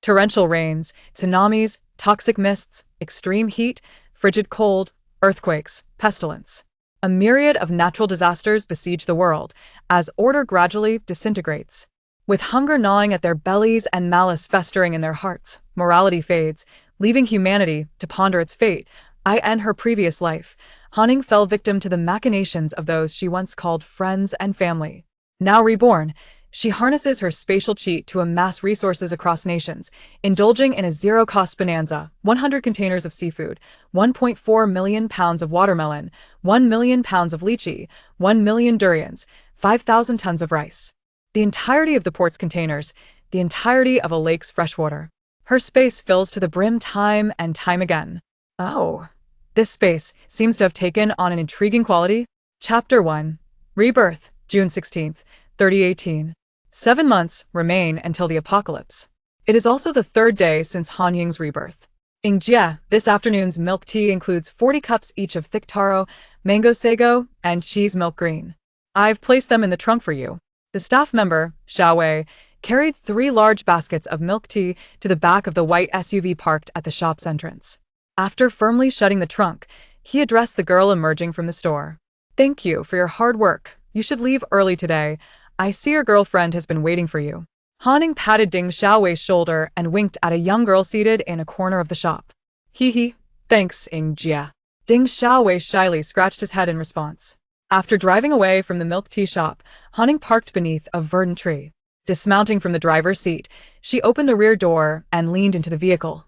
Torrential rains, tsunamis, toxic mists, extreme heat, frigid cold, earthquakes, pestilence. A myriad of natural disasters besiege the world, as order gradually disintegrates. With hunger gnawing at their bellies and malice festering in their hearts, morality fades, leaving humanity to ponder its fate. In her previous life, Hanning fell victim to the machinations of those she once called friends and family. Now reborn, she harnesses her spatial cheat to amass resources across nations, indulging in a zero-cost bonanza: 100 containers of seafood, 1.4 million pounds of watermelon, 1 million pounds of lychee, 1 million durians, 5,000 tons of rice. The entirety of the port's containers, the entirety of a lake's freshwater. Her space fills to the brim time and time again. Oh, this space seems to have taken on an intriguing quality. Chapter 1. Rebirth, June 16th, 3018. 7 months remain until the apocalypse. It is also the third day since Han Ying's rebirth. Ying, this afternoon's milk tea includes 40 cups each of thick taro, mango sago, and cheese milk green. I've placed them in the trunk for you. The staff member, Xiao Wei, carried 3 large baskets of milk tea to the back of the white SUV parked at the shop's entrance. After firmly shutting the trunk, he addressed the girl emerging from the store. "Thank you for your hard work. You should leave early today. I see your girlfriend has been waiting for you." Hanning patted Ding Xiaowei's shoulder and winked at a young girl seated in a corner of the shop. "Hee, thanks, Ying Jia." Ding Xiaowei shyly scratched his head in response. After driving away from the milk tea shop, Hanning parked beneath a verdant tree. Dismounting from the driver's seat, she opened the rear door and leaned into the vehicle.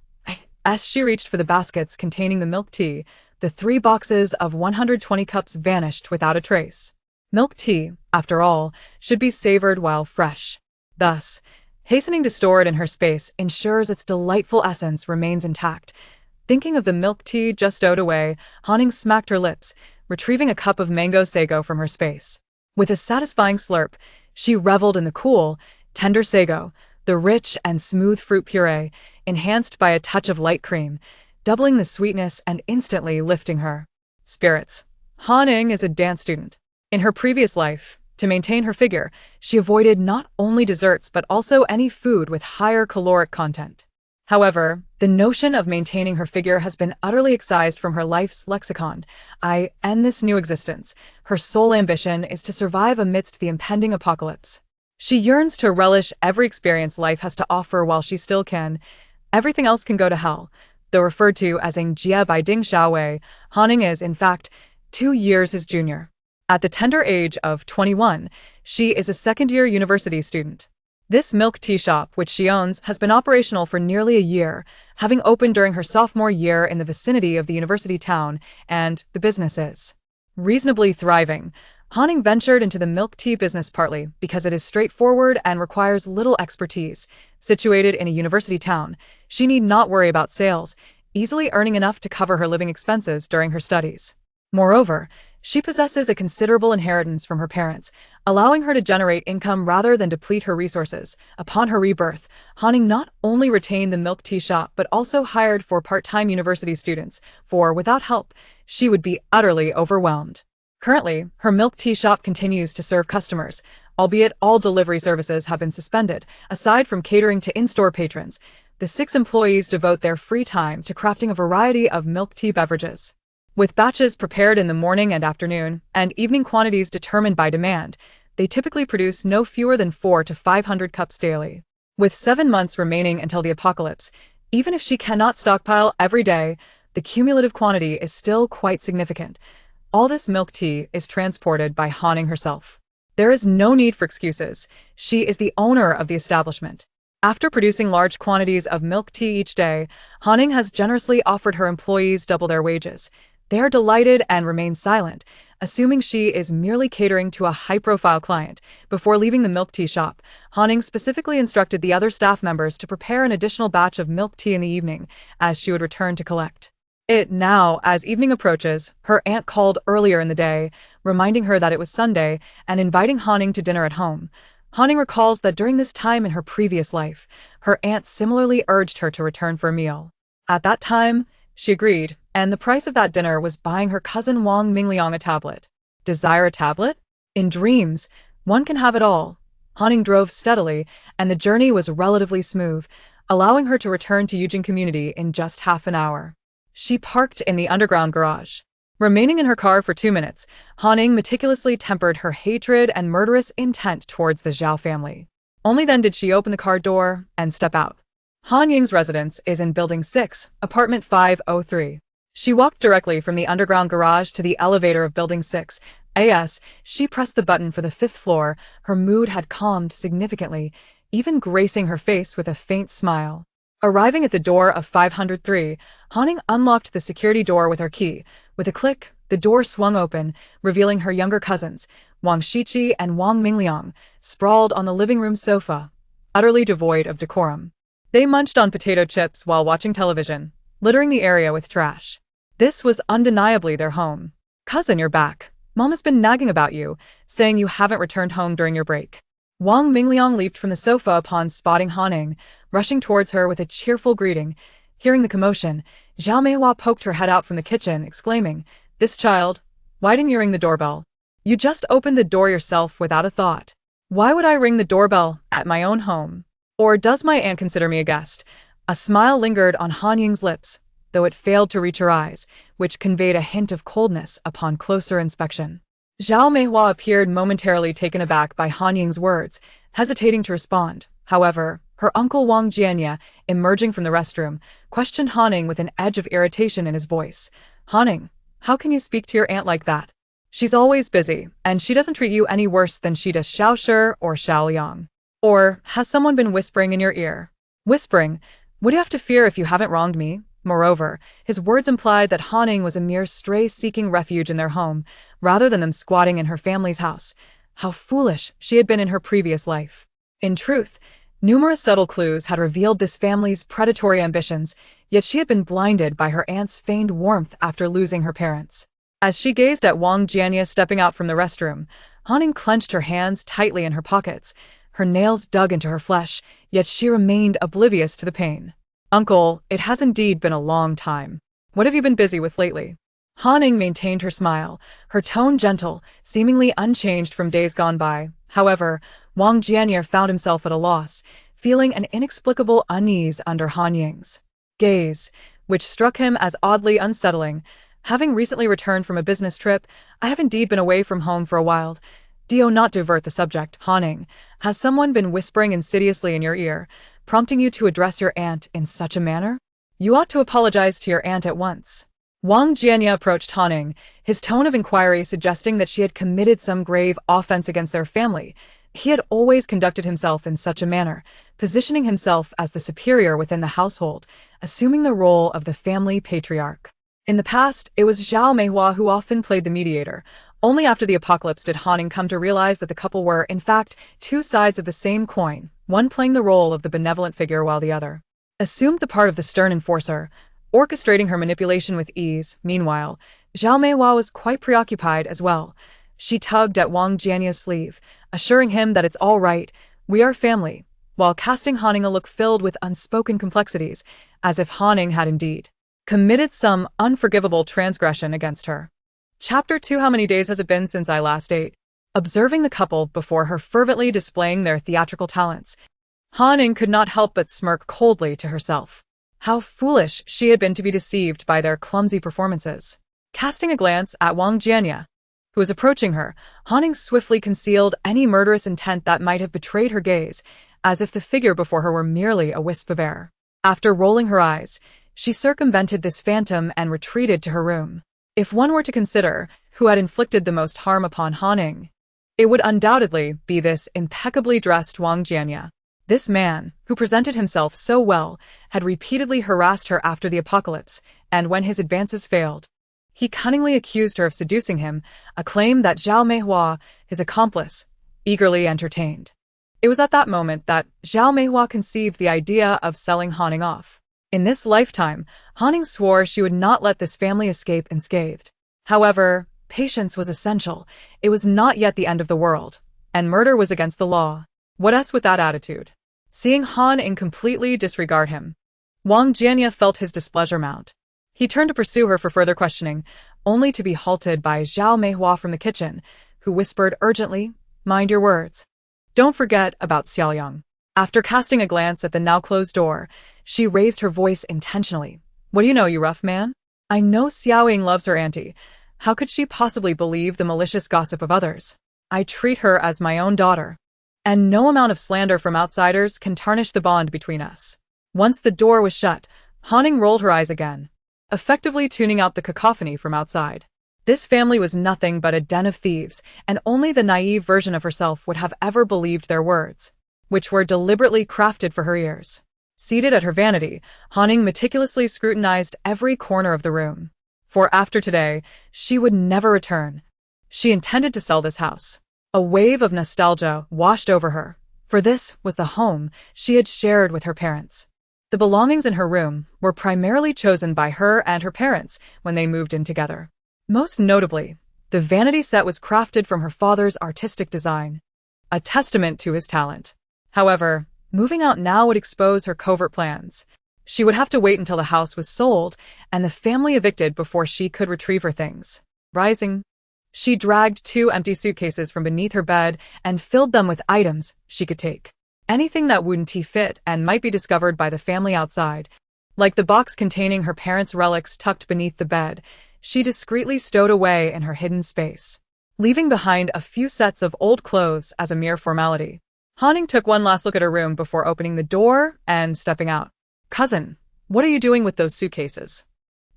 As she reached for the baskets containing the milk tea, the 3 boxes of 120 cups vanished without a trace. Milk tea, after all, should be savored while fresh. Thus, hastening to store it in her space ensures its delightful essence remains intact. Thinking of the milk tea just stowed away, Hanning smacked her lips, retrieving a cup of mango sago from her space. With a satisfying slurp, she reveled in the cool, tender sago, the rich and smooth fruit puree, enhanced by a touch of light cream, doubling the sweetness and instantly lifting her spirits. Hanning is a dance student. In her previous life, to maintain her figure, she avoided not only desserts but also any food with higher caloric content. However, the notion of maintaining her figure has been utterly excised from her life's lexicon. In this new existence, her sole ambition is to survive amidst the impending apocalypse. She yearns to relish every experience life has to offer while she still can. Everything else can go to hell. Though referred to as Ying Jia by Ding Xiaowei, Hanning is, in fact, 2 years his junior. At the tender age of 21, she is a second-year university student. This milk tea shop, which she owns, has been operational for nearly a year, having opened during her sophomore year in the vicinity of the university town, and the business is reasonably thriving. Hanning ventured into the milk tea business partly because it is straightforward and requires little expertise. Situated in a university town, she need not worry about sales, easily earning enough to cover her living expenses during her studies. Moreover, she possesses a considerable inheritance from her parents, allowing her to generate income rather than deplete her resources. Upon her rebirth, Hanning not only retained the milk tea shop but also hired 4 part-time university students, for without help, she would be utterly overwhelmed. Currently, her milk tea shop continues to serve customers, albeit all delivery services have been suspended. Aside from catering to in-store patrons, the 6 employees devote their free time to crafting a variety of milk tea beverages. With batches prepared in the morning and afternoon, and evening quantities determined by demand, they typically produce no fewer than 400 to 500 cups daily. With 7 months remaining until the apocalypse, even if she cannot stockpile every day, the cumulative quantity is still quite significant. All this milk tea is transported by Hanning herself. There is no need for excuses. She is the owner of the establishment. After producing large quantities of milk tea each day, Hanning has generously offered her employees double their wages. They are delighted and remain silent, assuming she is merely catering to a high-profile client. Before leaving the milk tea shop, Hanning specifically instructed the other staff members to prepare an additional batch of milk tea in the evening, as she would return to collect it. Now, as evening approaches, her aunt called earlier in the day, reminding her that it was Sunday and inviting Hanning to dinner at home. Hanning recalls that during this time in her previous life, her aunt similarly urged her to return for a meal. At that time, she agreed, and the price of that dinner was buying her cousin Wang Mingliang a tablet. Desire a tablet? In dreams, one can have it all. Hanning drove steadily, and the journey was relatively smooth. allowing her to return to Yujing community in just half an hour. She parked in the underground garage. Remaining in her car for 2 minutes, Han Ying meticulously tempered her hatred and murderous intent towards the Zhao family. Only then did she open the car door and step out. Han Ying's residence is in Building 6, Apartment 503. She walked directly from the underground garage to the elevator of Building 6. As she pressed the button for the 5th floor, her mood had calmed significantly, even gracing her face with a faint smile. Arriving at the door of 503, Han Ying unlocked the security door with her key. With a click, the door swung open, revealing her younger cousins, Wang Shiqi and Wang Mingliang, sprawled on the living room sofa, utterly devoid of decorum. They munched on potato chips while watching television, littering the area with trash. This was undeniably their home. "Cousin, you're back. Mom has been nagging about you, saying you haven't returned home during your break." Wang Mingliang leaped from the sofa upon spotting Han Ying, rushing towards her with a cheerful greeting. Hearing the commotion, Zhao Meihua poked her head out from the kitchen, exclaiming, "This child, why didn't you ring the doorbell? You just opened the door yourself without a thought. Why would I ring the doorbell at my own home? Or does my aunt consider me a guest?" A smile lingered on Han Ying's lips, though it failed to reach her eyes, which conveyed a hint of coldness upon closer inspection. Zhao Meihua appeared momentarily taken aback by Han Ying's words, hesitating to respond. However, her uncle Wang Jianya, emerging from the restroom, questioned Han Ying with an edge of irritation in his voice. "Han Ying, how can you speak to your aunt like that? She's always busy, and she doesn't treat you any worse than she does Xiao Shi or Xiao Yang. Or has someone been whispering in your ear?" "Whispering? What do you have to fear if you haven't wronged me?" Moreover, his words implied that Han Ying was a mere stray seeking refuge in their home, rather than them squatting in her family's house. How foolish she had been in her previous life. In truth, numerous subtle clues had revealed this family's predatory ambitions, yet she had been blinded by her aunt's feigned warmth after losing her parents. As she gazed at Wang Jianya stepping out from the restroom, Han Ying clenched her hands tightly in her pockets. Her nails dug into her flesh, yet she remained oblivious to the pain. "Uncle, it has indeed been a long time. What have you been busy with lately?" Han Ying maintained her smile, her tone gentle, seemingly unchanged from days gone by. However, Wang Jianya found himself at a loss, feeling an inexplicable unease under Han Ying's gaze, which struck him as oddly unsettling. "Having recently returned from a business trip, I have indeed been away from home for a while. Do not divert the subject, Han Ying. Has someone been whispering insidiously in your ear, prompting you to address your aunt in such a manner? You ought to apologize to your aunt at once." Wang Jianya approached Han Ying, his tone of inquiry suggesting that she had committed some grave offense against their family. He had always conducted himself in such a manner, positioning himself as the superior within the household, assuming the role of the family patriarch. In the past, it was Zhao Meihua who often played the mediator. Only after the apocalypse did Han Ying come to realize that the couple were, in fact, two sides of the same coin, one playing the role of the benevolent figure while the other assumed the part of the stern enforcer, orchestrating her manipulation with ease. Meanwhile, Zhao Meihua was quite preoccupied as well. She tugged at Wang Jianya's sleeve, assuring him that it's all right, we are family, while casting Han Ying a look filled with unspoken complexities, as if Han Ying had indeed committed some unforgivable transgression against her. Chapter 2. How many days has it been since I last ate? Observing the couple before her fervently displaying their theatrical talents, Han Ying could not help but smirk coldly to herself. How foolish she had been to be deceived by their clumsy performances. Casting a glance at Wang Jianya, who was approaching her, Han Ying swiftly concealed any murderous intent that might have betrayed her gaze, as if the figure before her were merely a wisp of air. After rolling her eyes, she circumvented this phantom and retreated to her room. If one were to consider who had inflicted the most harm upon Han Ying, it would undoubtedly be this impeccably dressed Wang Jianya. This man, who presented himself so well, had repeatedly harassed her after the apocalypse, and when his advances failed, he cunningly accused her of seducing him, a claim that Zhao Meihua, his accomplice, eagerly entertained. It was at that moment that Zhao Meihua conceived the idea of selling Han Ying off. In this lifetime, Han Ying swore she would not let this family escape unscathed. However, patience was essential. It was not yet the end of the world, and murder was against the law. What else with that attitude? Seeing Han Ying completely disregard him, Wang Jianya felt his displeasure mount. He turned to pursue her for further questioning, only to be halted by Zhao Meihua from the kitchen, who whispered urgently, "Mind your words. Don't forget about Xiaoyang." After casting a glance at the now closed door, she raised her voice intentionally. What do you know, you rough man? I know Xiao Ying loves her auntie. How could she possibly believe the malicious gossip of others? I treat her as my own daughter. And no amount of slander from outsiders can tarnish the bond between us. Once the door was shut, Han Ying rolled her eyes again, effectively tuning out the cacophony from outside. This family was nothing but a den of thieves, and only the naive version of herself would have ever believed their words, which were deliberately crafted for her ears. Seated at her vanity, Han Ying meticulously scrutinized every corner of the room. For after today, she would never return. She intended to sell this house. A wave of nostalgia washed over her, for this was the home she had shared with her parents. The belongings in her room were primarily chosen by her and her parents when they moved in together. Most notably, the vanity set was crafted from her father's artistic design, a testament to his talent. However, moving out now would expose her covert plans. She would have to wait until the house was sold and the family evicted before she could retrieve her things. Rising, she dragged 2 empty suitcases from beneath her bed and filled them with items she could take. Anything that wouldn't fit and might be discovered by the family outside. Like the box containing her parents' relics tucked beneath the bed, she discreetly stowed away in her hidden space, leaving behind a few sets of old clothes as a mere formality. Han Ying took one last look at her room before opening the door and stepping out. Cousin, what are you doing with those suitcases?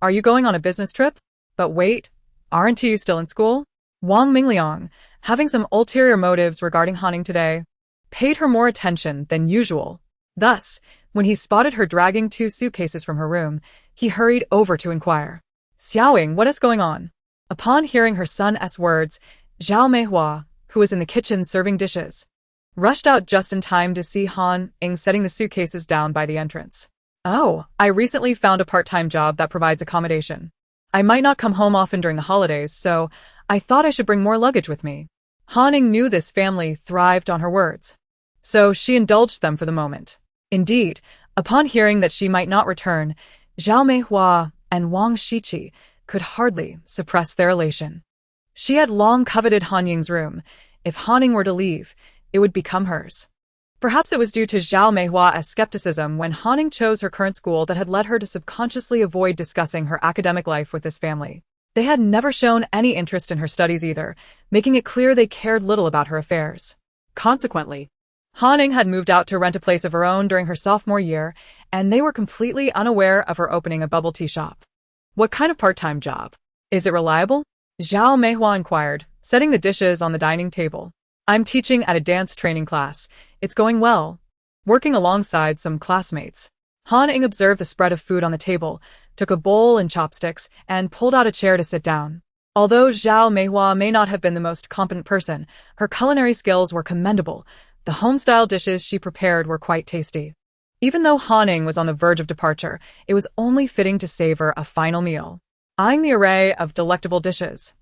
Are you going on a business trip? But wait, aren't you still in school? Wang Mingliang, having some ulterior motives regarding Han Ying today, paid her more attention than usual. Thus, when he spotted her dragging 2 suitcases from her room, he hurried over to inquire. Xiao Ying, what is going on? Upon hearing her son's words, Zhao Meihua, who was in the kitchen serving dishes, rushed out just in time to see Han Ying setting the suitcases down by the entrance. Oh, I recently found a part-time job that provides accommodation. I might not come home often during the holidays, so I thought I should bring more luggage with me. Han Ying knew this family thrived on her words, so she indulged them for the moment. Indeed, upon hearing that she might not return, Zhao Meihua and Wang Shiqi could hardly suppress their elation. She had long coveted Han Ying's room. If Han Ying were to leave, it would become hers. Perhaps it was due to Zhao Meihua's skepticism when Han Ying chose her current school that had led her to subconsciously avoid discussing her academic life with this family. They had never shown any interest in her studies either, making it clear they cared little about her affairs. Consequently, Han Ying had moved out to rent a place of her own during her sophomore year, and they were completely unaware of her opening a bubble tea shop. What kind of part-time job? Is it reliable? Zhao Meihua inquired, setting the dishes on the dining table. I'm teaching at a dance training class. It's going well. Working alongside some classmates. Han Ying observed the spread of food on the table, took a bowl and chopsticks, and pulled out a chair to sit down. Although Zhao Meihua may not have been the most competent person, her culinary skills were commendable. The home-style dishes she prepared were quite tasty. Even though Han Ying was on the verge of departure, it was only fitting to savor a final meal. Eyeing the array of delectable dishes,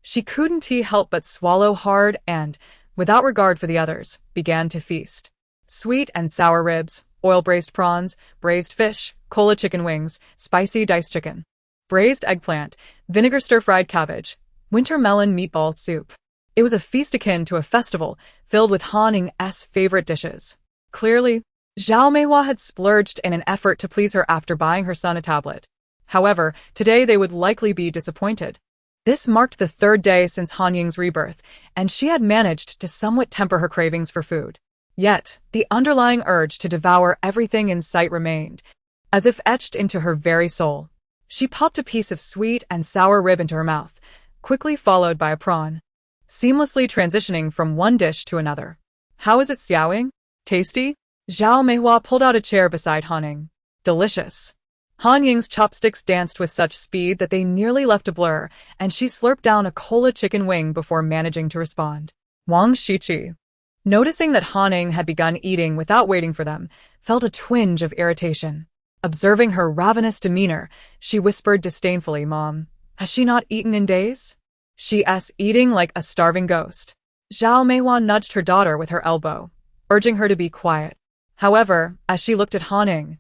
she couldn't help but swallow hard and, without regard for the others, began to feast. Sweet and sour ribs, oil-braised prawns, braised fish, cola chicken wings, spicy diced chicken, braised eggplant, vinegar stir-fried cabbage, winter melon meatball soup. It was a feast akin to a festival, filled with Han Ying's favorite dishes. Clearly, Zhao Meihua had splurged in an effort to please her after buying her son a tablet. However, today they would likely be disappointed. This marked the 3rd day since Han Ying's rebirth, and she had managed to somewhat temper her cravings for food. Yet, the underlying urge to devour everything in sight remained, as if etched into her very soul. She popped a piece of sweet and sour rib into her mouth, quickly followed by a prawn, seamlessly transitioning from one dish to another. How is it, Xiao Ying? Tasty? Zhao Meihua pulled out a chair beside Han Ying. Delicious. Han Ying's chopsticks danced with such speed that they nearly left a blur, and she slurped down a cola chicken wing before managing to respond. Wang Shiqi, noticing that Han Ying had begun eating without waiting for them, felt a twinge of irritation. Observing her ravenous demeanor, she whispered disdainfully, Mom, has she not eaten in days? She's eating like a starving ghost. Zhao Meihua nudged her daughter with her elbow, urging her to be quiet. However, as she looked at Han Ying,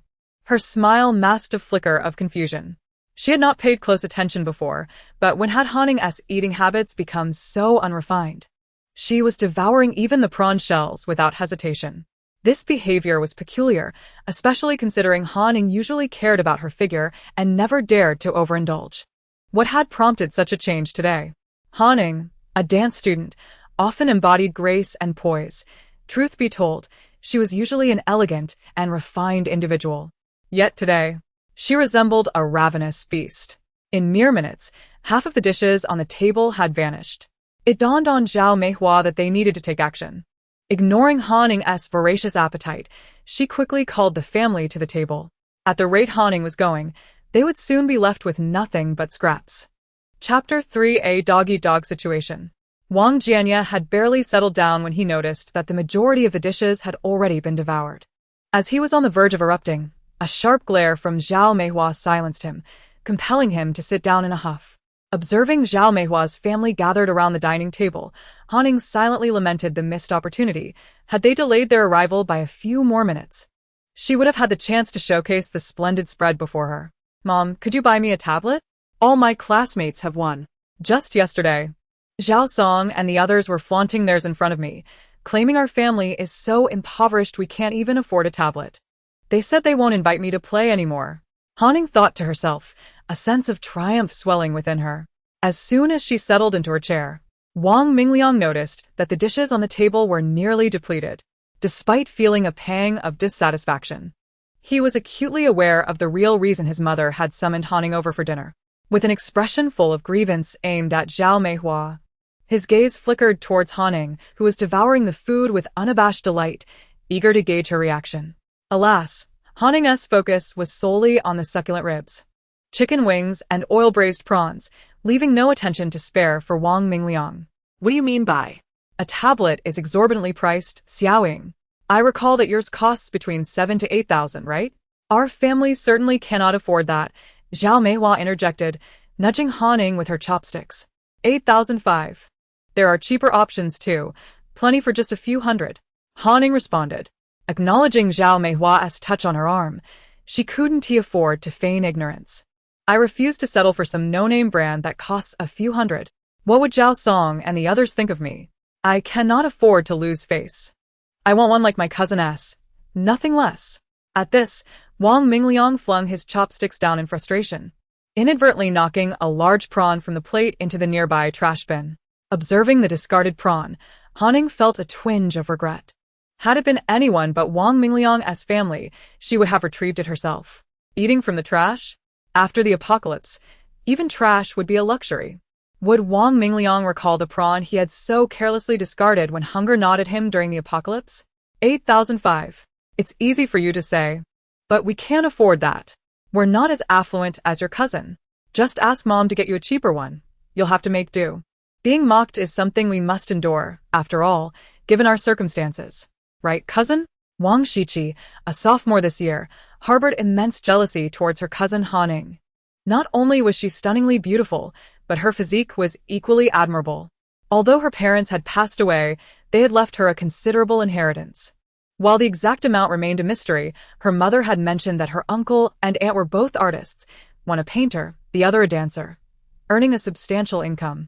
her smile masked a flicker of confusion. She had not paid close attention before, but when had Han Ying's eating habits become so unrefined? She was devouring even the prawn shells without hesitation. This behavior was peculiar, especially considering Han Ying usually cared about her figure and never dared to overindulge. What had prompted such a change today? Han Ying, a dance student, often embodied grace and poise. Truth be told, she was usually an elegant and refined individual. Yet today, she resembled a ravenous beast. In mere minutes, half of the dishes on the table had vanished. It dawned on Zhao Meihua that they needed to take action. Ignoring Han Ying's voracious appetite, she quickly called the family to the table. At the rate Han Ying was going, they would soon be left with nothing but scraps. Chapter 3: A dog-eat-dog situation. Wang Jianye had barely settled down when he noticed that the majority of the dishes had already been devoured. As he was on the verge of erupting, a sharp glare from Zhao Meihua silenced him, compelling him to sit down in a huff. Observing Zhao Meihua's family gathered around the dining table, Han Ying silently lamented the missed opportunity. Had they delayed their arrival by a few more minutes, she would have had the chance to showcase the splendid spread before her. "Mom, could you buy me a tablet? All my classmates have one. Just yesterday, Zhao Song and the others were flaunting theirs in front of me, claiming our family is so impoverished we can't even afford a tablet. They said they won't invite me to play anymore." Han Ying thought to herself, a sense of triumph swelling within her. As soon as she settled into her chair, Wang Mingliang noticed that the dishes on the table were nearly depleted. Despite feeling a pang of dissatisfaction, he was acutely aware of the real reason his mother had summoned Han Ying over for dinner. With an expression full of grievance aimed at Zhao Meihua, his gaze flickered towards Han Ying, who was devouring the food with unabashed delight, eager to gauge her reaction. Alas, Han Ying's focus was solely on the succulent ribs, chicken wings, and oil-braised prawns, leaving no attention to spare for Wang Mingliang. "What do you mean by? A tablet is exorbitantly priced, Xiao Ying. I recall that yours costs between 7,000 to 8,000, right? Our family certainly cannot afford that," Zhao Meihua interjected, nudging Han Ying with her chopsticks. 8,005. "There are cheaper options too, plenty for just a few hundred," Han Ying responded. Acknowledging Zhao Meihua's touch on her arm, she couldn't afford to feign ignorance. "I refuse to settle for some no-name brand that costs a few hundred. What would Zhao Song and the others think of me? I cannot afford to lose face. I want one like my cousin S. Nothing less." At this, Wang Mingliang flung his chopsticks down in frustration, inadvertently knocking a large prawn from the plate into the nearby trash bin. Observing the discarded prawn, Han Ying felt a twinge of regret. Had it been anyone but Wang Mingliang's family, she would have retrieved it herself. Eating from the trash? After the apocalypse, even trash would be a luxury. Would Wang Mingliang recall the prawn he had so carelessly discarded when hunger gnawed at him during the apocalypse? 8,005. It's easy for you to say, but we can't afford that. We're not as affluent as your cousin. Just ask Mom to get you a cheaper one. You'll have to make do. Being mocked is something we must endure, after all, given our circumstances. Right, cousin? Wang Shiqi, a sophomore this year, harbored immense jealousy towards her cousin Han Ying. Not only was she stunningly beautiful, but her physique was equally admirable. Although her parents had passed away, they had left her a considerable inheritance. While the exact amount remained a mystery, her mother had mentioned that her uncle and aunt were both artists, one a painter, the other a dancer, earning a substantial income,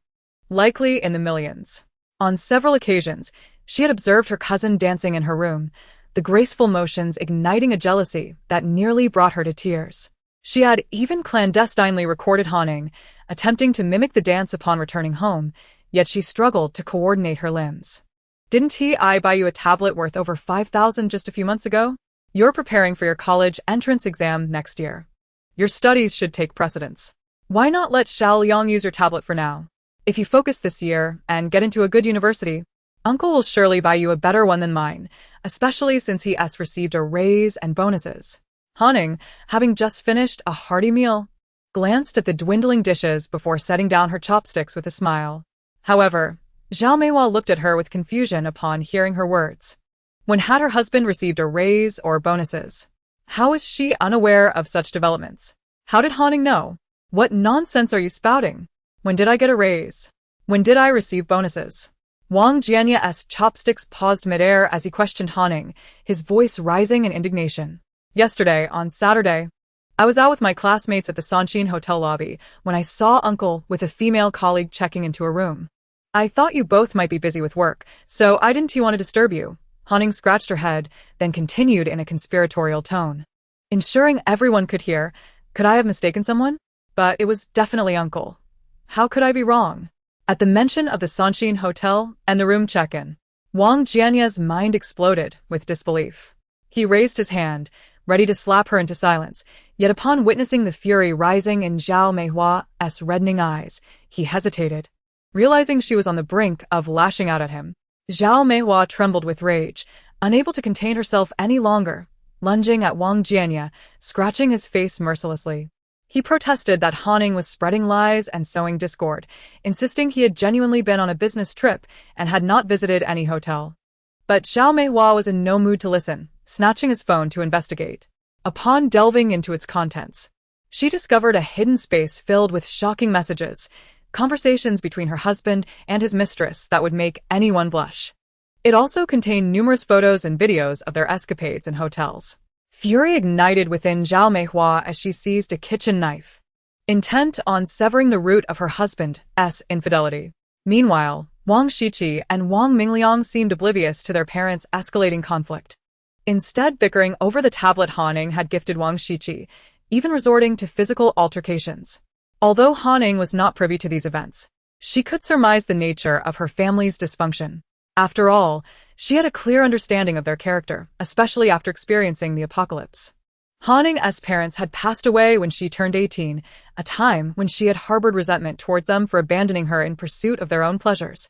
likely in the millions. On several occasions, she had observed her cousin dancing in her room, the graceful motions igniting a jealousy that nearly brought her to tears. She had even clandestinely recorded Han Ying, attempting to mimic the dance upon returning home, yet she struggled to coordinate her limbs. "Didn't I buy you a tablet worth over 5,000 just a few months ago? You're preparing for your college entrance exam next year. Your studies should take precedence. Why not let Xiao Liang use your tablet for now? If you focus this year and get into a good university, Uncle will surely buy you a better one than mine, especially since he has received a raise and bonuses." Han Ying, having just finished a hearty meal, glanced at the dwindling dishes before setting down her chopsticks with a smile. However, Zhao Meihua looked at her with confusion upon hearing her words. When had her husband received a raise or bonuses? How is she unaware of such developments? How did Han Ying know? What nonsense are you spouting? When did I get a raise? When did I receive bonuses? Wang Jianye's chopsticks paused midair as he questioned Han Ying, his voice rising in indignation. "Yesterday, on Saturday, I was out with my classmates at the Sanshin hotel lobby when I saw Uncle with a female colleague checking into a room. I thought you both might be busy with work, so I didn't want to disturb you. Han scratched her head, then continued in a conspiratorial tone. Ensuring everyone could hear, could I have mistaken someone? But it was definitely Uncle. How could I be wrong? At the mention of the Sanshin Hotel and the room check-in, Wang Jianya's mind exploded with disbelief. He raised his hand, ready to slap her into silence, yet upon witnessing the fury rising in Zhao Meihua's reddening eyes, he hesitated. Realizing she was on the brink of lashing out at him, Zhao Meihua trembled with rage, unable to contain herself any longer, lunging at Wang Jianya, scratching his face mercilessly. He protested that Han was spreading lies and sowing discord, insisting he had genuinely been on a business trip and had not visited any hotel. But Zhao Meihua was in no mood to listen, snatching his phone to investigate. Upon delving into its contents, she discovered a hidden space filled with shocking messages, conversations between her husband and his mistress that would make anyone blush. It also contained numerous photos and videos of their escapades in hotels. Fury ignited within Zhao Meihua as she seized a kitchen knife, intent on severing the root of her husband's infidelity. Meanwhile, Wang Shiqi and Wang Mingliang seemed oblivious to their parents' escalating conflict. Instead, bickering over the tablet Han had gifted Wang Shiqi, even resorting to physical altercations. Although Han was not privy to these events, she could surmise the nature of her family's dysfunction. After all, she had a clear understanding of their character, especially after experiencing the apocalypse. Han's parents had passed away when she turned 18, a time when she had harbored resentment towards them for abandoning her in pursuit of their own pleasures,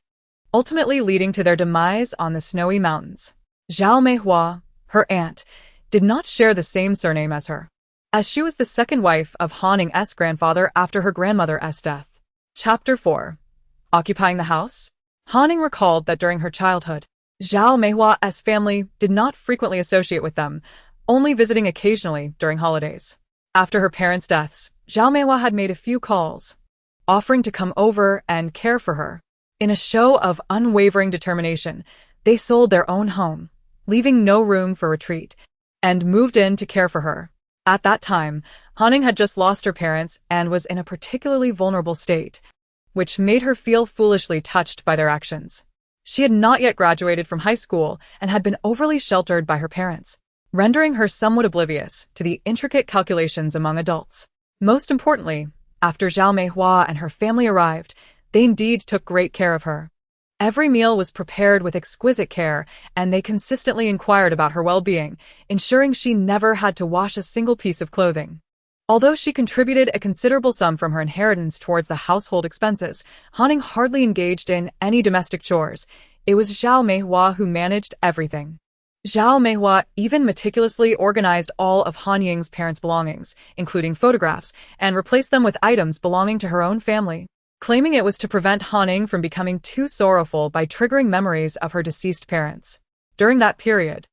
ultimately leading to their demise on the snowy mountains. Zhao Meihua, her aunt, did not share the same surname as her, as she was the second wife of Han's grandfather after her grandmother's death. Chapter 4. Occupying the house? Han recalled that during her childhood, Zhao Meihua's family did not frequently associate with them, only visiting occasionally during holidays. After her parents' deaths, Zhao Meihua had made a few calls, offering to come over and care for her. In a show of unwavering determination, they sold their own home, leaving no room for retreat, and moved in to care for her. At that time, Han had just lost her parents and was in a particularly vulnerable state, which made her feel foolishly touched by their actions. She had not yet graduated from high school and had been overly sheltered by her parents, rendering her somewhat oblivious to the intricate calculations among adults. Most importantly, after Zhao Meihua and her family arrived, they indeed took great care of her. Every meal was prepared with exquisite care, and they consistently inquired about her well-being, ensuring she never had to wash a single piece of clothing. Although she contributed a considerable sum from her inheritance towards the household expenses, Han hardly engaged in any domestic chores. It was Zhao Meihua who managed everything. Zhao Meihua even meticulously organized all of Han Ying's parents' belongings, including photographs, and replaced them with items belonging to her own family, claiming it was to prevent Han from becoming too sorrowful by triggering memories of her deceased parents. During that period,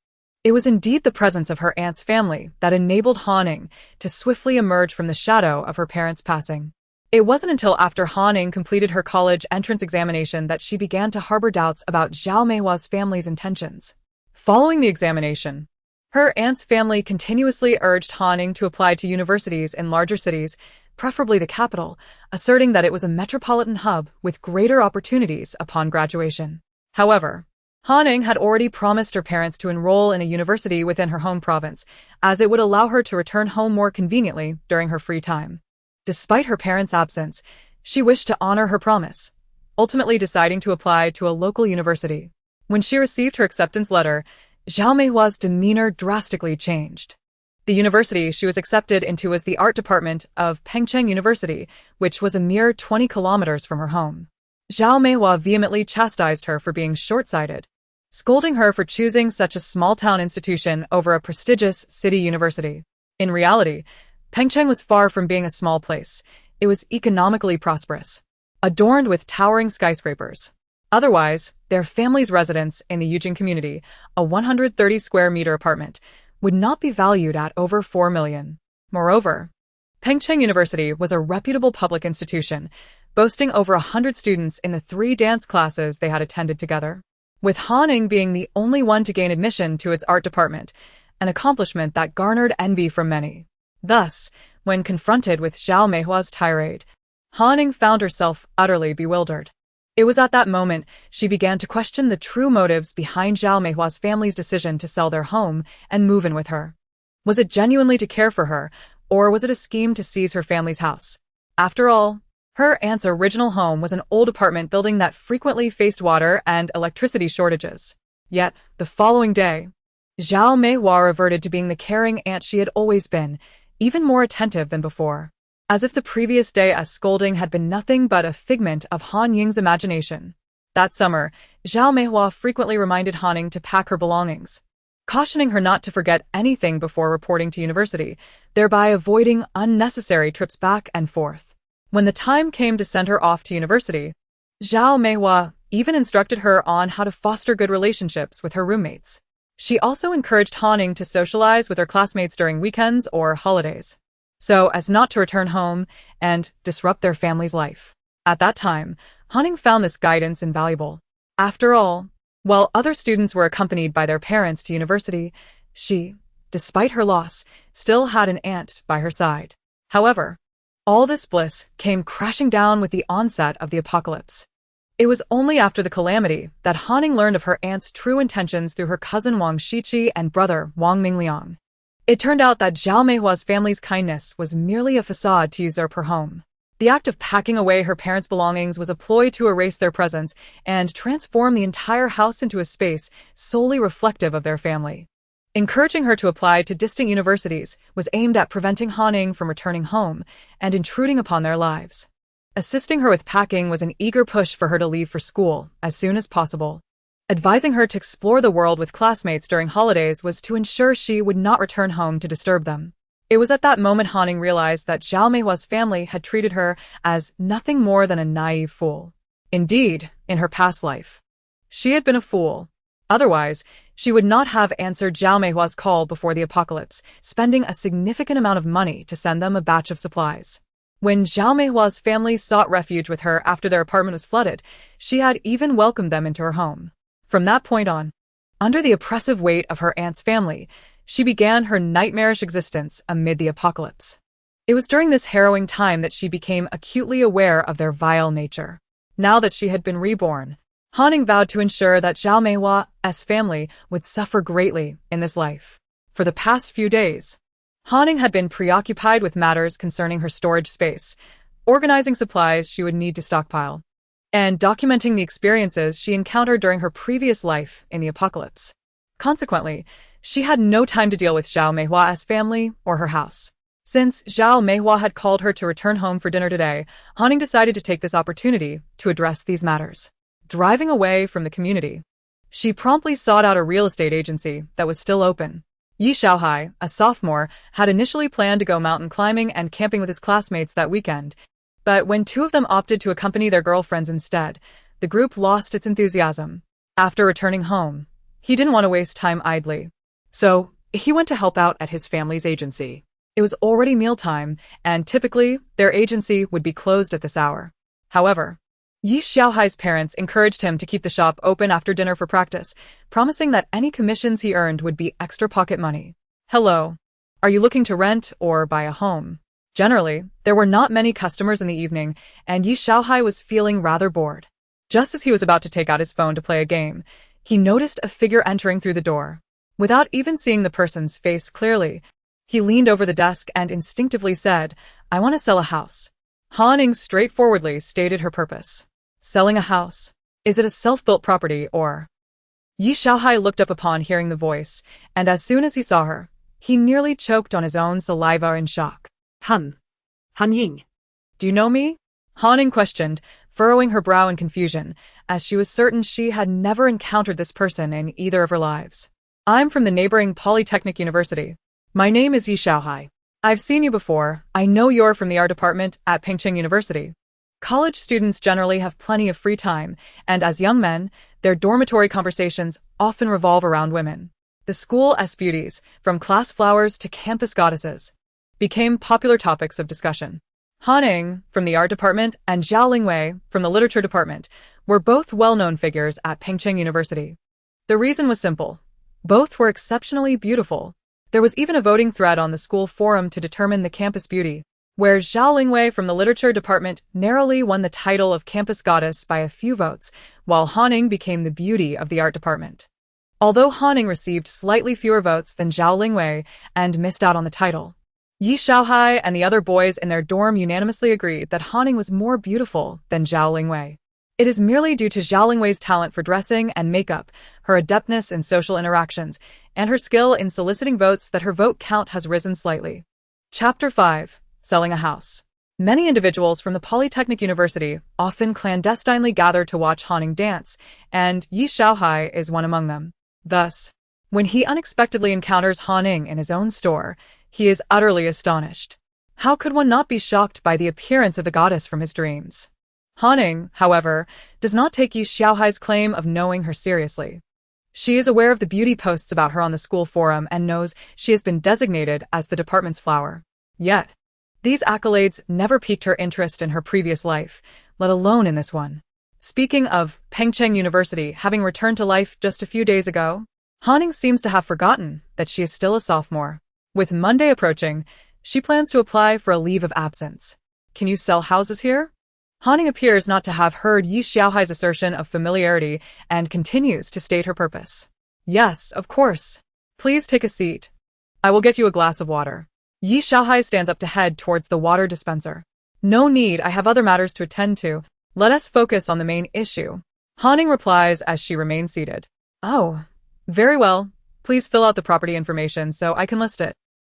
it was indeed the presence of her aunt's family that enabled Han to swiftly emerge from the shadow of her parents' passing. It wasn't until after Han completed her college entrance examination that she began to harbor doubts about Zhao Meihua's family's intentions. Following the examination, her aunt's family continuously urged Han to apply to universities in larger cities, preferably the capital, asserting that it was a metropolitan hub with greater opportunities upon graduation. However, Han had already promised her parents to enroll in a university within her home province, as it would allow her to return home more conveniently during her free time. Despite her parents' absence, she wished to honor her promise, ultimately deciding to apply to a local university. When she received her acceptance letter, Zhao Meihua's demeanor drastically changed. The university she was accepted into was the art department of Pengcheng University, which was a mere 20 kilometers from her home. Zhao Meihua vehemently chastised her for being short-sighted, scolding her for choosing such a small-town institution over a prestigious city university. In reality, Pengcheng was far from being a small place. It was economically prosperous, adorned with towering skyscrapers. Otherwise, their family's residence in the Yujing community, a 130-square-meter apartment, would not be valued at over 4 million. Moreover, Pengcheng University was a reputable public institution, boasting over 100 students in the 3 dance classes they had attended together, with Han being the only one to gain admission to its art department, an accomplishment that garnered envy from many. Thus, when confronted with Zhao Meihua's tirade, Han found herself utterly bewildered. It was at that moment she began to question the true motives behind Zhao Meihua's family's decision to sell their home and move in with her. Was it genuinely to care for her, or was it a scheme to seize her family's house? After all, her aunt's original home was an old apartment building that frequently faced water and electricity shortages. Yet, the following day, Zhao Meihua reverted to being the caring aunt she had always been, even more attentive than before. As if the previous day's scolding had been nothing but a figment of Han Ying's imagination. That summer, Zhao Meihua frequently reminded Han Ying to pack her belongings, cautioning her not to forget anything before reporting to university, thereby avoiding unnecessary trips back and forth. When the time came to send her off to university, Zhao Meihua even instructed her on how to foster good relationships with her roommates. She also encouraged Han Ying to socialize with her classmates during weekends or holidays, so as not to return home and disrupt their family's life. At that time, Han Ying found this guidance invaluable. After all, while other students were accompanied by their parents to university, she, despite her loss, still had an aunt by her side. However, all this bliss came crashing down with the onset of the apocalypse. It was only after the calamity that Han Ying learned of her aunt's true intentions through her cousin Wang Shiqi and brother Wang Mingliang. It turned out that Zhao Meihua's family's kindness was merely a facade to usurp her home. The act of packing away her parents' belongings was a ploy to erase their presence and transform the entire house into a space solely reflective of their family. Encouraging her to apply to distant universities was aimed at preventing Han Ying from returning home and intruding upon their lives. Assisting her with packing was an eager push for her to leave for school as soon as possible. Advising her to explore the world with classmates during holidays was to ensure she would not return home to disturb them. It was at that moment Han Ying realized that Zhao Meihua's family had treated her as nothing more than a naive fool. Indeed, in her past life, she had been a fool. Otherwise, she would not have answered Zhao Meihua's call before the apocalypse, spending a significant amount of money to send them a batch of supplies. When Zhao Meihua's family sought refuge with her after their apartment was flooded, she had even welcomed them into her home. From that point on, under the oppressive weight of her aunt's family, she began her nightmarish existence amid the apocalypse. It was during this harrowing time that she became acutely aware of their vile nature. Now that she had been reborn, Han Ying vowed to ensure that Zhao Meihua's family would suffer greatly in this life. For the past few days, Han Ying had been preoccupied with matters concerning her storage space, organizing supplies she would need to stockpile, and documenting the experiences she encountered during her previous life in the apocalypse. Consequently, she had no time to deal with Zhao Meihua's family or her house. Since Zhao Meihua had called her to return home for dinner today, Han Ying decided to take this opportunity to address these matters. Driving away from the community, she promptly sought out a real estate agency that was still open. Yi Xiaohai, a sophomore, had initially planned to go mountain climbing and camping with his classmates that weekend, but when two of them opted to accompany their girlfriends instead, the group lost its enthusiasm. After returning home, he didn't want to waste time idly, so he went to help out at his family's agency. It was already mealtime, and typically, their agency would be closed at this hour. However, Yi Xiaohai's parents encouraged him to keep the shop open after dinner for practice, promising that any commissions he earned would be extra pocket money. Hello. Are you looking to rent or buy a home? Generally, there were not many customers in the evening, and Yi Xiaohai was feeling rather bored. Just as he was about to take out his phone to play a game, he noticed a figure entering through the door. Without even seeing the person's face clearly, he leaned over the desk and instinctively said, "I want to sell a house." Han Ying straightforwardly stated her purpose. Selling a house. Is it a self-built property or? Yi Xiaohai looked up upon hearing the voice, and as soon as he saw her, he nearly choked on his own saliva in shock. Han Ying. Do you know me? Han Ying questioned, furrowing her brow in confusion, as she was certain she had never encountered this person in either of her lives. I'm from the neighboring Polytechnic University. My name is Yi Xiaohai. I've seen you before. I know you're from the art department at Pengcheng University. College students generally have plenty of free time, and as young men, their dormitory conversations often revolve around women. The school's beauties, from class flowers to campus goddesses, became popular topics of discussion. Han Ying, from the art department, and Zhao Lingwei, from the literature department, were both well-known figures at Pengcheng University. The reason was simple. Both were exceptionally beautiful. There was even a voting thread on the school forum to determine the campus beauty. where Zhao Lingwei from the literature department narrowly won the title of campus goddess by a few votes, while Haning became the beauty of the art department. Although Haning received slightly fewer votes than Zhao Lingwei and missed out on the title, Yi Xiaohai and the other boys in their dorm unanimously agreed that Haning was more beautiful than Zhao Lingwei. It is merely due to Zhao Lingwei's talent for dressing and makeup, her adeptness in social interactions, and her skill in soliciting votes that her vote count has risen slightly. Chapter 5. Selling a House. Many individuals from the Polytechnic University often clandestinely gather to watch Haning dance, and Yi Xiaohai is one among them. Thus, when he unexpectedly encounters Haning in his own store, he is utterly astonished. How could one not be shocked by the appearance of the goddess from his dreams? Haning, however, does not take Yi Xiaohai's claim of knowing her seriously. She is aware of the beauty posts about her on the school forum and knows she has been designated as the department's flower. Yet, these accolades never piqued her interest in her previous life, let alone in this one. Speaking of Pengcheng University having returned to life just a few days ago, Haning seems to have forgotten that she is still a sophomore. With Monday approaching, she plans to apply for a leave of absence. Can you sell houses here? Haning appears not to have heard Yi Xiaohai's assertion of familiarity and continues to state her purpose. Yes, of course. Please take a seat. I will get you a glass of water. Yi Xiaohai stands up to head towards the water dispenser. No need, I have other matters to attend to. Let us focus on the main issue. Haning replies as she remains seated. Oh, very well. Please fill out the property information so I can list it.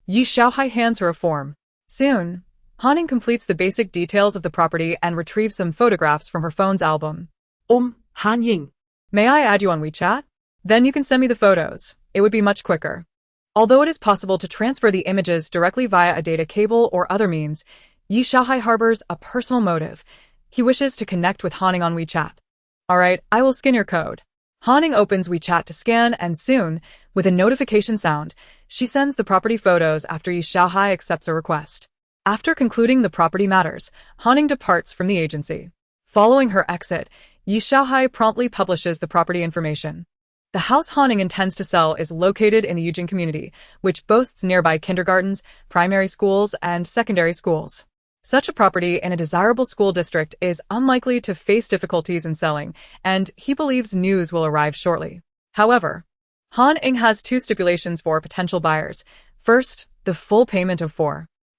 Yi Xiaohai hands her a form. Soon, Haning completes the basic details of the property and retrieves some photographs from her phone's album. Han Ying. May I add you on WeChat? Then you can send me the photos. It would be much quicker. Although it is possible to transfer the images directly via a data cable or other means, Yi Xiaohai harbors a personal motive. He wishes to connect with Haning on WeChat. Alright, I will scan your code. Haning opens WeChat to scan and soon, with a notification sound, she sends the property photos after Yi Xiaohai accepts her request. After concluding the property matters, Haning departs from the agency. Following her exit, Yi Xiaohai promptly publishes the property information. The house Haning intends to sell is located in the Yujing community, which boasts nearby kindergartens, primary schools, and secondary schools. Such a property in a desirable school district is unlikely to face difficulties in selling, and he believes news will arrive shortly. However, Haning has two stipulations for potential buyers. First, the full payment of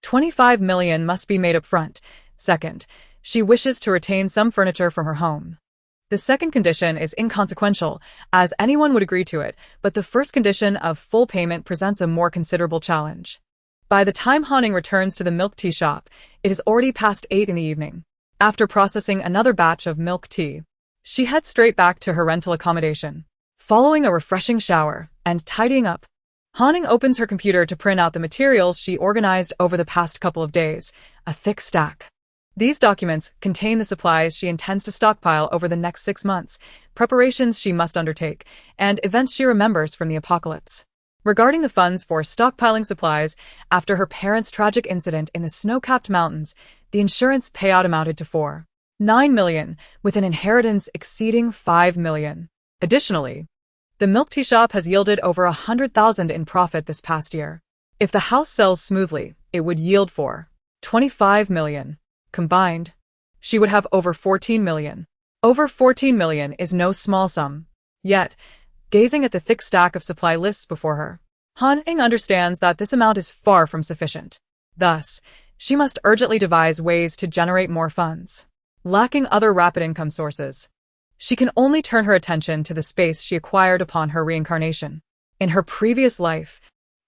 25 million must be made up front. Second, she wishes to retain some furniture from her home. The second condition is inconsequential, as anyone would agree to it, but the first condition of full payment presents a more considerable challenge. By the time Haning returns to the milk tea shop, it is already past 8 in the evening. After processing another batch of milk tea, she heads straight back to her rental accommodation. Following a refreshing shower and tidying up, Haning opens her computer to print out the materials she organized over the past couple of days, a thick stack. These documents contain the supplies she intends to stockpile over the next 6 months, preparations she must undertake, and events she remembers from the apocalypse. Regarding the funds for stockpiling supplies, after her parents' tragic incident in the snow-capped mountains, the insurance payout amounted to 9 million, with an inheritance exceeding 5 million. Additionally, the milk tea shop has yielded over 100,000 in profit this past year. If the house sells smoothly, it would yield 25 million. Combined, she would have over 14 million. Over 14 million is no small sum. Yet, gazing at the thick stack of supply lists before her, Haning understands that this amount is far from sufficient. Thus, she must urgently devise ways to generate more funds. Lacking other rapid income sources, she can only turn her attention to the space she acquired upon her reincarnation. In her previous life,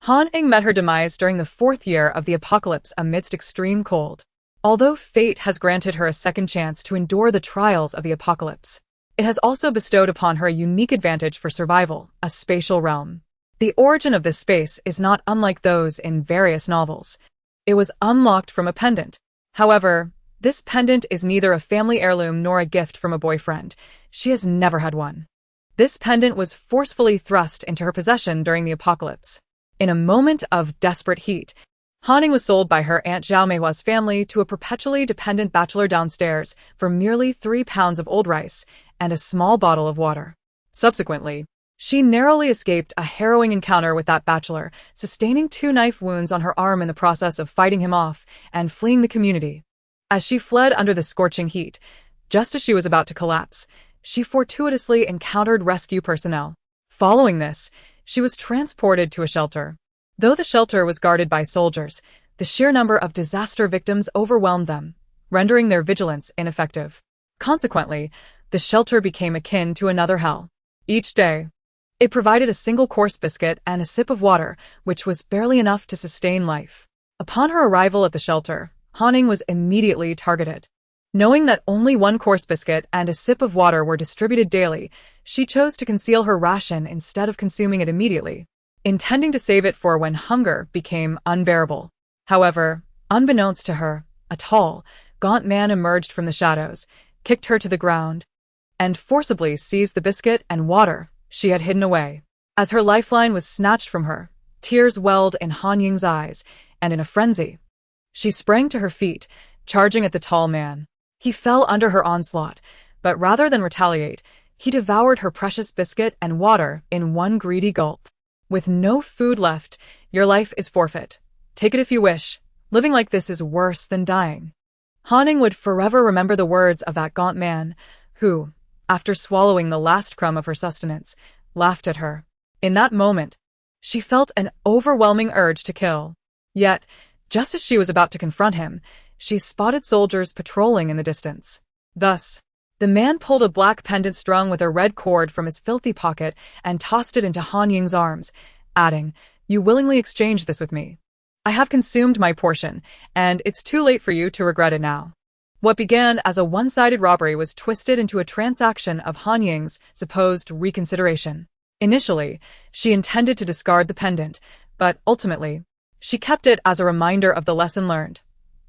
Haning met her demise during the 4th year of the apocalypse amidst extreme cold. Although fate has granted her a second chance to endure the trials of the apocalypse, it has also bestowed upon her a unique advantage for survival, a spatial realm. The origin of this space is not unlike those in various novels. It was unlocked from a pendant. However, this pendant is neither a family heirloom nor a gift from a boyfriend. She has never had one. This pendant was forcefully thrust into her possession during the apocalypse. In a moment of desperate heat, Haning was sold by her Aunt Zhao Meihua's family to a perpetually dependent bachelor downstairs for merely 3 pounds of old rice and a small bottle of water. Subsequently, She narrowly escaped a harrowing encounter with that bachelor, sustaining 2 knife wounds on her arm in the process of fighting him off and fleeing the community. As she fled under the scorching heat, just as she was about to collapse, she fortuitously encountered rescue personnel. Following this, she was transported to a shelter. Though the shelter was guarded by soldiers, the sheer number of disaster victims overwhelmed them, rendering their vigilance ineffective. Consequently, the shelter became akin to another hell. Each day, it provided a single-course biscuit and a sip of water, which was barely enough to sustain life. Upon her arrival at the shelter, Ying was immediately targeted. Knowing that only 1 course biscuit and a sip of water were distributed daily, she chose to conceal her ration instead of consuming it immediately, intending to save it for when hunger became unbearable. However, unbeknownst to her, a tall, gaunt man emerged from the shadows, kicked her to the ground, and forcibly seized the biscuit and water she had hidden away. As her lifeline was snatched from her, tears welled in Ying's eyes, and in a frenzy, she sprang to her feet, charging at the tall man. He fell under her onslaught, but rather than retaliate, he devoured her precious biscuit and water in one greedy gulp. With no food left, your life is forfeit. Take it if you wish. Living like this is worse than dying. Ying would forever remember the words of that gaunt man, who, after swallowing the last crumb of her sustenance, laughed at her. In that moment, she felt an overwhelming urge to kill. Yet, just as she was about to confront him, she spotted soldiers patrolling in the distance. Thus, the man pulled a black pendant strung with a red cord from his filthy pocket and tossed it into Ying's arms, adding, "You willingly exchanged this with me. I have consumed my portion, and it's too late for you to regret it now." What began as a one-sided robbery was twisted into a transaction of Ying's supposed reconsideration. Initially, she intended to discard the pendant, but ultimately, she kept it as a reminder of the lesson learned.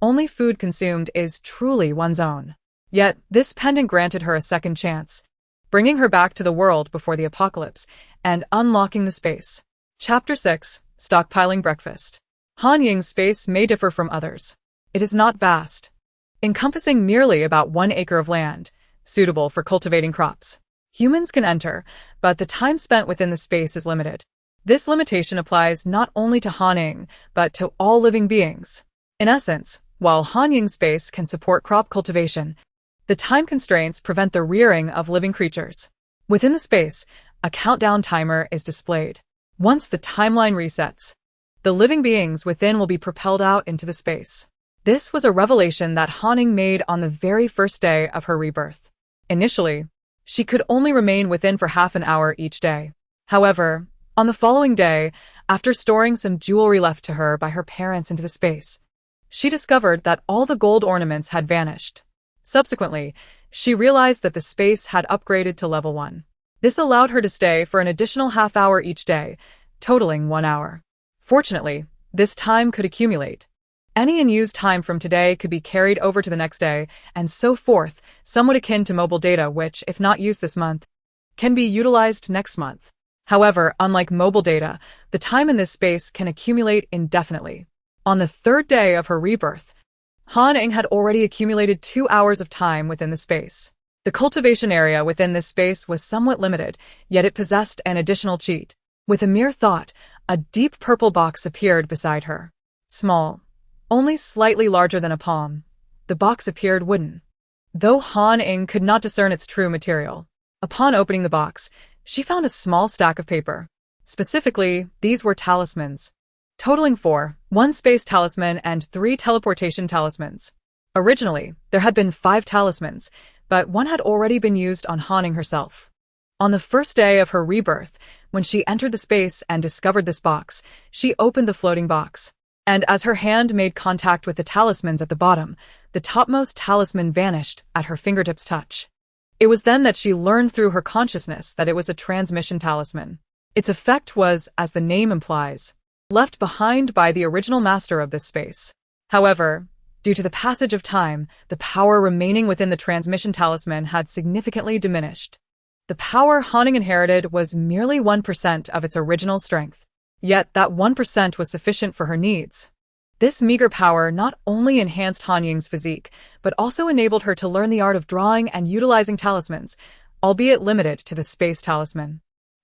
Only food consumed is truly one's own. Yet, this pendant granted her a second chance, bringing her back to the world before the apocalypse and unlocking the space. Chapter 6: Stockpiling Breakfast. Ying's space may differ from others. It is not vast, encompassing merely about 1 acre of land, suitable for cultivating crops. Humans can enter, but the time spent within the space is limited. This limitation applies not only to Ying, but to all living beings. In essence, while Ying's space can support crop cultivation, the time constraints prevent the rearing of living creatures. Within the space, a countdown timer is displayed. Once the timeline resets, the living beings within will be propelled out into the space. This was a revelation that Ying made on the very first day of her rebirth. Initially, she could only remain within for half an hour each day. However, on the following day, after storing some jewelry left to her by her parents into the space, she discovered that all the gold ornaments had vanished. Subsequently, she realized that the space had upgraded to level 1. This allowed her to stay for an additional half hour each day, totaling 1 hour. Fortunately, this time could accumulate. Any unused time from today could be carried over to the next day, and so forth, somewhat akin to mobile data which, if not used this month, can be utilized next month. However, unlike mobile data, the time in this space can accumulate indefinitely. On the 3rd day of her rebirth, Ying had already accumulated 2 hours of time within the space. The cultivation area within this space was somewhat limited, yet it possessed an additional cheat. With a mere thought, a deep purple box appeared beside her. Small, only slightly larger than a palm, the box appeared wooden. Though Ying could not discern its true material, upon opening the box, she found a small stack of paper. Specifically, these were talismans, totaling 4, 1 space talisman and 3 teleportation talismans. Originally, there had been 5 talismans, but one had already been used on Ying herself. On the first day of her rebirth, when she entered the space and discovered this box, she opened the floating box. And as her hand made contact with the talismans at the bottom, the topmost talisman vanished at her fingertips' touch. It was then that she learned through her consciousness that it was a transmission talisman. Its effect was, as the name implies, left behind by the original master of this space. However, due to the passage of time, the power remaining within the transmission talisman had significantly diminished. The power Ying inherited was merely 1% of its original strength. Yet that 1% was sufficient for her needs. This meager power not only enhanced Ying's physique, but also enabled her to learn the art of drawing and utilizing talismans, albeit limited to the space talisman.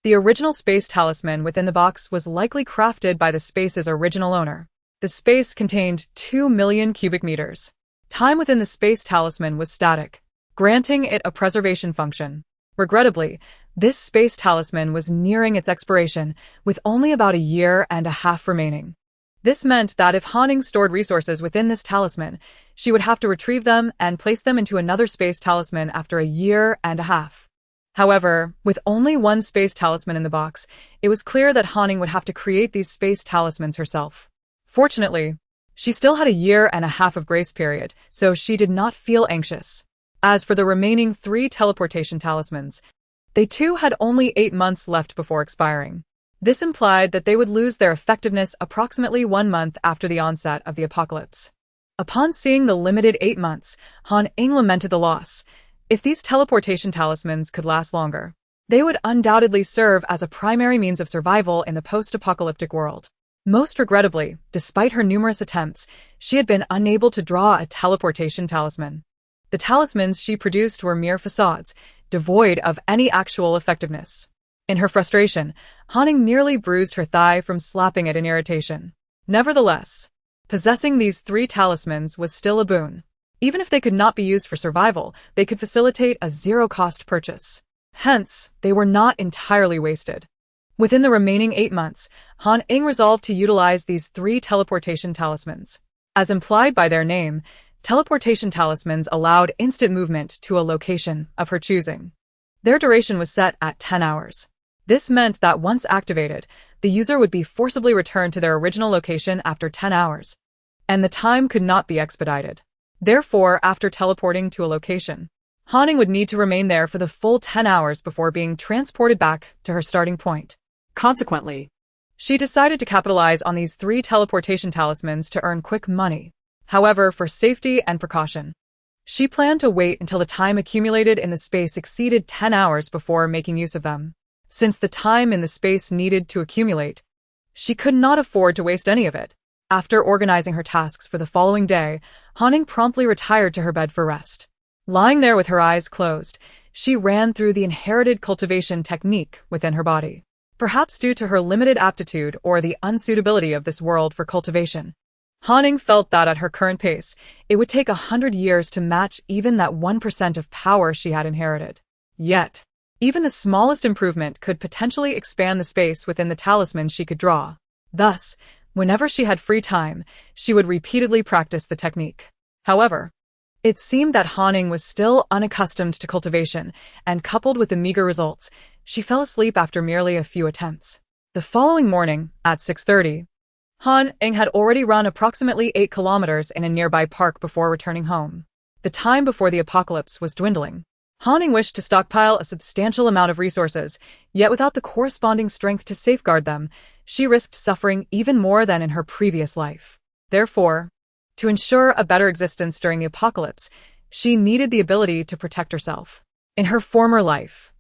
The original space talisman within the box was likely crafted by the space's original owner. The space contained 2 million cubic meters. Time within the space talisman was static, granting it a preservation function. Regrettably, this space talisman was nearing its expiration, with only about a year and a half remaining. This meant that if Han Ying stored resources within this talisman, she would have to retrieve them and place them into another space talisman after a year and a half. However, with only one space talisman in the box, it was clear that Han Ying would have to create these space talismans herself. Fortunately, she still had a year and a half of grace period, so she did not feel anxious. As for the remaining 3 teleportation talismans, they too had only 8 months left before expiring. This implied that they would lose their effectiveness approximately 1 month after the onset of the apocalypse. Upon seeing the limited 8 months, Han Ying lamented the loss. If these teleportation talismans could last longer, they would undoubtedly serve as a primary means of survival in the post-apocalyptic world. Most regrettably, despite her numerous attempts, she had been unable to draw a teleportation talisman. The talismans she produced were mere facades, devoid of any actual effectiveness. In her frustration, Han Ying nearly bruised her thigh from slapping it in irritation. Nevertheless, possessing these 3 talismans was still a boon. Even if they could not be used for survival, they could facilitate a zero-cost purchase. Hence, they were not entirely wasted. Within the remaining 8 months, Han Ying resolved to utilize these 3 teleportation talismans. As implied by their name, teleportation talismans allowed instant movement to a location of her choosing. Their duration was set at 10 hours. This meant that once activated, the user would be forcibly returned to their original location after 10 hours, and the time could not be expedited. Therefore, after teleporting to a location, Han Ying would need to remain there for the full 10 hours before being transported back to her starting point. Consequently, she decided to capitalize on these 3 teleportation talismans to earn quick money. However, for safety and precaution, she planned to wait until the time accumulated in the space exceeded 10 hours before making use of them. Since the time in the space needed to accumulate, she could not afford to waste any of it. After organizing her tasks for the following day, Han Ying promptly retired to her bed for rest. Lying there with her eyes closed, she ran through the inherited cultivation technique within her body. Perhaps due to her limited aptitude or the unsuitability of this world for cultivation, Han Ying felt that at her current pace, it would take 100 years to match even that 1% of power she had inherited. Yet, even the smallest improvement could potentially expand the space within the talisman she could draw. Thus, whenever she had free time, she would repeatedly practice the technique. However, it seemed that Han Ying was still unaccustomed to cultivation, and coupled with the meager results, she fell asleep after merely a few attempts. The following morning, at 6:30, Han Ying had already run approximately 8 kilometers in a nearby park before returning home. The time before the apocalypse was dwindling. Han Ying wished to stockpile a substantial amount of resources, yet without the corresponding strength to safeguard them, she risked suffering even more than in her previous life. Therefore, to ensure a better existence during the apocalypse, she needed the ability to protect herself. In her former life,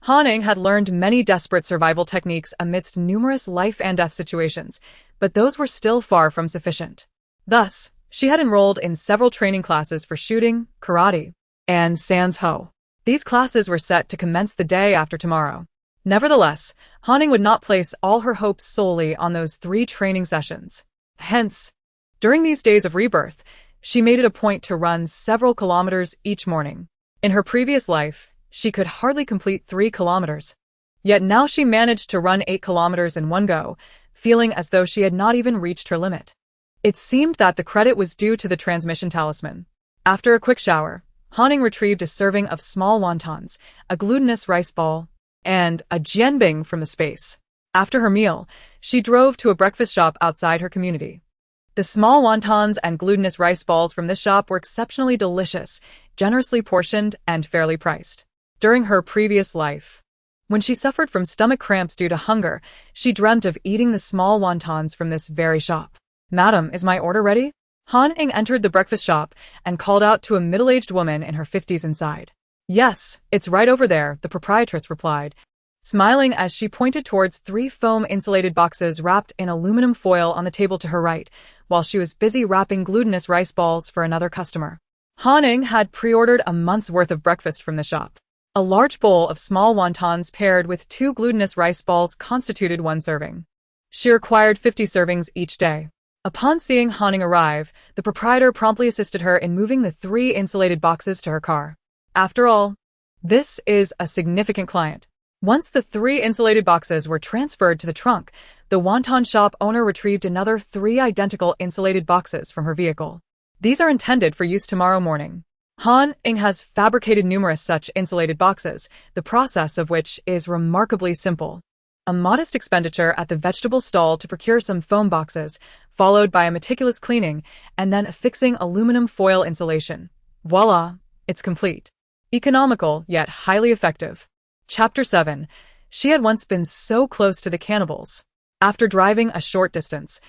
Han Ying had learned many desperate survival techniques amidst numerous life and death situations, but those were still far from sufficient. Thus, she had enrolled in several training classes for shooting, karate, and sans ho. These classes were set to commence the day after tomorrow. Nevertheless, Han Ying would not place all her hopes solely on those 3 training sessions. Hence, during these days of rebirth, she made it a point to run several kilometers each morning. In her previous life, she could hardly complete 3 kilometers. Yet now she managed to run 8 kilometers in one go, feeling as though she had not even reached her limit. It seemed that the credit was due to the transmission talisman. After a quick shower, Han Ying retrieved a serving of small wontons, a glutinous rice ball, and a jianbing from the space. After her meal, she drove to a breakfast shop outside her community. The small wontons and glutinous rice balls from this shop were exceptionally delicious, generously portioned, and fairly priced. During her previous life, when she suffered from stomach cramps due to hunger, she dreamt of eating the small wontons from this very shop. "Madam, is my order ready?" Han Ying entered the breakfast shop and called out to a middle-aged woman in her 50s inside. "Yes, it's right over there," the proprietress replied, smiling as she pointed towards 3 foam-insulated boxes wrapped in aluminum foil on the table to her right, while she was busy wrapping glutinous rice balls for another customer. Han Ying had pre-ordered a month's worth of breakfast from the shop. A large bowl of small wontons paired with 2 glutinous rice balls constituted 1 serving. She required 50 servings each day. Upon seeing Han Ying arrive, the proprietor promptly assisted her in moving the 3 insulated boxes to her car. After all, this is a significant client. Once the 3 insulated boxes were transferred to the trunk, the wonton shop owner retrieved another 3 identical insulated boxes from her vehicle. These are intended for use tomorrow morning. Han Ying has fabricated numerous such insulated boxes, the process of which is remarkably simple. A modest expenditure at the vegetable stall to procure some foam boxes, followed by a meticulous cleaning, and then affixing aluminum foil insulation. Voila, it's complete. Economical, yet highly effective. Chapter 7. She had once been so close to the cannibals. After driving a short distance,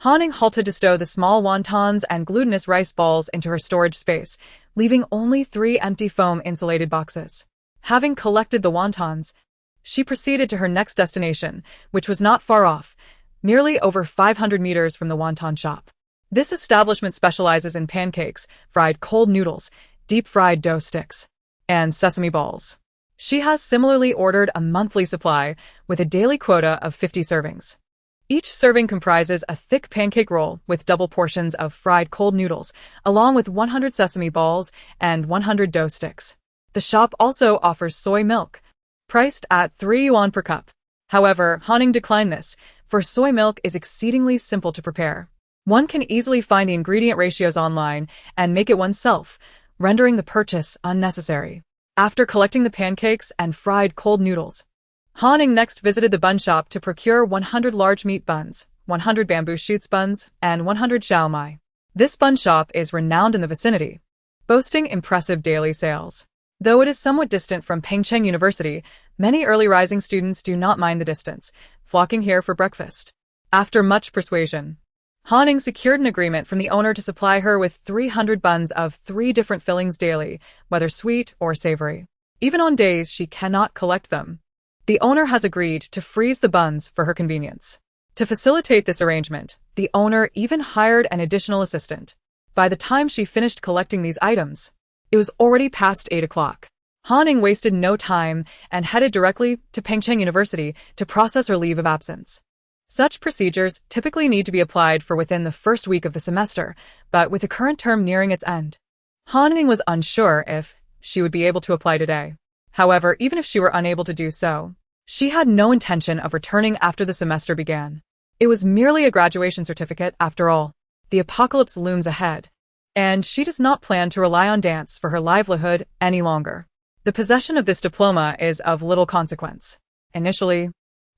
Han Ying halted to stow the small wontons and glutinous rice balls into her storage space, leaving only 3 empty foam-insulated boxes. Having collected the wontons, she proceeded to her next destination, which was not far off, merely over 500 meters from the wonton shop. This establishment specializes in pancakes, fried cold noodles, deep-fried dough sticks, and sesame balls. She has similarly ordered a monthly supply, with a daily quota of 50 servings. Each serving comprises a thick pancake roll with double portions of fried cold noodles, along with 100 sesame balls and 100 dough sticks. The shop also offers soy milk, priced at 3 yuan per cup. However, Han Ying declined this, for soy milk is exceedingly simple to prepare. One can easily find the ingredient ratios online and make it oneself, rendering the purchase unnecessary. After collecting the pancakes and fried cold noodles, Han Ying next visited the bun shop to procure 100 large meat buns, 100 bamboo shoots buns, and 100 xiao mai. This bun shop is renowned in the vicinity, boasting impressive daily sales. Though it is somewhat distant from Pengcheng University, many early rising students do not mind the distance, flocking here for breakfast. After much persuasion, Han Ying secured an agreement from the owner to supply her with 300 buns of 3 different fillings daily, whether sweet or savory. Even on days she cannot collect them, the owner has agreed to freeze the buns for her convenience. To facilitate this arrangement, the owner even hired an additional assistant. By the time she finished collecting these items, it was already past 8 o'clock. Han Ying wasted no time and headed directly to Pengcheng University to process her leave of absence. Such procedures typically need to be applied for within the first week of the semester, but with the current term nearing its end, Han Ying was unsure if she would be able to apply today. However, even if she were unable to do so, she had no intention of returning after the semester began. It was merely a graduation certificate after all. The apocalypse looms ahead, and she does not plan to rely on dance for her livelihood any longer. The possession of this diploma is of little consequence. Initially,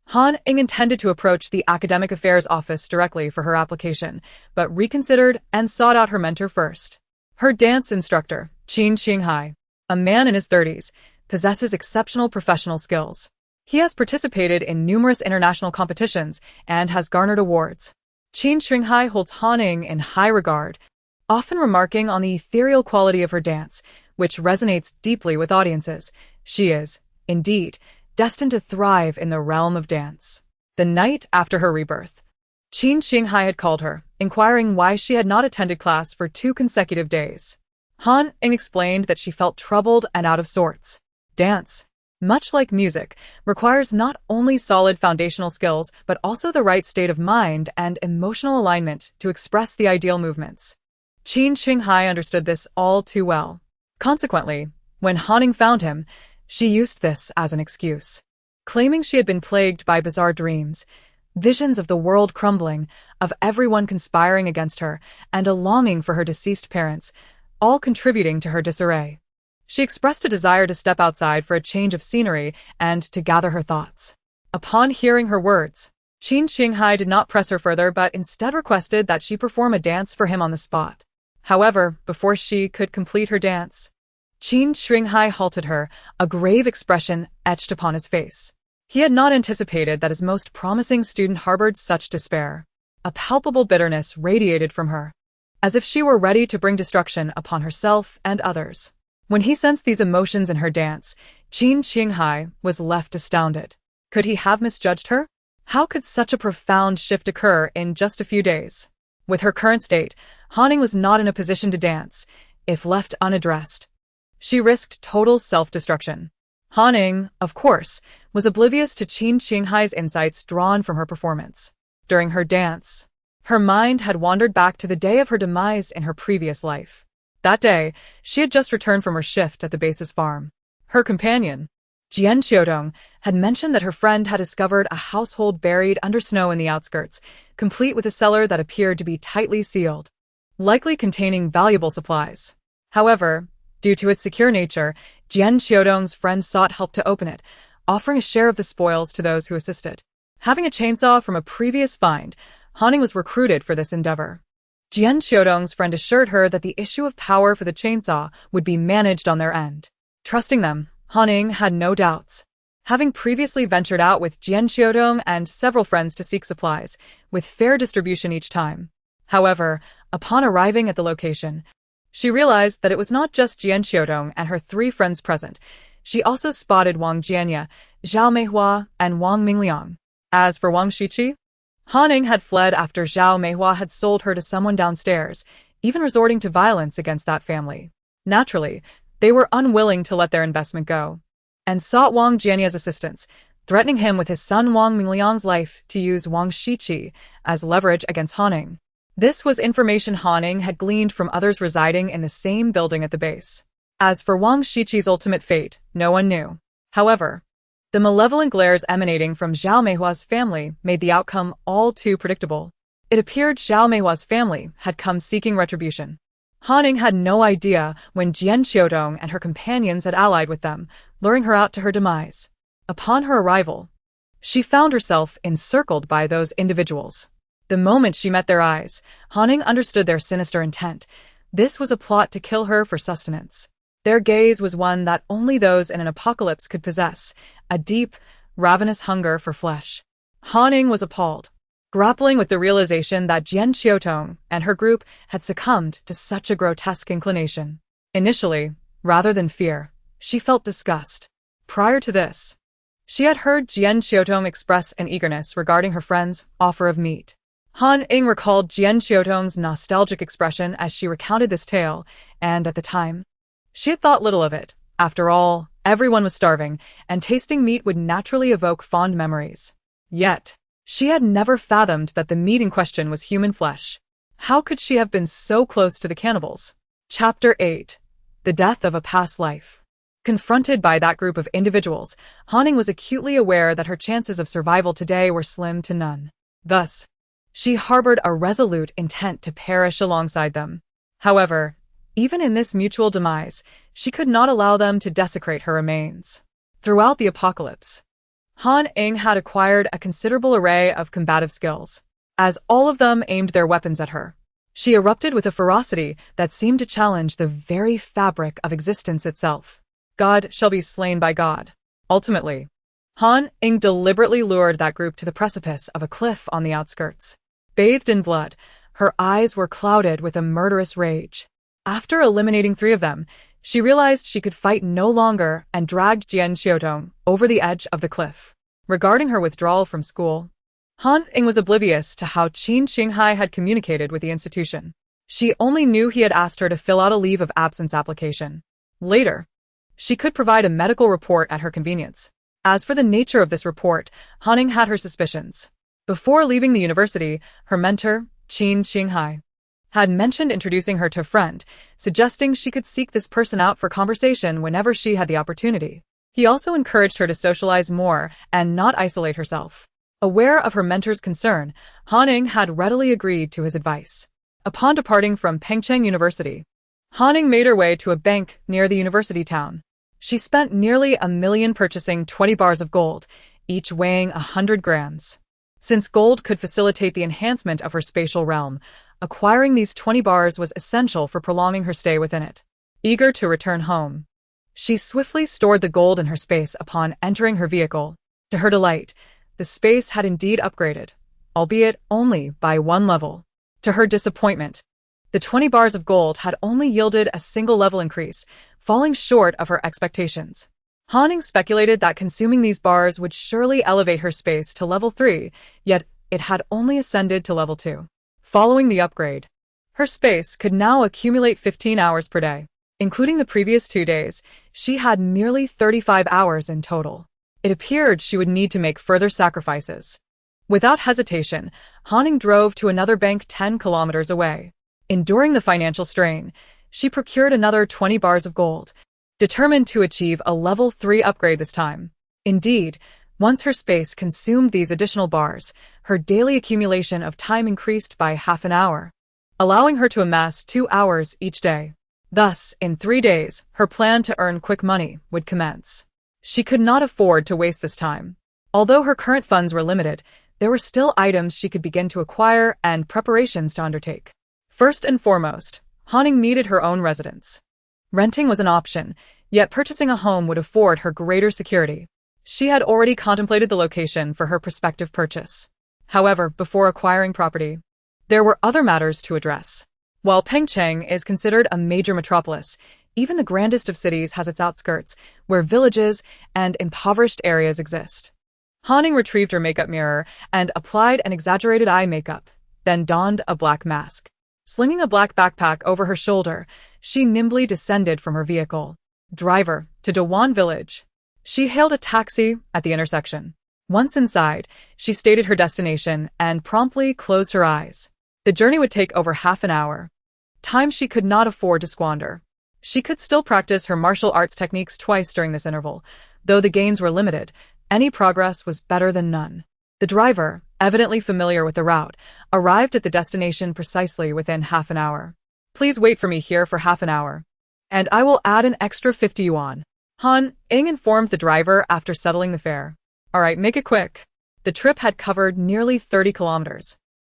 Han Ying intended to approach the Academic Affairs Office directly for her application, but reconsidered and sought out her mentor first. Her dance instructor, Qin Qinghai, a man in his 30s, possesses exceptional professional skills. He has participated in numerous international competitions and has garnered awards. Qin Qinghai holds Han Ying in high regard, often remarking on the ethereal quality of her dance, which resonates deeply with audiences. She is, indeed, destined to thrive in the realm of dance. The night after her rebirth, Qin Qinghai had called her, inquiring why she had not attended class for 2 consecutive days. Han Ying explained that she felt troubled and out of sorts. Dance, much like music, requires not only solid foundational skills but also the right state of mind and emotional alignment to express the ideal movements. Qin Qinghai understood this all too well. Consequently, when Han Ying found him, she used this as an excuse. Claiming she had been plagued by bizarre dreams, visions of the world crumbling, of everyone conspiring against her, and a longing for her deceased parents, all contributing to her disarray. She expressed a desire to step outside for a change of scenery and to gather her thoughts. Upon hearing her words, Qin Qinghai did not press her further but instead requested that she perform a dance for him on the spot. However, before she could complete her dance, Qin Qinghai halted her, a grave expression etched upon his face. He had not anticipated that his most promising student harbored such despair. A palpable bitterness radiated from her, as if she were ready to bring destruction upon herself and others. When he sensed these emotions in her dance, Qin Qinghai was left astounded. Could he have misjudged her? How could such a profound shift occur in just a few days? With her current state, Han Ying was not in a position to dance, if left unaddressed. She risked total self-destruction. Han Ying, of course, was oblivious to Qin Qinghai's insights drawn from her performance. During her dance, her mind had wandered back to the day of her demise in her previous life. That day, she had just returned from her shift at the base's farm. Her companion, Jian Xiaodong, had mentioned that her friend had discovered a household buried under snow in the outskirts, complete with a cellar that appeared to be tightly sealed, likely containing valuable supplies. However, due to its secure nature, Jian Xiaodong's friend sought help to open it, offering a share of the spoils to those who assisted. Having a chainsaw from a previous find, Han Ying was recruited for this endeavor. Jian Xiaodong's friend assured her that the issue of power for the chainsaw would be managed on their end. Trusting them, Han Ying had no doubts. Having previously ventured out with Jian Xiaodong and several friends to seek supplies, with fair distribution each time. However, upon arriving at the location, she realized that it was not just Jian Xiaodong and her 3 friends present. She also spotted Wang Jianya, Zhao Meihua, and Wang Mingliang. As for Wang Shiqi, Han Ying had fled after Zhao Meihua had sold her to someone downstairs, even resorting to violence against that family. Naturally, they were unwilling to let their investment go, and sought Wang Jianya's assistance, threatening him with his son Wang Mingliang's life to use Wang Shiqi as leverage against Han Ying. This was information Han Ying had gleaned from others residing in the same building at the base. As for Wang Shiqi's ultimate fate, no one knew. However, the malevolent glares emanating from Zhao Meihua's family made the outcome all too predictable. It appeared Zhao Meihua's family had come seeking retribution. Han Ying had no idea when Jian Xiaodong and her companions had allied with them, luring her out to her demise. Upon her arrival, she found herself encircled by those individuals. The moment she met their eyes, Han Ying understood their sinister intent. This was a plot to kill her for sustenance. Their gaze was one that only those in an apocalypse could possess, a deep, ravenous hunger for flesh. Han Ying was appalled, grappling with the realization that Jian Xiaodong and her group had succumbed to such a grotesque inclination. Initially, rather than fear, she felt disgust. Prior to this, she had heard Jian Xiaodong express an eagerness regarding her friend's offer of meat. Han Ying recalled Jian Xiaodong's nostalgic expression as she recounted this tale, and at the time, she had thought little of it. After all, everyone was starving, and tasting meat would naturally evoke fond memories. Yet, she had never fathomed that the meat in question was human flesh. How could she have been so close to the cannibals? Chapter 8. The Death of a Past Life. Confronted by that group of individuals, Han Ying was acutely aware that her chances of survival today were slim to none. Thus, she harbored a resolute intent to perish alongside them. However, even in this mutual demise, she could not allow them to desecrate her remains. Throughout the apocalypse, Han Ying had acquired a considerable array of combative skills. As all of them aimed their weapons at her, she erupted with a ferocity that seemed to challenge the very fabric of existence itself. God shall be slain by God. Ultimately, Han Ying deliberately lured that group to the precipice of a cliff on the outskirts. Bathed in blood, her eyes were clouded with a murderous rage. After eliminating 3 of them, she realized she could fight no longer and dragged Jian Xiaodong over the edge of the cliff. Regarding her withdrawal from school, Han Ying was oblivious to how Qin Qinghai had communicated with the institution. She only knew he had asked her to fill out a leave of absence application. Later, she could provide a medical report at her convenience. As for the nature of this report, Han Ying had her suspicions. Before leaving the university, her mentor, Qin Qinghai, had mentioned introducing her to a friend, suggesting she could seek this person out for conversation whenever she had the opportunity. He also encouraged her to socialize more and not isolate herself. Aware of her mentor's concern, Han Ying had readily agreed to his advice. Upon departing from Pengcheng University, Han Ying made her way to a bank near the university town. She spent nearly $1 million purchasing 20 bars of gold, each weighing 100 grams. Since gold could facilitate the enhancement of her spatial realm, acquiring these 20 bars was essential for prolonging her stay within it. Eager to return home, she swiftly stored the gold in her space upon entering her vehicle. To her delight, the space had indeed upgraded, albeit only by 1 level. To her disappointment, the 20 bars of gold had only yielded a single level increase, falling short of her expectations. Han Ying speculated that consuming these bars would surely elevate her space to level 3, yet it had only ascended to level 2. Following the upgrade, her space could now accumulate 15 hours per day. Including the previous 2 days, she had merely 35 hours in total. It appeared she would need to make further sacrifices. Without hesitation, Han drove to another bank 10 kilometers away. Enduring the financial strain, she procured another 20 bars of gold, determined to achieve a level 3 upgrade this time. Indeed, once her space consumed these additional bars, her daily accumulation of time increased by half an hour, allowing her to amass 2 hours each day. Thus, in 3 days, her plan to earn quick money would commence. She could not afford to waste this time. Although her current funds were limited, there were still items she could begin to acquire and preparations to undertake. First and foremost, Han needed her own residence. Renting was an option, yet purchasing a home would afford her greater security. She had already contemplated the location for her prospective purchase. However, before acquiring property, there were other matters to address. While Pengcheng is considered a major metropolis, even the grandest of cities has its outskirts, where villages and impoverished areas exist. Han retrieved her makeup mirror and applied an exaggerated eye makeup, then donned a black mask. Slinging a black backpack over her shoulder, she nimbly descended from her vehicle. Driver, to Dawan village. She hailed a taxi at the intersection. Once inside, she stated her destination and promptly closed her eyes. The journey would take over half an hour. Time she could not afford to squander. She could still practice her martial arts techniques twice during this interval. Though the gains were limited, any progress was better than none. The driver, evidently familiar with the route, arrived at the destination precisely within half an hour. Please wait for me here for half an hour, and I will add an extra 50 yuan. Ying informed the driver after settling the fare. Alright, make it quick. The trip had covered nearly 30 kilometers.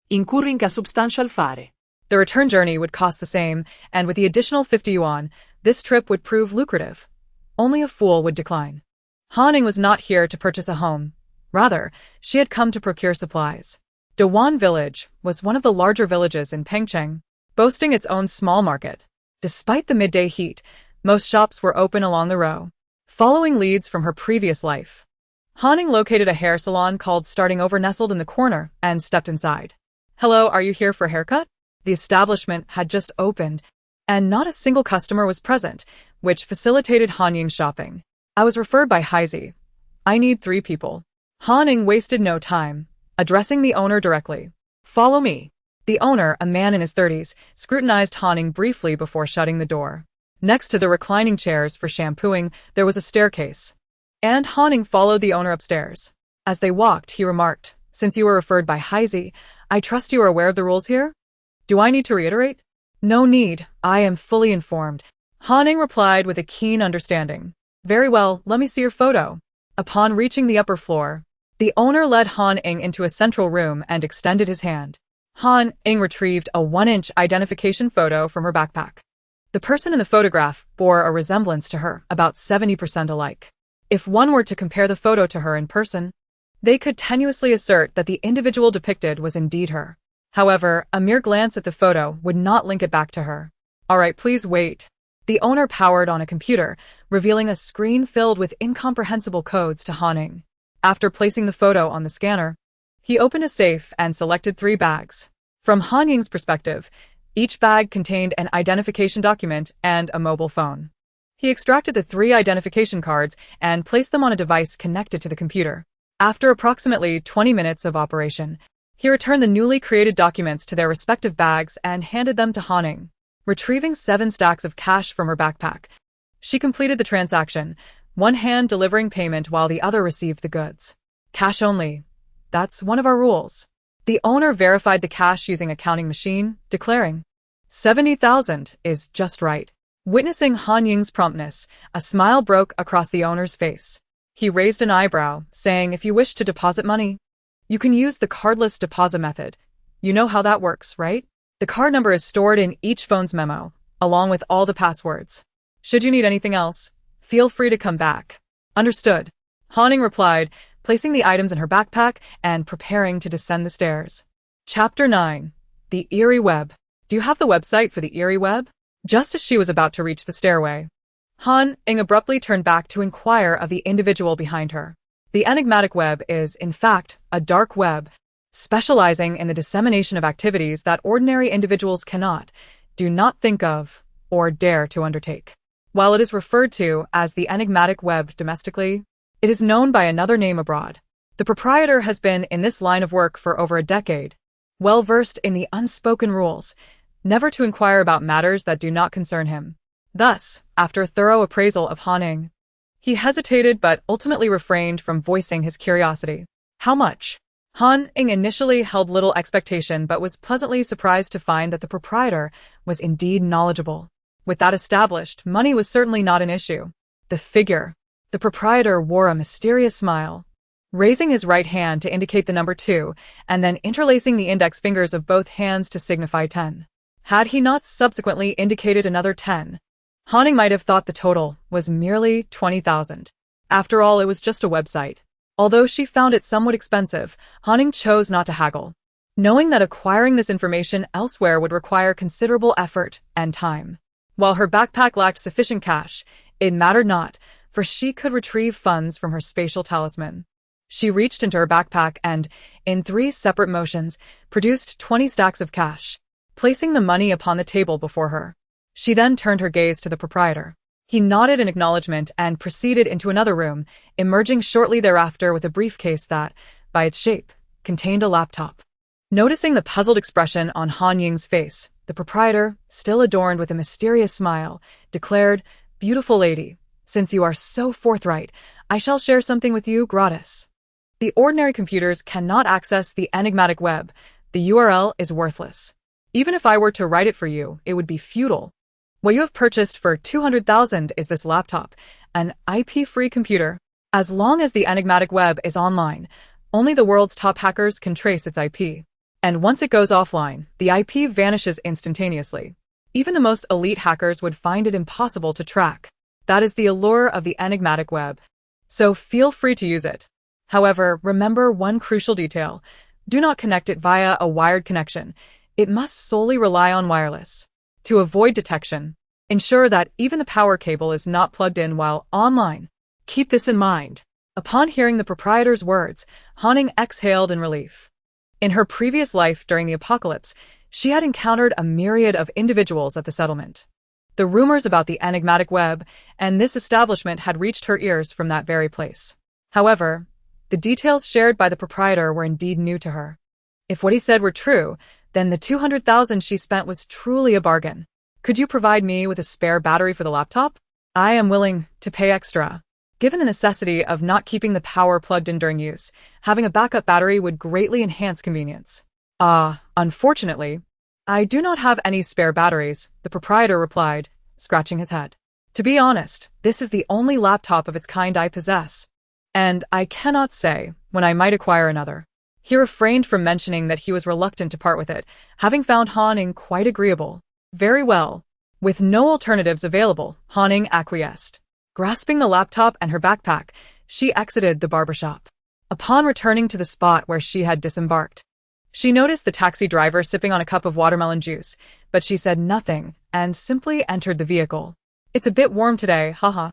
Incurring a substantial fare. The return journey would cost the same, and with the additional 50 yuan, this trip would prove lucrative. Only a fool would decline. Han was not here to purchase a home. Rather, she had come to procure supplies. Dawan village was one of the larger villages in Pengcheng, boasting its own small market. Despite the midday heat, most shops were open along the row. Following leads from her previous life, Han located a hair salon called Starting Over nestled in the corner and stepped inside. Hello, are you here for a haircut? The establishment had just opened, and not a single customer was present, which facilitated Han Ying's shopping. I was referred by Haizi. I need 3 people. Han Ying wasted no time, addressing the owner directly. Follow me. The owner, a man in his 30s, scrutinized Han Ying briefly before shutting the door. Next to the reclining chairs for shampooing, there was a staircase. And Han Ying followed the owner upstairs. As they walked, he remarked, since you were referred by Haizi, I trust you are aware of the rules here? Do I need to reiterate? No need, I am fully informed. Han Ying replied with a keen understanding. Very well, let me see your photo. Upon reaching the upper floor, the owner led Han Ying into a central room and extended his hand. Han Ying retrieved a 1-inch identification photo from her backpack. The person in the photograph bore a resemblance to her, about 70% alike. If one were to compare the photo to her in person, they could tenuously assert that the individual depicted was indeed her. However, a mere glance at the photo would not link it back to her. Alright, please wait. The owner powered on a computer, revealing a screen filled with incomprehensible codes to Han Ying. After placing the photo on the scanner, he opened a safe and selected 3 bags. From Han Ying's perspective, each bag contained an identification document and a mobile phone. He extracted the 3 identification cards and placed them on a device connected to the computer. After approximately 20 minutes of operation, he returned the newly created documents to their respective bags and handed them to Han Ying. Retrieving 7 stacks of cash from her backpack, she completed the transaction, one hand delivering payment while the other received the goods. Cash only. That's one of our rules. The owner verified the cash using a counting machine, declaring, 70,000 is just right. Witnessing Han Ying's promptness, a smile broke across the owner's face. He raised an eyebrow, saying, if you wish to deposit money, you can use the cardless deposit method. You know how that works, right? The card number is stored in each phone's memo, along with all the passwords. Should you need anything else, feel free to come back. Understood. Han Ying replied, placing the items in her backpack and preparing to descend the stairs. Chapter 9. The Eerie Web. Do you have the website for the Eerie Web? Just as she was about to reach the stairway, Han Ying abruptly turned back to inquire of the individual behind her. The enigmatic web is, in fact, a dark web, specializing in the dissemination of activities that ordinary individuals cannot, do not think of, or dare to undertake. While it is referred to as the enigmatic web domestically, it is known by another name abroad. The proprietor has been in this line of work for over a decade, well versed in the unspoken rules, never to inquire about matters that do not concern him. Thus, after a thorough appraisal of Han Ying, he hesitated but ultimately refrained from voicing his curiosity. How much? Han Ying initially held little expectation but was pleasantly surprised to find that the proprietor was indeed knowledgeable. With that established, money was certainly not an issue. The figure. The proprietor wore a mysterious smile, raising his right hand to indicate the number 2, and then interlacing the index fingers of both hands to signify 10. Had he not subsequently indicated another 10, Han Ying might have thought the total was merely 20,000. After all, it was just a website. Although she found it somewhat expensive, Han Ying chose not to haggle, knowing that acquiring this information elsewhere would require considerable effort and time. While her backpack lacked sufficient cash, it mattered not, for she could retrieve funds from her spatial talisman. She reached into her backpack and, in 3 separate motions, produced 20 stacks of cash, placing the money upon the table before her. She then turned her gaze to the proprietor. He nodded in acknowledgement and proceeded into another room, emerging shortly thereafter with a briefcase that, by its shape, contained a laptop. Noticing the puzzled expression on Han Ying's face, the proprietor, still adorned with a mysterious smile, declared, "Beautiful lady, since you are so forthright, I shall share something with you gratis. The ordinary computers cannot access the enigmatic web. The URL is worthless. Even if I were to write it for you, it would be futile. What you have purchased for 200,000 is this laptop, an IP-free computer. As long as the enigmatic web is online, only the world's top hackers can trace its IP. And once it goes offline, the IP vanishes instantaneously. Even the most elite hackers would find it impossible to track. That is the allure of the enigmatic web. So feel free to use it. However, remember one crucial detail. Do not connect it via a wired connection. It must solely rely on wireless. To avoid detection, ensure that even the power cable is not plugged in while online. Keep this in mind." Upon hearing the proprietor's words, Han Ying exhaled in relief. In her previous life during the apocalypse, she had encountered a myriad of individuals at the settlement. The rumors about the enigmatic web and this establishment had reached her ears from that very place. However, the details shared by the proprietor were indeed new to her. If what he said were true, then the 200,000 she spent was truly a bargain. "Could you provide me with a spare battery for the laptop? I am willing to pay extra." Given the necessity of not keeping the power plugged in during use, having a backup battery would greatly enhance convenience. Unfortunately, I do not have any spare batteries, the proprietor replied, scratching his head. To be honest, this is the only laptop of its kind I possess, and I cannot say when I might acquire another. He refrained from mentioning that he was reluctant to part with it, having found Han Ying quite agreeable. Very well. With no alternatives available, Han Ying acquiesced. Grasping the laptop and her backpack, she exited the barbershop. Upon returning to the spot where she had disembarked, she noticed the taxi driver sipping on a cup of watermelon juice, but she said nothing and simply entered the vehicle. "It's a bit warm today, haha.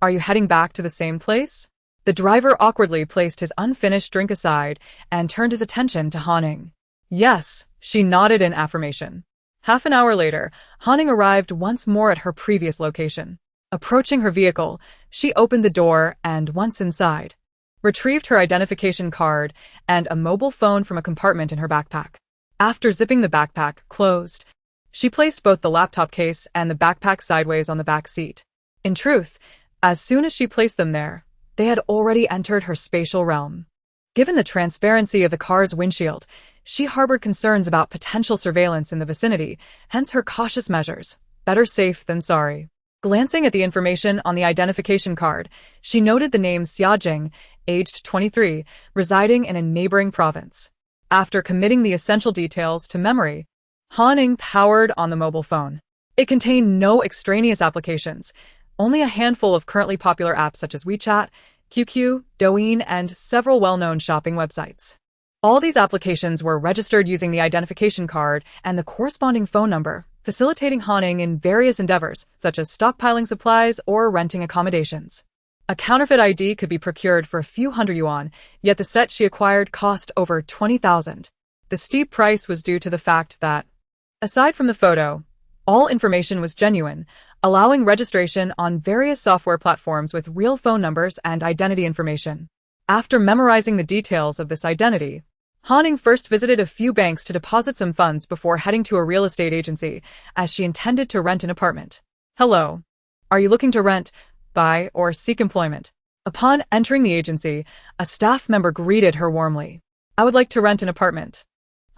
Are you heading back to the same place?" The driver awkwardly placed his unfinished drink aside and turned his attention to Han Ying. "Yes," she nodded in affirmation. Half an hour later, Han Ying arrived once more at her previous location. Approaching her vehicle, she opened the door and, once inside, retrieved her identification card and a mobile phone from a compartment in her backpack. After zipping the backpack closed, she placed both the laptop case and the backpack sideways on the back seat. In truth, as soon as she placed them there, they had already entered her spatial realm. Given the transparency of the car's windshield, she harbored concerns about potential surveillance in the vicinity, hence her cautious measures. Better safe than sorry. Glancing at the information on the identification card, she noted the name Xiaojing, aged 23, residing in a neighboring province. After committing the essential details to memory, Han Ying powered on the mobile phone. It contained no extraneous applications, only a handful of currently popular apps such as WeChat, QQ, Douyin, and several well-known shopping websites. All these applications were registered using the identification card and the corresponding phone number, facilitating Han Ying in various endeavors, such as stockpiling supplies or renting accommodations. A counterfeit ID could be procured for a few hundred yuan, yet the set she acquired cost over 20,000. The steep price was due to the fact that, aside from the photo, All information was genuine, allowing registration on various software platforms with real phone numbers and identity information. After memorizing the details of this identity, Hanning first visited a few banks to deposit some funds before heading to a real estate agency, as she intended to rent an apartment. Hello. Are you looking to rent, buy, or seek employment? Upon entering the agency, a staff member greeted her warmly. I would like to rent an apartment.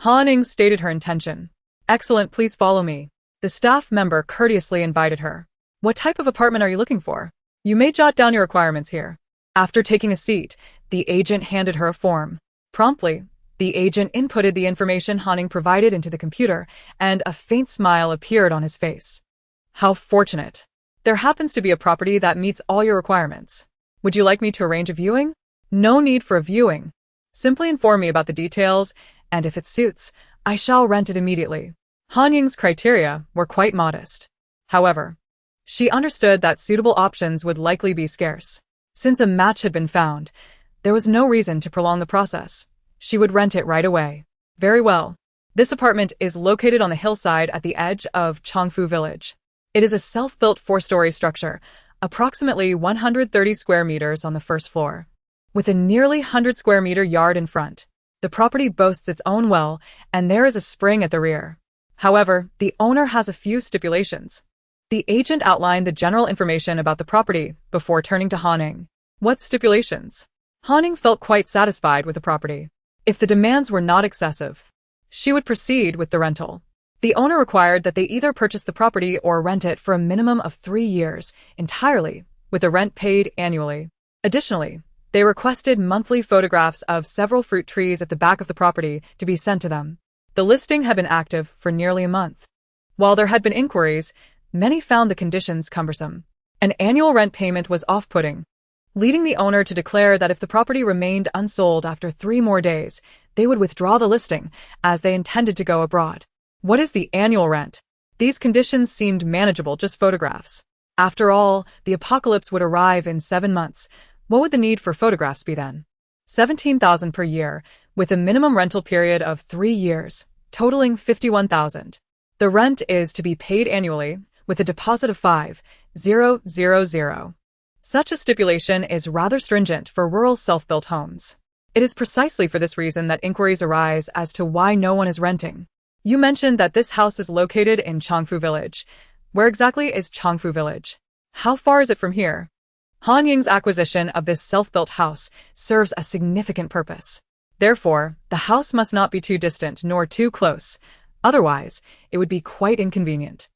Hanning stated her intention. Excellent, please follow me. The staff member courteously invited her. What type of apartment are you looking for? You may jot down your requirements here. After taking a seat, the agent handed her a form. Promptly, the agent inputted the information Hanning provided into the computer, and a faint smile appeared on his face. How fortunate. There happens to be a property that meets all your requirements. Would you like me to arrange a viewing? No need for a viewing. Simply inform me about the details, and if it suits, I shall rent it immediately. Han Ying's criteria were quite modest. However, she understood that suitable options would likely be scarce. Since a match had been found, there was no reason to prolong the process. She would rent it right away. Very well. This apartment is located on the hillside at the edge of Chongfu Village. It is a self-built 4-story structure, approximately 130 square meters on the first floor. With a nearly 100 square meter yard in front, the property boasts its own well, and there is a spring at the rear. However, the owner has a few stipulations. The agent outlined the general information about the property before turning to Hanning. What stipulations? Hanning felt quite satisfied with the property. If the demands were not excessive, she would proceed with the rental. The owner required that they either purchase the property or rent it for a minimum of 3 years, entirely, with the rent paid annually. Additionally, they requested monthly photographs of several fruit trees at the back of the property to be sent to them. The listing had been active for nearly a month. While there had been inquiries, many found the conditions cumbersome. An annual rent payment was off-putting, leading the owner to declare that if the property remained unsold after 3 more days, they would withdraw the listing, as they intended to go abroad. What is the annual rent? These conditions seemed manageable, just photographs. After all, the apocalypse would arrive in 7 months. What would the need for photographs be then? 17,000 per year, with a minimum rental period of 3 years, totaling 51,000. The rent is to be paid annually, with a deposit of 5,000. Such a stipulation is rather stringent for rural self-built homes. It is precisely for this reason that inquiries arise as to why no one is renting. You mentioned that this house is located in Chongfu Village. Where exactly is Chongfu Village? How far is it from here? Han Ying's acquisition of this self-built house serves a significant purpose. Therefore, the house must not be too distant nor too close. Otherwise, it would be quite inconvenient.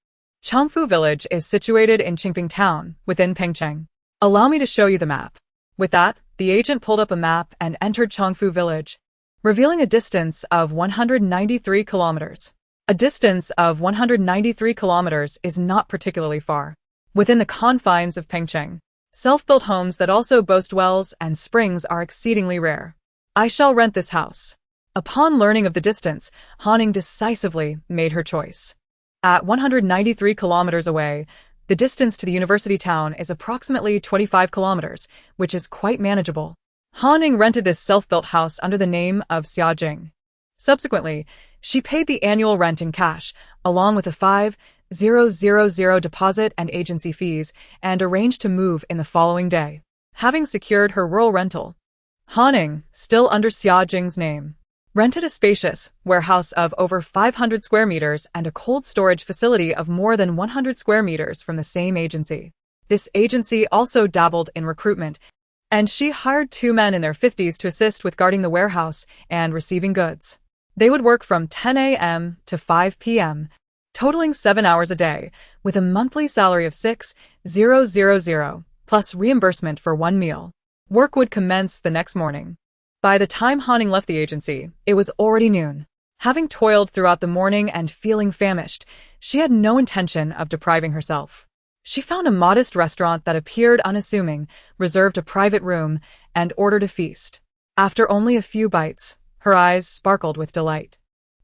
Chongfu Village is situated in Qingping Town, within Pengcheng. Allow me to show you the map. With that, the agent pulled up a map and entered Chongfu Village, revealing a distance of 193 kilometers. A distance of 193 kilometers is not particularly far. Within the confines of Pengcheng, self-built homes that also boast wells and springs are exceedingly rare. I shall rent this house. Upon learning of the distance, Hanning decisively made her choice. At 193 kilometers away, the distance to the university town is approximately 25 kilometers, which is quite manageable. Hanning rented this self-built house under the name of Xiaojing. Subsequently, she paid the annual rent in cash, along with a 5,000 deposit and agency fees, and arranged to move in the following day. Having secured her rural rental, Hanning, still under Xiaojing's name, rented a spacious warehouse of over 500 square meters and a cold storage facility of more than 100 square meters from the same agency. This agency also dabbled in recruitment, and she hired 2 men in their 50s to assist with guarding the warehouse and receiving goods. They would work from 10 a.m. to 5 p.m., totaling 7 hours a day, with a monthly salary of 6,000, plus reimbursement for 1 meal. Work would commence the next morning. By the time Hanning left the agency, it was already noon. Having toiled throughout the morning and feeling famished, she had no intention of depriving herself. She found a modest restaurant that appeared unassuming, reserved a private room, and ordered a feast. After only a few bites, her eyes sparkled with delight.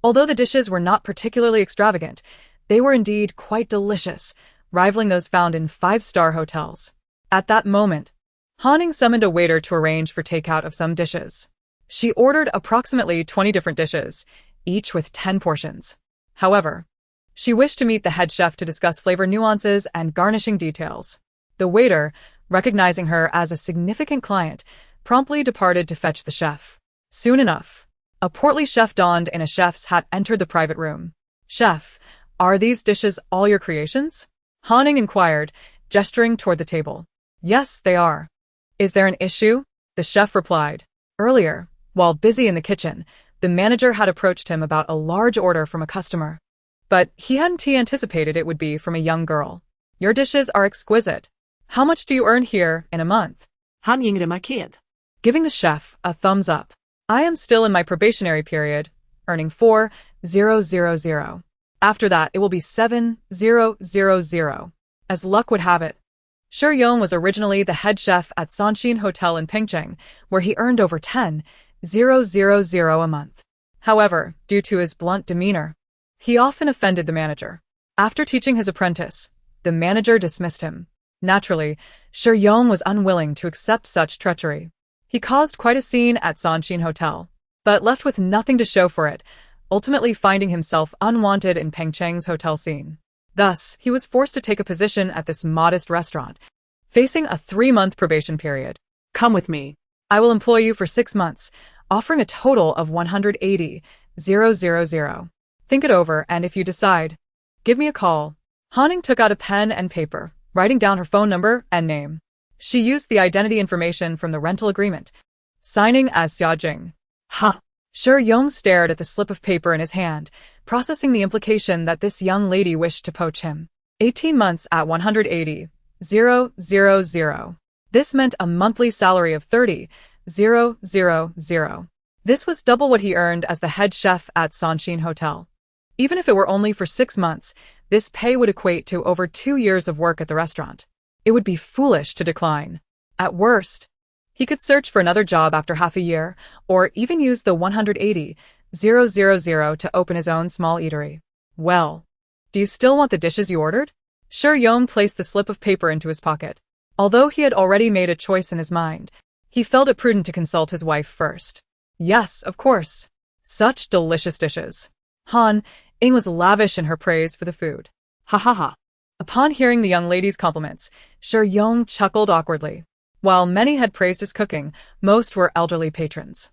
Although the dishes were not particularly extravagant, they were indeed quite delicious, rivaling those found in 5-star hotels. At that moment, Hanning summoned a waiter to arrange for takeout of some dishes. She ordered approximately 20 different dishes, each with 10 portions. However, She wished to meet the head chef to discuss flavor nuances and garnishing details. The waiter, recognizing her as a significant client, promptly departed to fetch the chef. Soon enough, a portly chef donned in a chef's hat entered the private room. "Chef, are these dishes all your creations?" Hanning inquired, gesturing toward the table. "Yes, they are." "Is there an issue?" The chef replied. Earlier, while busy in the kitchen, the manager had approached him about a large order from a customer. But he hadn't anticipated it would be from a young girl. "Your dishes are exquisite. How much do you earn here in a month?" Han Ying remarkerade. Giving the chef a thumbs up. "I am still in my probationary period, earning 4,000. After that, it will be 7,000. As luck would have it." Shi Yong was originally the head chef at Sanshin Hotel in Pengcheng, where he earned over 10,000 a month. However, due to his blunt demeanor, he often offended the manager. After teaching his apprentice, the manager dismissed him. Naturally, Shi Yong was unwilling to accept such treachery. He caused quite a scene at Sanshin Hotel, but left with nothing to show for it, ultimately finding himself unwanted in Pengcheng's hotel scene. Thus, he was forced to take a position at this modest restaurant, facing a 3-month probation period. "Come with me." "I will employ you for 6 months, offering a total of 180,000. Think it over, and if you decide, give me a call." Hanning took out a pen and paper, writing down her phone number and name. She used the identity information from the rental agreement, signing as Xia Jing. "Huh." Shi Yong stared at the slip of paper in his hand, processing the implication that this young lady wished to poach him. 18 months at 180,000. This meant a monthly salary of 30,000. This was double what he earned as the head chef at Sanshin Hotel. Even if it were only for 6 months, this pay would equate to over 2 years of work at the restaurant. It would be foolish to decline. At worst, he could search for another job after half a year, or even use the 180,000 to open his own small eatery. "Well, do you still want the dishes you ordered?" Shi Yong placed the slip of paper into his pocket. Although he had already made a choice in his mind, he felt it prudent to consult his wife first. "Yes, of course. Such delicious dishes." Ying was lavish in her praise for the food. "Ha ha ha." Upon hearing the young lady's compliments, Shi Yong chuckled awkwardly. While many had praised his cooking, most were elderly patrons.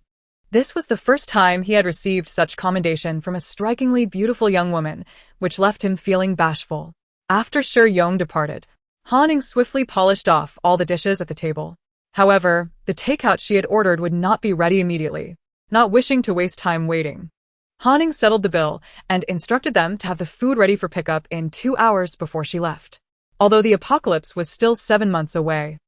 This was the first time he had received such commendation from a strikingly beautiful young woman, which left him feeling bashful. After Shi Yong departed, Ying swiftly polished off all the dishes at the table. However, the takeout she had ordered would not be ready immediately. Not wishing to waste time waiting, Ying settled the bill and instructed them to have the food ready for pickup in 2 hours before she left. Although the apocalypse was still 7 months away,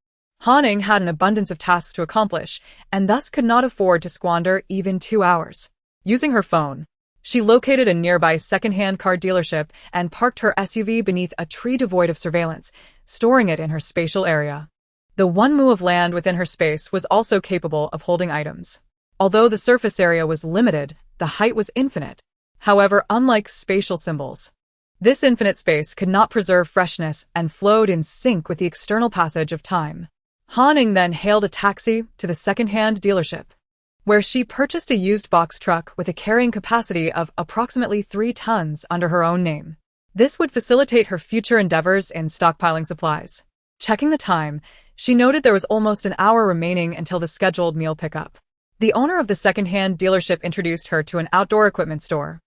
Ying had an abundance of tasks to accomplish and thus could not afford to squander even 2 hours. Using her phone, she located a nearby second-hand car dealership and parked her SUV beneath a tree devoid of surveillance, storing it in her spatial area. The 1 mu of land within her space was also capable of holding items. Although the surface area was limited, the height was infinite. However, unlike spatial symbols, this infinite space could not preserve freshness and flowed in sync with the external passage of time. Ying then hailed a taxi to the second-hand dealership, where she purchased a used box truck with a carrying capacity of approximately 3 tons under her own name. This would facilitate her future endeavors in stockpiling supplies. Checking the time, she noted there was almost an hour remaining until the scheduled meal pickup. The owner of the second-hand dealership introduced her to an outdoor equipment store.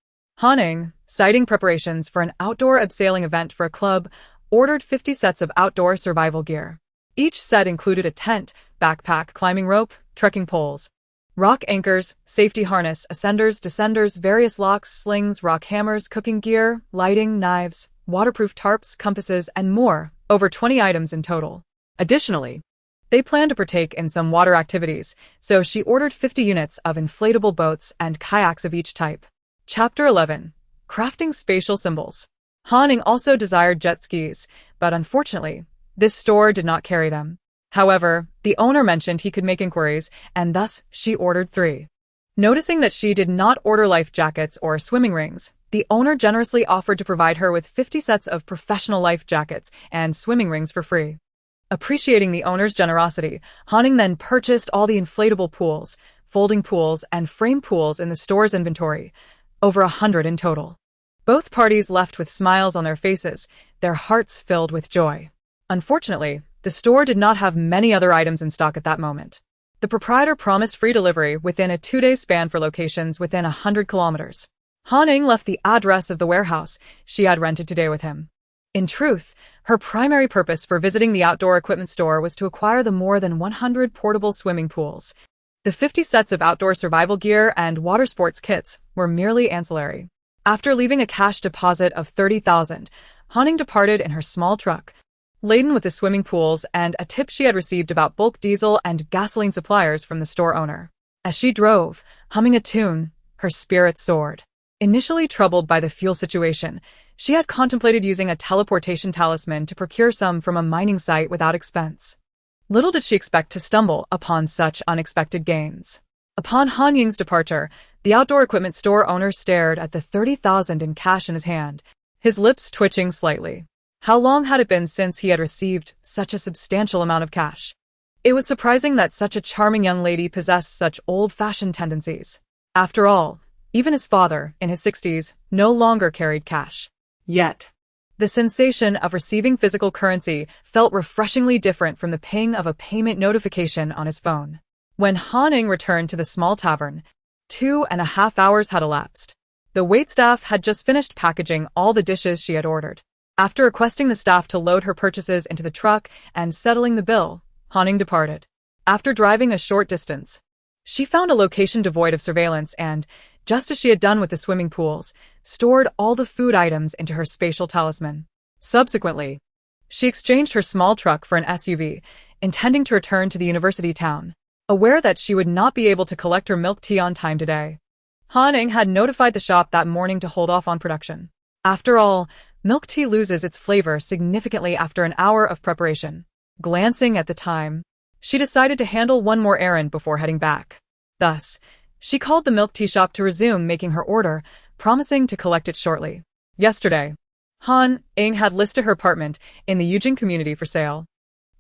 Ying, citing preparations for an outdoor abseiling event for a club, ordered 50 sets of outdoor survival gear. Each set included a tent, backpack, climbing rope, trekking poles, rock anchors, safety harness, ascenders, descenders, various locks, slings, rock hammers, cooking gear, lighting, knives, waterproof tarps, compasses, and more, over 20 items in total. Additionally, they planned to partake in some water activities, so she ordered 50 units of inflatable boats and kayaks of each type. Chapter 11. Crafting Spatial Symbols. Ying also desired jet skis, but unfortunately, this store did not carry them. However, the owner mentioned he could make inquiries, and thus she ordered 3. Noticing that she did not order life jackets or swimming rings, the owner generously offered to provide her with 50 sets of professional life jackets and swimming rings for free. Appreciating the owner's generosity, Ying then purchased all the inflatable pools, folding pools, and frame pools in the store's inventory, over 100 in total. Both parties left with smiles on their faces, their hearts filled with joy. Unfortunately, the store did not have many other items in stock at that moment. The proprietor promised free delivery within a 2-day span for locations within 100 kilometers. Han Ying left the address of the warehouse she had rented today with him. In truth, her primary purpose for visiting the outdoor equipment store was to acquire the more than 100 portable swimming pools. The 50 sets of outdoor survival gear and water sports kits were merely ancillary. After leaving a cash deposit of 30,000, Han Ying departed in her small truck, laden with the swimming pools and a tip she had received about bulk diesel and gasoline suppliers from the store owner. As she drove, humming a tune, her spirits soared. Initially troubled by the fuel situation, she had contemplated using a teleportation talisman to procure some from a mining site without expense. Little did she expect to stumble upon such unexpected gains. Upon Han Ying's departure, the outdoor equipment store owner stared at the 30,000 in cash in his hand, his lips twitching slightly. How long had it been since he had received such a substantial amount of cash? It was surprising that such a charming young lady possessed such old-fashioned tendencies. After all, even his father, in his 60s, no longer carried cash. Yet. The sensation of receiving physical currency felt refreshingly different from the ping of a payment notification on his phone. When Han Ying returned to the small tavern, 2.5 hours had elapsed. The waitstaff had just finished packaging all the dishes she had ordered. After requesting the staff to load her purchases into the truck and settling the bill, Han Ying departed. After driving a short distance, she found a location devoid of surveillance and, just as she had done with the swimming pools, stored all the food items into her spatial talisman. Subsequently, she exchanged her small truck for an SUV, intending to return to the university town, aware that she would not be able to collect her milk tea on time today. Han Ying had notified the shop that morning to hold off on production. After all, milk tea loses its flavor significantly after an hour of preparation. Glancing at the time, she decided to handle one more errand before heading back. Thus, she called the milk tea shop to resume making her order, promising to collect it shortly. Yesterday, Han Ying had listed her apartment in the Ying community for sale.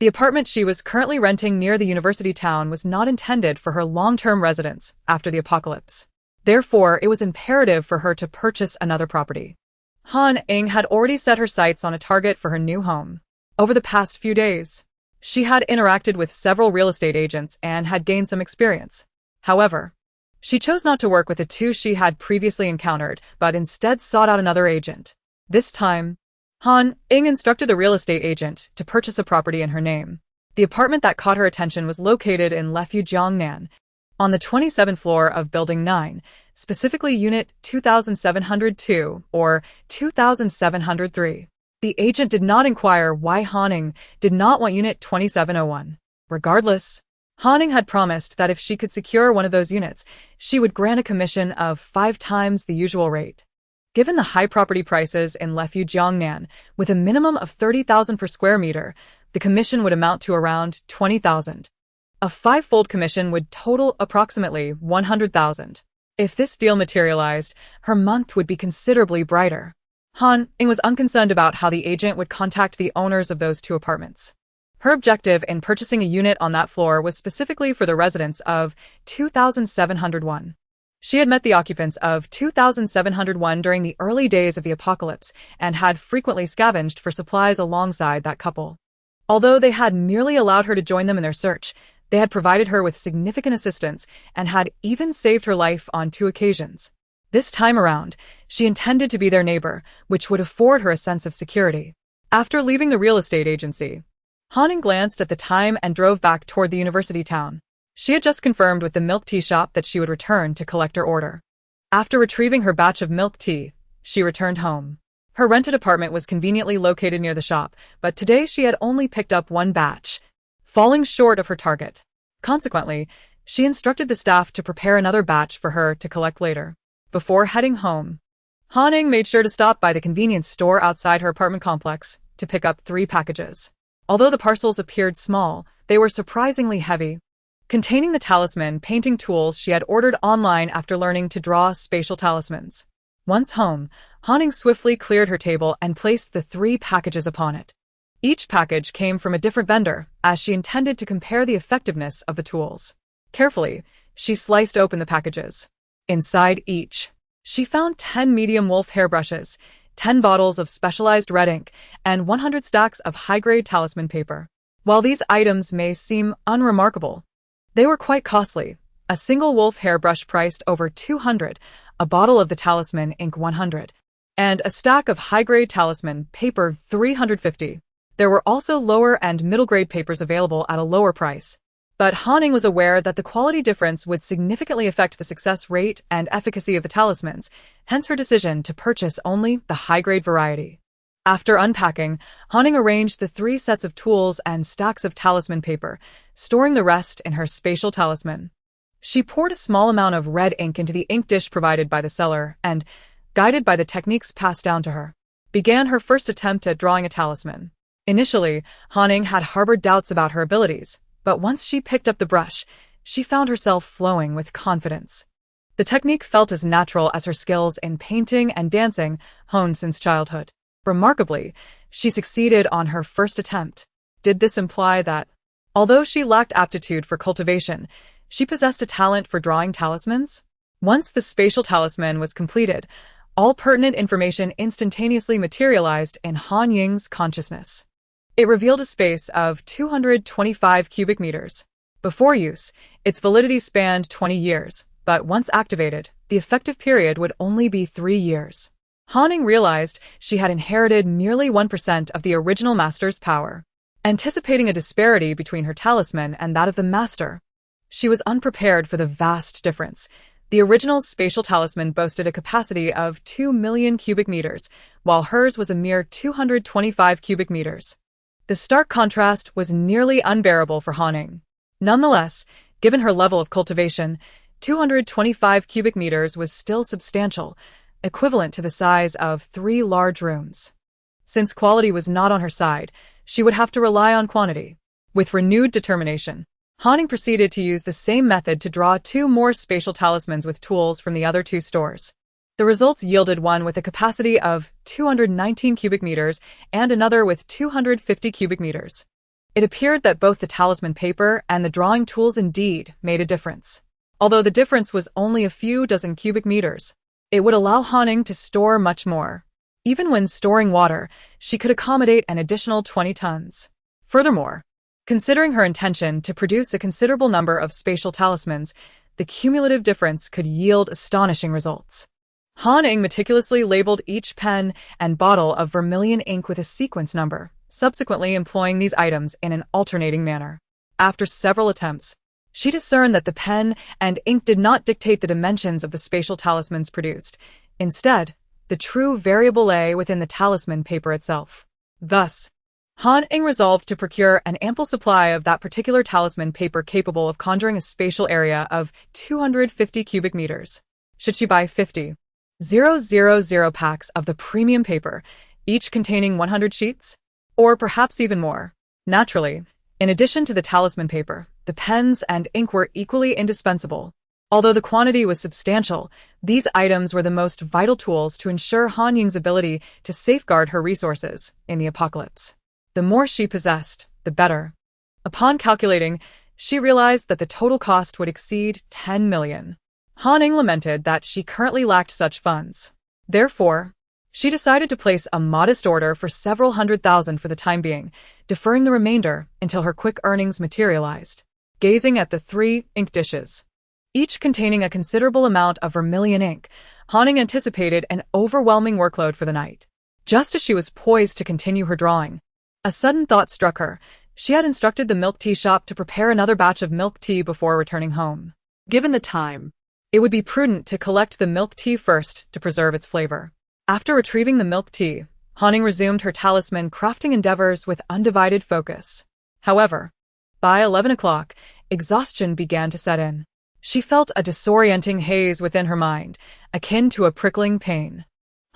The apartment she was currently renting near the university town was not intended for her long-term residence after the apocalypse. Therefore, it was imperative for her to purchase another property. Han Ying had already set her sights on a target for her new home. Over the past few days, she had interacted with several real estate agents and had gained some experience. However, she chose not to work with the two she had previously encountered, but instead sought out another agent. This time, Han Ying instructed the real estate agent to purchase a property in her name. The apartment that caught her attention was located in Lychee, on the 27th floor of Building 9, specifically Unit 2702 or 2703. The agent did not inquire why Han Ying did not want Unit 2701. Regardless, Han Ying had promised that if she could secure one of those units, she would grant a commission of 5 times the usual rate. Given the high property prices in Lychee, with a minimum of 30,000 per square meter, the commission would amount to around 20,000. A 5-fold commission would total approximately 100,000. If this deal materialized, her month would be considerably brighter. Han Ying was unconcerned about how the agent would contact the owners of those 2 apartments. Her objective in purchasing a unit on that floor was specifically for the residents of 2701. She had met the occupants of 2701 during the early days of the apocalypse and had frequently scavenged for supplies alongside that couple. Although they had merely allowed her to join them in their search, they had provided her with significant assistance and had even saved her life on 2 occasions. This time around, she intended to be their neighbor, which would afford her a sense of security. After leaving the real estate agency, Han Ying glanced at the time and drove back toward the university town. She had just confirmed with the milk tea shop that she would return to collect her order. After retrieving her batch of milk tea, she returned home. Her rented apartment was conveniently located near the shop, but today she had only picked up 1 batch, falling short of her target. Consequently, she instructed the staff to prepare another batch for her to collect later. Before heading home, Han Ying made sure to stop by the convenience store outside her apartment complex to pick up 3 packages. Although the parcels appeared small, they were surprisingly heavy, containing the talisman painting tools she had ordered online after learning to draw spatial talismans. Once home, Han Ying swiftly cleared her table and placed the 3 packages upon it. Each package came from a different vendor, as she intended to compare the effectiveness of the tools. Carefully, she sliced open the packages. Inside each, She found 10 medium wolf hairbrushes, 10 bottles of specialized red ink, and 100 stacks of high-grade talisman paper. While these items may seem unremarkable, they were quite costly. A single wolf hairbrush priced over 200, a bottle of the talisman ink 100, and a stack of high-grade talisman paper 350. There were also lower and middle-grade papers available at a lower price. But Han Ying was aware that the quality difference would significantly affect the success rate and efficacy of the talismans, hence her decision to purchase only the high-grade variety. After unpacking, Han Ying arranged the 3 sets of tools and stacks of talisman paper, storing the rest in her spatial talisman. She poured a small amount of red ink into the ink dish provided by the seller and, guided by the techniques passed down to her, began her first attempt at drawing a talisman. Initially, Han Ying had harbored doubts about her abilities, but once she picked up the brush, she found herself flowing with confidence. The technique felt as natural as her skills in painting and dancing, honed since childhood. Remarkably, she succeeded on her first attempt. Did this imply that, although she lacked aptitude for cultivation, she possessed a talent for drawing talismans? Once the spatial talisman was completed, all pertinent information instantaneously materialized in Han Ying's consciousness. It revealed a space of 225 cubic meters. Before use, its validity spanned 20 years, but once activated, the effective period would only be 3 years. Han Ying realized she had inherited merely 1% of the original master's power. Anticipating a disparity between her talisman and that of the master, she was unprepared for the vast difference. The original spatial talisman boasted a capacity of 2 million cubic meters, while hers was a mere 225 cubic meters. The stark contrast was nearly unbearable for Han Ying. Nonetheless, given her level of cultivation, 225 cubic meters was still substantial, equivalent to the size of 3 large rooms. Since quality was not on her side, she would have to rely on quantity. With renewed determination, Han Ying proceeded to use the same method to draw 2 more spatial talismans with tools from the other 2 stores. The results yielded one with a capacity of 219 cubic meters and another with 250 cubic meters. It appeared that both the talisman paper and the drawing tools indeed made a difference. Although the difference was only a few dozen cubic meters, it would allow Han Ying to store much more. Even when storing water, she could accommodate an additional 20 tons. Furthermore, considering her intention to produce a considerable number of spatial talismans, the cumulative difference could yield astonishing results. Han Ying meticulously labeled each pen and bottle of vermilion ink with a sequence number, subsequently employing these items in an alternating manner. After several attempts, she discerned that the pen and ink did not dictate the dimensions of the spatial talismans produced. Instead, the true variable lay within the talisman paper itself. Thus, Han Ying resolved to procure an ample supply of that particular talisman paper capable of conjuring a spatial area of 250 cubic meters. Should she buy 50,000 packs of the premium paper, each containing 100 sheets? Or perhaps even more? Naturally, in addition to the talisman paper, the pens and ink were equally indispensable. Although the quantity was substantial, these items were the most vital tools to ensure Han Ying's ability to safeguard her resources in the apocalypse. The more she possessed, the better. Upon calculating, she realized that the total cost would exceed 10 million. Han Ying lamented that she currently lacked such funds. Therefore, she decided to place a modest order for several 100,000 for the time being, deferring the remainder until her quick earnings materialized. Gazing at the 3 ink dishes, each containing a considerable amount of vermilion ink, Han Ying anticipated an overwhelming workload for the night. Just as she was poised to continue her drawing, a sudden thought struck her. She had instructed the milk tea shop to prepare another batch of milk tea before returning home. Given the time, it would be prudent to collect the milk tea first to preserve its flavor. After retrieving the milk tea, Han Ying resumed her talisman crafting endeavors with undivided focus. However, by 11 o'clock, exhaustion began to set in. She felt a disorienting haze within her mind, akin to a prickling pain.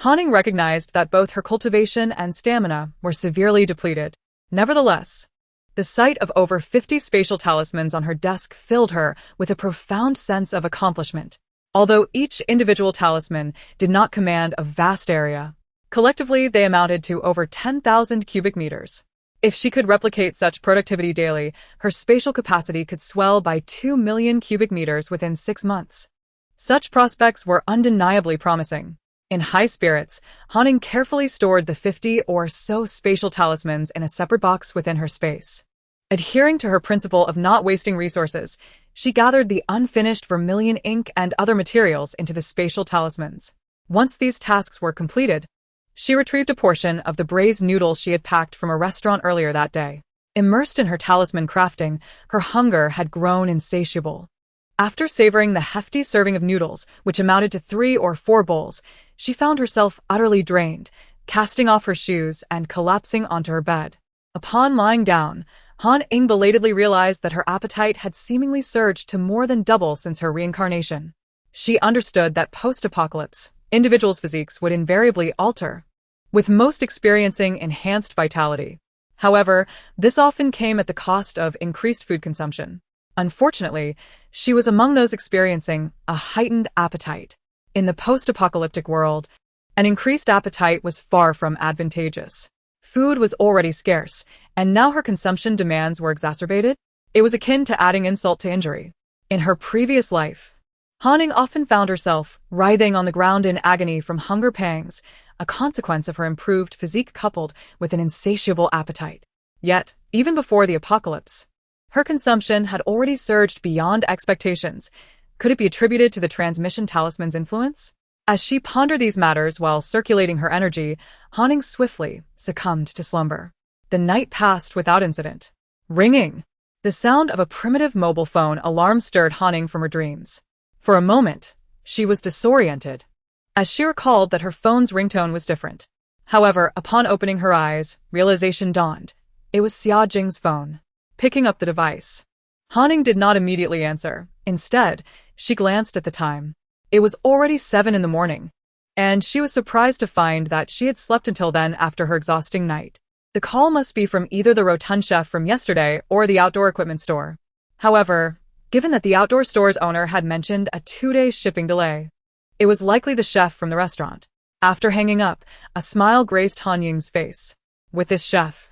Han Ying recognized that both her cultivation and stamina were severely depleted. Nevertheless, the sight of over 50 spatial talismans on her desk filled her with a profound sense of accomplishment. Although each individual talisman did not command a vast area, collectively they amounted to over 10,000 cubic meters. If she could replicate such productivity daily, her spatial capacity could swell by 2 million cubic meters within 6 months. Such prospects were undeniably promising. In high spirits, Han carefully stored the 50 or so spatial talismans in a separate box within her space. Adhering to her principle of not wasting resources, she gathered the unfinished vermilion ink and other materials into the spatial talismans. Once these tasks were completed, she retrieved a portion of the braised noodles she had packed from a restaurant earlier that day. Immersed in her talisman crafting, her hunger had grown insatiable. After savoring the hefty serving of noodles, which amounted to 3 or 4 bowls, she found herself utterly drained, casting off her shoes and collapsing onto her bed. Upon lying down, Han Ying belatedly realized that her appetite had seemingly surged to more than double since her reincarnation. She understood that post-apocalypse, individuals' physiques would invariably alter, with most experiencing enhanced vitality. However, this often came at the cost of increased food consumption. Unfortunately, she was among those experiencing a heightened appetite. In the post-apocalyptic world, an increased appetite was far from advantageous. Food was already scarce, and now her consumption demands were exacerbated. It was akin to adding insult to injury. In her previous life, Han Ying often found herself writhing on the ground in agony from hunger pangs, a consequence of her improved physique coupled with an insatiable appetite. Yet, even before the apocalypse, her consumption had already surged beyond expectations. Could it be attributed to the transmission talisman's influence? As she pondered these matters while circulating her energy, Han Ying swiftly succumbed to slumber. The night passed without incident. Ringing! The sound of a primitive mobile phone alarm stirred Han Ying from her dreams. For a moment, she was disoriented, as she recalled that her phone's ringtone was different. However, upon opening her eyes, realization dawned. It was Xia Jing's phone. Picking up the device, Han Ying did not immediately answer. Instead, she glanced at the time. It was already 7 in the morning, and she was surprised to find that she had slept until then after her exhausting night. The call must be from either the rotund chef from yesterday or the outdoor equipment store. However, given that the outdoor store's owner had mentioned a 2-day shipping delay, it was likely the chef from the restaurant. After hanging up, a smile graced Han Ying's face. With this chef,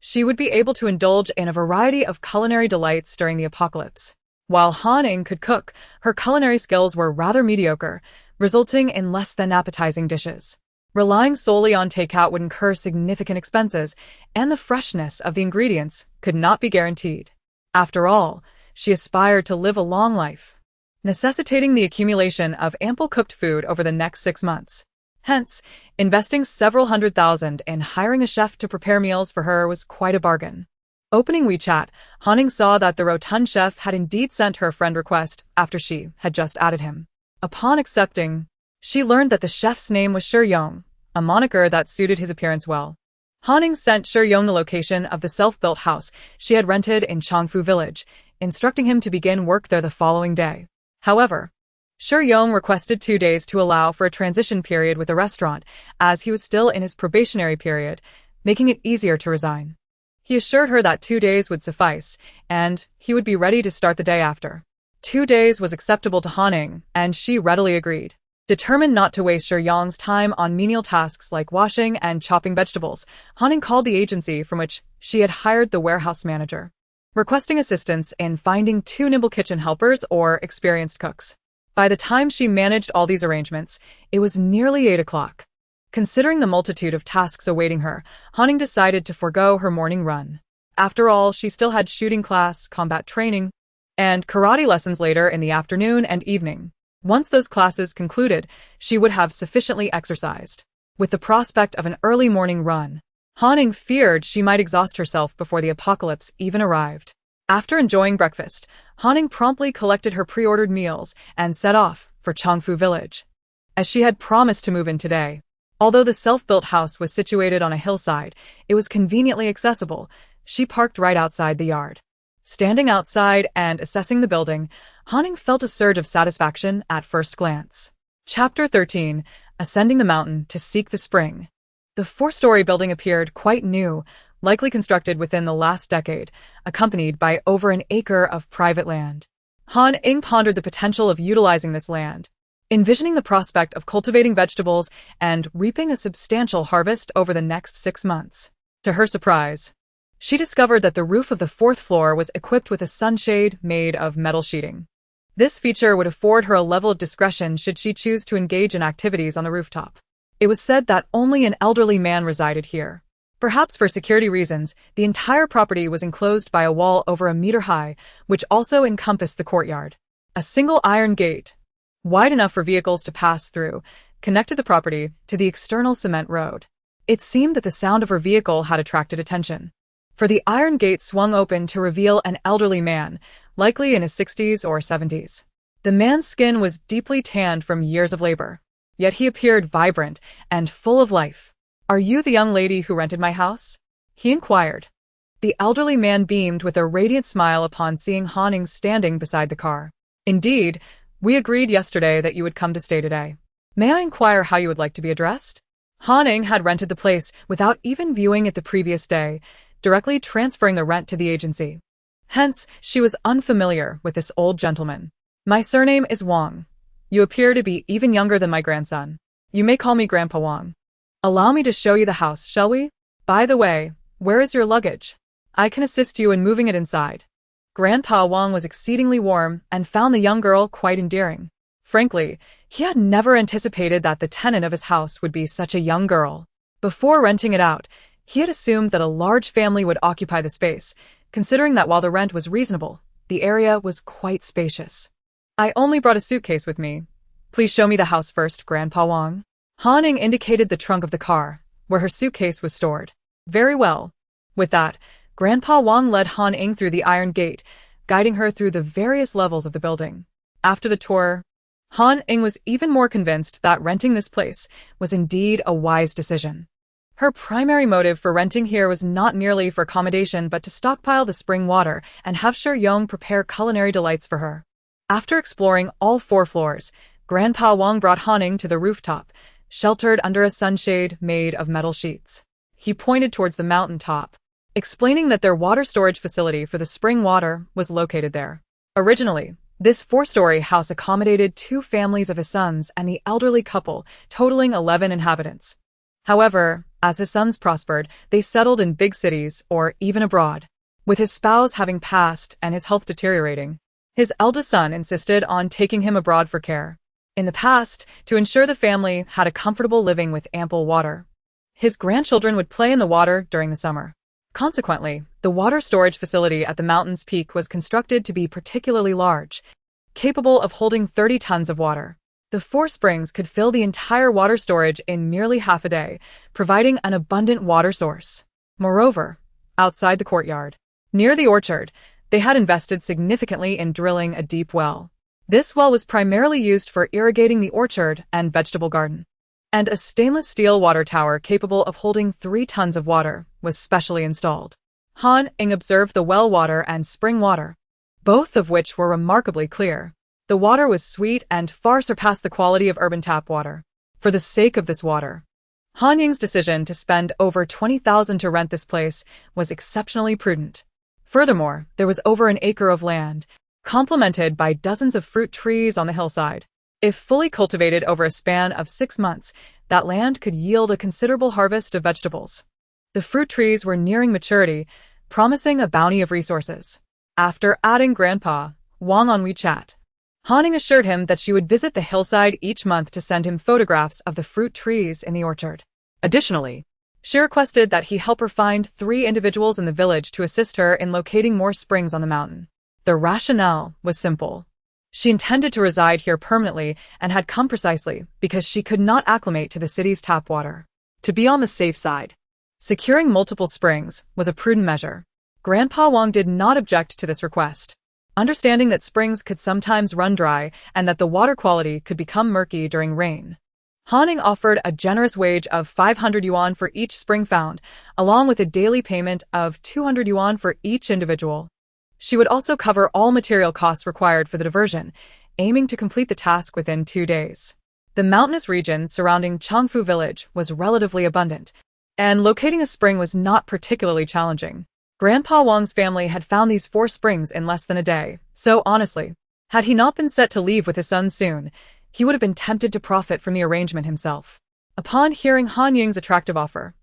she would be able to indulge in a variety of culinary delights during the apocalypse. While Han Ying could cook, her culinary skills were rather mediocre, resulting in less than appetizing dishes. Relying solely on takeout would incur significant expenses, and the freshness of the ingredients could not be guaranteed. After all, she aspired to live a long life, necessitating the accumulation of ample cooked food over the next 6 months. Hence, investing several $100,000 in hiring a chef to prepare meals for her was quite a bargain. Opening WeChat, Han Ying saw that the rotund chef had indeed sent her a friend request after she had just added him. Upon accepting, she learned that the chef's name was Yong, a moniker that suited his appearance well. Han Ying sent Yong the location of the self-built house she had rented in Changfu Village, instructing him to begin work there the following day. However, Yong requested 2 days to allow for a transition period with the restaurant, as he was still in his probationary period, making it easier to resign. He assured her that 2 days would suffice, and he would be ready to start the day after. 2 days was acceptable to Han Ying, and she readily agreed. Determined not to waste Yong's time on menial tasks like washing and chopping vegetables, Han Ying called the agency from which she had hired the warehouse manager, requesting assistance in finding 2 nimble kitchen helpers or experienced cooks. By the time she managed all these arrangements, it was nearly 8 o'clock. Considering the multitude of tasks awaiting her, Han Ying decided to forego her morning run. After all, she still had shooting class, combat training, and karate lessons later in the afternoon and evening. Once those classes concluded, she would have sufficiently exercised. With the prospect of an early morning run, Han Ying feared she might exhaust herself before the apocalypse even arrived. After enjoying breakfast, Han Ying promptly collected her pre-ordered meals and set off for Changfu Village, as she had promised to move in today. Although the self-built house was situated on a hillside, it was conveniently accessible. She parked right outside the yard. Standing outside and assessing the building, Han Ying felt a surge of satisfaction at first glance. Chapter 13: Ascending the Mountain to Seek the Spring. The 4-story building appeared quite new, likely constructed within the last decade, accompanied by over an acre of private land. Han Ying pondered the potential of utilizing this land, envisioning the prospect of cultivating vegetables and reaping a substantial harvest over the next 6 months. To her surprise, she discovered that the roof of the 4th floor was equipped with a sunshade made of metal sheeting. This feature would afford her a level of discretion should she choose to engage in activities on the rooftop. It was said that only an elderly man resided here. Perhaps for security reasons, the entire property was enclosed by a wall over a meter high, which also encompassed the courtyard. A single iron gate, wide enough for vehicles to pass through, connected the property to the external cement road. It seemed that the sound of her vehicle had attracted attention, for the iron gate swung open to reveal an elderly man, likely in his 60s or 70s. The man's skin was deeply tanned from years of labor, yet he appeared vibrant and full of life. "Are you the young lady who rented my house?" he inquired. The elderly man beamed with a radiant smile upon seeing Ying standing beside the car. "Indeed, we agreed yesterday that you would come to stay today. May I inquire how you would like to be addressed?" Ying had rented the place without even viewing it the previous day, directly transferring the rent to the agency. Hence, she was unfamiliar with this old gentleman. "My surname is Wang. You appear to be even younger than my grandson. You may call me Grandpa Wang. Allow me to show you the house, shall we? By the way, where is your luggage? I can assist you in moving it inside." Grandpa Wang was exceedingly warm and found the young girl quite endearing. Frankly, he had never anticipated that the tenant of his house would be such a young girl. Before renting it out, he had assumed that a large family would occupy the space, considering that while the rent was reasonable, the area was quite spacious. "I only brought a suitcase with me. Please show me the house first, Grandpa Wang." Ying indicated the trunk of the car, where her suitcase was stored. "Very well." With that, Grandpa Wang led Ying through the iron gate, guiding her through the various levels of the building. After the tour, Ying was even more convinced that renting this place was indeed a wise decision. Her primary motive for renting here was not merely for accommodation but to stockpile the spring water and have Ying prepare culinary delights for her. After exploring all 4 floors, Grandpa Wang brought Ying to the rooftop, sheltered under a sunshade made of metal sheets. He pointed towards the mountain top, explaining that their water storage facility for the spring water was located there. Originally, this 4-story house accommodated 2 families of his sons and the elderly couple, totaling 11 inhabitants. However, as his sons prospered, they settled in big cities or even abroad. With his spouse having passed and his health deteriorating, his eldest son insisted on taking him abroad for care. In the past, to ensure the family had a comfortable living with ample water, his grandchildren would play in the water during the summer. Consequently, the water storage facility at the mountain's peak was constructed to be particularly large, capable of holding 30 tons of water. The 4 springs could fill the entire water storage in merely half a day, providing an abundant water source. Moreover, outside the courtyard, near the orchard, they had invested significantly in drilling a deep well. This well was primarily used for irrigating the orchard and vegetable garden, and a stainless steel water tower capable of holding 3 tons of water was specially installed. Ying observed the well water and spring water, both of which were remarkably clear. The water was sweet and far surpassed the quality of urban tap water. For the sake of this water, Ying's decision to spend over 20,000 to rent this place was exceptionally prudent. Furthermore, there was over an acre of land, complemented by dozens of fruit trees on the hillside. If fully cultivated over a span of 6 months, that land could yield a considerable harvest of vegetables. The fruit trees were nearing maturity, promising a bounty of resources. After adding Grandpa Wang on WeChat, Ying assured him that she would visit the hillside each month to send him photographs of the fruit trees in the orchard. Additionally, she requested that he help her find 3 individuals in the village to assist her in locating more springs on the mountain. The rationale was simple. She intended to reside here permanently and had come precisely because she could not acclimate to the city's tap water. To be on the safe side, securing multiple springs was a prudent measure. Grandpa Wang did not object to this request, understanding that springs could sometimes run dry and that the water quality could become murky during rain. Ying offered a generous wage of 500 yuan for each spring found, along with a daily payment of 200 yuan for each individual. She would also cover all material costs required for the diversion, aiming to complete the task within 2 days. The mountainous region surrounding Changfu village was relatively abundant, and locating a spring was not particularly challenging. Grandpa Wang's family had found these 4 springs in less than a day, so honestly, had he not been set to leave with his son soon, he would have been tempted to profit from the arrangement himself. Upon hearing Ying's attractive offer,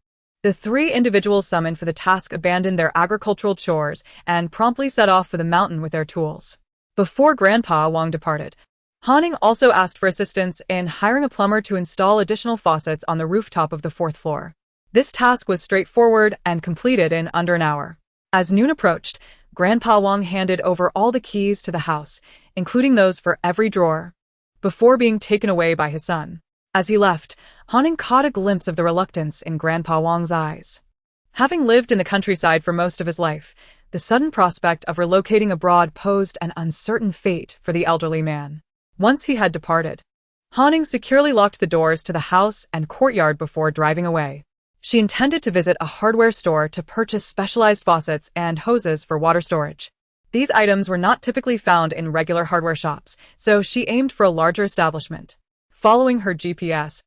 the 3 individuals summoned for the task abandoned their agricultural chores and promptly set off for the mountain with their tools. Before Grandpa Wang departed, Han also asked for assistance in hiring a plumber to install additional faucets on the rooftop of the fourth floor. This task was straightforward and completed in under an hour. As noon approached, Grandpa Wang handed over all the keys to the house, including those for every drawer, before being taken away by his son. As he left, Han caught a glimpse of the reluctance in Grandpa Wang's eyes. Having lived in the countryside for most of his life, the sudden prospect of relocating abroad posed an uncertain fate for the elderly man. Once he had departed, Han securely locked the doors to the house and courtyard before driving away. She intended to visit a hardware store to purchase specialized faucets and hoses for water storage. These items were not typically found in regular hardware shops, so she aimed for a larger establishment. Following her GPS,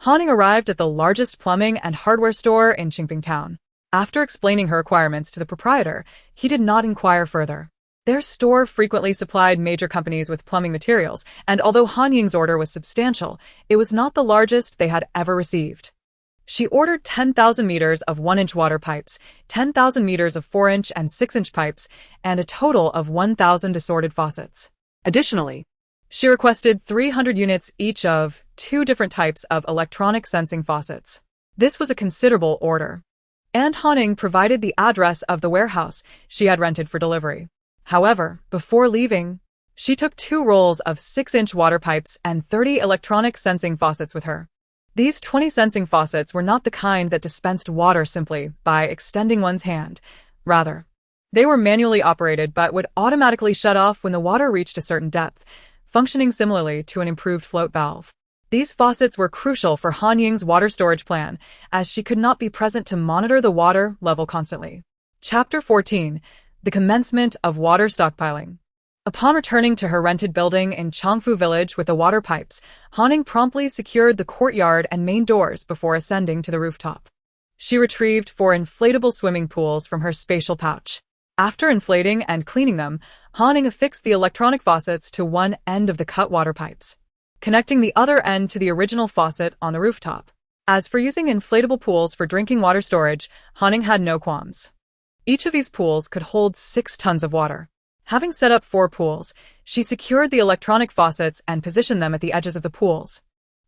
Han arrived at the largest plumbing and hardware store in Qingping Town. After explaining her requirements to the proprietor, he did not inquire further. Their store frequently supplied major companies with plumbing materials, and although Han Ying's order was substantial, it was not the largest they had ever received. She ordered 10,000 meters of 1-inch water pipes, 10,000 meters of 4-inch and 6-inch pipes, and a total of 1,000 assorted faucets. Additionally, she requested 300 units each of 2 different types of electronic sensing faucets. This was a considerable order, and Han Ying provided the address of the warehouse she had rented for delivery. However, before leaving, she took 2 rolls of 6-inch water pipes and 30 electronic sensing faucets with her. These 20 sensing faucets were not the kind that dispensed water simply by extending one's hand. Rather, they were manually operated but would automatically shut off when the water reached a certain depth, functioning similarly to an improved float valve. These faucets were crucial for Han Ying's water storage plan, as she could not be present to monitor the water level constantly. Chapter 14. The commencement of water stockpiling. Upon returning to her rented building in Changfu Village with the water pipes, Han Ying promptly secured the courtyard and main doors before ascending to the rooftop. She retrieved 4 inflatable swimming pools from her spatial pouch. After inflating and cleaning them, Han Ying affixed the electronic faucets to one end of the cut water pipes, connecting the other end to the original faucet on the rooftop. As for using inflatable pools for drinking water storage, Han Ying had no qualms. Each of these pools could hold 6 tons of water. Having set up 4 pools, she secured the electronic faucets and positioned them at the edges of the pools,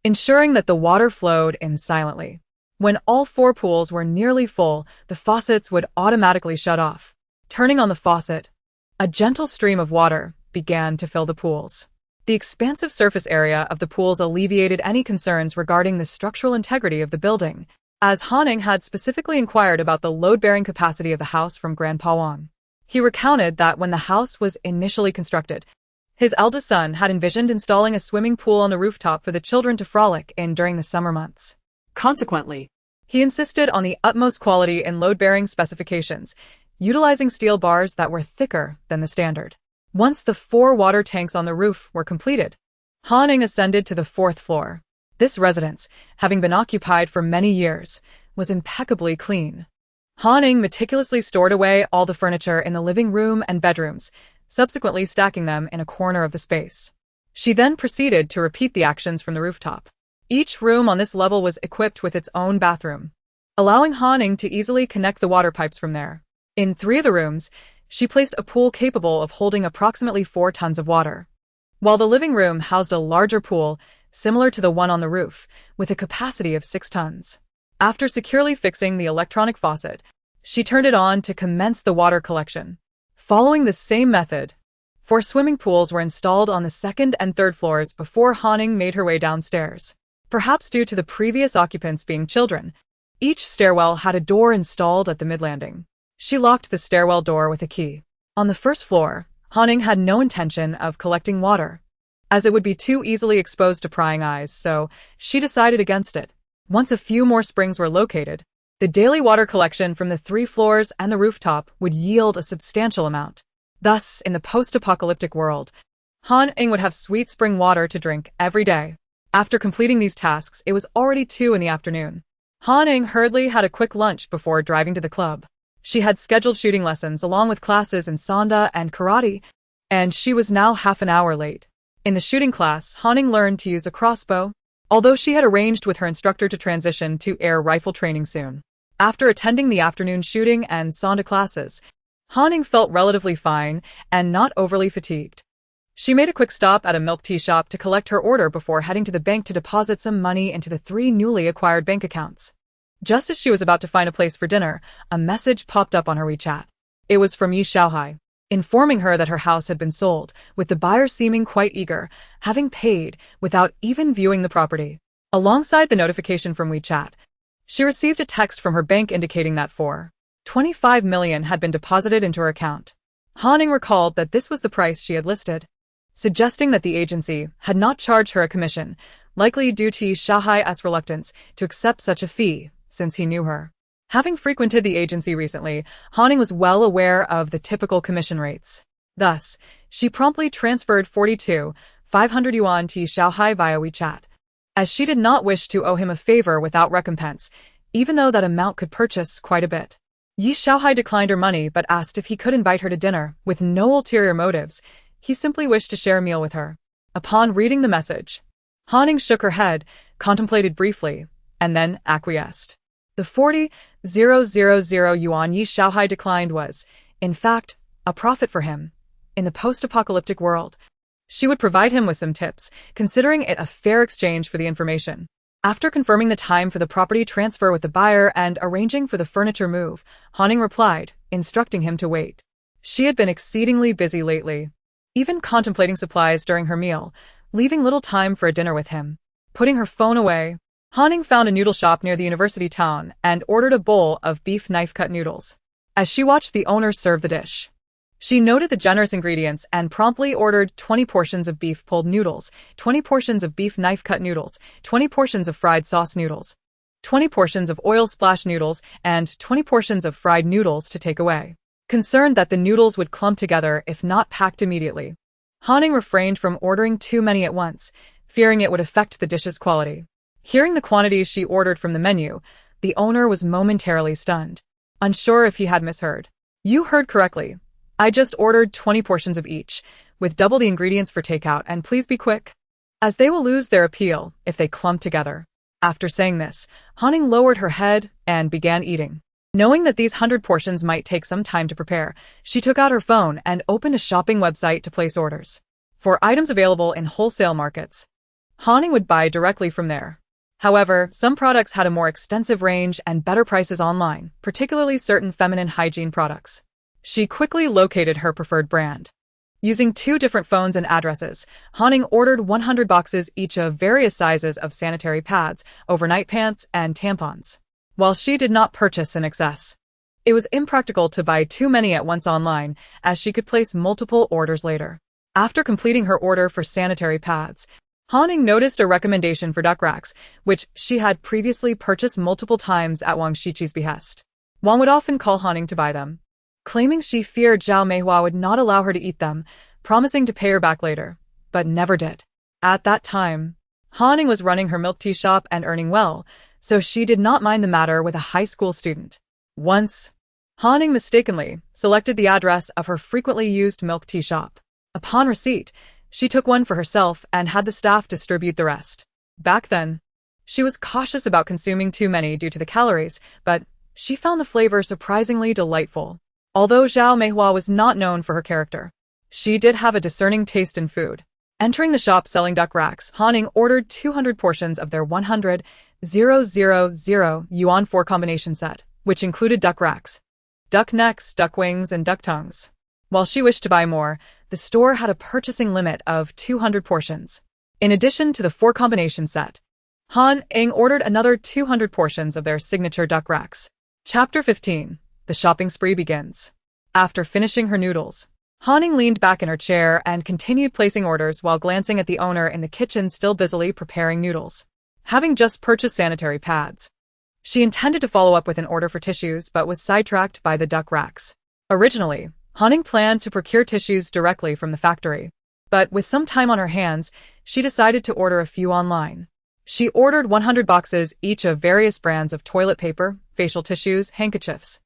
ensuring that the water flowed in silently. When all 4 pools were nearly full, the faucets would automatically shut off. Turning on the faucet, a gentle stream of water began to fill the pools. The expansive surface area of the pools alleviated any concerns regarding the structural integrity of the building, as Han Ying had specifically inquired about the load-bearing capacity of the house from Grandpa Wang. He recounted that when the house was initially constructed, his eldest son had envisioned installing a swimming pool on the rooftop for the children to frolic in during the summer months. consequently, He insisted on the utmost quality in load-bearing specifications, utilizing steel bars that were thicker than the standard. Once the 4 water tanks on the roof were completed, Han Ying ascended to the 4th floor. This residence, having been occupied for many years, was impeccably clean. Han Ying meticulously stored away all the furniture in the living room and bedrooms, subsequently stacking them in a corner of the space. She then proceeded to repeat the actions from the rooftop. Each room on this level was equipped with its own bathroom, allowing Han Ying to easily connect the water pipes from there. In 3 of the rooms, she placed a pool capable of holding approximately 4 tons of water, while the living room housed a larger pool similar to the one on the roof, with a capacity of 6 tons. After securely fixing the electronic faucet, she turned it on to commence the water collection. Following the same method, 4 swimming pools were installed on the 2nd and 3rd floors before Han Ying made her way downstairs. Perhaps due to the previous occupants being children, each stairwell had a door installed at the mid-landing. She locked the stairwell door with a key. On the 1st floor, Han Ying had no intention of collecting water, as it would be too easily exposed to prying eyes, so she decided against it. Once a few more springs were located, the daily water collection from the 3 floors and the rooftop would yield a substantial amount. Thus, in the post-apocalyptic world, Han Ying would have sweet spring water to drink every day. After completing these tasks, it was already 2 in the afternoon. Han Ying hurriedly had a quick lunch before driving to the club. She had scheduled shooting lessons along with classes in Sanda and karate, and she was now half an hour late. In the shooting class, Han Ying learned to use a crossbow, although she had arranged with her instructor to transition to air rifle training soon. After attending the afternoon shooting and Sanda classes, Han Ying felt relatively fine and not overly fatigued. She made a quick stop at a milk tea shop to collect her order before heading to the bank to deposit some money into the 3 newly acquired bank accounts. Just as she was about to find a place for dinner, a message popped up on her WeChat. It was from Yi Xiaohai, informing her that her house had been sold, with the buyer seeming quite eager, having paid without even viewing the property. Alongside the notification from WeChat, she received a text from her bank indicating that 25 million had been deposited into her account. Hanning recalled that this was the price she had listed, suggesting that the agency had not charged her a commission, likely due to Yi Xiaohai's reluctance to accept such a fee, since he knew her. Having frequented the agency recently, Hanning was well aware of the typical commission rates. Thus, she promptly transferred 500 yuan to Yi Xiaohai via WeChat, as she did not wish to owe him a favor without recompense, even though that amount could purchase quite a bit. Yi Xiaohai declined her money but asked if he could invite her to dinner, with no ulterior motives. He simply wished to share a meal with her. Upon reading the message, Hanning shook her head, contemplated briefly, and then acquiesced. The 40,000 yuan Yi Xiaohai declined was, in fact, a profit for him. In the post-apocalyptic world, she would provide him with some tips, considering it a fair exchange for the information. After confirming the time for the property transfer with the buyer and arranging for the furniture move, Hanning replied, instructing him to wait. She had been exceedingly busy lately, even contemplating supplies during her meal, leaving little time for a dinner with him. Putting her phone away, Hanning found a noodle shop near the university town and ordered a bowl of beef knife-cut noodles. As she watched the owner serve the dish, she noted the generous ingredients and promptly ordered 20 portions of beef pulled noodles, 20 portions of beef knife-cut noodles, 20 portions of fried sauce noodles, 20 portions of oil splash noodles, and 20 portions of fried noodles to take away. Concerned that the noodles would clump together if not packed immediately, Hanning refrained from ordering too many at once, fearing it would affect the dish's quality. Hearing the quantities she ordered from the menu, the owner was momentarily stunned, unsure if he had misheard. "You heard correctly. I just ordered 20 portions of each, with double the ingredients for takeout, and please be quick, as they will lose their appeal if they clump together." After saying this, Hanning lowered her head and began eating. Knowing that these 100 portions might take some time to prepare, she took out her phone and opened a shopping website to place orders. For items available in wholesale markets, Hanning would buy directly from there. However, some products had a more extensive range and better prices online, particularly certain feminine hygiene products. She quickly located her preferred brand. Using 2 different phones and addresses, Hanning ordered 100 boxes each of various sizes of sanitary pads, overnight pants, and tampons. While she did not purchase in excess, it was impractical to buy too many at once online, as she could place multiple orders later. After completing her order for sanitary pads, Hanning noticed a recommendation for duck racks, which she had previously purchased multiple times at Wang Shiqi's behest. Wang would often call Hanning to buy them, claiming she feared Zhao Meihua would not allow her to eat them, promising to pay her back later, but never did. At that time, Hanning was running her milk tea shop and earning well, so she did not mind the matter with a high school student. Once, Hanning mistakenly selected the address of her frequently used milk tea shop. Upon receipt, she took one for herself and had the staff distribute the rest. Back then, she was cautious about consuming too many due to the calories, but she found the flavor surprisingly delightful. Although Zhao Meihua was not known for her character, she did have a discerning taste in food. Entering the shop selling duck racks, Hanning ordered 200 portions of their 100,000 yuan 4-combination set, which included duck racks, duck necks, duck wings, and duck tongues. While she wished to buy more, the store had a purchasing limit of 200 portions. In addition to the 4-combination set, Ying ordered another 200 portions of their signature duck racks. Chapter 15. The shopping spree begins. After finishing her noodles, Hanning leaned back in her chair and continued placing orders while glancing at the owner in the kitchen still busily preparing noodles. Having just purchased sanitary pads, she intended to follow up with an order for tissues but was sidetracked by the duck racks. Originally, Hanning planned to procure tissues directly from the factory, but with some time on her hands, she decided to order a few online. She ordered 100 boxes each of various brands of toilet paper, facial tissues, handkerchiefs,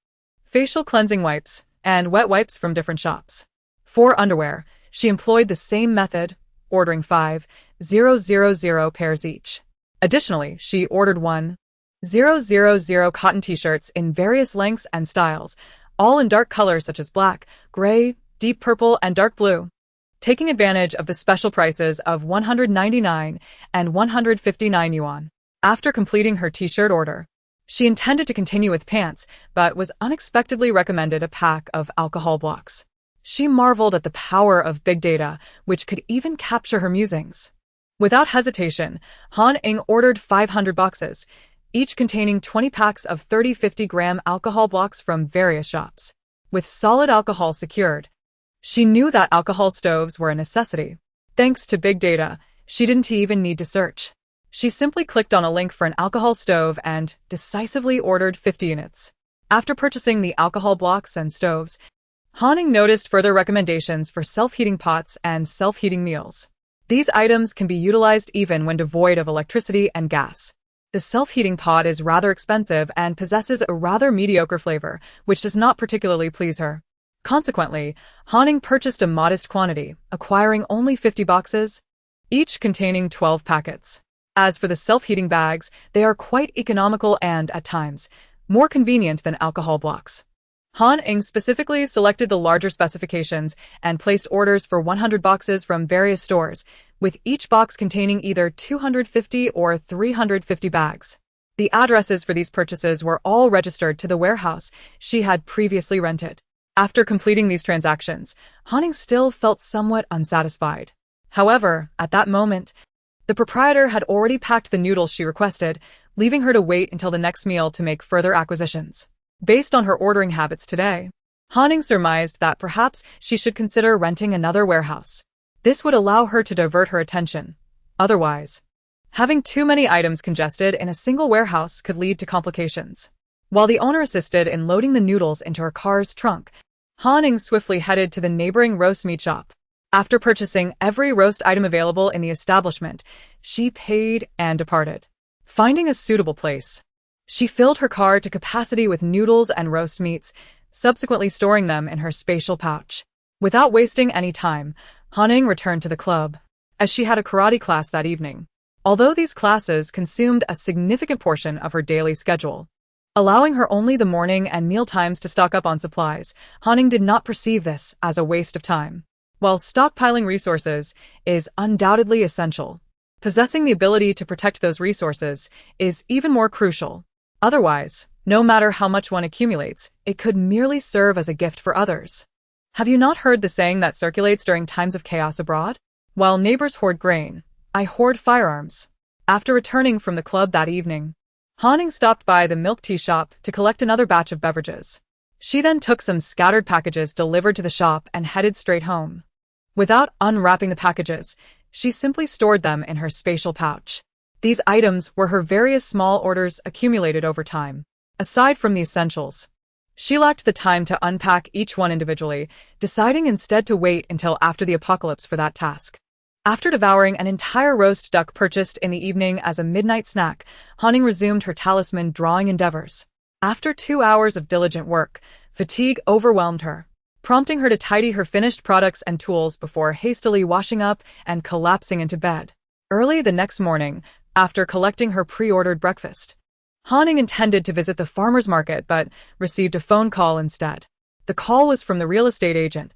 facial cleansing wipes, and wet wipes from different shops. For underwear, she employed the same method, ordering 5,000 pairs each. Additionally, she ordered 1,000 cotton t-shirts in various lengths and styles, all in dark colors such as black, gray, deep purple, and dark blue. taking advantage of the special prices of 199 and 159 yuan. After completing her t-shirt order, she intended to continue with pants, but was unexpectedly recommended a pack of alcohol blocks. She marveled at the power of big data, which could even capture her musings. Without hesitation, Ying ordered 500 boxes, each containing 20 packs of 30-50-gram alcohol blocks from various shops. With solid alcohol secured, she knew that alcohol stoves were a necessity. Thanks to big data, she didn't even need to search. She simply clicked on a link for an alcohol stove and decisively ordered 50 units. After purchasing the alcohol blocks and stoves, Ying noticed further recommendations for self-heating pots and self-heating meals. These items can be utilized even when devoid of electricity and gas. The self-heating pot is rather expensive and possesses a rather mediocre flavor, which does not particularly please her. Consequently, Ying purchased a modest quantity, acquiring only 50 boxes, each containing 12 packets. As for the self-heating bags, they are quite economical and, at times, more convenient than alcohol blocks. Ying specifically selected the larger specifications and placed orders for 100 boxes from various stores, with each box containing either 250 or 350 bags. The addresses for these purchases were all registered to the warehouse she had previously rented. After completing these transactions, Ying still felt somewhat unsatisfied. However, at that moment, the proprietor had already packed the noodles she requested, leaving her to wait until the next meal to make further acquisitions. Based on her ordering habits today, Ying surmised that perhaps she should consider renting another warehouse. This would allow her to divert her attention. Otherwise, having too many items congested in a single warehouse could lead to complications. While the owner assisted in loading the noodles into her car's trunk, Ying swiftly headed to the neighboring roast meat shop. After purchasing every roast item available in the establishment, she paid and departed. Finding a suitable place, she filled her car to capacity with noodles and roast meats, subsequently storing them in her spatial pouch. Without wasting any time, Ying returned to the club, as she had a karate class that evening. Although these classes consumed a significant portion of her daily schedule, allowing her only the morning and meal times to stock up on supplies, Ying did not perceive this as a waste of time. While stockpiling resources is undoubtedly essential, possessing the ability to protect those resources is even more crucial. Otherwise, no matter how much one accumulates, it could merely serve as a gift for others. Have you not heard the saying that circulates during times of chaos abroad? While neighbors hoard grain, I hoard firearms. After returning from the club that evening, Ying stopped by the milk tea shop to collect another batch of beverages. She then took some scattered packages delivered to the shop and headed straight home. Without unwrapping the packages, she simply stored them in her spatial pouch. These items were her various small orders accumulated over time. Aside from the essentials, she lacked the time to unpack each one individually, deciding instead to wait until after the apocalypse for that task. After devouring an entire roast duck purchased in the evening as a midnight snack, Ying resumed her talisman drawing endeavors. After 2 hours of diligent work, fatigue overwhelmed her, prompting her to tidy her finished products and tools before hastily washing up and collapsing into bed. Early the next morning, after collecting her pre-ordered breakfast, Ying intended to visit the farmer's market but received a phone call instead. The call was from the real estate agent,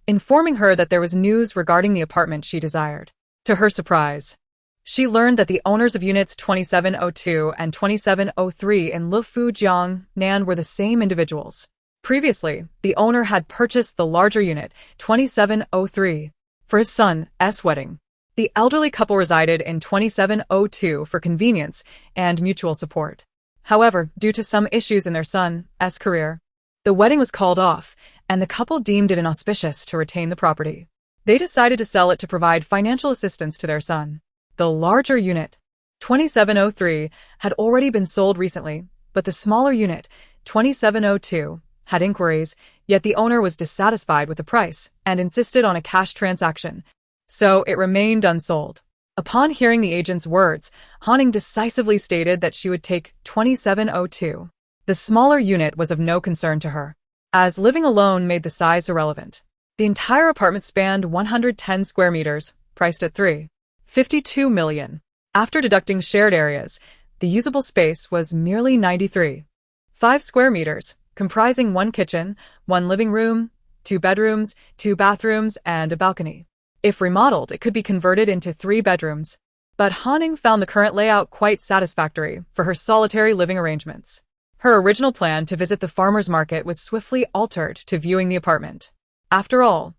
informing her that there was news regarding the apartment she desired. To her surprise, she learned that the owners of units 2702 and 2703 in Lufujiang, Nan were the same individuals. Previously, the owner had purchased the larger unit, 2703, for his son's wedding. The elderly couple resided in 2702 for convenience and mutual support. However, due to some issues in their son's career, the wedding was called off, and the couple deemed it inauspicious to retain the property. They decided to sell it to provide financial assistance to their son. The larger unit, 2703, had already been sold recently, but the smaller unit, 2702, had inquiries, yet the owner was dissatisfied with the price and insisted on a cash transaction, so it remained unsold. Upon hearing the agent's words, Ying decisively stated that she would take 2702. The smaller unit was of no concern to her, as living alone made the size irrelevant. The entire apartment spanned 110 square meters, priced at $3.52 million. After deducting shared areas, the usable space was merely 93.5 square meters, comprising 1 kitchen, 1 living room, 2 bedrooms, 2 bathrooms, and a balcony. If remodeled, it could be converted into 3 bedrooms. But Haning found the current layout quite satisfactory for her solitary living arrangements. Her original plan to visit the farmer's market was swiftly altered to viewing the apartment. After all,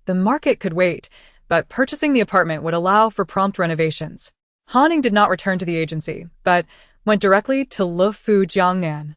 the market could wait, but purchasing the apartment would allow for prompt renovations. Haning did not return to the agency, but went directly to Lufu Jiangnan.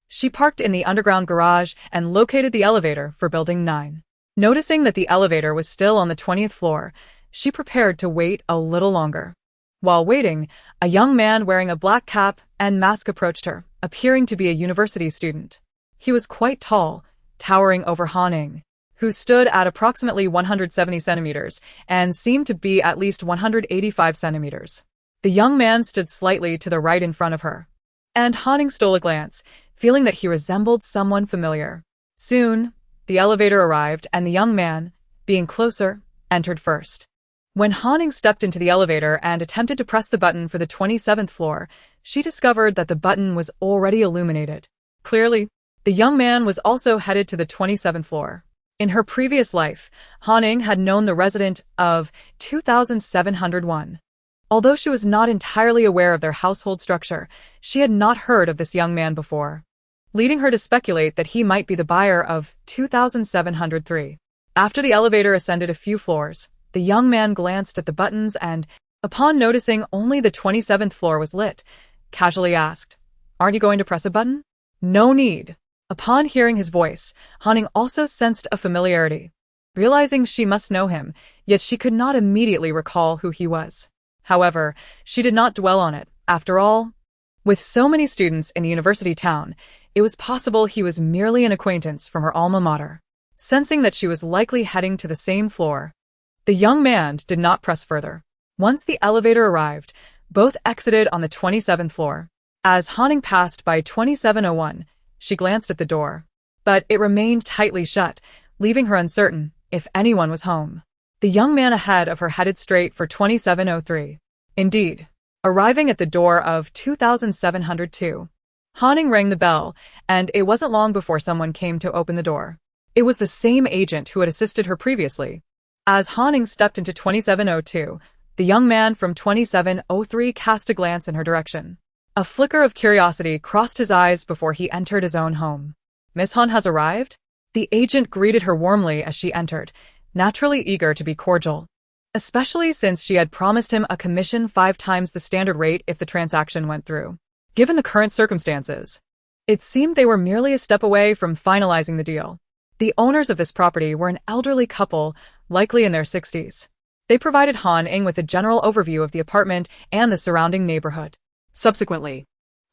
She parked in the underground garage and located the elevator for Building 9. Noticing that the elevator was still on the 20th floor, she prepared to wait a little longer. While waiting, a young man wearing a black cap and mask approached her, appearing to be a university student. He was quite tall, towering over Haning, who stood at approximately 170 centimeters and seemed to be at least 185 centimeters. The young man stood slightly to the right in front of her, and Haning stole a glance, feeling that he resembled someone familiar. Soon, the elevator arrived and the young man, being closer, entered first. When Haning stepped into the elevator and attempted to press the button for the 27th floor, she discovered that the button was already illuminated. Clearly, the young man was also headed to the 27th floor. In her previous life, Haning had known the resident of 2701. Although she was not entirely aware of their household structure, she had not heard of this young man before, leading her to speculate that he might be the buyer of 2703. After the elevator ascended a few floors, the young man glanced at the buttons and, upon noticing only the 27th floor was lit, casually asked, "Aren't you going to press a button?" "No need." Upon hearing his voice, Haning also sensed a familiarity, realizing she must know him, yet she could not immediately recall who he was. However, she did not dwell on it. After all, with so many students in a university town, it was possible he was merely an acquaintance from her alma mater. Sensing that she was likely heading to the same floor, the young man did not press further. Once the elevator arrived, both exited on the 27th floor. As Haning passed by 2701, she glanced at the door, but it remained tightly shut, leaving her uncertain if anyone was home. The young man ahead of her headed straight for 2703. Indeed, arriving at the door of 2702, Haning rang the bell, and it wasn't long before someone came to open the door. It was the same agent who had assisted her previously. As Haning stepped into 2702, the young man from 2703 cast a glance in her direction. A flicker of curiosity crossed his eyes before he entered his own home. "Miss Han has arrived?" The agent greeted her warmly as she entered, naturally eager to be cordial, especially since she had promised him a commission 5 times the standard rate if the transaction went through. Given the current circumstances, it seemed they were merely a step away from finalizing the deal. The owners of this property were an elderly couple, likely in their 60s. They provided Han-ing with a general overview of the apartment and the surrounding neighborhood. Subsequently,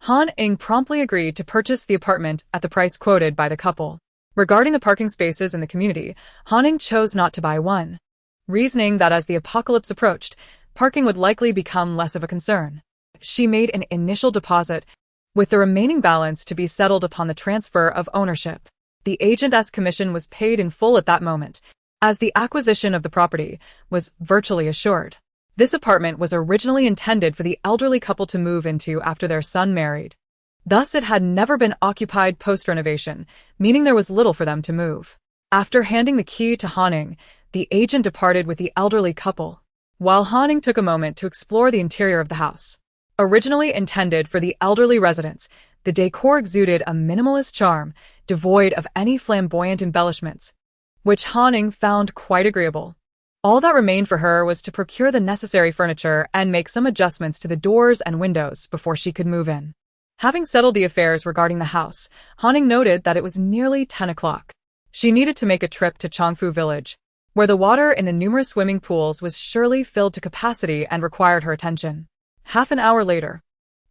Han-ing promptly agreed to purchase the apartment at the price quoted by the couple. Regarding the parking spaces in the community, Han-ing chose not to buy one, reasoning that as the apocalypse approached, parking would likely become less of a concern. She made an initial deposit, with the remaining balance to be settled upon the transfer of ownership. The agent's commission was paid in full at that moment, as the acquisition of the property was virtually assured. This apartment was originally intended for the elderly couple to move into after their son married. Thus, it had never been occupied post-renovation, meaning there was little for them to move. After handing the key to Haning, the agent departed with the elderly couple, while Haning took a moment to explore the interior of the house. Originally intended for the elderly residents, the decor exuded a minimalist charm, devoid of any flamboyant embellishments, which Haning found quite agreeable. All that remained for her was to procure the necessary furniture and make some adjustments to the doors and windows before she could move in. Having settled the affairs regarding the house, Haning noted that it was nearly 10 o'clock. She needed to make a trip to Changfu Village, where the water in the numerous swimming pools was surely filled to capacity and required her attention. Half an hour later,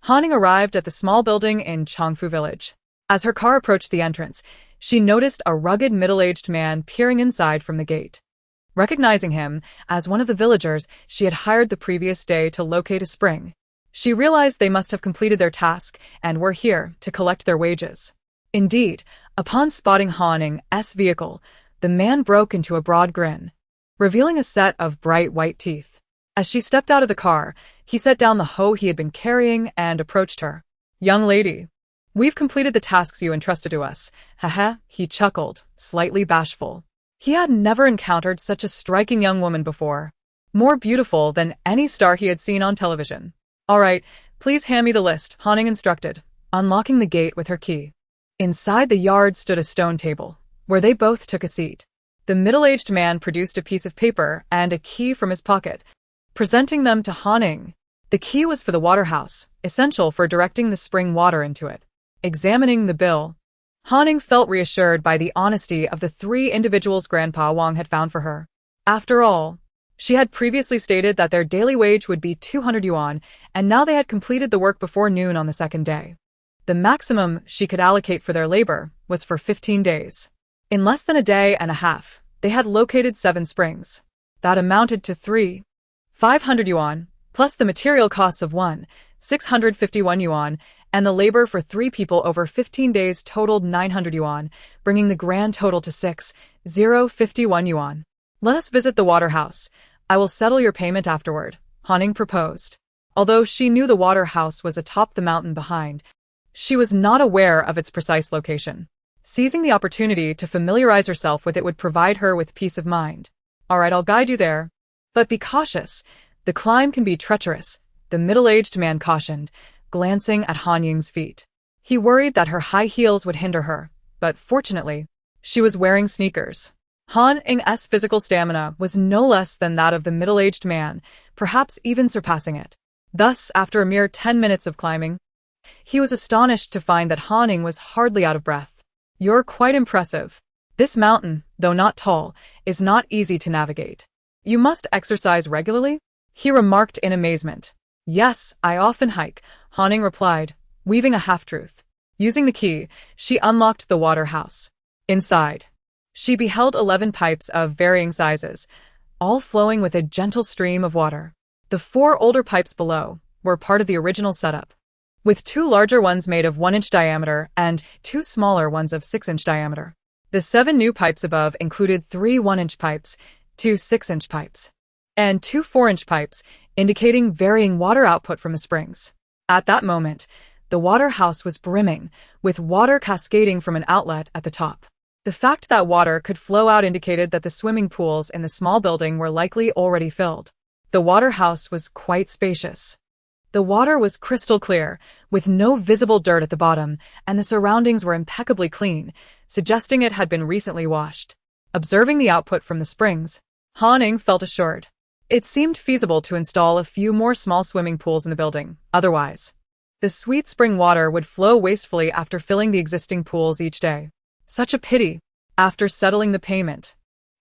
Haning arrived at the small building in Changfu Village. As her car approached the entrance, she noticed a rugged middle-aged man peering inside from the gate. Recognizing him as one of the villagers she had hired the previous day to locate a spring, she realized they must have completed their task and were here to collect their wages. Indeed, upon spotting Haning's vehicle, the man broke into a broad grin, revealing a set of bright white teeth. As she stepped out of the car, he set down the hoe he had been carrying and approached her. "Young lady, we've completed the tasks you entrusted to us." Haha, he chuckled, slightly bashful. He had never encountered such a striking young woman before. more beautiful than any star he had seen on television. All right, please hand me the list, Han instructed, unlocking the gate with her key. Inside the yard stood a stone table, where they both took a seat. The middle-aged man produced a piece of paper and a key from his pocket, presenting them to Han. The key was for the water house, essential for directing the spring water into it. Examining the bill, Han felt reassured by the honesty of the three individuals Grandpa Wang had found for her. After all, she had previously stated that their daily wage would be 200 yuan, and now they had completed the work before noon on the second day. The maximum she could allocate for their labor was for 15 days. In less than a day and a half, they had located 7 springs. That amounted to 500 yuan, plus the material costs of 651 yuan, and the labor for 3 people over 15 days totaled 900 yuan, bringing the grand total to 6,051 yuan. Let us visit the water house. I will settle your payment afterward, Han proposed. Although she knew the water house was atop the mountain behind, she was not aware of its precise location. Seizing the opportunity to familiarize herself with it would provide her with peace of mind. All right, I'll guide you there. But be cautious. The climb can be treacherous, the middle-aged man cautioned, glancing at Han Ying's feet. He worried that her high heels would hinder her, but fortunately, she was wearing sneakers. Han Ying's physical stamina was no less than that of the middle-aged man, perhaps even surpassing it. Thus, after a mere 10 minutes of climbing, he was astonished to find that Han Ying was hardly out of breath. You're quite impressive. This mountain, though not tall, is not easy to navigate. You must exercise regularly? He remarked in amazement. Yes, I often hike, Han Ying replied, weaving a half-truth. Using the key, she unlocked the water house. Inside, she beheld 11 pipes of varying sizes, all flowing with a gentle stream of water. The 4 older pipes below were part of the original setup, with 2 larger ones made of 1-inch diameter and 2 smaller ones of 6-inch diameter. The 7 new pipes above included 3 1-inch pipes, 2 6-inch pipes, and 2 4-inch pipes, indicating varying water output from the springs. At that moment, the water house was brimming, with water cascading from an outlet at the top. The fact that water could flow out indicated that the swimming pools in the small building were likely already filled. The water house was quite spacious. The water was crystal clear, with no visible dirt at the bottom, and the surroundings were impeccably clean, suggesting it had been recently washed. Observing the output from the springs, Han Ying felt assured. It seemed feasible to install a few more small swimming pools in the building. Otherwise, the sweet spring water would flow wastefully after filling the existing pools each day. Such a pity. After settling the payment,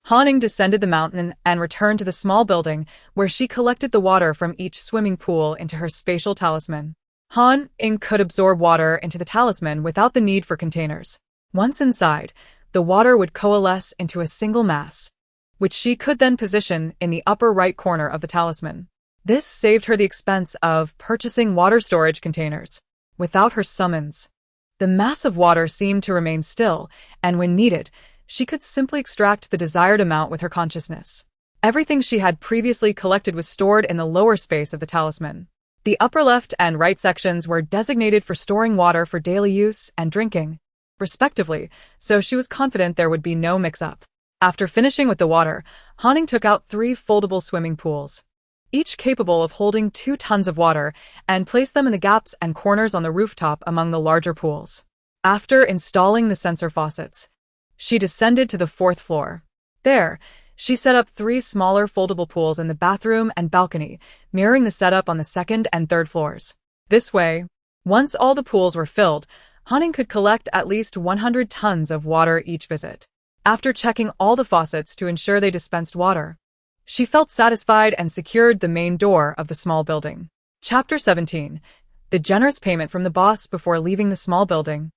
Han Ying descended the mountain and returned to the small building where she collected the water from each swimming pool into her spatial talisman. Han Ying could absorb water into the talisman without the need for containers. Once inside, the water would coalesce into a single mass, which she could then position in the upper right corner of the talisman. This saved her the expense of purchasing water storage containers. Without her summons, the mass of water seemed to remain still, and when needed, she could simply extract the desired amount with her consciousness. Everything she had previously collected was stored in the lower space of the talisman. The upper left and right sections were designated for storing water for daily use and drinking, respectively, so she was confident there would be no mix-up. After finishing with the water, Han Ying took out 3 foldable swimming pools, each capable of holding 2 tons of water, and placed them in the gaps and corners on the rooftop among the larger pools. After installing the sensor faucets, she descended to the 4th floor. There, she set up 3 smaller foldable pools in the bathroom and balcony, mirroring the setup on the 2nd and 3rd floors. This way, once all the pools were filled, Han Ying could collect at least 100 tons of water each visit. After checking all the faucets to ensure they dispensed water, she felt satisfied and secured the main door of the small building. Chapter 17. The generous payment from the boss before leaving the small building.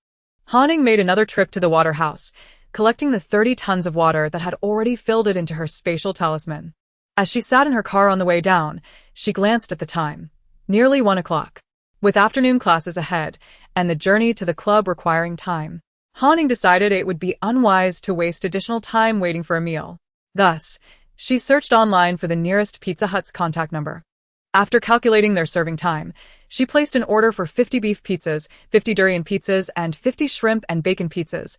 Han Ying made another trip to the water house, collecting the 30 tons of water that had already filled it into her spatial talisman. As she sat in her car on the way down, she glanced at the time. Nearly 1 o'clock. With afternoon classes ahead, and the journey to the club requiring time, Han Ying decided it would be unwise to waste additional time waiting for a meal. Thus, she searched online for the nearest Pizza Hut's contact number. After calculating their serving time, she placed an order for 50 beef pizzas, 50 durian pizzas, and 50 shrimp and bacon pizzas,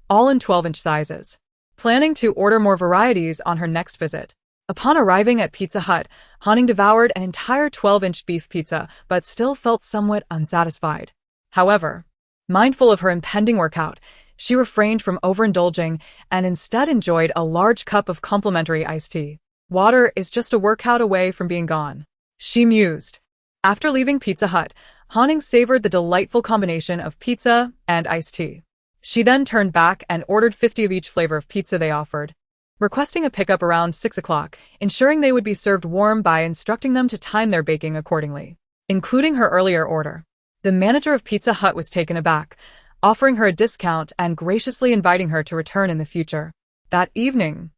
all in 12-inch sizes. Planning to order more varieties on her next visit, Upon arriving at Pizza Hut, Hanning devoured an entire 12-inch beef pizza but still felt somewhat unsatisfied. However, mindful of her impending workout, she refrained from overindulging and instead enjoyed a large cup of complimentary iced tea. Water is just a workout away from being gone, she mused. After leaving Pizza Hut, Hanning savored the delightful combination of pizza and iced tea. She then turned back and ordered 50 of each flavor of pizza they offered, requesting a pickup around 6 o'clock, ensuring they would be served warm by instructing them to time their baking accordingly. Including her earlier order, the manager of Pizza Hut was taken aback, offering her a discount and graciously inviting her to return in the future. That evening,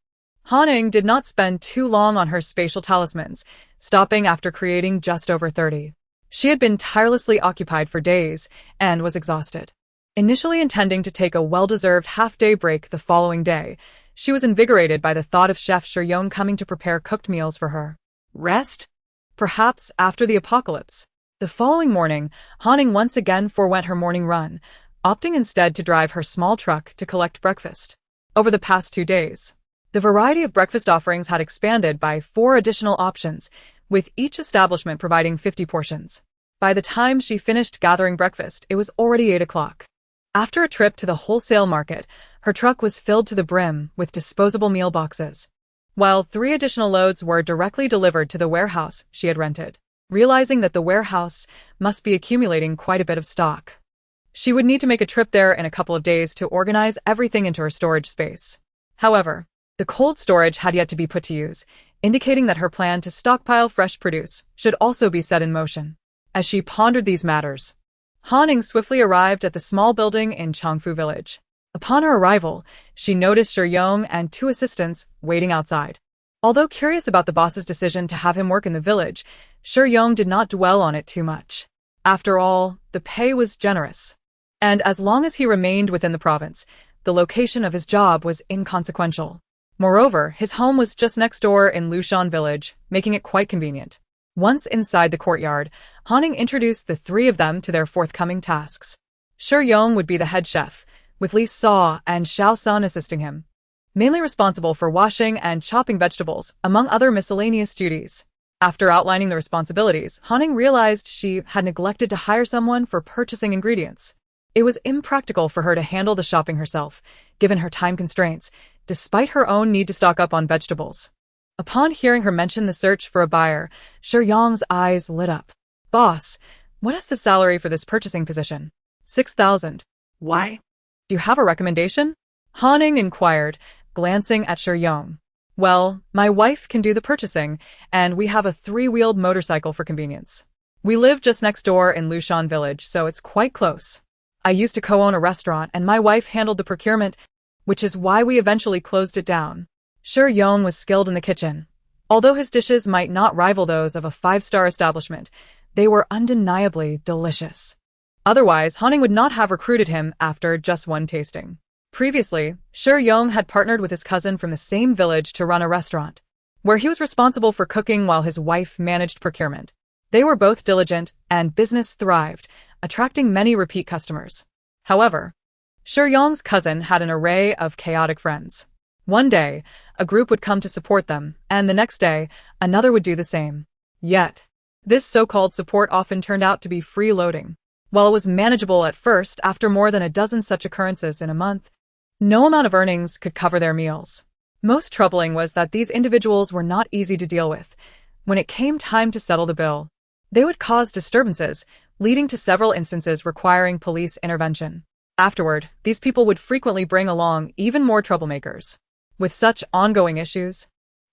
Hanning did not spend too long on her spatial talismans, stopping after creating just over 30. She had been tirelessly occupied for days and was exhausted. Initially intending to take a well-deserved half-day break the following day, she was invigorated by the thought of Chef Ying coming to prepare cooked meals for her. Rest? Perhaps after the apocalypse. The following morning, Hanning once again forewent her morning run, opting instead to drive her small truck to collect breakfast. Over the past 2 days, the variety of breakfast offerings had expanded by 4 additional options, with each establishment providing 50 portions. By the time she finished gathering breakfast, it was already 8 o'clock. After a trip to the wholesale market, her truck was filled to the brim with disposable meal boxes, while 3 additional loads were directly delivered to the warehouse she had rented. Realizing that the warehouse must be accumulating quite a bit of stock, she would need to make a trip there in a couple of days to organize everything into her storage space. However, the cold storage had yet to be put to use, indicating that her plan to stockpile fresh produce should also be set in motion. As she pondered these matters, Hanning swiftly arrived at the small building in Changfu village. Upon her arrival, she noticed Ying and 2 assistants waiting outside. Although curious about the boss's decision to have him work in the village, Ying did not dwell on it too much. After all, the pay was generous, and as long as he remained within the province, the location of his job was inconsequential. Moreover, his home was just next door in Lushan village, making it quite convenient. Once inside the courtyard, Hanning introduced the 3 of them to their forthcoming tasks. Ying would be the head chef, with Li Sa and Xiao Sun assisting him, mainly responsible for washing and chopping vegetables, among other miscellaneous duties. After outlining the responsibilities, Hanning realized she had neglected to hire someone for purchasing ingredients. It was impractical for her to handle the shopping herself, given her time constraints, despite her own need to stock up on vegetables. Upon hearing her mention the search for a buyer, Ying's eyes lit up. Boss, what is the salary for this purchasing position? 6,000. Why? Do you have a recommendation? Hanning inquired, glancing at Ying. Well, my wife can do the purchasing, and we have a 3-wheeled motorcycle for convenience. We live just next door in Lushan village, so it's quite close. I used to co-own a restaurant, and my wife handled the procurement, which is why we eventually closed it down. Ying was skilled in the kitchen. Although his dishes might not rival those of a 5-star establishment, they were undeniably delicious. Otherwise, Hanning would not have recruited him after just one tasting. Previously, Ying had partnered with his cousin from the same village to run a restaurant, where he was responsible for cooking while his wife managed procurement. They were both diligent, and business thrived, attracting many repeat customers. However, Ying's cousin had an array of chaotic friends. One day, a group would come to support them, and the next day, another would do the same. Yet, this so-called support often turned out to be freeloading. While it was manageable at first, after more than a dozen such occurrences in a month, no amount of earnings could cover their meals. Most troubling was that these individuals were not easy to deal with. When it came time to settle the bill, they would cause disturbances, leading to several instances requiring police intervention. Afterward, these people would frequently bring along even more troublemakers. With such ongoing issues,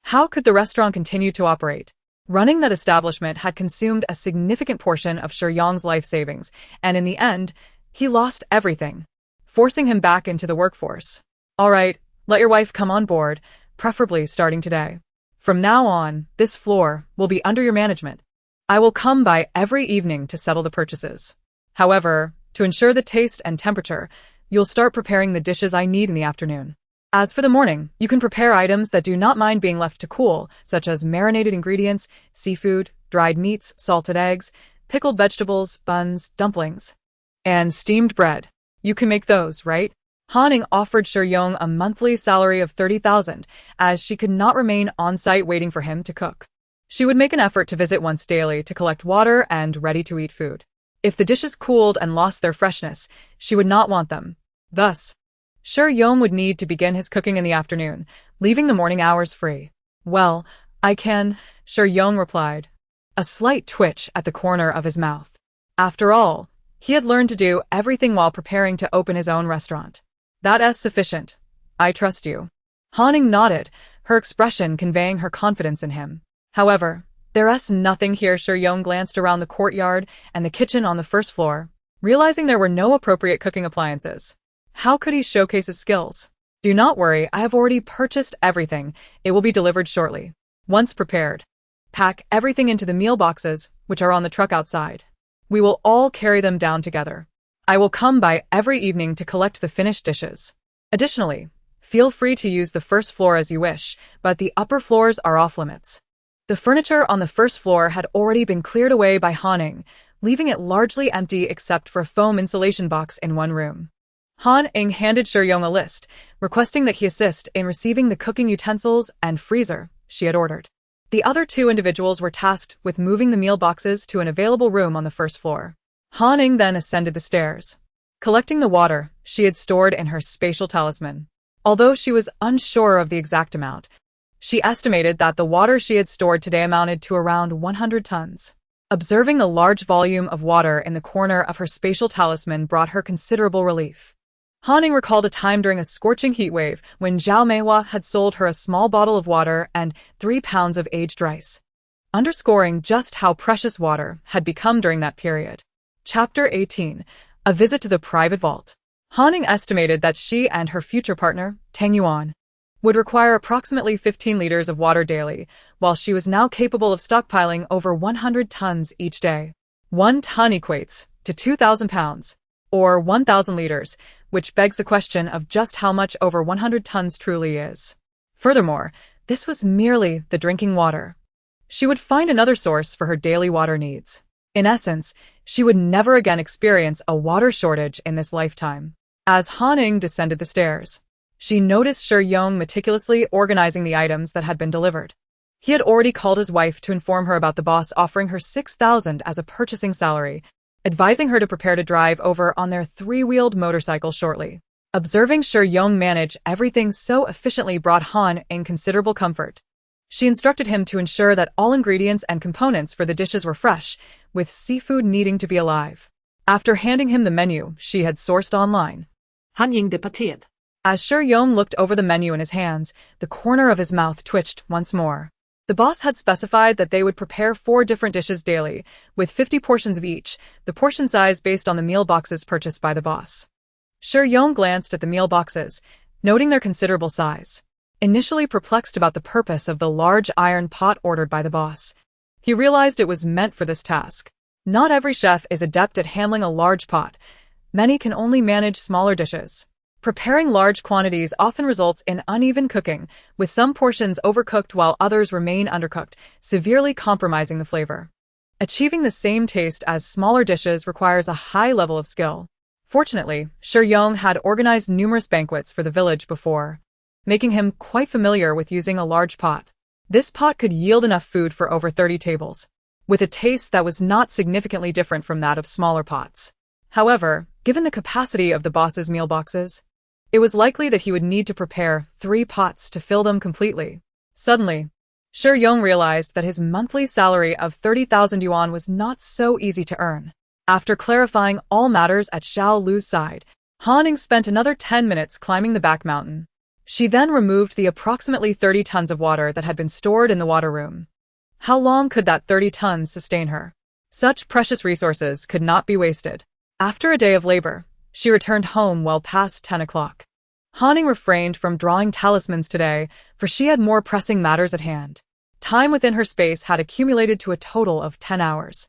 how could the restaurant continue to operate? Running that establishment had consumed a significant portion of Ying's life savings, and in the end, he lost everything, forcing him back into the workforce. All right, let your wife come on board, preferably starting today. From now on, this floor will be under your management. I will come by every evening to settle the purchases. However, to ensure the taste and temperature, you'll start preparing the dishes I need in the afternoon. As for the morning, you can prepare items that do not mind being left to cool, such as marinated ingredients, seafood, dried meats, salted eggs, pickled vegetables, buns, dumplings, and steamed bread. You can make those, right? Han offered Yong a monthly salary of 30,000, as she could not remain on-site waiting for him to cook. She would make an effort to visit once daily to collect water and ready-to-eat food. If the dishes cooled and lost their freshness, she would not want them. Thus, Yong would need to begin his cooking in the afternoon, leaving the morning hours free. "Well, I can," Yong replied, a slight twitch at the corner of his mouth. After all, he had learned to do everything while preparing to open his own restaurant. "That's sufficient. I trust you." Han nodded, her expression conveying her confidence in him. However, there's nothing here. Yong glanced around the courtyard and the kitchen on the first floor, realizing there were no appropriate cooking appliances. How could he showcase his skills? "Do not worry, I have already purchased everything. It will be delivered shortly. Once prepared, pack everything into the meal boxes, which are on the truck outside. We will all carry them down together. I will come by every evening to collect the finished dishes. Additionally, feel free to use the first floor as you wish, but the upper floors are off limits." The furniture on the first floor had already been cleared away by Han, leaving it largely empty except for a foam insulation box in one room. Han handed Yong a list, requesting that he assist in receiving the cooking utensils and freezer she had ordered. The other two individuals were tasked with moving the meal boxes to an available room on the first floor. Han then ascended the stairs, collecting the water she had stored in her spatial talisman. Although she was unsure of the exact amount, she estimated that the water she had stored today amounted to around 100 tons. Observing the large volume of water in the corner of her spatial talisman brought her considerable relief. Han recalled a time during a scorching heat wave when Zhao Meihua had sold her a small bottle of water and 3 pounds of aged rice, underscoring just how precious water had become during that period. Chapter 18. A Visit to the Private Vault. Han estimated that she and her future partner, Tang Yuan, would require approximately 15 liters of water daily, while she was now capable of stockpiling over 100 tons each day. 1 ton equates to 2,000 pounds, or 1,000 liters, which begs the question of just how much over 100 tons truly is. Furthermore, this was merely the drinking water. She would find another source for her daily water needs. In essence, she would never again experience a water shortage in this lifetime. As Han descended the stairs, she noticed Yong meticulously organizing the items that had been delivered. He had already called his wife to inform her about the boss offering her 6,000 as a purchasing salary, advising her to prepare to drive over on their 3-wheeled motorcycle shortly. Observing Yong manage everything so efficiently brought Han considerable comfort. She instructed him to ensure that all ingredients and components for the dishes were fresh, with seafood needing to be alive. After handing him the menu she had sourced online, Han Ying departed. As Yong looked over the menu in his hands, the corner of his mouth twitched once more. The boss had specified that they would prepare 4 different dishes daily, with 50 portions of each, the portion size based on the meal boxes purchased by the boss. Yong glanced at the meal boxes, noting their considerable size. Initially perplexed about the purpose of the large iron pot ordered by the boss, he realized it was meant for this task. Not every chef is adept at handling a large pot. Many can only manage smaller dishes. Preparing large quantities often results in uneven cooking, with some portions overcooked while others remain undercooked, severely compromising the flavor. Achieving the same taste as smaller dishes requires a high level of skill. Fortunately, Yong had organized numerous banquets for the village before, making him quite familiar with using a large pot. This pot could yield enough food for over 30 tables, with a taste that was not significantly different from that of smaller pots. However, given the capacity of the boss's meal boxes, it was likely that he would need to prepare 3 pots to fill them completely. Suddenly, Yong realized that his monthly salary of 30,000 yuan was not so easy to earn. After clarifying all matters at Xiao Lu's side, Han spent another 10 minutes climbing the back mountain. She then removed the approximately 30 tons of water that had been stored in the water room. How long could that 30 tons sustain her? Such precious resources could not be wasted. After a day of labor, she returned home well past 10 o'clock. Han refrained from drawing talismans today, for she had more pressing matters at hand. Time within her space had accumulated to a total of 10 hours,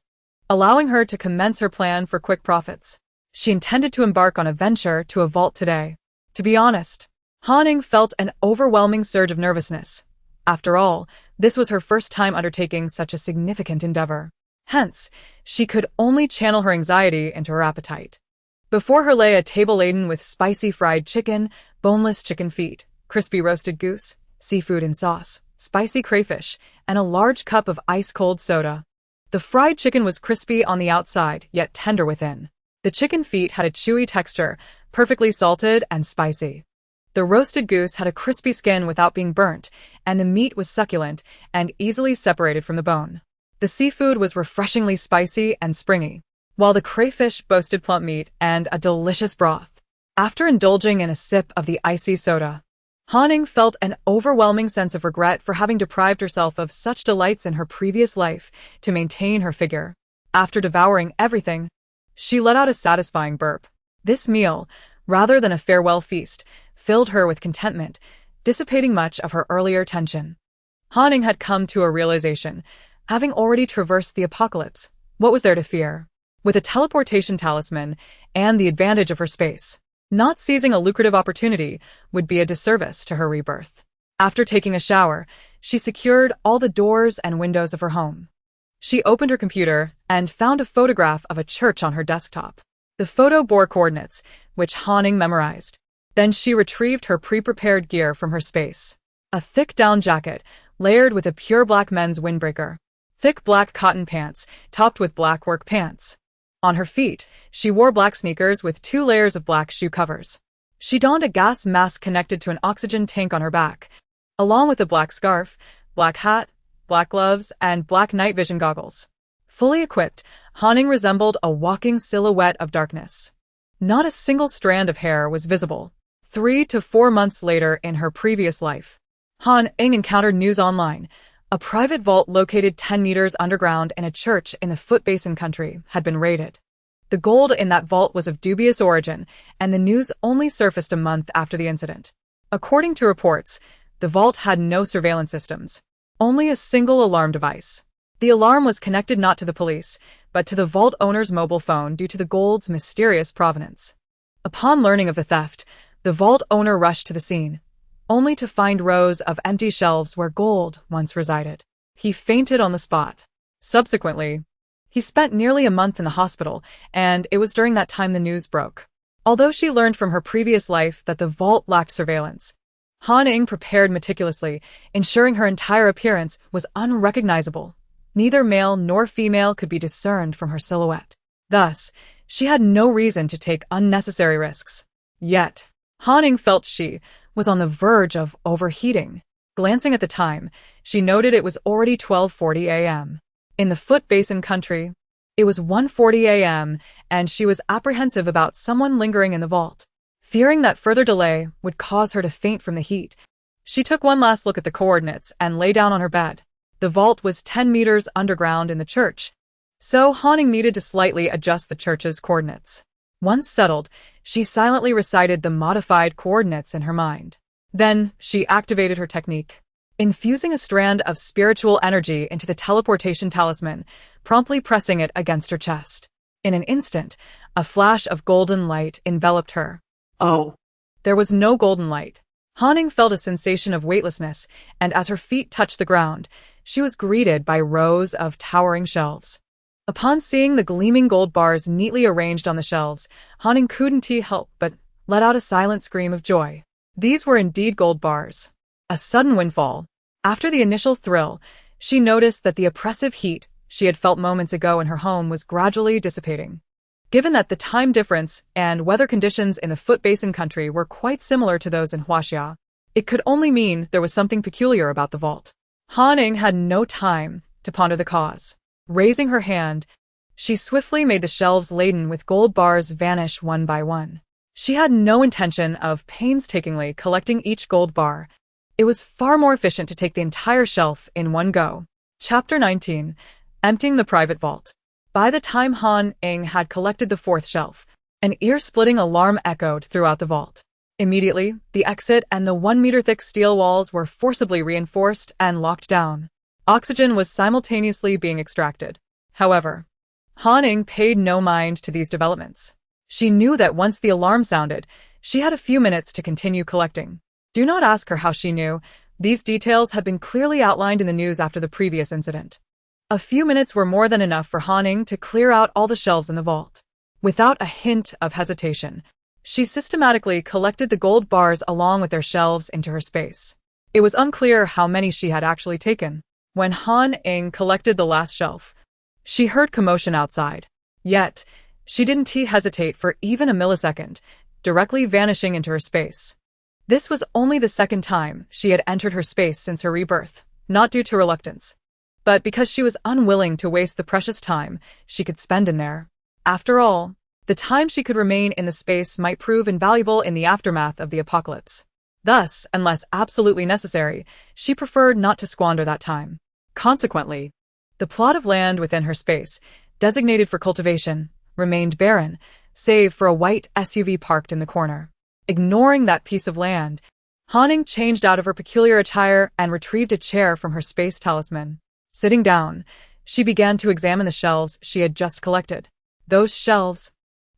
allowing her to commence her plan for quick profits. She intended to embark on a venture to a vault today. To be honest, Han felt an overwhelming surge of nervousness. After all, this was her first time undertaking such a significant endeavor. Hence, she could only channel her anxiety into her appetite. Before her lay a table laden with spicy fried chicken, boneless chicken feet, crispy roasted goose, seafood in sauce, spicy crayfish, and a large cup of ice-cold soda. The fried chicken was crispy on the outside, yet tender within. The chicken feet had a chewy texture, perfectly salted and spicy. The roasted goose had a crispy skin without being burnt, and the meat was succulent and easily separated from the bone. The seafood was refreshingly spicy and springy, while the crayfish boasted plump meat and a delicious broth. After indulging in a sip of the icy soda, Ying felt an overwhelming sense of regret for having deprived herself of such delights in her previous life to maintain her figure. After devouring everything, she let out a satisfying burp. This meal, rather than a farewell feast, filled her with contentment, dissipating much of her earlier tension. Ying had come to a realization. Having already traversed the apocalypse, what was there to fear? With a teleportation talisman and the advantage of her space, not seizing a lucrative opportunity would be a disservice to her rebirth. After taking a shower, she secured all the doors and windows of her home. She opened her computer and found a photograph of a church on her desktop. The photo bore coordinates, which Ying memorized. Then she retrieved her pre-prepared gear from her space. A thick down jacket, layered with a pure black men's windbreaker. Thick black cotton pants, topped with black work pants. On her feet, she wore black sneakers with 2 layers of black shoe covers. She donned a gas mask connected to an oxygen tank on her back, along with a black scarf, black hat, black gloves, and black night vision goggles. Fully equipped, Ying resembled a walking silhouette of darkness. Not a single strand of hair was visible. 3 to 4 months later in her previous life, Ying encountered news online. A private vault located 10 meters underground in a church in the Foot Basin country had been raided. The gold in that vault was of dubious origin, and the news only surfaced a month after the incident. According to reports, the vault had no surveillance systems, only a single alarm device. The alarm was connected not to the police, but to the vault owner's mobile phone due to the gold's mysterious provenance. Upon learning of the theft, the vault owner rushed to the scene, only to find rows of empty shelves where gold once resided. He fainted on the spot. Subsequently, he spent nearly a month in the hospital, and it was during that time the news broke. Although she learned from her previous life that the vault lacked surveillance, Ying prepared meticulously, ensuring her entire appearance was unrecognizable. Neither male nor female could be discerned from her silhouette. Thus, she had no reason to take unnecessary risks. Yet, Ying felt she was on the verge of overheating. Glancing at the time, she noted it was already 12:40 a.m. In the Foot Basin country, it was 1:40 a.m., and she was apprehensive about someone lingering in the vault. Fearing that further delay would cause her to faint from the heat, she took one last look at the coordinates and lay down on her bed. The vault was 10 meters underground in the church, so Ying needed to slightly adjust the church's coordinates. Once settled, she silently recited the modified coordinates in her mind. Then, she activated her technique, infusing a strand of spiritual energy into the teleportation talisman, promptly pressing it against her chest. In an instant, a flash of golden light enveloped her. Oh. There was no golden light. Ying felt a sensation of weightlessness, and as her feet touched the ground, she was greeted by rows of towering shelves. Upon seeing the gleaming gold bars neatly arranged on the shelves, Ying couldn't help but let out a silent scream of joy. These were indeed gold bars. A sudden windfall. After the initial thrill, she noticed that the oppressive heat she had felt moments ago in her home was gradually dissipating. Given that the time difference and weather conditions in the Foot Basin country were quite similar to those in Huaxia, it could only mean there was something peculiar about the vault. Ying had no time to ponder the cause. Raising her hand, she swiftly made the shelves laden with gold bars vanish one by one. She had no intention of painstakingly collecting each gold bar. It was far more efficient to take the entire shelf in one go. Chapter 19. Emptying the Private Vault. By the time Ying had collected the 4th shelf, an ear-splitting alarm echoed throughout the vault. Immediately, the exit and the 1-meter-thick steel walls were forcibly reinforced and locked down. Oxygen was simultaneously being extracted. However, Ying paid no mind to these developments. She knew that once the alarm sounded, she had a few minutes to continue collecting. Do not ask her how she knew. These details had been clearly outlined in the news after the previous incident. A few minutes were more than enough for Ying to clear out all the shelves in the vault. Without a hint of hesitation, she systematically collected the gold bars along with their shelves into her space. It was unclear how many she had actually taken. When Ying collected the last shelf, she heard commotion outside. Yet, she didn't hesitate for even a millisecond, directly vanishing into her space. This was only the second time she had entered her space since her rebirth, not due to reluctance, but because she was unwilling to waste the precious time she could spend in there. After all, the time she could remain in the space might prove invaluable in the aftermath of the apocalypse. Thus, unless absolutely necessary, she preferred not to squander that time. Consequently, the plot of land within her space, designated for cultivation, remained barren, save for a white SUV parked in the corner. Ignoring that piece of land, Ying changed out of her peculiar attire and retrieved a chair from her space talisman. Sitting down, she began to examine the shelves she had just collected. Those shelves,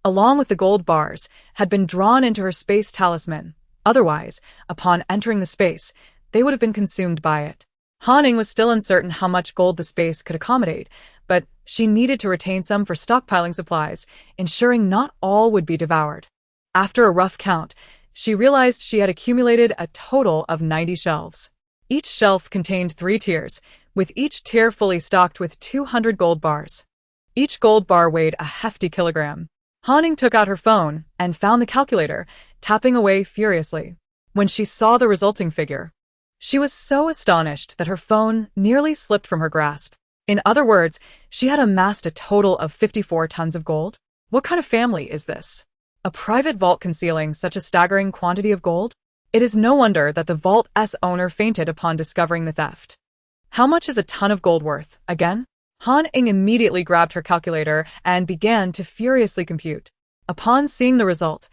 along with the gold bars, had been drawn into her space talisman. Otherwise, upon entering the space, they would have been consumed by it. Ying was still uncertain how much gold the space could accommodate, but she needed to retain some for stockpiling supplies, ensuring not all would be devoured. After a rough count, she realized she had accumulated a total of 90 shelves. Each shelf contained 3 tiers, with each tier fully stocked with 200 gold bars. Each gold bar weighed a hefty kilogram. Ying took out her phone and found the calculator, tapping away furiously. When she saw the resulting figure, she was so astonished that her phone nearly slipped from her grasp. In other words, she had amassed a total of 54 tons of gold. What kind of family is this? A private vault concealing such a staggering quantity of gold? It is no wonder that the vault's owner fainted upon discovering the theft. How much is a ton of gold worth, again? Ying immediately grabbed her calculator and began to furiously compute. Upon seeing the result,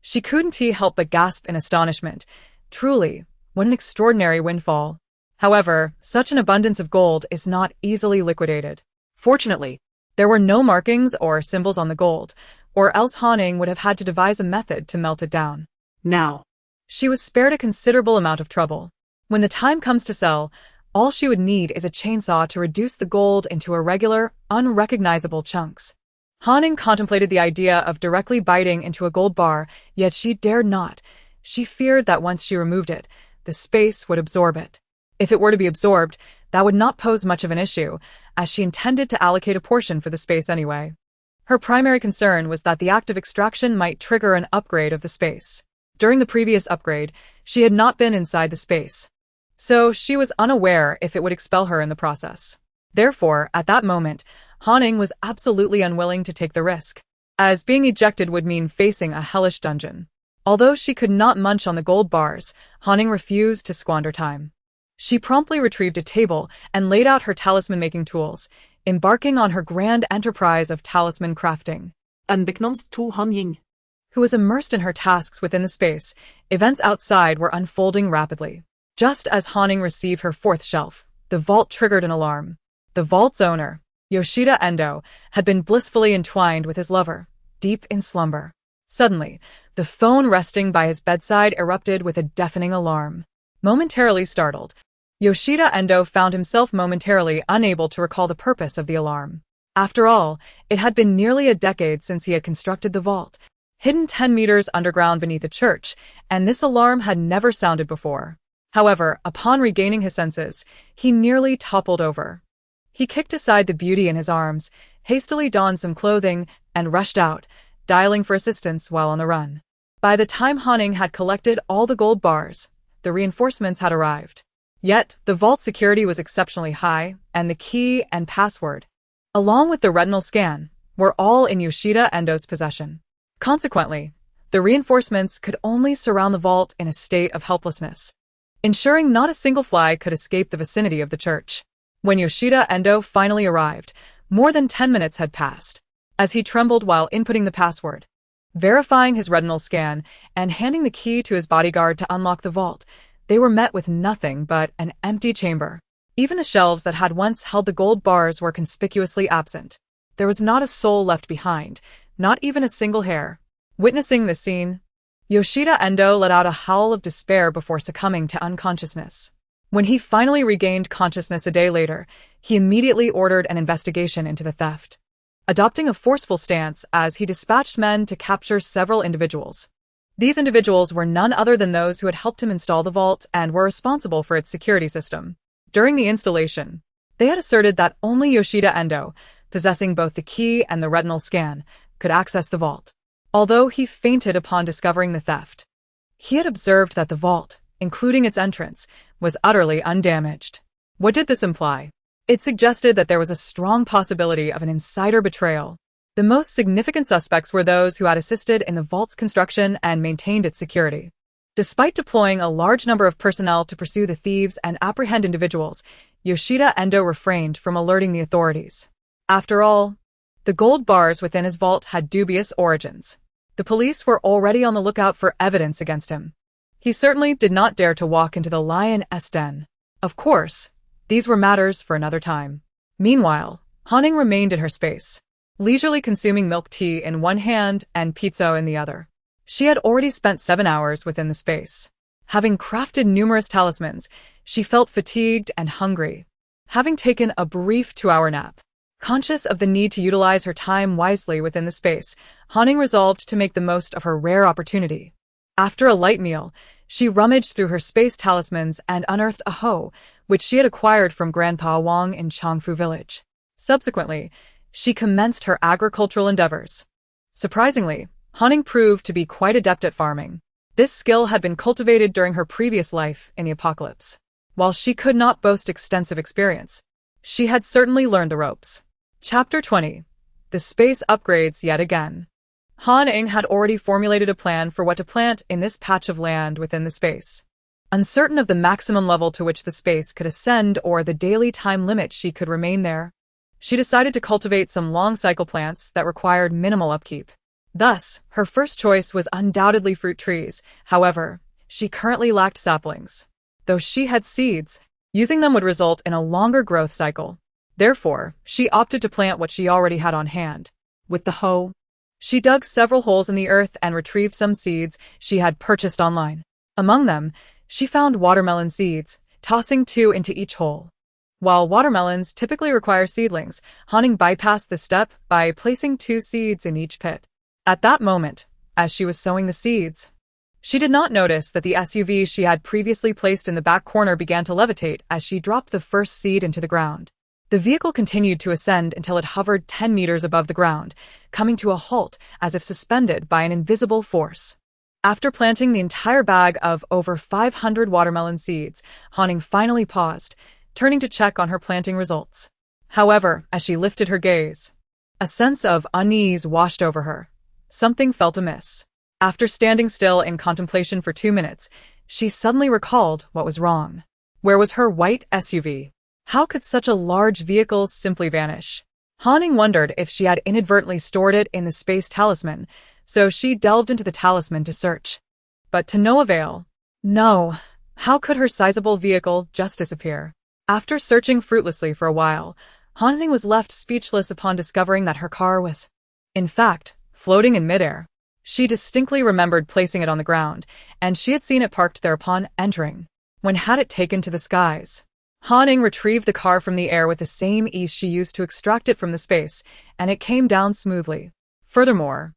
she couldn't help but gasp in astonishment. Truly, what an extraordinary windfall. However, such an abundance of gold is not easily liquidated. fortunately, There were no markings or symbols on the gold, or else Ying would have had to devise a method to melt it down. now, She was spared a considerable amount of trouble. When the time comes to sell, all she would need is a chainsaw to reduce the gold into irregular, unrecognizable chunks. Ying contemplated the idea of directly biting into a gold bar, yet she dared not. She feared that once she removed it, the space would absorb it. If it were to be absorbed, that would not pose much of an issue, as she intended to allocate a portion for the space anyway. Her primary concern was that the act of extraction might trigger an upgrade of the space. During the previous upgrade, she had not been inside the space, so she was unaware if it would expel her in the process. Therefore, at that moment, Ying was absolutely unwilling to take the risk, as being ejected would mean facing a hellish dungeon. Although she could not munch on the gold bars, Ying refused to squander time. She promptly retrieved a table and laid out her talisman-making tools, embarking on her grand enterprise of talisman crafting. unbeknownst to Ying, Who was immersed in her tasks within the space, events outside were unfolding rapidly. Just as Ying received her 4th shelf, the vault triggered an alarm. The vault's owner, Yoshida Endo, had been blissfully entwined with his lover, deep in slumber. Suddenly, the phone resting by his bedside erupted with a deafening alarm. Momentarily startled, Yoshida Endo found himself momentarily unable to recall the purpose of the alarm. After all, it had been nearly a decade since he had constructed the vault, hidden 10 meters underground beneath a church, and this alarm had never sounded before. However, upon regaining his senses, he nearly toppled over. He kicked aside the beauty in his arms, hastily donned some clothing, and rushed out, dialing for assistance while on the run. By the time Ying had collected all the gold bars, the reinforcements had arrived. Yet, the vault security was exceptionally high, and the key and password, along with the retinal scan, were all in Yoshida Endo's possession. Consequently, the reinforcements could only surround the vault in a state of helplessness, ensuring not a single fly could escape the vicinity of the church. When Yoshida Endo finally arrived, more than 10 minutes had passed, as he trembled while inputting the password. Verifying his retinal scan and handing the key to his bodyguard to unlock the vault, they were met with nothing but an empty chamber. Even the shelves that had once held the gold bars were conspicuously absent. There was not a soul left behind, not even a single hair. Witnessing this scene, Yoshida Endo let out a howl of despair before succumbing to unconsciousness. When he finally regained consciousness a day later, he immediately ordered an investigation into the theft. adopting a forceful stance as he dispatched men to capture several individuals. These individuals were none other than those who had helped him install the vault and were responsible for its security system. During the installation, they had asserted that only Yoshida Endo, possessing both the key and the retinal scan, could access the vault. Although he fainted upon discovering the theft, he had observed that the vault, including its entrance, was utterly undamaged. What did this imply? It suggested that there was a strong possibility of an insider betrayal. The most significant suspects were those who had assisted in the vault's construction and maintained its security. Despite deploying a large number of personnel to pursue the thieves and apprehend individuals, Yoshida Endo refrained from alerting the authorities. After all, the gold bars within his vault had dubious origins. The police were already on the lookout for evidence against him. He certainly did not dare to walk into the lion's den. Of course, these were matters for another time. Meanwhile, Hanning remained in her space, leisurely consuming milk tea in one hand and pizza in the other. She had already spent 7 hours within the space. Having crafted numerous talismans, she felt fatigued and hungry. Having taken a brief 2-hour nap, conscious of the need to utilize her time wisely within the space, Hanning resolved to make the most of her rare opportunity. After a light meal, she rummaged through her space talismans and unearthed a hoe, which she had acquired from Grandpa Wang in Changfu Village. Subsequently, she commenced her agricultural endeavors. Surprisingly, Hanning proved to be quite adept at farming. This skill had been cultivated during her previous life in the apocalypse. While she could not boast extensive experience, she had certainly learned the ropes. Chapter 20. The Space Upgrades Yet Again. Hanning had already formulated a plan for what to plant in this patch of land within the space. Uncertain of the maximum level to which the space could ascend or the daily time limit she could remain there, she decided to cultivate some long-cycle plants that required minimal upkeep. Thus, her first choice was undoubtedly fruit trees. However, she currently lacked saplings. Though she had seeds, using them would result in a longer growth cycle. Therefore, she opted to plant what she already had on hand. With the hoe, she dug several holes in the earth and retrieved some seeds she had purchased online. Among them, she found watermelon seeds, tossing 2 into each hole. While watermelons typically require seedlings, Hanning bypassed this step by placing 2 seeds in each pit. At that moment, as she was sowing the seeds, she did not notice that the SUV she had previously placed in the back corner began to levitate as she dropped the first seed into the ground. The vehicle continued to ascend until it hovered 10 meters above the ground, coming to a halt as if suspended by an invisible force. After planting the entire bag of over 500 watermelon seeds, Hanning finally paused, turning to check on her planting results. However, as she lifted her gaze, a sense of unease washed over her. Something felt amiss. After standing still in contemplation for 2 minutes, she suddenly recalled what was wrong. Where was her white SUV? How could such a large vehicle simply vanish? Hanning wondered if she had inadvertently stored it in the space talisman, so she delved into the talisman to search. But to no avail. No. How could her sizable vehicle just disappear? After searching fruitlessly for a while, Hanning was left speechless upon discovering that her car was, in fact, floating in midair. She distinctly remembered placing it on the ground, and she had seen it parked there upon entering. When had it taken to the skies? Hanning retrieved the car from the air with the same ease she used to extract it from the space, and it came down smoothly. Furthermore,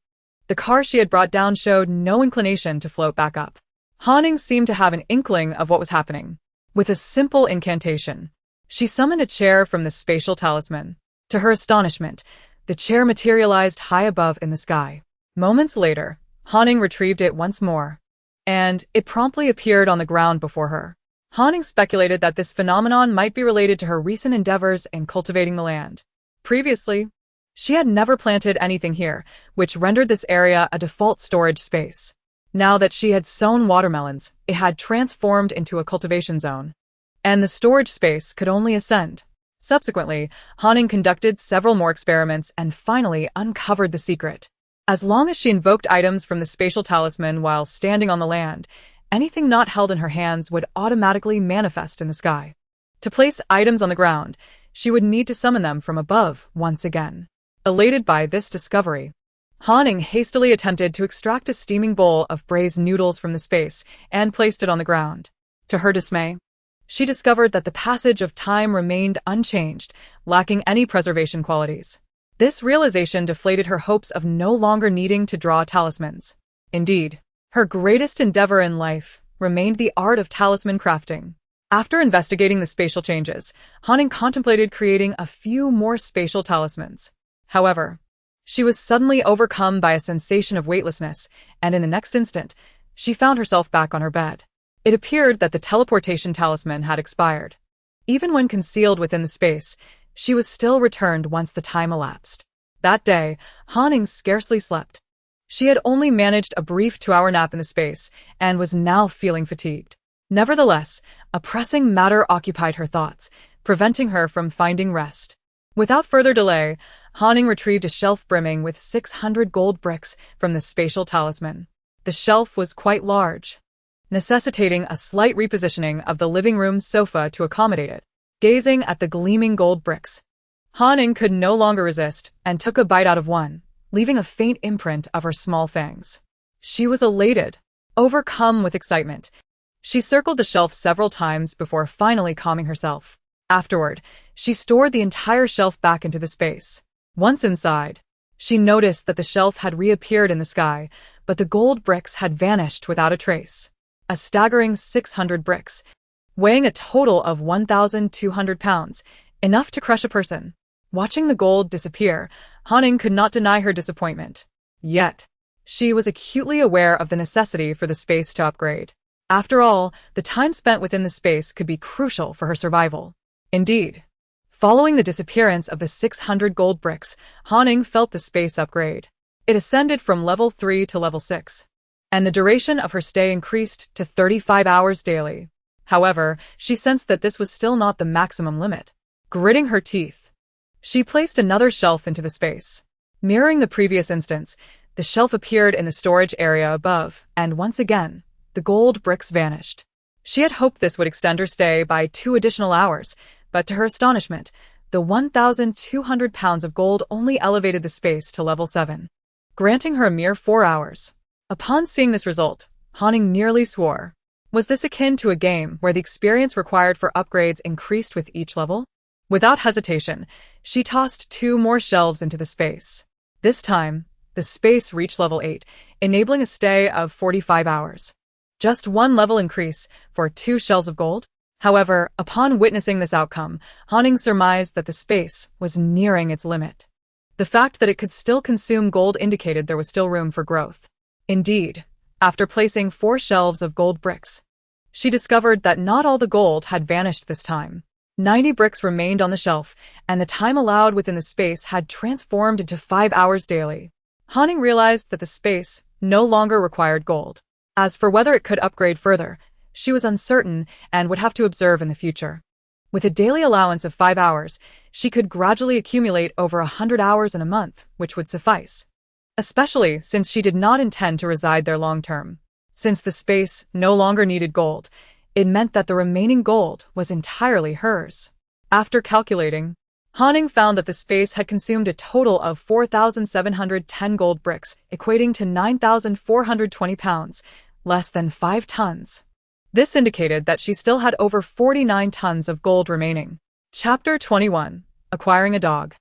the car she had brought down showed no inclination to float back up. Hanning seemed to have an inkling of what was happening. With a simple incantation, she summoned a chair from the spatial talisman. To her astonishment, the chair materialized high above in the sky. Moments later, Hanning retrieved it once more, and it promptly appeared on the ground before her. Hanning speculated that this phenomenon might be related to her recent endeavors in cultivating the land. Previously, she had never planted anything here, which rendered this area a default storage space. Now that she had sown watermelons, it had transformed into a cultivation zone, and the storage space could only ascend. Subsequently, Hanning conducted several more experiments and finally uncovered the secret. As long as she invoked items from the spatial talisman while standing on the land, anything not held in her hands would automatically manifest in the sky. To place items on the ground, she would need to summon them from above once again. Elated by this discovery, Hanning hastily attempted to extract a steaming bowl of braised noodles from the space and placed it on the ground. To her dismay, she discovered that the passage of time remained unchanged, lacking any preservation qualities. This realization deflated her hopes of no longer needing to draw talismans. Indeed, her greatest endeavor in life remained the art of talisman crafting. After investigating the spatial changes, Ying contemplated creating a few more spatial talismans. However, she was suddenly overcome by a sensation of weightlessness, and in the next instant, she found herself back on her bed. It appeared that the teleportation talisman had expired. Even when concealed within the space, she was still returned once the time elapsed. That day, Ying scarcely slept. She had only managed a brief 2-hour nap in the space, and was now feeling fatigued. Nevertheless, a pressing matter occupied her thoughts, preventing her from finding rest. Without further delay, Ying retrieved a shelf brimming with 600 gold bricks from the spatial talisman. The shelf was quite large, necessitating a slight repositioning of the living room sofa to accommodate it. Gazing at the gleaming gold bricks, Ying could no longer resist and took a bite out of one, leaving a faint imprint of her small fangs. She was elated, overcome with excitement. She circled the shelf several times before finally calming herself. Afterward, she stored the entire shelf back into the space. Once inside, she noticed that the shelf had reappeared in the sky, but the gold bricks had vanished without a trace. A staggering 600 bricks, weighing a total of 1,200 pounds, enough to crush a person. Watching the gold disappear, Ying could not deny her disappointment. Yet, she was acutely aware of the necessity for the space to upgrade. After all, the time spent within the space could be crucial for her survival. Indeed, following the disappearance of the 600 gold bricks, Ying felt the space upgrade. It ascended from level 3 to level 6, and the duration of her stay increased to 35 hours daily. However, she sensed that this was still not the maximum limit. Gritting her teeth, she placed another shelf into the space. Mirroring the previous instance, the shelf appeared in the storage area above, and once again, the gold bricks vanished. She had hoped this would extend her stay by 2 additional hours, but to her astonishment, the 1,200 pounds of gold only elevated the space to level 7, granting her a mere 4 hours. Upon seeing this result, Ying nearly swore. Was this akin to a game where the experience required for upgrades increased with each level? Without hesitation, she tossed 2 more shelves into the space. This time, the space reached level 8, enabling a stay of 45 hours. Just 1 level increase for 2 shelves of gold? However, upon witnessing this outcome, Ying surmised that the space was nearing its limit. The fact that it could still consume gold indicated there was still room for growth. Indeed, after placing 4 shelves of gold bricks, she discovered that not all the gold had vanished this time. 90 bricks remained on the shelf, and the time allowed within the space had transformed into 5 hours daily. Ying realized that the space no longer required gold. As for whether it could upgrade further, she was uncertain and would have to observe in the future. With a daily allowance of 5 hours, she could gradually accumulate over 100 hours in a month, which would suffice. Especially since she did not intend to reside there long term. Since the space no longer needed gold, it meant that the remaining gold was entirely hers. After calculating, Ying found that the space had consumed a total of 4,710 gold bricks, equating to 9,420 pounds, less than 5 tons. This indicated that she still had over 49 tons of gold remaining. Chapter 21. Acquiring a dog.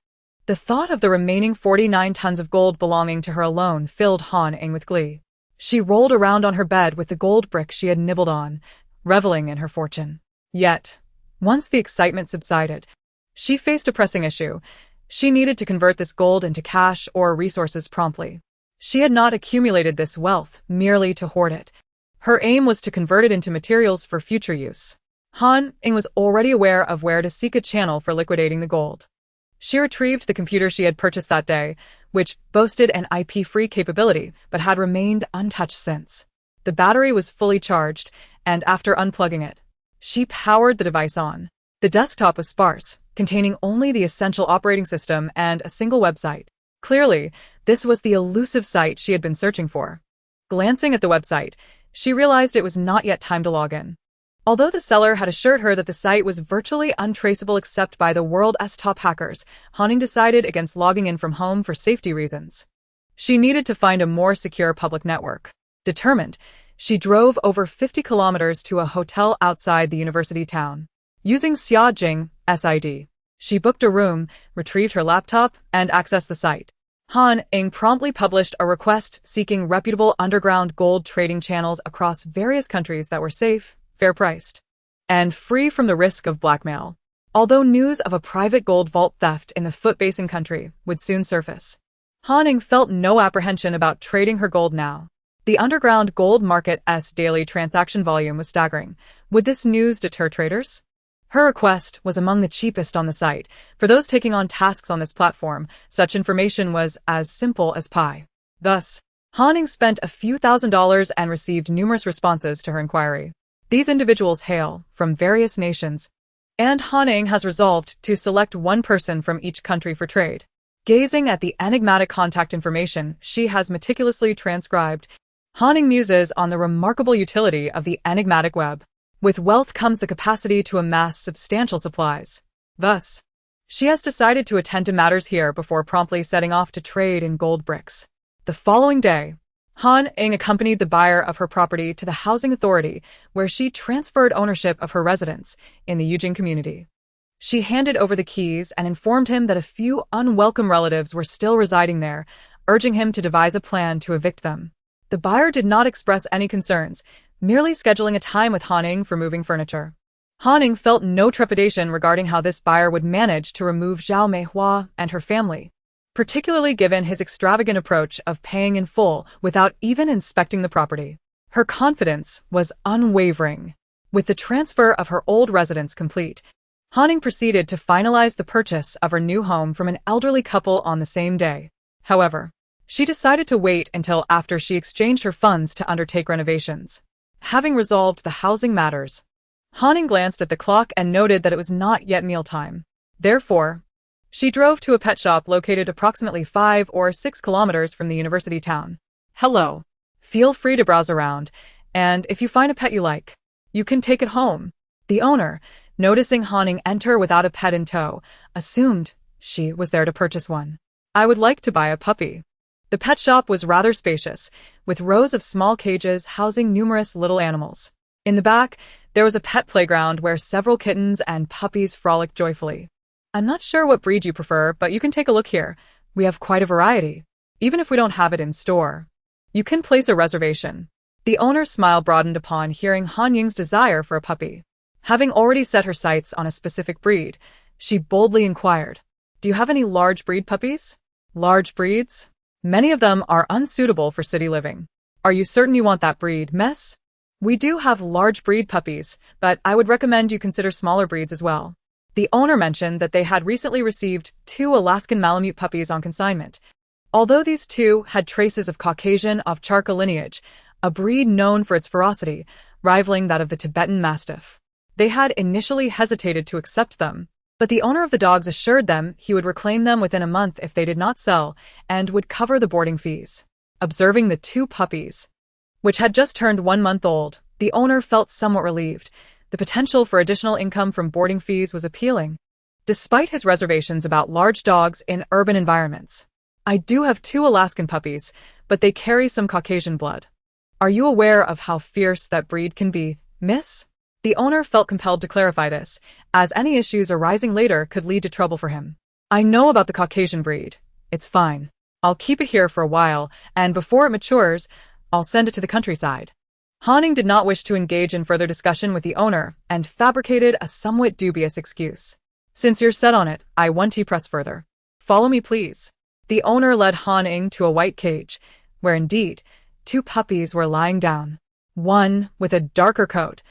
The thought of the remaining 49 tons of gold belonging to her alone filled Ying with glee. She rolled around on her bed with the gold brick she had nibbled on, reveling in her fortune. Yet, once the excitement subsided, she faced a pressing issue. She needed to convert this gold into cash or resources promptly. She had not accumulated this wealth merely to hoard it. Her aim was to convert it into materials for future use. Ying was already aware of where to seek a channel for liquidating the gold. She retrieved the computer she had purchased that day, which boasted an IP-free capability but had remained untouched since. The battery was fully charged, and after unplugging it, she powered the device on. The desktop was sparse, containing only the essential operating system and a single website. Clearly, this was the elusive site she had been searching for. Glancing at the website, she realized it was not yet time to log in. Although the seller had assured her that the site was virtually untraceable except by the world's top hackers, Ying decided against logging in from home for safety reasons. She needed to find a more secure public network. Determined, she drove over 50 kilometers to a hotel outside the university town. Using Xiaojing SID, She booked a room, retrieved her laptop, and accessed the site. Ying promptly published a request seeking reputable underground gold trading channels across various countries that were safe, fair-priced, and free from the risk of blackmail. Although news of a private gold vault theft in the foot-basin country would soon surface, Ying felt no apprehension about trading her gold now. The underground gold market's daily transaction volume was staggering. Would this news deter traders? Her request was among the cheapest on the site. For those taking on tasks on this platform, such information was as simple as pie. Thus, Ying spent a few $1,000s and received numerous responses to her inquiry. These individuals hail from various nations, and Ying has resolved to select one person from each country for trade. Gazing at the enigmatic contact information she has meticulously transcribed, Ying muses on the remarkable utility of the enigmatic web. With wealth comes the capacity to amass substantial supplies. Thus, she has decided to attend to matters here before promptly setting off to trade in gold bricks. The following day, Ying accompanied the buyer of her property to the housing authority, where she transferred ownership of her residence in the Ying community. She handed over the keys and informed him that a few unwelcome relatives were still residing there, urging him to devise a plan to evict them. The buyer did not express any concerns, merely scheduling a time with Ying for moving furniture. Ying felt no trepidation regarding how this buyer would manage to remove Zhao Meihua and her family, particularly given his extravagant approach of paying in full without even inspecting the property. Her confidence was unwavering. With the transfer of her old residence complete, Ying proceeded to finalize the purchase of her new home from an elderly couple on the same day. However, she decided to wait until after she exchanged her funds to undertake renovations. Having resolved the housing matters, Ying glanced at the clock and noted that it was not yet mealtime. Therefore, she drove to a pet shop located approximately 5 or 6 kilometers from the university town. Hello. Feel free to browse around, and if you find a pet you like, you can take it home. The owner, noticing Ying enter without a pet in tow, assumed she was there to purchase one. I would like to buy a puppy. The pet shop was rather spacious, with rows of small cages housing numerous little animals. In the back, there was a pet playground where several kittens and puppies frolicked joyfully. I'm not sure what breed you prefer, but you can take a look here. We have quite a variety, even if we don't have it in store. You can place a reservation. The owner's smile broadened upon hearing Ying's desire for a puppy. Having already set her sights on a specific breed, she boldly inquired, "Do you have any large breed puppies?" Large breeds? Many of them are unsuitable for city living. Are you certain you want that breed, miss? We do have large breed puppies, but I would recommend you consider smaller breeds as well. The owner mentioned that they had recently received 2 Alaskan Malamute puppies on consignment. Although these 2 had traces of Caucasian Ovcharka lineage, a breed known for its ferocity, rivaling that of the Tibetan Mastiff. They had initially hesitated to accept them, but the owner of the dogs assured them he would reclaim them within a month if they did not sell and would cover the boarding fees. Observing the 2 puppies, which had just turned 1 month old, the owner felt somewhat relieved. The potential for additional income from boarding fees was appealing, despite his reservations about large dogs in urban environments. I do have 2 Alaskan puppies, but they carry some Caucasian blood. Are you aware of how fierce that breed can be, miss? The owner felt compelled to clarify this, as any issues arising later could lead to trouble for him. I know about the Caucasian breed. It's fine. I'll keep it here for a while, and before it matures, I'll send it to the countryside. Ying did not wish to engage in further discussion with the owner and fabricated a somewhat dubious excuse. Since you're set on it, I won't press further. Follow me, please. The owner led Ying to a white cage, where indeed, 2 puppies were lying down. One, with a darker coat,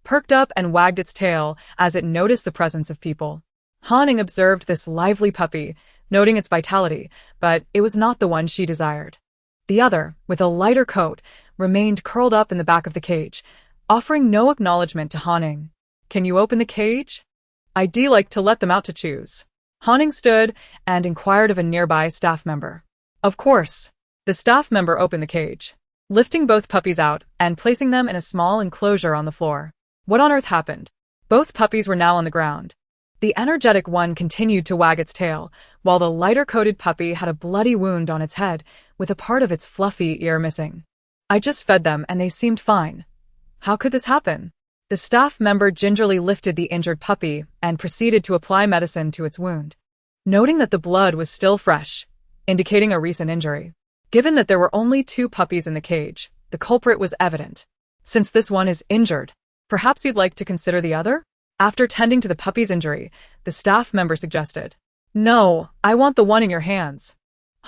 perked up and wagged its tail as it noticed the presence of people. Ying observed this lively puppy, noting its vitality, but it was not the one she desired. The other, with a lighter coat, remained curled up in the back of the cage, offering no acknowledgement to Ying. Can you open the cage? I'd like to let them out to choose. Ying stood and inquired of a nearby staff member. Of course. The staff member opened the cage, lifting both puppies out and placing them in a small enclosure on the floor. What on earth happened? Both puppies were now on the ground. The energetic one continued to wag its tail, while the lighter-coated puppy had a bloody wound on its head, with a part of its fluffy ear missing. I just fed them and they seemed fine. How could this happen? The staff member gingerly lifted the injured puppy and proceeded to apply medicine to its wound, noting that the blood was still fresh, indicating a recent injury. Given that there were only 2 puppies in the cage, the culprit was evident. Since this one is injured, perhaps you'd like to consider the other? After tending to the puppy's injury, the staff member suggested, "No, I want the one in your hands."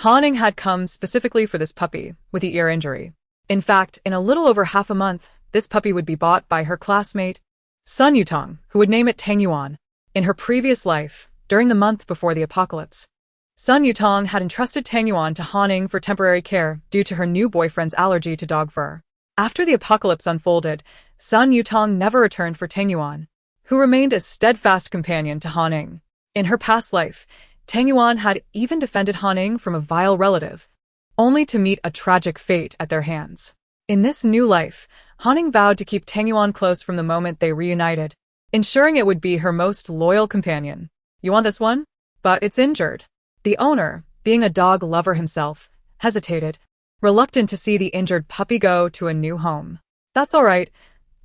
Ying had come specifically for this puppy with the ear injury. In fact, in a little over half a month, this puppy would be bought by her classmate, Sun Yutong, who would name it Tangyuan. In her previous life, during the month before the apocalypse, Sun Yutong had entrusted Tangyuan to Ying for temporary care due to her new boyfriend's allergy to dog fur. After the apocalypse unfolded, Sun Yutong never returned for Tangyuan, who remained a steadfast companion to Ying. In her past life, Tangyuan had even defended Ying from a vile relative, only to meet a tragic fate at their hands. In this new life, Ying vowed to keep Tangyuan close from the moment they reunited, ensuring it would be her most loyal companion. "You want this one? But it's injured." The owner, being a dog lover himself, hesitated, reluctant to see the injured puppy go to a new home. "That's all right.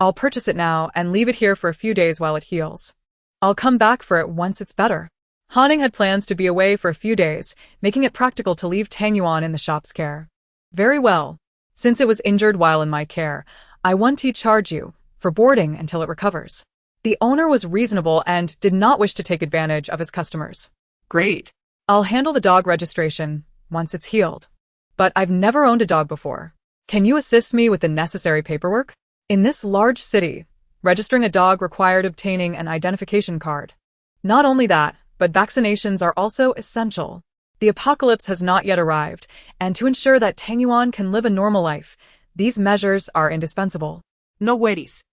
I'll purchase it now and leave it here for a few days while it heals. I'll come back for it once it's better." Ying had plans to be away for a few days, making it practical to leave Tangyuan in the shop's care. "Very well. Since it was injured while in my care, I want to charge you for boarding until it recovers." The owner was reasonable and did not wish to take advantage of his customers. Great. "I'll handle the dog registration once it's healed. But I've never owned a dog before. Can you assist me with the necessary paperwork?" In this large city, registering a dog required obtaining an identification card. Not only that, but vaccinations are also essential. The apocalypse has not yet arrived, and to ensure that Tangyuan can live a normal life, these measures are indispensable. No worries.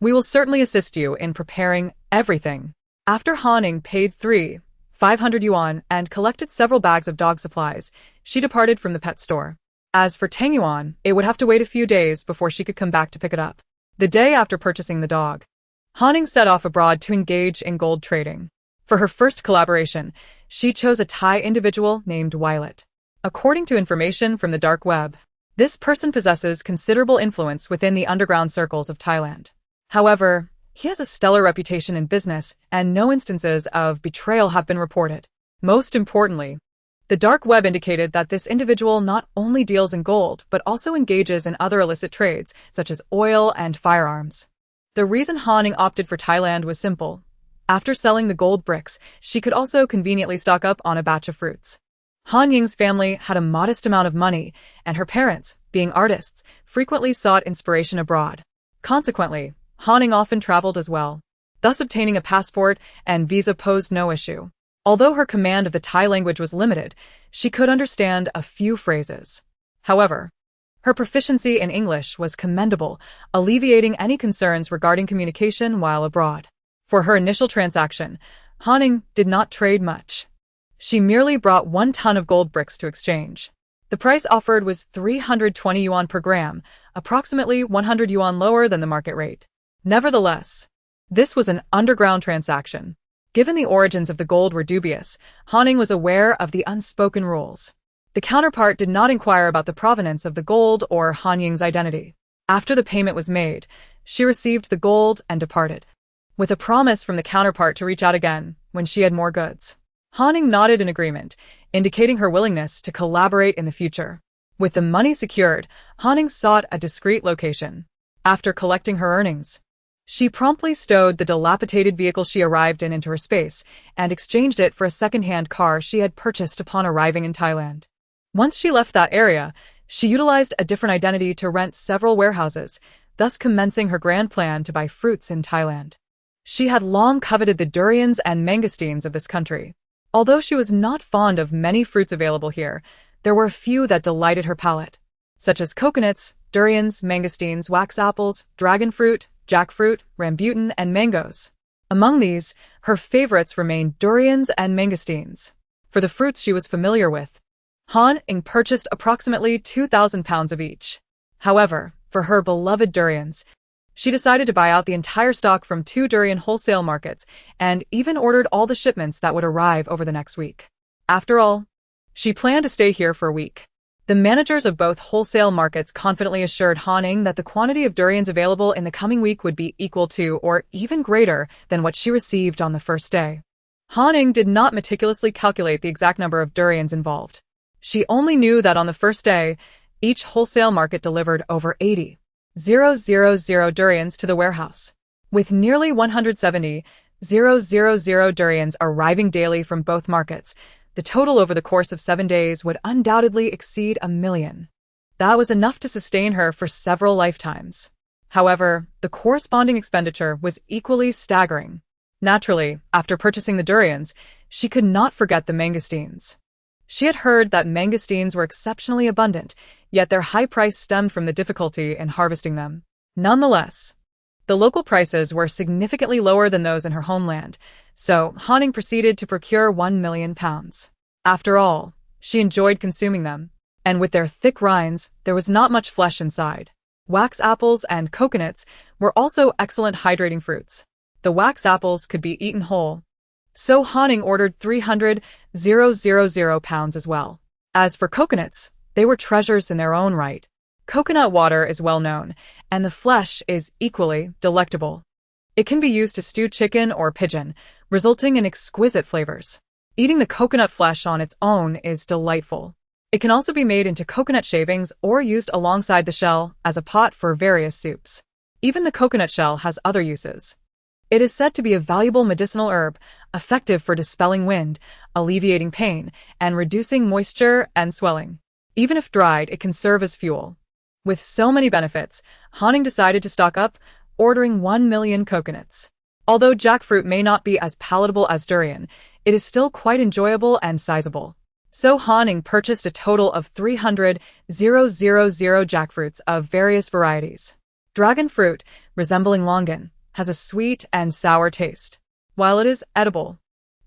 "We will certainly assist you in preparing everything." After Ying paid 500 yuan and collected several bags of dog supplies, she departed from the pet store. As for Tangyuan, it would have to wait a few days before she could come back to pick it up. The day after purchasing the dog, Ying set off abroad to engage in gold trading. For her first collaboration, she chose a Thai individual named Violet. According to information from the dark web, this person possesses considerable influence within the underground circles of Thailand. However, he has a stellar reputation in business, and no instances of betrayal have been reported. Most importantly, the dark web indicated that this individual not only deals in gold, but also engages in other illicit trades, such as oil and firearms. The reason Ying opted for Thailand was simple. After selling the gold bricks, she could also conveniently stock up on a batch of fruits. Ying's family had a modest amount of money, and her parents, being artists, frequently sought inspiration abroad. Consequently, Ying often traveled as well. Thus obtaining a passport and visa posed no issue. Although her command of the Thai language was limited, she could understand a few phrases. However, her proficiency in English was commendable, alleviating any concerns regarding communication while abroad. For her initial transaction, Ying did not trade much. She merely brought 1 ton of gold bricks to exchange. The price offered was 320 yuan per gram, approximately 100 yuan lower than the market rate. Nevertheless, this was an underground transaction. Given the origins of the gold were dubious, Ying was aware of the unspoken rules. The counterpart did not inquire about the provenance of the gold or Ying's identity. After the payment was made, she received the gold and departed, with a promise from the counterpart to reach out again when she had more goods. Ying nodded in agreement, indicating her willingness to collaborate in the future. With the money secured, Ying sought a discreet location. After collecting her earnings, she promptly stowed the dilapidated vehicle she arrived in into her space and exchanged it for a second-hand car she had purchased upon arriving in Thailand. Once she left that area, she utilized a different identity to rent several warehouses, thus commencing her grand plan to buy fruits in Thailand. She had long coveted the durians and mangosteens of this country. Although she was not fond of many fruits available here, there were a few that delighted her palate, such as coconuts, durians, mangosteens, wax apples, dragon fruit, jackfruit, rambutan, and mangoes. Among these, her favorites remained durians and mangosteens. For the fruits she was familiar with, Ying purchased approximately 2,000 pounds of each. However, for her beloved durians, she decided to buy out the entire stock from 2 durian wholesale markets and even ordered all the shipments that would arrive over the next week. After all, she planned to stay here for a week. The managers of both wholesale markets confidently assured Han Ying that the quantity of durians available in the coming week would be equal to or even greater than what she received on the first day. Han Ying did not meticulously calculate the exact number of durians involved. She only knew that on the first day, each wholesale market delivered over 80,000 durians to the warehouse, with nearly 170,000 durians arriving daily from both markets. The total over the course of 7 days would undoubtedly exceed 1,000,000. That was enough to sustain her for several lifetimes. However, the corresponding expenditure was equally staggering. Naturally, after purchasing the durians, she could not forget the mangosteens. She had heard that mangosteens were exceptionally abundant, yet their high price stemmed from the difficulty in harvesting them. Nonetheless, the local prices were significantly lower than those in her homeland, so Han Ying proceeded to procure 1,000,000 pounds. After all, she enjoyed consuming them, and with their thick rinds, there was not much flesh inside. Wax apples and coconuts were also excellent hydrating fruits. The wax apples could be eaten whole, so Han Ying ordered 300,000 pounds as well. As for coconuts, they were treasures in their own right. Coconut water is well known, and the flesh is equally delectable. It can be used to stew chicken or pigeon, resulting in exquisite flavors. Eating the coconut flesh on its own is delightful. It can also be made into coconut shavings or used alongside the shell as a pot for various soups. Even the coconut shell has other uses. It is said to be a valuable medicinal herb, effective for dispelling wind, alleviating pain, and reducing moisture and swelling. Even if dried, it can serve as fuel. With so many benefits, Han Ying decided to stock up, ordering 1,000,000 coconuts. Although jackfruit may not be as palatable as durian, it is still quite enjoyable and sizable. So Han Ying purchased a total of 300,000 jackfruits of various varieties. Dragon fruit, resembling longan, has a sweet and sour taste. While it is edible,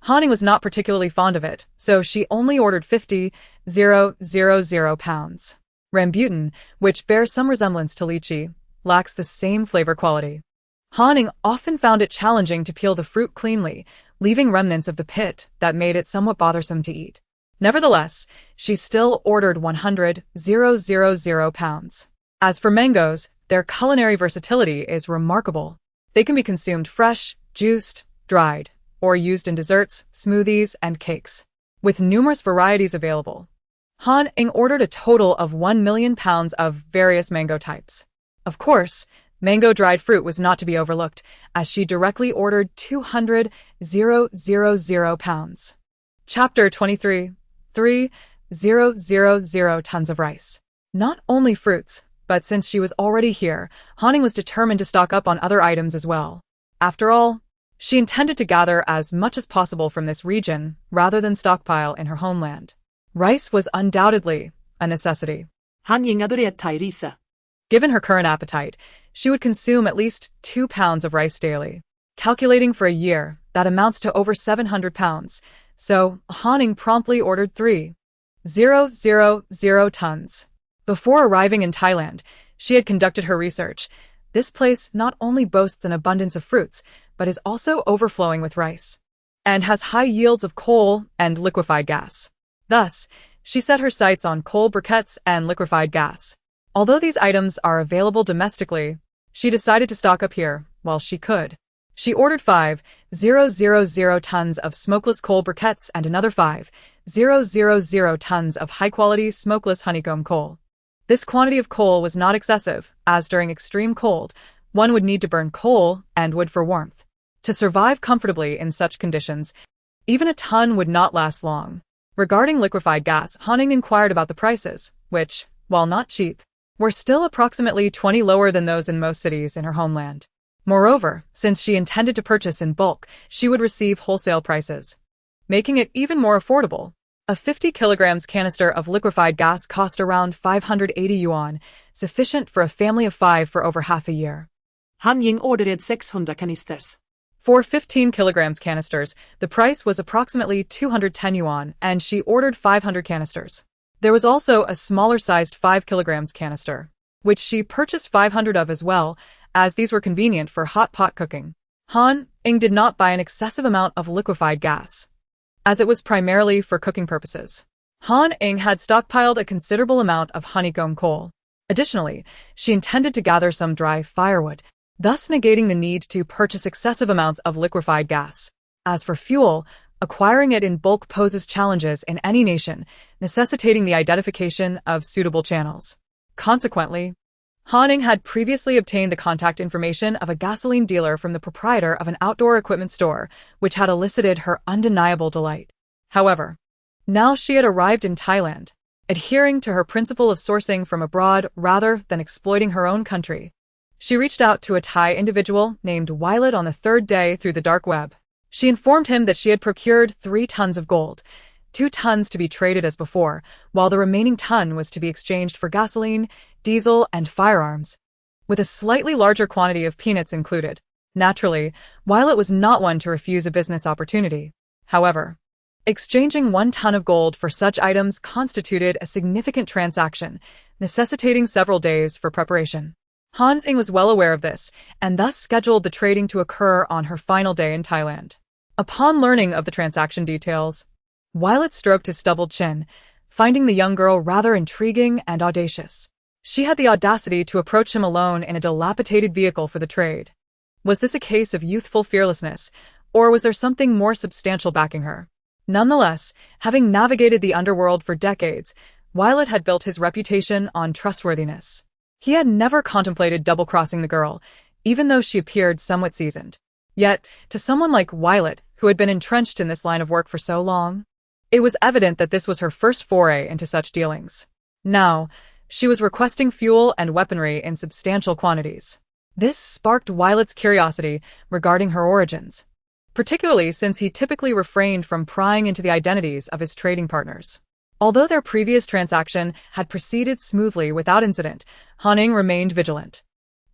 Han Ying was not particularly fond of it, so she only ordered 50,000 pounds. Rambutan, which bears some resemblance to lychee, lacks the same flavor quality. Han Ying often found it challenging to peel the fruit cleanly, leaving remnants of the pit that made it somewhat bothersome to eat. Nevertheless, she still ordered 100,000 pounds. As for mangoes, their culinary versatility is remarkable. They can be consumed fresh, juiced, dried, or used in desserts, smoothies, and cakes. With numerous varieties available, Han Ying ordered a total of 1,000,000 pounds of various mango types. Of course, mango dried fruit was not to be overlooked, as she directly ordered 200,000 pounds. Chapter 23. 3,000 tons of rice. Not only fruits, but since she was already here, Han Ying was determined to stock up on other items as well. After all, she intended to gather as much as possible from this region rather than stockpile in her homeland. Rice was undoubtedly a necessity. Han Ying adorerte Tyrese. Given her current appetite, she would consume at least 2 pounds of rice daily. Calculating for a year, that amounts to over 700 pounds, so Han Ying promptly ordered 3,000 tons. Before arriving in Thailand, she had conducted her research. This place not only boasts an abundance of fruits, but is also overflowing with rice, and has high yields of coal and liquefied gas. Thus, she set her sights on coal briquettes and liquefied gas. Although these items are available domestically, she decided to stock up here while she could. She ordered 5,000 tons of smokeless coal briquettes and another 5,000 tons of high-quality smokeless honeycomb coal. This quantity of coal was not excessive, as during extreme cold, one would need to burn coal and wood for warmth. To survive comfortably in such conditions, even a ton would not last long. Regarding liquefied gas, Han Ying inquired about the prices, which, while not cheap, were still approximately 20 lower than those in most cities in her homeland. Moreover, since she intended to purchase in bulk, she would receive wholesale prices, making it even more affordable. A 50 kilograms canister of liquefied gas cost around 580 yuan, sufficient for a family of 5 for over half a year. Han Ying ordered 600 canisters. For 15 kilograms canisters, the price was approximately 210 yuan, and she ordered 500 canisters. There was also a smaller-sized 5 kilograms canister, which she purchased 500 of as well, as these were convenient for hot pot cooking. Han Ying did not buy an excessive amount of liquefied gas, as it was primarily for cooking purposes. Ying had stockpiled a considerable amount of honeycomb coal. Additionally, she intended to gather some dry firewood, thus negating the need to purchase excessive amounts of liquefied gas. As for fuel, acquiring it in bulk poses challenges in any nation, necessitating the identification of suitable channels. Consequently, Ying had previously obtained the contact information of a gasoline dealer from the proprietor of an outdoor equipment store, which had elicited her undeniable delight. However, now she had arrived in Thailand, adhering to her principle of sourcing from abroad rather than exploiting her own country. She reached out to a Thai individual named Violet on the third day through the dark web. She informed him that she had procured 3 tons of gold, 2 tons to be traded as before, while the remaining ton was to be exchanged for gasoline, diesel, and firearms, with a slightly larger quantity of peanuts included. Naturally, Violet was not one to refuse a business opportunity. However, exchanging 1 ton of gold for such items constituted a significant transaction, necessitating several days for preparation. Ying was well aware of this, and thus scheduled the trading to occur on her final day in Thailand. Upon learning of the transaction details, Violet stroked his stubbled chin, finding the young girl rather intriguing and audacious. She had the audacity to approach him alone in a dilapidated vehicle for the trade. Was this a case of youthful fearlessness, or was there something more substantial backing her? Nonetheless, having navigated the underworld for decades, Violet had built his reputation on trustworthiness. He had never contemplated double-crossing the girl, even though she appeared somewhat seasoned. Yet, to someone like Violet, who had been entrenched in this line of work for so long, it was evident that this was her first foray into such dealings. Now, she was requesting fuel and weaponry in substantial quantities. This sparked Violet's curiosity regarding her origins, particularly since he typically refrained from prying into the identities of his trading partners. Although their previous transaction had proceeded smoothly without incident, Ying remained vigilant.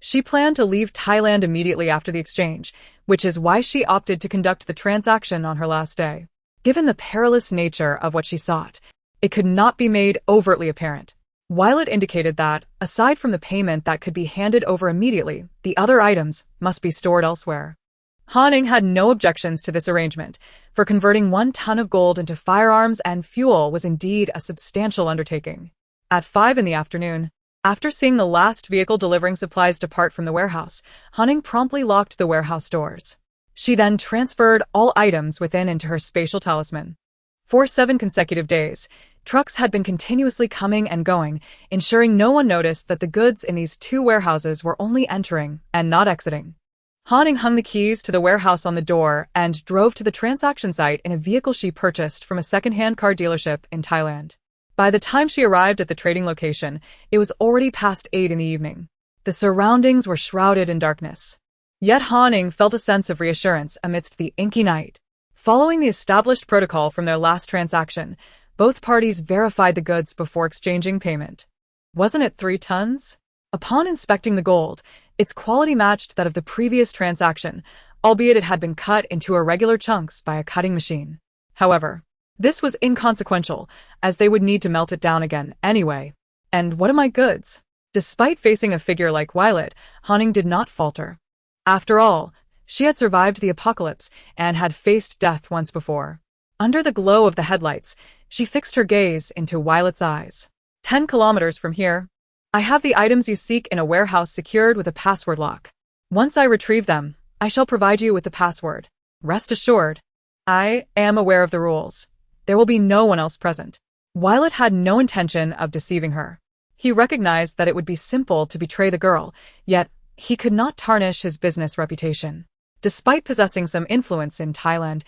She planned to leave Thailand immediately after the exchange, which is why she opted to conduct the transaction on her last day. Given the perilous nature of what she sought, it could not be made overtly apparent. Violet indicated that, aside from the payment that could be handed over immediately, the other items must be stored elsewhere. Ying had no objections to this arrangement, for converting 1 ton of gold into firearms and fuel was indeed a substantial undertaking. At 5 in the afternoon, after seeing the last vehicle delivering supplies depart from the warehouse, Ying promptly locked the warehouse doors. She then transferred all items within into her spatial talisman. For 7 consecutive days, trucks had been continuously coming and going, ensuring no one noticed that the goods in these 2 warehouses were only entering and not exiting. Ying hung the keys to the warehouse on the door and drove to the transaction site in a vehicle she purchased from a second-hand car dealership in Thailand. By the time she arrived at the trading location, it was already past 8 in the evening. The surroundings were shrouded in darkness. Yet Ying felt a sense of reassurance amidst the inky night. Following the established protocol from their last transaction, both parties verified the goods before exchanging payment. Wasn't it 3 tons? Upon inspecting the gold, its quality matched that of the previous transaction, albeit it had been cut into irregular chunks by a cutting machine. However, this was inconsequential, as they would need to melt it down again anyway. And what are my goods? Despite facing a figure like Violet, Ying did not falter. After all, she had survived the apocalypse and had faced death once before. Under the glow of the headlights, she fixed her gaze into Violet's eyes. 10 kilometers from here, I have the items you seek in a warehouse secured with a password lock. Once I retrieve them, I shall provide you with the password. Rest assured, I am aware of the rules. There will be no one else present. Violet had no intention of deceiving her. He recognized that it would be simple to betray the girl, yet he could not tarnish his business reputation. Despite possessing some influence in Thailand,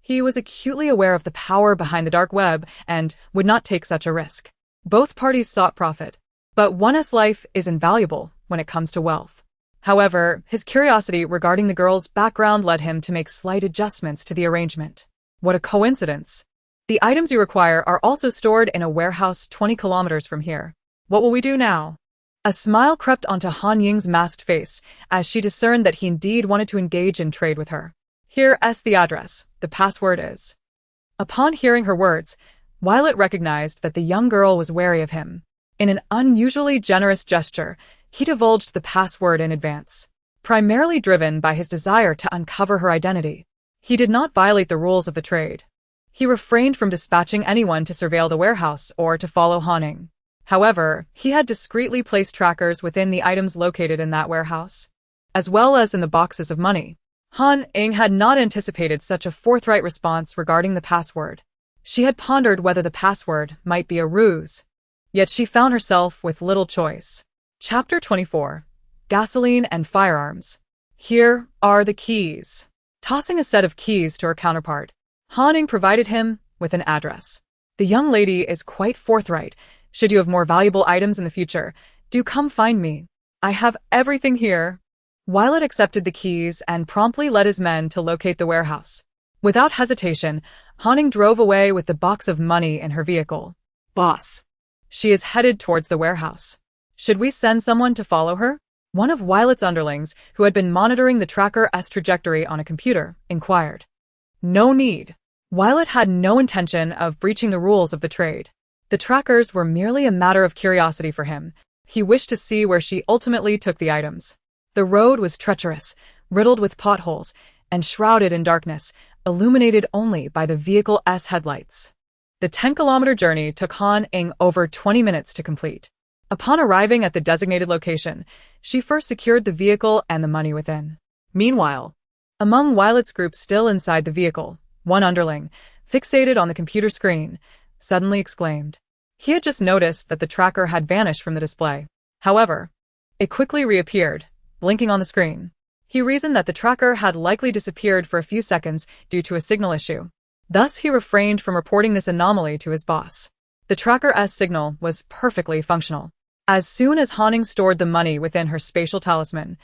he was acutely aware of the power behind the dark web and would not take such a risk. Both parties sought profit, but one's life is invaluable when it comes to wealth. However, his curiosity regarding the girl's background led him to make slight adjustments to the arrangement. What a coincidence! The items you require are also stored in a warehouse 20 kilometers from here. What will we do now? A smile crept onto Ying's masked face as she discerned that he indeed wanted to engage in trade with her. Here's the address. The password is. Upon hearing her words, Violet recognized that the young girl was wary of him. In an unusually generous gesture, he divulged the password in advance, primarily driven by his desire to uncover her identity. He did not violate the rules of the trade. He refrained from dispatching anyone to surveil the warehouse or to follow Ying. However, he had discreetly placed trackers within the items located in that warehouse, as well as in the boxes of money. Ying had not anticipated such a forthright response regarding the password. She had pondered whether the password might be a ruse, yet she found herself with little choice. Chapter 24. Gasoline and Firearms. Here are the keys. Tossing a set of keys to her counterpart, Ying provided him with an address. The young lady is quite forthright. Should you have more valuable items in the future, do come find me. I have everything here. Violet accepted the keys and promptly led his men to locate the warehouse. Without hesitation, Ying drove away with the box of money in her vehicle. Boss. She is headed towards the warehouse. Should we send someone to follow her? One of Violet's underlings, who had been monitoring the tracker's trajectory on a computer, inquired. No need. Violet had no intention of breaching the rules of the trade. The trackers were merely a matter of curiosity for him. He wished to see where she ultimately took the items. The road was treacherous, riddled with potholes, and shrouded in darkness, illuminated only by the vehicle's headlights. The 10-kilometer journey took Ying over 20 minutes to complete. Upon arriving at the designated location, she first secured the vehicle and the money within. Meanwhile, among Violet's group still inside the vehicle, one underling, fixated on the computer screen, suddenly exclaimed. He had just noticed that the tracker had vanished from the display. However, it quickly reappeared, blinking on the screen. He reasoned that the tracker had likely disappeared for a few seconds due to a signal issue. Thus, he refrained from reporting this anomaly to his boss. The tracker's signal was perfectly functional. As soon as Ying stored the money within her spatial talisman,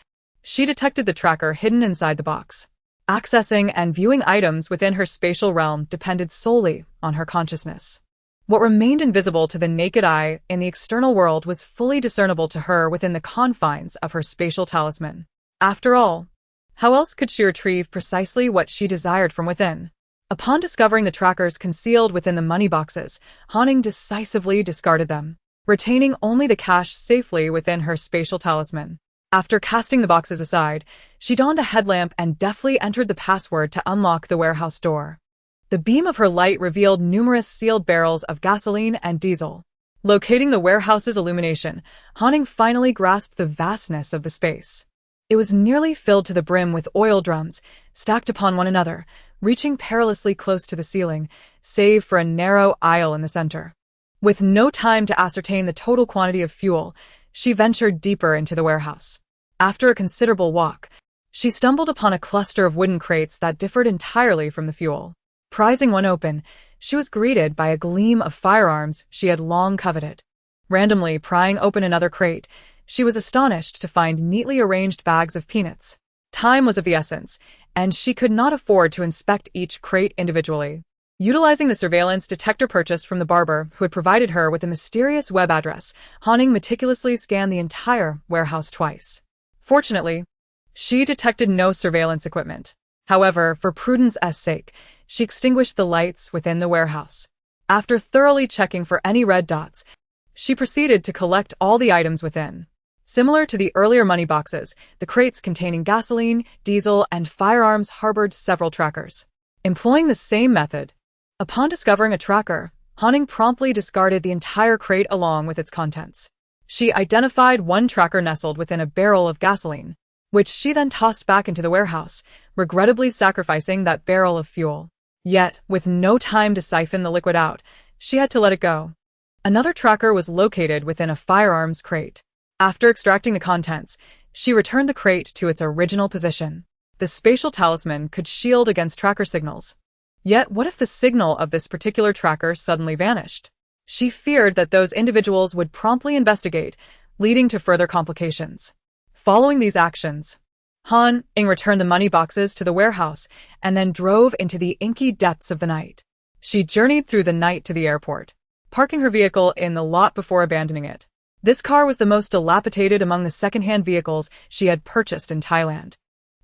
she detected the tracker hidden inside the box. Accessing and viewing items within her spatial realm depended solely on her consciousness. What remained invisible to the naked eye in the external world was fully discernible to her within the confines of her spatial talisman. After all, how else could she retrieve precisely what she desired from within? Upon discovering the trackers concealed within the money boxes, Ying decisively discarded them, retaining only the cash safely within her spatial talisman. After casting the boxes aside, she donned a headlamp and deftly entered the password to unlock the warehouse door. The beam of her light revealed numerous sealed barrels of gasoline and diesel. Locating the warehouse's illumination, Ying finally grasped the vastness of the space. It was nearly filled to the brim with oil drums, stacked upon one another, reaching perilously close to the ceiling, save for a narrow aisle in the center. With no time to ascertain the total quantity of fuel, she ventured deeper into the warehouse. After a considerable walk, she stumbled upon a cluster of wooden crates that differed entirely from the fuel. Prizing one open, she was greeted by a gleam of firearms she had long coveted. Randomly prying open another crate, she was astonished to find neatly arranged bags of peanuts. Time was of the essence, and she could not afford to inspect each crate individually. Utilizing the surveillance detector purchased from the barber who had provided her with a mysterious web address, Ying meticulously scanned the entire warehouse twice. Fortunately, she detected no surveillance equipment. However, for prudence's sake, she extinguished the lights within the warehouse. After thoroughly checking for any red dots, she proceeded to collect all the items within. Similar to the earlier money boxes, the crates containing gasoline, diesel, and firearms harbored several trackers. Employing the same method, upon discovering a tracker, Ying promptly discarded the entire crate along with its contents. She identified one tracker nestled within a barrel of gasoline, which she then tossed back into the warehouse, regrettably sacrificing that barrel of fuel. Yet, with no time to siphon the liquid out, she had to let it go. Another tracker was located within a firearms crate. After extracting the contents, she returned the crate to its original position. The spatial talisman could shield against tracker signals. Yet, what if the signal of this particular tracker suddenly vanished? She feared that those individuals would promptly investigate, leading to further complications. Following these actions, Ying returned the money boxes to the warehouse and then drove into the inky depths of the night. She journeyed through the night to the airport, parking her vehicle in the lot before abandoning it. This car was the most dilapidated among the second-hand vehicles she had purchased in Thailand.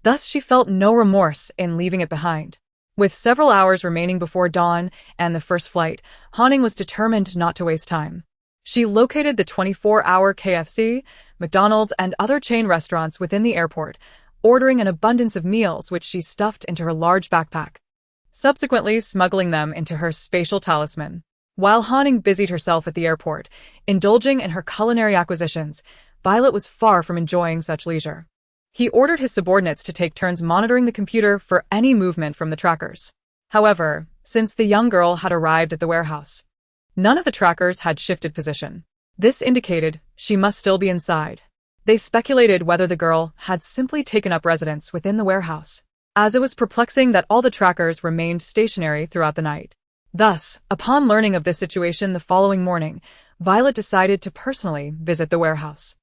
Thus, she felt no remorse in leaving it behind. With several hours remaining before dawn and the first flight, Ying was determined not to waste time. She located the 24-hour KFC, McDonald's, and other chain restaurants within the airport, ordering an abundance of meals which she stuffed into her large backpack. subsequently smuggling them into her spatial talisman. While Hanning busied herself at the airport, indulging in her culinary acquisitions, Violet was far from enjoying such leisure. He ordered his subordinates to take turns monitoring the computer for any movement from the trackers. However, since the young girl had arrived at the warehouse, none of the trackers had shifted position. This indicated she must still be inside. They speculated whether the girl had simply taken up residence within the warehouse, as it was perplexing that all the trackers remained stationary throughout the night. Thus, upon learning of this situation the following morning, Violet decided to personally visit the warehouse.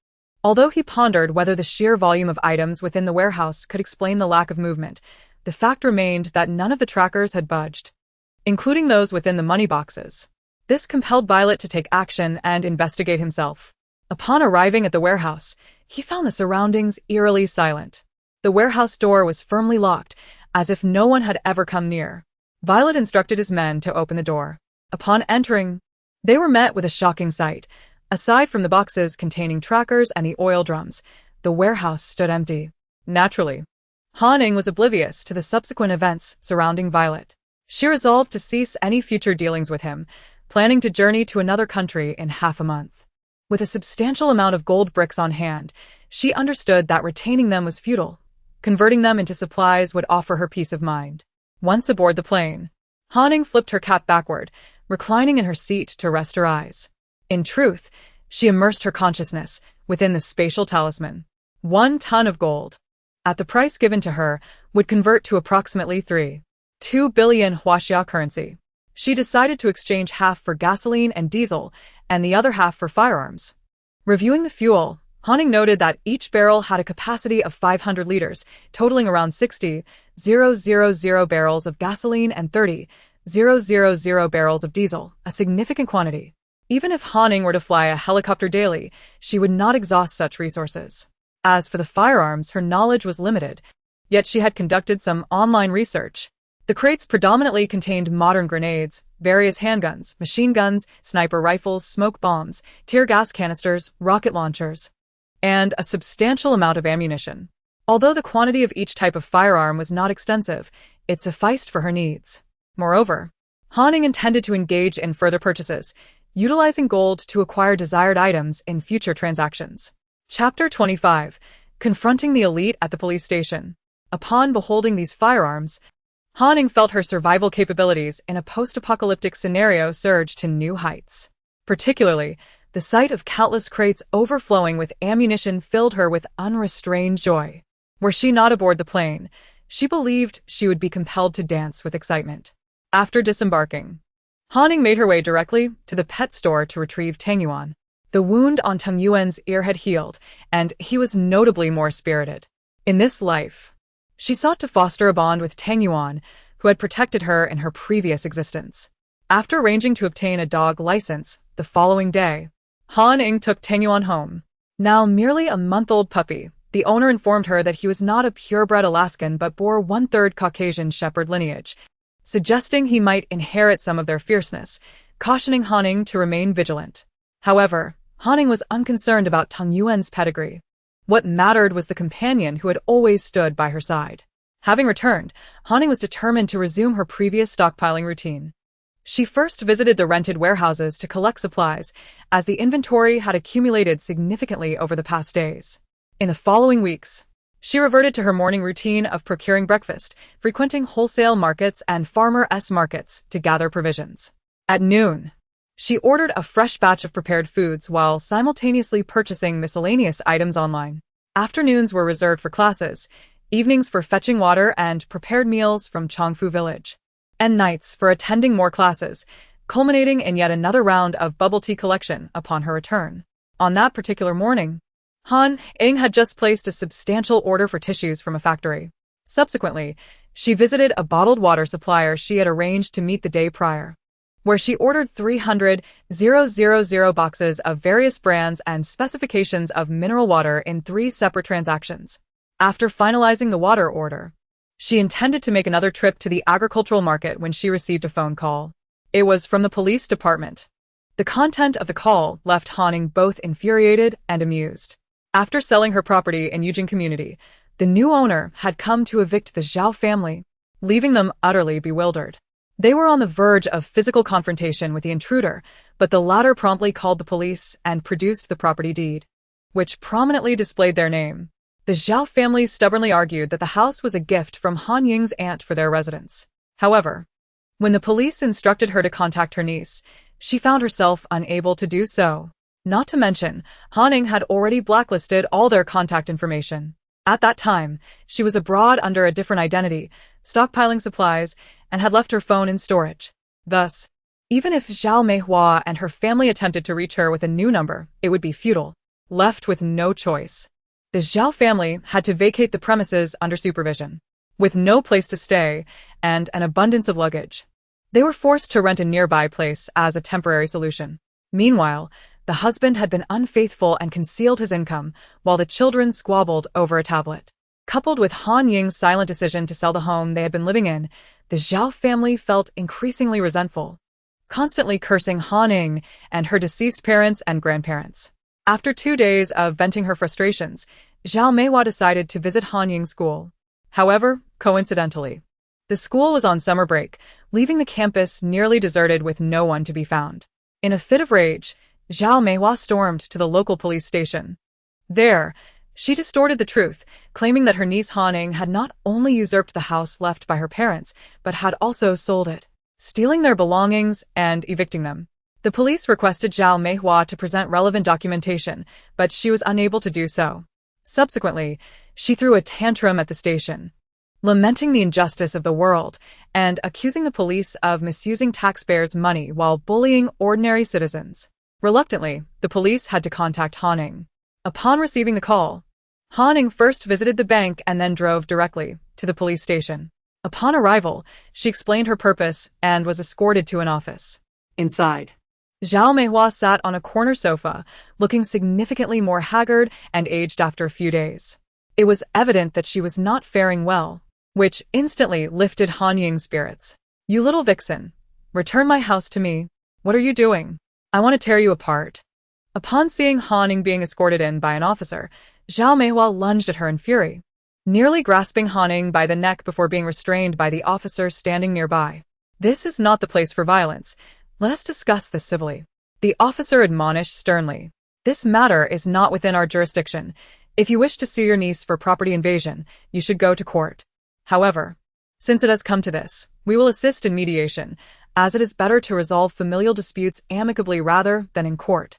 Although he pondered whether the sheer volume of items within the warehouse could explain the lack of movement, the fact remained that none of the trackers had budged, including those within the money boxes. This compelled Violet to take action and investigate himself. Upon arriving at the warehouse, he found the surroundings eerily silent. The warehouse door was firmly locked, as if no one had ever come near. Violet instructed his men to open the door. Upon entering, they were met with a shocking sight. Aside from the boxes containing trackers and the oil drums, the warehouse stood empty. Naturally, Hanning was oblivious to the subsequent events surrounding Violet. She resolved to cease any future dealings with him, planning to journey to another country in half a month. With a substantial amount of gold bricks on hand, she understood that retaining them was futile. Converting them into supplies would offer her peace of mind. Once aboard the plane, Hanning flipped her cap backward, reclining in her seat to rest her eyes. In truth, she immersed her consciousness within the spatial talisman. 1 ton of gold, at the price given to her, would convert to approximately 3.2 billion huaxia currency. She decided to exchange half for gasoline and diesel, and the other half for firearms. Reviewing the fuel, Hanning noted that each barrel had a capacity of 500 liters, totaling around 60,000 barrels of gasoline and 30,000 barrels of diesel, a significant quantity. Even if Hanning were to fly a helicopter daily, she would not exhaust such resources. As for the firearms, her knowledge was limited, yet she had conducted some online research. The crates predominantly contained modern grenades, various handguns, machine guns, sniper rifles, smoke bombs, tear gas canisters, rocket launchers, and a substantial amount of ammunition. Although the quantity of each type of firearm was not extensive, it sufficed for her needs. Moreover, Hanning intended to engage in further purchases, utilizing gold to acquire desired items in future transactions. Chapter 25. Confronting the elite at the police station. Upon beholding these firearms, Hanning felt her survival capabilities in a post-apocalyptic scenario surge to new heights. Particularly, the sight of countless crates overflowing with ammunition filled her with unrestrained joy. Were she not aboard the plane, she believed she would be compelled to dance with excitement. After disembarking, Hanning made her way directly to the pet store to retrieve Tang Yuan. The wound on Tang Yuan's ear had healed, and he was notably more spirited. In this life, she sought to foster a bond with Tang Yuan, who had protected her in her previous existence. After arranging to obtain a dog license the following day, Hanning took Tang Yuan home. Now merely a month-old puppy, the owner informed her that he was not a purebred Alaskan but bore 1/3 Caucasian Shepherd lineage, suggesting he might inherit some of their fierceness, cautioning Hanning to remain vigilant. However, Hanning was unconcerned about Tang Yuan's pedigree. What mattered was the companion who had always stood by her side. Having returned, Hanning was determined to resume her previous stockpiling routine. She first visited the rented warehouses to collect supplies, as the inventory had accumulated significantly over the past days. In the following weeks, she reverted to her morning routine of procuring breakfast, frequenting wholesale markets and farmers' markets to gather provisions. At noon, she ordered a fresh batch of prepared foods while simultaneously purchasing miscellaneous items online. Afternoons were reserved for classes, evenings for fetching water and prepared meals from Chongfu village, and nights for attending more classes, culminating in yet another round of bubble tea collection upon her return. On that particular morning, Ying had just placed a substantial order for tissues from a factory. Subsequently, she visited a bottled water supplier she had arranged to meet the day prior, where she ordered 300,000 boxes of various brands and specifications of mineral water in 3 separate transactions. After finalizing the water order, she intended to make another trip to the agricultural market when she received a phone call. It was from the police department. The content of the call left Hanning both infuriated and amused. After selling her property in Yujing community, the new owner had come to evict the Zhao family. leaving them utterly bewildered. They were on the verge of physical confrontation with the intruder, but the latter promptly called the police and produced the property deed, which prominently displayed their name. The Zhao family stubbornly argued that the house was a gift from Han Ying's aunt for their residence. However, when the police instructed her to contact her niece, she found herself unable to do so. Not to mention, Han Ying had already blacklisted all their contact information. At that time, she was abroad under a different identity, stockpiling supplies, and had left her phone in storage. Thus, even if Zhao Meihua and her family attempted to reach her with a new number, it would be futile. Left with no choice, the Zhao family had to vacate the premises under supervision. With no place to stay and an abundance of luggage, they were forced to rent a nearby place as a temporary solution. Meanwhile, the husband had been unfaithful and concealed his income, while the children squabbled over a tablet. Coupled with Han Ying's silent decision to sell the home they had been living in, the Zhao family felt increasingly resentful, constantly cursing Han Ying and her deceased parents and grandparents. After 2 days of venting her frustrations, Zhao Meihua decided to visit Han Ying's school. However, coincidentally, the school was on summer break, leaving the campus nearly deserted with no one to be found. In a fit of rage, Zhao Meihua stormed to the local police station. There, she distorted the truth, claiming that her niece Han Ying had not only usurped the house left by her parents, but had also sold it, stealing their belongings and evicting them. The police requested Zhao Meihua to present relevant documentation, but she was unable to do so. Subsequently, she threw a tantrum at the station, lamenting the injustice of the world and accusing the police of misusing taxpayers' money while bullying ordinary citizens. Reluctantly, the police had to contact Han Ying. Upon receiving the call, Han Ying first visited the bank and then drove directly to the police station. Upon arrival, she explained her purpose and was escorted to an office. Inside, Zhao Meihua sat on a corner sofa, looking significantly more haggard and aged after a few days. It was evident that she was not faring well, which instantly lifted Han Ying's spirits. "You little vixen, return my house to me. What are you doing? I want to tear you apart." Upon seeing Han Ying being escorted in by an officer, Zhao Meihua lunged at her in fury, nearly grasping Han Ying by the neck before being restrained by the officer standing nearby. "This is not the place for violence. Let us discuss this civilly," the officer admonished sternly. "This matter is not within our jurisdiction. If you wish to sue your niece for property invasion, you should go to court. However, since it has come to this, we will assist in mediation, as it is better to resolve familial disputes amicably rather than in court."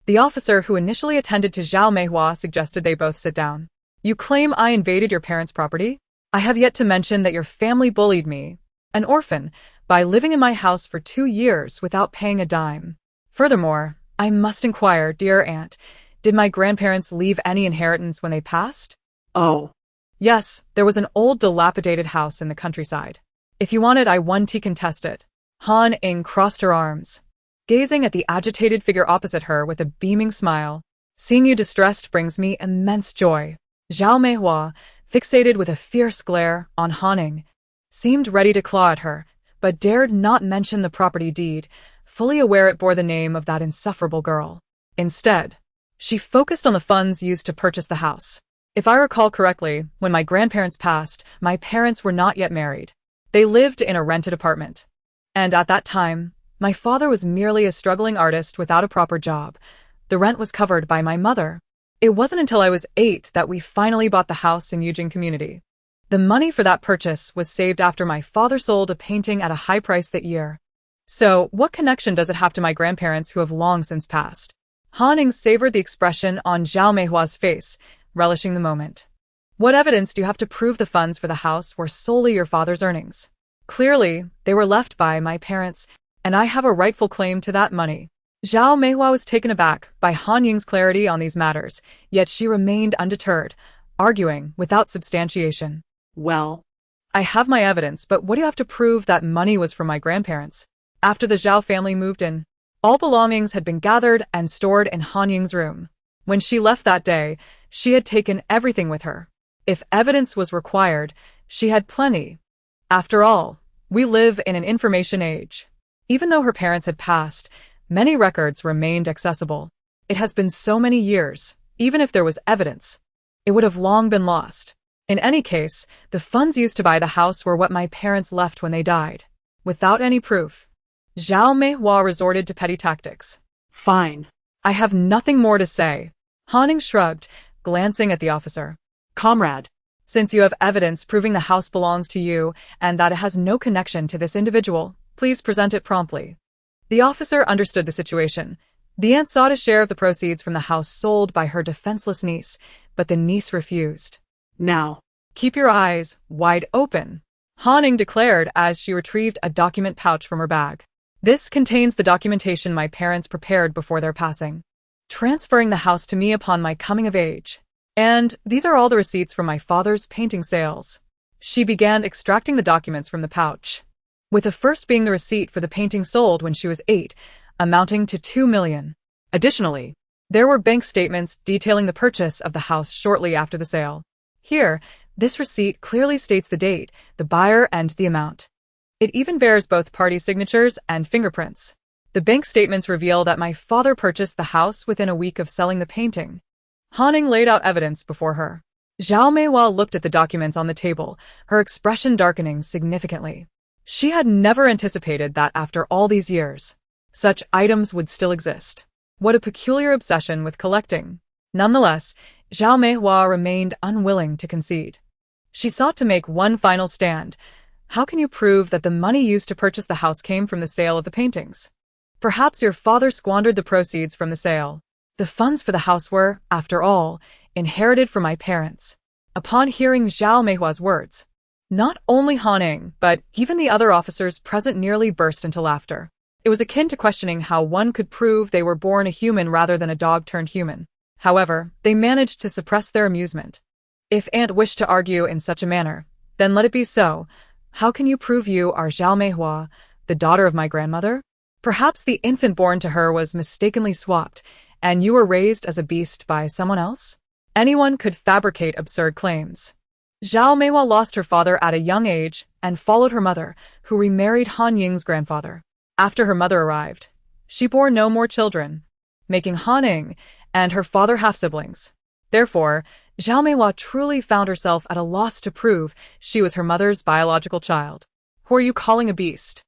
The officer who initially attended to Zhao Meihua suggested they both sit down. "You claim I invaded your parents' property? I have yet to mention that your family bullied me, an orphan, by living in my house for 2 years without paying a dime. Furthermore, I must inquire, dear aunt, did my grandparents leave any inheritance when they passed?" Oh, "Yes, there was an old dilapidated house in the countryside. If you want it, I won to contest it." Han Ying crossed her arms, gazing at the agitated figure opposite her with a beaming smile. "Seeing you distressed brings me immense joy." Zhao Meihua, fixated with a fierce glare on Han Ying, seemed ready to claw at her, but dared not mention the property deed, fully aware it bore the name of that insufferable girl. Instead, she focused on the funds used to purchase the house. "If I recall correctly, when my grandparents passed, my parents were not yet married. They lived in a rented apartment. And at that time, my father was merely a struggling artist without a proper job. The rent was covered by my mother. It wasn't until I was 8 that we finally bought the house in Ying community. The money for that purchase was saved after my father sold a painting at a high price that year. So, what connection does it have to my grandparents who have long since passed?" Han Ying savored the expression on Zhao Meihua's face, relishing the moment. "What evidence do you have to prove the funds for the house were solely your father's earnings? Clearly, they were left by my parents, and I have a rightful claim to that money." Zhao Meihua was taken aback by Han Ying's clarity on these matters, yet she remained undeterred, arguing without substantiation. well, "I have my evidence, but what do you have to prove that money was from my grandparents?" After the Zhao family moved in, all belongings had been gathered and stored in Han Ying's room. When she left that day, she had taken everything with her. If evidence was required, she had plenty. After all, we live in an information age. Even though her parents had passed, many records remained accessible. It has been so many years, even if there was evidence, it would have long been lost. In any case, the funds used to buy the house were what my parents left when they died. Without any proof, Zhao Meihua resorted to petty tactics. Fine. I have nothing more to say. Han Ying shrugged, glancing at the officer. Comrade. Since you have evidence proving the house belongs to you and that it has no connection to this individual, please present it promptly. The officer understood the situation. The aunt sought a share of the proceeds from the house sold by her defenseless niece, but the niece refused. Now. Keep your eyes wide open, Han Ying declared as she retrieved a document pouch from her bag. This contains the documentation my parents prepared before their passing, transferring the house to me upon my coming of age. And these are all the receipts from my father's painting sales. She began extracting the documents from the pouch, with the first being the receipt for the painting sold when she was 8, amounting to 2 million. Additionally, there were bank statements detailing the purchase of the house shortly after the sale. Here, this receipt clearly states the date, the buyer, and the amount. It even bears both party signatures and fingerprints. The bank statements reveal that my father purchased the house within a week of selling the painting. Han Ying laid out evidence before her. Zhao Meihua looked at the documents on the table, her expression darkening significantly. She had never anticipated that after all these years, such items would still exist. What a peculiar obsession with collecting. Nonetheless, Zhao Meihua remained unwilling to concede. She sought to make one final stand. How can you prove that the money used to purchase the house came from the sale of the paintings? Perhaps your father squandered the proceeds from the sale. The funds for the house were, after all, inherited from my parents. Upon hearing Zhao Meihua's words, not only Han Ying, but even the other officers present nearly burst into laughter. It was akin to questioning how one could prove they were born a human rather than a dog turned human. However, they managed to suppress their amusement. If Aunt wished to argue in such a manner, then let it be so. How can you prove you are Zhao Meihua, the daughter of my grandmother? Perhaps the infant born to her was mistakenly swapped, and you were raised as a beast by someone else? Anyone could fabricate absurd claims. Zhao Meihua lost her father at a young age and followed her mother, who remarried Han Ying's grandfather. After her mother arrived, she bore no more children, making Han Ying and her father half-siblings. Therefore, Zhao Meihua truly found herself at a loss to prove she was her mother's biological child. Who are you calling a beast?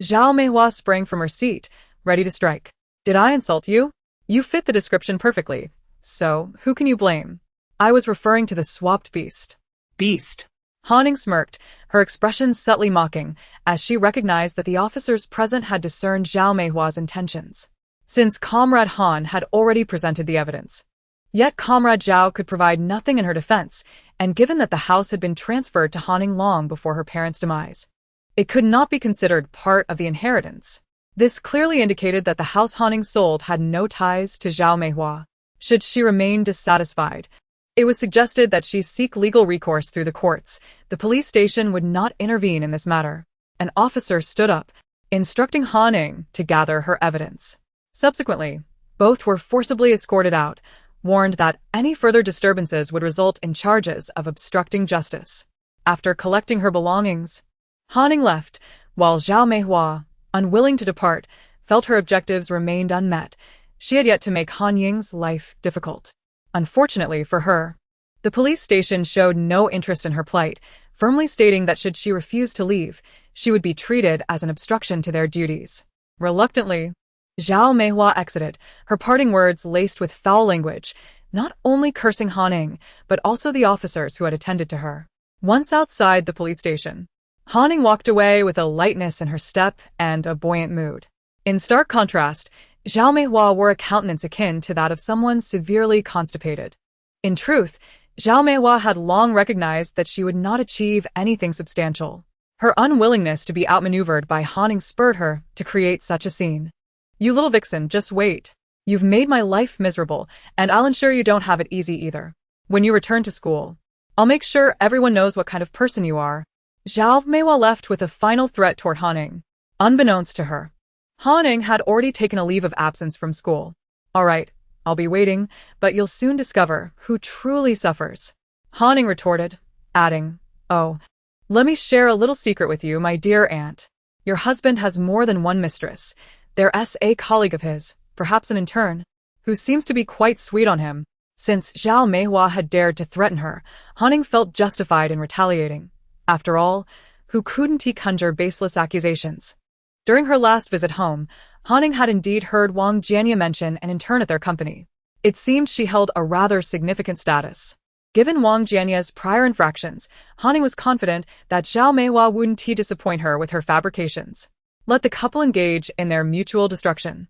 Zhao Meihua sprang from her seat, ready to strike. Did I insult you? You fit the description perfectly. So, who can you blame? I was referring to the swapped beast. Beast. Han Ying smirked, her expression subtly mocking, as she recognized that the officers present had discerned Zhao Meihua's intentions. Since Comrade Han had already presented the evidence. Yet Comrade Zhao could provide nothing in her defense, and given that the house had been transferred to Han Ying long before her parents' demise, it could not be considered part of the inheritance. This clearly indicated that the house Han Ying sold had no ties to Zhao Meihua. Should she remain dissatisfied, it was suggested that she seek legal recourse through the courts. The police station would not intervene in this matter. An officer stood up, instructing Han Ying to gather her evidence. Subsequently, both were forcibly escorted out, warned that any further disturbances would result in charges of obstructing justice. After collecting her belongings, Han Ying left, while Zhao Meihua, unwilling to depart, felt her objectives remained unmet. She had yet to make Han Ying's life difficult. Unfortunately for her, the police station showed no interest in her plight, firmly stating that should she refuse to leave, she would be treated as an obstruction to their duties. Reluctantly, Zhao Meihua exited, her parting words laced with foul language, not only cursing Han Ying, but also the officers who had attended to her. Once outside the police station, Han Ying walked away with a lightness in her step and a buoyant mood. In stark contrast, Zhao Meihua wore a countenance akin to that of someone severely constipated. In truth, Zhao Meihua had long recognized that she would not achieve anything substantial. Her unwillingness to be outmaneuvered by Han Ying spurred her to create such a scene. You little vixen, just wait. You've made my life miserable, and I'll ensure you don't have it easy either. When you return to school, I'll make sure everyone knows what kind of person you are. Zhao Meihua left with a final threat toward Han Ying. Unbeknownst to her, Han Ying had already taken a leave of absence from school. All right, I'll be waiting, but you'll soon discover who truly suffers. Han Ying retorted, adding, Oh, let me share a little secret with you, my dear aunt. Your husband has more than one mistress. There's a colleague of his, perhaps an intern, who seems to be quite sweet on him. Since Zhao Meihua had dared to threaten her, Hanning felt justified in retaliating. After all, who couldn't he conjure baseless accusations? During her last visit home, Hanning had indeed heard Wang Jianya mention an intern at their company. It seemed she held a rather significant status. Given Wang Jianya's prior infractions, Hanning was confident that Zhao Meihua wouldn't disappoint her with her fabrications. Let the couple engage in their mutual destruction.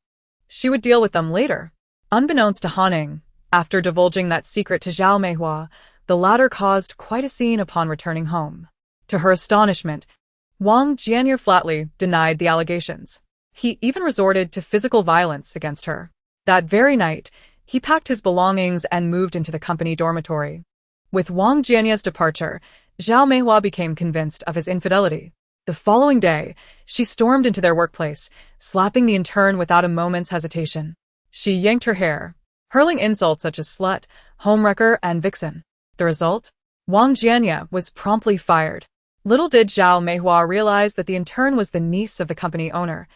She would deal with them later. Unbeknownst to Hanning, after divulging that secret to Zhao Meihua, the latter caused quite a scene upon returning home. To her astonishment, Wang Jianya flatly denied the allegations. He even resorted to physical violence against her. That very night, he packed his belongings and moved into the company dormitory. With Wang Jianya's departure, Zhao Meihua became convinced of his infidelity. The following day, she stormed into their workplace, slapping the intern without a moment's hesitation. She yanked her hair, hurling insults such as slut, homewrecker, and vixen. The result? Wang Jianya was promptly fired. Little did Zhao Meihua realize that the intern was the niece of the company owner,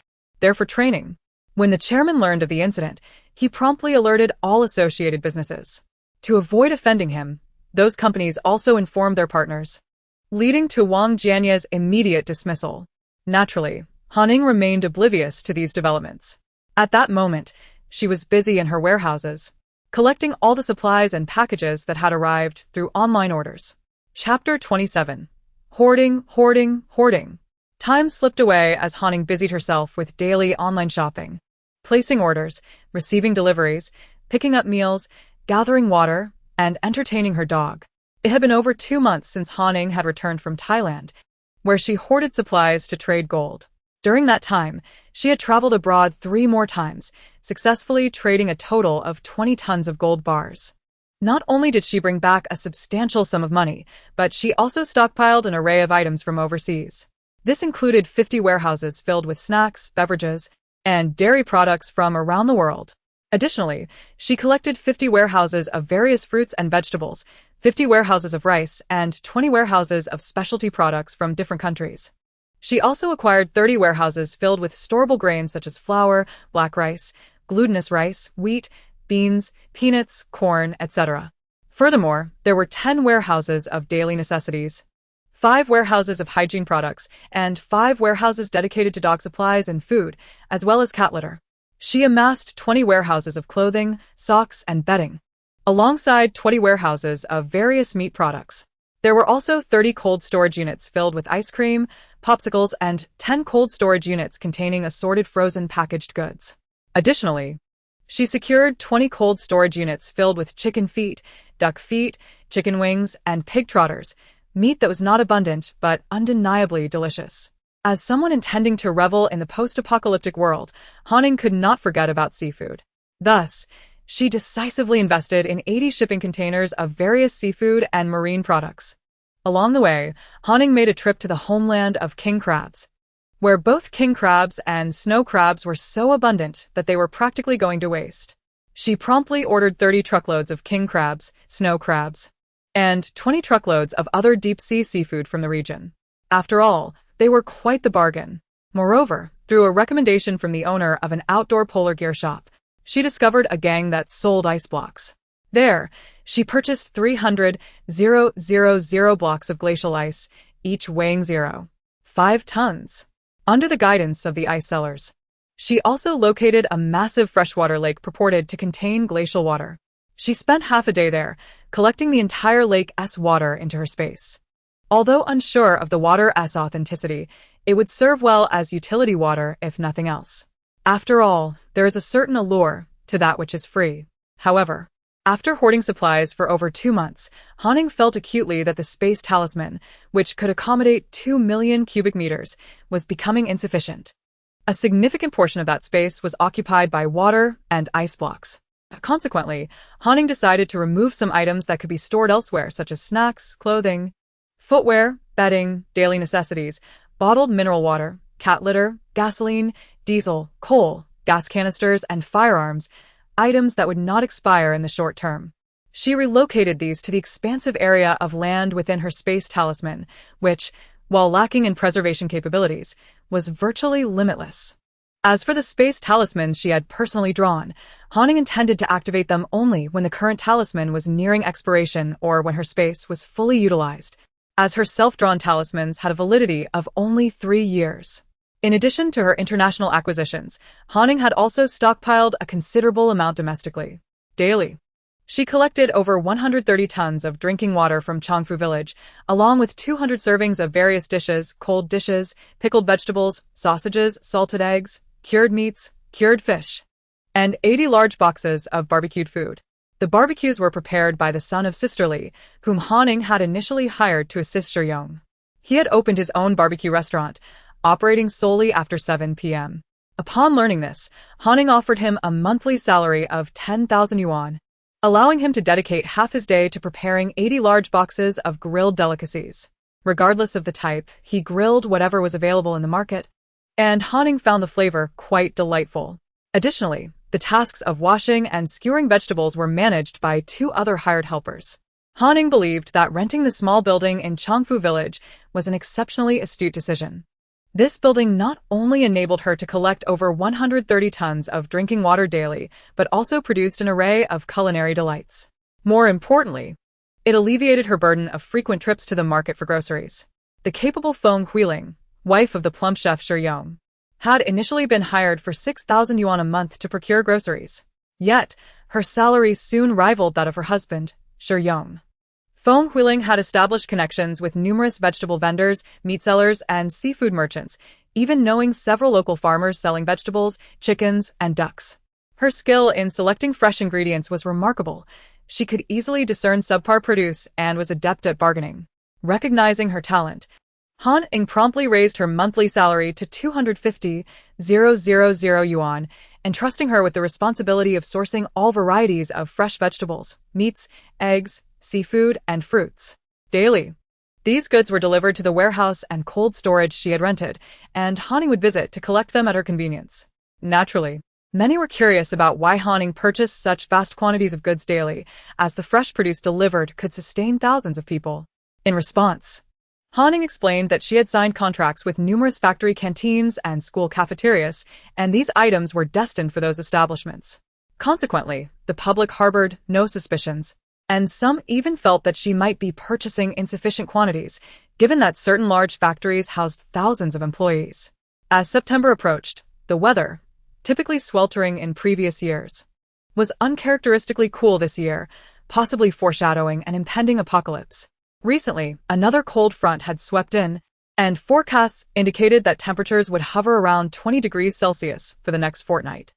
there for training. When the chairman learned of the incident, he promptly alerted all associated businesses. To avoid offending him, those companies also informed their partners, leading to Wang Jianya's immediate dismissal. Naturally, Hanning remained oblivious to these developments. At that moment, she was busy in her warehouses, collecting all the supplies and packages that had arrived through online orders. Chapter 27. Hoarding, hoarding, hoarding. Time slipped away as Hanning busied herself with daily online shopping, placing orders, receiving deliveries, picking up meals, gathering water, and entertaining her dog. It had been over 2 months since Hanning had returned from Thailand, where she hoarded supplies to trade gold. During that time, she had traveled abroad 3 more times, successfully trading a total of 20 tons of gold bars. Not only did she bring back a substantial sum of money, but she also stockpiled an array of items from overseas. This included 50 warehouses filled with snacks, beverages, and dairy products from around the world. Additionally, she collected 50 warehouses of various fruits and vegetables, 50 warehouses of rice, and 20 warehouses of specialty products from different countries. She also acquired 30 warehouses filled with storable grains such as flour, black rice, glutinous rice, wheat, beans, peanuts, corn, etc. Furthermore, there were 10 warehouses of daily necessities, 5 warehouses of hygiene products, and 5 warehouses dedicated to dog supplies and food, as well as cat litter. She amassed 20 warehouses of clothing, socks, and bedding, alongside 20 warehouses of various meat products. There were also 30 cold storage units filled with ice cream, popsicles, and 10 cold storage units containing assorted frozen packaged goods. Additionally, she secured 20 cold storage units filled with chicken feet, duck feet, chicken wings, and pig trotters, meat that was not abundant but undeniably delicious. As someone intending to revel in the post-apocalyptic world, Hanning could not forget about seafood. Thus, she decisively invested in 80 shipping containers of various seafood and marine products. Along the way, Hanning made a trip to the homeland of king crabs, where both king crabs and snow crabs were so abundant that they were practically going to waste. She promptly ordered 30 truckloads of king crabs, snow crabs, and 20 truckloads of other deep-sea seafood from the region. After all, they were quite the bargain. Moreover, through a recommendation from the owner of an outdoor polar gear shop, she discovered a gang that sold ice blocks. There, she purchased 300,000 blocks of glacial ice, each weighing 0.5 tons. Under the guidance of the ice sellers, she also located a massive freshwater lake purported to contain glacial water. She spent half a day there, collecting the entire lake's water into her space. Although unsure of the water's authenticity, it would serve well as utility water if nothing else. After all, there is a certain allure to that which is free. However, after hoarding supplies for over 2 months, Hanning felt acutely that the space talisman, which could accommodate 2 million cubic meters, was becoming insufficient. A significant portion of that space was occupied by water and ice blocks. Consequently, Hanning decided to remove some items that could be stored elsewhere, such as snacks, clothing, footwear, bedding, daily necessities, bottled mineral water, cat litter, gasoline, diesel, coal, gas canisters, and firearms, items that would not expire in the short term. She relocated these to the expansive area of land within her space talisman, which, while lacking in preservation capabilities, was virtually limitless. As for the space talismans she had personally drawn, Haning intended to activate them only when the current talisman was nearing expiration or when her space was fully utilized, as her self-drawn talismans had a validity of only 3 years. In addition to her international acquisitions, Haning had also stockpiled a considerable amount domestically. Daily, she collected over 130 tons of drinking water from Changfu village, along with 200 servings of various dishes, cold dishes, pickled vegetables, sausages, salted eggs, cured meats, cured fish, and 80 large boxes of barbecued food. The barbecues were prepared by the son of Sister Li, whom Haning had initially hired to assist Ying. He had opened his own barbecue restaurant, operating solely after 7 p.m. Upon learning this, Haning offered him a monthly salary of 10,000 yuan, allowing him to dedicate half his day to preparing 80 large boxes of grilled delicacies. Regardless of the type, he grilled whatever was available in the market, and Haning found the flavor quite delightful. Additionally, the tasks of washing and skewering vegetables were managed by 2 other hired helpers. Haning believed that renting the small building in Changfu village was an exceptionally astute decision. This building not only enabled her to collect over 130 tons of drinking water daily, but also produced an array of culinary delights. More importantly, it alleviated her burden of frequent trips to the market for groceries. The capable Feng Huiling, wife of the plump chef Shi Yong, had initially been hired for 6,000 yuan a month to procure groceries. Yet, her salary soon rivaled that of her husband, Shi Yong. Feng Huiling had established connections with numerous vegetable vendors, meat sellers, and seafood merchants, even knowing several local farmers selling vegetables, chickens, and ducks. Her skill in selecting fresh ingredients was remarkable. She could easily discern subpar produce and was adept at bargaining. Recognizing her talent, Han Ying promptly raised her monthly salary to 250,000 yuan, entrusting her with the responsibility of sourcing all varieties of fresh vegetables, meats, eggs, seafood, and fruits. Daily, these goods were delivered to the warehouse and cold storage she had rented, and Haning would visit to collect them at her convenience. Naturally, many were curious about why Haning purchased such vast quantities of goods daily, as the fresh produce delivered could sustain thousands of people. In response, Haning explained that she had signed contracts with numerous factory canteens and school cafeterias, and these items were destined for those establishments. Consequently, the public harbored no suspicions, and some even felt that she might be purchasing insufficient quantities, given that certain large factories housed thousands of employees. As September approached, the weather, typically sweltering in previous years, was uncharacteristically cool this year, possibly foreshadowing an impending apocalypse. Recently, another cold front had swept in, and forecasts indicated that temperatures would hover around 20 degrees Celsius for the next fortnight.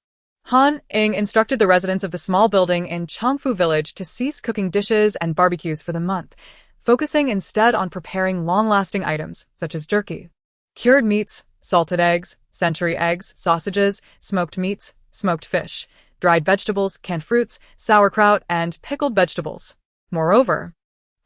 Han Ying instructed the residents of the small building in Changfu village to cease cooking dishes and barbecues for the month, focusing instead on preparing long-lasting items such as jerky, cured meats, salted eggs, century eggs, sausages, smoked meats, smoked fish, dried vegetables, canned fruits, sauerkraut, and pickled vegetables. Moreover,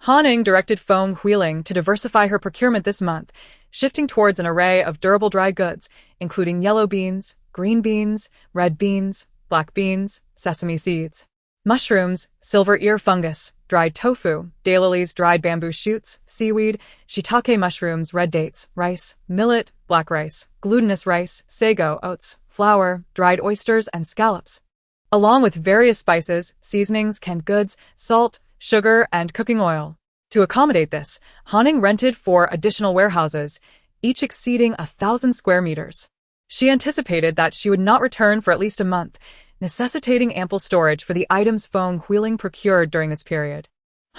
Han Ying directed Feng Huiling to diversify her procurement this month, shifting towards an array of durable dry goods, including yellow beans, green beans, red beans, black beans, sesame seeds, mushrooms, silver ear fungus, dried tofu, daylilies, dried bamboo shoots, seaweed, shiitake mushrooms, red dates, rice, millet, black rice, glutinous rice, sago, oats, flour, dried oysters, and scallops, along with various spices, seasonings, canned goods, salt, sugar, and cooking oil. To accommodate this, Haning rented 4 additional warehouses, each exceeding 1,000 square meters. She anticipated that she would not return for at least a month, necessitating ample storage for the items Feng Huiling procured during this period.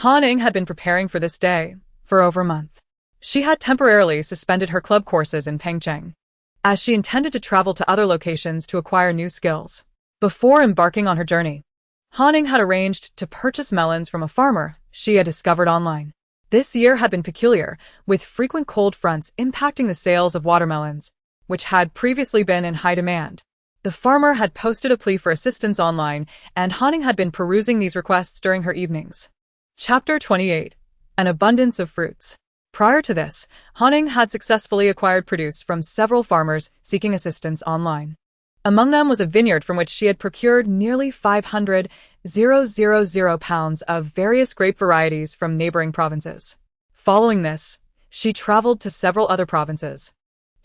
Haning had been preparing for this day for over a month. She had temporarily suspended her club courses in Pengcheng, as she intended to travel to other locations to acquire new skills. Before embarking on her journey, Haning had arranged to purchase melons from a farmer she had discovered online. This year had been peculiar, with frequent cold fronts impacting the sales of watermelons, which had previously been in high demand. The farmer had posted a plea for assistance online, and Haning had been perusing these requests during her evenings. Chapter 28. An abundance of fruits. Prior to this, Haning had successfully acquired produce from several farmers seeking assistance online. Among them was a vineyard from which she had procured nearly 500,000 pounds of various grape varieties from neighboring provinces. Following this, she traveled to several other provinces,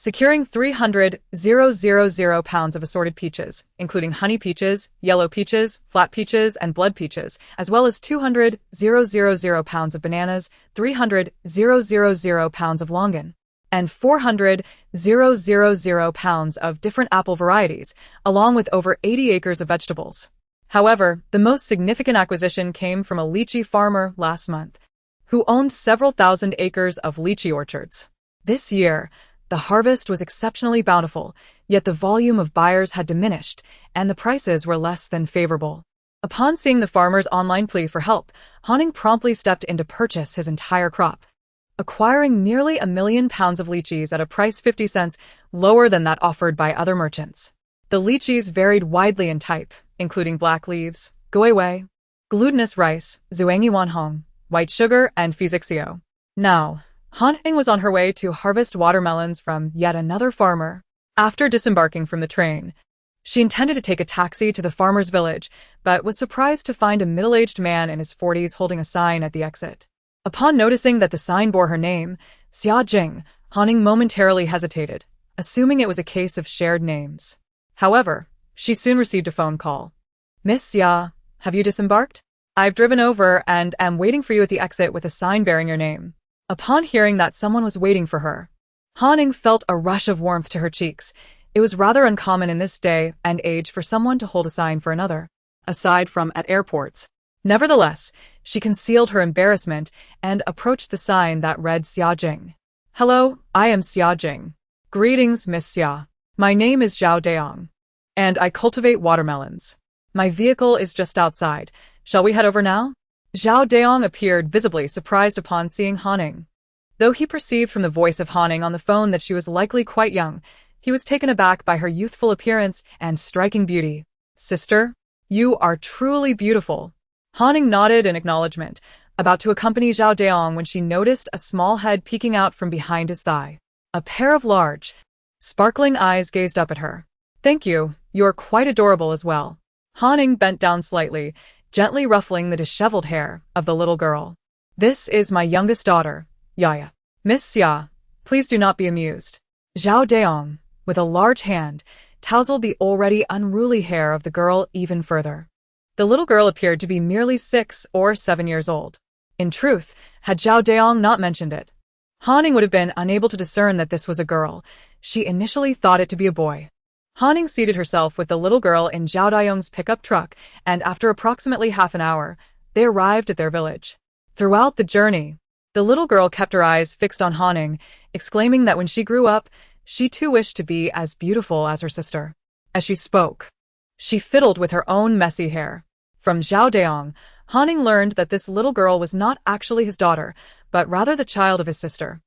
securing 300,000 pounds of assorted peaches, including honey peaches, yellow peaches, flat peaches, and blood peaches, as well as 200,000 pounds of bananas, 300,000 pounds of longan, and 400,000 pounds of different apple varieties, along with over 80 acres of vegetables. However, the most significant acquisition came from a lychee farmer last month, who owned several thousand acres of lychee orchards. This year, the harvest was exceptionally bountiful, yet the volume of buyers had diminished, and the prices were less than favorable. Upon seeing the farmer's online plea for help, Ying promptly stepped in to purchase his entire crop, acquiring nearly 1 million pounds of lychees at a price 50 cents lower than that offered by other merchants. The lychees varied widely in type, including black leaves, goiwei, glutinous rice, zhuangi wanhong, white sugar, and fizixio. Now, Ying was on her way to harvest watermelons from yet another farmer. After disembarking from the train, she intended to take a taxi to the farmer's village, but was surprised to find a middle-aged man in his 40s holding a sign at the exit. Upon noticing that the sign bore her name, Xia Jing, Ying momentarily hesitated, assuming it was a case of shared names. However, she soon received a phone call. "Miss Xia, have you disembarked? I've driven over and am waiting for you at the exit with a sign bearing your name." Upon hearing that someone was waiting for her, Ying felt a rush of warmth to her cheeks. It was rather uncommon in this day and age for someone to hold a sign for another, aside from at airports. Nevertheless, she concealed her embarrassment and approached the sign that read Xia Jing. "Hello, I am Xia Jing. Greetings, Miss Xia. My name is Zhao Deong, and I cultivate watermelons. My vehicle is just outside. Shall we head over now?" Zhao Deong appeared visibly surprised upon seeing Ying. Though he perceived from the voice of Ying on the phone that she was likely quite young, he was taken aback by her youthful appearance and striking beauty. "Sister, you are truly beautiful." Ying nodded in acknowledgement, about to accompany Zhao Deong when she noticed a small head peeking out from behind his thigh. A pair of large, sparkling eyes gazed up at her. "Thank you, you're quite adorable as well." Ying bent down slightly, gently ruffling the disheveled hair of the little girl. "This is my youngest daughter, Yaya. Miss Xia, please do not be amused." Zhao Deong, with a large hand, tousled the already unruly hair of the girl even further. The little girl appeared to be merely 6 or 7 years old. In truth, had Zhao Deong not mentioned it, Ying would have been unable to discern that this was a girl. She initially thought it to be a boy. Ying seated herself with the little girl in Zhao Deong's pickup truck, and after approximately half an hour, they arrived at their village. Throughout the journey, the little girl kept her eyes fixed on Ying, exclaiming that when she grew up, she too wished to be as beautiful as her sister. As she spoke, she fiddled with her own messy hair. From Zhao Deong, Ying learned that this little girl was not actually his daughter, but rather the child of his sister,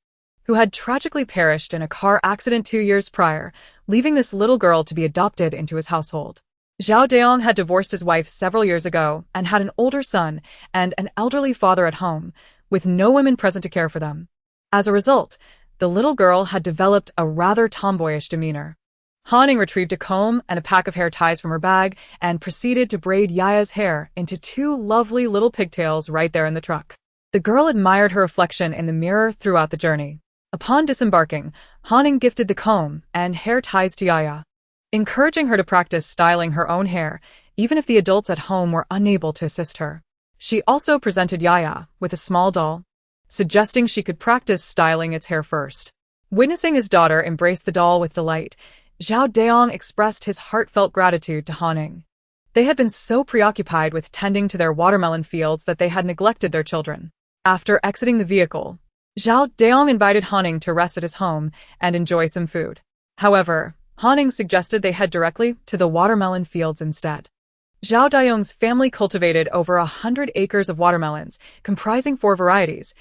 who had tragically perished in a car accident 2 years prior, leaving this little girl to be adopted into his household. Zhao Deong had divorced his wife several years ago and had an older son and an elderly father at home, with no women present to care for them. As a result, the little girl had developed a rather tomboyish demeanor. Ying retrieved a comb and a pack of hair ties from her bag and proceeded to braid Yaya's hair into 2 lovely little pigtails right there in the truck. The girl admired her reflection in the mirror throughout the journey. Upon disembarking, Ying gifted the comb and hair ties to Yaya, encouraging her to practice styling her own hair, even if the adults at home were unable to assist her. She also presented Yaya with a small doll, suggesting she could practice styling its hair first. Witnessing his daughter embrace the doll with delight, Zhao Deong expressed his heartfelt gratitude to Ying. They had been so preoccupied with tending to their watermelon fields that they had neglected their children. After exiting the vehicle, Zhao Deong invited Ying to rest at his home and enjoy some food. However, Ying suggested they head directly to the watermelon fields instead. Zhao Deong's family cultivated over 100 acres of watermelons, comprising 4 varieties: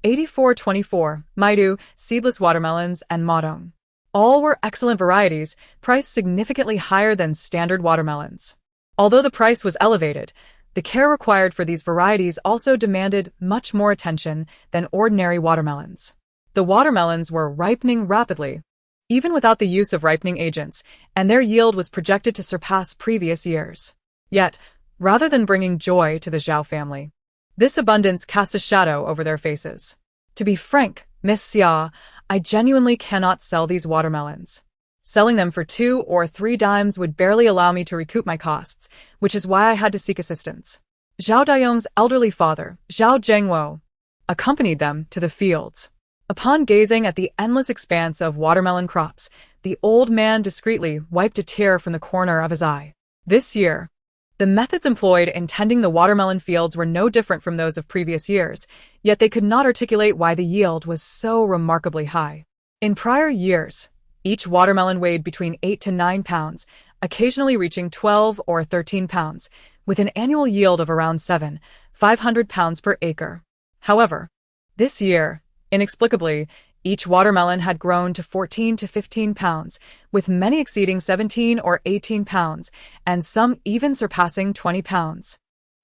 8424, Maidu, seedless watermelons, and Madong. All were excellent varieties, priced significantly higher than standard watermelons. Although the price was elevated, the care required for these varieties also demanded much more attention than ordinary watermelons. The watermelons were ripening rapidly, even without the use of ripening agents, and their yield was projected to surpass previous years. Yet, rather than bringing joy to the Zhao family, this abundance cast a shadow over their faces. To be frank, Miss Xia, I genuinely cannot sell these watermelons. Selling them for 2 or 3 dimes would barely allow me to recoup my costs, which is why I had to seek assistance. Zhao Dayong's elderly father, Zhao Zhengwo, accompanied them to the fields. Upon gazing at the endless expanse of watermelon crops, the old man discreetly wiped a tear from the corner of his eye. This year, the methods employed in tending the watermelon fields were no different from those of previous years, yet they could not articulate why the yield was so remarkably high. In prior years, each watermelon weighed between 8 to 9 pounds, occasionally reaching 12 or 13 pounds, with an annual yield of around 500 pounds per acre. However, this year, inexplicably, each watermelon had grown to 14 to 15 pounds, with many exceeding 17 or 18 pounds, and some even surpassing 20 pounds.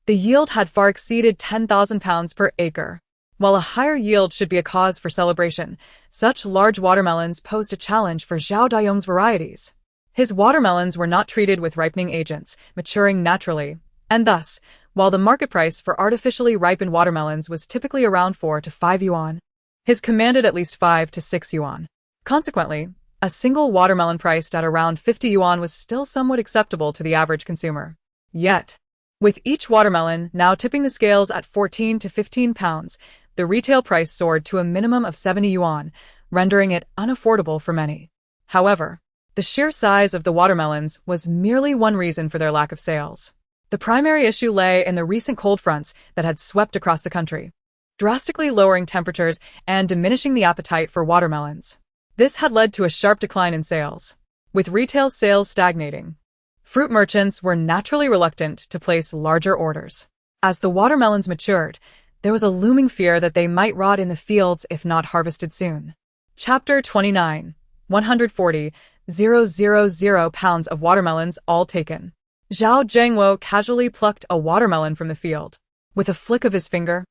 The yield had far exceeded 10,000 pounds per acre. While a higher yield should be a cause for celebration, such large watermelons posed a challenge for Zhao Dayong's varieties. His watermelons were not treated with ripening agents, maturing naturally, and thus, while the market price for artificially ripened watermelons was typically around 4 to 5 yuan, his commanded at least 5 to 6 yuan. Consequently, a single watermelon priced at around 50 yuan was still somewhat acceptable to the average consumer. Yet, with each watermelon now tipping the scales at 14 to 15 pounds, the retail price soared to a minimum of 70 yuan, rendering it unaffordable for many. However, the sheer size of the watermelons was merely one reason for their lack of sales. The primary issue lay in the recent cold fronts that had swept across the country, drastically lowering temperatures and diminishing the appetite for watermelons. This had led to a sharp decline in sales, with retail sales stagnating. Fruit merchants were naturally reluctant to place larger orders. As the watermelons matured, there was a looming fear that they might rot in the fields if not harvested soon. Chapter 29. 140,000 pounds of watermelons all taken. Zhao Zhengwo casually plucked a watermelon from the field. With a flick of his finger,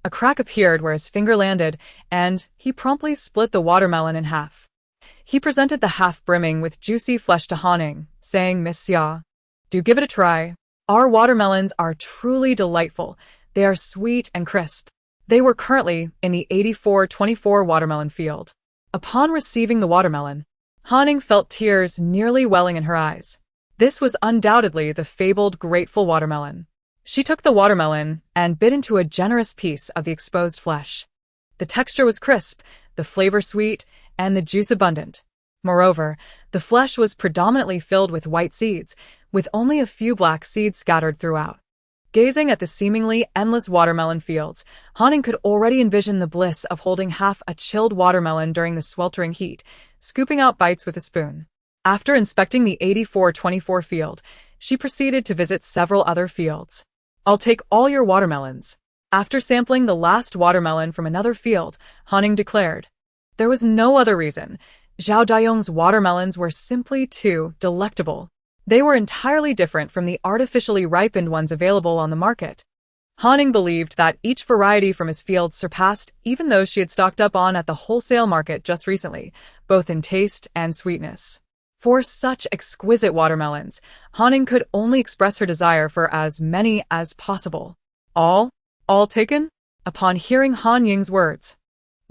a crack appeared where his finger landed, and he promptly split the watermelon in half. He presented the half brimming with juicy flesh to Han Ying, saying, "Miss Xia, do give it a try. Our watermelons are truly delightful. They are sweet and crisp." They were currently in the 84-24 watermelon field. Upon receiving the watermelon, Han Ying felt tears nearly welling in her eyes. This was undoubtedly the fabled grateful watermelon. She took the watermelon and bit into a generous piece of the exposed flesh. The texture was crisp, the flavor sweet, and the juice abundant. Moreover, the flesh was predominantly filled with white seeds, with only a few black seeds scattered throughout. Gazing at the seemingly endless watermelon fields, Han Ying could already envision the bliss of holding half a chilled watermelon during the sweltering heat, scooping out bites with a spoon. After inspecting the 84-24 field, she proceeded to visit several other fields. "I'll take all your watermelons." After sampling the last watermelon from another field, Han Ying declared. There was no other reason. Zhao Dayong's watermelons were simply too delectable. They were entirely different from the artificially ripened ones available on the market. Han Ying believed that each variety from his field surpassed even those she had stocked up on at the wholesale market just recently, both in taste and sweetness. For such exquisite watermelons, Han Ying could only express her desire for as many as possible. All taken? Upon hearing Han Ying's words,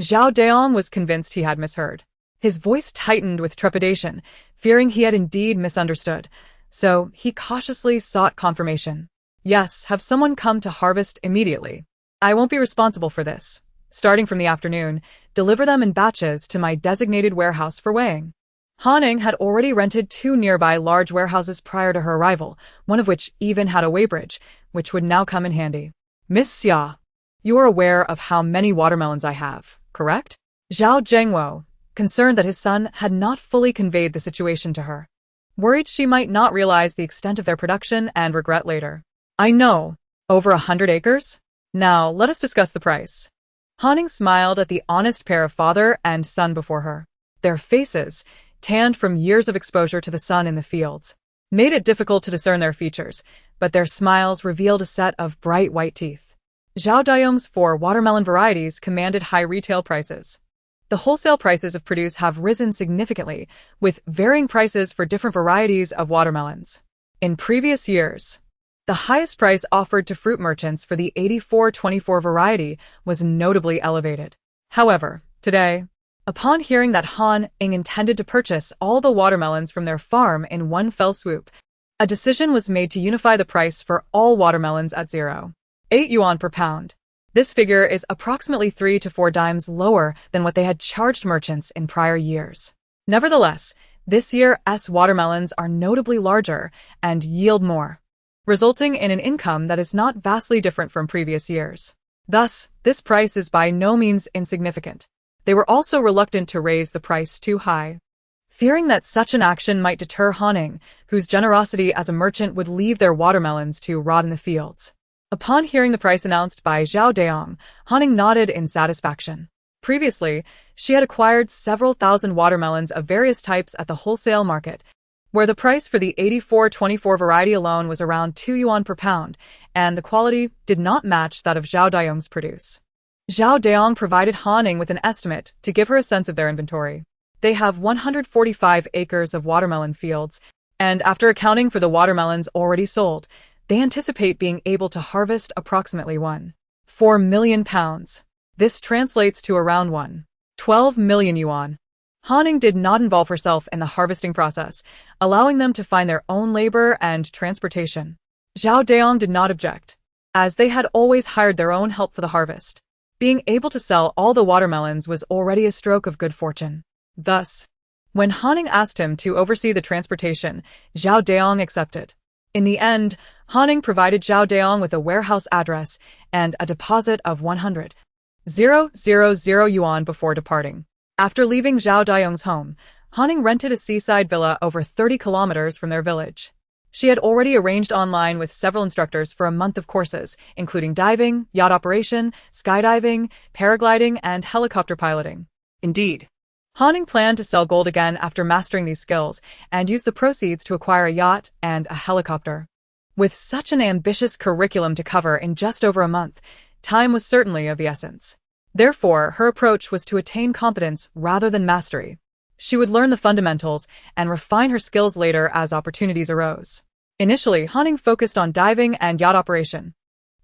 Zhao Dayong was convinced he had misheard. His voice tightened with trepidation, fearing he had indeed misunderstood, so he cautiously sought confirmation. "Yes, have someone come to harvest immediately. I won't be responsible for this. Starting from the afternoon, deliver them in batches to my designated warehouse for weighing." Han Ying had already rented 2 nearby large warehouses prior to her arrival, one of which even had a weighbridge, which would now come in handy. "Miss Xia, you are aware of how many watermelons I have, correct?" Zhao Zhengwo, concerned that his son had not fully conveyed the situation to her, worried she might not realize the extent of their production and regret later. "I know. Over 100 acres? Now, let us discuss the price." Han Ying smiled at the honest pair of father and son before her. Their faces, tanned from years of exposure to the sun in the fields, made it difficult to discern their features, but their smiles revealed a set of bright white teeth. Zhao Dayong's 4 watermelon varieties commanded high retail prices. The wholesale prices of produce have risen significantly, with varying prices for different varieties of watermelons. In previous years, the highest price offered to fruit merchants for the 84-24 variety was notably elevated. However, today, upon hearing that Han Ying intended to purchase all the watermelons from their farm in one fell swoop, a decision was made to unify the price for all watermelons at 0.8 yuan per pound. This figure is approximately 3 to 4 dimes lower than what they had charged merchants in prior years. Nevertheless, this year's watermelons are notably larger and yield more, resulting in an income that is not vastly different from previous years. Thus, this price is by no means insignificant. They were also reluctant to raise the price too high, fearing that such an action might deter Han Ying, whose generosity as a merchant would leave their watermelons to rot in the fields. Upon hearing the price announced by Zhao Deong, Han Ying nodded in satisfaction. Previously, she had acquired several thousand watermelons of various types at the wholesale market, where the price for the 8424 variety alone was around 2 yuan per pound, and the quality did not match that of Zhao Deong's produce. Zhao Deong provided Han Ying with an estimate to give her a sense of their inventory. They have 145 acres of watermelon fields, and after accounting for the watermelons already sold, they anticipate being able to harvest approximately 1.4 million pounds. This translates to around 1.12 million yuan. Han Ying did not involve herself in the harvesting process, allowing them to find their own labor and transportation. Zhao Deong did not object, as they had always hired their own help for the harvest. Being able to sell all the watermelons was already a stroke of good fortune. Thus, when Han Ying asked him to oversee the transportation, Zhao Deong accepted. In the end, Han Ying provided Zhao Deong with a warehouse address and a deposit of 100,000 yuan before departing. After leaving Zhao Deong's home, Han Ying rented a seaside villa over 30 kilometers from their village. She had already arranged online with several instructors for a month of courses, including diving, yacht operation, skydiving, paragliding, and helicopter piloting. Indeed, Han Ying planned to sell gold again after mastering these skills and use the proceeds to acquire a yacht and a helicopter. With such an ambitious curriculum to cover in just over a month, time was certainly of the essence. Therefore, her approach was to attain competence rather than mastery. She would learn the fundamentals and refine her skills later as opportunities arose. Initially, Han Ying focused on diving and yacht operation.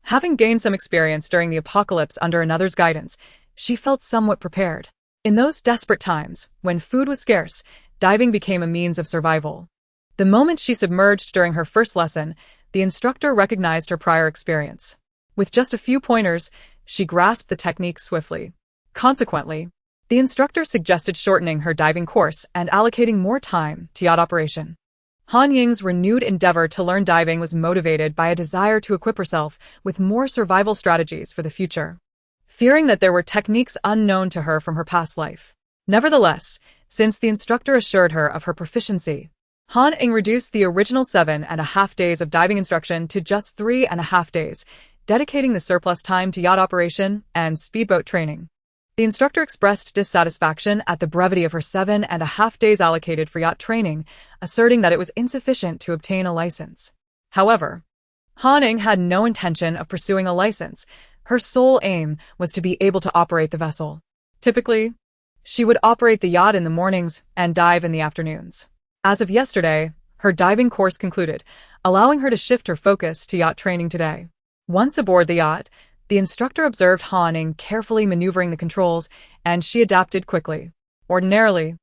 Having gained some experience during the apocalypse under another's guidance, she felt somewhat prepared. In those desperate times, when food was scarce, diving became a means of survival. The moment she submerged during her first lesson, the instructor recognized her prior experience. With just a few pointers, she grasped the technique swiftly. Consequently, the instructor suggested shortening her diving course and allocating more time to yacht operation. Han Ying's renewed endeavor to learn diving was motivated by a desire to equip herself with more survival strategies for the future, fearing that there were techniques unknown to her from her past life. Nevertheless, since the instructor assured her of her proficiency, Han Ying reduced the original 7.5 days of diving instruction to just 3.5 days, dedicating the surplus time to yacht operation and speedboat training. The instructor expressed dissatisfaction at the brevity of her 7.5 days allocated for yacht training, asserting that it was insufficient to obtain a license. However, Han Ying had no intention of pursuing a license. Her sole aim was to be able to operate the vessel. Typically, she would operate the yacht in the mornings and dive in the afternoons. As of yesterday, her diving course concluded, allowing her to shift her focus to yacht training today. Once aboard the yacht, the instructor observed Han Ying carefully maneuvering the controls, and she adapted quickly. Ordinarily,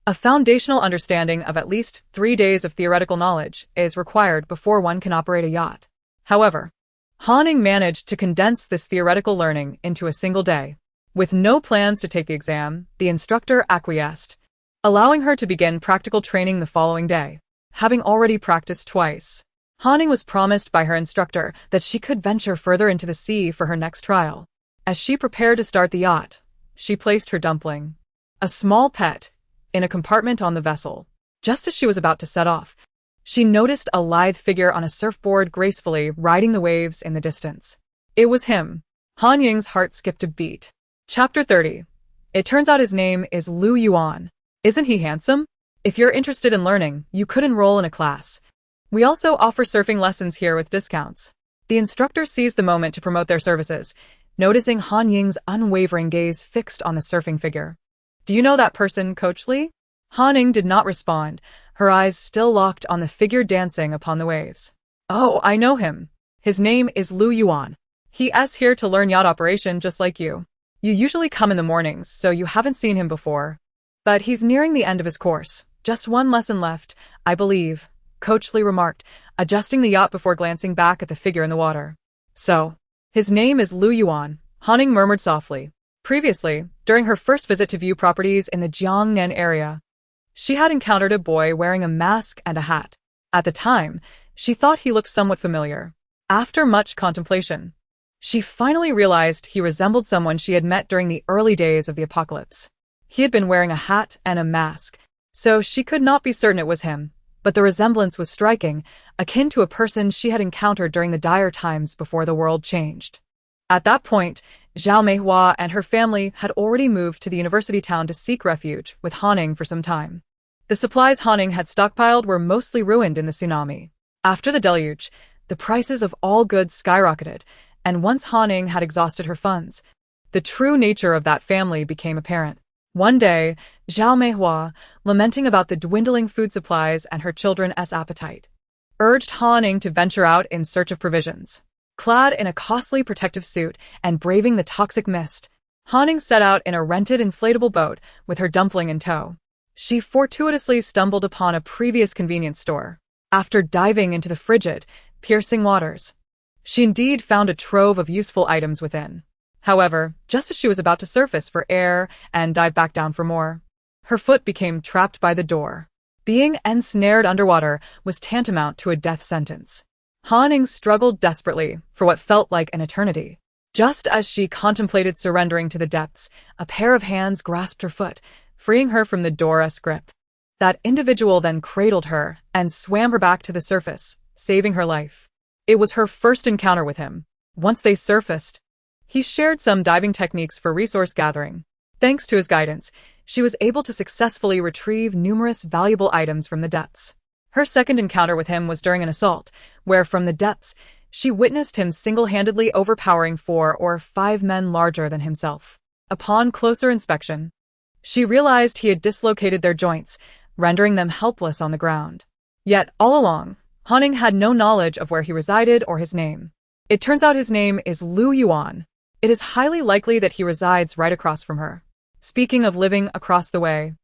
a foundational understanding of at least 3 days of theoretical knowledge is required before one can operate a yacht. However, Han Ying managed to condense this theoretical learning into a single day. With no plans to take the exam, the instructor acquiesced, allowing her to begin practical training the following day. Having already practiced twice, Han Ying was promised by her instructor that she could venture further into the sea for her next trial. As she prepared to start the yacht, she placed her dumpling, a small pet, in a compartment on the vessel. Just as she was about to set off, she noticed a lithe figure on a surfboard gracefully riding the waves in the distance. It was him. Han Ying's heart skipped a beat. Chapter 30. It turns out his name is Lu Yuan. Isn't he handsome? If you're interested in learning, you could enroll in a class. We also offer surfing lessons here with discounts. The instructor seized the moment to promote their services, noticing Han Ying's unwavering gaze fixed on the surfing figure. Do you know that person, Coach Li? Han Ying did not respond, her eyes still locked on the figure dancing upon the waves. Oh, I know him. His name is Lu Yuan. He is here to learn yacht operation just like you. You usually come in the mornings, so you haven't seen him before. But he's nearing the end of his course. Just one lesson left, I believe, Coach Lee remarked, adjusting the yacht before glancing back at the figure in the water. So, his name is Lu Yuan, Han Ying murmured softly. Previously, during her first visit to view properties in the Jiangnan area, she had encountered a boy wearing a mask and a hat. At the time, she thought he looked somewhat familiar. After much contemplation, she finally realized he resembled someone she had met during the early days of the apocalypse. He had been wearing a hat and a mask, so she could not be certain it was him, but the resemblance was striking, akin to a person she had encountered during the dire times before the world changed. At that point, Zhao Meihua and her family had already moved to the university town to seek refuge with Han Ying for some time. The supplies Han Ying had stockpiled were mostly ruined in the tsunami. After the deluge, the prices of all goods skyrocketed, and once Han Ying had exhausted her funds, the true nature of that family became apparent. One day, Zhao Meihua, lamenting about the dwindling food supplies and her children's appetite, urged Han Ying to venture out in search of provisions. Clad in a costly protective suit and braving the toxic mist, Han Ying set out in a rented inflatable boat with her dumpling in tow. She fortuitously stumbled upon a previous convenience store. After diving into the frigid, piercing waters, she indeed found a trove of useful items within. However, just as she was about to surface for air and dive back down for more, her foot became trapped by the door. Being ensnared underwater was tantamount to a death sentence. Han Ying struggled desperately for what felt like an eternity. Just as she contemplated surrendering to the depths, a pair of hands grasped her foot, freeing her from the door's grip. That individual then cradled her and swam her back to the surface, saving her life. It was her first encounter with him. Once they surfaced, he shared some diving techniques for resource gathering. Thanks to his guidance, she was able to successfully retrieve numerous valuable items from the depths. Her second encounter with him was during an assault, where from the depths, she witnessed him single-handedly overpowering 4 or 5 men larger than himself. Upon closer inspection, she realized he had dislocated their joints, rendering them helpless on the ground. Yet, all along, Han Ying had no knowledge of where he resided or his name. It turns out his name is Lu Yuan. It is highly likely that he resides right across from her. Speaking of living across the way,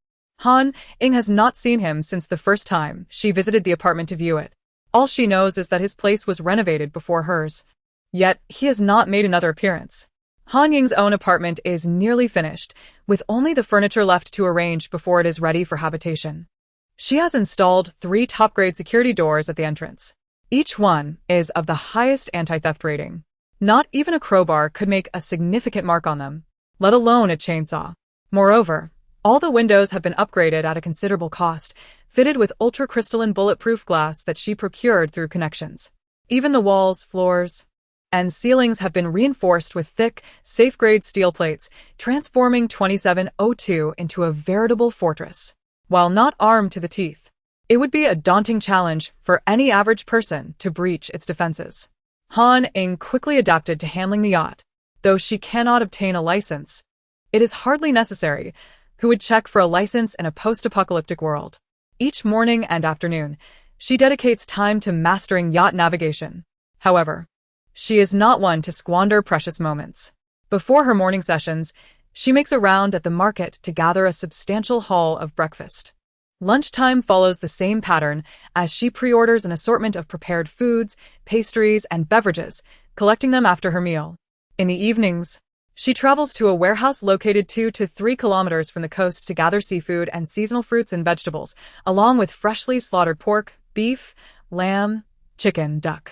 Han Ying has not seen him since the first time she visited the apartment to view it. All she knows is that his place was renovated before hers. Yet, he has not made another appearance. Han Ying's own apartment is nearly finished, with only the furniture left to arrange before it is ready for habitation. She has installed 3 top-grade security doors at the entrance. Each one is of the highest anti-theft rating. Not even a crowbar could make a significant mark on them, let alone a chainsaw. Moreover, all the windows have been upgraded at a considerable cost, fitted with ultra-crystalline bulletproof glass that she procured through connections. Even the walls, floors, and ceilings have been reinforced with thick, safe-grade steel plates, transforming 2702 into a veritable fortress. While not armed to the teeth, it would be a daunting challenge for any average person to breach its defenses. Han Ying quickly adapted to handling the yacht. Though she cannot obtain a license, it is hardly necessary. Who would check for a license in a post-apocalyptic world? Each morning and afternoon, she dedicates time to mastering yacht navigation. However, she is not one to squander precious moments. Before her morning sessions, she makes a round at the market to gather a substantial haul of breakfast. Lunchtime follows the same pattern as she pre-orders an assortment of prepared foods, pastries, and beverages, collecting them after her meal. In the evenings, she travels to a warehouse located 2 to 3 kilometers from the coast to gather seafood and seasonal fruits and vegetables, along with freshly slaughtered pork, beef, lamb, chicken, duck,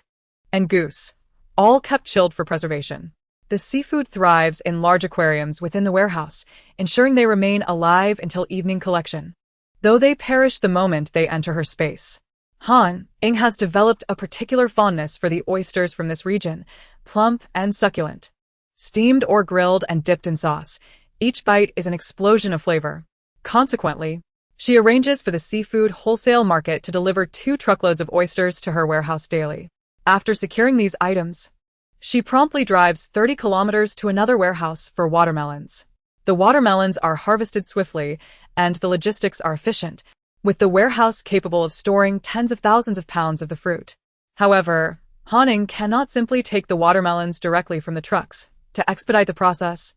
and goose, all kept chilled for preservation. The seafood thrives in large aquariums within the warehouse, ensuring they remain alive until evening collection, though they perish the moment they enter her space. Han Ying has developed a particular fondness for the oysters from this region, plump and succulent. Steamed or grilled and dipped in sauce, each bite is an explosion of flavor. Consequently, she arranges for the seafood wholesale market to deliver 2 truckloads of oysters to her warehouse daily. After securing these items, she promptly drives 30 kilometers to another warehouse for watermelons. The watermelons are harvested swiftly, and the logistics are efficient, with the warehouse capable of storing tens of thousands of pounds of the fruit. However, Han Ying cannot simply take the watermelons directly from the trucks. To expedite the process,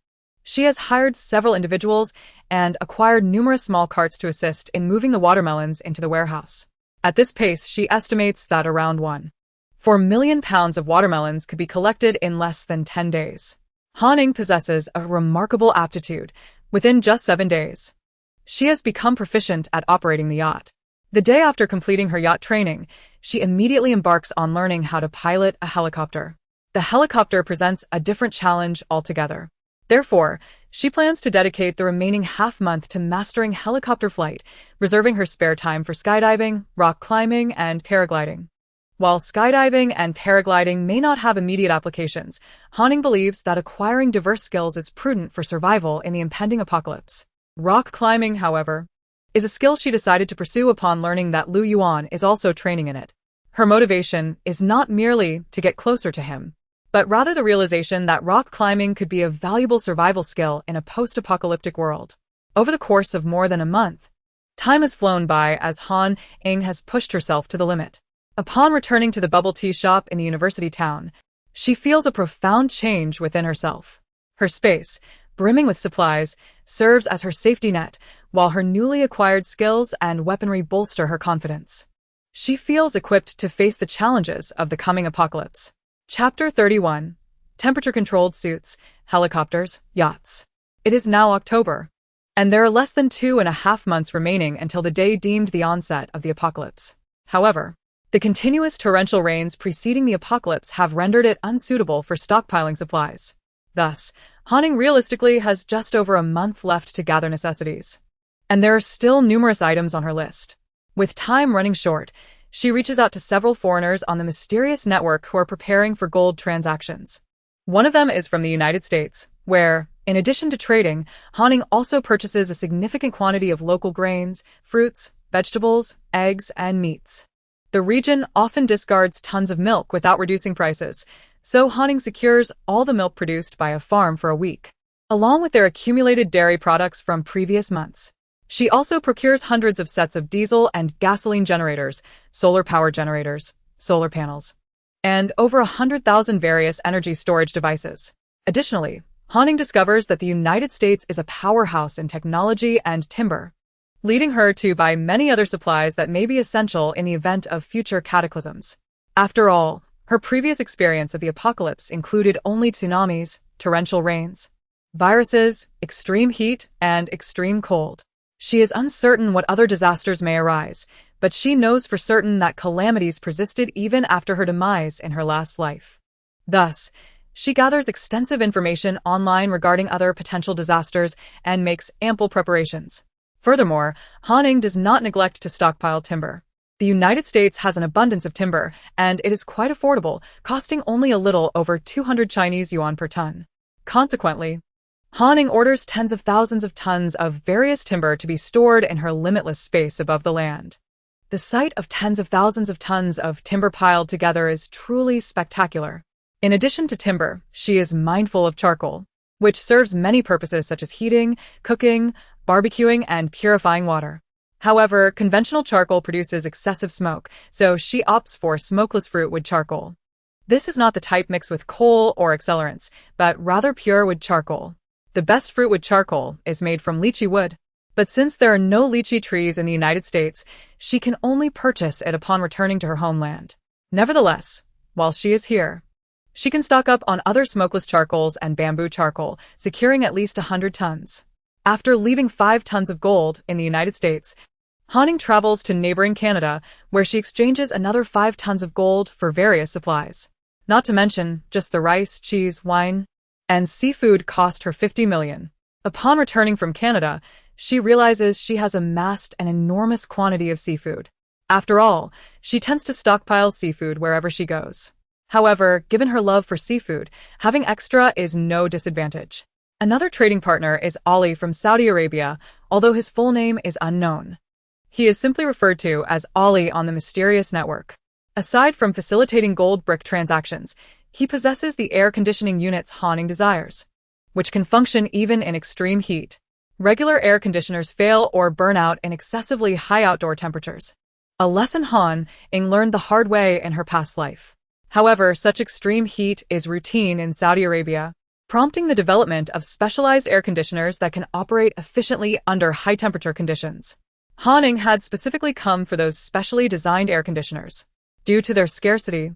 She has hired several individuals and acquired numerous small carts to assist in moving the watermelons into the warehouse. At this pace, she estimates that around 1.4 million pounds of watermelons could be collected in less than 10 days. Ying possesses a remarkable aptitude. Within just 7 days, she has become proficient at operating the yacht. The day after completing her yacht training, she immediately embarks on learning how to pilot a helicopter. The helicopter presents a different challenge altogether. Therefore, she plans to dedicate the remaining half-month to mastering helicopter flight, reserving her spare time for skydiving, rock climbing, and paragliding. While skydiving and paragliding may not have immediate applications, Ying believes that acquiring diverse skills is prudent for survival in the impending apocalypse. Rock climbing, however, is a skill she decided to pursue upon learning that Lu Yuan is also training in it. Her motivation is not merely to get closer to him, but rather the realization that rock climbing could be a valuable survival skill in a post-apocalyptic world. Over the course of more than a month, time has flown by as Ying has pushed herself to the limit. Upon returning to the bubble tea shop in the university town, she feels a profound change within herself. Her space, brimming with supplies, serves as her safety net, while her newly acquired skills and weaponry bolster her confidence. She feels equipped to face the challenges of the coming apocalypse. Chapter 31. Temperature-controlled suits, helicopters, yachts. It is now October, and there are less than 2.5 months remaining until the day deemed the onset of the apocalypse. However, the continuous torrential rains preceding the apocalypse have rendered it unsuitable for stockpiling supplies. Thus, Ying realistically has just over a month left to gather necessities. And there are still numerous items on her list. With time running short, she reaches out to several foreigners on the mysterious network who are preparing for gold transactions. One of them is from the United States, where, in addition to trading, Ying also purchases a significant quantity of local grains, fruits, vegetables, eggs, and meats. The region often discards tons of milk without reducing prices, so Ying secures all the milk produced by a farm for a week, along with their accumulated dairy products from previous months. She also procures hundreds of sets of diesel and gasoline generators, solar power generators, solar panels, and over 100,000 various energy storage devices. Additionally, Ying discovers that the United States is a powerhouse in technology and timber, leading her to buy many other supplies that may be essential in the event of future cataclysms. After all, her previous experience of the apocalypse included only tsunamis, torrential rains, viruses, extreme heat, and extreme cold. She is uncertain what other disasters may arise, but she knows for certain that calamities persisted even after her demise in her last life. Thus, she gathers extensive information online regarding other potential disasters and makes ample preparations. Furthermore, Ying does not neglect to stockpile timber. The United States has an abundance of timber, and it is quite affordable, costing only a little over 200 Chinese yuan per ton. Consequently, Ying orders tens of thousands of tons of various timber to be stored in her limitless space above the land. The sight of tens of thousands of tons of timber piled together is truly spectacular. In addition to timber, she is mindful of charcoal, which serves many purposes such as heating, cooking, barbecuing, and purifying water. However, conventional charcoal produces excessive smoke, so she opts for smokeless fruit wood charcoal. This is not the type mixed with coal or accelerants, but rather pure wood charcoal. The best fruit wood charcoal is made from lychee wood, but since there are no lychee trees in the United States, she can only purchase it upon returning to her homeland. Nevertheless, while she is here, she can stock up on other smokeless charcoals and bamboo charcoal, securing at least 100 tons. After leaving 5 tons of gold in the United States, Ying travels to neighboring Canada, where she exchanges another 5 tons of gold for various supplies. Not to mention, just the rice, cheese, wine, and seafood cost her 50 million. Upon returning from Canada, she realizes she has amassed an enormous quantity of seafood. After all, she tends to stockpile seafood wherever she goes. However, given her love for seafood, having extra is no disadvantage. Another trading partner is Ali from Saudi Arabia, although his full name is unknown. He is simply referred to as Ali on the mysterious network. Aside from facilitating gold brick transactions, he possesses the air conditioning units Ying desires, which can function even in extreme heat. Regular air conditioners fail or burn out in excessively high outdoor temperatures. A lesson Ying learned the hard way in her past life. However, such extreme heat is routine in Saudi Arabia, prompting the development of specialized air conditioners that can operate efficiently under high-temperature conditions. Ying had specifically come for those specially designed air conditioners. Due to their scarcity,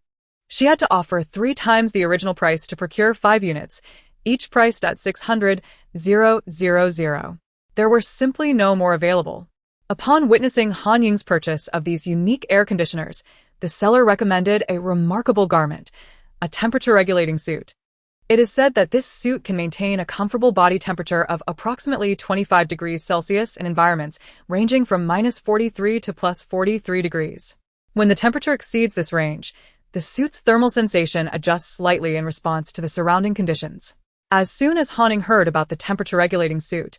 she had to offer 3 times the original price to procure 5 units, each priced at 600,000. There were simply no more available. Upon witnessing Han Ying's purchase of these unique air conditioners, the seller recommended a remarkable garment, a temperature-regulating suit. It is said that this suit can maintain a comfortable body temperature of approximately 25 degrees Celsius in environments ranging from -43 to +43 degrees. When the temperature exceeds this range, the suit's thermal sensation adjusts slightly in response to the surrounding conditions. As soon as Han Ying heard about the temperature-regulating suit,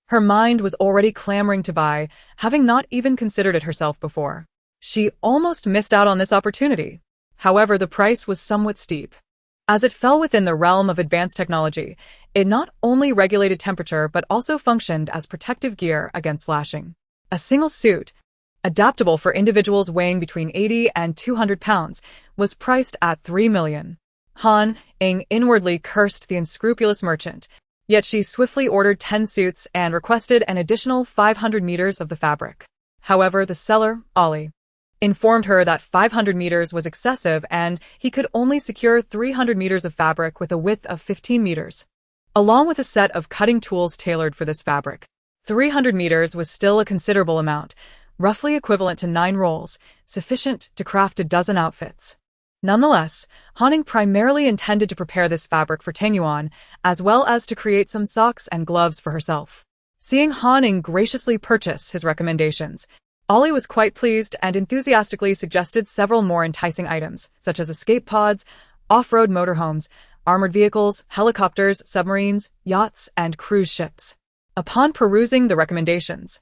her mind was already clamoring to buy, having not even considered it herself before. She almost missed out on this opportunity. However, the price was somewhat steep. As it fell within the realm of advanced technology, it not only regulated temperature but also functioned as protective gear against slashing. A single suit, adaptable for individuals weighing between 80 and 200 pounds, was priced at 3 million. Han Ying inwardly cursed the unscrupulous merchant, yet she swiftly ordered 10 suits and requested an additional 500 meters of the fabric. However, the seller, Ali, informed her that 500 meters was excessive and he could only secure 300 meters of fabric with a width of 15 meters. Along with a set of cutting tools tailored for this fabric, 300 meters was still a considerable amount, roughly equivalent to 9 rolls, sufficient to craft a dozen outfits. Nonetheless, Han Ying primarily intended to prepare this fabric for Tangyuan, as well as to create some socks and gloves for herself. Seeing Han Ying graciously purchase his recommendations, Ollie was quite pleased and enthusiastically suggested several more enticing items, such as escape pods, off-road motorhomes, armored vehicles, helicopters, submarines, yachts, and cruise ships. Upon perusing the recommendations,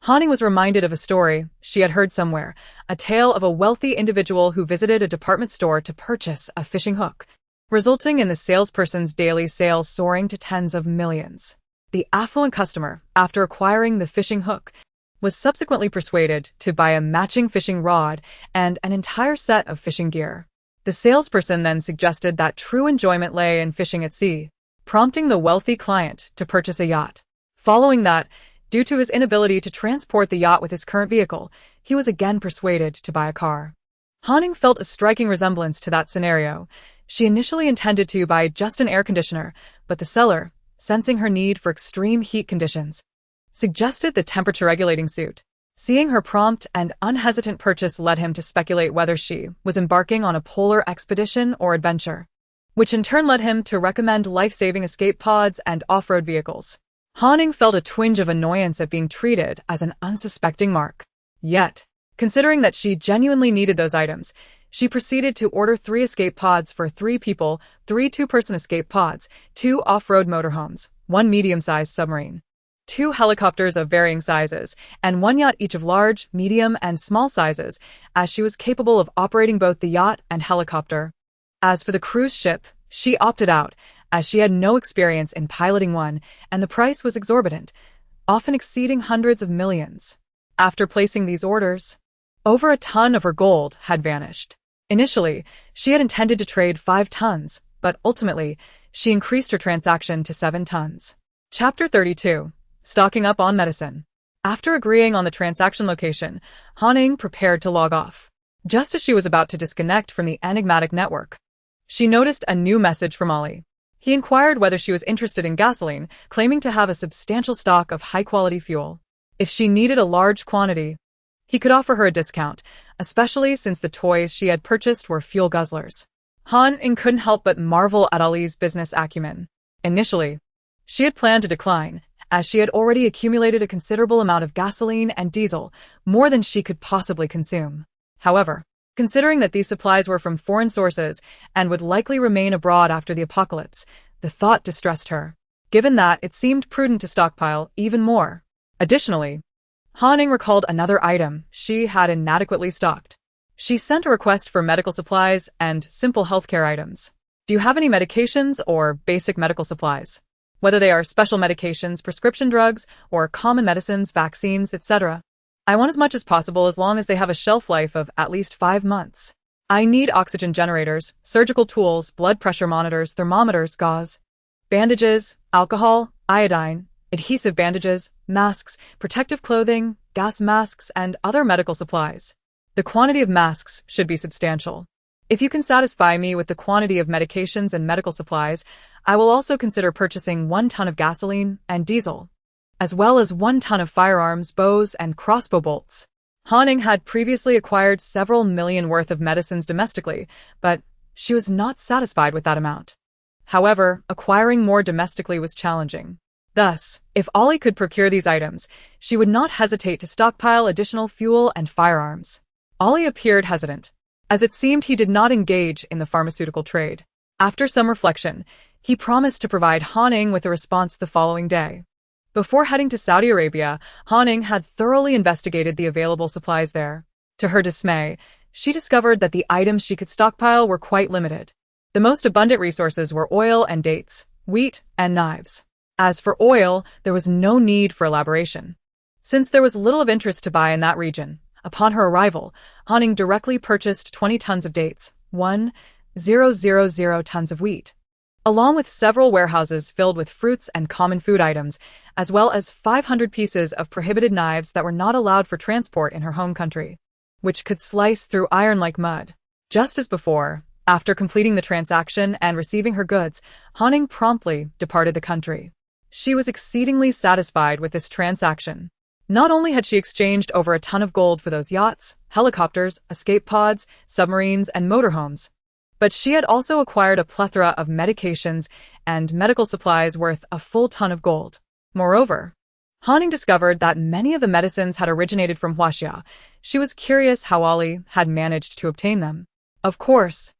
Han Ying was reminded of a story she had heard somewhere, a tale of a wealthy individual who visited a department store to purchase a fishing hook, resulting in the salesperson's daily sales soaring to tens of millions. The affluent customer, after acquiring the fishing hook, was subsequently persuaded to buy a matching fishing rod and an entire set of fishing gear. The salesperson then suggested that true enjoyment lay in fishing at sea, prompting the wealthy client to purchase a yacht. Following that, due to his inability to transport the yacht with his current vehicle, he was again persuaded to buy a car. Han Ying felt a striking resemblance to that scenario. She initially intended to buy just an air conditioner, but the seller, sensing her need for extreme heat conditions, suggested the temperature-regulating suit. Seeing her prompt and unhesitant purchase led him to speculate whether she was embarking on a polar expedition or adventure, which in turn led him to recommend life-saving escape pods and off-road vehicles. Han Ying felt a twinge of annoyance at being treated as an unsuspecting mark. Yet, considering that she genuinely needed those items, she proceeded to order 3 escape pods for 3 people, 3 two-person escape pods, 2 off-road motorhomes, 1 medium-sized submarine, 2 helicopters of varying sizes, and 1 yacht each of large, medium, and small sizes, as she was capable of operating both the yacht and helicopter. As for the cruise ship, she opted out, as she had no experience in piloting one, and the price was exorbitant, often exceeding hundreds of millions. After placing these orders, over a ton of her gold had vanished. Initially, she had intended to trade 5 tons, but ultimately, she increased her transaction to 7 tons. Chapter 32. Stocking up on medicine. After agreeing on the transaction location, Han Ying prepared to log off. Just as she was about to disconnect from the enigmatic network, she noticed a new message from Ollie. He inquired whether she was interested in gasoline, claiming to have a substantial stock of high-quality fuel. If she needed a large quantity, he could offer her a discount, especially since the toys she had purchased were fuel guzzlers. Han Ying couldn't help but marvel at Ali's business acumen. Initially, she had planned to decline, as she had already accumulated a considerable amount of gasoline and diesel, more than she could possibly consume. However, considering that these supplies were from foreign sources and would likely remain abroad after the apocalypse, the thought distressed her, given that it seemed prudent to stockpile even more. Additionally, Han Ying recalled another item she had inadequately stocked. She sent a request for medical supplies and simple healthcare items. Do you have any medications or basic medical supplies? Whether they are special medications, prescription drugs, or common medicines, vaccines, etc. I want as much as possible as long as they have a shelf life of at least 5 months. I need oxygen generators, surgical tools, blood pressure monitors, thermometers, gauze, bandages, alcohol, iodine, adhesive bandages, masks, protective clothing, gas masks, and other medical supplies. The quantity of masks should be substantial. If you can satisfy me with the quantity of medications and medical supplies, I will also consider purchasing 1 ton of gasoline and diesel, as well as 1 ton of firearms, bows, and crossbow bolts. Ying had previously acquired several million worth of medicines domestically, but she was not satisfied with that amount. However, acquiring more domestically was challenging. Thus, if Ollie could procure these items, she would not hesitate to stockpile additional fuel and firearms. Ollie appeared hesitant, as it seemed he did not engage in the pharmaceutical trade. After some reflection, he promised to provide Ying with a response the following day. Before heading to Saudi Arabia, Ying had thoroughly investigated the available supplies there. To her dismay, she discovered that the items she could stockpile were quite limited. The most abundant resources were oil and dates, wheat and knives. As for oil, there was no need for elaboration, since there was little of interest to buy in that region. Upon her arrival, Ying directly purchased 20 tons of dates, 1,000 tons of wheat, along with several warehouses filled with fruits and common food items, as well as 500 pieces of prohibited knives that were not allowed for transport in her home country, which could slice through iron like mud. Just as before, after completing the transaction and receiving her goods, Ying promptly departed the country. She was exceedingly satisfied with this transaction. Not only had she exchanged over a ton of gold for those yachts, helicopters, escape pods, submarines, and motorhomes, but she had also acquired a plethora of medications and medical supplies worth a full ton of gold. Moreover, Ying discovered that many of the medicines had originated from Huaxia. She was curious how Ollie had managed to obtain them. Of course,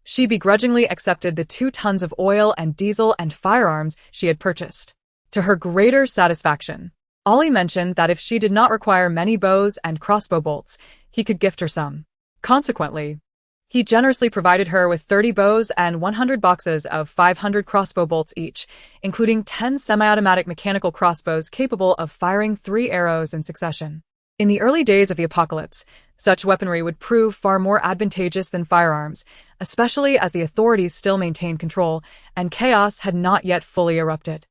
she begrudgingly accepted the 2 tons of oil and diesel and firearms she had purchased. To her greater satisfaction, Ollie mentioned that if she did not require many bows and crossbow bolts, he could gift her some. Consequently, he generously provided her with 30 bows and 100 boxes of 500 crossbow bolts each, including 10 semi-automatic mechanical crossbows capable of firing 3 arrows in succession. In the early days of the apocalypse, such weaponry would prove far more advantageous than firearms, especially as the authorities still maintained control and chaos had not yet fully erupted.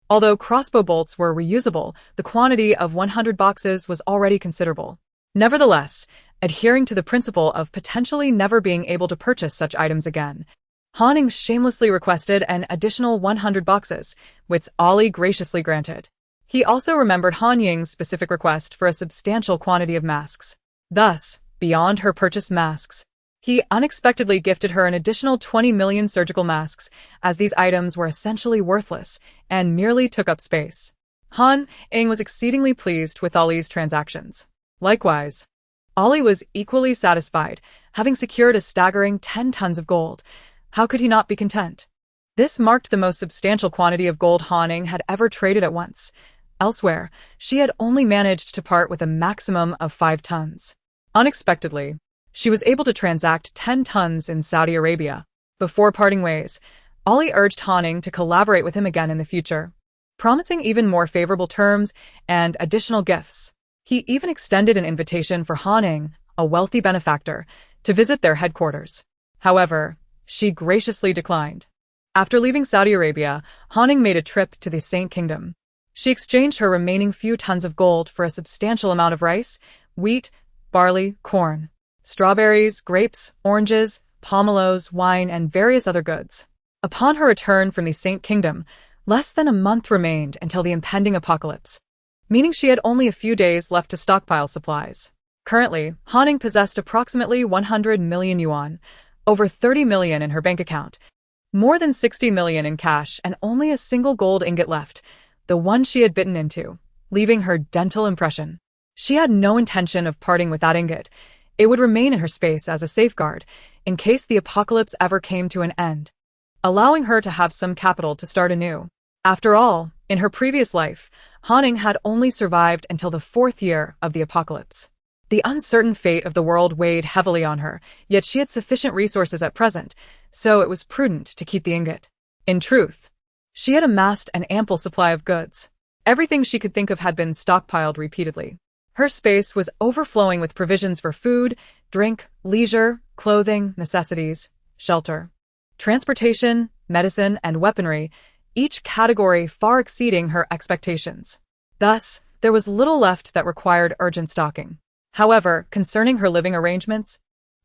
Although crossbow bolts were reusable, the quantity of 100 boxes was already considerable. Nevertheless, adhering to the principle of potentially never being able to purchase such items again, Ying shamelessly requested an additional 100 boxes, which Ollie graciously granted. He also remembered Ying's specific request for a substantial quantity of masks. Thus, beyond her purchased masks, he unexpectedly gifted her an additional 20 million surgical masks, as these items were essentially worthless and merely took up space. Ying was exceedingly pleased with Ollie's transactions. Likewise, Ollie was equally satisfied, having secured a staggering 10 tons of gold. How could he not be content? This marked the most substantial quantity of gold Ying had ever traded at once. Elsewhere, she had only managed to part with a maximum of 5 tons. Unexpectedly, she was able to transact 10 tons in Saudi Arabia. Before parting ways, Ollie urged Ying to collaborate with him again in the future, promising even more favorable terms and additional gifts. He even extended an invitation for Ying, a wealthy benefactor, to visit their headquarters. However, she graciously declined. After leaving Saudi Arabia, Ying made a trip to the Saint Kingdom. She exchanged her remaining few tons of gold for a substantial amount of rice, wheat, barley, corn, strawberries, grapes, oranges, pomelos, wine, and various other goods. Upon her return from the Saint Kingdom, less than a month remained until the impending apocalypse, meaning she had only a few days left to stockpile supplies. Currently, Ying possessed approximately 100 million yuan, over 30 million in her bank account, more than 60 million in cash, and only a single gold ingot left, the one she had bitten into, leaving her dental impression. She had no intention of parting with that ingot. It would remain in her space as a safeguard, in case the apocalypse ever came to an end, allowing her to have some capital to start anew. After all, in her previous life, Ying had only survived until the 4th year of the apocalypse. The uncertain fate of the world weighed heavily on her, yet she had sufficient resources at present, so it was prudent to keep the ingot. In truth, she had amassed an ample supply of goods. Everything she could think of had been stockpiled repeatedly. Her space was overflowing with provisions for food, drink, leisure, clothing, necessities, shelter, transportation, medicine, and weaponry, each category far exceeding her expectations. Thus, there was little left that required urgent stocking. However, concerning her living arrangements,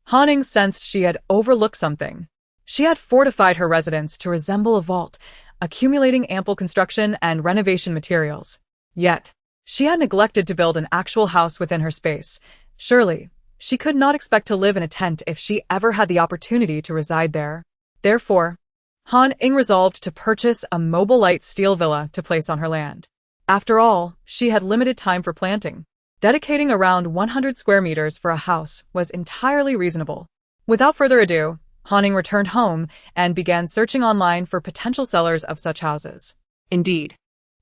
Han sensed she had overlooked something. She had fortified her residence to resemble a vault, accumulating ample construction and renovation materials. Yet, she had neglected to build an actual house within her space. Surely, she could not expect to live in a tent if she ever had the opportunity to reside there. Therefore, Ying resolved to purchase a mobile light steel villa to place on her land. After all, she had limited time for planting. Dedicating around 100 square meters for a house was entirely reasonable. Without further ado, Ying returned home and began searching online for potential sellers of such houses. Indeed.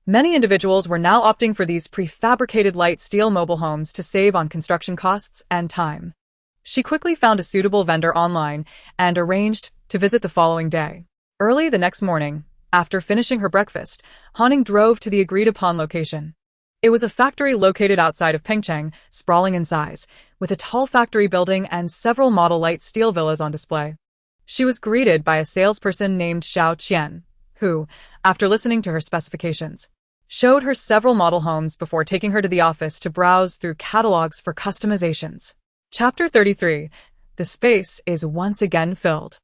Many individuals were now opting for these prefabricated light steel mobile homes to save on construction costs and time. She quickly found a suitable vendor online and arranged to visit the following day. Early the next morning, after finishing her breakfast, Ying drove to the agreed-upon location. It was a factory located outside of Pengcheng, sprawling in size, with a tall factory building and several model light steel villas on display. She was greeted by a salesperson named Xiao Qian, who, after listening to her specifications, showed her several model homes before taking her to the office to browse through catalogs for customizations. Chapter 33. The space is once again filled.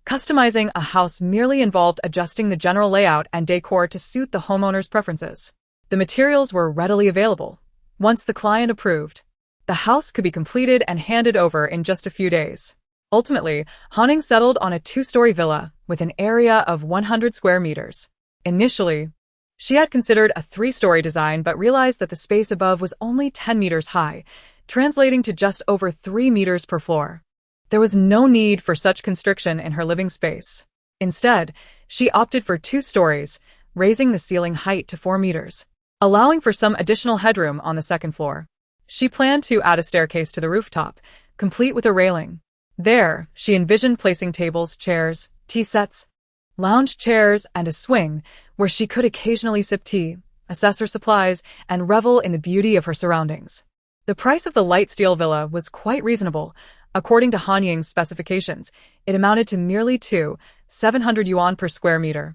Customizing a house merely involved adjusting the general layout and decor to suit the homeowner's preferences. The materials were readily available. Once the client approved, the house could be completed and handed over in just a few days. Ultimately, Ying settled on a 2-story villa with an area of 100 square meters. Initially, she had considered a 3-story design but realized that the space above was only 10 meters high, translating to just over 3 meters per floor. There was no need for such constriction in her living space. Instead, she opted for 2 stories, raising the ceiling height to 4 meters, allowing for some additional headroom on the second floor. She planned to add a staircase to the rooftop, complete with a railing. There, she envisioned placing tables, chairs, tea sets, lounge chairs, and a swing where she could occasionally sip tea, assess her supplies, and revel in the beauty of her surroundings. The price of the light steel villa was quite reasonable. According to Ying's specifications, it amounted to merely 700 yuan per square meter.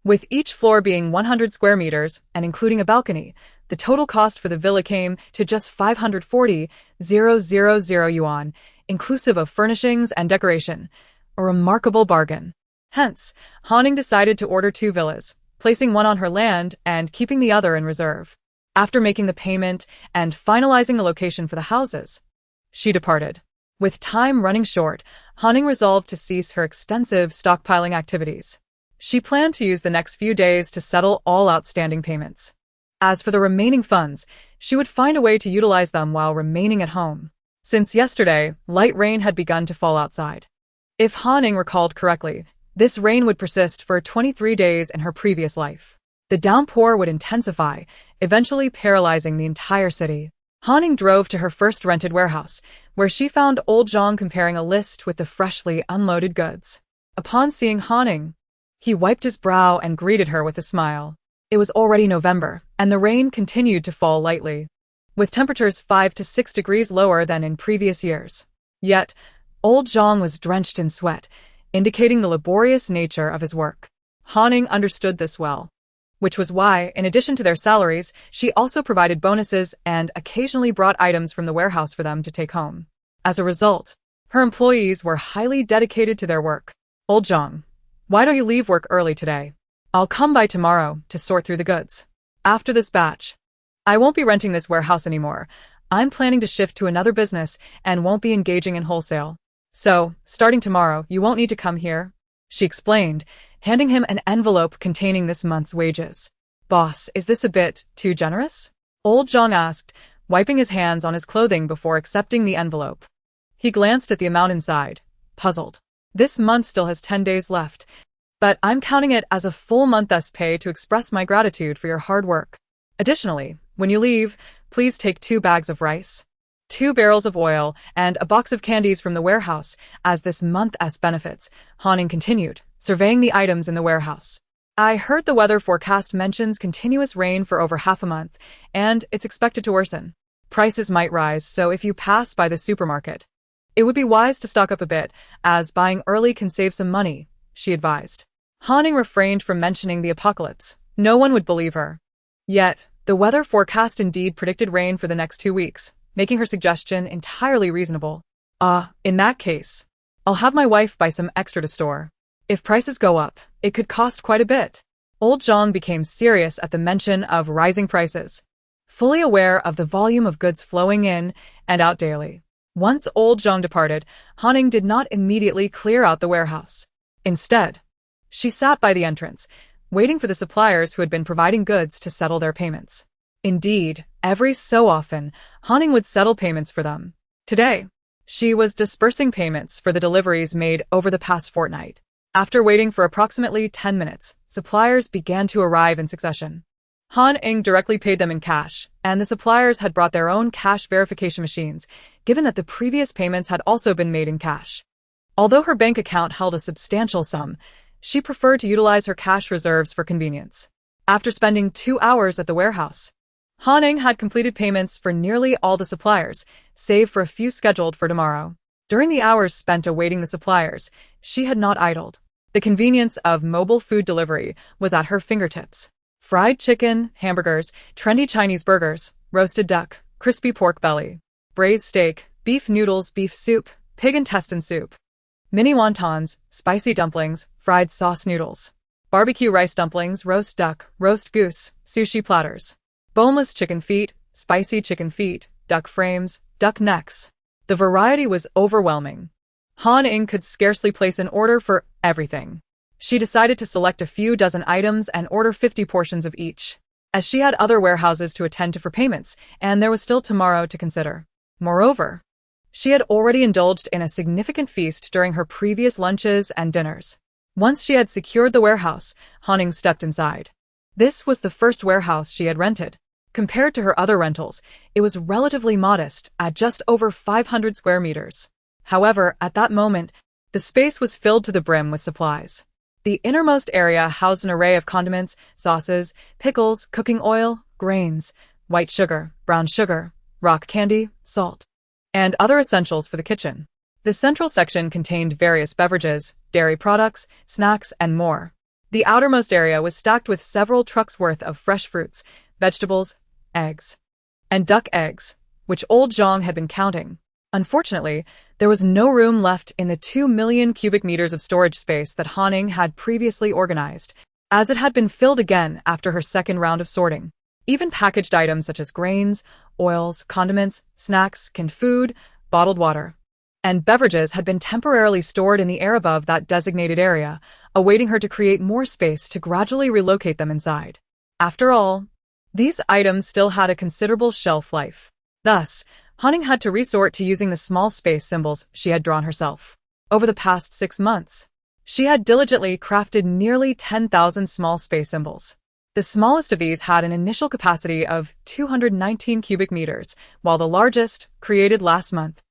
With each floor being 100 square meters and including a balcony, the total cost for the villa came to just 540,000 yuan, inclusive of furnishings and decoration, a remarkable bargain. Hence, Ying decided to order 2 villas, placing one on her land and keeping the other in reserve. After making the payment and finalizing the location for the houses, she departed. With time running short, Ying resolved to cease her extensive stockpiling activities. She planned to use the next few days to settle all outstanding payments. As for the remaining funds, she would find a way to utilize them while remaining at home. Since yesterday, light rain had begun to fall outside. If Ying recalled correctly, this rain would persist for 23 days in her previous life. The downpour would intensify, eventually paralyzing the entire city. Ying drove to her first rented warehouse, where she found old Zhang comparing a list with the freshly unloaded goods. Upon seeing Ying, he wiped his brow and greeted her with a smile. It was already November, and the rain continued to fall lightly, with temperatures 5 to 6 degrees lower than in previous years. Yet, old Zhang was drenched in sweat, indicating the laborious nature of his work. Ying understood this well, which was why, in addition to their salaries, she also provided bonuses and occasionally brought items from the warehouse for them to take home. As a result, her employees were highly dedicated to their work. Old Zhang, why don't you leave work early today? I'll come by tomorrow to sort through the goods. After this batch, I won't be renting this warehouse anymore. I'm planning to shift to another business and won't be engaging in wholesale. So, starting tomorrow, you won't need to come here, she explained, handing him an envelope containing this month's wages. Boss, is this a bit too generous? Old Zhang asked, wiping his hands on his clothing before accepting the envelope. He glanced at the amount inside, puzzled. This month still has 10 days left, but I'm counting it as a full month's pay to express my gratitude for your hard work. Additionally, when you leave, please take 2 bags of rice, 2 barrels of oil, and a box of candies from the warehouse as this month's benefits, Ying continued, surveying the items in the warehouse. I heard the weather forecast mentions continuous rain for over half a month, and it's expected to worsen. Prices might rise, so if you pass by the supermarket, it would be wise to stock up a bit, as buying early can save some money, she advised. Han refrained from mentioning the apocalypse. No one would believe her. Yet, the weather forecast indeed predicted rain for the next 2 weeks, making her suggestion entirely reasonable. In that case, I'll have my wife buy some extra to store. If prices go up, it could cost quite a bit. Old Zhang became serious at the mention of rising prices, fully aware of the volume of goods flowing in and out daily. Once old Zhang departed, Han did not immediately clear out the warehouse. Instead, she sat by the entrance, waiting for the suppliers who had been providing goods to settle their payments. Indeed, every so often, Han would settle payments for them. Today, she was dispersing payments for the deliveries made over the past fortnight. After waiting for approximately 10 minutes, suppliers began to arrive in succession. Han directly paid them in cash, and the suppliers had brought their own cash verification machines, given that the previous payments had also been made in cash. Although her bank account held a substantial sum, she preferred to utilize her cash reserves for convenience. After spending 2 hours at the warehouse, Han had completed payments for nearly all the suppliers, save for a few scheduled for tomorrow. During the hours spent awaiting the suppliers, she had not idled. The convenience of mobile food delivery was at her fingertips. Fried chicken, hamburgers, trendy Chinese burgers, roasted duck, crispy pork belly, braised steak, beef noodles, beef soup, pig intestine soup, mini wontons, spicy dumplings, fried sauce noodles, barbecue rice dumplings, roast duck, roast goose, sushi platters, boneless chicken feet, spicy chicken feet, duck frames, duck necks. The variety was overwhelming. Han could scarcely place an order for everything. She decided to select a few dozen items and order 50 portions of each, as she had other warehouses to attend to for payments, and there was still tomorrow to consider. Moreover, she had already indulged in a significant feast during her previous lunches and dinners. Once she had secured the warehouse, Han stepped inside. This was the first warehouse she had rented. Compared to her other rentals, it was relatively modest at just over 500 square meters. However, at that moment, the space was filled to the brim with supplies. The innermost area housed an array of condiments, sauces, pickles, cooking oil, grains, white sugar, brown sugar, rock candy, salt, and other essentials for the kitchen. The central section contained various beverages, dairy products, snacks, and more. The outermost area was stacked with several trucks worth of fresh fruits, vegetables, eggs, and duck eggs, which old Zhang had been counting. Unfortunately, there was no room left in the 2 million cubic meters of storage space that Han had previously organized, as it had been filled again after her second round of sorting. Even packaged items such as grains, oils, condiments, snacks, canned food, bottled water, and beverages had been temporarily stored in the air above that designated area, awaiting her to create more space to gradually relocate them inside. After all, these items still had a considerable shelf life. Thus, Han had to resort to using the small space symbols she had drawn herself. Over the past 6 months, she had diligently crafted nearly 10,000 small space symbols. The smallest of these had an initial capacity of 219 cubic meters, while the largest, created last month,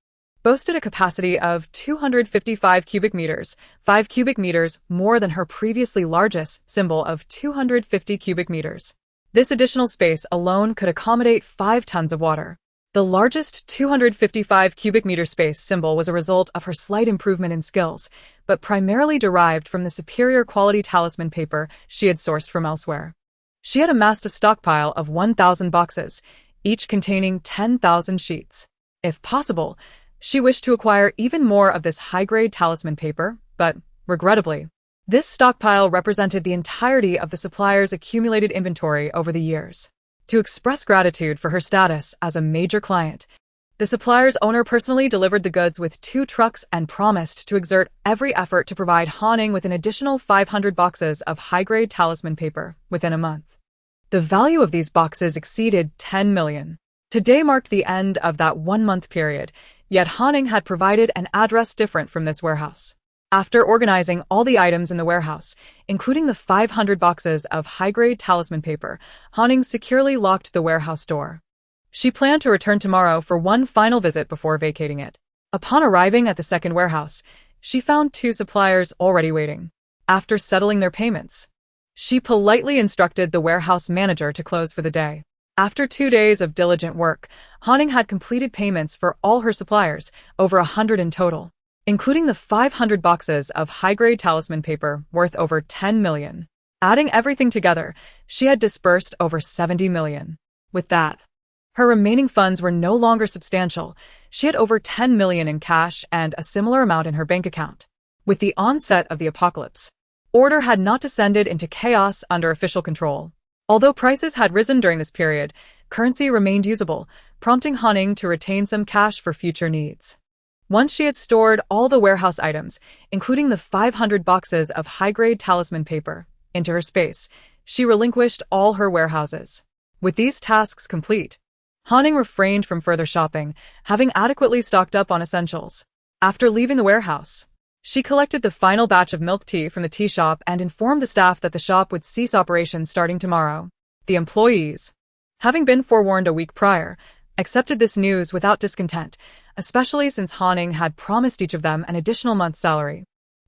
boasted a capacity of 255 cubic meters, 5 cubic meters more than her previously largest symbol of 250 cubic meters. This additional space alone could accommodate 5 tons of water. The largest 255 cubic meter space symbol was a result of her slight improvement in skills, but primarily derived from the superior quality talisman paper she had sourced from elsewhere. She had amassed a stockpile of 1,000 boxes, each containing 10,000 sheets. If possible, she wished to acquire even more of this high-grade talisman paper, but, regrettably, this stockpile represented the entirety of the supplier's accumulated inventory over the years. To express gratitude for her status as a major client, the supplier's owner personally delivered the goods with 2 trucks and promised to exert every effort to provide Han with an additional 500 boxes of high-grade talisman paper within a month. The value of these boxes exceeded 10 million. Today marked the end of that 1-month period, yet Han had provided an address different from this warehouse. After organizing all the items in the warehouse, including the 500 boxes of high-grade talisman paper, Han securely locked the warehouse door. She planned to return tomorrow for one final visit before vacating it. Upon arriving at the second warehouse, she found 2 suppliers already waiting. After settling their payments, she politely instructed the warehouse manager to close for the day. After 2 days of diligent work, Han had completed payments for all her suppliers, over 100 in total. including the 500 boxes of high-grade talisman paper worth over 10 million. Adding everything together, she had disbursed over 70 million. With that, her remaining funds were no longer substantial. She had over 10 million in cash and a similar amount in her bank account. With the onset of the apocalypse, order had not descended into chaos under official control. Although prices had risen during this period, currency remained usable, prompting Han Ying to retain some cash for future needs. Once she had stored all the warehouse items, including the 500 boxes of high-grade talisman paper, into her space, she relinquished all her warehouses. With these tasks complete, Han Ying refrained from further shopping, having adequately stocked up on essentials. After leaving the warehouse, she collected the final batch of milk tea from the tea shop and informed the staff that the shop would cease operations starting tomorrow. The employees, having been forewarned a week prior, accepted this news without discontent, especially since Han Ying had promised each of them an additional month's salary,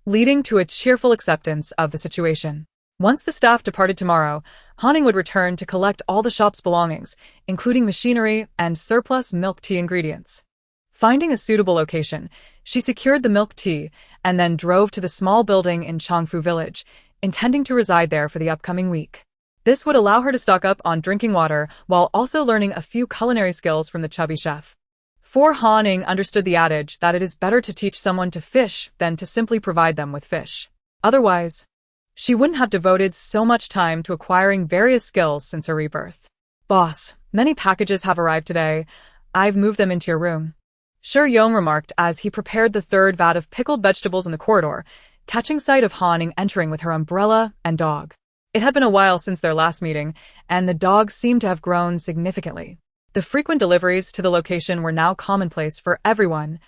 leading to a cheerful acceptance of the situation. Once the staff departed tomorrow, Han Ying would return to collect all the shop's belongings, including machinery and surplus milk tea ingredients. Finding a suitable location, she secured the milk tea and then drove to the small building in Changfu Village, intending to reside there for the upcoming week. This would allow her to stock up on drinking water while also learning a few culinary skills from the chubby chef. For Han Ying understood the adage that it is better to teach someone to fish than to simply provide them with fish. Otherwise, she wouldn't have devoted so much time to acquiring various skills since her rebirth. "Boss, many packages have arrived today. I've moved them into your room," Yong remarked as he prepared the third vat of pickled vegetables in the corridor, catching sight of Han Ying entering with her umbrella and dog. It had been a while since their last meeting, and the dog seemed to have grown significantly. The frequent deliveries to the location were now commonplace for everyone,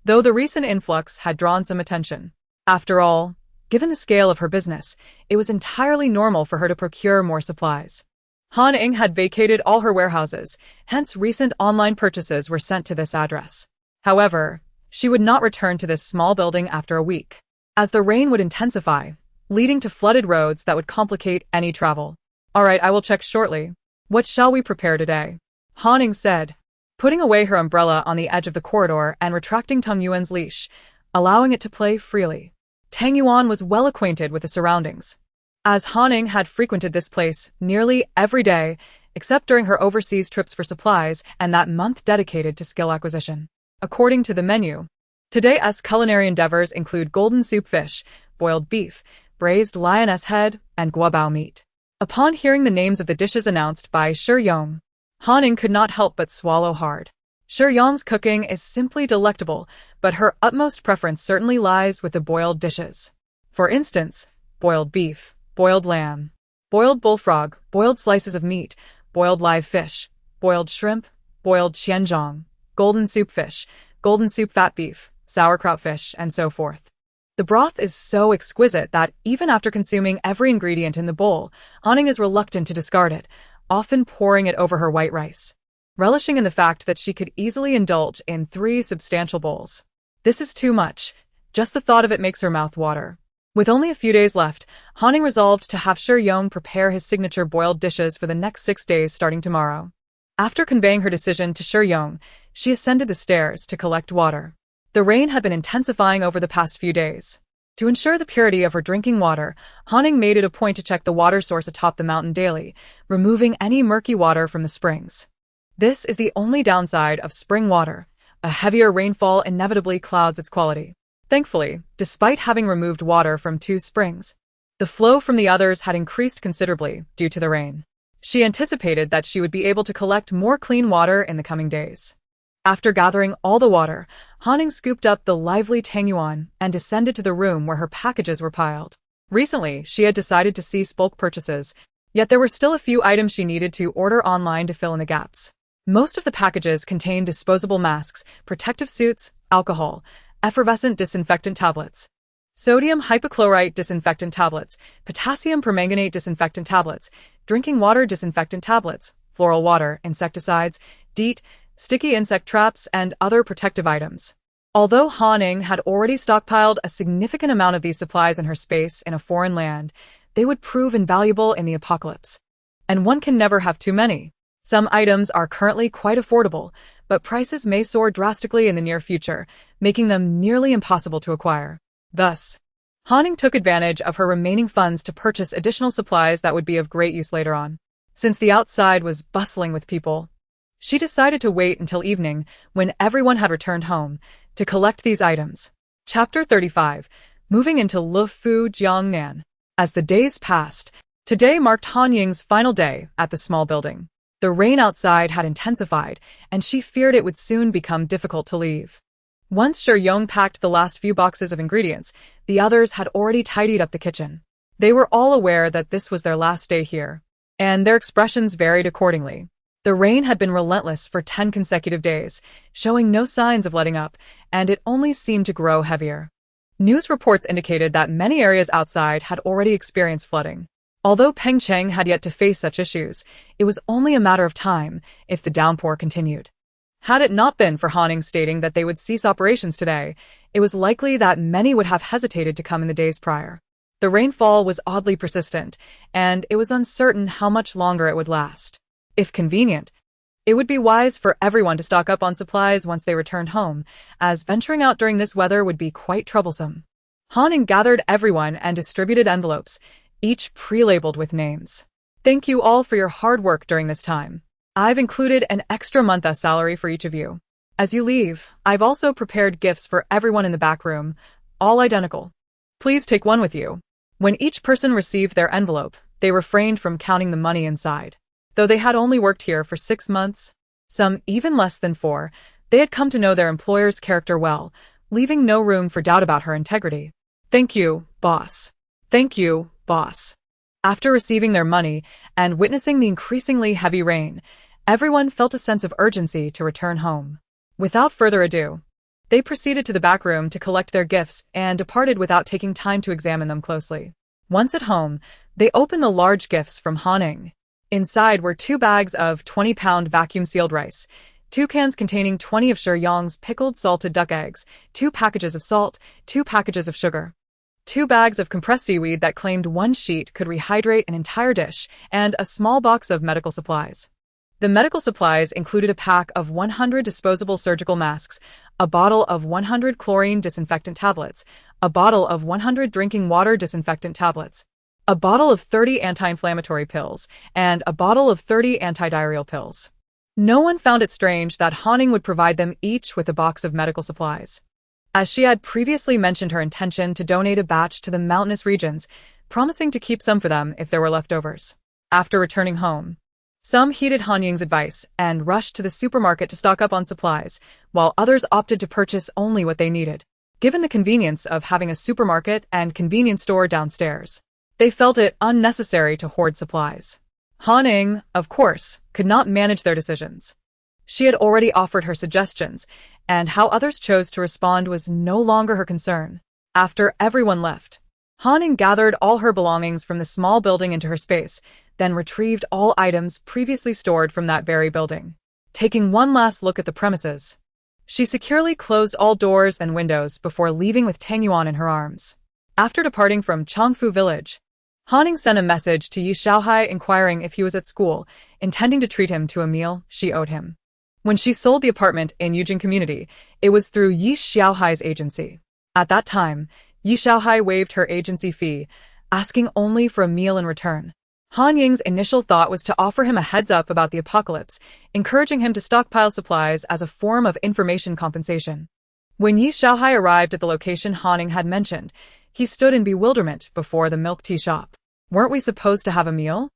though the recent influx had drawn some attention. After all, given the scale of her business, it was entirely normal for her to procure more supplies. Han Ying had vacated all her warehouses, hence recent online purchases were sent to this address. However, she would not return to this small building after a week, as the rain would intensify, leading to flooded roads that would complicate any travel. "All right, I will check shortly. What shall we prepare today?" Han Ying said, putting away her umbrella on the edge of the corridor and retracting Tang Yuan's leash, allowing it to play freely. Tang Yuan was well acquainted with the surroundings, as Han Ying had frequented this place nearly every day, except during her overseas trips for supplies and that month dedicated to skill acquisition. According to the menu, today's culinary endeavors include golden soup fish, boiled beef, braised lioness head, and guabao meat. Upon hearing the names of the dishes announced by Yong, Han Ying could not help but swallow hard. Yong's cooking is simply delectable, but her utmost preference certainly lies with the boiled dishes. For instance, boiled beef, boiled lamb, boiled bullfrog, boiled slices of meat, boiled live fish, boiled shrimp, boiled qianzhong, golden soup fish, golden soup fat beef, sauerkraut fish, and so forth. The broth is so exquisite that even after consuming every ingredient in the bowl, Han Ying is reluctant to discard it, often pouring it over her white rice, relishing in the fact that she could easily indulge in 3 substantial bowls. This is too much. Just the thought of it makes her mouth water. With only a few days left, Han Ying resolved to have Yong prepare his signature boiled dishes for the next 6 days starting tomorrow. After conveying her decision to Yong, she ascended the stairs to collect water. The rain had been intensifying over the past few days. To ensure the purity of her drinking water, Han Ying made it a point to check the water source atop the mountain daily, removing any murky water from the springs. This is the only downside of spring water. A heavier rainfall inevitably clouds its quality. Thankfully, despite having removed water from 2 springs, the flow from the others had increased considerably due to the rain. She anticipated that she would be able to collect more clean water in the coming days. After gathering all the water, Han Ying scooped up the lively Tang Yuan and descended to the room where her packages were piled. Recently, she had decided to cease bulk purchases, yet there were still a few items she needed to order online to fill in the gaps. Most of the packages contained disposable masks, protective suits, alcohol, effervescent disinfectant tablets, sodium hypochlorite disinfectant tablets, potassium permanganate disinfectant tablets, drinking water disinfectant tablets, floral water, insecticides, DEET, sticky insect traps, and other protective items. Although Han Ying had already stockpiled a significant amount of these supplies in her space in a foreign land, they would prove invaluable in the apocalypse. And one can never have too many. Some items are currently quite affordable, but prices may soar drastically in the near future, making them nearly impossible to acquire. Thus, Han took advantage of her remaining funds to purchase additional supplies that would be of great use later on. Since the outside was bustling with people, she decided to wait until evening, when everyone had returned home, to collect these items. Chapter 35. Moving into Lufu Jiangnan. As the days passed, today marked Han Ying's final day at the small building. The rain outside had intensified, and she feared it would soon become difficult to leave. Once Yong packed the last few boxes of ingredients, the others had already tidied up the kitchen. They were all aware that this was their last day here, and their expressions varied accordingly. The rain had been relentless for 10 consecutive days, showing no signs of letting up, and it only seemed to grow heavier. News reports indicated that many areas outside had already experienced flooding. Although Peng Cheng had yet to face such issues, it was only a matter of time if the downpour continued. Had it not been for Han stating that they would cease operations today, it was likely that many would have hesitated to come in the days prior. The rainfall was oddly persistent, and it was uncertain how much longer it would last. If convenient, it would be wise for everyone to stock up on supplies once they returned home, as venturing out during this weather would be quite troublesome. Han gathered everyone and distributed envelopes, each pre-labeled with names. Thank you all for your hard work during this time. I've included an extra month's salary for each of you. As you leave, I've also prepared gifts for everyone in the back room, all identical. Please take one with you. When each person received their envelope, they refrained from counting the money inside. Though they had only worked here for 6 months, some even less than 4, they had come to know their employer's character well, leaving no room for doubt about her integrity. Thank you, boss. Thank you, boss. After receiving their money and witnessing the increasingly heavy rain, everyone felt a sense of urgency to return home. Without further ado, they proceeded to the back room to collect their gifts and departed without taking time to examine them closely. Once at home, they opened the large gifts from Han. Inside were 2 bags of 20-pound vacuum-sealed rice, 2 cans containing 20 of Yong's pickled salted duck eggs, 2 packages of salt, 2 packages of sugar, 2 bags of compressed seaweed that claimed 1 sheet could rehydrate an entire dish, and a small box of medical supplies. The medical supplies included a pack of 100 disposable surgical masks, a bottle of 100 chlorine disinfectant tablets, a bottle of 100 drinking water disinfectant tablets, a bottle of 30 anti-inflammatory pills, and a bottle of 30 antidiarrheal pills. No one found it strange that Han would provide them each with a box of medical supplies, as she had previously mentioned her intention to donate a batch to the mountainous regions, promising to keep some for them if there were leftovers. After returning home, some heeded Han Ying's advice and rushed to the supermarket to stock up on supplies, while others opted to purchase only what they needed. Given the convenience of having a supermarket and convenience store downstairs, they felt it unnecessary to hoard supplies. Han Ying, of course, could not manage their decisions. She had already offered her suggestions, and how others chose to respond was no longer her concern. After everyone left, Han Ying gathered all her belongings from the small building into her space, then retrieved all items previously stored from that very building. Taking one last look at the premises, she securely closed all doors and windows before leaving with Tang Yuan in her arms. After departing from Changfu village, Han Ying sent a message to Yi Xiaohai inquiring if he was at school, intending to treat him to a meal she owed him. When she sold the apartment in Yujing community, it was through Yi Xiaohai's agency. At that time, Yi Xiaohai waived her agency fee, asking only for a meal in return. Han Ying's initial thought was to offer him a heads-up about the apocalypse, encouraging him to stockpile supplies as a form of information compensation. When Yi Xiaohai arrived at the location Han Ying had mentioned, he stood in bewilderment before the milk tea shop. Weren't we supposed to have a meal?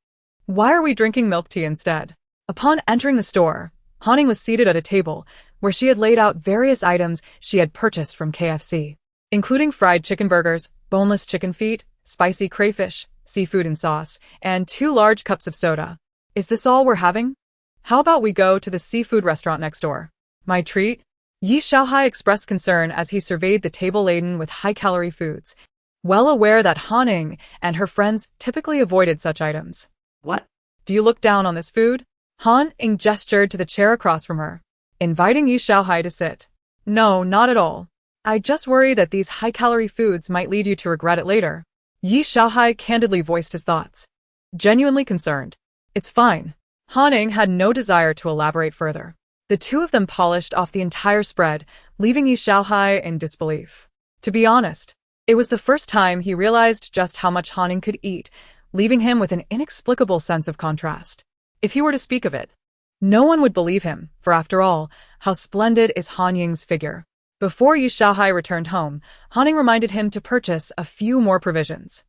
Why are we drinking milk tea instead? Upon entering the store, Han Ying was seated at a table where she had laid out various items she had purchased from KFC, including fried chicken burgers, boneless chicken feet, spicy crayfish, seafood and sauce, and 2 large cups of soda. Is this all we're having? How about we go to the seafood restaurant next door? My treat? Yi Xiaohai expressed concern as he surveyed the table laden with high-calorie foods, well aware that Han Ying and her friends typically avoided such items. What? Do you look down on this food? Han Ying gestured to the chair across from her, inviting Yi Xiaohai to sit. No, not at all. I just worry that these high-calorie foods might lead you to regret it later. Yi Xiaohai candidly voiced his thoughts, genuinely concerned. It's fine. Han Ying had no desire to elaborate further. The two of them polished off the entire spread, leaving Yi Xiaohai in disbelief. To be honest, it was the first time he realized just how much Han Ying could eat, leaving him with an inexplicable sense of contrast. If he were to speak of it, no one would believe him, for after all, how splendid is Han Ying's figure. Before Yi Xiaohai returned home, Han Ying reminded him to purchase a few more provisions.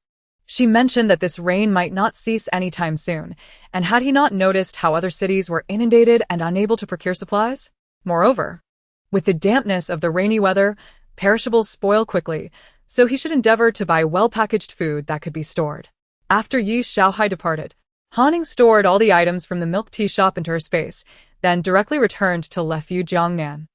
She mentioned that this rain might not cease anytime soon, and had he not noticed how other cities were inundated and unable to procure supplies? Moreover, with the dampness of the rainy weather, perishables spoil quickly, so he should endeavor to buy well-packaged food that could be stored. After Yi Xiaohai departed, Han Ying stored all the items from the milk tea shop into her space, then directly returned to Lefeu Jiangnan.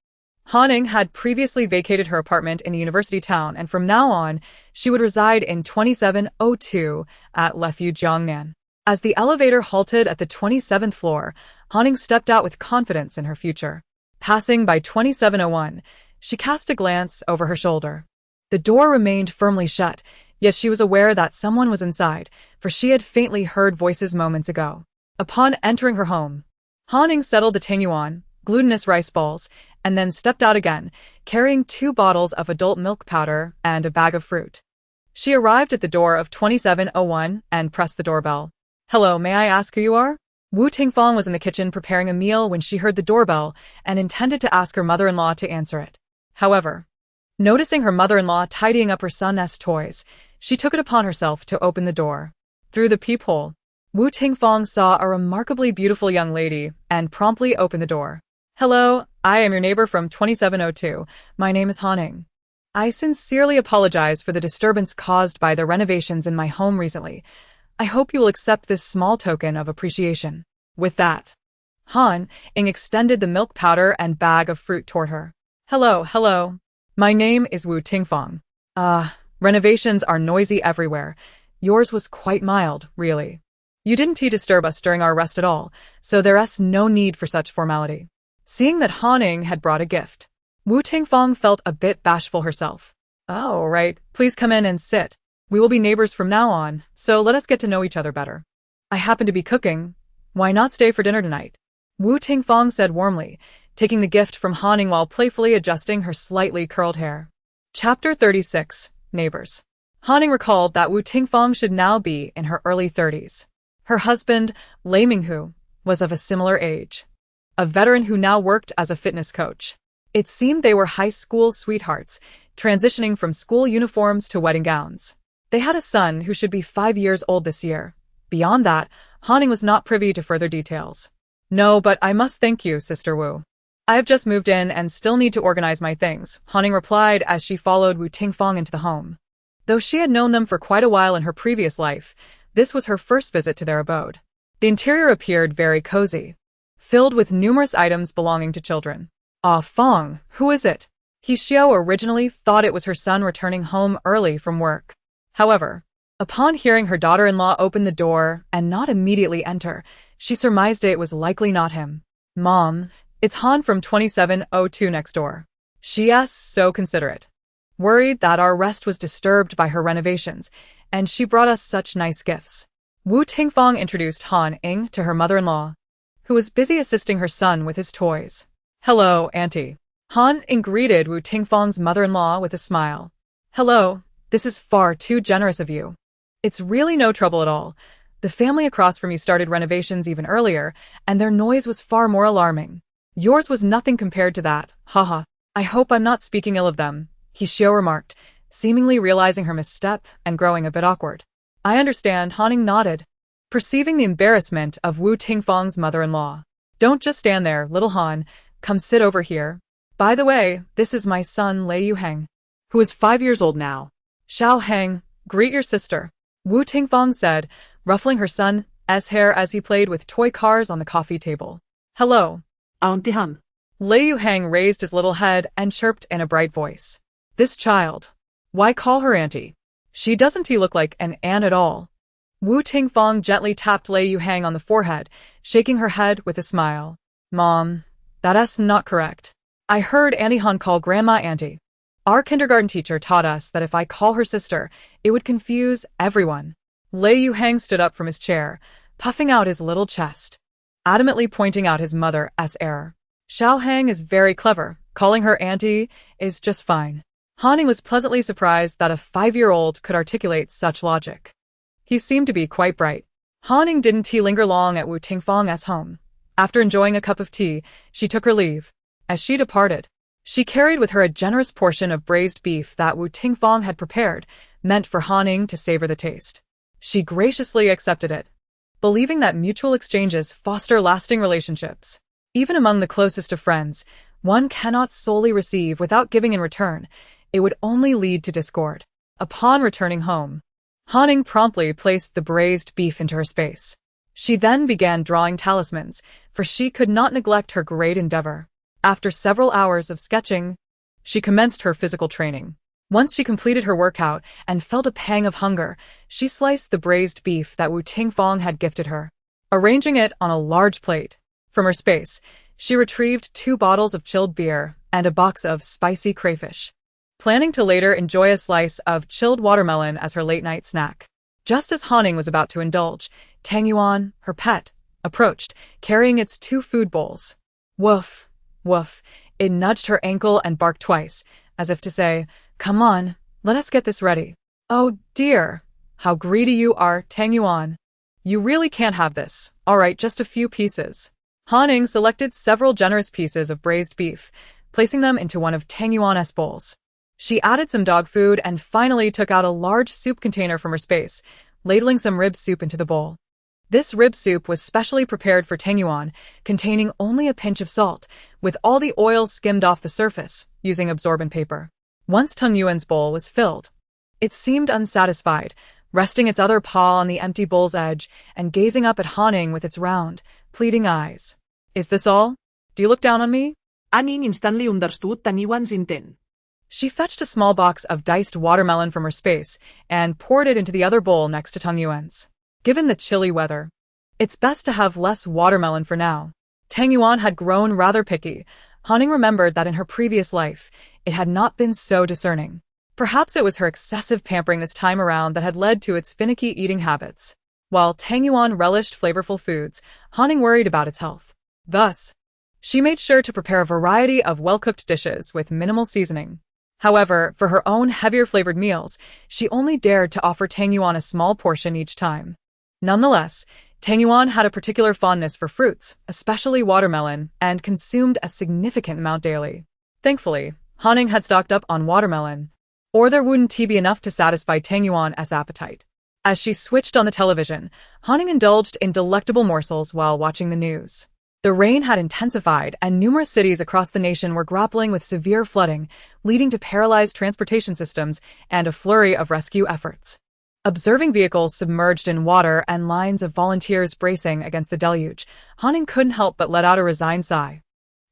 Han Ying had previously vacated her apartment in the university town, and from now on, she would reside in 2702 at Lefeu Jiangnan. As the elevator halted at the 27th floor, Han Ying stepped out with confidence in her future. Passing by 2701, she cast a glance over her shoulder. The door remained firmly shut, yet she was aware that someone was inside, for she had faintly heard voices moments ago. Upon entering her home, Han Ying settled the tangyuan, glutinous rice balls, and then stepped out again, carrying 2 bottles of adult milk powder and a bag of fruit. She arrived at the door of 2701 and pressed the doorbell. "Hello, may I ask who you are?" Wu Tingfang was in the kitchen preparing a meal when she heard the doorbell and intended to ask her mother-in-law to answer it. However, noticing her mother-in-law tidying up her son's toys, she took it upon herself to open the door. Through the peephole, Wu Tingfang saw a remarkably beautiful young lady and promptly opened the door. "Hello, I am your neighbor from 2702. My name is Han Ying. I sincerely apologize for the disturbance caused by the renovations in my home recently. I hope you will accept this small token of appreciation." With that, Han Ying extended the milk powder and bag of fruit toward her. Hello. My name is Wu Tingfang. Renovations are noisy everywhere. Yours was quite mild, really. You didn't disturb us during our rest at all, so there's no need for such formality." Seeing that Han Ying had brought a gift, Wu Tingfang felt a bit bashful herself. "Oh, right. Please come in and sit. We will be neighbors from now on, so let us get to know each other better. I happen to be cooking. Why not stay for dinner tonight?" Wu Tingfang said warmly, taking the gift from Han Ying while playfully adjusting her slightly curled hair. Chapter 36. Neighbors. Han Ying recalled that Wu Tingfang should now be in her early 30s. Her husband, Lei Minghu, was of a similar age, a veteran who now worked as a fitness coach. It seemed they were high school sweethearts, transitioning from school uniforms to wedding gowns. They had a son who should be 5 years old this year. Beyond that, Han Ying was not privy to further details. "No, but I must thank you, Sister Wu. I have just moved in and still need to organize my things," Han Ying replied as she followed Wu Tingfang into the home. Though she had known them for quite a while in her previous life, this was her first visit to their abode. The interior appeared very cozy, filled with numerous items belonging to children. "Ah, Fang, who is it?" He Xiao originally thought it was her son returning home early from work. However, upon hearing her daughter-in-law open the door and not immediately enter, she surmised it was likely not him. "Mom, it's Han from 2702 next door. She's so considerate. Worried that our rest was disturbed by her renovations, and she brought us such nice gifts." Wu Tingfang introduced Han Ying to her mother-in-law, who was busy assisting her son with his toys. "Hello, Auntie." Han Ying greeted Wu Tingfang's mother-in-law with a smile. "Hello, this is far too generous of you. It's really no trouble at all. The family across from you started renovations even earlier, and their noise was far more alarming. Yours was nothing compared to that, haha. I hope I'm not speaking ill of them," He Xiao remarked, seemingly realizing her misstep and growing a bit awkward. "I understand," Han Ying nodded, perceiving the embarrassment of Wu Tingfang's mother-in-law. "Don't just stand there, little Han. Come sit over here. By the way, this is my son Lei Yuheng, who is 5 years old now." "Xiao Heng, greet your sister," Wu Tingfang said, ruffling her son's hair as he played with toy cars on the coffee table. "Hello." Auntie Han. Lei Yuheng raised his little head and chirped in a bright voice. "This child. Why call her auntie? She doesn't look like an aunt at all." Wu Tingfang gently tapped Lei Yuheng on the forehead, shaking her head with a smile. "Mom, that's not correct. I heard Auntie Han call Grandma auntie. Our kindergarten teacher taught us that if I call her sister, it would confuse everyone." Lei Yuheng stood up from his chair, puffing out his little chest, adamantly pointing out his mother's error. Xiaohang is very clever. Calling her auntie is just fine. Haning was pleasantly surprised that a 5-year-old could articulate such logic. He seemed to be quite bright. Haning didn't linger long at Wu Tingfang's home. After enjoying a cup of tea, she took her leave. As she departed, she carried with her a generous portion of braised beef that Wu Tingfang had prepared, meant for Haning to savor the taste. She graciously accepted it, believing that mutual exchanges foster lasting relationships. Even among the closest of friends, one cannot solely receive without giving in return. It would only lead to discord. Upon returning home, Haning promptly placed the braised beef into her space. She then began drawing talismans, for she could not neglect her great endeavor. After several hours of sketching, she commenced her physical training. Once she completed her workout and felt a pang of hunger, she sliced the braised beef that Wu Tingfang had gifted her, arranging it on a large plate. From her space, she retrieved 2 bottles of chilled beer and a box of spicy crayfish, planning to later enjoy a slice of chilled watermelon as her late-night snack. Just as Haning was about to indulge, Tang Yuan, her pet, approached, carrying its 2 food bowls. Woof, woof, it nudged her ankle and barked twice, as if to say, "Come on, let us get this ready." "Oh dear, how greedy you are, Tang Yuan. You really can't have this. All right, just a few pieces." Haning selected several generous pieces of braised beef, placing them into one of Tang Yuan's bowls. She added some dog food and finally took out a large soup container from her space, ladling some rib soup into the bowl. This rib soup was specially prepared for Tang Yuan, containing only a pinch of salt, with all the oil skimmed off the surface, using absorbent paper. Once Tang Yuan's bowl was filled, it seemed unsatisfied, resting its other paw on the empty bowl's edge and gazing up at Haning with its round, pleading eyes. "Is this all? Do you look down on me?" Ying instantly understood Tang Yuan's intent. She fetched a small box of diced watermelon from her space and poured it into the other bowl next to Tang Yuan's. Given the chilly weather, it's best to have less watermelon for now. Tang Yuan had grown rather picky. Haning remembered that in her previous life, it had not been so discerning. Perhaps it was her excessive pampering this time around that had led to its finicky eating habits. While Tang Yuan relished flavorful foods, Haning worried about its health. Thus, she made sure to prepare a variety of well-cooked dishes with minimal seasoning. However, for her own heavier flavored meals, she only dared to offer Tang Yuan a small portion each time. Nonetheless, Tang Yuan had a particular fondness for fruits, especially watermelon, and consumed a significant amount daily. Thankfully, Haning had stocked up on watermelon, or there wouldn't be enough to satisfy Tang Yuan's appetite. As she switched on the television, Haning indulged in delectable morsels while watching the news. The rain had intensified, and numerous cities across the nation were grappling with severe flooding, leading to paralyzed transportation systems and a flurry of rescue efforts. Observing vehicles submerged in water and lines of volunteers bracing against the deluge, Haning couldn't help but let out a resigned sigh.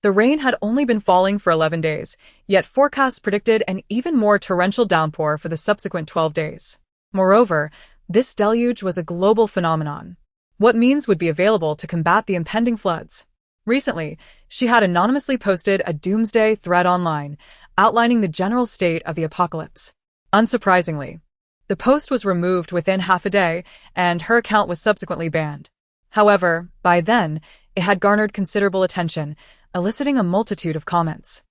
The rain had only been falling for 11 days, yet forecasts predicted an even more torrential downpour for the subsequent 12 days. Moreover, this deluge was a global phenomenon. What means would be available to combat the impending floods? Recently, she had anonymously posted a doomsday thread online, outlining the general state of the apocalypse. Unsurprisingly, the post was removed within half a day, and her account was subsequently banned. However, by then, it had garnered considerable attention, eliciting a multitude of comments.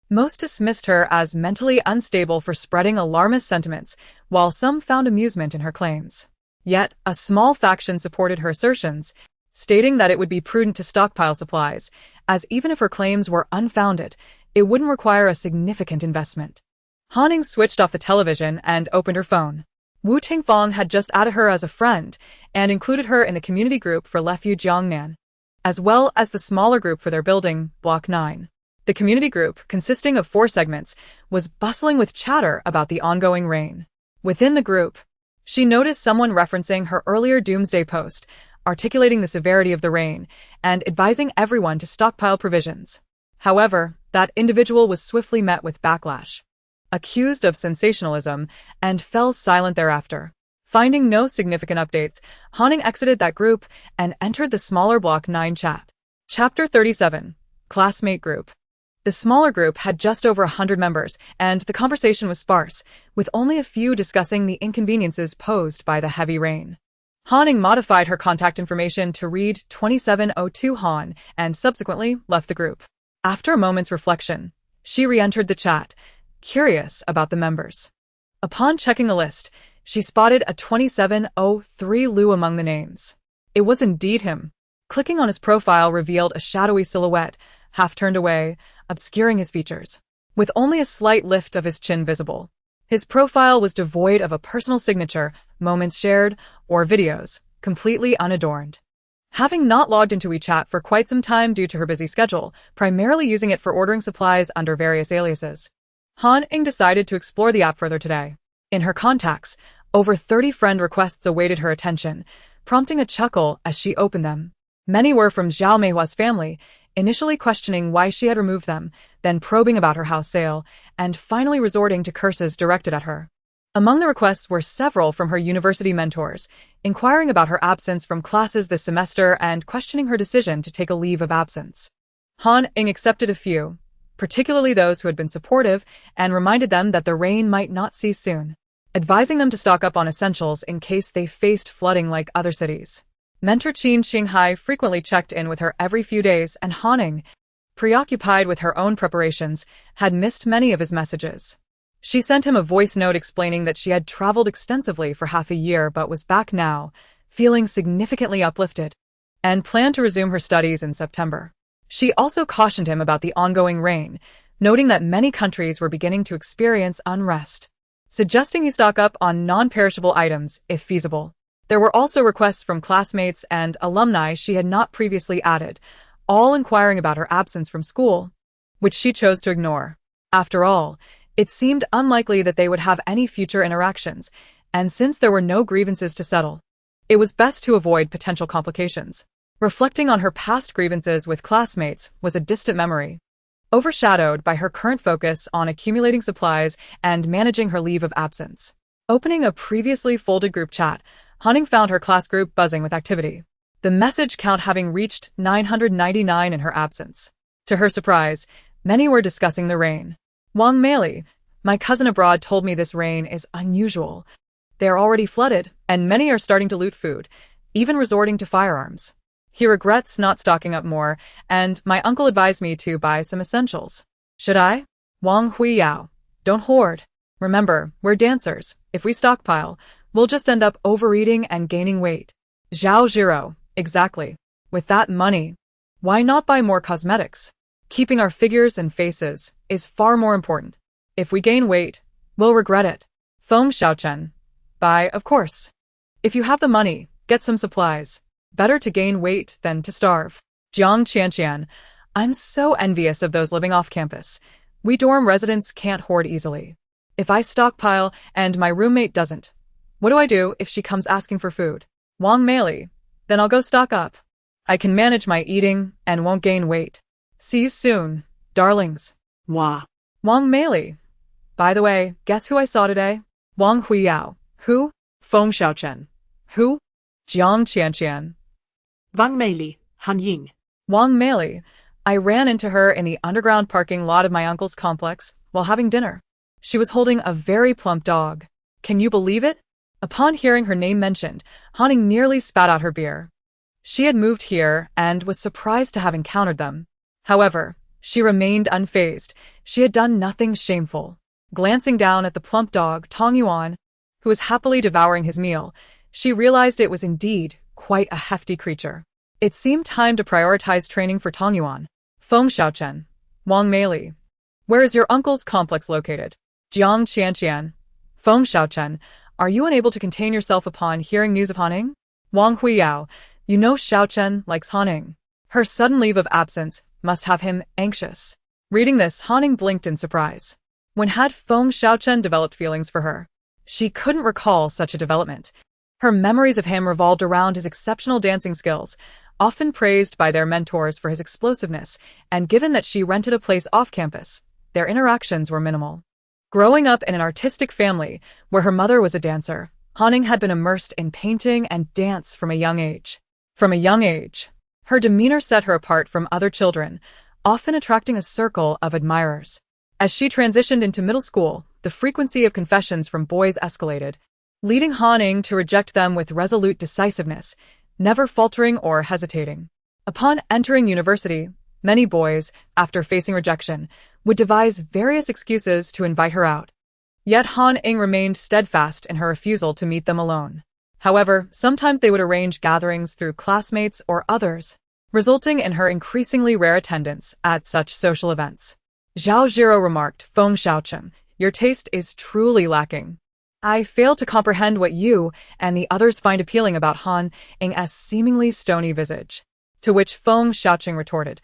Most dismissed her as mentally unstable for spreading alarmist sentiments, while some found amusement in her claims. Yet, a small faction supported her assertions, stating that it would be prudent to stockpile supplies, as even if her claims were unfounded, it wouldn't require a significant investment. Haning switched off the television and opened her phone. Wu Tingfang had just added her as a friend and included her in the community group for Lefyu Jiangnan, as well as the smaller group for their building, Block 9. The community group, consisting of 4 segments, was bustling with chatter about the ongoing rain. Within the group, she noticed someone referencing her earlier doomsday post, articulating the severity of the rain and advising everyone to stockpile provisions. However, that individual was swiftly met with backlash, accused of sensationalism, and fell silent thereafter. Finding no significant updates, Haning exited that group and entered the smaller Block 9 chat. Chapter 37. Classmate Group. The smaller group had just over 100 members, and the conversation was sparse, with only a few discussing the inconveniences posed by the heavy rain. Haning modified her contact information to read 2702 Han and subsequently left the group. After a moment's reflection, she re-entered the chat, curious about the members. Upon checking the list, she spotted a 2703 Lu among the names. It was indeed him. Clicking on his profile revealed a shadowy silhouette, half turned away, obscuring his features, with only a slight lift of his chin visible. His profile was devoid of a personal signature, moments shared, or videos, completely unadorned. Having not logged into WeChat for quite some time due to her busy schedule, primarily using it for ordering supplies under various aliases, Han Ying decided to explore the app further today. In her contacts, over 30 friend requests awaited her attention, prompting a chuckle as she opened them. Many were from Zhao Meihua's family, initially questioning why she had removed them, then probing about her house sale, and finally resorting to curses directed at her. Among the requests were several from her university mentors, inquiring about her absence from classes this semester and questioning her decision to take a leave of absence. Han Ying accepted a few, particularly those who had been supportive, and reminded them that the rain might not cease soon, advising them to stock up on essentials in case they faced flooding like other cities. Mentor Qin Qinghai frequently checked in with her every few days, and Han Ying, preoccupied with her own preparations, had missed many of his messages. She sent him a voice note explaining that she had traveled extensively for half a year but was back now, feeling significantly uplifted, and planned to resume her studies in September. She also cautioned him about the ongoing rain, noting that many countries were beginning to experience unrest, suggesting he stock up on non-perishable items if feasible. There were also requests from classmates and alumni she had not previously added, all inquiring about her absence from school, which she chose to ignore. After all, it seemed unlikely that they would have any future interactions, and since there were no grievances to settle, it was best to avoid potential complications. Reflecting on her past grievances with classmates was a distant memory, overshadowed by her current focus on accumulating supplies and managing her leave of absence. Opening a previously folded group chat, Han Ying found her class group buzzing with activity, the message count having reached 999 in her absence. To her surprise, many were discussing the rain. Wang Meili, my cousin abroad, told me this rain is unusual. They are already flooded, and many are starting to loot food, even resorting to firearms. He regrets not stocking up more, and my uncle advised me to buy some essentials. Should I? Wang Huiyao, don't hoard. Remember, we're dancers. If we stockpile, we'll just end up overeating and gaining weight. Zhao Zhiro, exactly. With that money, why not buy more cosmetics? Keeping our figures and faces is far more important. If we gain weight, we'll regret it. Feng Xiaochen, buy, of course. If you have the money, get some supplies. Better to gain weight than to starve. Jiang Qianqian, I'm so envious of those living off campus. We dorm residents can't hoard easily. If I stockpile and my roommate doesn't, what do I do if she comes asking for food? Wang Meili, then I'll go stock up. I can manage my eating and won't gain weight. See you soon, darlings. Wah. Wang Meili. By the way, guess who I saw today? Wang Huiyao. Who? Feng Xiaochen. Who? Jiang Qianqian. Wang Meili, Han Ying. Wang Meili. I ran into her in the underground parking lot of my uncle's complex while having dinner. She was holding a very plump dog. Can you believe it? Upon hearing her name mentioned, Han Ying nearly spat out her beer. She had moved here and was surprised to have encountered them. However, she remained unfazed. She had done nothing shameful. Glancing down at the plump dog, Tong Yuan, who was happily devouring his meal, she realized it was indeed quite a hefty creature. It seemed time to prioritize training for Tong Yuan. Feng Xiaochen. Wang Meili. Where is your uncle's complex located? Jiang Qianqian. Feng Xiaochen. Are you unable to contain yourself upon hearing news of Han Ying? Wang Huiyao. You know Xiaochen likes Han Ying. Her sudden leave of absence must have him anxious. Reading this, Han Ying blinked in surprise. When had Feng Xiaochen developed feelings for her? She couldn't recall such a development. Her memories of him revolved around his exceptional dancing skills, often praised by their mentors for his explosiveness, and given that she rented a place off campus, their interactions were minimal. Growing up in an artistic family where her mother was a dancer, Han Ying had been immersed in painting and dance from a young age. From a young age, her demeanor set her apart from other children, often attracting a circle of admirers. As she transitioned into middle school, the frequency of confessions from boys escalated, leading Han Ying to reject them with resolute decisiveness, never faltering or hesitating. Upon entering university, Many boys, after facing rejection, would devise various excuses to invite her out. Yet Han Ying remained steadfast in her refusal to meet them alone. However, sometimes they would arrange gatherings through classmates or others, resulting in her increasingly rare attendance at such social events. Zhao Zhiro remarked, Feng Xiaocheng, your taste is truly lacking. I fail to comprehend what you and the others find appealing about Han Ying's seemingly stony visage. To which Feng Xiaocheng retorted,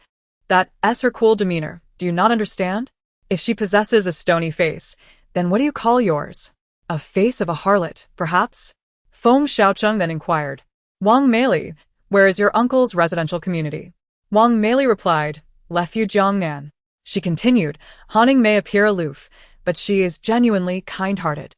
That's her cool demeanor, do you not understand? If she possesses a stony face, then what do you call yours? A face of a harlot, perhaps? Feng Xiaocheng then inquired, Wang Meili, where is your uncle's residential community? Wang Meili replied, Lefu Jiangnan. She continued, Han Ying may appear aloof, but she is genuinely kind-hearted.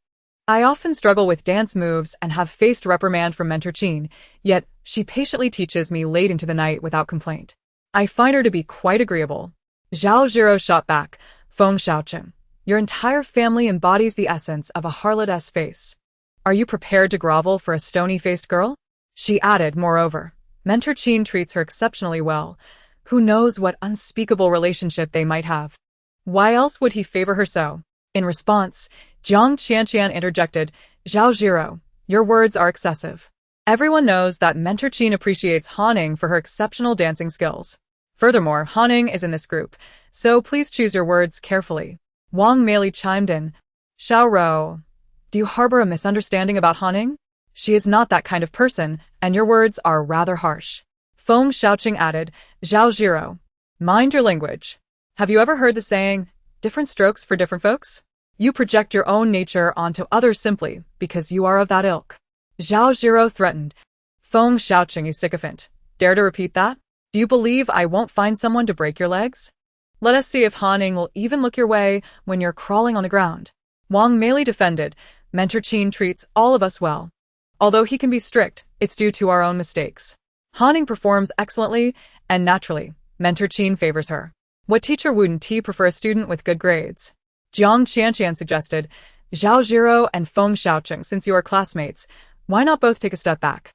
I often struggle with dance moves and have faced reprimand from Mentor Qin, yet she patiently teaches me late into the night without complaint. I find her to be quite agreeable. Zhao Zhiro shot back, Feng Xiaocheng, your entire family embodies the essence of a harlotess face. Are you prepared to grovel for a stony-faced girl? She added, moreover, Mentor Qin treats her exceptionally well. Who knows what unspeakable relationship they might have? Why else would he favor her so? In response, Jiang Qianqian interjected, Zhao Zhiro, your words are excessive. Everyone knows that Mentor Qin appreciates Han Ying for her exceptional dancing skills. Furthermore, Han Ying is in this group, so please choose your words carefully. Wang Meili chimed in, Xiao Rou, do you harbor a misunderstanding about Han Ying? She is not that kind of person, and your words are rather harsh. Feng Xiaocheng added, Zhao Zhiro, mind your language. Have you ever heard the saying, different strokes for different folks? You project your own nature onto others simply because you are of that ilk. Zhao Zhiro threatened, Feng Xiaocheng, you sycophant. Dare to repeat that? Do you believe I won't find someone to break your legs? Let us see if Han Ying will even look your way when you're crawling on the ground. Wang Meili defended, Mentor Qin treats all of us well. Although he can be strict, it's due to our own mistakes. Han Ying performs excellently, and naturally, Mentor Qin favors her. What teacher wouldn't he prefer a student with good grades? Jiang Qianqian suggested, Zhao Zhiro and Feng Xiaocheng, since you are classmates, why not both take a step back?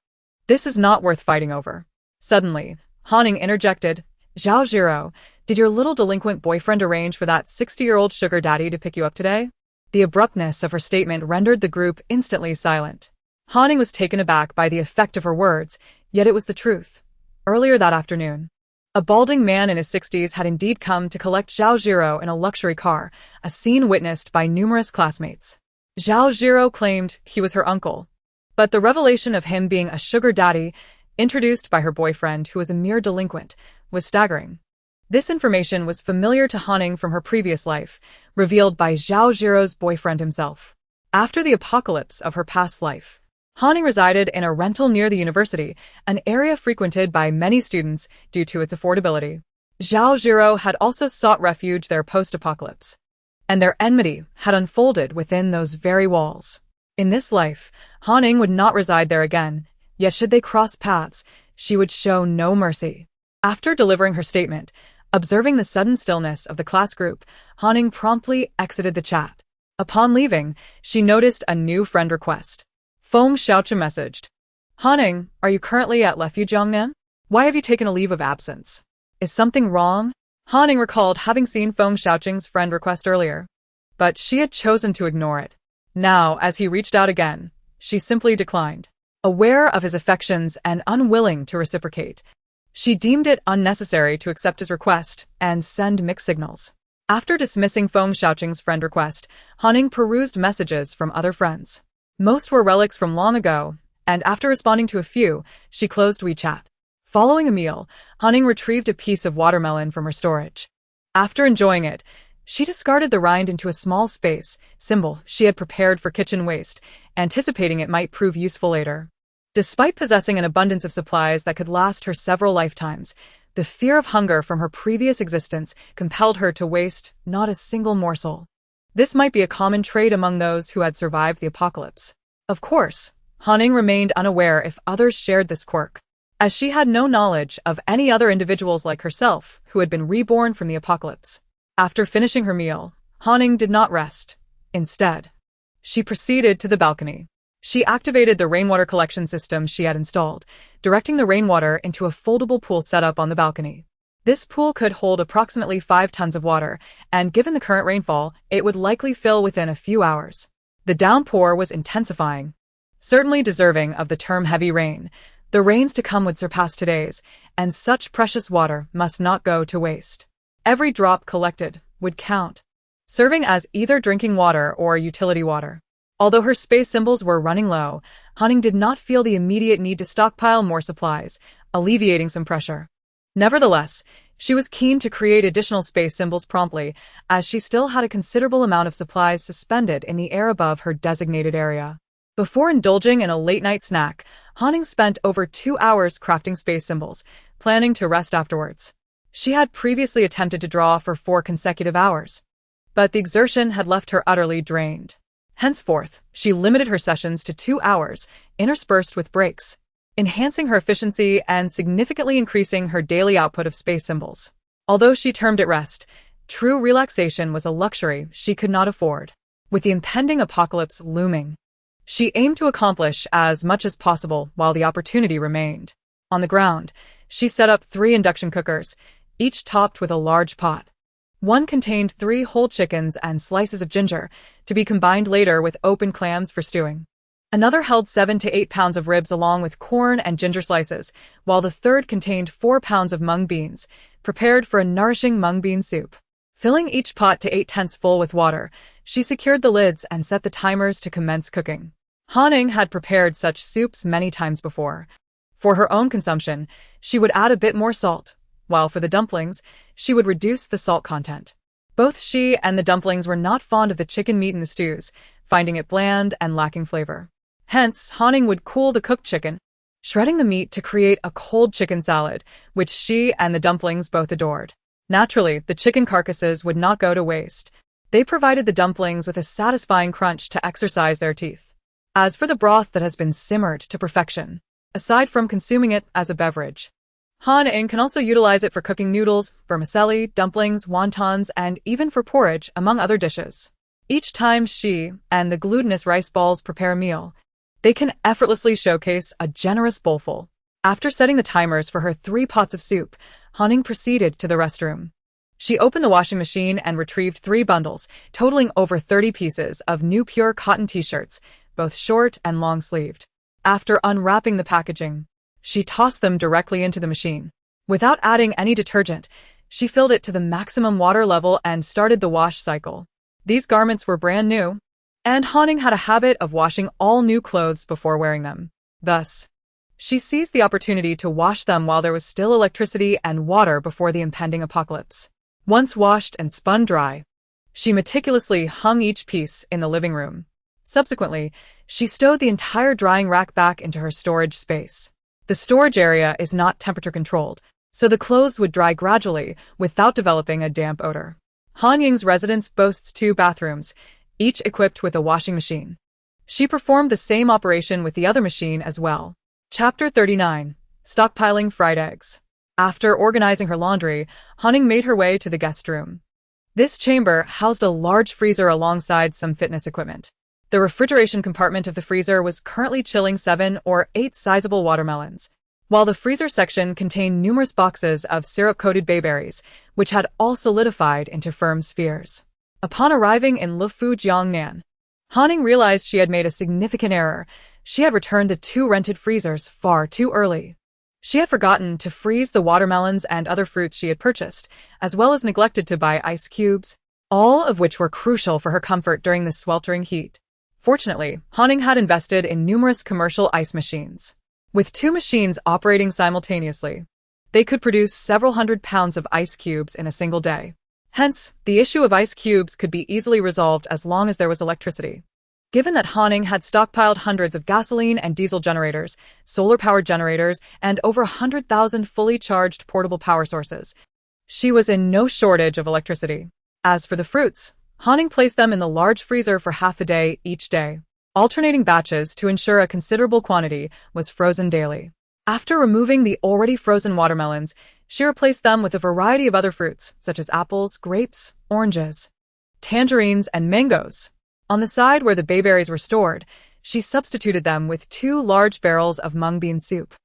This is not worth fighting over. Suddenly, Han Ying interjected, Zhao Zhiro, did your little delinquent boyfriend arrange for that 60-year-old sugar daddy to pick you up today? The abruptness of her statement rendered the group instantly silent. Han Ying was taken aback by the effect of her words, yet it was the truth. Earlier that afternoon, a balding man in his 60s had indeed come to collect Zhao Zhiro in a luxury car, a scene witnessed by numerous classmates. Zhao Zhiro claimed he was her uncle, but the revelation of him being a sugar daddy, introduced by her boyfriend who was a mere delinquent, was staggering. This information was familiar to Han Ying from her previous life, revealed by Zhao Zhiro's boyfriend himself. After the apocalypse of her past life, Han Ying resided in a rental near the university, an area frequented by many students due to its affordability. Zhao Zhiro had also sought refuge there post-apocalypse, and their enmity had unfolded within those very walls. In this life, Han Ying would not reside there again, yet should they cross paths, she would show no mercy. After delivering her statement, observing the sudden stillness of the class group, Han Ying promptly exited the chat. Upon leaving, she noticed a new friend request. Feng Xiaocheng messaged, Han Ying, are you currently at Lefu Jiangnan? Why have you taken a leave of absence? Is something wrong? Han Ying recalled having seen Feng Xiaocheng's friend request earlier, but she had chosen to ignore it. Now, as he reached out again, she simply declined. Aware of his affections and unwilling to reciprocate, she deemed it unnecessary to accept his request and send mixed signals. After dismissing Feng Xiaocheng's friend request, Han Ying perused messages from other friends. Most were relics from long ago, and after responding to a few, she closed WeChat. Following a meal, Han Ying retrieved a piece of watermelon from her storage. After enjoying it, she discarded the rind into a small space, symbol she had prepared for kitchen waste, anticipating it might prove useful later. Despite possessing an abundance of supplies that could last her several lifetimes, the fear of hunger from her previous existence compelled her to waste not a single morsel. This might be a common trait among those who had survived the apocalypse. Of course, Han Ying remained unaware if others shared this quirk, as she had no knowledge of any other individuals like herself who had been reborn from the apocalypse. After finishing her meal, Han Ying did not rest. Instead, she proceeded to the balcony. She activated the rainwater collection system she had installed, directing the rainwater into a foldable pool set up on the balcony. This pool could hold approximately 5 tons of water, and given the current rainfall, it would likely fill within a few hours. The downpour was intensifying. Certainly deserving of the term heavy rain, the rains to come would surpass today's, and such precious water must not go to waste. Every drop collected would count, serving as either drinking water or utility water. Although her space symbols were running low, Hanning did not feel the immediate need to stockpile more supplies, alleviating some pressure. Nevertheless, she was keen to create additional space symbols promptly, as she still had a considerable amount of supplies suspended in the air above her designated area. Before indulging in a late-night snack, Hanning spent over 2 hours crafting space symbols, planning to rest afterwards. She had previously attempted to draw for 4 consecutive hours, but the exertion had left her utterly drained. Henceforth, she limited her sessions to 2 hours, interspersed with breaks, enhancing her efficiency and significantly increasing her daily output of space symbols. Although she termed it rest, true relaxation was a luxury she could not afford. With the impending apocalypse looming, she aimed to accomplish as much as possible while the opportunity remained. On the ground, she set up 3 induction cookers, each topped with a large pot. One contained 3 whole chickens and slices of ginger, to be combined later with open clams for stewing. Another held 7 to 8 pounds of ribs along with corn and ginger slices, while the third contained 4 pounds of mung beans, prepared for a nourishing mung bean soup. Filling each pot to 8/10 full with water, she secured the lids and set the timers to commence cooking. Hanning had prepared such soups many times before. For her own consumption, she would add a bit more salt, while for the dumplings, she would reduce the salt content. Both she and the dumplings were not fond of the chicken meat in the stews, finding it bland and lacking flavor. Hence, Hanning would cool the cooked chicken, shredding the meat to create a cold chicken salad, which she and the dumplings both adored. Naturally, the chicken carcasses would not go to waste. They provided the dumplings with a satisfying crunch to exercise their teeth. As for the broth that has been simmered to perfection, aside from consuming it as a beverage, Hanning can also utilize it for cooking noodles, vermicelli, dumplings, wontons, and even for porridge, among other dishes. Each time she and the glutinous rice balls prepare a meal, they can effortlessly showcase a generous bowlful. After setting the timers for her 3 pots of soup, Hanning proceeded to the restroom. She opened the washing machine and retrieved 3 bundles, totaling over 30 pieces of new pure cotton t-shirts, both short and long-sleeved. After unwrapping the packaging, she tossed them directly into the machine. Without adding any detergent, she filled it to the maximum water level and started the wash cycle. These garments were brand new, and Hanning had a habit of washing all new clothes before wearing them. Thus, she seized the opportunity to wash them while there was still electricity and water before the impending apocalypse. Once washed and spun dry, she meticulously hung each piece in the living room. Subsequently, she stowed the entire drying rack back into her storage space. The storage area is not temperature-controlled, so the clothes would dry gradually without developing a damp odor. Han Ying's residence boasts 2 bathrooms, each equipped with a washing machine. She performed the same operation with the other machine as well. Chapter 39. Stockpiling Fried Eggs. After organizing her laundry, Hanning made her way to the guest room. This chamber housed a large freezer alongside some fitness equipment. The refrigeration compartment of the freezer was currently chilling 7 or 8 sizable watermelons, while the freezer section contained numerous boxes of syrup-coated bayberries, which had all solidified into firm spheres. Upon arriving in Lufu Jiangnan, Hanning realized she had made a significant error. She had returned the 2 rented freezers far too early. She had forgotten to freeze the watermelons and other fruits she had purchased, as well as neglected to buy ice cubes, all of which were crucial for her comfort during the sweltering heat. Fortunately, Hanning had invested in numerous commercial ice machines. With 2 machines operating simultaneously, they could produce several hundred pounds of ice cubes in a single day. Hence, the issue of ice cubes could be easily resolved as long as there was electricity. Given that Hanning had stockpiled hundreds of gasoline and diesel generators, solar-powered generators, and over 100,000 fully charged portable power sources, she was in no shortage of electricity. As for the fruits, Hanning placed them in the large freezer for half a day each day. Alternating batches to ensure a considerable quantity was frozen daily. After removing the already frozen watermelons, she replaced them with a variety of other fruits, such as apples, grapes, oranges, tangerines, and mangoes. On the side where the bayberries were stored, she substituted them with 2 large barrels of mung bean soup,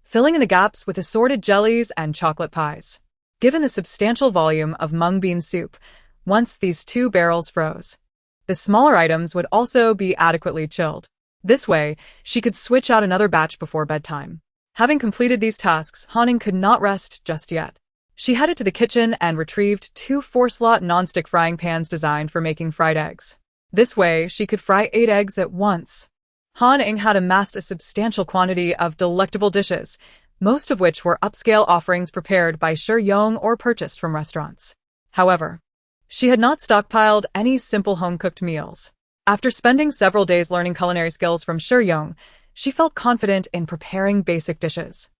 filling in the gaps with assorted jellies and chocolate pies. given the substantial volume of mung bean soup once these 2 barrels froze. The smaller items would also be adequately chilled. This way, she could switch out another batch before bedtime. Having completed these tasks, Han could not rest just yet. She headed to the kitchen and retrieved 2 4-slot non-stick frying pans designed for making fried eggs. This way, she could fry 8 eggs at once. Han Ying had amassed a substantial quantity of delectable dishes, most of which were upscale offerings prepared by Yong or purchased from restaurants. However, she had not stockpiled any simple home-cooked meals. After spending several days learning culinary skills from Yong, she felt confident in preparing basic dishes.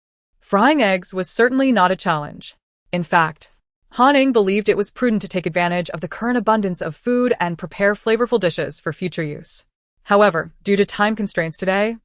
Frying eggs was certainly not a challenge. In fact, Han Ying believed it was prudent to take advantage of the current abundance of food and prepare flavorful dishes for future use. However, due to time constraints today,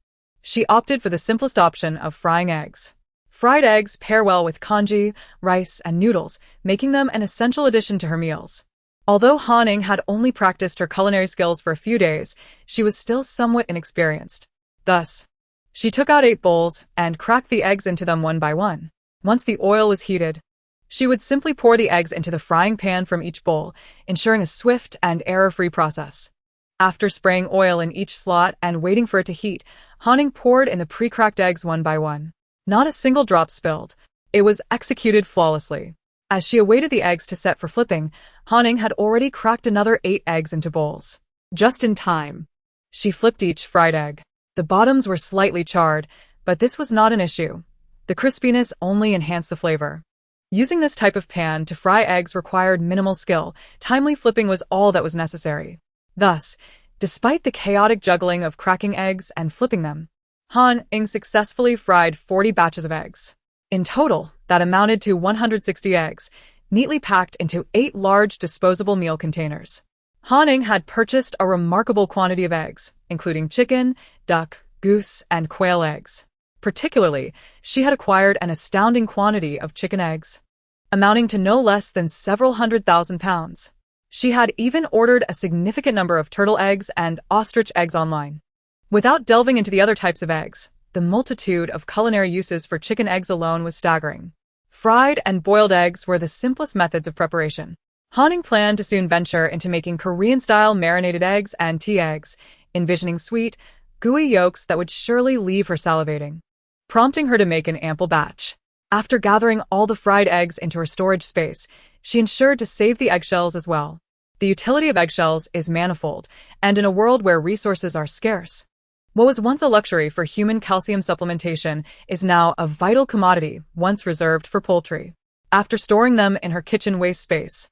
she opted for the simplest option of frying eggs. Fried eggs pair well with congee, rice, and noodles, making them an essential addition to her meals. Although Han Ying had only practiced her culinary skills for a few days, she was still somewhat inexperienced. Thus, she took out 8 bowls and cracked the eggs into them one by one. Once the oil was heated, she would simply pour the eggs into the frying pan from each bowl, ensuring a swift and error-free process. After spraying oil in each slot and waiting for it to heat, Han Ying poured in the pre-cracked eggs one by one. Not a single drop spilled. It was executed flawlessly. As she awaited the eggs to set for flipping, Han Ying had already cracked another 8 eggs into bowls. Just in time. She flipped each fried egg. The bottoms were slightly charred, but this was not an issue. The crispiness only enhanced the flavor. Using this type of pan to fry eggs required minimal skill. Timely flipping was all that was necessary. Thus, despite the chaotic juggling of cracking eggs and flipping them, Han Ying successfully fried 40 batches of eggs. In total, that amounted to 160 eggs, neatly packed into 8 large disposable meal containers. Han Ying had purchased a remarkable quantity of eggs, including chicken, duck, goose, and quail eggs. Particularly, she had acquired an astounding quantity of chicken eggs, amounting to no less than several 100,000 pounds. She had even ordered a significant number of turtle eggs and ostrich eggs online. Without delving into the other types of eggs, the multitude of culinary uses for chicken eggs alone was staggering. Fried and boiled eggs were the simplest methods of preparation. Han Ying planned to soon venture into making Korean-style marinated eggs and tea eggs, envisioning sweet, gooey yolks that would surely leave her salivating, prompting her to make an ample batch. After gathering all the fried eggs into her storage space, she ensured to save the eggshells as well. The utility of eggshells is manifold, and in a world where resources are scarce, what was once a luxury for human calcium supplementation is now a vital commodity once reserved for poultry. After storing them in her kitchen waste space,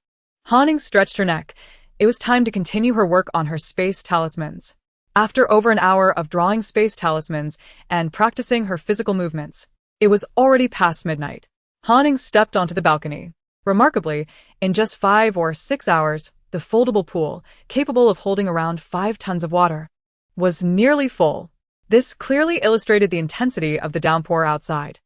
Han Ying stretched her neck. It was time to continue her work on her space talismans. After over an hour of drawing space talismans and practicing her physical movements, it was already past midnight. Han Ying stepped onto the balcony. Remarkably, in just 5 or 6 hours, the foldable pool, capable of holding around 5 tons of water, was nearly full. This clearly illustrated the intensity of the downpour outside.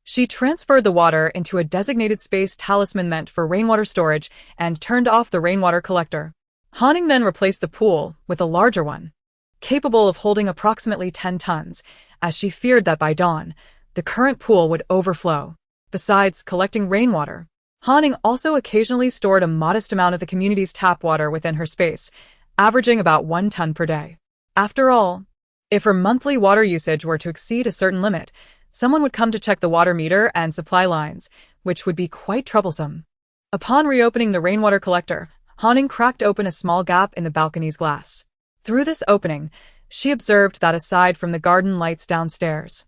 She transferred the water into a designated space talisman meant for rainwater storage and turned off the rainwater collector. Han Ying then replaced the pool with a larger one, capable of holding approximately 10 tons, as she feared that by dawn, the current pool would overflow. Besides collecting rainwater, Han Ying also occasionally stored a modest amount of the community's tap water within her space, averaging about 1 ton per day. After all, if her monthly water usage were to exceed a certain limit, someone would come to check the water meter and supply lines, which would be quite troublesome. Upon reopening the rainwater collector, Han Ying cracked open a small gap in the balcony's glass. Through this opening, she observed that aside from the garden lights downstairs,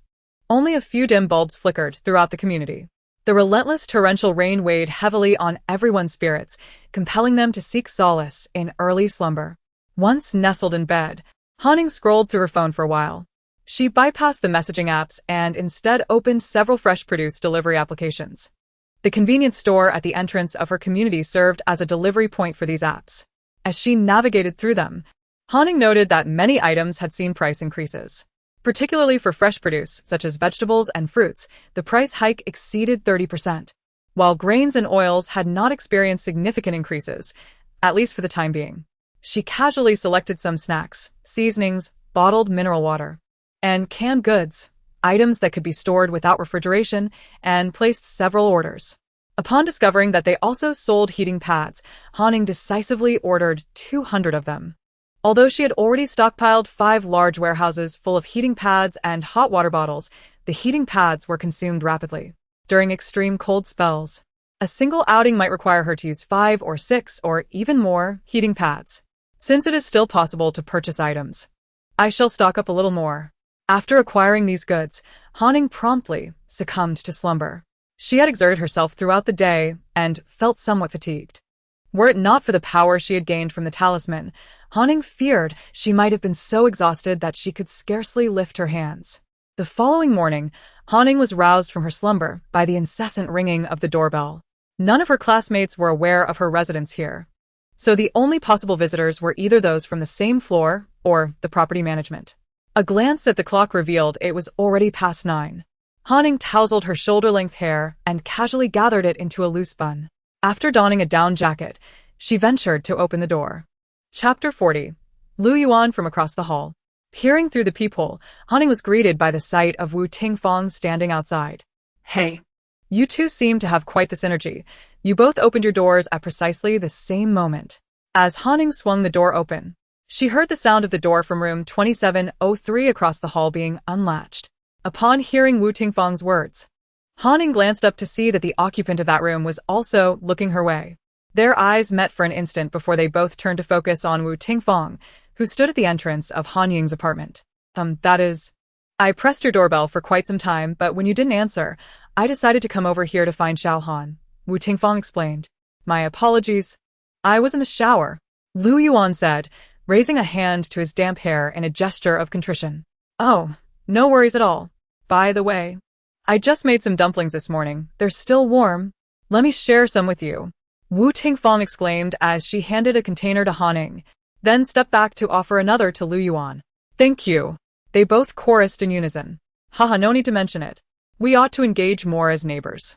only a few dim bulbs flickered throughout the community. The relentless torrential rain weighed heavily on everyone's spirits, compelling them to seek solace in early slumber. Once nestled in bed, Han Ying scrolled through her phone for a while. She bypassed the messaging apps and instead opened several fresh produce delivery applications. The convenience store at the entrance of her community served as a delivery point for these apps. As she navigated through them, Han Ying noted that many items had seen price increases. Particularly for fresh produce, such as vegetables and fruits, the price hike exceeded 30%, while grains and oils had not experienced significant increases, at least for the time being. She casually selected some snacks, seasonings, bottled mineral water, and canned goods, items that could be stored without refrigeration, and placed several orders. Upon discovering that they also sold heating pads, Haning decisively ordered 200 of them. Although she had already stockpiled 5 large warehouses full of heating pads and hot water bottles, the heating pads were consumed rapidly. During extreme cold spells, a single outing might require her to use 5 or 6 or even more heating pads. Since it is still possible to purchase items, I shall stock up a little more. After acquiring these goods, Haning promptly succumbed to slumber. She had exerted herself throughout the day and felt somewhat fatigued. Were it not for the power she had gained from the talisman, Haning feared she might have been so exhausted that she could scarcely lift her hands. The following morning, Haning was roused from her slumber by the incessant ringing of the doorbell. None of her classmates were aware of her residence here, so the only possible visitors were either those from the same floor or the property management. A glance at the clock revealed it was already past 9. Haning tousled her shoulder-length hair and casually gathered it into a loose bun. After donning a down jacket, she ventured to open the door. Chapter 40. Lu Yuan from across the hall. Peering through the peephole, Haning was greeted by the sight of Wu Tingfang standing outside. Hey. You two seem to have quite the synergy. You both opened your doors at precisely the same moment. As Haning swung the door open, she heard the sound of the door from room 2703 across the hall being unlatched. Upon hearing Wu Tingfang's words, Haning glanced up to see that the occupant of that room was also looking her way. Their eyes met for an instant before they both turned to focus on Wu Tingfang, who stood at the entrance of Han Ying's apartment. That is... I pressed your doorbell for quite some time, but when you didn't answer, I decided to come over here to find Xiao Han, Wu Tingfang explained. My apologies. I was in the shower, Lu Yuan said, raising a hand to his damp hair in a gesture of contrition. Oh, no worries at all. By the way, I just made some dumplings this morning. They're still warm. Let me share some with you, Wu Tingfang exclaimed as she handed a container to Haning, then stepped back to offer another to Lu Yuan. Thank you. They both chorused in unison. Haha, no need to mention it. We ought to engage more as neighbors.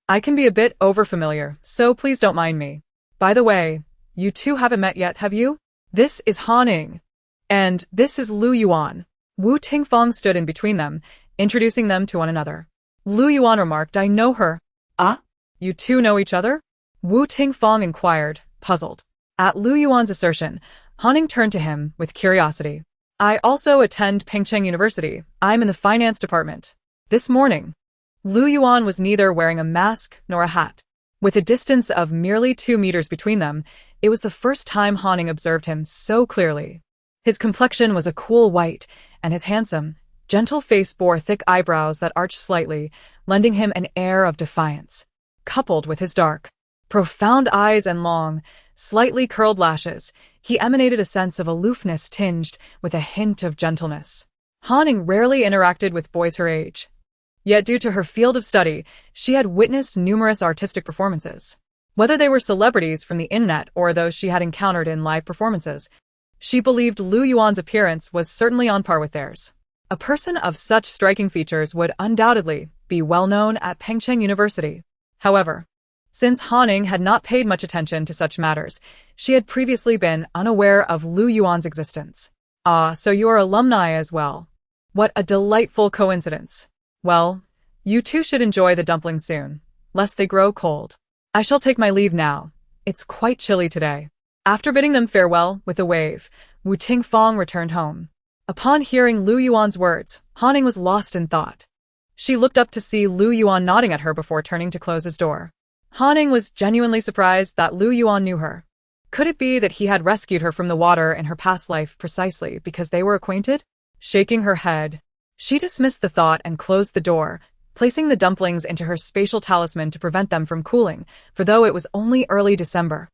I can be a bit overfamiliar, so please don't mind me. By the way, you two haven't met yet, have you? This is Haning. And this is Lu Yuan. Wu Tingfang stood in between them, introducing them to one another. Lu Yuan remarked, I know her. Ah? You two know each other? Wu Tingfang inquired, puzzled. At Lu Yuan's assertion, Haning turned to him with curiosity. I also attend Pengcheng University. I'm in the finance department. This morning, Lu Yuan was neither wearing a mask nor a hat. With a distance of merely 2 meters between them, it was the first time Haning observed him so clearly. His complexion was a cool white, and his handsome, gentle face bore thick eyebrows that arched slightly, lending him an air of defiance. Coupled with his dark, profound eyes and long, slightly curled lashes, he emanated a sense of aloofness tinged with a hint of gentleness. Haning rarely interacted with boys her age. Yet due to her field of study, she had witnessed numerous artistic performances. Whether they were celebrities from the internet or those she had encountered in live performances, she believed Lu Yuan's appearance was certainly on par with theirs. A person of such striking features would undoubtedly be well known at Pengcheng University. However, since Haning had not paid much attention to such matters, she had previously been unaware of Lu Yuan's existence. Ah, so you are alumni as well. What a delightful coincidence. Well, you two should enjoy the dumplings soon, lest they grow cold. I shall take my leave now. It's quite chilly today. After bidding them farewell with a wave, Wu Tingfang returned home. Upon hearing Lu Yuan's words, Haning was lost in thought. She looked up to see Lu Yuan nodding at her before turning to close his door. Haning was genuinely surprised that Lu Yuan knew her. Could it be that he had rescued her from the water in her past life precisely because they were acquainted? Shaking her head, she dismissed the thought and closed the door, placing the dumplings into her spatial talisman to prevent them from cooling, for though it was only early December,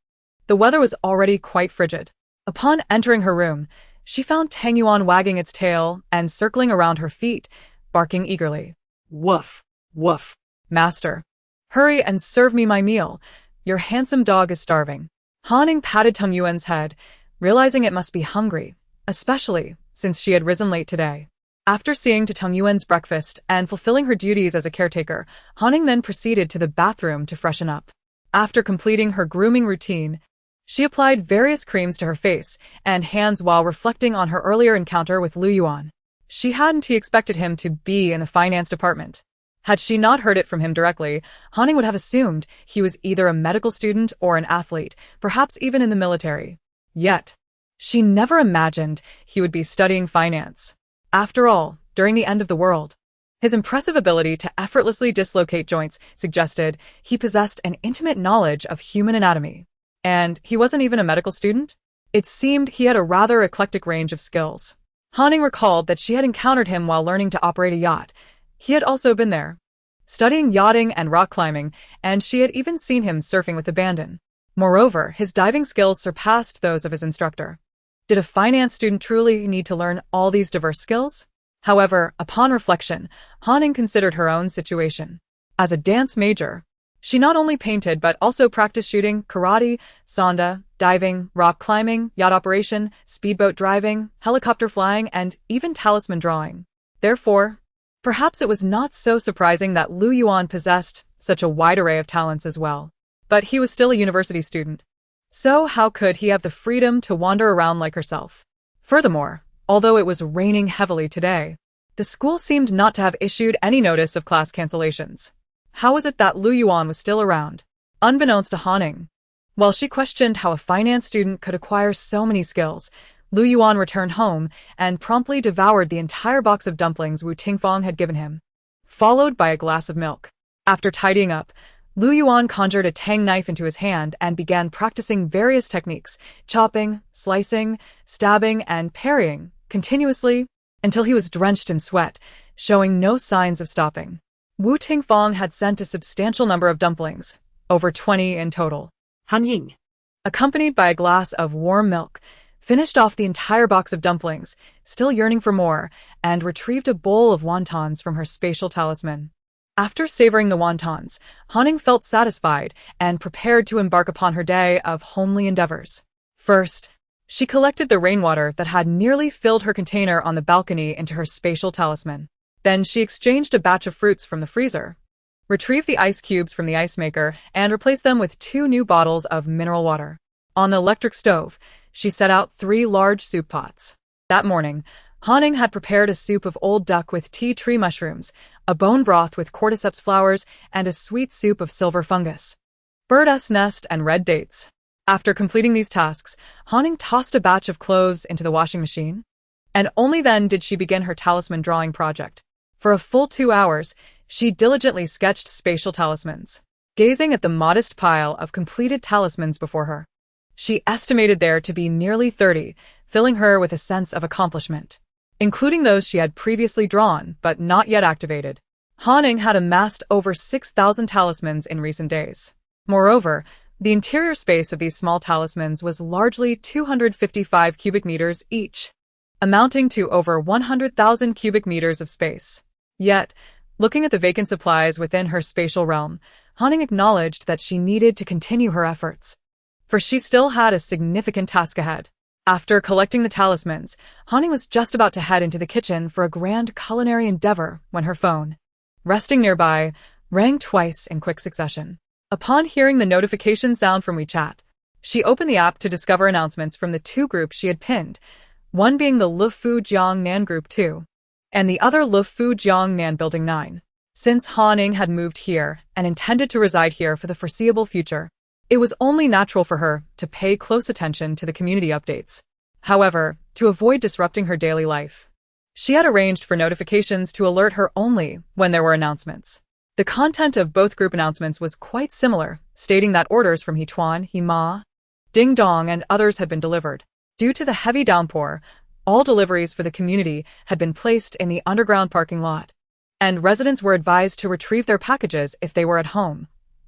the weather was already quite frigid. Upon entering her room, she found Tang Yuan wagging its tail and circling around her feet, barking eagerly. Woof, woof. Master, hurry and serve me my meal. Your handsome dog is starving. Haning patted Tang Yuan's head, realizing it must be hungry, especially since she had risen late today. After seeing to Tang Yuan's breakfast and fulfilling her duties as a caretaker, Haning then proceeded to the bathroom to freshen up. After completing her grooming routine, she applied various creams to her face and hands while reflecting on her earlier encounter with Lu Yuan. She hadn't expected him to be in the finance department. Had she not heard it from him directly, Hanning would have assumed he was either a medical student or an athlete, perhaps even in the military. Yet, she never imagined he would be studying finance. After all, during the end of the world, his impressive ability to effortlessly dislocate joints suggested he possessed an intimate knowledge of human anatomy. And he wasn't even a medical student? It seemed he had a rather eclectic range of skills. Hanning recalled that she had encountered him while learning to operate a yacht. He had also been there, studying yachting and rock climbing, and she had even seen him surfing with abandon. Moreover, his diving skills surpassed those of his instructor. Did a finance student truly need to learn all these diverse skills? However, upon reflection, Hanning considered her own situation. As a dance major, she not only painted but also practiced shooting, karate, sanda, diving, rock climbing, yacht operation, speedboat driving, helicopter flying, and even talisman drawing. Therefore, perhaps it was not so surprising that Lu Yuan possessed such a wide array of talents as well. But he was still a university student. So how could he have the freedom to wander around like herself? Furthermore, although it was raining heavily today, the school seemed not to have issued any notice of class cancellations. How was it that Lu Yuan was still around? Unbeknownst to Hanning, while she questioned how a finance student could acquire so many skills, Lu Yuan returned home and promptly devoured the entire box of dumplings Wu Tingfang had given him, followed by a glass of milk. After tidying up, Lu Yuan conjured a tang knife into his hand and began practicing various techniques, chopping, slicing, stabbing, and parrying, continuously, until he was drenched in sweat, showing no signs of stopping. Wu Tingfang had sent a substantial number of dumplings, over 20 in total. Han Ying, Accompanied by a glass of warm milk, finished off the entire box of dumplings, still yearning for more, and retrieved a bowl of wontons from her spatial talisman. After savoring the wontons, Hanning felt satisfied and prepared to embark upon her day of homely endeavors. First, she collected the rainwater that had nearly filled her container on the balcony into her spatial talisman. Then she exchanged a batch of fruits from the freezer, retrieved the ice cubes from the ice maker, and replaced them with 2 new bottles of mineral water. On the electric stove, she set out 3 large soup pots. That morning, Hanning had prepared a soup of old duck with tea tree mushrooms, a bone broth with cordyceps flowers, and a sweet soup of silver fungus, bird's nest, and red dates. After completing these tasks, Hanning tossed a batch of clothes into the washing machine, and only then did she begin her talisman drawing project. For a full 2 hours, she diligently sketched spatial talismans, gazing at the modest pile of completed talismans before her. She estimated there to be nearly 30, filling her with a sense of accomplishment, including those she had previously drawn but not yet activated. Hanning had amassed over 6,000 talismans in recent days. Moreover, the interior space of these small talismans was largely 255 cubic meters each, amounting to over 100,000 cubic meters of space. Yet, looking at the vacant supplies within her spatial realm, Hanning acknowledged that she needed to continue her efforts, for she still had a significant task ahead. After collecting the talismans, Hanning was just about to head into the kitchen for a grand culinary endeavor when her phone, resting nearby, rang twice in quick succession. Upon hearing the notification sound from WeChat, she opened the app to discover announcements from the 2 groups she had pinned, one being the Lufu Jiang Nan Group 2, and the other Lufu Jiang Nan Building 9. Since Hanning had moved here and intended to reside here for the foreseeable future, it was only natural for her to pay close attention to the community updates. However, to avoid disrupting her daily life, she had arranged for notifications to alert her only when there were announcements. The content of both group announcements was quite similar, stating that orders from Hetuan, Hema, Ding Dong, and others had been delivered. Due to the heavy downpour, all deliveries for the community had been placed in the underground parking lot, and residents were advised to retrieve their packages if they were at home.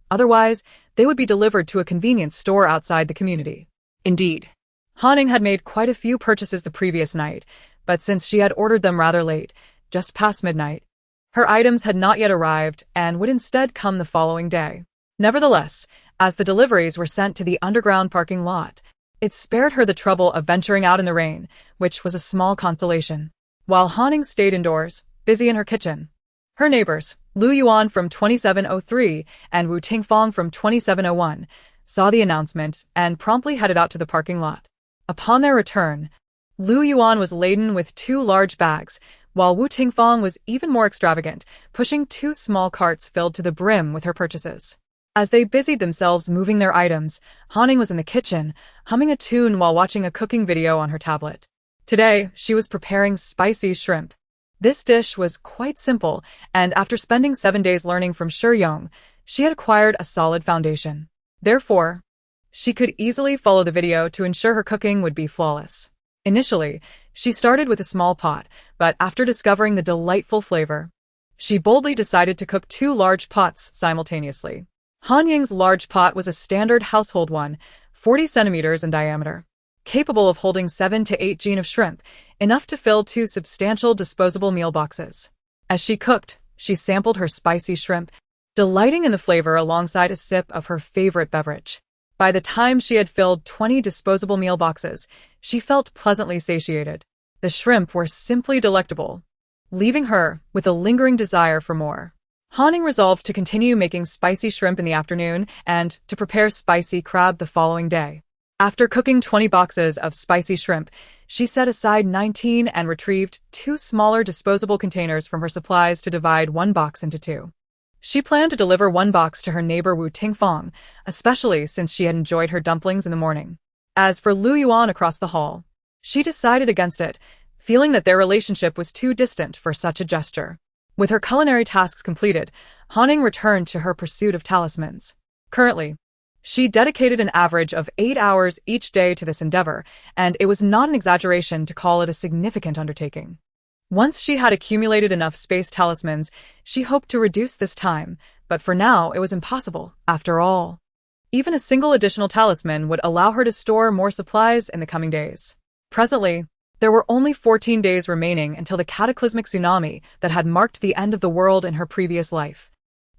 Otherwise, they would be delivered to a convenience store outside the community. Indeed, Hanning had made quite a few purchases the previous night, but since she had ordered them rather late, just past midnight, her items had not yet arrived and would instead come the following day. Nevertheless, as the deliveries were sent to the underground parking lot, it spared her the trouble of venturing out in the rain, which was a small consolation. While Hanning stayed indoors, busy in her kitchen, her neighbors, Lu Yuan from 2703 and Wu Tingfang from 2701, saw the announcement and promptly headed out to the parking lot. Upon their return, Lu Yuan was laden with 2 large bags, while Wu Tingfang was even more extravagant, pushing 2 small carts filled to the brim with her purchases. As they busied themselves moving their items, Han was in the kitchen, humming a tune while watching a cooking video on her tablet. Today, she was preparing spicy shrimp. This dish was quite simple, and after spending 7 days learning from Yong, she had acquired a solid foundation. Therefore, she could easily follow the video to ensure her cooking would be flawless. Initially, she started with a small pot, but after discovering the delightful flavor, she boldly decided to cook 2 large pots simultaneously. Han Ying's large pot was a standard household one, 40 centimeters in diameter, capable of holding 7 to 8 jin of shrimp, enough to fill 2 substantial disposable meal boxes. As she cooked, she sampled her spicy shrimp, delighting in the flavor alongside a sip of her favorite beverage. By the time she had filled 20 disposable meal boxes, she felt pleasantly satiated. The shrimp were simply delectable, leaving her with a lingering desire for more. Han resolved to continue making spicy shrimp in the afternoon and to prepare spicy crab the following day. After cooking 20 boxes of spicy shrimp, she set aside 19 and retrieved 2 smaller disposable containers from her supplies to divide 1 box into 2. She planned to deliver 1 box to her neighbor Wu Tingfang, especially since she had enjoyed her dumplings in the morning. As for Lu Yuan across the hall, she decided against it, feeling that their relationship was too distant for such a gesture. With her culinary tasks completed, Han returned to her pursuit of talismans. Currently, she dedicated an average of 8 hours each day to this endeavor, and it was not an exaggeration to call it a significant undertaking. Once she had accumulated enough space talismans, she hoped to reduce this time, but for now it was impossible, after all. Even a single additional talisman would allow her to store more supplies in the coming days. Presently, there were only 14 days remaining until the cataclysmic tsunami that had marked the end of the world in her previous life.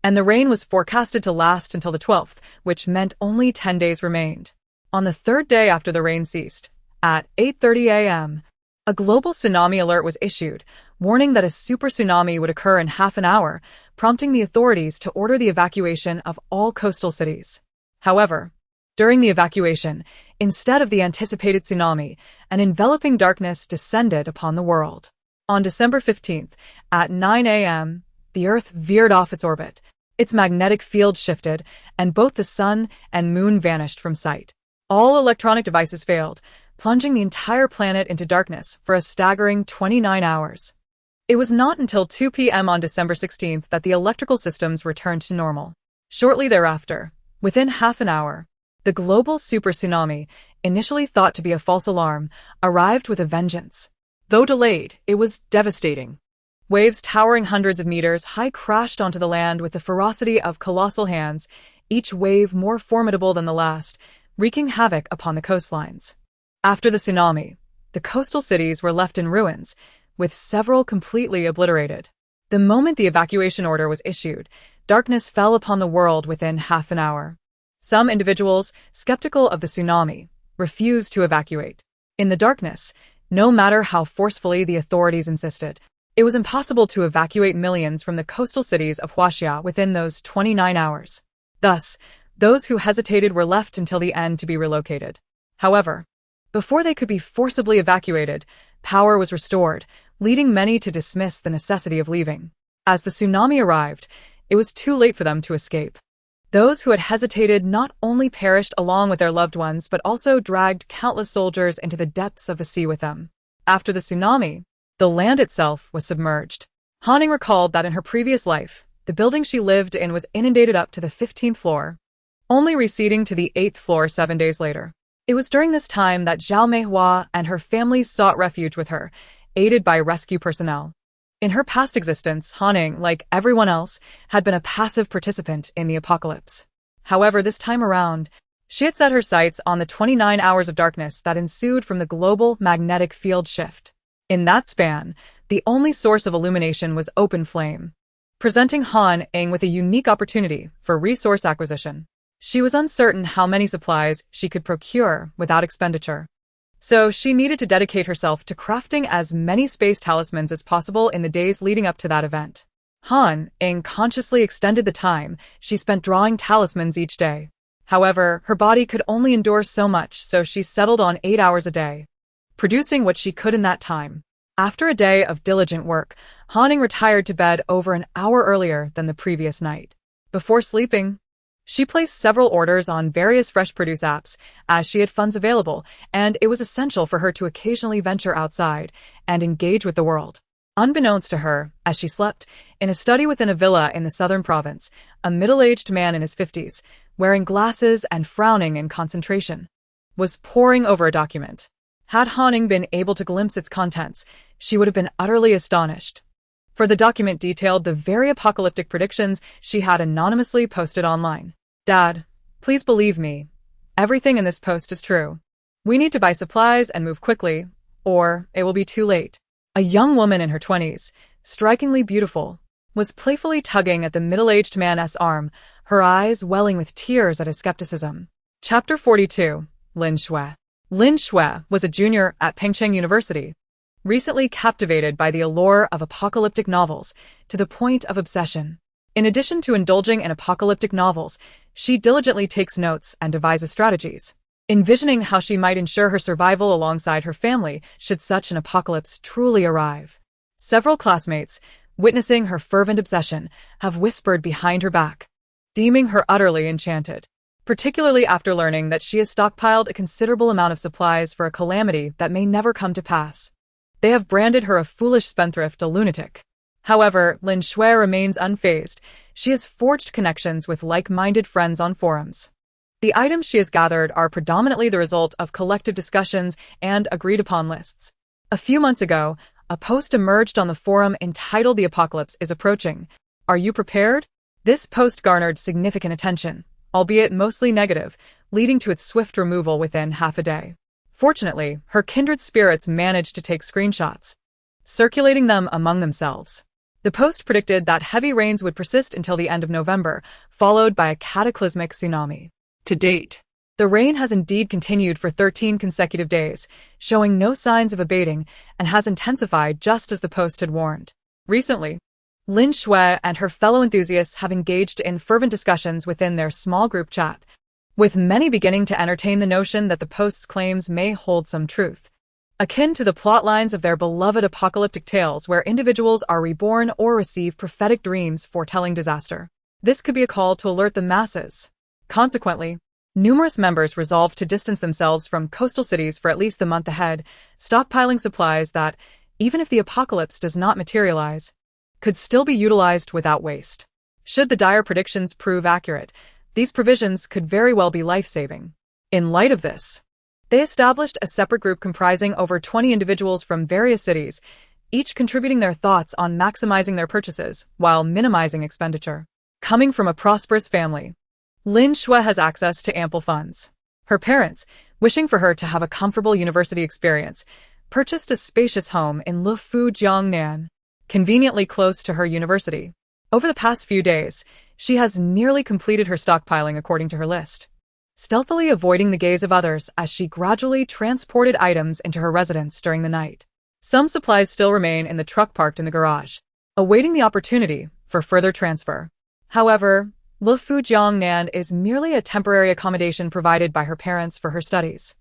And the rain was forecasted to last until the 12th, which meant only 10 days remained. On the 3rd day after the rain ceased, at 8:30 a.m., a global tsunami alert was issued, warning that a super tsunami would occur in half an hour, prompting the authorities to order the evacuation of all coastal cities. However, during the evacuation, instead of the anticipated tsunami, an enveloping darkness descended upon the world. On December 15th, at 9 a.m., the Earth veered off its orbit. Its magnetic field shifted, and both the sun and moon vanished from sight. All electronic devices failed, plunging the entire planet into darkness for a staggering 29 hours. It was not until 2 p.m. on December 16th that the electrical systems returned to normal. Shortly thereafter, within half an hour, the global super tsunami, initially thought to be a false alarm, arrived with a vengeance. Though delayed, it was devastating. Waves towering hundreds of meters high crashed onto the land with the ferocity of colossal hands, each wave more formidable than the last, wreaking havoc upon the coastlines. After the tsunami, the coastal cities were left in ruins, with several completely obliterated. The moment the evacuation order was issued, darkness fell upon the world within half an hour. Some individuals, skeptical of the tsunami, refused to evacuate. In the darkness, no matter how forcefully the authorities insisted, it was impossible to evacuate millions from the coastal cities of Huaxia within those 29 hours. Thus, those who hesitated were left until the end to be relocated. However, before they could be forcibly evacuated, power was restored, leading many to dismiss the necessity of leaving. As the tsunami arrived, it was too late for them to escape. Those who had hesitated not only perished along with their loved ones but also dragged countless soldiers into the depths of the sea with them. After the tsunami, the land itself was submerged. Han recalled that in her previous life, the building she lived in was inundated up to the 15th floor, only receding to the 8th floor 7 days later. It was during this time that Zhao Meihua and her family sought refuge with her, aided by rescue personnel. In her past existence, Han, like everyone else, had been a passive participant in the apocalypse. However, this time around, she had set her sights on the 29 hours of darkness that ensued from the global magnetic field shift. In that span, the only source of illumination was open flame, presenting Han with a unique opportunity for resource acquisition. She was uncertain how many supplies she could procure without expenditure. So she needed to dedicate herself to crafting as many space talismans as possible in the days leading up to that event. Han consciously extended the time she spent drawing talismans each day. However, her body could only endure so much, so she settled on 8 hours a day, producing what she could in that time. After a day of diligent work, Haning retired to bed over an hour earlier than the previous night. Before sleeping, she placed several orders on various fresh produce apps, as she had funds available, and it was essential for her to occasionally venture outside and engage with the world. Unbeknownst to her, as she slept, in a study within a villa in the southern province, a middle-aged man in his 50s, wearing glasses and frowning in concentration, was poring over a document. Had Haning been able to glimpse its contents, she would have been utterly astonished. For the document detailed the very apocalyptic predictions she had anonymously posted online. Dad, please believe me. Everything in this post is true. We need to buy supplies and move quickly, or it will be too late. A young woman in her 20s, strikingly beautiful, was playfully tugging at the middle-aged man's arm, her eyes welling with tears at his skepticism. Chapter 42. Lin Shui. Lin Shui was a junior at Pengcheng University, recently captivated by the allure of apocalyptic novels to the point of obsession. In addition to indulging in apocalyptic novels, she diligently takes notes and devises strategies, envisioning how she might ensure her survival alongside her family should such an apocalypse truly arrive. Several classmates, witnessing her fervent obsession, have whispered behind her back, deeming her utterly enchanted, particularly after learning that she has stockpiled a considerable amount of supplies for a calamity that may never come to pass. They have branded her a foolish spendthrift, a lunatic. However, Lin Shui remains unfazed. She has forged connections with like-minded friends on forums. The items she has gathered are predominantly the result of collective discussions and agreed-upon lists. A few months ago, a post emerged on the forum entitled "The Apocalypse is Approaching. Are you prepared?" This post garnered significant attention, albeit mostly negative, leading to its swift removal within half a day. Fortunately, her kindred spirits managed to take screenshots, circulating them among themselves. The post predicted that heavy rains would persist until the end of November, followed by a cataclysmic tsunami. To date, the rain has indeed continued for 13 consecutive days, showing no signs of abating, and has intensified just as the post had warned. Recently, Lin Shui and her fellow enthusiasts have engaged in fervent discussions within their small group chat, with many beginning to entertain the notion that the post's claims may hold some truth, akin to the plotlines of their beloved apocalyptic tales where individuals are reborn or receive prophetic dreams foretelling disaster. This could be a call to alert the masses. Consequently, numerous members resolved to distance themselves from coastal cities for at least the month ahead, stockpiling supplies that, even if the apocalypse does not materialize, could still be utilized without waste. Should the dire predictions prove accurate, these provisions could very well be life-saving. In light of this, they established a separate group comprising over 20 individuals from various cities, each contributing their thoughts on maximizing their purchases while minimizing expenditure. Coming from a prosperous family, Lin Shui has access to ample funds. Her parents, wishing for her to have a comfortable university experience, purchased a spacious home in Lufu, Jiangnan, conveniently close to her university. Over the past few days, she has nearly completed her stockpiling according to her list, stealthily avoiding the gaze of others as she gradually transported items into her residence during the night. Some supplies still remain in the truck parked in the garage, awaiting the opportunity for further transfer. However, Lufu Jiangnan is merely a temporary accommodation provided by her parents for her studies.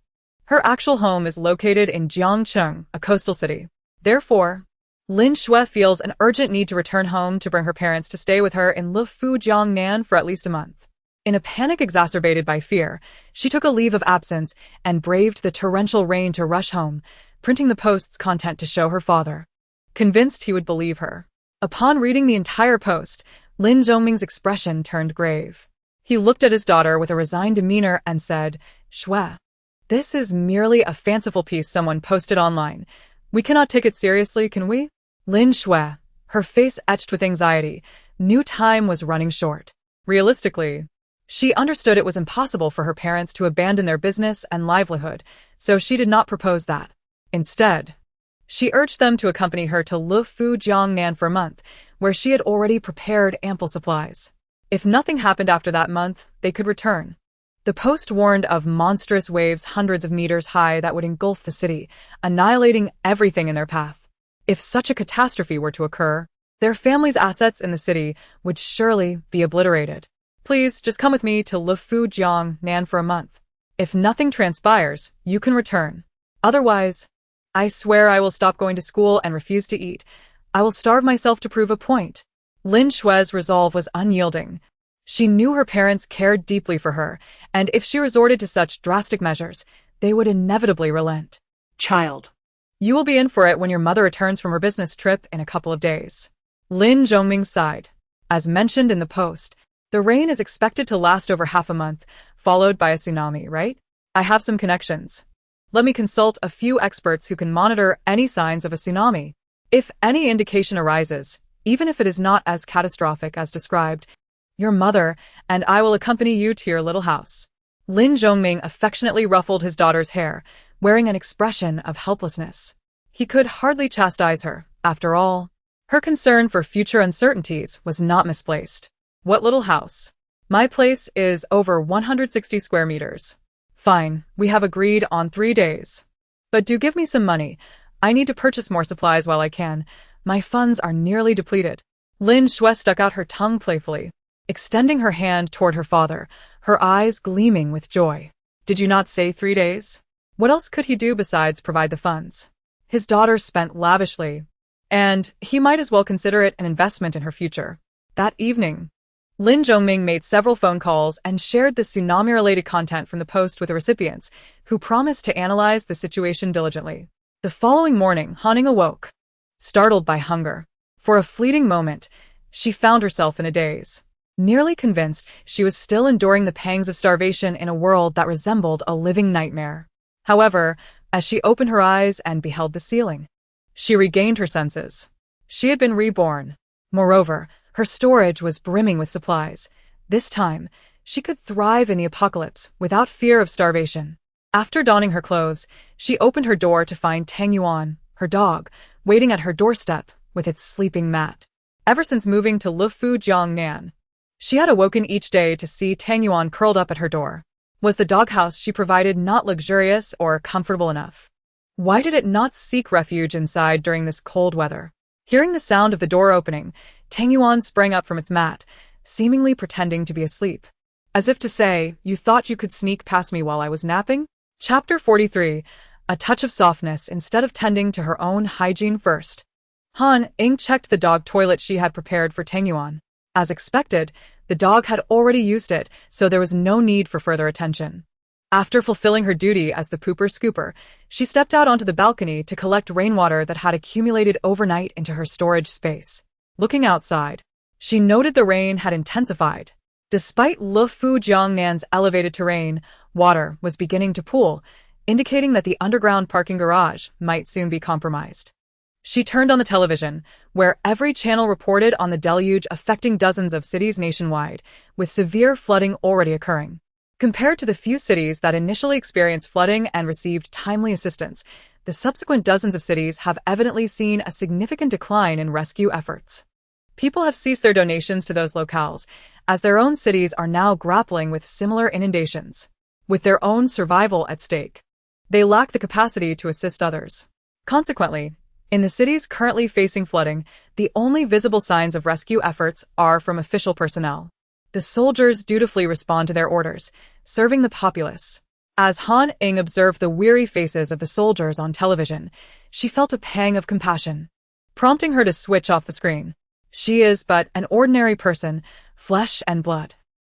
Her actual home is located in Jiangcheng, a coastal city. Therefore, Lin Shui feels an urgent need to return home to bring her parents to stay with her in Lufu Jiangnan for at least a month. In a panic exacerbated by fear, she took a leave of absence and braved the torrential rain to rush home, printing the post's content to show her father, convinced he would believe her. Upon reading the entire post, Lin Zhongming's expression turned grave. He looked at his daughter with a resigned demeanor and said, "Shui, this is merely a fanciful piece someone posted online. We cannot take it seriously, can we?" Lin Shui, her face etched with anxiety, knew time was running short. Realistically, she understood it was impossible for her parents to abandon their business and livelihood, so she did not propose that. Instead, she urged them to accompany her to Lufu Jiangnan for a month, where she had already prepared ample supplies. If nothing happened after that month, they could return. The post warned of monstrous waves hundreds of meters high that would engulf the city, annihilating everything in their path. If such a catastrophe were to occur, their family's assets in the city would surely be obliterated. "Please, just come with me to Lufu Jiangnan for a month. If nothing transpires, you can return. Otherwise, I swear I will stop going to school and refuse to eat. I will starve myself to prove a point. Lin Shui's resolve was unyielding. She knew her parents cared deeply for her, and if she resorted to such drastic measures, they would inevitably relent. Child. You will be in for it when your mother returns from her business trip in a couple of days. Lin Zhongming sighed. As mentioned in the post, the rain is expected to last over half a month, followed by a tsunami, right? I have some connections. Let me consult a few experts who can monitor any signs of a tsunami. If any indication arises, even if it is not as catastrophic as described, your mother and I will accompany you to your little house. Lin Zhongming affectionately ruffled his daughter's hair, wearing an expression of helplessness. He could hardly chastise her, after all. Her concern for future uncertainties was not misplaced. What little house? My place is over 160 square meters. Fine, we have agreed on 3 days. But do give me some money. I need to purchase more supplies while I can. My funds are nearly depleted. Lin Shui stuck out her tongue playfully, extending her hand toward her father, her eyes gleaming with joy. Did you not say 3 days? What else could he do besides provide the funds? His daughter spent lavishly, and he might as well consider it an investment in her future. That evening, Lin Zhongming made several phone calls and shared the tsunami-related content from the post with the recipients, who promised to analyze the situation diligently. The following morning, Han awoke, startled by hunger. For a fleeting moment, she found herself in a daze, nearly convinced she was still enduring the pangs of starvation in a world that resembled a living nightmare. However, as she opened her eyes and beheld the ceiling, she regained her senses. She had been reborn. Moreover, her storage was brimming with supplies. This time, she could thrive in the apocalypse without fear of starvation. After donning her clothes, she opened her door to find Tang Yuan, her dog, waiting at her doorstep with its sleeping mat. Ever since moving to Lufu Jiangnan, she had awoken each day to see Tang Yuan curled up at her door. Was the doghouse she provided not luxurious or comfortable enough? Why did it not seek refuge inside during this cold weather? Hearing the sound of the door opening, Tang Yuan sprang up from its mat, seemingly pretending to be asleep. As if to say, you thought you could sneak past me while I was napping? Chapter 43. A touch of softness instead of tending to her own hygiene first. Han Ying checked the dog toilet she had prepared for Tang Yuan. As expected, the dog had already used it, so there was no need for further attention. After fulfilling her duty as the pooper-scooper, she stepped out onto the balcony to collect rainwater that had accumulated overnight into her storage space. Looking outside, she noted the rain had intensified. Despite Lufu Jiangnan's elevated terrain, water was beginning to pool, indicating that the underground parking garage might soon be compromised. She turned on the television, where every channel reported on the deluge affecting dozens of cities nationwide, with severe flooding already occurring. Compared to the few cities that initially experienced flooding and received timely assistance, the subsequent dozens of cities have evidently seen a significant decline in rescue efforts. People have ceased their donations to those locales, as their own cities are now grappling with similar inundations. With their own survival at stake, they lack the capacity to assist others. Consequently, in the cities currently facing flooding, the only visible signs of rescue efforts are from official personnel. The soldiers dutifully respond to their orders, serving the populace. As Han Ying observed the weary faces of the soldiers on television, she felt a pang of compassion, prompting her to switch off the screen. She is but an ordinary person, flesh and blood,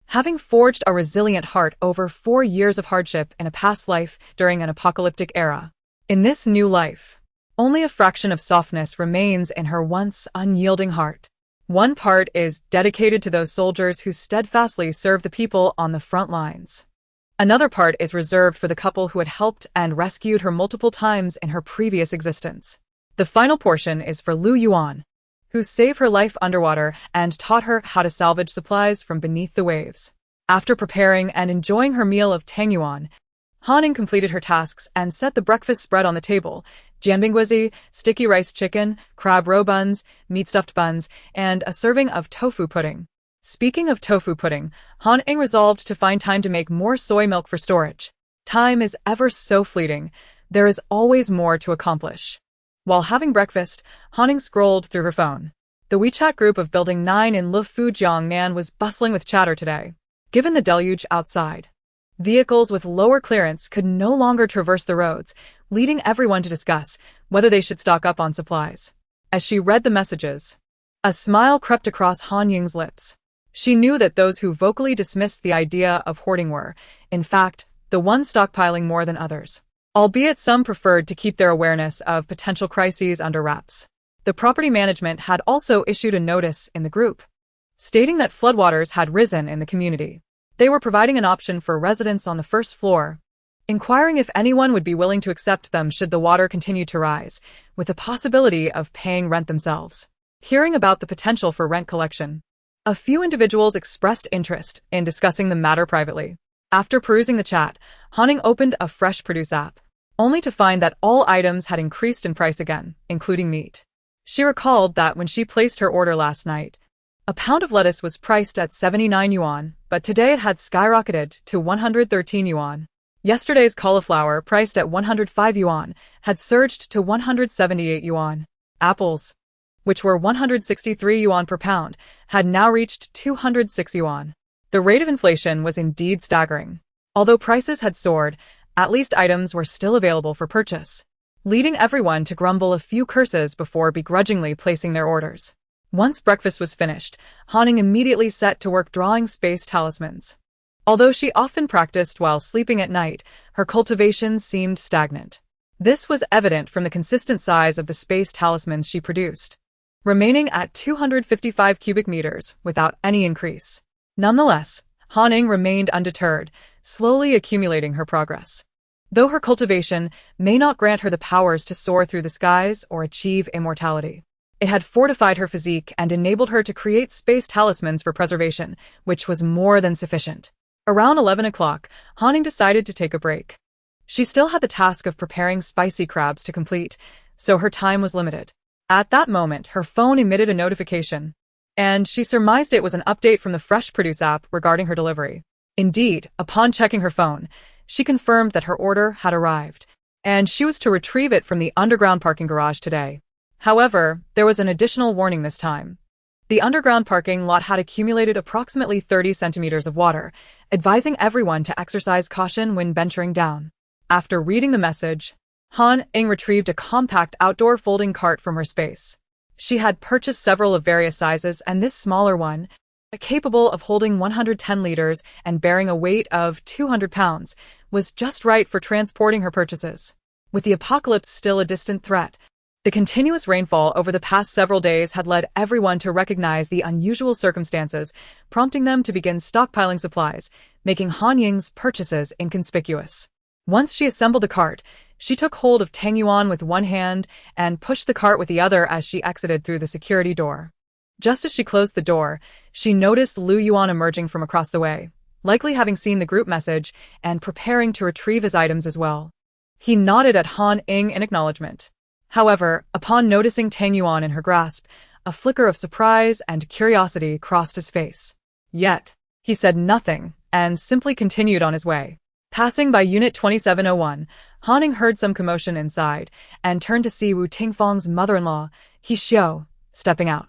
having forged a resilient heart over 4 years of hardship in a past life during an apocalyptic era. In this new life, only a fraction of softness remains in her once unyielding heart. One part is dedicated to those soldiers who steadfastly serve the people on the front lines. Another part is reserved for the couple who had helped and rescued her multiple times in her previous existence. The final portion is for Lu Yuan, who saved her life underwater and taught her how to salvage supplies from beneath the waves. After preparing and enjoying her meal of Tang Yuan, Han Ying completed her tasks and set the breakfast spread on the table: jianbingguizi, sticky rice chicken, crab roe buns, meat-stuffed buns, and a serving of tofu pudding. Speaking of tofu pudding, Han Ying resolved to find time to make more soy milk for storage. Time is ever so fleeting. There is always more to accomplish. While having breakfast, Han Ying scrolled through her phone. The WeChat group of Building 9 in Lufu Jiangnan was bustling with chatter today. Given the deluge outside, vehicles with lower clearance could no longer traverse the roads, leading everyone to discuss whether they should stock up on supplies. As she read the messages, a smile crept across Han Ying's lips. She knew that those who vocally dismissed the idea of hoarding were, in fact, the ones stockpiling more than others. Albeit some preferred to keep their awareness of potential crises under wraps. The property management had also issued a notice in the group, stating that floodwaters had risen in the community. They were providing an option for residents on the first floor, inquiring if anyone would be willing to accept them should the water continue to rise, with the possibility of paying rent themselves. Hearing about the potential for rent collection, a few individuals expressed interest in discussing the matter privately. After perusing the chat, Han opened a fresh produce app, only to find that all items had increased in price again, including meat. She recalled that when she placed her order last night, a pound of lettuce was priced at 79 yuan, but today it had skyrocketed to 113 yuan. Yesterday's cauliflower, priced at 105 yuan, had surged to 178 yuan. Apples, which were 163 yuan per pound, had now reached 206 yuan. The rate of inflation was indeed staggering. Although prices had soared, at least items were still available for purchase, leading everyone to grumble a few curses before begrudgingly placing their orders. Once breakfast was finished, Han immediately set to work drawing space talismans. Although she often practiced while sleeping at night, her cultivation seemed stagnant. This was evident from the consistent size of the space talismans she produced, remaining at 255 cubic meters without any increase. Nonetheless, Han remained undeterred, slowly accumulating her progress. Though her cultivation may not grant her the powers to soar through the skies or achieve immortality, it had fortified her physique and enabled her to create space talismans for preservation, which was more than sufficient. Around 11 o'clock, Han decided to take a break. She still had the task of preparing spicy crabs to complete, so her time was limited. At that moment, her phone emitted a notification, and she surmised it was an update from the Fresh Produce app regarding her delivery. Indeed, upon checking her phone, she confirmed that her order had arrived, and she was to retrieve it from the underground parking garage today. However, there was an additional warning this time. The underground parking lot had accumulated approximately 30 centimeters of water, advising everyone to exercise caution when venturing down. After reading the message, Han retrieved a compact outdoor folding cart from her space. She had purchased several of various sizes, and this smaller one, capable of holding 110 liters and bearing a weight of 200 pounds, was just right for transporting her purchases. With the apocalypse still a distant threat, the continuous rainfall over the past several days had led everyone to recognize the unusual circumstances, prompting them to begin stockpiling supplies, making Han Ying's purchases inconspicuous. Once she assembled the cart, she took hold of Tang Yuan with one hand and pushed the cart with the other as she exited through the security door. Just as she closed the door, she noticed Lu Yuan emerging from across the way, likely having seen the group message and preparing to retrieve his items as well. He nodded at Han Ying in acknowledgement. However, upon noticing Tang Yuan in her grasp, a flicker of surprise and curiosity crossed his face. Yet, he said nothing and simply continued on his way. Passing by Unit 2701, Han Ying heard some commotion inside and turned to see Wu Tingfang's mother-in-law, He Xiao, stepping out.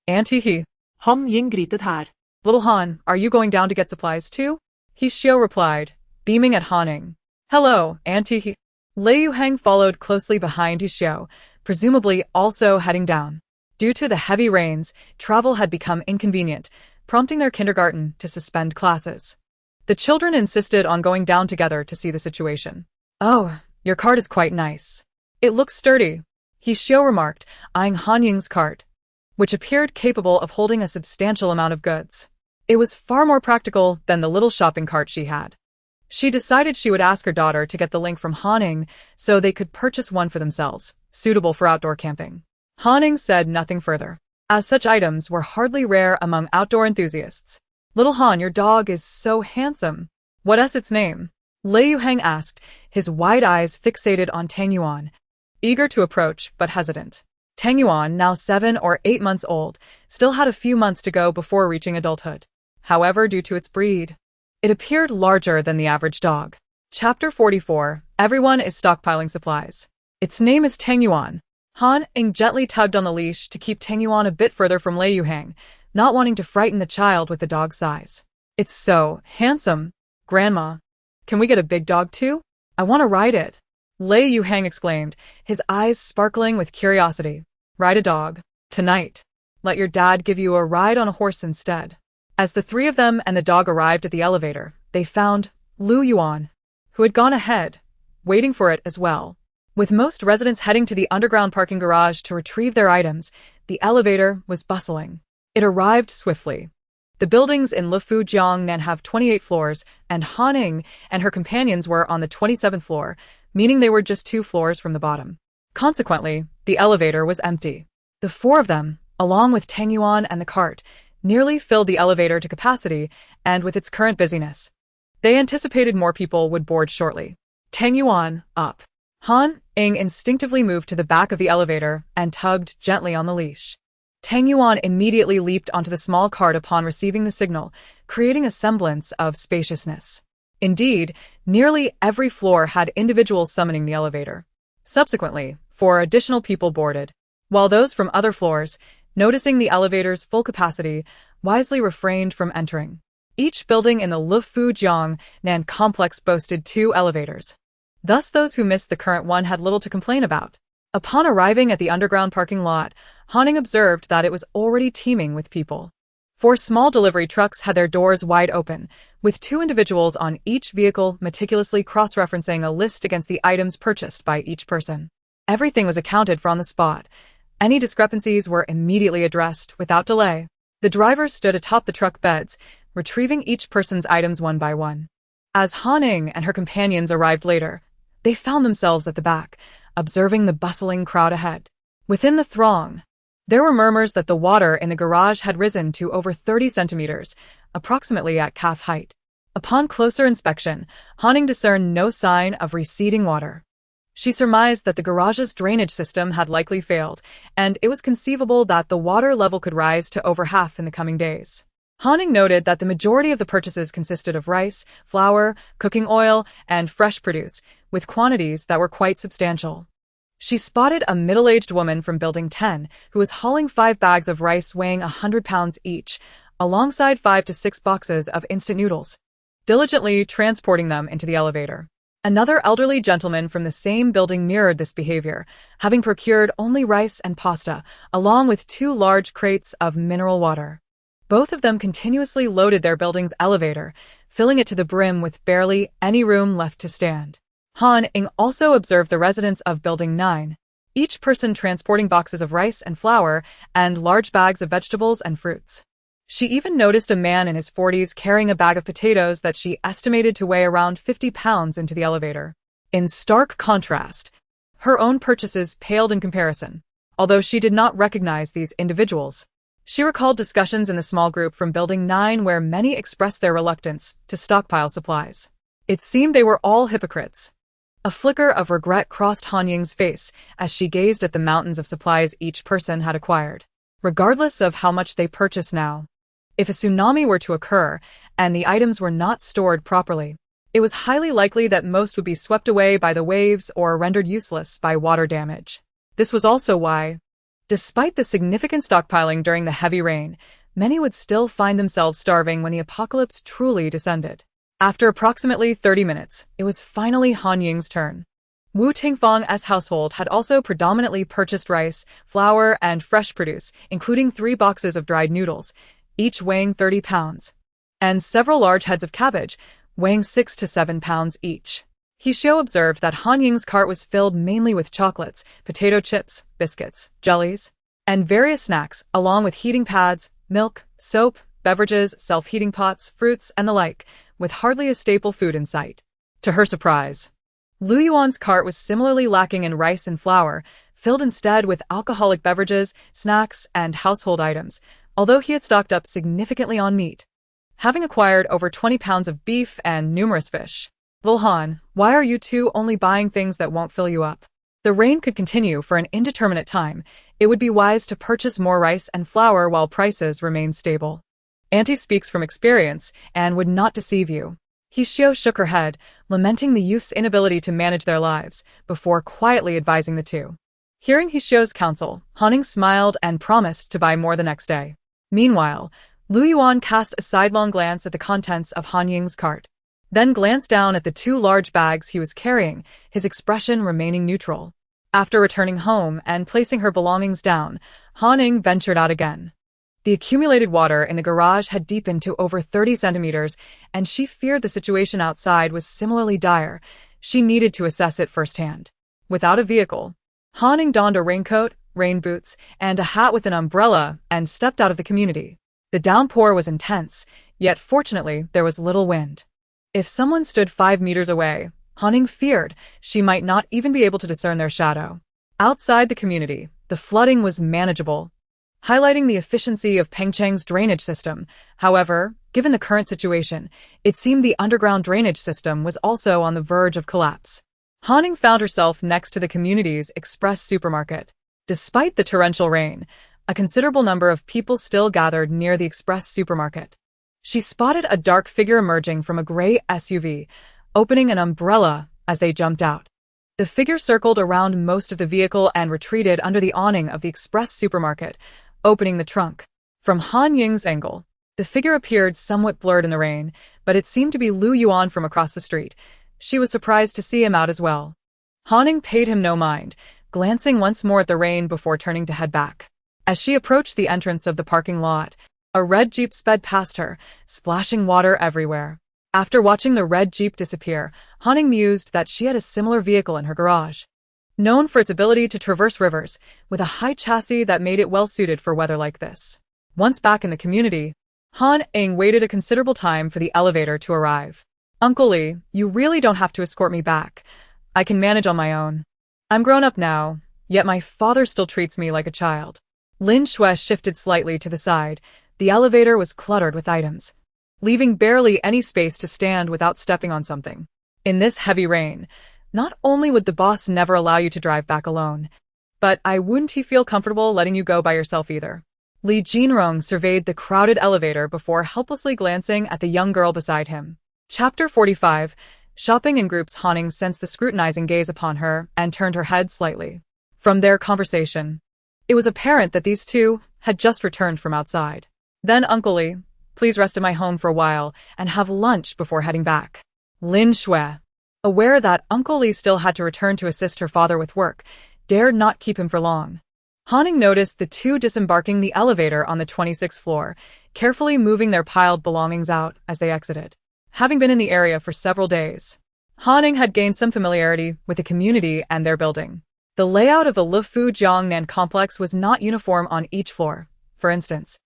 Auntie He. Han Ying greeted her. Little Han, are you going down to get supplies too? He Xiao replied, beaming at Han Ying. Hello, Auntie He. Lei Yuheng followed closely behind He Xiao, presumably also heading down. Due to the heavy rains, travel had become inconvenient, prompting their kindergarten to suspend classes. The children insisted on going down together to see the situation. Oh, your cart is quite nice. It looks sturdy, He Xiao remarked, eyeing Han Ying's cart, which appeared capable of holding a substantial amount of goods. It was far more practical than the little shopping cart she had. She decided she would ask her daughter to get the link from Han Ying so they could purchase one for themselves, suitable for outdoor camping. Han Ying said nothing further, as such items were hardly rare among outdoor enthusiasts. Little Han, your dog is so handsome. What's its name? Lei Yuheng asked, his wide eyes fixated on Tang Yuan, eager to approach but hesitant. Tang Yuan, now 7 or 8 months old, still had a few months to go before reaching adulthood. However, due to its breed, it appeared larger than the average dog. Chapter 44, Everyone is stockpiling supplies. Its name is Tang Yuan. Han Ying gently tugged on the leash to keep Tang Yuan a bit further from Lei Yuheng, not wanting to frighten the child with the dog's size. It's so handsome. Grandma, can we get a big dog too? I want to ride it. Lei Yuhang exclaimed, his eyes sparkling with curiosity. Ride a dog. Tonight. Let your dad give you a ride on a horse instead. As the three of them and the dog arrived at the elevator, they found Lu Yuan, who had gone ahead, waiting for it as well. With most residents heading to the underground parking garage to retrieve their items, the elevator was bustling. It arrived swiftly. The buildings in Lufujiangnan have 28 floors, and Han Ying and her companions were on the 27th floor, meaning they were just 2 floors from the bottom. Consequently, the elevator was empty. The four of them, along with Tang Yuan and the cart, nearly filled the elevator to capacity, and with its current busyness, they anticipated more people would board shortly. Tang Yuan, up. Han Ying instinctively moved to the back of the elevator and tugged gently on the leash. Tang Yuan immediately leaped onto the small cart upon receiving the signal, creating a semblance of spaciousness. Indeed, nearly every floor had individuals summoning the elevator. Subsequently, 4 additional people boarded, while those from other floors, noticing the elevator's full capacity, wisely refrained from entering. Each building in the Lufujiangnan complex boasted 2 elevators. Thus those who missed the current one had little to complain about. Upon arriving at the underground parking lot, Han Ying observed that it was already teeming with people. 4 small delivery trucks had their doors wide open, with 2 individuals on each vehicle meticulously cross-referencing a list against the items purchased by each person. Everything was accounted for on the spot. Any discrepancies were immediately addressed without delay. The drivers stood atop the truck beds, retrieving each person's items one by one. As Han Ying and her companions arrived later, they found themselves at the back, observing the bustling crowd ahead. Within the throng, there were murmurs that the water in the garage had risen to over 30 centimeters, approximately at calf height. Upon closer inspection, Han Ying discerned no sign of receding water. She surmised that the garage's drainage system had likely failed, and it was conceivable that the water level could rise to over half in the coming days. Han Ying noted that the majority of the purchases consisted of rice, flour, cooking oil, and fresh produce, with quantities that were quite substantial. She spotted a middle-aged woman from Building 10 who was hauling 5 bags of rice weighing 100 pounds each, alongside 5 to 6 boxes of instant noodles, diligently transporting them into the elevator. Another elderly gentleman from the same building mirrored this behavior, having procured only rice and pasta, along with 2 large crates of mineral water. Both of them continuously loaded their building's elevator, filling it to the brim with barely any room left to stand. Han Ying also observed the residents of Building 9, each person transporting boxes of rice and flour and large bags of vegetables and fruits. She even noticed a man in his 40s carrying a bag of potatoes that she estimated to weigh around 50 pounds into the elevator. In stark contrast, her own purchases paled in comparison. Although she did not recognize these individuals, she recalled discussions in the small group from Building 9 where many expressed their reluctance to stockpile supplies. It seemed they were all hypocrites. A flicker of regret crossed Han Ying's face as she gazed at the mountains of supplies each person had acquired, regardless of how much they purchased now. If a tsunami were to occur and the items were not stored properly, it was highly likely that most would be swept away by the waves or rendered useless by water damage. This was also why, despite the significant stockpiling during the heavy rain, many would still find themselves starving when the apocalypse truly descended. After approximately 30 minutes, it was finally Han Ying's turn. Wu Tingfang's household had also predominantly purchased rice, flour, and fresh produce, including 3 boxes of dried noodles, each weighing 30 pounds, and several large heads of cabbage, weighing 6 to 7 pounds each. Hsiao observed that Han Ying's cart was filled mainly with chocolates, potato chips, biscuits, jellies, and various snacks, along with heating pads, milk, soap, beverages, self-heating pots, fruits, and the like, with hardly a staple food in sight. To her surprise, Lu Yuan's cart was similarly lacking in rice and flour, filled instead with alcoholic beverages, snacks, and household items, although he had stocked up significantly on meat, having acquired over 20 pounds of beef and numerous fish. Lil Han, why are you two only buying things that won't fill you up? The rain could continue for an indeterminate time. It would be wise to purchase more rice and flour while prices remain stable. Auntie speaks from experience and would not deceive you. Hsiao shook her head, lamenting the youth's inability to manage their lives, before quietly advising the two. Hearing Hsiao's counsel, Han Ying smiled and promised to buy more the next day. Meanwhile, Lu Yuan cast a sidelong glance at the contents of Han Ying's cart. then glanced down at the two large bags he was carrying, his expression remaining neutral. After returning home and placing her belongings down, Ying ventured out again. The accumulated water in the garage had deepened to over 30 centimeters, and she feared the situation outside was similarly dire. She needed to assess it firsthand. Without a vehicle, Ying donned a raincoat, rain boots, and a hat with an umbrella and stepped out of the community. The downpour was intense, yet fortunately there was little wind. If someone stood 5 meters away, Ying feared she might not even be able to discern their shadow. Outside the community, the flooding was manageable, highlighting the efficiency of Pengcheng's drainage system. However, given the current situation, it seemed the underground drainage system was also on the verge of collapse. Ying found herself next to the community's express supermarket. Despite the torrential rain, a considerable number of people still gathered near the express supermarket. She spotted a dark figure emerging from a gray SUV, opening an umbrella as they jumped out. The figure circled around most of the vehicle and retreated under the awning of the express supermarket, opening the trunk. From Han Ying's angle, the figure appeared somewhat blurred in the rain, but it seemed to be Lu Yuan from across the street. She was surprised to see him out as well. Ying paid him no mind, glancing once more at the rain before turning to head back. As she approached the entrance of the parking lot, a red Jeep sped past her, splashing water everywhere. After watching the red Jeep disappear, Ying mused that she had a similar vehicle in her garage. Known for its ability to traverse rivers, with a high chassis that made it well suited for weather like this. Once back in the community, Ying waited a considerable time for the elevator to arrive. "Uncle Li, you really don't have to escort me back. I can manage on my own. I'm grown up now, yet my father still treats me like a child." Lin Shui shifted slightly to the side. The elevator was cluttered with items, leaving barely any space to stand without stepping on something. In this heavy rain, not only would the boss never allow you to drive back alone, but wouldn't he feel comfortable letting you go by yourself either. Li Jinrong surveyed the crowded elevator before helplessly glancing at the young girl beside him. Chapter 45. Shopping in groups. Ying sensed the scrutinizing gaze upon her and turned her head slightly. From their conversation, it was apparent that these two had just returned from outside. "Then, Uncle Li, please rest in my home for a while and have lunch before heading back." Lin Shui, aware that Uncle Li still had to return to assist her father with work, dared not keep him for long. Ying noticed the two disembarking the elevator on the 26th floor, carefully moving their piled belongings out as they exited. Having been in the area for several days, Ying had gained some familiarity with the community and their building. The layout of the Lufu Jiangnan complex was not uniform on each floor. For instance,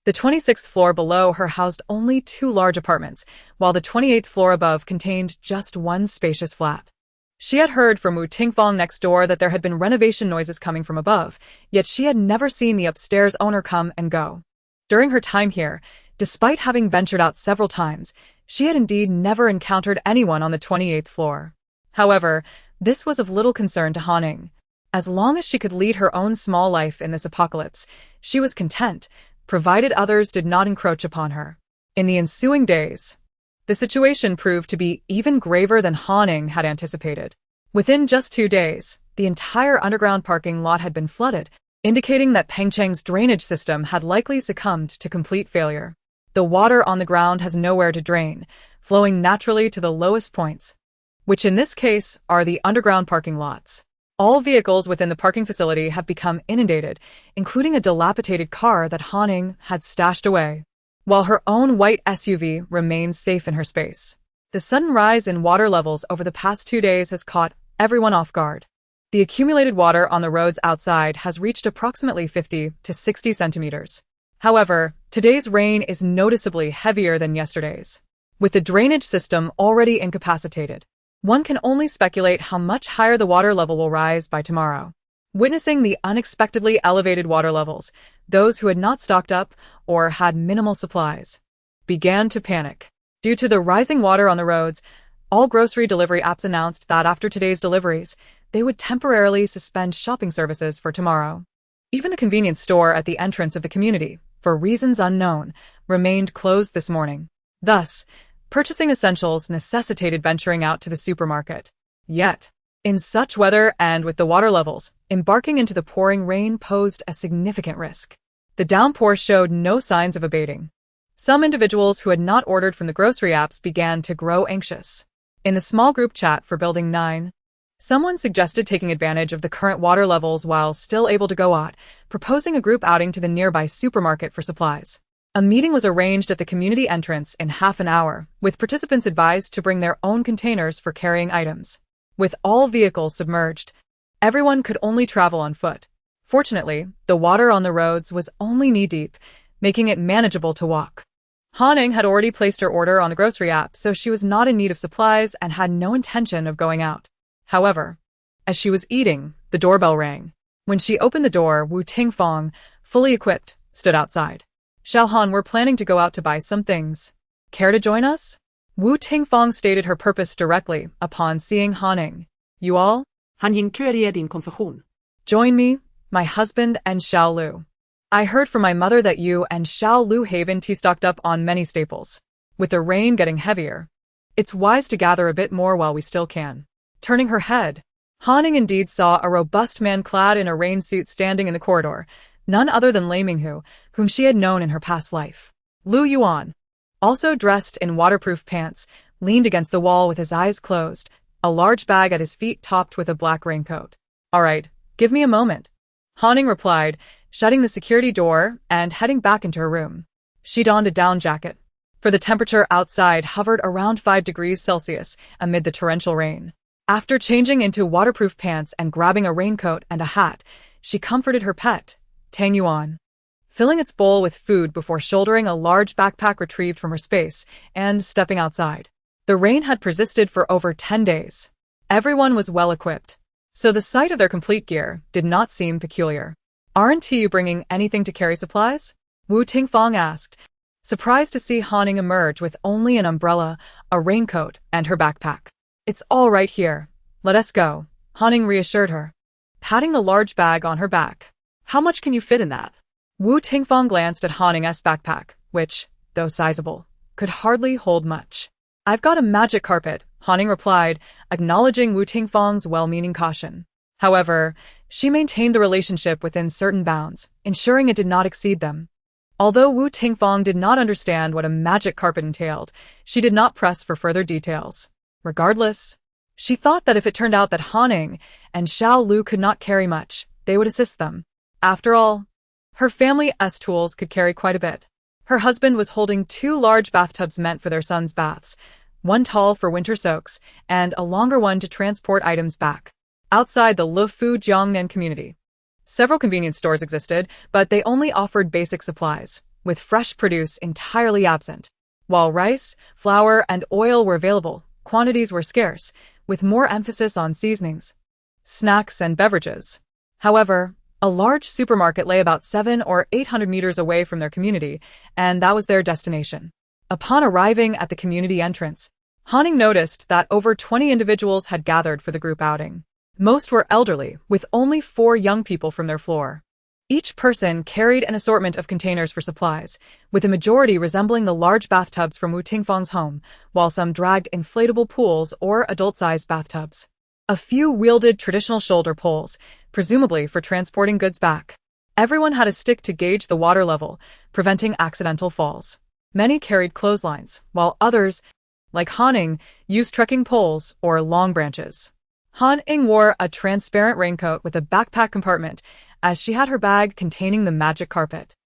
the 26th floor below her housed only 2 large apartments, while the 28th floor above contained just one spacious flat. She had heard from Wu Tingfang next door that there had been renovation noises coming from above, yet she had never seen the upstairs owner come and go. During her time here, despite having ventured out several times, she had indeed never encountered anyone on the 28th floor. However, this was of little concern to Ying. As long as she could lead her own small life in this apocalypse, she was content, provided others did not encroach upon her. In the ensuing days, the situation proved to be even graver than Ying had anticipated. Within just 2 days, the entire underground parking lot had been flooded, indicating that Pengcheng's drainage system had likely succumbed to complete failure. The water on the ground has nowhere to drain, flowing naturally to the lowest points, which in this case are the underground parking lots. All vehicles within the parking facility have become inundated, including a dilapidated car that Ying had stashed away, while her own white SUV remains safe in her space. The sudden rise in water levels over the past 2 days has caught everyone off guard. The accumulated water on the roads outside has reached approximately 50 to 60 centimeters. However, today's rain is noticeably heavier than yesterday's. With the drainage system already incapacitated, one can only speculate how much higher the water level will rise by tomorrow. Witnessing the unexpectedly elevated water levels, those who had not stocked up or had minimal supplies began to panic. Due to the rising water on the roads, all grocery delivery apps announced that after today's deliveries, they would temporarily suspend shopping services for tomorrow. Even the convenience store at the entrance of the community, for reasons unknown, remained closed this morning. Thus, purchasing essentials necessitated venturing out to the supermarket. Yet, in such weather and with the water levels, embarking into the pouring rain posed a significant risk. The downpour showed no signs of abating. Some individuals who had not ordered from the grocery apps began to grow anxious. In the small group chat for Building 9, someone suggested taking advantage of the current water levels while still able to go out, proposing a group outing to the nearby supermarket for supplies. A meeting was arranged at the community entrance in half an hour, with participants advised to bring their own containers for carrying items. With all vehicles submerged, everyone could only travel on foot. Fortunately, the water on the roads was only knee-deep, making it manageable to walk. Ying had already placed her order on the grocery app, so she was not in need of supplies and had no intention of going out. However, as she was eating, the doorbell rang. When she opened the door, Wu Tingfang, fully equipped, stood outside. Xiaohan, we're planning to go out to buy some things. Care to join us? Wu Tingfang stated her purpose directly upon seeing Ying. You all? Han inkluderar din konfession. Join me, my husband, and Xiao Lu. I heard from my mother that you and Xiao Lu Haven tea stocked up on many staples. With the rain getting heavier, it's wise to gather a bit more while we still can. Turning her head, Ying indeed saw a robust man clad in a rain suit standing in the corridor, none other than Lei Minghu, whom she had known in her past life. Lu Yuan, also dressed in waterproof pants, leaned against the wall with his eyes closed, a large bag at his feet topped with a black raincoat. All right, give me a moment. Ying replied, shutting the security door and heading back into her room. She donned a down jacket, for the temperature outside hovered around 5 degrees Celsius amid the torrential rain. After changing into waterproof pants and grabbing a raincoat and a hat, she comforted her pet, Tang Yuan, filling its bowl with food before shouldering a large backpack retrieved from her space and stepping outside. The rain had persisted for over 10 days. Everyone was well equipped, so the sight of their complete gear did not seem peculiar. Aren't you bringing anything to carry supplies? Wu Tingfang asked, surprised to see Ying emerge with only an umbrella, a raincoat, and her backpack. It's all right here. Let us go, Ying reassured her, patting the large bag on her back. How much can you fit in that? Wu Tingfang glanced at Ying's backpack, which, though sizable, could hardly hold much. I've got a magic carpet, Ying replied, acknowledging Wu Tingfang's well-meaning caution. However, she maintained the relationship within certain bounds, ensuring it did not exceed them. Although Wu Tingfang did not understand what a magic carpet entailed, she did not press for further details. Regardless, she thought that if it turned out that Ying and Xiao Lu could not carry much, they would assist them. After all, her family's tools could carry quite a bit. Her husband was holding 2 large bathtubs meant for their sons' baths, one tall for winter soaks, and a longer one to transport items back. Outside the Lufu Jiangnan community, several convenience stores existed, but they only offered basic supplies, with fresh produce entirely absent. While rice, flour, and oil were available, quantities were scarce, with more emphasis on seasonings, snacks, and beverages. However, a large supermarket lay about 700 or 800 meters away from their community, and that was their destination. Upon arriving at the community entrance, Ying noticed that over 20 individuals had gathered for the group outing. Most were elderly, with only 4 young people from their floor. Each person carried an assortment of containers for supplies, with the majority resembling the large bathtubs from Wu Tingfang's home, while some dragged inflatable pools or adult-sized bathtubs. A few wielded traditional shoulder poles, presumably for transporting goods back. Everyone had a stick to gauge the water level, preventing accidental falls. Many carried clotheslines, while others, like Ying, used trekking poles or long branches. Ying wore a transparent raincoat with a backpack compartment, as she had her bag containing the magic carpet.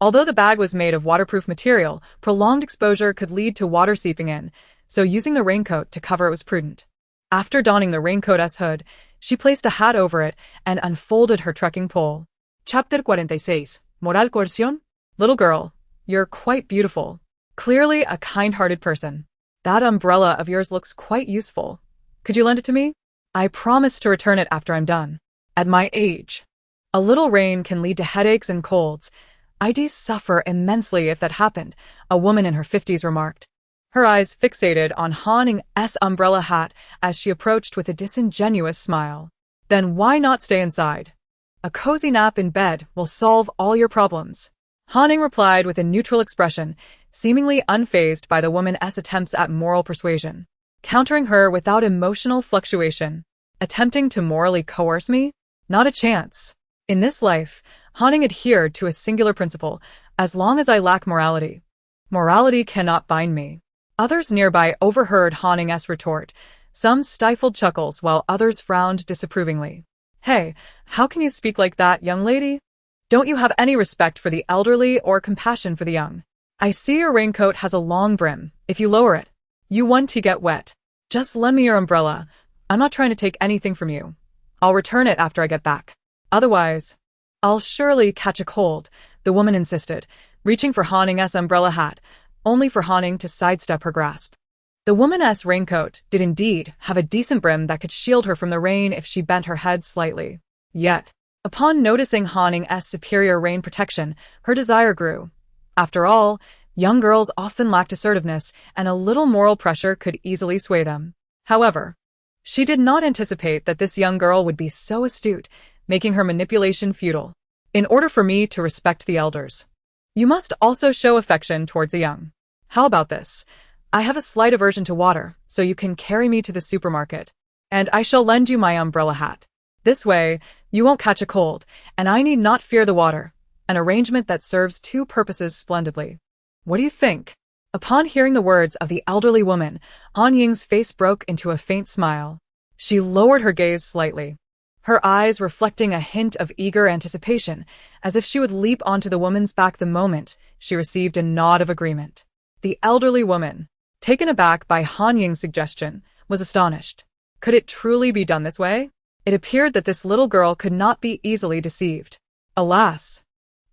Although the bag was made of waterproof material, prolonged exposure could lead to water seeping in, so using the raincoat to cover it was prudent. After donning the raincoat's hood, she placed a hat over it and unfolded her trekking pole. Chapter 46. Moral coerción? Little girl, you're quite beautiful. Clearly a kind-hearted person. That umbrella of yours looks quite useful. Could you lend it to me? I promise to return it after I'm done. At my age, a little rain can lead to headaches and colds. I'd suffer immensely if that happened, a woman in her 50s remarked, her eyes fixated on Ying's umbrella hat as she approached with a disingenuous smile. Then why not stay inside? A cozy nap in bed will solve all your problems. Ying replied with a neutral expression, seemingly unfazed by the woman's attempts at moral persuasion. Countering her without emotional fluctuation. Attempting to morally coerce me? Not a chance. In this life, Ying adhered to a singular principle: as long as I lack morality, Morality cannot bind me. Others nearby overheard Hanning's retort. Some stifled chuckles while others frowned disapprovingly. Hey, how can you speak like that, young lady? Don't you have any respect for the elderly or compassion for the young? I see your raincoat has a long brim. If you lower it, you want to get wet. Just lend me your umbrella. I'm not trying to take anything from you. I'll return it after I get back. Otherwise, I'll surely catch a cold, the woman insisted, reaching for Hanning's umbrella hat, only for Hanning to sidestep her grasp. The woman's raincoat did indeed have a decent brim that could shield her from the rain if she bent her head slightly. Yet, upon noticing Hanning's superior rain protection, her desire grew. After all, young girls often lacked assertiveness, and a little moral pressure could easily sway them. However, she did not anticipate that this young girl would be so astute, making her manipulation futile. In order for me to respect the elders, you must also show affection towards the young. How about this? I have a slight aversion to water, so you can carry me to the supermarket, and I shall lend you my umbrella hat. This way, you won't catch a cold, and I need not fear the water, an arrangement that serves two purposes splendidly. What do you think? Upon hearing the words of the elderly woman, Ying's face broke into a faint smile. She lowered her gaze slightly, her eyes reflecting a hint of eager anticipation, as if she would leap onto the woman's back the moment she received a nod of agreement. The elderly woman, taken aback by Ying's suggestion, was astonished. Could it truly be done this way? It appeared that this little girl could not be easily deceived. Alas!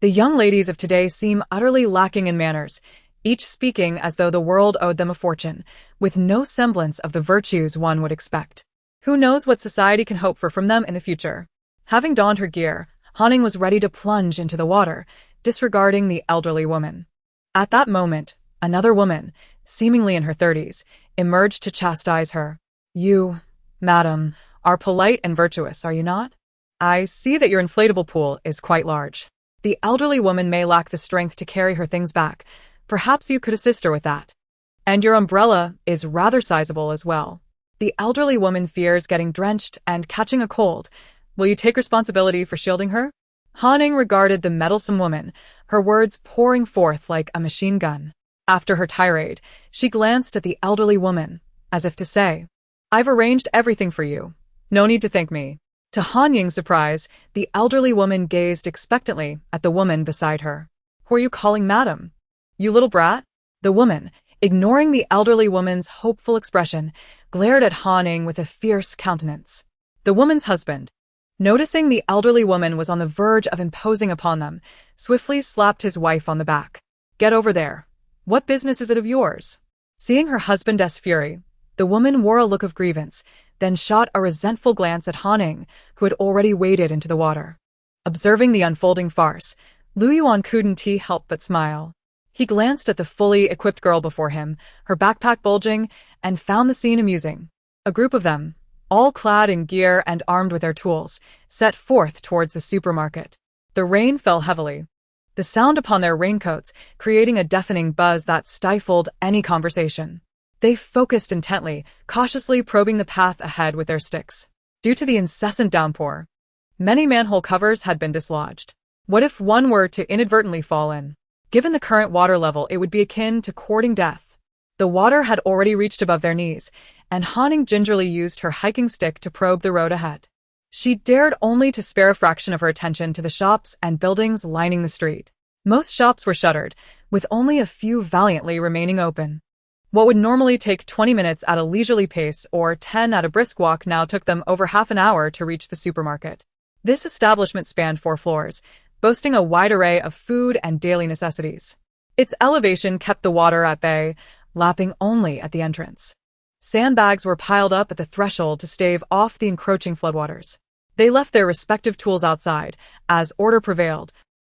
The young ladies of today seem utterly lacking in manners, each speaking as though the world owed them a fortune, with no semblance of the virtues one would expect. Who knows what society can hope for from them in the future? Having donned her gear, Hanning was ready to plunge into the water, disregarding the elderly woman. At that moment, another woman, seemingly in her 30s, emerged to chastise her. You, madam, are polite and virtuous, are you not? I see that your inflatable pool is quite large. The elderly woman may lack the strength to carry her things back. Perhaps you could assist her with that. And your umbrella is rather sizable as well. The elderly woman fears getting drenched and catching a cold. Will you take responsibility for shielding her? Hanning regarded the meddlesome woman, her words pouring forth like a machine gun. After her tirade, she glanced at the elderly woman, as if to say, I've arranged everything for you. No need to thank me. To Ying's surprise, the elderly woman gazed expectantly at the woman beside her. Who are you calling madam? You little brat? The woman, ignoring the elderly woman's hopeful expression, glared at Hanning with a fierce countenance. The woman's husband, noticing the elderly woman was on the verge of imposing upon them, swiftly slapped his wife on the back. Get over there. What business is it of yours? Seeing her husband's fury, the woman wore a look of grievance, then shot a resentful glance at Hanning, who had already waded into the water. Observing the unfolding farce, Lu Yuan couldn't help but smile. He glanced at the fully equipped girl before him, her backpack bulging, and found the scene amusing. A group of them, all clad in gear and armed with their tools, set forth towards the supermarket. The rain fell heavily, the sound upon their raincoats creating a deafening buzz that stifled any conversation. They focused intently, cautiously probing the path ahead with their sticks. Due to the incessant downpour, many manhole covers had been dislodged. What if one were to inadvertently fall in? Given the current water level, it would be akin to courting death. The water had already reached above their knees, and Hanning gingerly used her hiking stick to probe the road ahead. She dared only to spare a fraction of her attention to the shops and buildings lining the street. Most shops were shuttered, with only a few valiantly remaining open. What would normally take 20 minutes at a leisurely pace or 10 at a brisk walk now took them over half an hour to reach the supermarket. This establishment spanned 4 floors, boasting a wide array of food and daily necessities. Its elevation kept the water at bay, lapping only at the entrance. Sandbags were piled up at the threshold to stave off the encroaching floodwaters. They left their respective tools outside, as order prevailed,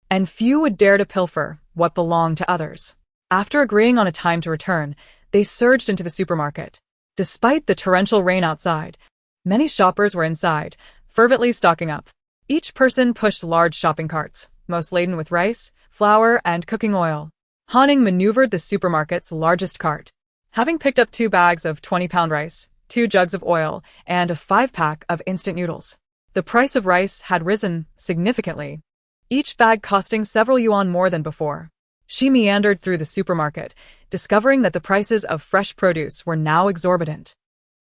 and few would dare to pilfer what belonged to others. After agreeing on a time to return, they surged into the supermarket. Despite the torrential rain outside, many shoppers were inside, fervently stocking up. Each person pushed large shopping carts, most laden with rice, flour, and cooking oil. Hanning maneuvered the supermarket's largest cart. Having picked up 2 bags of 20-pound rice, 2 jugs of oil, and a 5-pack of instant noodles, the price of rice had risen significantly, each bag costing several yuan more than before. She meandered through the supermarket, discovering that the prices of fresh produce were now exorbitant.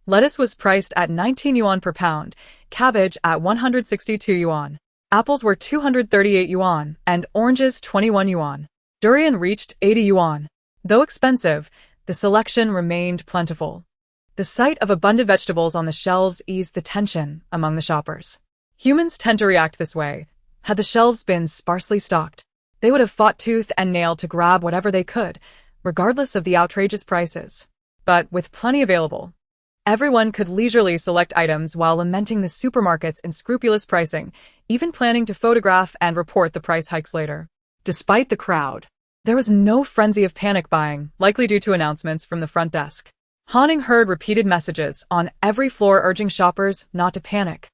Lettuce was priced at 19 yuan per pound, cabbage at 162 yuan. Apples were 238 yuan, and oranges 21 yuan. Durian reached 80 yuan. Though expensive, the selection remained plentiful. The sight of abundant vegetables on the shelves eased the tension among the shoppers. Humans tend to react this way. Had the shelves been sparsely stocked, they would have fought tooth and nail to grab whatever they could, regardless of the outrageous prices. But with plenty available, everyone could leisurely select items while lamenting the supermarket's unscrupulous pricing, even planning to photograph and report the price hikes later. Despite the crowd, there was no frenzy of panic buying, likely due to announcements from the front desk. Haning heard repeated messages on every floor urging shoppers not to panic,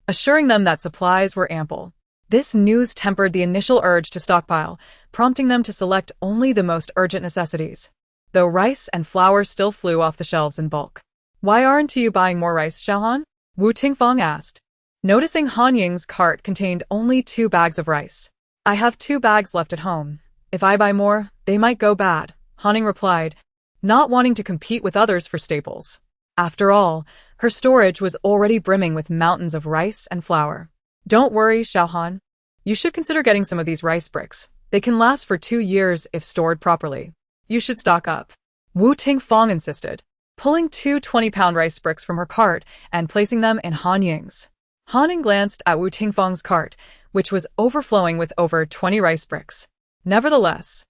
assuring them that supplies were ample. This news tempered the initial urge to stockpile, prompting them to select only the most urgent necessities. Though rice and flour still flew off the shelves in bulk. "Why aren't you buying more rice, Xiaohan?" Wu Tingfang asked, noticing Han Ying's cart contained only 2 bags of rice. "I have 2 bags left at home. If I buy more, they might go bad," Haning replied, not wanting to compete with others for staples. After all, her storage was already brimming with mountains of rice and flour. "Don't worry, Xiaohan. You should consider getting some of these rice bricks. They can last for 2 years if stored properly. You should stock up," Wu Tingfang insisted, pulling 2 20-pound rice bricks from her cart and placing them in Han Ying's. Haning glanced at Wu Tingfang's cart, which was overflowing with over 20 rice bricks. Nevertheless,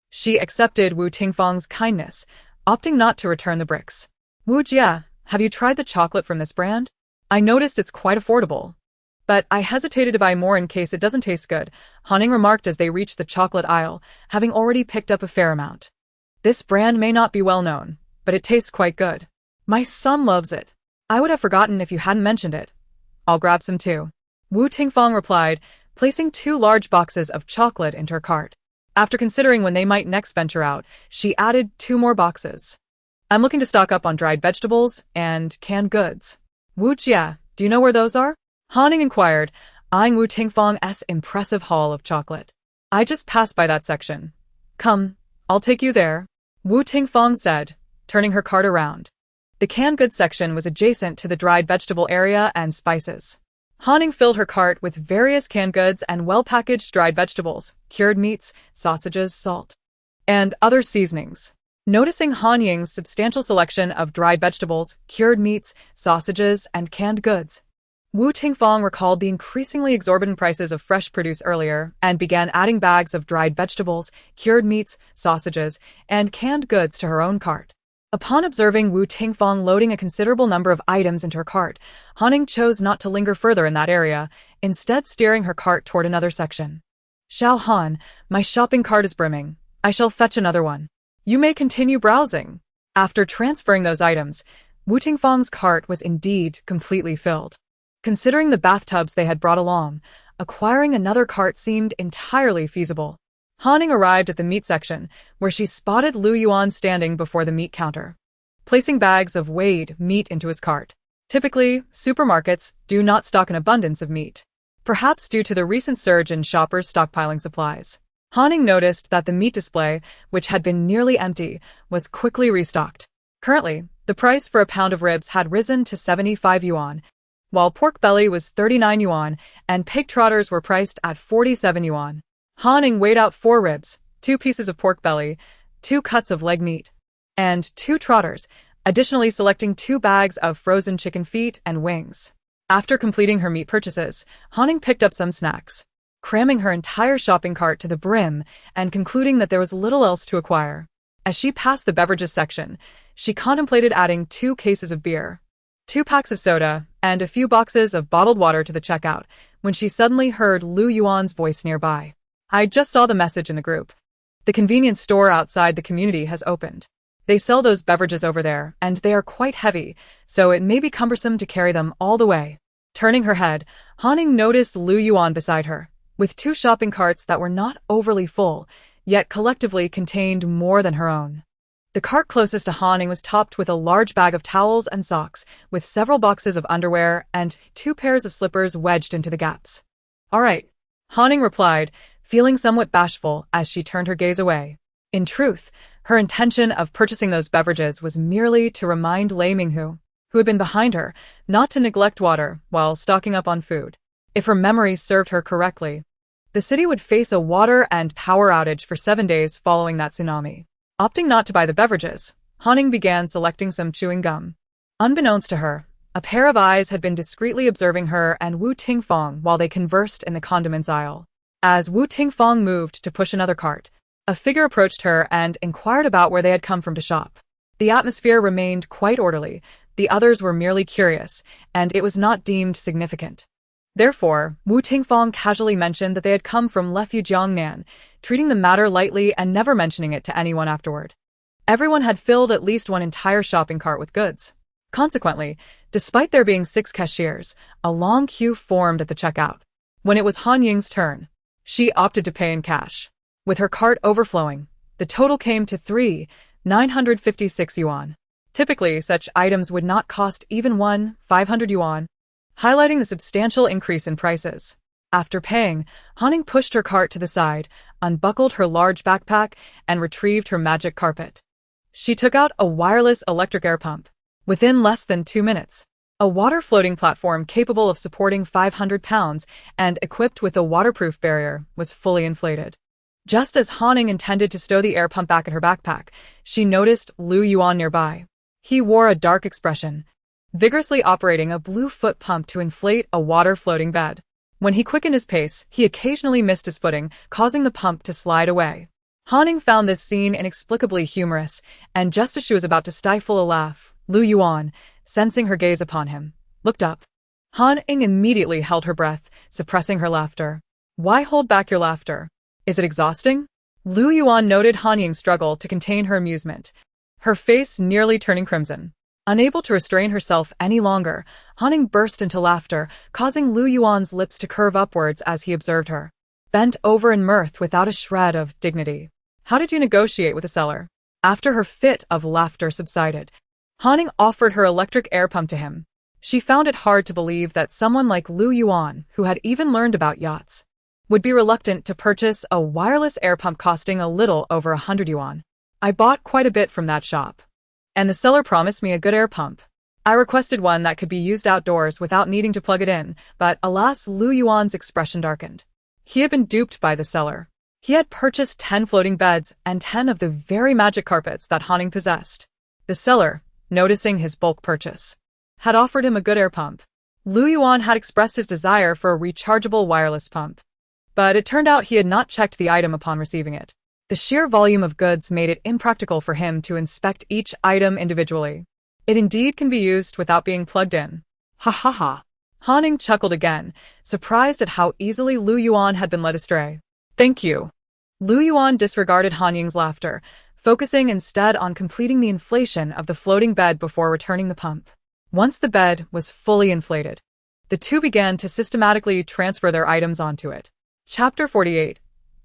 she accepted Wu Tingfang's kindness, opting not to return the bricks. "Wu Jia, have you tried the chocolate from this brand? I noticed it's quite affordable. But I hesitated to buy more in case it doesn't taste good," Haning remarked as they reached the chocolate aisle, having already picked up a fair amount. "This brand may not be well known, but it tastes quite good. My son loves it. I would have forgotten if you hadn't mentioned it. I'll grab some too," Wu Tingfang replied, placing 2 large boxes of chocolate into her cart. After considering when they might next venture out, she added 2 more boxes. "I'm looking to stock up on dried vegetables and canned goods." "Wu Jia, do you know where those are?" Haning inquired, eyeing Wu Tingfang's impressive haul of chocolate. "I just passed by that section. Come, I'll take you there," Wu Tingfang said, turning her cart around. The canned goods section was adjacent to the dried vegetable area and spices. Haning filled her cart with various canned goods and well-packaged dried vegetables, cured meats, sausages, salt, and other seasonings. Noticing Han Ying's substantial selection of dried vegetables, cured meats, sausages, and canned goods, Wu Tingfang recalled the increasingly exorbitant prices of fresh produce earlier and began adding bags of dried vegetables, cured meats, sausages, and canned goods to her own cart. Upon observing Wu Tingfang loading a considerable number of items into her cart, Haning chose not to linger further in that area, instead steering her cart toward another section. "Xiao Han, my shopping cart is brimming. I shall fetch another one. You may continue browsing." After transferring those items, Wu Tingfang's cart was indeed completely filled. Considering the bathtubs they had brought along, acquiring another cart seemed entirely feasible. Haning arrived at the meat section, where she spotted Lu Yuan standing before the meat counter, placing bags of weighed meat into his cart. Typically, supermarkets do not stock an abundance of meat, perhaps due to the recent surge in shoppers stockpiling supplies. Haning noticed that the meat display, which had been nearly empty, was quickly restocked. Currently, the price for a pound of ribs had risen to 75 yuan, while pork belly was 39 yuan and pig trotters were priced at 47 yuan. Haning weighed out 4 ribs, 2 pieces of pork belly, 2 cuts of leg meat, and 2 trotters, additionally selecting 2 bags of frozen chicken feet and wings. After completing her meat purchases, Haning picked up some snacks, cramming her entire shopping cart to the brim and concluding that there was little else to acquire. As she passed the beverages section, she contemplated adding 2 cases of beer, 2 packs of soda, and a few boxes of bottled water to the checkout, when she suddenly heard Lu Yuan's voice nearby. "I just saw the message in the group. The convenience store outside the community has opened. They sell those beverages over there, and they are quite heavy, so it may be cumbersome to carry them all the way." Turning her head, Haning noticed Lu Yuan beside her, with 2 shopping carts that were not overly full, yet collectively contained more than her own. The cart closest to Haning was topped with a large bag of towels and socks, with several boxes of underwear and 2 pairs of slippers wedged into the gaps. "All right," Haning replied, feeling somewhat bashful as she turned her gaze away. In truth, her intention of purchasing those beverages was merely to remind Lei Minghu, who had been behind her, not to neglect water while stocking up on food. If her memory served her correctly, the city would face a water and power outage for 7 days following that tsunami. Opting not to buy the beverages, Han Ying began selecting some chewing gum. Unbeknownst to her, a pair of eyes had been discreetly observing her and Wu Tingfang while they conversed in the condiments aisle. As Wu Tingfang moved to push another cart, a figure approached her and inquired about where they had come from to shop. The atmosphere remained quite orderly, the others were merely curious, and it was not deemed significant. Therefore, Wu Tingfang casually mentioned that they had come from Lefujiangnan, treating the matter lightly and never mentioning it to anyone afterward. Everyone had filled at least one entire shopping cart with goods. Consequently, despite there being 6 cashiers, a long queue formed at the checkout. When it was Han Ying's turn, she opted to pay in cash. With her cart overflowing, the total came to 3,956 yuan. Typically, such items would not cost even 1,500 yuan, highlighting the substantial increase in prices. After paying, Han Ying pushed her cart to the side, unbuckled her large backpack, and retrieved her magic carpet. She took out a wireless electric air pump. Within less than 2 minutes, a water floating platform capable of supporting 500 pounds and equipped with a waterproof barrier was fully inflated. Just as Han Ying intended to stow the air pump back in her backpack, she noticed Lu Yuan nearby. He wore a dark expression, vigorously operating a blue foot pump to inflate a water-floating bed. When he quickened his pace, he occasionally missed his footing, causing the pump to slide away. Han Ying found this scene inexplicably humorous, and just as she was about to stifle a laugh, Lu Yuan, sensing her gaze upon him, looked up. Han Ying immediately held her breath, suppressing her laughter. Why hold back your laughter? Is it exhausting? Lu Yuan noted Han Ying's struggle to contain her amusement, her face nearly turning crimson. Unable to restrain herself any longer, Han Ying burst into laughter, causing Lu Yuan's lips to curve upwards as he observed her. Bent over in mirth without a shred of dignity. How did you negotiate with the seller? After her fit of laughter subsided, Han Ying offered her electric air pump to him. She found it hard to believe that someone like Lu Yuan, who had even learned about yachts, would be reluctant to purchase a wireless air pump costing a little over 100 yuan. I bought quite a bit from that shop, and the seller promised me a good air pump. I requested one that could be used outdoors without needing to plug it in, but alas, Lu Yuan's expression darkened. He had been duped by the seller. He had purchased 10 floating beds and 10 of the very magic carpets that Han Ying possessed. The seller, noticing his bulk purchase, had offered him a good air pump. Lu Yuan had expressed his desire for a rechargeable wireless pump, but it turned out he had not checked the item upon receiving it. The sheer volume of goods made it impractical for him to inspect each item individually. It indeed can be used without being plugged in. Ha ha ha. Han Ying chuckled again, surprised at how easily Lu Yuan had been led astray. Thank you. Lu Yuan disregarded Han Ying's laughter, focusing instead on completing the inflation of the floating bed before returning the pump. Once the bed was fully inflated, the two began to systematically transfer their items onto it. Chapter 48.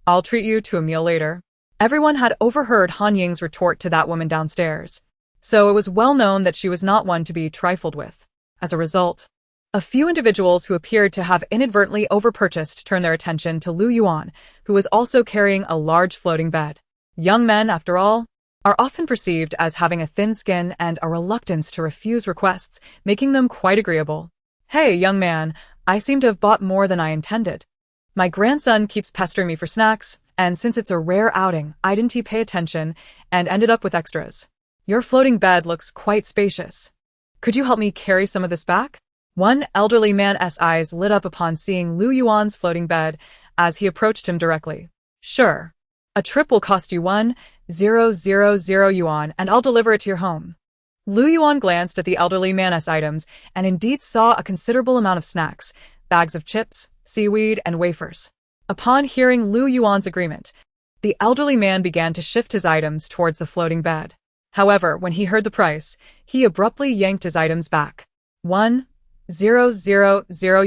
I'll treat you to a meal later. Everyone had overheard Han Ying's retort to that woman downstairs, so it was well known that she was not one to be trifled with. As a result, a few individuals who appeared to have inadvertently overpurchased turned their attention to Lu Yuan, who was also carrying a large floating bed. Young men, after all, are often perceived as having a thin skin and a reluctance to refuse requests, making them quite agreeable. Hey, young man, I seem to have bought more than I intended. My grandson keeps pestering me for snacks, and since it's a rare outing, I didn't pay attention and ended up with extras. Your floating bed looks quite spacious. Could you help me carry some of this back? One elderly man's eyes lit up upon seeing Lu Yuan's floating bed as he approached him directly. Sure. A trip will cost you 1,000 yuan and I'll deliver it to your home. Lu Yuan glanced at the elderly man's items and indeed saw a considerable amount of snacks, bags of chips, seaweed, and wafers. Upon hearing Lu Yuan's agreement, the elderly man began to shift his items towards the floating bed. However, when he heard the price, he abruptly yanked his items back. 1,000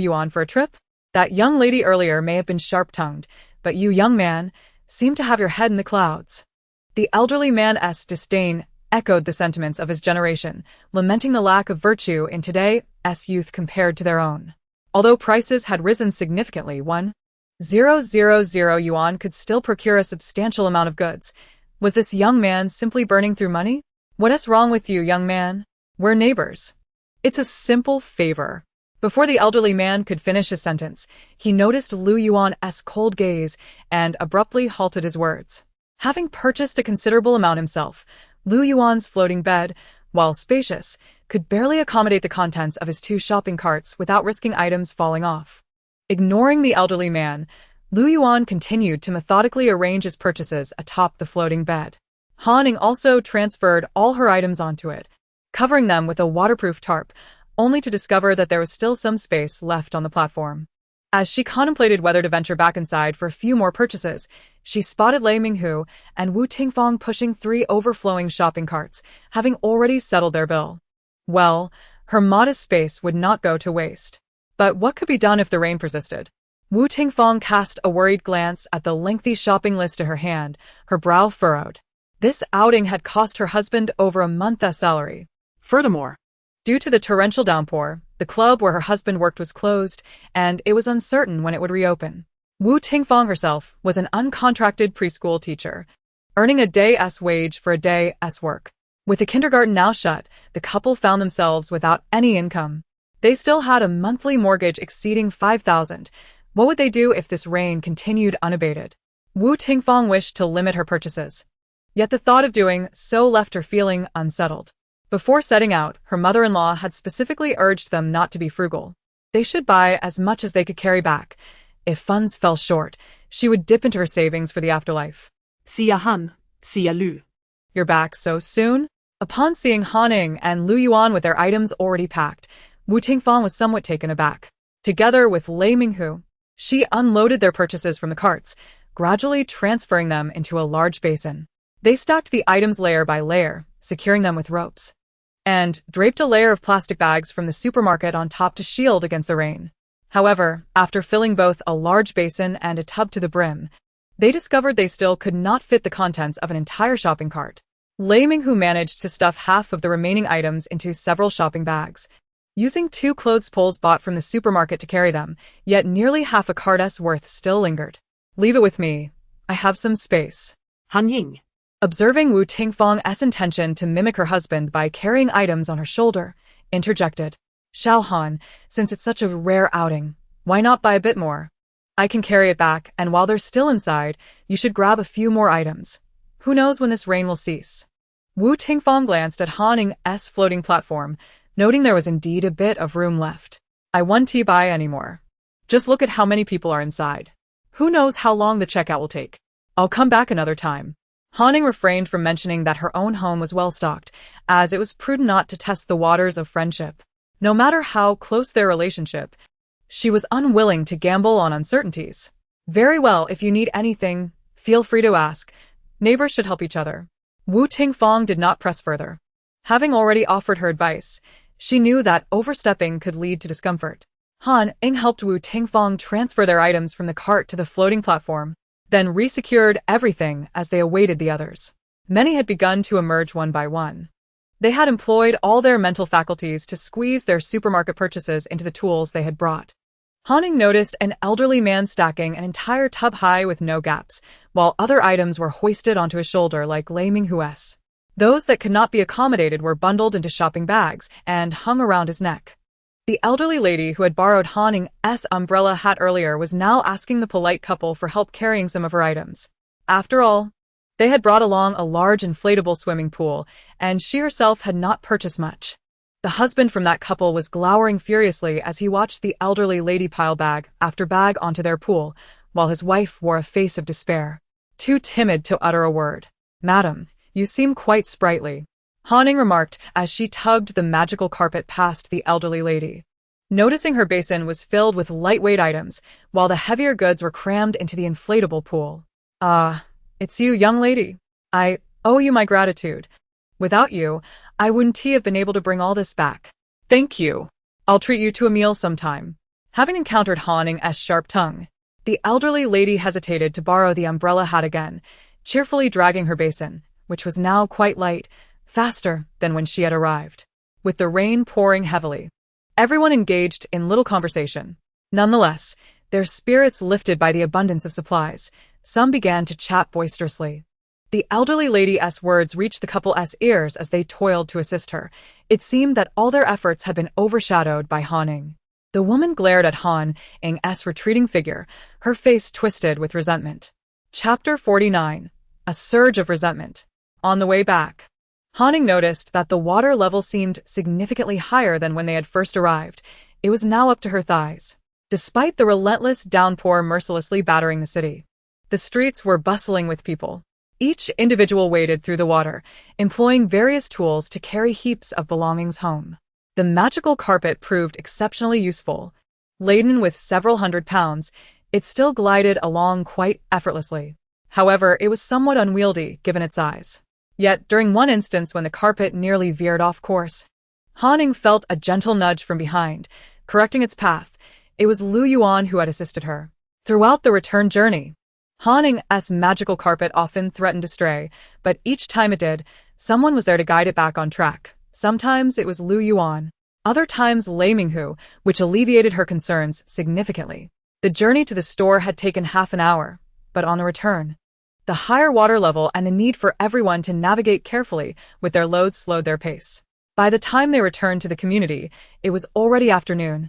yuan for a trip? That young lady earlier may have been sharp-tongued, but you, young man, seem to have your head in the clouds. The elderly man's disdain echoed the sentiments of his generation, lamenting the lack of virtue in today's youth compared to their own. Although prices had risen significantly, 000 yuan could still procure a substantial amount of goods. Was this young man simply burning through money? What is wrong with you, young man? We're neighbors. It's a simple favor. Before the elderly man could finish his sentence, he noticed Lu Yuan's cold gaze and abruptly halted his words. Having purchased a considerable amount himself, Lu Yuan's floating bed, while spacious, could barely accommodate the contents of his 2 shopping carts without risking items falling off. Ignoring the elderly man, Lu Yuan continued to methodically arrange his purchases atop the floating bed. Han Ying also transferred all her items onto it, covering them with a waterproof tarp, only to discover that there was still some space left on the platform. As she contemplated whether to venture back inside for a few more purchases, she spotted Lei Minghu and Wu Tingfang pushing 3 overflowing shopping carts, having already settled their bill. Well, her modest space would not go to waste. But what could be done if the rain persisted? Wu Tingfang cast a worried glance at the lengthy shopping list in her hand, her brow furrowed. This outing had cost her husband over a month's salary. Furthermore, due to the torrential downpour, the club where her husband worked was closed, and it was uncertain when it would reopen. Wu Tingfang herself was an uncontracted preschool teacher, earning a day's wage for a day's work. With the kindergarten now shut, the couple found themselves without any income. They still had a monthly mortgage exceeding 5,000. What would they do if this rain continued unabated? Wu Tingfang wished to limit her purchases. Yet the thought of doing so left her feeling unsettled. Before setting out, her mother-in-law had specifically urged them not to be frugal. They should buy as much as they could carry back. If funds fell short, she would dip into her savings for the afterlife. see ya Han, see ya Lu. You're back so soon? Upon seeing Han Ying and Lu Yuan with their items already packed, Wu Tingfang was somewhat taken aback. Together with Lei Minghu, she unloaded their purchases from the carts, gradually transferring them into a large basin. They stacked the items layer by layer, securing them with ropes, and draped a layer of plastic bags from the supermarket on top to shield against the rain. However, after filling both a large basin and a tub to the brim, they discovered they still could not fit the contents of an entire shopping cart. Lei Minghu managed to stuff half of the remaining items into several shopping bags, using 2 clothes poles bought from the supermarket to carry them, yet nearly half a cart's worth still lingered. Leave it with me. I have some space. Han Ying, Observing Wu Tingfang's intention to mimic her husband by carrying items on her shoulder, interjected. Xiao Han, since it's such a rare outing, why not buy a bit more? I can carry it back, and while they're still inside, you should grab a few more items. Who knows when this rain will cease? Wu Tingfang glanced at Han Ying's floating platform, noting there was indeed a bit of room left. I won't buy anymore. Just look at how many people are inside. Who knows how long the checkout will take? I'll come back another time. Han Ying refrained from mentioning that her own home was well stocked, as it was prudent not to test the waters of friendship. No matter how close their relationship, she was unwilling to gamble on uncertainties. Very well, if you need anything, feel free to ask. Neighbors should help each other. Wu Tingfang did not press further. Having already offered her advice, she knew that overstepping could lead to discomfort. Han Ying helped Wu Tingfang transfer their items from the cart to the floating platform, then resecured everything as they awaited the others. Many had begun to emerge one by one. They had employed all their mental faculties to squeeze their supermarket purchases into the tools they had brought. Han Ying noticed an elderly man stacking an entire tub high with no gaps, while other items were hoisted onto his shoulder like Lei Minghu's. Those that could not be accommodated were bundled into shopping bags and hung around his neck. The elderly lady who had borrowed Han Ying's umbrella hat earlier was now asking the polite couple for help carrying some of her items. After all, they had brought along a large inflatable swimming pool, and she herself had not purchased much. The husband from that couple was glowering furiously as he watched the elderly lady pile bag after bag onto their pool, while his wife wore a face of despair, too timid to utter a word. Madam, you seem quite sprightly, Han Ying remarked as she tugged the magical carpet past the elderly lady. Noticing her basin was filled with lightweight items, while the heavier goods were crammed into the inflatable pool. It's you, young lady. I owe you my gratitude. Without you, I wouldn't have been able to bring all this back. Thank you. I'll treat you to a meal sometime. Having encountered Han Ying's sharp tongue, the elderly lady hesitated to borrow the umbrella hat again, cheerfully dragging her basin, which was now quite light, faster than when she had arrived. With the rain pouring heavily, everyone engaged in little conversation. Nonetheless, their spirits lifted by the abundance of supplies. Some began to chat boisterously. The elderly lady's words reached the couple's ears as they toiled to assist her. It seemed that all their efforts had been overshadowed by Han Ying. The woman glared at Han Ying's retreating figure, her face twisted with resentment. Chapter 49. A surge of resentment. On the way back, Han Ying noticed that the water level seemed significantly higher than when they had first arrived. It was now up to her thighs. Despite the relentless downpour mercilessly battering the city, the streets were bustling with people. Each individual waded through the water, employing various tools to carry heaps of belongings home. The magical carpet proved exceptionally useful. Laden with several hundred pounds, it still glided along quite effortlessly. However, it was somewhat unwieldy given its size. Yet, during one instance when the carpet nearly veered off course, Han Ying felt a gentle nudge from behind, correcting its path. It was Lu Yuan who had assisted her. Throughout the return journey, Han Ying's magical carpet often threatened to stray, but each time it did, someone was there to guide it back on track. Sometimes it was Lu Yuan, other times Lei Minghu, which alleviated her concerns significantly. The journey to the store had taken half an hour, but on the return, the higher water level and the need for everyone to navigate carefully with their loads slowed their pace. By the time they returned to the community, it was already afternoon,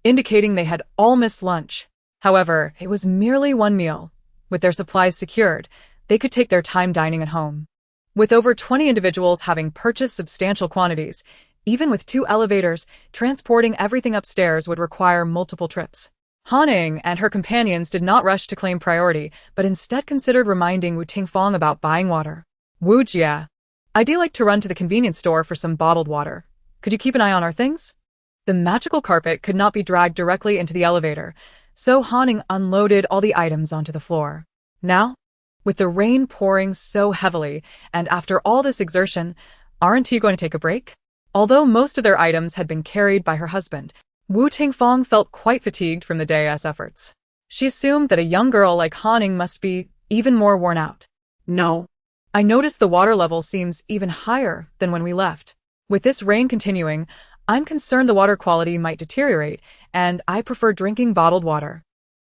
indicating they had all missed lunch. However, it was merely one meal. With their supplies secured, they could take their time dining at home. With over 20 individuals having purchased substantial quantities, even with 2 elevators, transporting everything upstairs would require multiple trips. Han Ying and her companions did not rush to claim priority, but instead considered reminding Wu Tingfang about buying water. Wu Jia, I'd like to run to the convenience store for some bottled water. Could you keep an eye on our things? The magical carpet could not be dragged directly into the elevator, so Han Ying unloaded all the items onto the floor. Now, with the rain pouring so heavily, and after all this exertion, aren't you going to take a break? Although most of their items had been carried by her husband, Wu Tingfang felt quite fatigued from the day's efforts. She assumed that a young girl like Han Ying must be even more worn out. No. I noticed the water level seems even higher than when we left. With this rain continuing, I'm concerned the water quality might deteriorate, and I prefer drinking bottled water.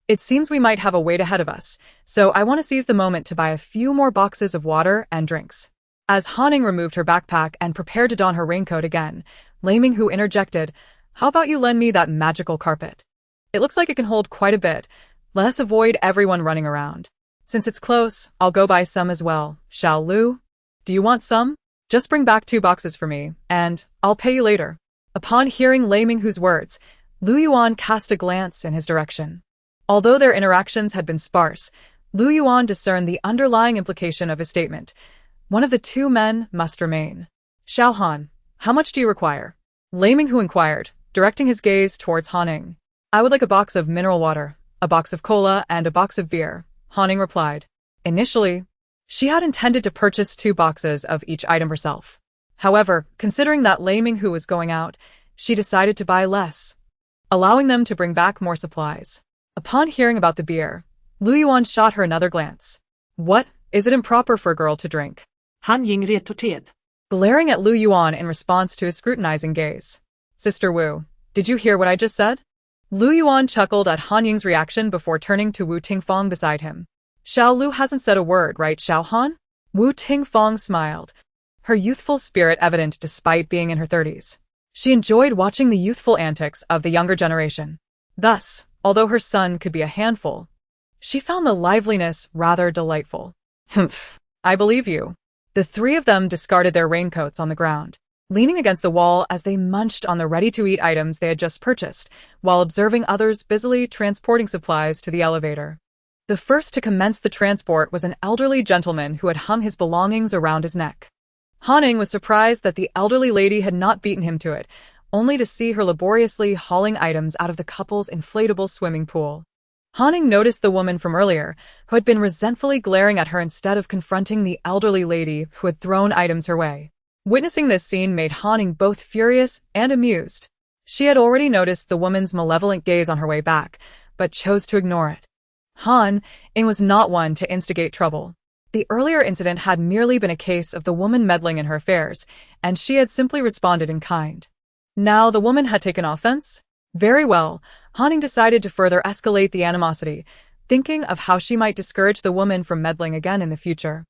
It seems we might have a wait ahead of us, so I want to seize the moment to buy a few more boxes of water and drinks. As Han Ying removed her backpack and prepared to don her raincoat again, Lei Minghu interjected, "How about you lend me that magical carpet? It looks like it can hold quite a bit. Let us avoid everyone running around. Since it's close, I'll go buy some as well. Shall Lu? Do you want some? Just bring back 2 boxes for me, and I'll pay you later." Upon hearing Lei Minghu's words, Lu Yuan cast a glance in his direction. Although their interactions had been sparse, Lu Yuan discerned the underlying implication of his statement. One of the 2 men must remain. "Xiao Han, how much do you require?" Lei Minghu inquired, directing his gaze towards Han Ying. "I would like a box of mineral water, a box of cola, and a box of beer," Han Ying replied. Initially, she had intended to purchase 2 boxes of each item herself. However, considering that Lei Minghu was going out, she decided to buy less, allowing them to bring back more supplies. Upon hearing about the beer, Lu Yuan shot her another glance. "What? Is it improper for a girl to drink?" Han Ying retorted, glaring at Lu Yuan in response to his scrutinizing gaze. "Sister Wu, did you hear what I just said?" Lu Yuan chuckled at Han Ying's reaction before turning to Wu Tingfang beside him. "Xiao Lu hasn't said a word, right, Xiao Han?" Wu Tingfang smiled, her youthful spirit evident despite being in her 30s. She enjoyed watching the youthful antics of the younger generation. Thus, although her son could be a handful, she found the liveliness rather delightful. "Humph, I believe you." The 3 of them discarded their raincoats on the ground, leaning against the wall as they munched on the ready-to-eat items they had just purchased, while observing others busily transporting supplies to the elevator. The first to commence the transport was an elderly gentleman who had hung his belongings around his neck. Han Ying was surprised that the elderly lady had not beaten him to it, only to see her laboriously hauling items out of the couple's inflatable swimming pool. Han Ying noticed the woman from earlier, who had been resentfully glaring at her instead of confronting the elderly lady who had thrown items her way. Witnessing this scene made Han Ying both furious and amused. She had already noticed the woman's malevolent gaze on her way back, but chose to ignore it. Han Ying was not one to instigate trouble. The earlier incident had merely been a case of the woman meddling in her affairs, and she had simply responded in kind. Now the woman had taken offense. Very well, Han Ying decided to further escalate the animosity, thinking of how she might discourage the woman from meddling again in the future.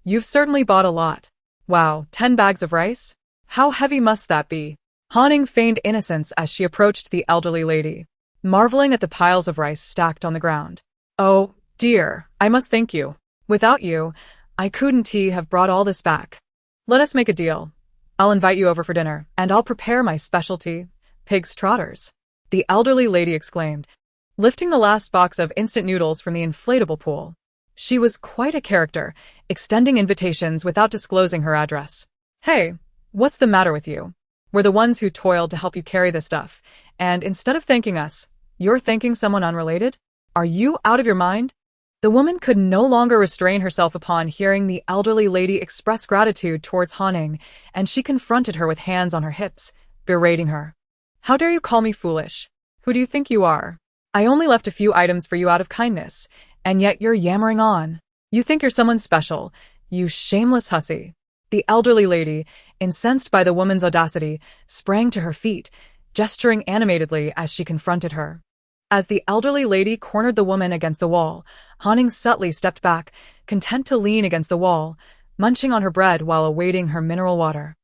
You've certainly bought a lot. Wow, 10 bags of rice? How heavy must that be? Han Ying feigned innocence as she approached the elderly lady, marveling at the piles of rice stacked on the ground. Oh, dear, I must thank you. Without you, I couldn't have brought all this back. Let us make a deal. I'll invite you over for dinner, and I'll prepare my specialty, pig's trotters. The elderly lady exclaimed, lifting the last box of instant noodles from the inflatable pool. She was quite a character, extending invitations without disclosing her address. Hey, what's the matter with you? We're the ones who toiled to help you carry this stuff, and instead of thanking us, you're thanking someone unrelated? Are you out of your mind? The woman could no longer restrain herself upon hearing the elderly lady express gratitude towards Han Ying, and she confronted her with hands on her hips, berating her. How dare you call me foolish? Who do you think you are? I only left a few items for you out of kindness, and yet you're yammering on. You think you're someone special, you shameless hussy. The elderly lady, incensed by the woman's audacity, sprang to her feet, gesturing animatedly as she confronted her. As the elderly lady cornered the woman against the wall, Han Ying subtly stepped back, content to lean against the wall, munching on her bread while awaiting her mineral water.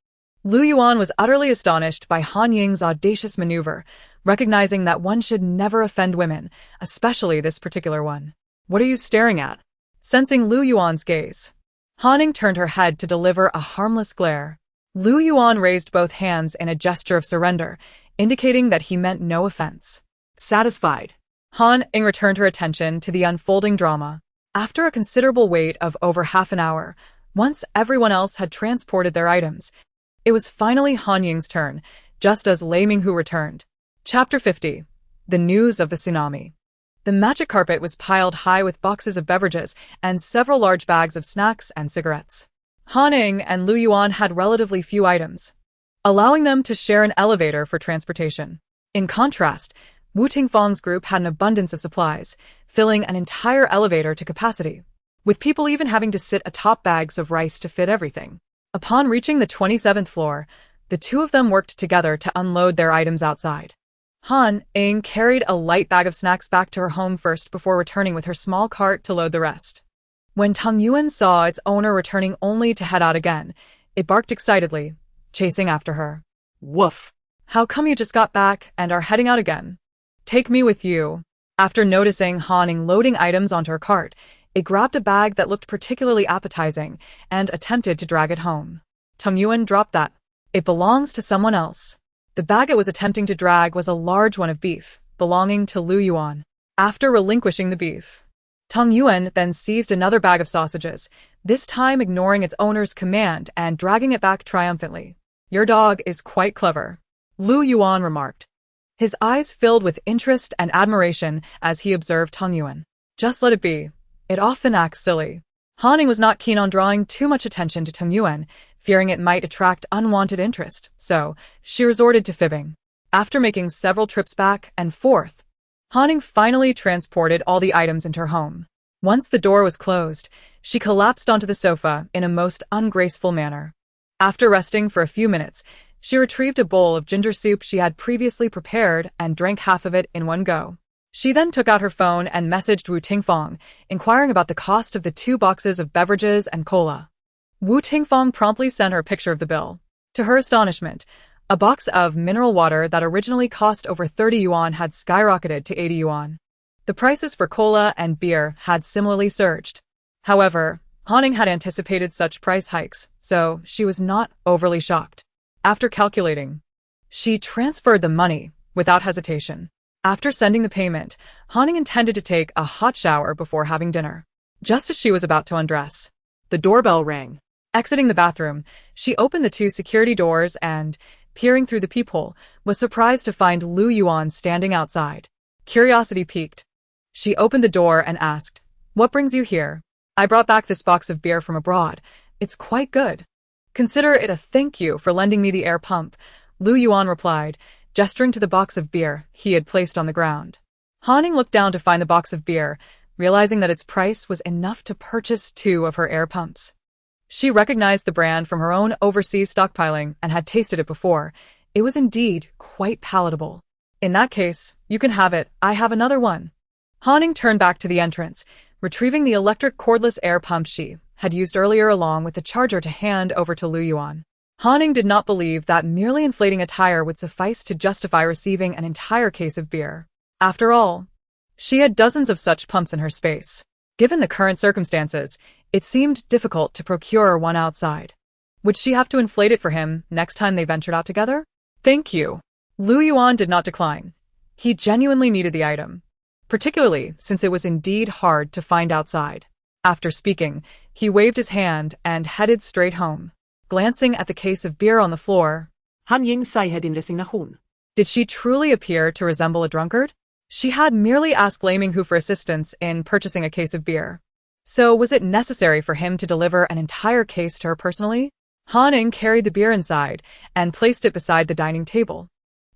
Lu Yuan was utterly astonished by Han Ying's audacious maneuver, recognizing that one should never offend women, especially this particular one. What are you staring at? Sensing Lu Yuan's gaze, Han Ying turned her head to deliver a harmless glare. Lu Yuan raised both hands in a gesture of surrender, indicating that he meant no offense. Satisfied, Han Ying returned her attention to the unfolding drama. After a considerable wait of over half an hour, once everyone else had transported their items, it was finally Han Ying's turn, just as Lei Minghu returned. Chapter 50. The News of the Tsunami. The magic carpet was piled high with boxes of beverages and several large bags of snacks and cigarettes. Han Ying and Lu Yuan had relatively few items, allowing them to share an elevator for transportation. In contrast, Wu Tingfang's group had an abundance of supplies, filling an entire elevator to capacity, with people even having to sit atop bags of rice to fit everything. Upon reaching the 27th floor, the two of them worked together to unload their items outside. Han Ying carried a light bag of snacks back to her home first before returning with her small cart to load the rest. When Tung Yuan saw its owner returning only to head out again, it barked excitedly, chasing after her. Woof. How come you just got back and are heading out again? Take me with you. After noticing Han Ying loading items onto her cart, it grabbed a bag that looked particularly appetizing and attempted to drag it home. Tung Yuan dropped that. It belongs to someone else. The bag it was attempting to drag was a large one of beef, belonging to Lu Yuan. After relinquishing the beef, Tung Yuan then seized another bag of sausages, this time ignoring its owner's command and dragging it back triumphantly. Your dog is quite clever, Lu Yuan remarked. His eyes filled with interest and admiration as he observed Tung Yuan. Just let it be. It often acts silly. Han Ying was not keen on drawing too much attention to Tung Yuan, fearing it might attract unwanted interest, so she resorted to fibbing. After making several trips back and forth, Han Ying finally transported all the items into her home. Once the door was closed, she collapsed onto the sofa in a most ungraceful manner. After resting for a few minutes, she retrieved a bowl of ginger soup she had previously prepared and drank half of it in one go. She then took out her phone and messaged Wu Tingfang, inquiring about the cost of the 2 boxes of beverages and cola. Wu Tingfang promptly sent her a picture of the bill. To her astonishment, a box of mineral water that originally cost over 30 yuan had skyrocketed to 80 yuan. The prices for cola and beer had similarly surged. However, Han Ying had anticipated such price hikes, so she was not overly shocked. After calculating, she transferred the money without hesitation. After sending the payment, Han Ying intended to take a hot shower before having dinner. Just as she was about to undress, the doorbell rang. Exiting the bathroom, she opened the 2 security doors and, peering through the peephole, was surprised to find Lu Yuan standing outside. Curiosity piqued. She opened the door and asked, "What brings you here?" "I brought back this box of beer from abroad. It's quite good. Consider it a thank you for lending me the air pump," Lu Yuan replied, gesturing to the box of beer he had placed on the ground. Han Ying looked down to find the box of beer, realizing that its price was enough to purchase 2 of her air pumps. She recognized the brand from her own overseas stockpiling and had tasted it before. It was indeed quite palatable. In that case, you can have it. I have another one. Hanning turned back to the entrance, retrieving the electric cordless air pump she had used earlier along with the charger to hand over to Lu Yuan. Hanning did not believe that merely inflating a tire would suffice to justify receiving an entire case of beer. After all, she had dozens of such pumps in her space. Given the current circumstances, it seemed difficult to procure one outside. Would she have to inflate it for him next time they ventured out together? Thank you. Lu Yuan did not decline. He genuinely needed the item, particularly since it was indeed hard to find outside. After speaking, he waved his hand and headed straight home. Glancing at the case of beer on the floor, Han Ying sighed in resignation. did she truly appear to resemble a drunkard? She had merely asked Laming Hu for assistance in purchasing a case of beer. So was it necessary for him to deliver an entire case to her personally? Hanning carried the beer inside and placed it beside the dining table,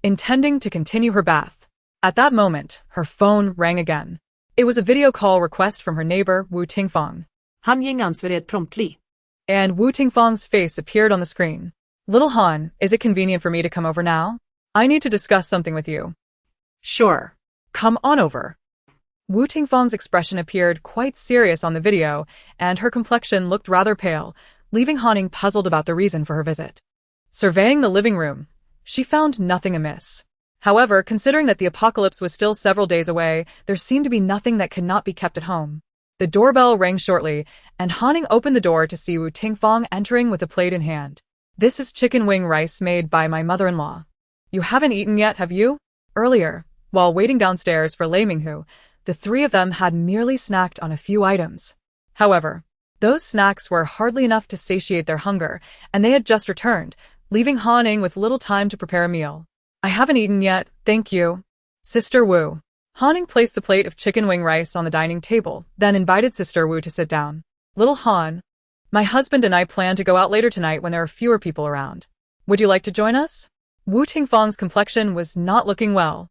intending to continue her bath. At that moment, her phone rang again. It was a video call request from her neighbor, Wu Tingfang. Han Ying answered promptly. And Wu Tingfang's face appeared on the screen. Little Han, is it convenient for me to come over now? I need to discuss something with you. Sure. Come on over. Wu Tingfang's expression appeared quite serious on the video, and her complexion looked rather pale, leaving Hanning puzzled about the reason for her visit. Surveying the living room, she found nothing amiss. However, considering that the apocalypse was still several days away, there seemed to be nothing that could not be kept at home. The doorbell rang shortly, and Hanning opened the door to see Wu Tingfang entering with a plate in hand. This is chicken wing rice made by my mother-in-law. You haven't eaten yet, have you? Earlier, while waiting downstairs for Laming Hu, the three of them had merely snacked on a few items. However, those snacks were hardly enough to satiate their hunger, and they had just returned, leaving Hanning with little time to prepare a meal. I haven't eaten yet, thank you. Sister Wu. Hanning placed the plate of chicken wing rice on the dining table, then invited Sister Wu to sit down. Little Han, my husband and I plan to go out later tonight when there are fewer people around. Would you like to join us? Wu Tingfang's complexion was not looking well.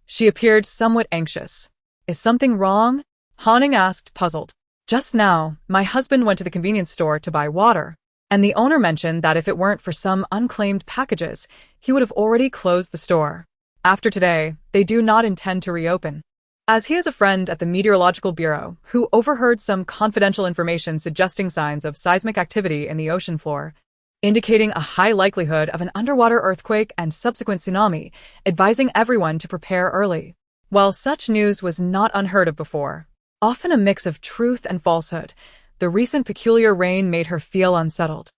She appeared somewhat anxious. Is something wrong? Hanning asked, puzzled. Just now, my husband went to the convenience store to buy water, and the owner mentioned that if it weren't for some unclaimed packages, he would have already closed the store. After today, they do not intend to reopen. As he has a friend at the Meteorological Bureau who overheard some confidential information suggesting signs of seismic activity in the ocean floor, indicating a high likelihood of an underwater earthquake and subsequent tsunami, advising everyone to prepare early. While such news was not unheard of before, often a mix of truth and falsehood, the recent peculiar rain made her feel unsettled.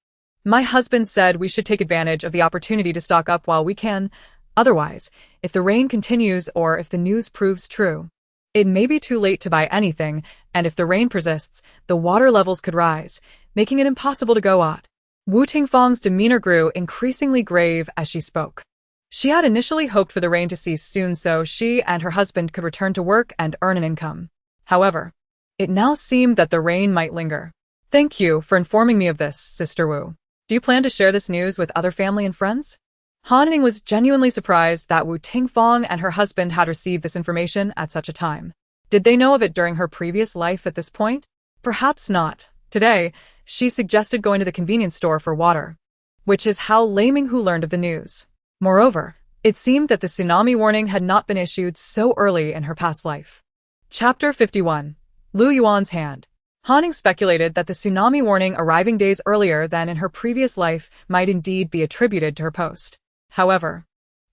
My husband said we should take advantage of the opportunity to stock up while we can. Otherwise, if the rain continues or if the news proves true, it may be too late to buy anything, and if the rain persists, the water levels could rise, making it impossible to go out. Wu Tingfang's demeanor grew increasingly grave as she spoke. She had initially hoped for the rain to cease soon so she and her husband could return to work and earn an income. However, it now seemed that the rain might linger. Thank you for informing me of this, Sister Wu. Do you plan to share this news with other family and friends? Hanning was genuinely surprised that Wu Tingfang and her husband had received this information at such a time. Did they know of it during her previous life at this point? Perhaps not. Today, she suggested going to the convenience store for water, which is how Laming Hu learned of the news. Moreover, it seemed that the tsunami warning had not been issued so early in her past life. Chapter 51. Lu Yuan's Hand. Hanning speculated that the tsunami warning arriving days earlier than in her previous life might indeed be attributed to her post. However,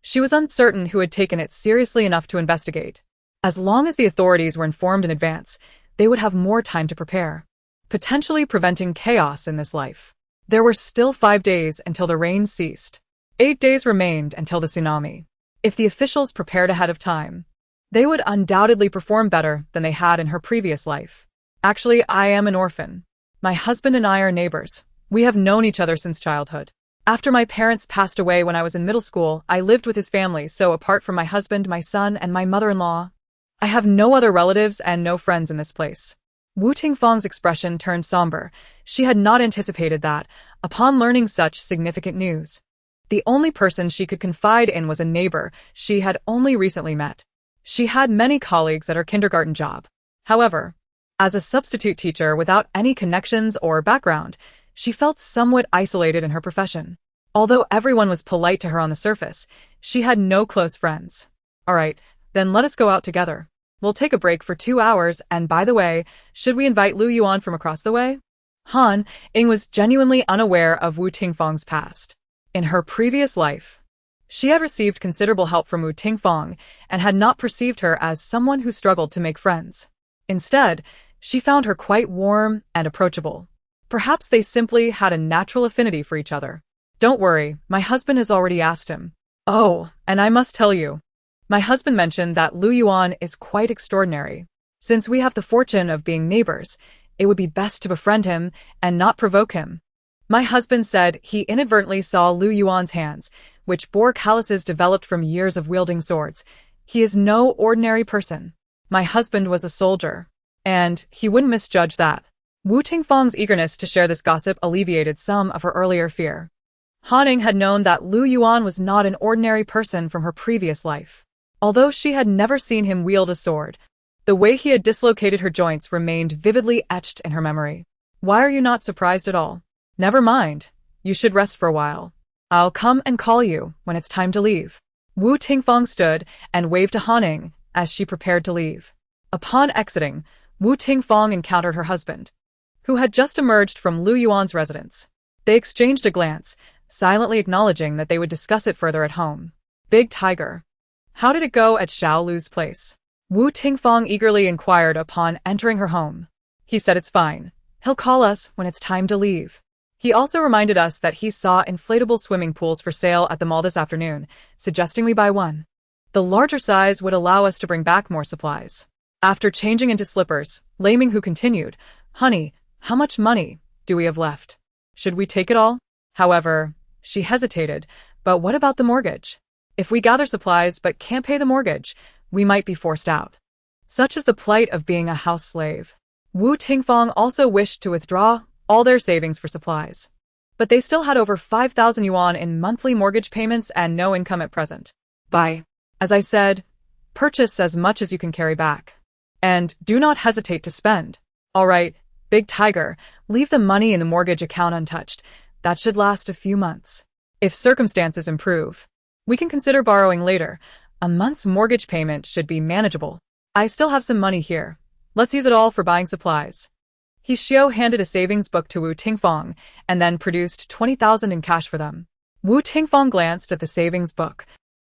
she was uncertain who had taken it seriously enough to investigate. As long as the authorities were informed in advance, they would have more time to prepare, potentially preventing chaos in this life. There were still 5 days until the rain ceased. 8 days remained until the tsunami. If the officials prepared ahead of time, they would undoubtedly perform better than they had in her previous life. Actually, I am an orphan. My husband and I are neighbors. We have known each other since childhood. After my parents passed away when I was in middle school, I lived with his family, so apart from my husband, my son, and my mother-in-law, I have no other relatives and no friends in this place. Wu Tingfang's expression turned somber. She had not anticipated that, upon learning such significant news, the only person she could confide in was a neighbor she had only recently met. She had many colleagues at her kindergarten job. However, as a substitute teacher without any connections or background, she felt somewhat isolated in her profession. Although everyone was polite to her on the surface, she had no close friends. All right, then let us go out together. We'll take a break for 2 hours, and by the way, should we invite Lu Yuan from across the way? Ying was genuinely unaware of Wu Tingfang's past. In her previous life, she had received considerable help from Wu Tingfang and had not perceived her as someone who struggled to make friends. Instead, she found her quite warm and approachable. Perhaps they simply had a natural affinity for each other. Don't worry, my husband has already asked him. Oh, and I must tell you, my husband mentioned that Lu Yuan is quite extraordinary. Since we have the fortune of being neighbors, it would be best to befriend him and not provoke him. My husband said he inadvertently saw Lu Yuan's hands, which bore calluses developed from years of wielding swords. He is no ordinary person. My husband was a soldier, and he wouldn't misjudge that. Wu Tingfang's eagerness to share this gossip alleviated some of her earlier fear. Ying had known that Lu Yuan was not an ordinary person from her previous life. Although she had never seen him wield a sword, the way he had dislocated her joints remained vividly etched in her memory. Why are you not surprised at all? Never mind. You should rest for a while. I'll come and call you when it's time to leave. Wu Tingfang stood and waved to Ying as she prepared to leave. Upon exiting, Wu Tingfang encountered her husband, who had just emerged from Lu Yuan's residence. They exchanged a glance, silently acknowledging that they would discuss it further at home. Big Tiger. How did it go at Xiao Lu's place? Wu Tingfang eagerly inquired upon entering her home. He said it's fine. He'll call us when it's time to leave. He also reminded us that he saw inflatable swimming pools for sale at the mall this afternoon, suggesting we buy one. The larger size would allow us to bring back more supplies. After changing into slippers, Lei Minghu continued, Honey, how much money do we have left? Should we take it all? However, she hesitated, but what about the mortgage? If we gather supplies but can't pay the mortgage, we might be forced out. Such is the plight of being a house slave. Wu Tingfang also wished to withdraw all their savings for supplies. But they still had over 5,000 yuan in monthly mortgage payments and no income at present. As I said, purchase as much as you can carry back. And do not hesitate to spend. All right, Big Tiger, leave the money in the mortgage account untouched. That should last a few months. If circumstances improve, we can consider borrowing later. A month's mortgage payment should be manageable. I still have some money here. Let's use it all for buying supplies. He handed a savings book to Wu Tingfang and then produced 20,000 in cash for them. Wu Tingfang glanced at the savings book,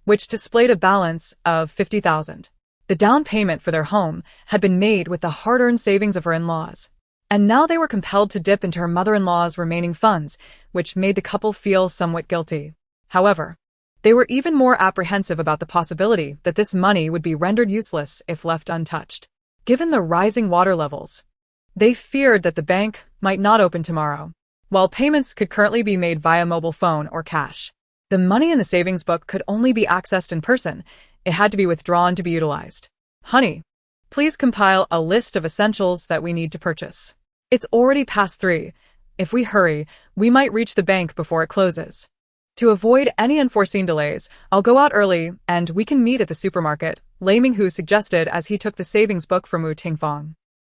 which displayed a balance of 50,000. The down payment for their home had been made with the hard-earned savings of her in-laws. And now they were compelled to dip into her mother-in-law's remaining funds, which made the couple feel somewhat guilty. However, they were even more apprehensive about the possibility that this money would be rendered useless if left untouched. Given the rising water levels, they feared that the bank might not open tomorrow. While payments could currently be made via mobile phone or cash, the money in the savings book could only be accessed in person. It had to be withdrawn to be utilized. Honey, please compile a list of essentials that we need to purchase. It's already past 3. If we hurry, we might reach the bank before it closes. To avoid any unforeseen delays, I'll go out early and we can meet at the supermarket, Lei Minghu suggested as he took the savings book from Wu Tingfang.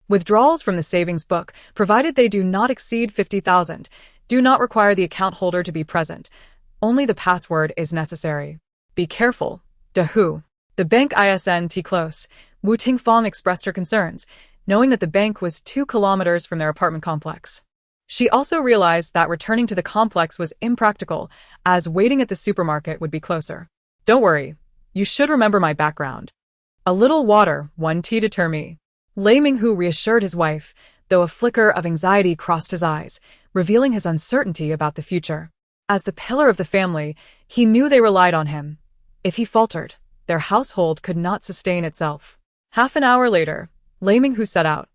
Withdrawals from the savings book, provided they do not exceed 50,000, do not require the account holder to be present. Only the password is necessary. Be careful. Dahu. The bank isn't close. Wu Tingfang expressed her concerns, knowing that the bank was 2 kilometers from their apartment complex. She also realized that returning to the complex was impractical, as waiting at the supermarket would be closer. Don't worry. You should remember my background. A little water, 1 tea deter me. Lei Minghu reassured his wife, though a flicker of anxiety crossed his eyes, revealing his uncertainty about the future. As the pillar of the family, he knew they relied on him. If he faltered, their household could not sustain itself. Half an hour later, Lei Minghu set out.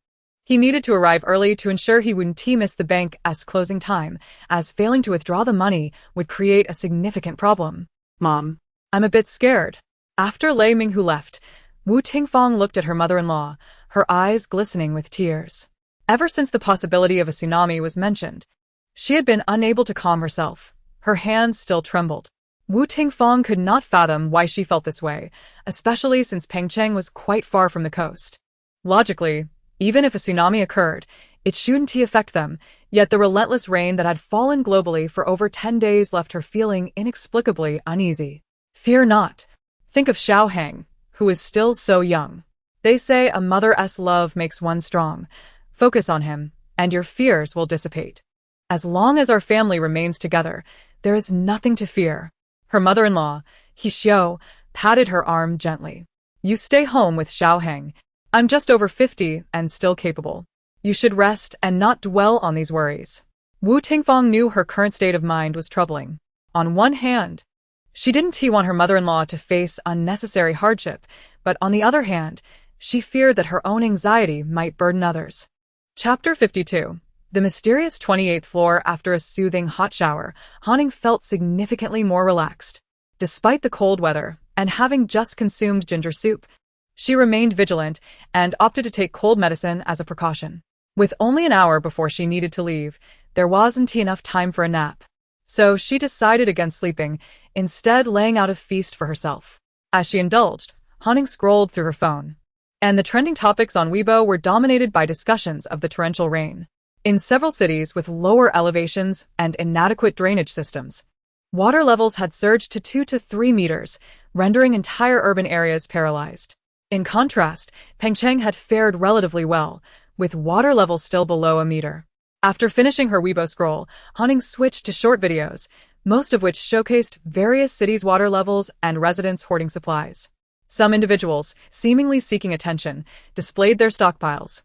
He needed to arrive early to ensure he wouldn't miss the bank as closing time, as failing to withdraw the money would create a significant problem. Mom, I'm a bit scared. After Lei Minghu left, Wu Tingfang looked at her mother-in-law, her eyes glistening with tears. Ever since the possibility of a tsunami was mentioned, she had been unable to calm herself. Her hands still trembled. Wu Tingfang could not fathom why she felt this way, especially since Pengcheng was quite far from the coast. Logically, even if a tsunami occurred, it shouldn't affect them, yet the relentless rain that had fallen globally for over 10 days left her feeling inexplicably uneasy. Fear not. Think of Xiaohang, who is still so young. They say a mother's love makes one strong. Focus on him, and your fears will dissipate. As long as our family remains together, there is nothing to fear. Her mother-in-law, He Xiao, patted her arm gently. You stay home with Xiao Heng. I'm just over 50 and still capable. You should rest and not dwell on these worries. Wu Tingfang knew her current state of mind was troubling. On one hand, she didn't want her mother-in-law to face unnecessary hardship, but on the other hand, she feared that her own anxiety might burden others. Chapter 52. The mysterious 28th floor. After a soothing hot shower, Han felt significantly more relaxed. Despite the cold weather, and having just consumed ginger soup, she remained vigilant and opted to take cold medicine as a precaution. With only an hour before she needed to leave, there wasn't enough time for a nap. So she decided against sleeping, instead laying out a feast for herself. As she indulged, Han scrolled through her phone. And the trending topics on Weibo were dominated by discussions of the torrential rain. In several cities with lower elevations and inadequate drainage systems, water levels had surged to 2 to 3 meters, rendering entire urban areas paralyzed. In contrast, Pengcheng had fared relatively well, with water levels still below a meter. After finishing her Weibo scroll, Han switched to short videos, most of which showcased various cities' water levels and residents hoarding supplies. Some individuals, seemingly seeking attention, displayed their stockpiles,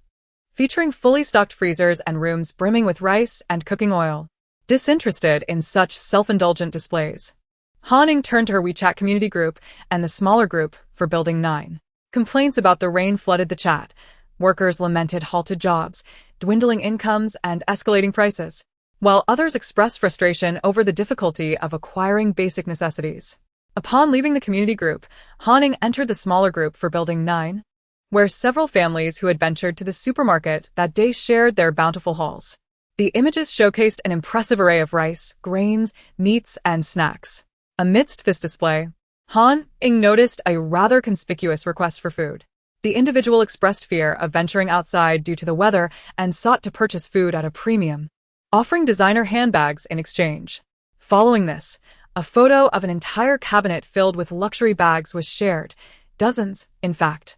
featuring fully stocked freezers and rooms brimming with rice and cooking oil. Disinterested in such self-indulgent displays, Han turned to her WeChat community group and the smaller group for Building 9. Complaints about the rain flooded the chat. Workers lamented halted jobs, dwindling incomes, and escalating prices, while others expressed frustration over the difficulty of acquiring basic necessities. Upon leaving the community group, Han entered the smaller group for Building 9, where several families who had ventured to the supermarket that day shared their bountiful hauls. The images showcased an impressive array of rice, grains, meats, and snacks. Amidst this display, Han noticed a rather conspicuous request for food. The individual expressed fear of venturing outside due to the weather and sought to purchase food at a premium, offering designer handbags in exchange. Following this, a photo of an entire cabinet filled with luxury bags was shared, dozens, in fact,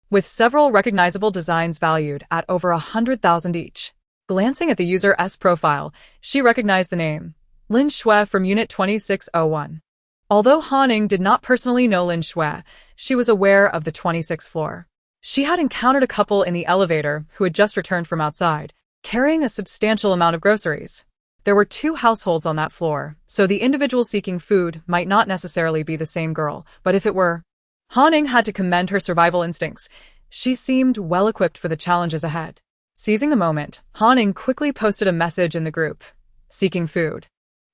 with several recognizable designs valued at over 100,000 each. Glancing at the user's profile, she recognized the name, Lin Shui from Unit 2601. Although Han did not personally know Lin Shui, she was aware of the 26th floor. She had encountered a couple in the elevator who had just returned from outside, carrying a substantial amount of groceries. There were 2 households on that floor, so the individual seeking food might not necessarily be the same girl, but if it were, Han had to commend her survival instincts. She seemed well-equipped for the challenges ahead. Seizing the moment, Han quickly posted a message in the group. Seeking food.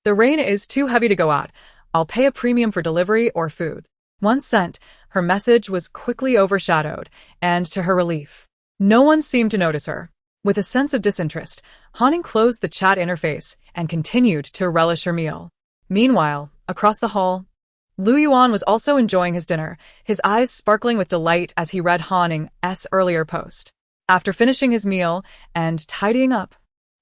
The rain is too heavy to go out. I'll pay a premium for delivery or food. Once sent, her message was quickly overshadowed, and to her relief, no one seemed to notice her. With a sense of disinterest, Han closed the chat interface and continued to relish her meal. Meanwhile, across the hall, Lu Yuan was also enjoying his dinner, his eyes sparkling with delight as he read Han's earlier post. After finishing his meal and tidying up,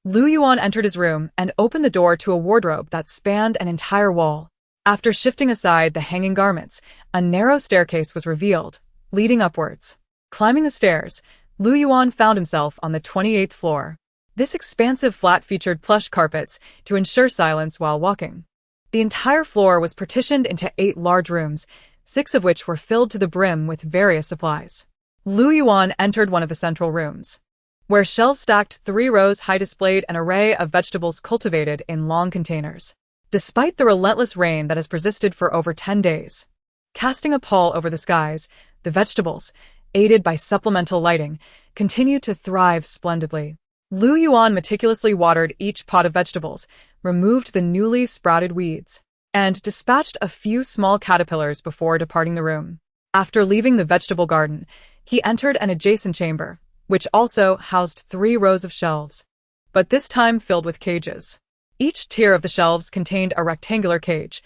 Lu Yuan entered his room and opened the door to a wardrobe that spanned an entire wall. After shifting aside the hanging garments, a narrow staircase was revealed, leading upwards. Climbing the stairs, Lu Yuan found himself on the 28th floor. This expansive flat featured plush carpets to ensure silence while walking. The entire floor was partitioned into 8 large rooms, 6 of which were filled to the brim with various supplies. Lu Yuan entered one of the central rooms, where shelves stacked 3 rows high displayed an array of vegetables cultivated in long containers. Despite the relentless rain that has persisted for over 10 days, casting a pall over the skies, the vegetables, aided by supplemental lighting, continued to thrive splendidly. Lu Yuan meticulously watered each pot of vegetables, removed the newly sprouted weeds, and dispatched a few small caterpillars before departing the room. After leaving the vegetable garden, he entered an adjacent chamber, which also housed 3 rows of shelves, but this time filled with cages. Each tier of the shelves contained a rectangular cage.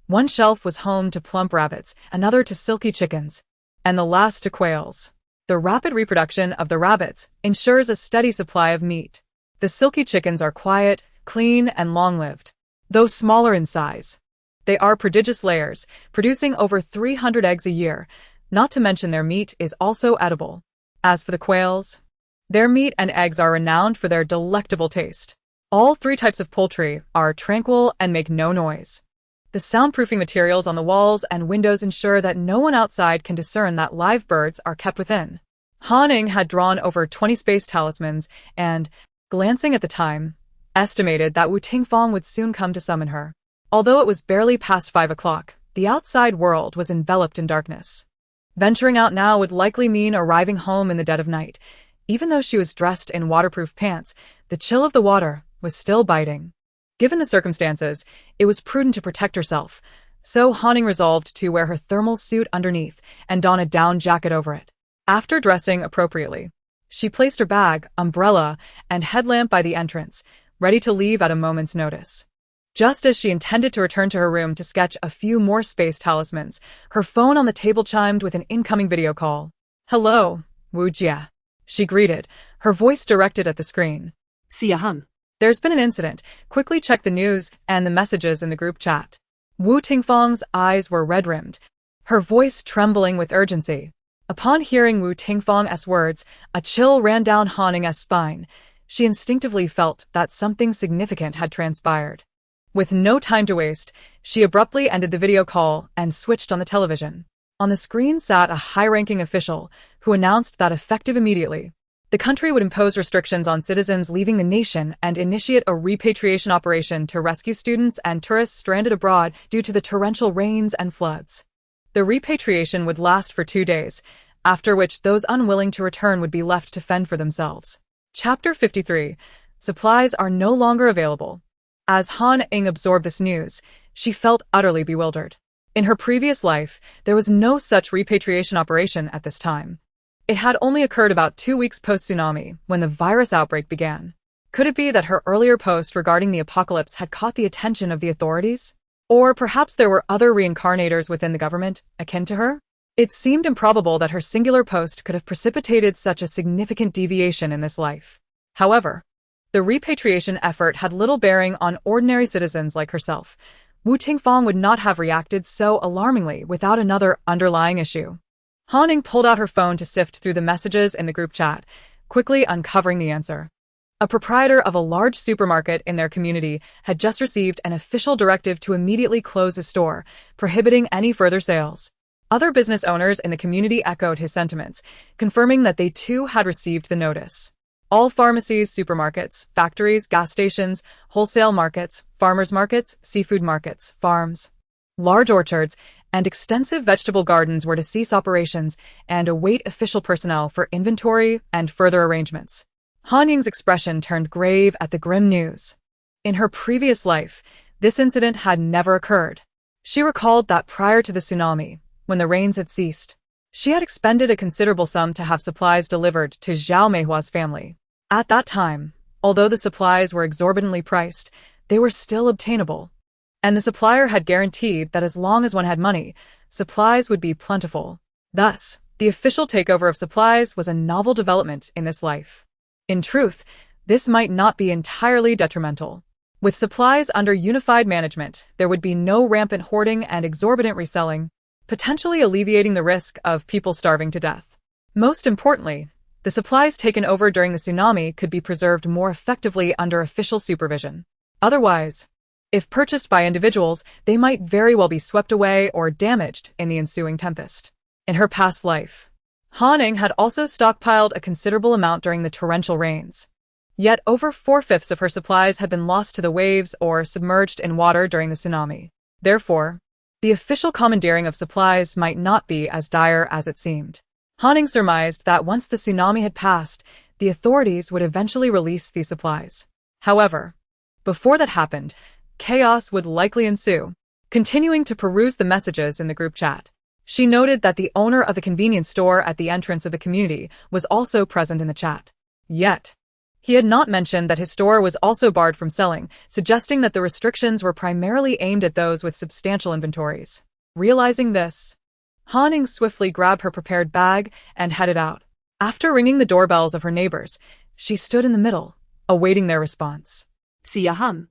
One shelf was home to plump rabbits, another to silky chickens, and the last to quails. The rapid reproduction of the rabbits ensures a steady supply of meat. The silky chickens are quiet, clean, and long-lived. Though smaller in size, they are prodigious layers, producing over 300 eggs a year. Not to mention their meat is also edible. As for the quails, their meat and eggs are renowned for their delectable taste. All three types of poultry are tranquil and make no noise. The soundproofing materials on the walls and windows ensure that no one outside can discern that live birds are kept within. Han Ying had drawn over 20 space talismans and, glancing at the time, estimated that Wu Tingfang would soon come to summon her. Although it was barely past 5 o'clock, the outside world was enveloped in darkness. Venturing out now would likely mean arriving home in the dead of night. Even though she was dressed in waterproof pants, the chill of the water was still biting. Given the circumstances, it was prudent to protect herself, so Han Ying resolved to wear her thermal suit underneath and don a down jacket over it. After dressing appropriately, she placed her bag, umbrella, and headlamp by the entrance, ready to leave at a moment's notice. Just as she intended to return to her room to sketch a few more space talismans, her phone on the table chimed with an incoming video call. "Hello, Wu Jia," she greeted, her voice directed at the screen. Sia Han. "There's been an incident. Quickly check the news and the messages in the group chat." Wu Tingfang's eyes were red-rimmed, her voice trembling with urgency. Upon hearing Wu Tingfang's words, a chill ran down Han Ying's spine. She instinctively felt that something significant had transpired. With no time to waste, she abruptly ended the video call and switched on the television. On the screen sat a high-ranking official who announced that effective immediately, the country would impose restrictions on citizens leaving the nation and initiate a repatriation operation to rescue students and tourists stranded abroad due to the torrential rains and floods. The repatriation would last for 2 days, after which those unwilling to return would be left to fend for themselves. Chapter 53. Supplies are no longer available. As Han Ying absorbed this news, she felt utterly bewildered. In her previous life, there was no such repatriation operation at this time. It had only occurred about 2 weeks post-tsunami, when the virus outbreak began. Could it be that her earlier post regarding the apocalypse had caught the attention of the authorities? Or perhaps there were other reincarnators within the government, akin to her? It seemed improbable that her singular post could have precipitated such a significant deviation in this life. However, the repatriation effort had little bearing on ordinary citizens like herself. Wu Tingfang would not have reacted so alarmingly without another underlying issue. Han Ying pulled out her phone to sift through the messages in the group chat, quickly uncovering the answer. A proprietor of a large supermarket in their community had just received an official directive to immediately close the store, prohibiting any further sales. Other business owners in the community echoed his sentiments, confirming that they too had received the notice. All pharmacies, supermarkets, factories, gas stations, wholesale markets, farmers markets, seafood markets, farms, large orchards, and extensive vegetable gardens were to cease operations and await official personnel for inventory and further arrangements. Han Ying's expression turned grave at the grim news. In her previous life, this incident had never occurred. She recalled that prior to the tsunami, when the rains had ceased, she had expended a considerable sum to have supplies delivered to Zhao Meihua's family. At that time, although the supplies were exorbitantly priced, they were still obtainable. And the supplier had guaranteed that as long as one had money, supplies would be plentiful. Thus, the official takeover of supplies was a novel development in this life. In truth, this might not be entirely detrimental. With supplies under unified management, there would be no rampant hoarding and exorbitant reselling, potentially alleviating the risk of people starving to death. Most importantly, the supplies taken over during the tsunami could be preserved more effectively under official supervision. Otherwise, if purchased by individuals, they might very well be swept away or damaged in the ensuing tempest. In her past life, Han Ying had also stockpiled a considerable amount during the torrential rains. Yet over 4/5 of her supplies had been lost to the waves or submerged in water during the tsunami. Therefore, the official commandeering of supplies might not be as dire as it seemed. Han Ying surmised that once the tsunami had passed, the authorities would eventually release these supplies. However, before that happened, chaos would likely ensue. Continuing to peruse the messages in the group chat, she noted that the owner of the convenience store at the entrance of the community was also present in the chat. Yet, he had not mentioned that his store was also barred from selling, suggesting that the restrictions were primarily aimed at those with substantial inventories. Realizing this, Han Ying swiftly grabbed her prepared bag and headed out. After ringing the doorbells of her neighbors, she stood in the middle, awaiting their response. Sia Han.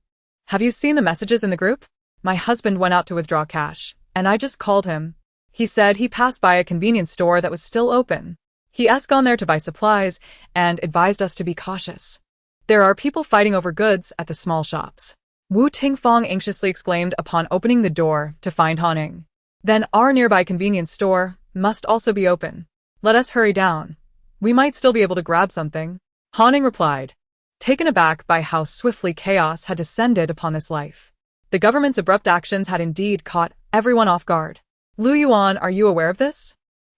"Have you seen the messages in the group? My husband went out to withdraw cash, and I just called him." He said he passed by a convenience store that was still open. He asked gone there to buy supplies and advised us to be cautious. There are people fighting over goods at the small shops. Wu Tingfang anxiously exclaimed upon opening the door to find Han Ying. Then our nearby convenience store must also be open. Let us hurry down. We might still be able to grab something. Han Ying replied, taken aback by how swiftly chaos had descended upon this life. The government's abrupt actions had indeed caught everyone off guard. Lu Yuan, are you aware of this?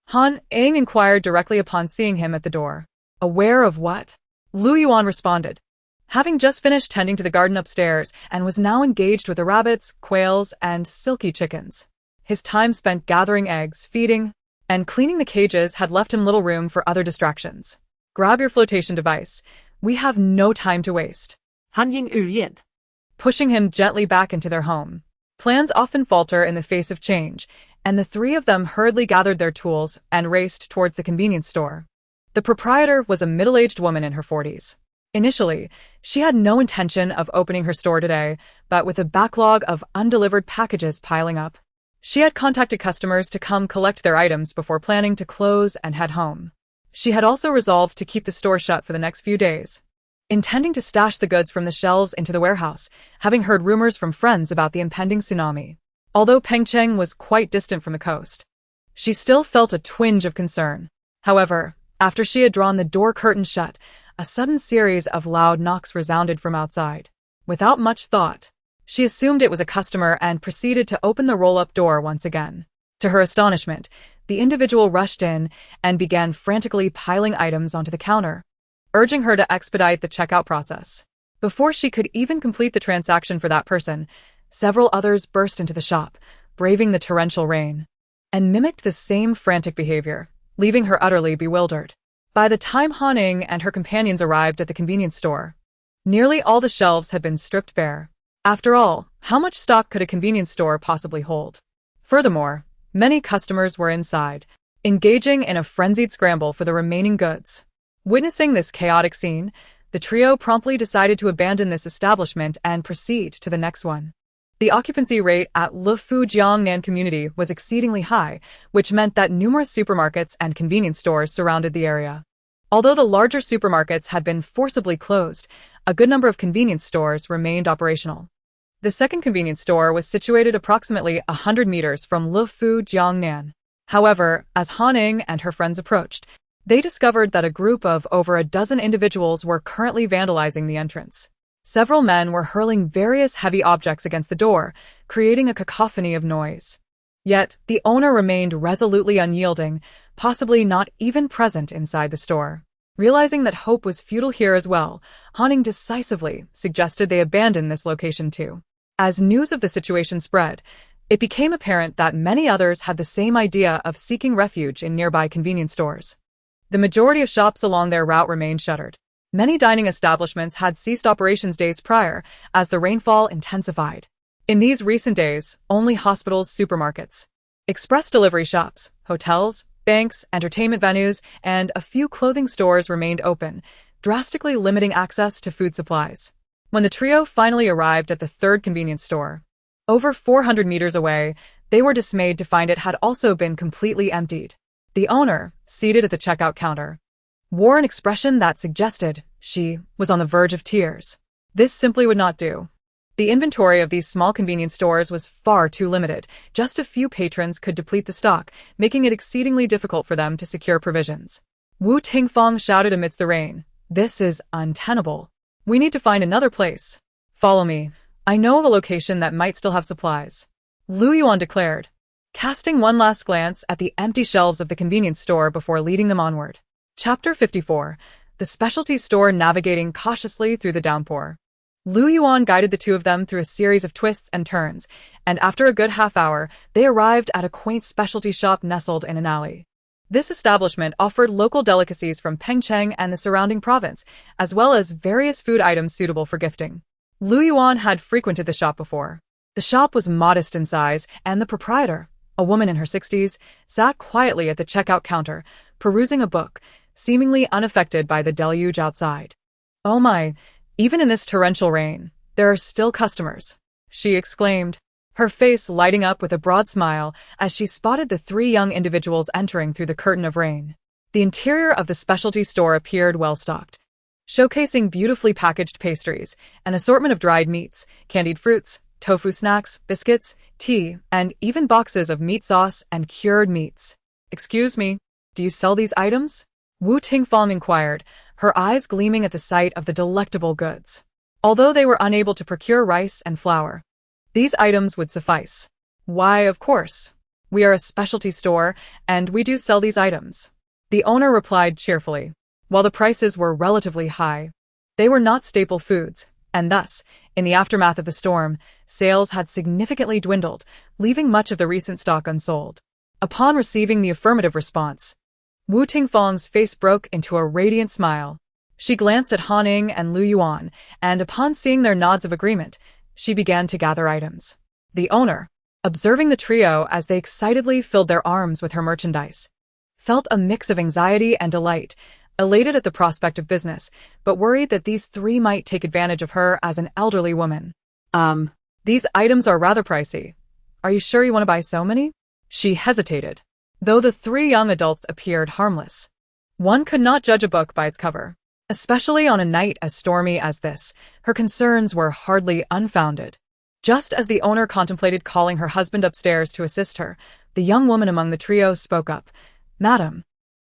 Han Ying inquired directly upon seeing him at the door. Aware of what? Lu Yuan responded, having just finished tending to the garden upstairs and was now engaged with the rabbits, quails, and silky chickens. His time spent gathering eggs, feeding, and cleaning the cages had left him little room for other distractions. Grab your flotation device. We have no time to waste. Han Ying uriet. Pushing him gently back into their home. Plans often falter in the face of change, and the three of them hurriedly gathered their tools and raced towards the convenience store. The proprietor was a middle-aged woman in her 40s. Initially, she had no intention of opening her store today, but with a backlog of undelivered packages piling up, she had contacted customers to come collect their items before planning to close and head home. She had also resolved to keep the store shut for the next few days, intending to stash the goods from the shelves into the warehouse, having heard rumors from friends about the impending tsunami. Although Pengcheng was quite distant from the coast, she still felt a twinge of concern. However, after she had drawn the door curtain shut, a sudden series of loud knocks resounded from outside. Without much thought, she assumed it was a customer and proceeded to open the roll-up door once again. To her astonishment, the individual rushed in and began frantically piling items onto the counter, urging her to expedite the checkout process. Before she could even complete the transaction for that person, several others burst into the shop, braving the torrential rain, and mimicked the same frantic behavior, leaving her utterly bewildered. By the time Han Ying and her companions arrived at the convenience store, nearly all the shelves had been stripped bare. After all, how much stock could a convenience store possibly hold? Furthermore, many customers were inside, engaging in a frenzied scramble for the remaining goods. Witnessing this chaotic scene, the trio promptly decided to abandon this establishment and proceed to the next one. The occupancy rate at Lufu Jiangnan community was exceedingly high, which meant that numerous supermarkets and convenience stores surrounded the area. Although the larger supermarkets had been forcibly closed, a good number of convenience stores remained operational. The second convenience store was situated approximately 100 meters from Lufu Jiangnan. However, as Han Ying and her friends approached, they discovered that a group of over a dozen individuals were currently vandalizing the entrance. Several men were hurling various heavy objects against the door, creating a cacophony of noise. Yet, the owner remained resolutely unyielding, possibly not even present inside the store. Realizing that hope was futile here as well, Han Ying decisively suggested they abandon this location too. As news of the situation spread, it became apparent that many others had the same idea of seeking refuge in nearby convenience stores. The majority of shops along their route remained shuttered. Many dining establishments had ceased operations days prior as the rainfall intensified. In these recent days, only hospitals, supermarkets, express delivery shops, hotels, banks, entertainment venues, and a few clothing stores remained open, drastically limiting access to food supplies. When the trio finally arrived at the third convenience store, over 400 meters away, they were dismayed to find it had also been completely emptied. The owner, seated at the checkout counter, wore an expression that suggested she was on the verge of tears. This simply would not do. The inventory of these small convenience stores was far too limited. Just a few patrons could deplete the stock, making it exceedingly difficult for them to secure provisions. Wu Tingfang shouted amidst the rain, "This is untenable. We need to find another place. Follow me. I know of a location that might still have supplies," Lu Yuan declared, casting one last glance at the empty shelves of the convenience store before leading them onward. Chapter 54. The specialty store navigating cautiously through the downpour. Lu Yuan guided the two of them through a series of twists and turns, and after a good half-hour, they arrived at a quaint specialty shop nestled in an alley. This establishment offered local delicacies from Pengcheng and the surrounding province, as well as various food items suitable for gifting. Lu Yuan had frequented the shop before. The shop was modest in size, and the proprietor, a woman in her 60s, sat quietly at the checkout counter, perusing a book, seemingly unaffected by the deluge outside. "Oh my, even in this torrential rain, there are still customers," she exclaimed. her face lighting up with a broad smile as she spotted the three young individuals entering through the curtain of rain. The interior of the specialty store appeared well-stocked, showcasing beautifully packaged pastries, an assortment of dried meats, candied fruits, tofu snacks, biscuits, tea, and even boxes of meat sauce and cured meats. "Excuse me, do you sell these items?" Wu Tingfang inquired, her eyes gleaming at the sight of the delectable goods. Although they were unable to procure rice and flour, these items would suffice. "Why, of course. We are a specialty store, and we do sell these items," the owner replied cheerfully. While the prices were relatively high, they were not staple foods, and thus, in the aftermath of the storm, sales had significantly dwindled, leaving much of the recent stock unsold. Upon receiving the affirmative response, Wu Tingfang's face broke into a radiant smile. She glanced at Han Ying and Lu Yuan, and upon seeing their nods of agreement, she began to gather items. The owner, observing the trio as they excitedly filled their arms with her merchandise, felt a mix of anxiety and delight, elated at the prospect of business, but worried that these three might take advantage of her as an elderly woman. These items are rather pricey. Are you sure you want to buy so many?" She hesitated. Though the three young adults appeared harmless, one could not judge a book by its cover. Especially on a night as stormy as this, her concerns were hardly unfounded. Just as the owner contemplated calling her husband upstairs to assist her, the young woman among the trio spoke up. "Madam,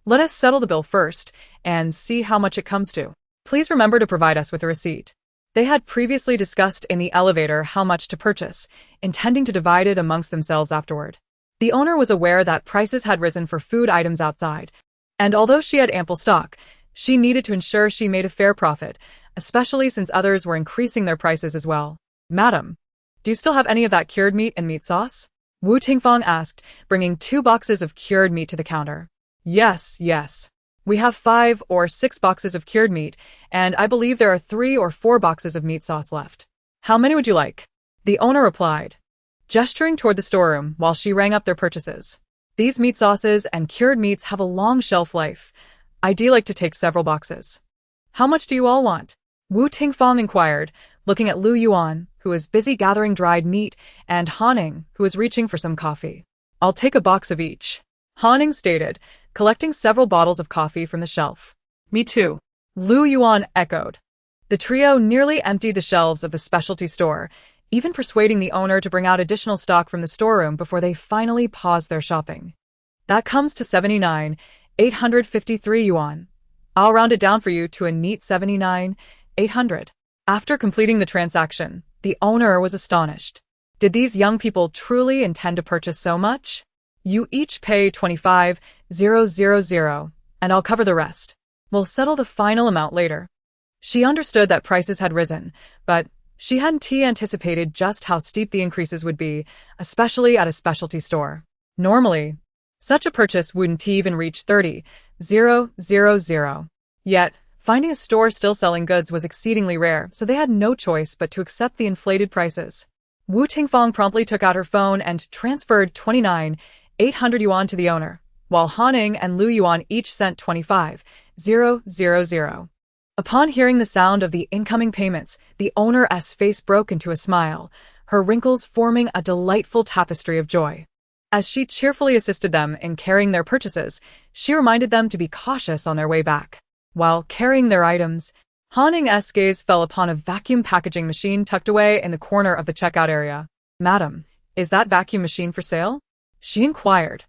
let us settle the bill first and see how much it comes to. Please remember to provide us with a receipt." They had previously discussed in the elevator how much to purchase, intending to divide it amongst themselves afterward. The owner was aware that prices had risen for food items outside, and although she had ample stock, she needed to ensure she made a fair profit, especially since others were increasing their prices as well. "Madam, do you still have any of that cured meat and meat sauce?" Wu Tingfang asked, bringing 2 boxes of cured meat to the counter. Yes. We have 5 or 6 boxes of cured meat, and I believe there are 3 or 4 boxes of meat sauce left. How many would you like?" The owner replied, gesturing toward the storeroom while she rang up their purchases. "These meat sauces and cured meats have a long shelf life. I'd like to take several boxes." "How much do you all want?" Wu Tingfang inquired, looking at Lu Yuan, who was busy gathering dried meat, and Han Ying, who was reaching for some coffee. "I'll take a box of each," Han Ying stated, collecting several bottles of coffee from the shelf. "Me too," Lu Yuan echoed. The trio nearly emptied the shelves of the specialty store, even persuading the owner to bring out additional stock from the storeroom before they finally paused their shopping. "That comes to 79,853 yuan. I'll round it down for you to a neat 79,800. After completing the transaction, the owner was astonished. Did these young people truly intend to purchase so much? "You each pay 25,000, and I'll cover the rest. We'll settle the final amount later." She understood that prices had risen, but she hadn't anticipated just how steep the increases would be, especially at a specialty store. Normally, such a purchase wouldn't even reach 30,000. Yet, finding a store still selling goods was exceedingly rare, so they had no choice but to accept the inflated prices. Wu Tingfang promptly took out her phone and transferred 29,800 yuan to the owner, while Han Ying and Lu Yuan each sent 25,000. Upon hearing the sound of the incoming payments, the owner's face broke into a smile, her wrinkles forming a delightful tapestry of joy. As she cheerfully assisted them in carrying their purchases, she reminded them to be cautious on their way back. While carrying their items, Han Ying's gaze fell upon a vacuum packaging machine tucked away in the corner of the checkout area. "Madam, is that vacuum machine for sale?" she inquired.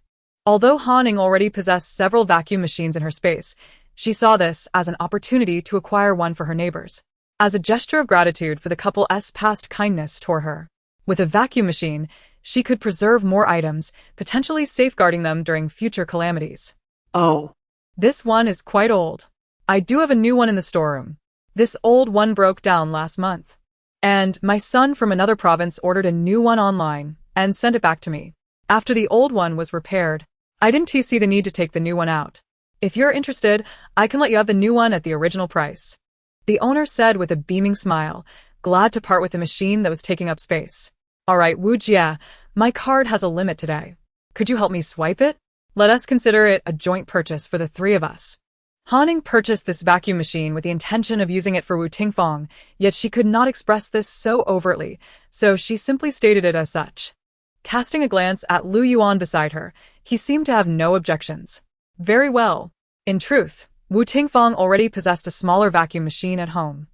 Although Han Ying already possessed several vacuum machines in her space, she saw this as an opportunity to acquire one for her neighbors, as a gesture of gratitude for the couple's past kindness toward her. With a vacuum machine, she could preserve more items, potentially safeguarding them during future calamities. "Oh, this one is quite old. I do have a new one in the storeroom. This old one broke down last month, and my son from another province ordered a new one online and sent it back to me. After the old one was repaired, I didn't see the need to take the new one out. If you're interested, I can let you have the new one at the original price," the owner said with a beaming smile, glad to part with the machine that was taking up space. "All right, Wu Jia, my card has a limit today. Could you help me swipe it? Let us consider it a joint purchase for the 3 of us." Han Ying purchased this vacuum machine with the intention of using it for Wu Tingfang, yet she could not express this so overtly, so she simply stated it as such. Casting a glance at Lu Yuan beside her, he seemed to have no objections. Very well. In truth, Wu Tingfang already possessed a smaller vacuum machine at home,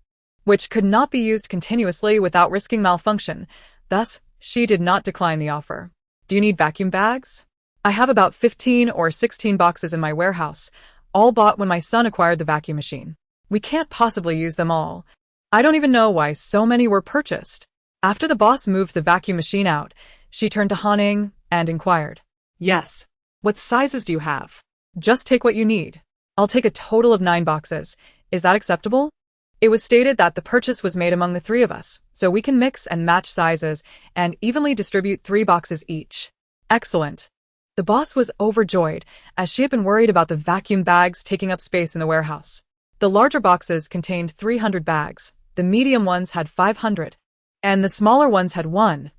which could not be used continuously without risking malfunction. Thus, she did not decline the offer. Do you need vacuum bags? I have about 15 or 16 boxes in my warehouse, all bought when my son acquired the vacuum machine. We can't possibly use them all. I don't even know why so many were purchased. After the boss moved the vacuum machine out, she turned to Han Ying and inquired. Yes. What sizes do you have? Just take what you need. I'll take a total of 9 boxes. Is that acceptable? It was stated that the purchase was made among the 3 of us, so we can mix and match sizes and evenly distribute 3 boxes each. Excellent. The boss was overjoyed, as she had been worried about the vacuum bags taking up space in the warehouse. The larger boxes contained 300 bags, the medium ones had 500, and the smaller ones had 1,000.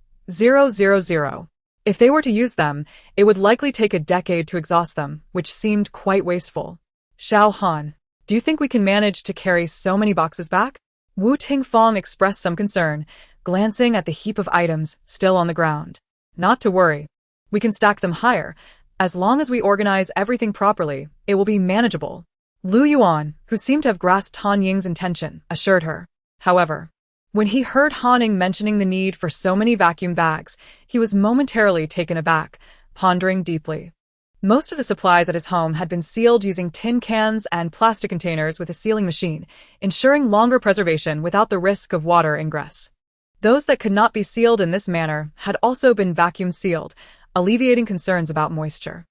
If they were to use them, it would likely take a decade to exhaust them, which seemed quite wasteful. Xiao Han, do you think we can manage to carry so many boxes back? Wu Tingfang expressed some concern, glancing at the heap of items still on the ground. Not to worry. We can stack them higher. As long as we organize everything properly, it will be manageable. Lu Yuan, who seemed to have grasped Han Ying's intention, assured her. However, when he heard Han Ying mentioning the need for so many vacuum bags, he was momentarily taken aback, pondering deeply. Most of the supplies at his home had been sealed using tin cans and plastic containers with a sealing machine, ensuring longer preservation without the risk of water ingress. Those that could not be sealed in this manner had also been vacuum sealed, alleviating concerns about moisture.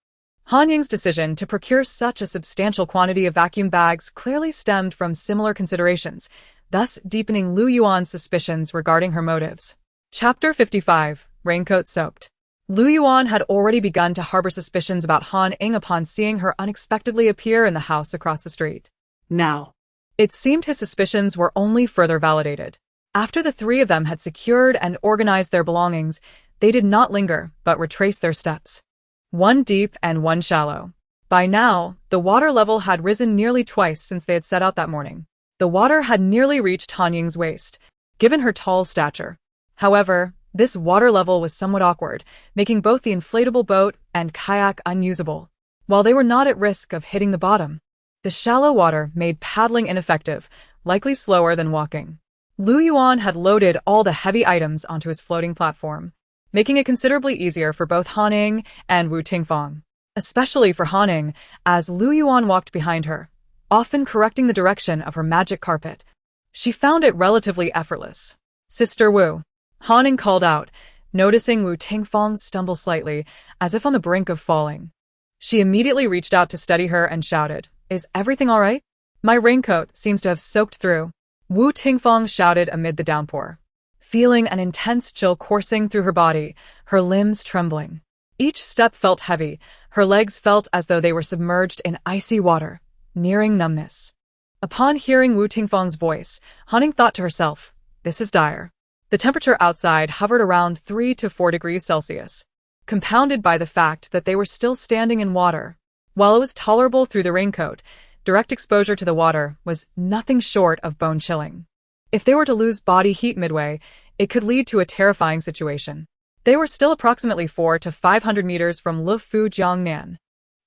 Han Ying's decision to procure such a substantial quantity of vacuum bags clearly stemmed from similar considerations, thus deepening Lu Yuan's suspicions regarding her motives. Chapter 55, Raincoat Soaked. Lu Yuan had already begun to harbor suspicions about Han Ying upon seeing her unexpectedly appear in the house across the street. Now. It seemed his suspicions were only further validated. After the 3 of them had secured and organized their belongings, they did not linger, but retraced their steps. 1 deep and 1 shallow. By now, the water level had risen nearly twice since they had set out that morning. The water had nearly reached Han Ying's waist, given her tall stature. However, this water level was somewhat awkward, making both the inflatable boat and kayak unusable. While they were not at risk of hitting the bottom, the shallow water made paddling ineffective, likely slower than walking. Lu Yuan had loaded all the heavy items onto his floating platform, making it considerably easier for both Han Ying and Wu Tingfang. Especially for Han Ying, as Lu Yuan walked behind her, often correcting the direction of her magic carpet. She found it relatively effortless. Sister Wu, Han Ying called out, noticing Wu Tingfang stumble slightly, as if on the brink of falling. She immediately reached out to steady her and shouted, "Is everything all right? My raincoat seems to have soaked through." Wu Tingfang shouted amid the downpour, feeling an intense chill coursing through her body, her limbs trembling. Each step felt heavy, her legs felt as though they were submerged in icy water, nearing numbness. Upon hearing Wu Tingfang's voice, Han Ying thought to herself, this is dire. The temperature outside hovered around 3 to 4 degrees Celsius, compounded by the fact that they were still standing in water. While it was tolerable through the raincoat, direct exposure to the water was nothing short of bone-chilling. If they were to lose body heat midway, it could lead to a terrifying situation. They were still approximately 400 to 500 meters from Lufu Jiangnan.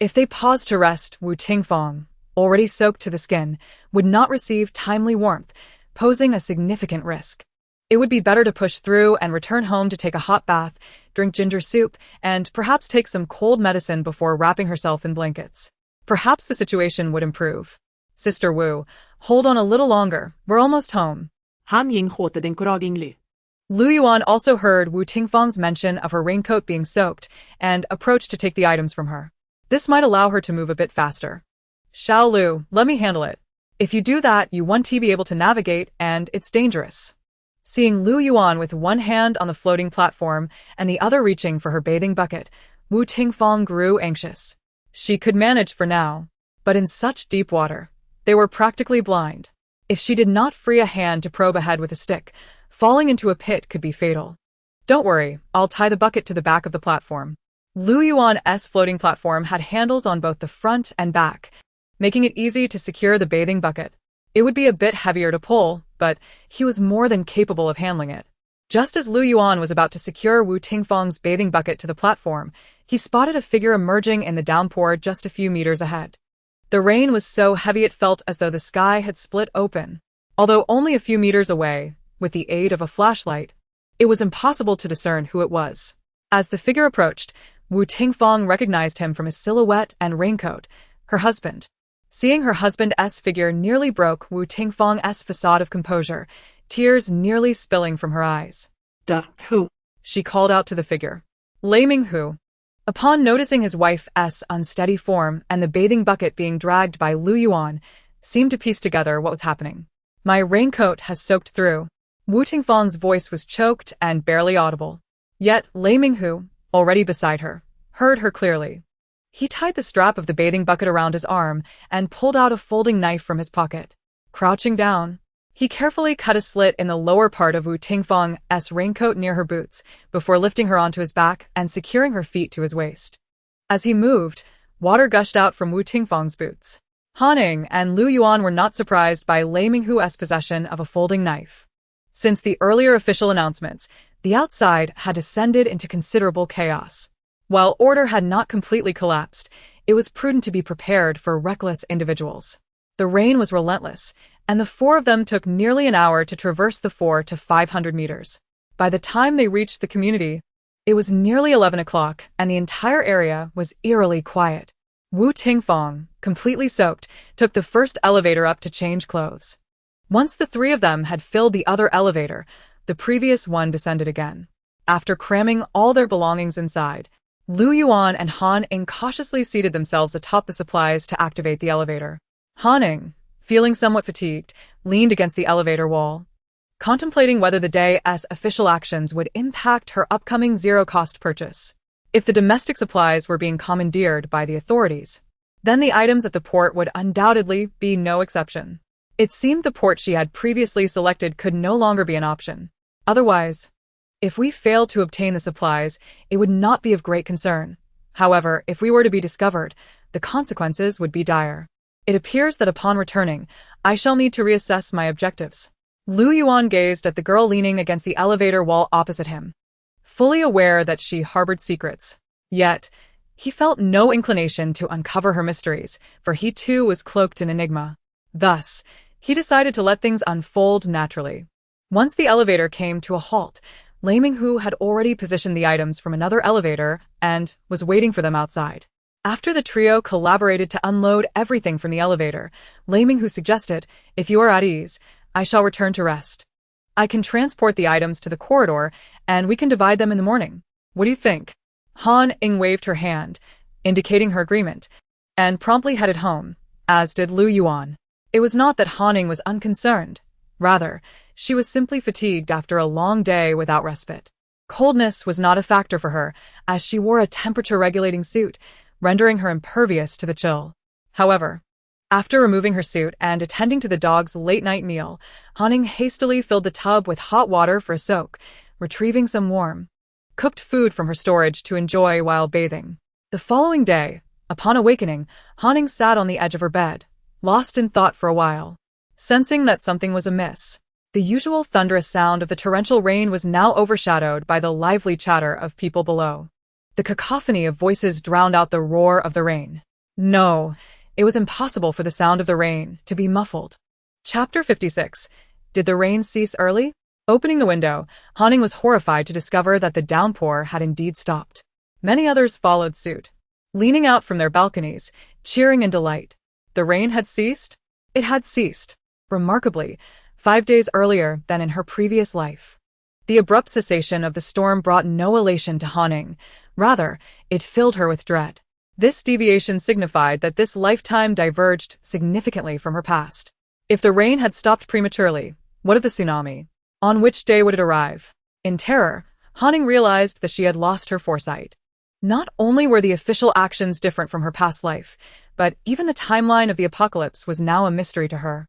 If they paused to rest, Wu Tingfang, already soaked to the skin, would not receive timely warmth, posing a significant risk. It would be better to push through and return home to take a hot bath, drink ginger soup, and perhaps take some cold medicine before wrapping herself in blankets. Perhaps the situation would improve. Sister Wu, hold on a little longer, we're almost home. Han Ying hotade encouragingly. Lu Yuan also heard Wu Tingfang's mention of her raincoat being soaked and approached to take the items from her. This might allow her to move a bit faster. Xiao Lu, let me handle it. If you do that, you won't be able to navigate, and it's dangerous. Seeing Lu Yuan with one hand on the floating platform and the other reaching for her bathing bucket, Wu Tingfang grew anxious. She could manage for now, but in such deep water, they were practically blind. If she did not free a hand to probe ahead with a stick, falling into a pit could be fatal. Don't worry, I'll tie the bucket to the back of the platform. Lu Yuan's floating platform had handles on both the front and back, making it easy to secure the bathing bucket. It would be a bit heavier to pull, but he was more than capable of handling it. Just as Lu Yuan was about to secure Wu Tingfang's bathing bucket to the platform, he spotted a figure emerging in the downpour just a few meters ahead. The rain was so heavy it felt as though the sky had split open. Although only a few meters away, with the aid of a flashlight, it was impossible to discern who it was. As the figure approached, Wu Tingfang recognized him from his silhouette and raincoat, her husband. Seeing her husband's figure nearly broke Wu Tingfang's facade of composure, tears nearly spilling from her eyes. Who? She called out to the figure. Lei Minghu. Upon noticing his wife's unsteady form and the bathing bucket being dragged by Lu Yuan, seemed to piece together what was happening. My raincoat has soaked through. Wu Tingfang's voice was choked and barely audible. Yet Lei Minghu, already beside her, heard her clearly. He tied the strap of the bathing bucket around his arm and pulled out a folding knife from his pocket. Crouching down, he carefully cut a slit in the lower part of Wu Tingfang's raincoat near her boots before lifting her onto his back and securing her feet to his waist. As he moved, water gushed out from Wu Tingfang's boots. Han Ying and Lu Yuan were not surprised by Lei Minghu's possession of a folding knife. Since the earlier official announcements, the outside had descended into considerable chaos. While order had not completely collapsed, it was prudent to be prepared for reckless individuals. The rain was relentless, and the four of them took nearly an hour to traverse the 400 to 500 meters. By the time they reached the community, it was nearly 11 o'clock, and the entire area was eerily quiet. Wu Tingfang, completely soaked, took the first elevator up to change clothes. Once the three of them had filled the other elevator, the previous one descended again. After cramming all their belongings inside, Lu Yuan and Han Ying cautiously seated themselves atop the supplies to activate the elevator. Han Ying, feeling somewhat fatigued, leaned against the elevator wall, contemplating whether the day's official actions would impact her upcoming zero-cost purchase. If the domestic supplies were being commandeered by the authorities, then the items at the port would undoubtedly be no exception. It seemed the port she had previously selected could no longer be an option. Otherwise, if we failed to obtain the supplies, it would not be of great concern. However, if we were to be discovered, the consequences would be dire. It appears that upon returning, I shall need to reassess my objectives. Lu Yuan gazed at the girl leaning against the elevator wall opposite him, fully aware that she harbored secrets. Yet, he felt no inclination to uncover her mysteries, for he too was cloaked in enigma. Thus, he decided to let things unfold naturally. Once the elevator came to a halt, Lei Minghu had already positioned the items from another elevator and was waiting for them outside. After the trio collaborated to unload everything from the elevator, Lei Minghu suggested, "If you are at ease, I shall return to rest. I can transport the items to the corridor, and we can divide them in the morning. What do you think?" Han Ying waved her hand, indicating her agreement, and promptly headed home, as did Lu Yuan. It was not that Han Ying was unconcerned. Rather, she was simply fatigued after a long day without respite. Coldness was not a factor for her, as she wore a temperature-regulating suit, rendering her impervious to the chill. However, after removing her suit and attending to the dog's late-night meal, Han Ying hastily filled the tub with hot water for a soak, retrieving some warm, cooked food from her storage to enjoy while bathing. The following day, upon awakening, Han Ying sat on the edge of her bed, lost in thought for a while. Sensing that something was amiss, the usual thunderous sound of the torrential rain was now overshadowed by the lively chatter of people below. The cacophony of voices drowned out the roar of the rain. No, it was impossible for the sound of the rain to be muffled. Chapter 56. Did the rain cease early? Opening the window, Han Ying was horrified to discover that the downpour had indeed stopped. Many others followed suit, leaning out from their balconies, cheering in delight. The rain had ceased? It had ceased, remarkably, 5 days earlier than in her previous life. The abrupt cessation of the storm brought no elation to Han Ying. Rather, it filled her with dread. This deviation signified that this lifetime diverged significantly from her past. If the rain had stopped prematurely, what of the tsunami? On which day would it arrive? In terror, Han Ying realized that she had lost her foresight. Not only were the official actions different from her past life, but even the timeline of the apocalypse was now a mystery to her.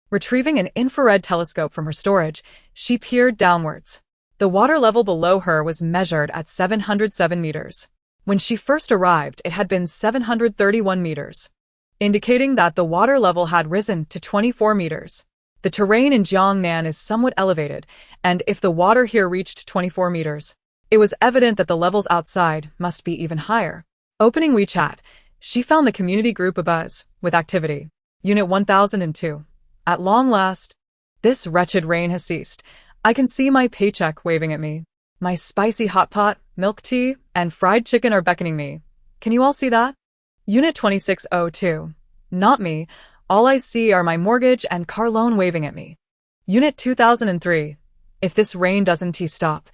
Retrieving an infrared telescope from her storage, she peered downwards. The water level below her was measured at 707 meters. When she first arrived, it had been 731 meters. indicating that the water level had risen to 24 meters. The terrain in Jiangnan is somewhat elevated, and if the water here reached 24 meters, it was evident that the levels outside must be even higher. Opening WeChat, she found the community group abuzz with activity. Unit 1002. At long last, this wretched rain has ceased. I can see my paycheck waving at me. My spicy hot pot, milk tea, and fried chicken are beckoning me. Can you all see that? Unit 2602. Not me. All I see are my mortgage and car loan waving at me. Unit 2003. If this rain doesn't stop,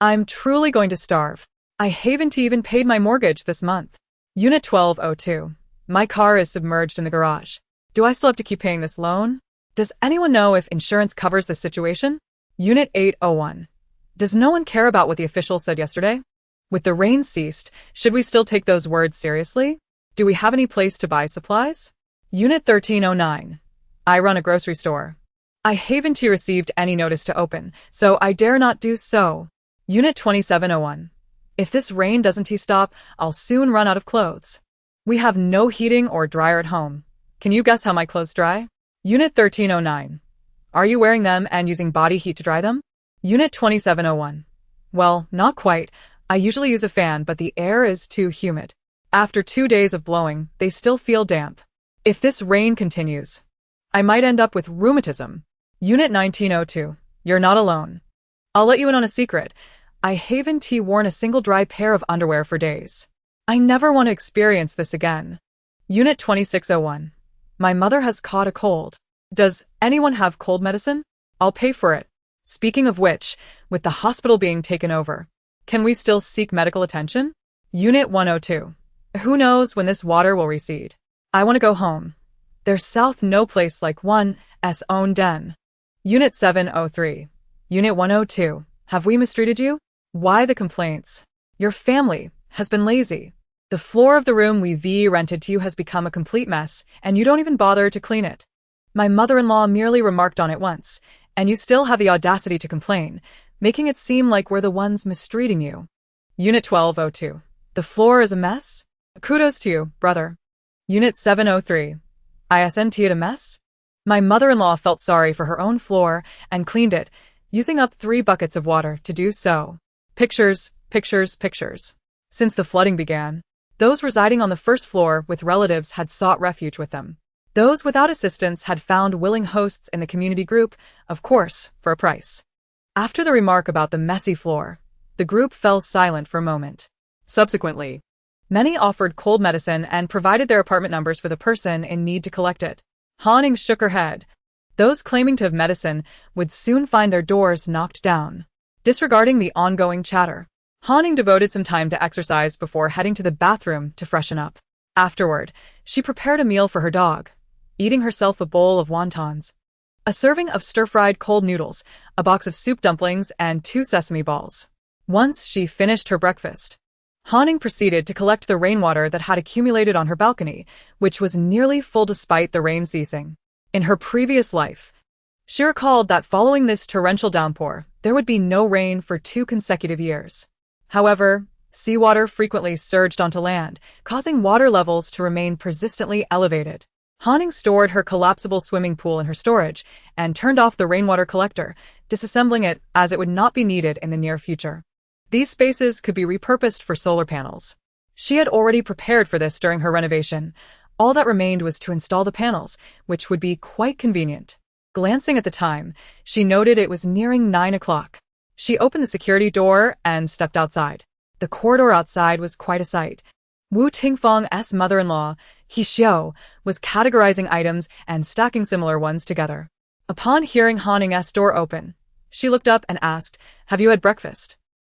I'm truly going to starve. I haven't even paid my mortgage this month. Unit 1202. My car is submerged in the garage. Do I still have to keep paying this loan? Does anyone know if insurance covers this situation? Unit 801. Does no one care about what the officials said yesterday? With the rain ceased, should we still take those words seriously? Do we have any place to buy supplies? Unit 1309. I run a grocery store. I haven't received any notice to open, so I dare not do so. Unit 2701. If this rain doesn't stop, I'll soon run out of clothes. We have no heating or dryer at home. Can you guess how my clothes dry? Unit 1309. Are you wearing them and using body heat to dry them? Unit 2701. Well, not quite. I usually use a fan, but the air is too humid. After 2 days of blowing, they still feel damp. If this rain continues, I might end up with rheumatism. Unit 1902. You're not alone. I'll let you in on a secret. I haven't worn a single dry pair of underwear for days. I never want to experience this again. Unit 2601. My mother has caught a cold. Does anyone have cold medicine? I'll pay for it. Speaking of which, with the hospital being taken over, can we still seek medical attention? Unit 102. Who knows when this water will recede? I want to go home. There's south no place like one's own den. Unit 703. Unit 102. Have we mistreated you? Why the complaints? Your family has been lazy. The floor of the room we rented to you has become a complete mess, and you don't even bother to clean it. My mother-in-law merely remarked on it once, and you still have the audacity to complain, making it seem like we're the ones mistreating you. Unit 1202. The floor is a mess? Kudos to you, brother. Unit 703. Isn't it a mess? My mother-in-law felt sorry for her own floor and cleaned it, using up 3 buckets of water to do so. Pictures, pictures, pictures. Since the flooding began, those residing on the first floor with relatives had sought refuge with them. Those without assistance had found willing hosts in the community group, of course, for a price. After the remark about the messy floor, the group fell silent for a moment. Subsequently, many offered cold medicine and provided their apartment numbers for the person in need to collect it. Ying shook her head. Those claiming to have medicine would soon find their doors knocked down. Disregarding the ongoing chatter, Ying devoted some time to exercise before heading to the bathroom to freshen up. Afterward, she prepared a meal for her dog, eating herself a bowl of wontons, a serving of stir-fried cold noodles, a box of soup dumplings, and 2 sesame balls. Once she finished her breakfast, Ying proceeded to collect the rainwater that had accumulated on her balcony, which was nearly full despite the rain ceasing. In her previous life, she recalled that following this torrential downpour, there would be no rain for 2 consecutive years. However, seawater frequently surged onto land, causing water levels to remain persistently elevated. Ying stored her collapsible swimming pool in her storage and turned off the rainwater collector, disassembling it as it would not be needed in the near future. These spaces could be repurposed for solar panels. She had already prepared for this during her renovation. All that remained was to install the panels, which would be quite convenient. Glancing at the time, she noted it was nearing 9 o'clock. She opened the security door and stepped outside. The corridor outside was quite a sight. Wu Tingfeng's mother-in-law, He Xiao, was categorizing items and stacking similar ones together. Upon hearing Ying's door open, she looked up and asked, "Have you had breakfast?"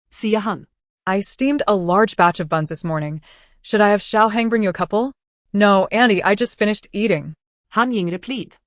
Siyahan. "I steamed a large batch of buns this morning. Should I have Xiaohang bring you a couple?" "No, Andy, I just finished eating." Ying replied.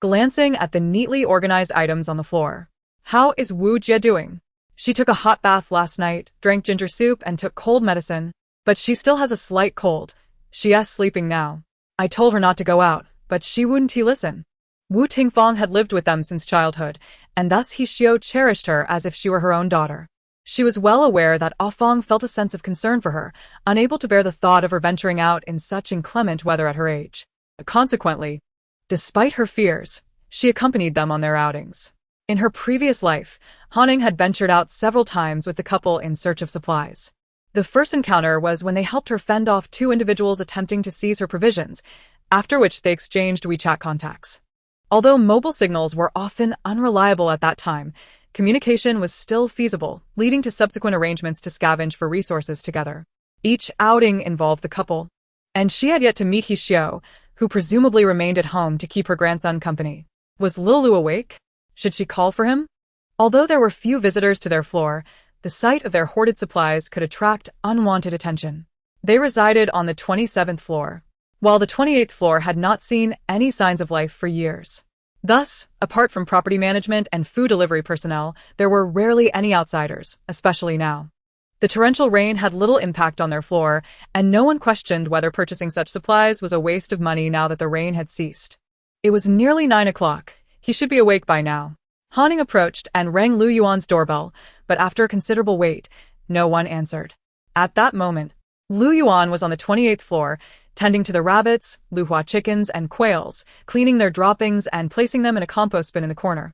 Glancing at the neatly organized items on the floor. "How is Wu Jie doing?" "She took a hot bath last night, drank ginger soup, and took cold medicine, but she still has a slight cold. She's sleeping now. I told her not to go out, but she wouldn't listen." Wu Tingfeng had lived with them since childhood, and thus He Xiao cherished her as if she were her own daughter. She was well aware that Feng felt a sense of concern for her, unable to bear the thought of her venturing out in such inclement weather at her age. Consequently, despite her fears, she accompanied them on their outings. In her previous life, Han had ventured out several times with the couple in search of supplies. The first encounter was when they helped her fend off two individuals attempting to seize her provisions, after which they exchanged WeChat contacts. Although mobile signals were often unreliable at that time, communication was still feasible, leading to subsequent arrangements to scavenge for resources together. Each outing involved the couple, and she had yet to meet He Xiao, who presumably remained at home to keep her grandson company. Was Lilu awake? Should she call for him? Although there were few visitors to their floor, the sight of their hoarded supplies could attract unwanted attention. They resided on the 27th floor, while the 28th floor had not seen any signs of life for years. Thus, apart from property management and food delivery personnel, there were rarely any outsiders, especially now. The torrential rain had little impact on their floor, and no one questioned whether purchasing such supplies was a waste of money now that the rain had ceased. It was nearly 9 o'clock. He should be awake by now. Han approached and rang Lu Yuan's doorbell, but after a considerable wait, no one answered. At that moment, Lu Yuan was on the 28th floor, tending to the rabbits, Luhua chickens, and quails, cleaning their droppings and placing them in a compost bin in the corner,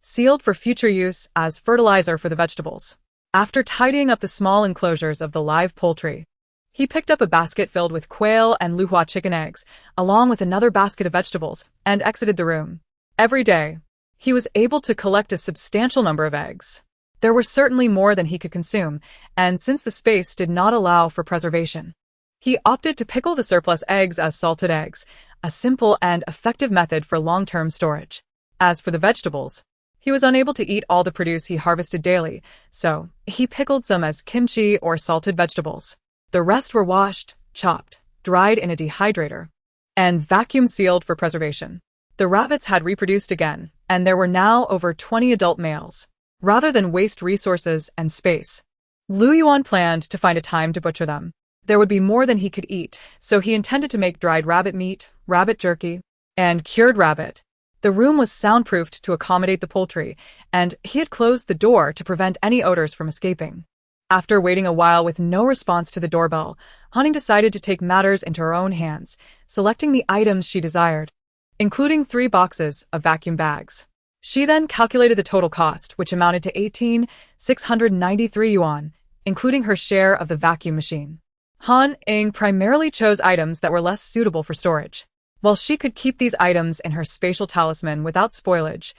sealed for future use as fertilizer for the vegetables. After tidying up the small enclosures of the live poultry, he picked up a basket filled with quail and Luhua chicken eggs, along with another basket of vegetables, and exited the room. Every day, he was able to collect a substantial number of eggs. There were certainly more than he could consume, and since the space did not allow for preservation, he opted to pickle the surplus eggs as salted eggs, a simple and effective method for long-term storage. As for the vegetables, he was unable to eat all the produce he harvested daily, so he pickled some as kimchi or salted vegetables. The rest were washed, chopped, dried in a dehydrator, and vacuum-sealed for preservation. The rabbits had reproduced again, and there were now over 20 adult males. Rather than waste resources and space, Lu Yuan planned to find a time to butcher them. There would be more than he could eat, so he intended to make dried rabbit meat, rabbit jerky, and cured rabbit. The room was soundproofed to accommodate the poultry, and he had closed the door to prevent any odors from escaping. After waiting a while with no response to the doorbell, Han decided to take matters into her own hands, selecting the items she desired, including 3 boxes of vacuum bags. She then calculated the total cost, which amounted to 18,693 yuan, including her share of the vacuum machine. Han Ying primarily chose items that were less suitable for storage. While she could keep these items in her spatial talisman without spoilage,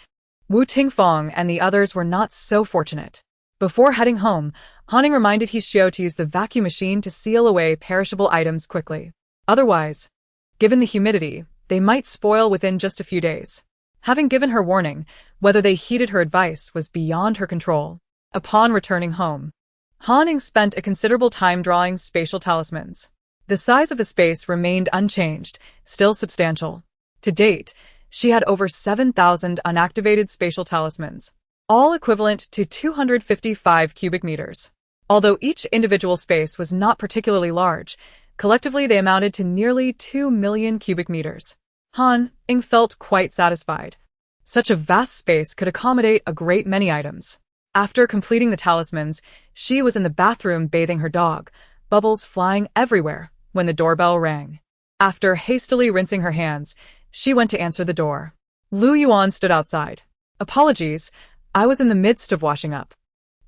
Wu Tingfang and the others were not so fortunate. Before heading home, Han reminded He Xiao to use the vacuum machine to seal away perishable items quickly. Otherwise, given the humidity, they might spoil within just a few days. Having given her warning, whether they heeded her advice was beyond her control. Upon returning home, Han spent a considerable time drawing spatial talismans. The size of the space remained unchanged, still substantial. To date, she had over 7,000 unactivated spatial talismans, all equivalent to 255 cubic meters. Although each individual space was not particularly large, collectively they amounted to nearly 2 million cubic meters. Han Ying felt quite satisfied. Such a vast space could accommodate a great many items. After completing the talismans, she was in the bathroom bathing her dog, bubbles flying everywhere, when the doorbell rang. After hastily rinsing her hands, she went to answer the door. Lu Yuan stood outside. Apologies, I was in the midst of washing up.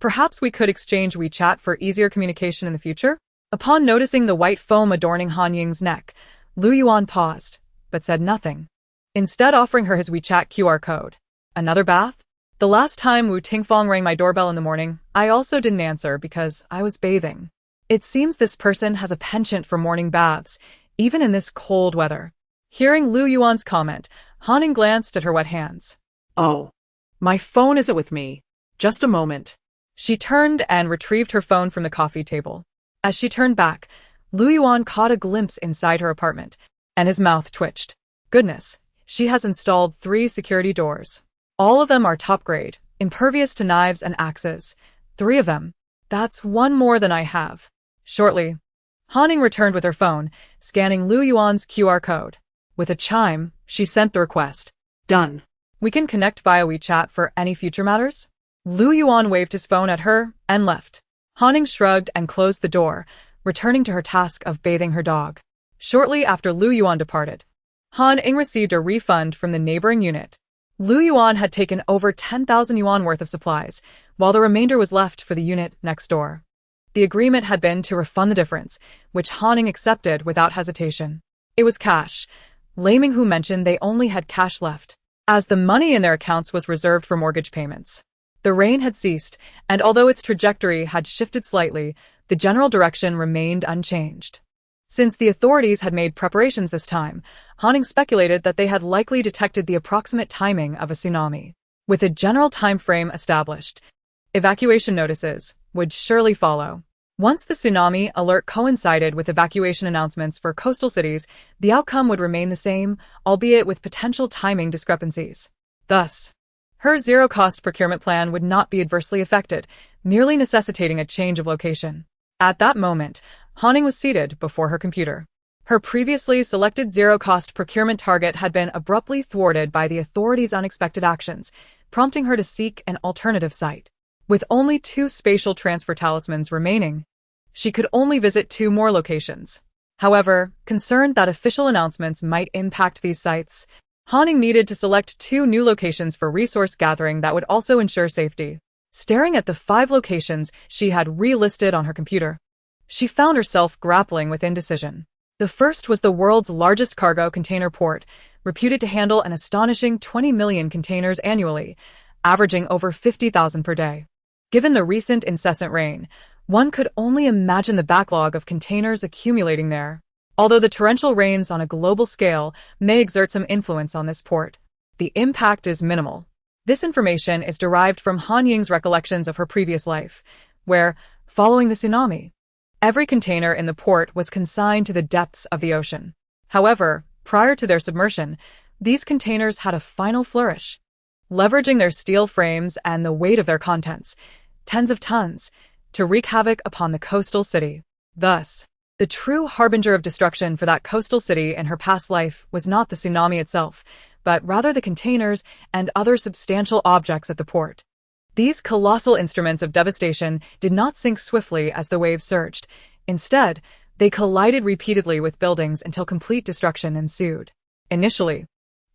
Perhaps we could exchange WeChat for easier communication in the future? Upon noticing the white foam adorning Han Ying's neck, Lu Yuan paused, but said nothing, instead offering her his WeChat QR code. Another bath? The last time Wu Tingfang rang my doorbell in the morning, I also didn't answer because I was bathing. It seems this person has a penchant for morning baths, even in this cold weather. Hearing Lu Yuan's comment, Han glanced at her wet hands. Oh, my phone isn't with me. Just a moment. She turned and retrieved her phone from the coffee table. As she turned back, Lu Yuan caught a glimpse inside her apartment, and his mouth twitched. Goodness, she has installed 3 security doors. All of them are top grade, impervious to knives and axes. 3 of them. That's 1 more than I have. Shortly, Han returned with her phone, scanning Lu Yuan's QR code. With a chime, she sent the request. Done. We can connect via WeChat for any future matters? Lu Yuan waved his phone at her and left. Han shrugged and closed the door, returning to her task of bathing her dog. Shortly after Lu Yuan departed, Han Ying received a refund from the neighboring unit. Lu Yuan had taken over 10,000 yuan worth of supplies, while the remainder was left for the unit next door. The agreement had been to refund the difference, which Han Ying accepted without hesitation. It was cash. Lei Minghu mentioned they only had cash left, as the money in their accounts was reserved for mortgage payments. The rain had ceased, and although its trajectory had shifted slightly, the general direction remained unchanged. Since the authorities had made preparations this time, Han Ying speculated that they had likely detected the approximate timing of a tsunami. With a general time frame established, evacuation notices would surely follow. Once the tsunami alert coincided with evacuation announcements for coastal cities, the outcome would remain the same, albeit with potential timing discrepancies. Thus, her zero-cost procurement plan would not be adversely affected, merely necessitating a change of location. At that moment, Han Ying was seated before her computer. Her previously selected zero-cost procurement target had been abruptly thwarted by the authorities' unexpected actions, prompting her to seek an alternative site. With only 2 spatial transfer talismans remaining, she could only visit 2 more locations. However, concerned that official announcements might impact these sites, Han Ying needed to select 2 new locations for resource gathering that would also ensure safety. Staring at the 5 locations she had re-listed on her computer, she found herself grappling with indecision. The first was the world's largest cargo container port, reputed to handle an astonishing 20 million containers annually, averaging over 50,000 per day. Given the recent incessant rain, one could only imagine the backlog of containers accumulating there. Although the torrential rains on a global scale may exert some influence on this port, the impact is minimal. This information is derived from Han Ying's recollections of her previous life, where, following the tsunami, every container in the port was consigned to the depths of the ocean. However, prior to their submersion, these containers had a final flourish. Leveraging their steel frames and the weight of their contents, tens of tons, to wreak havoc upon the coastal city. Thus, the true harbinger of destruction for that coastal city in her past life was not the tsunami itself, but rather the containers and other substantial objects at the port. These colossal instruments of devastation did not sink swiftly as the waves surged. Instead, they collided repeatedly with buildings until complete destruction ensued. Initially,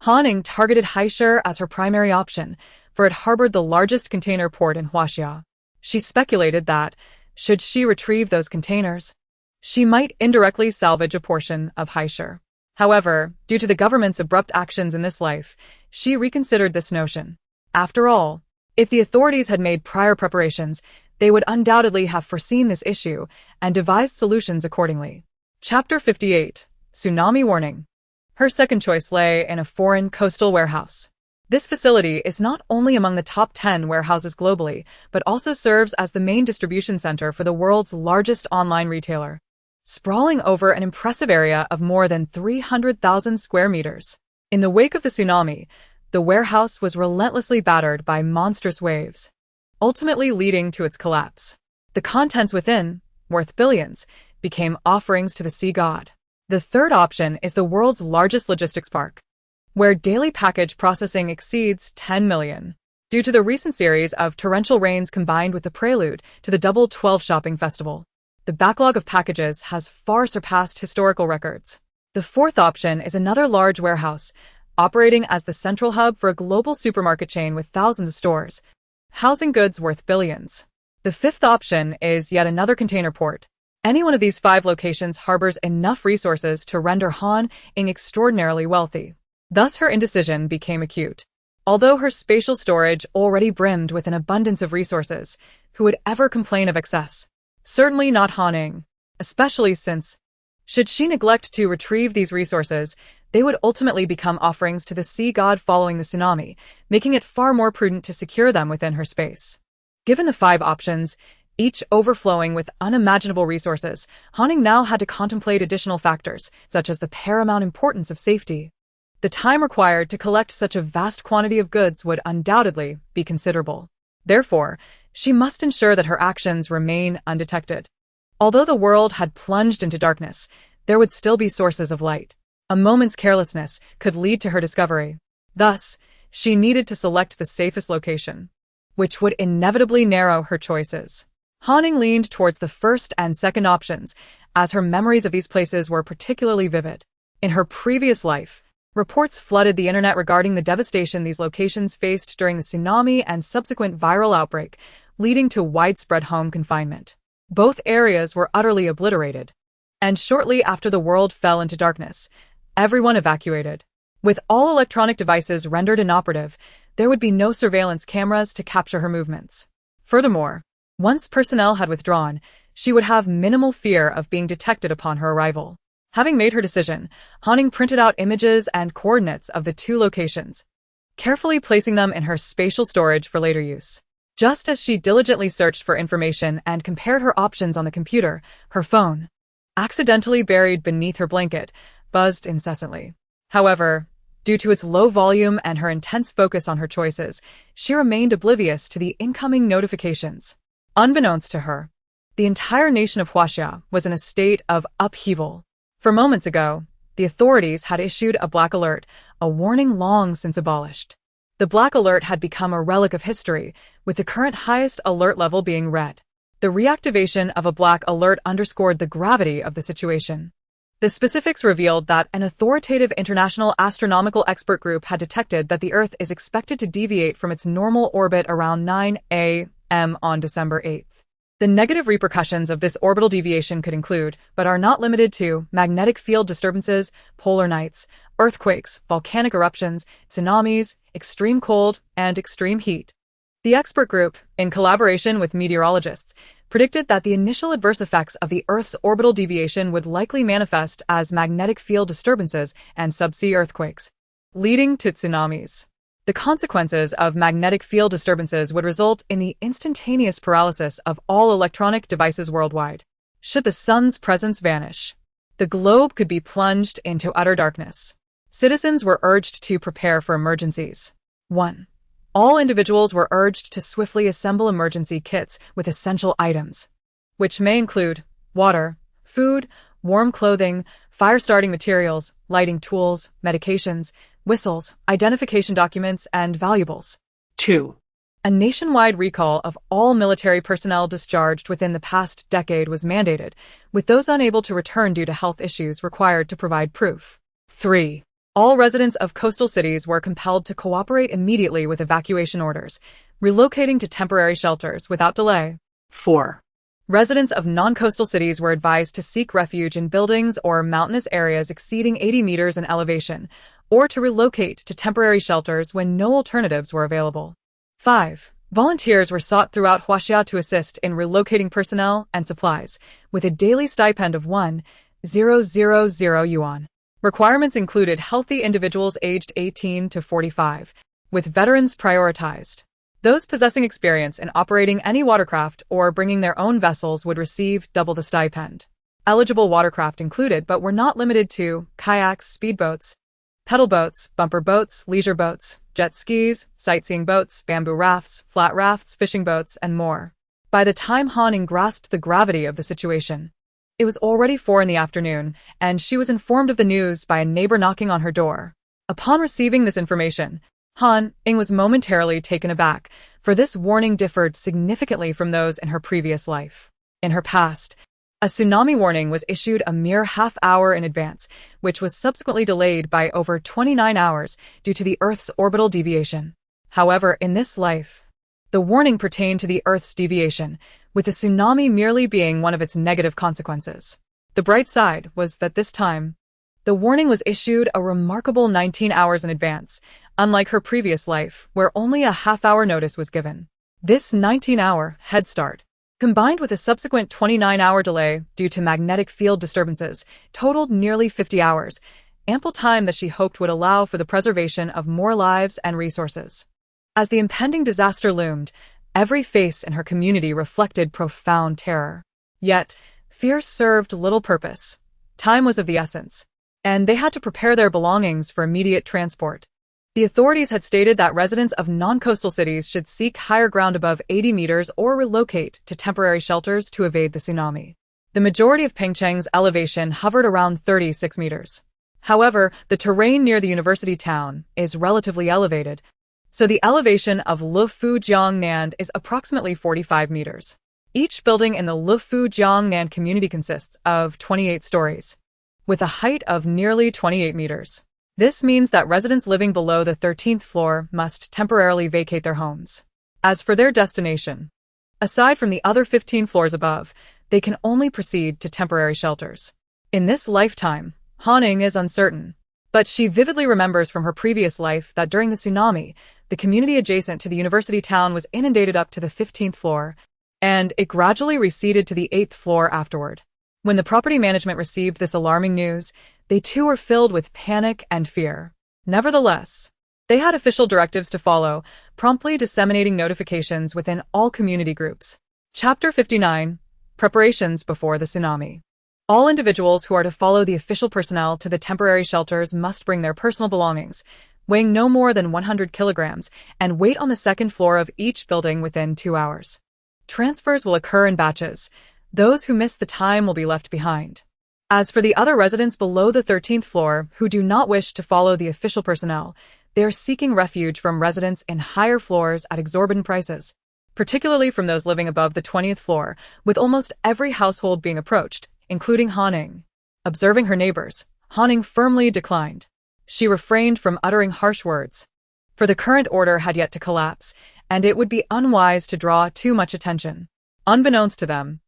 Han Ying targeted Haishur as her primary option, for it harbored the largest container port in Huaxia. She speculated that, should she retrieve those containers, she might indirectly salvage a portion of Haishur. However, due to the government's abrupt actions in this life, she reconsidered this notion. After all, if the authorities had made prior preparations, they would undoubtedly have foreseen this issue and devised solutions accordingly. Chapter 58. Tsunami Warning. Her second choice lay in a foreign coastal warehouse. This facility is not only among the top 10 warehouses globally, but also serves as the main distribution center for the world's largest online retailer, sprawling over an impressive area of more than 300,000 square meters. In the wake of the tsunami, the warehouse was relentlessly battered by monstrous waves, ultimately leading to its collapse. The contents within, worth billions, became offerings to the sea god. The third option is the world's largest logistics park, where daily package processing exceeds 10 million. Due to the recent series of torrential rains combined with the prelude to the Double 12 shopping festival, the backlog of packages has far surpassed historical records. The fourth option is another large warehouse, operating as the central hub for a global supermarket chain with thousands of stores, housing goods worth billions. The fifth option is yet another container port. Any one of these 5 locations harbors enough resources to render Han Ying extraordinarily wealthy. Thus her indecision became acute. Although her spatial storage already brimmed with an abundance of resources, who would ever complain of excess? Certainly not Han Ying, especially since, should she neglect to retrieve these resources, they would ultimately become offerings to the sea god following the tsunami, making it far more prudent to secure them within her space. Given the 5 options, each overflowing with unimaginable resources, Han Ying now had to contemplate additional factors, such as the paramount importance of safety. The time required to collect such a vast quantity of goods would undoubtedly be considerable. Therefore, she must ensure that her actions remain undetected. Although the world had plunged into darkness, there would still be sources of light. A moment's carelessness could lead to her discovery. Thus, she needed to select the safest location, which would inevitably narrow her choices. Han Ying leaned towards the first and second options, as her memories of these places were particularly vivid. In her previous life, Reports flooded the internet regarding the devastation these locations faced during the tsunami and subsequent viral outbreak, leading to widespread home confinement. Both areas were utterly obliterated. And shortly after the world fell into darkness, everyone evacuated. With all electronic devices rendered inoperative, there would be no surveillance cameras to capture her movements. Furthermore, once personnel had withdrawn, she would have minimal fear of being detected upon her arrival. Having made her decision, Ying printed out images and coordinates of the two locations, carefully placing them in her spatial storage for later use. Just as she diligently searched for information and compared her options on the computer, her phone, accidentally buried beneath her blanket, buzzed incessantly. However, due to its low volume and her intense focus on her choices, she remained oblivious to the incoming notifications. Unbeknownst to her, the entire nation of Huaxia was in a state of upheaval. For moments ago, the authorities had issued a black alert, a warning long since abolished. The black alert had become a relic of history, with the current highest alert level being red. The reactivation of a black alert underscored the gravity of the situation. The specifics revealed that an authoritative international astronomical expert group had detected that the Earth is expected to deviate from its normal orbit around 9 a.m. on December 8th. The negative repercussions of this orbital deviation could include, but are not limited to, magnetic field disturbances, polar nights, earthquakes, volcanic eruptions, tsunamis, extreme cold, and extreme heat. The expert group, in collaboration with meteorologists, predicted that the initial adverse effects of the Earth's orbital deviation would likely manifest as magnetic field disturbances and subsea earthquakes, leading to tsunamis. The consequences of magnetic field disturbances would result in the instantaneous paralysis of all electronic devices worldwide. Should the sun's presence vanish, the globe could be plunged into utter darkness. Citizens were urged to prepare for emergencies. 1. All individuals were urged to swiftly assemble emergency kits with essential items, which may include water, food, warm clothing, fire-starting materials, lighting tools, medications, whistles, identification documents, and valuables. 2. A nationwide recall of all military personnel discharged within the past decade was mandated, with those unable to return due to health issues required to provide proof. 3. All residents of coastal cities were compelled to cooperate immediately with evacuation orders, relocating to temporary shelters without delay. 4. Residents of non-coastal cities were advised to seek refuge in buildings or mountainous areas exceeding 80 meters in elevation, or to relocate to temporary shelters when no alternatives were available. 5. Volunteers were sought throughout Huaxia to assist in relocating personnel and supplies, with a daily stipend of 1,000 yuan. Requirements included healthy individuals aged 18 to 45, with veterans prioritized. Those possessing experience in operating any watercraft or bringing their own vessels would receive double the stipend. Eligible watercraft included but were not limited to kayaks, speedboats, pedal boats, bumper boats, leisure boats, jet skis, sightseeing boats, bamboo rafts, flat rafts, fishing boats, and more. By the time Ying grasped the gravity of the situation, it was already 4 in the afternoon, and she was informed of the news by a neighbor knocking on her door. Upon receiving this information, Ying was momentarily taken aback, for this warning differed significantly from those in her previous life. In her past, a tsunami warning was issued a mere half-hour in advance, which was subsequently delayed by over 29 hours due to the Earth's orbital deviation. However, in this life, the warning pertained to the Earth's deviation, with the tsunami merely being one of its negative consequences. The bright side was that this time, the warning was issued a remarkable 19 hours in advance, unlike her previous life, where only a half-hour notice was given. This 19-hour head start, combined with a subsequent 29-hour delay due to magnetic field disturbances, totaled nearly 50 hours, ample time that she hoped would allow for the preservation of more lives and resources. As the impending disaster loomed, every face in her community reflected profound terror. Yet, fear served little purpose. Time was of the essence, and they had to prepare their belongings for immediate transport. The authorities had stated that residents of non-coastal cities should seek higher ground above 80 meters or relocate to temporary shelters to evade the tsunami. The majority of Pengcheng's elevation hovered around 36 meters. However, the terrain near the university town is relatively elevated, so the elevation of Lufujiangnan is approximately 45 meters. Each building in the Lufujiangnan community consists of 28 stories, with a height of nearly 28 meters. This means that residents living below the 13th floor must temporarily vacate their homes. As for their destination, aside from the other 15 floors above, they can only proceed to temporary shelters. In this lifetime, Ying is uncertain, but she vividly remembers from her previous life that during the tsunami, the community adjacent to the university town was inundated up to the 15th floor, and it gradually receded to the 8th floor afterward. When the property management received this alarming news, they too were filled with panic and fear. Nevertheless, they had official directives to follow, promptly disseminating notifications within all community groups. Chapter 59: Preparations before the tsunami. All individuals who are to follow the official personnel to the temporary shelters must bring their personal belongings, weighing no more than 100 kilograms, and wait on the second floor of each building within 2 hours. Transfers will occur in batches. Those who miss the time will be left behind. As for the other residents below the 13th floor who do not wish to follow the official personnel, they are seeking refuge from residents in higher floors at exorbitant prices, particularly from those living above the 20th floor, with almost every household being approached, including Ying. Observing her neighbors, Ying firmly declined. She refrained from uttering harsh words, for the current order had yet to collapse, and it would be unwise to draw too much attention. Unbeknownst to them,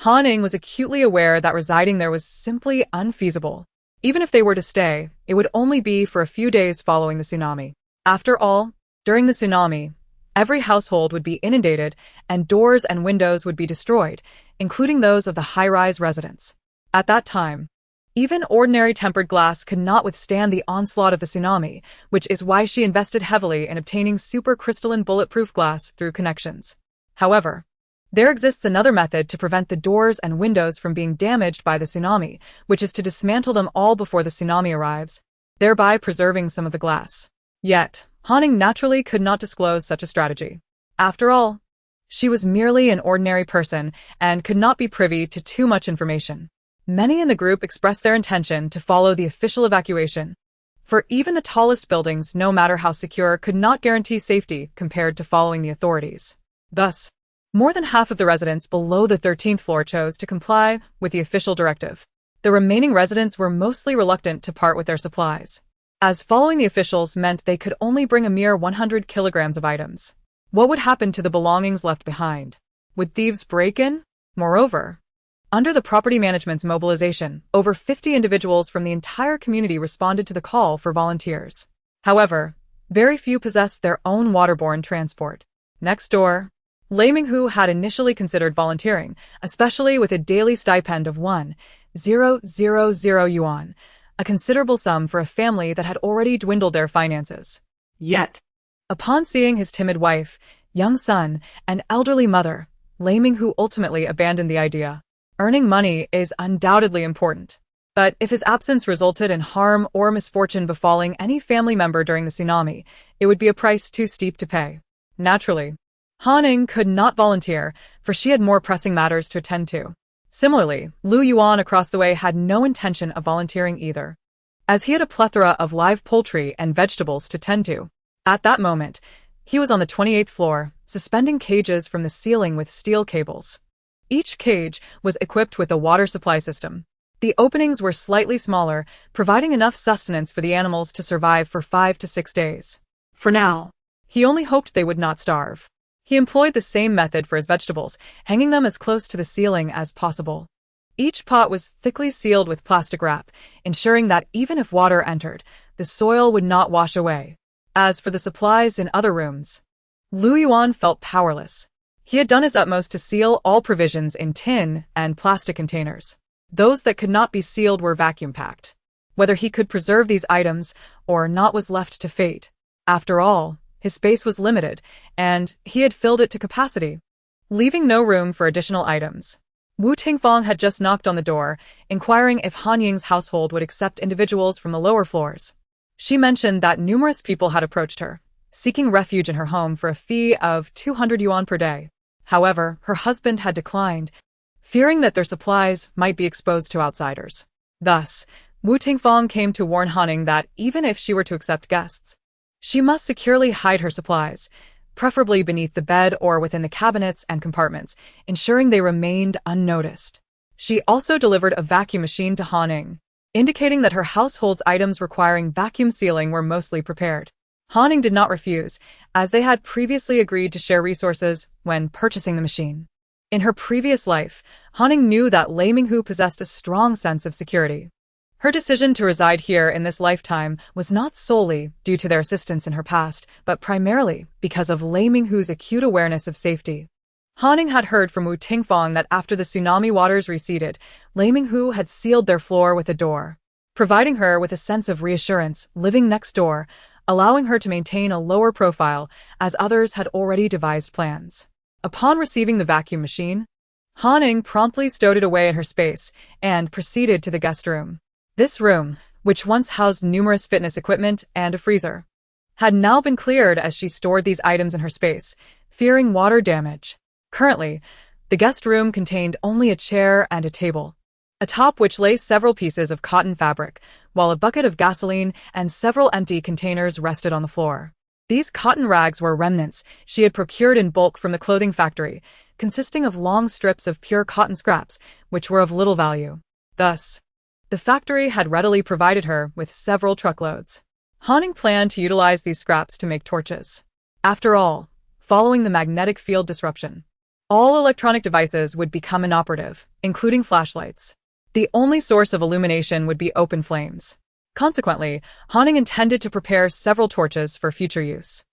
Ying was acutely aware that residing there was simply unfeasible. Even if they were to stay, it would only be for a few days following the tsunami. After all, during the tsunami, every household would be inundated and doors and windows would be destroyed, including those of the high-rise residents. At that time, even ordinary tempered glass could not withstand the onslaught of the tsunami, which is why she invested heavily in obtaining supercrystalline bulletproof glass through connections. However, there exists another method to prevent the doors and windows from being damaged by the tsunami, which is to dismantle them all before the tsunami arrives, thereby preserving some of the glass. Yet, Ying naturally could not disclose such a strategy. After all, she was merely an ordinary person and could not be privy to too much information. Many in the group expressed their intention to follow the official evacuation, for even the tallest buildings, no matter how secure, could not guarantee safety compared to following the authorities. Thus, more than half of the residents below the 13th floor chose to comply with the official directive. The remaining residents were mostly reluctant to part with their supplies, as following the officials meant they could only bring a mere 100 kilograms of items. What would happen to the belongings left behind? Would thieves break in? Moreover, under the property management's mobilization, over 50 individuals from the entire community responded to the call for volunteers. However, very few possessed their own waterborne transport. Next door, Lychee who had initially considered volunteering, especially with a daily stipend of 1,000 yuan, a considerable sum for a family that had already dwindled their finances. Yet, upon seeing his timid wife, young son, and elderly mother, Lychee who ultimately abandoned the idea. Earning money is undoubtedly important, but if his absence resulted in harm or misfortune befalling any family member during the tsunami, it would be a price too steep to pay. Naturally, Ying could not volunteer, for she had more pressing matters to attend to. Similarly, Lu Yuan across the way had no intention of volunteering either, as he had a plethora of live poultry and vegetables to tend to. At that moment, he was on the 28th floor, suspending cages from the ceiling with steel cables. Each cage was equipped with a water supply system. The openings were slightly smaller, providing enough sustenance for the animals to survive for 5 to 6 days. For now, he only hoped they would not starve. He employed the same method for his vegetables, hanging them as close to the ceiling as possible. Each pot was thickly sealed with plastic wrap, ensuring that even if water entered, the soil would not wash away. As for the supplies in other rooms, Lu Yuan felt powerless. He had done his utmost to seal all provisions in tin and plastic containers. Those that could not be sealed were vacuum-packed. Whether he could preserve these items or not was left to fate. After all, his space was limited, and he had filled it to capacity, leaving no room for additional items. Wu Tingfang had just knocked on the door, inquiring if Han Ying's household would accept individuals from the lower floors. She mentioned that numerous people had approached her, seeking refuge in her home for a fee of 200 yuan per day. However, her husband had declined, fearing that their supplies might be exposed to outsiders. Thus, Wu Tingfang came to warn Ying that even if she were to accept guests, she must securely hide her supplies, preferably beneath the bed or within the cabinets and compartments, ensuring they remained unnoticed. She also delivered a vacuum machine to Ying, indicating that her household's items requiring vacuum sealing were mostly prepared. Ying did not refuse, as they had previously agreed to share resources when purchasing the machine. In her previous life, Ying knew that Lei Minghu possessed a strong sense of security. Her decision to reside here in this lifetime was not solely due to their assistance in her past, but primarily because of Lei Minghu's acute awareness of safety. Ying had heard from Wu Tingfang that after the tsunami waters receded, Lei Minghu had sealed their floor with a door, providing her with a sense of reassurance living next door, allowing her to maintain a lower profile as others had already devised plans. Upon receiving the vacuum machine, Ying promptly stowed it away in her space and proceeded to the guest room. This room, which once housed numerous fitness equipment and a freezer, had now been cleared as she stored these items in her space, fearing water damage. Currently, the guest room contained only a chair and a table, atop which lay several pieces of cotton fabric, while a bucket of gasoline and several empty containers rested on the floor. These cotton rags were remnants she had procured in bulk from the clothing factory, consisting of long strips of pure cotton scraps, which were of little value. Thus, the factory had readily provided her with several truckloads. Ying planned to utilize these scraps to make torches. After all, following the magnetic field disruption, all electronic devices would become inoperative, including flashlights. The only source of illumination would be open flames. Consequently, Ying intended to prepare several torches for future use.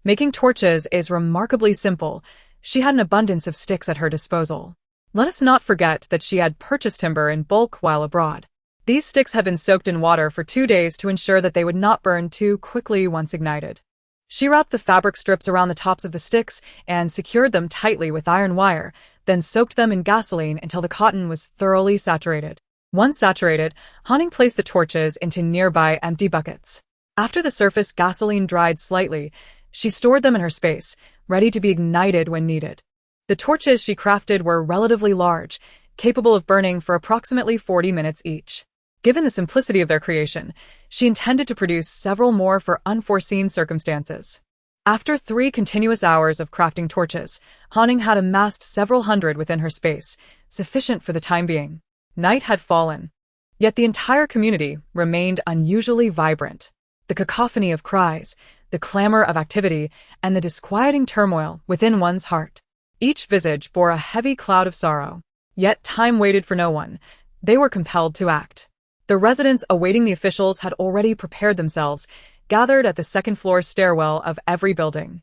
Making torches is remarkably simple. She had an abundance of sticks at her disposal. Let us not forget that she had purchased timber in bulk while abroad. These sticks had been soaked in water for 2 days to ensure that they would not burn too quickly once ignited. She wrapped the fabric strips around the tops of the sticks and secured them tightly with iron wire, then soaked them in gasoline until the cotton was thoroughly saturated. Once saturated, Ying placed the torches into nearby empty buckets. After the surface gasoline dried slightly, she stored them in her space, ready to be ignited when needed. The torches she crafted were relatively large, capable of burning for approximately 40 minutes each. Given the simplicity of their creation, she intended to produce several more for unforeseen circumstances. After 3 continuous hours of crafting torches, Ying had amassed several hundred within her space, sufficient for the time being. Night had fallen, yet the entire community remained unusually vibrant. The cacophony of cries, the clamor of activity, and the disquieting turmoil within one's heart. Each visage bore a heavy cloud of sorrow. Yet time waited for no one. They were compelled to act. The residents awaiting the officials had already prepared themselves, gathered at the second-floor stairwell of every building.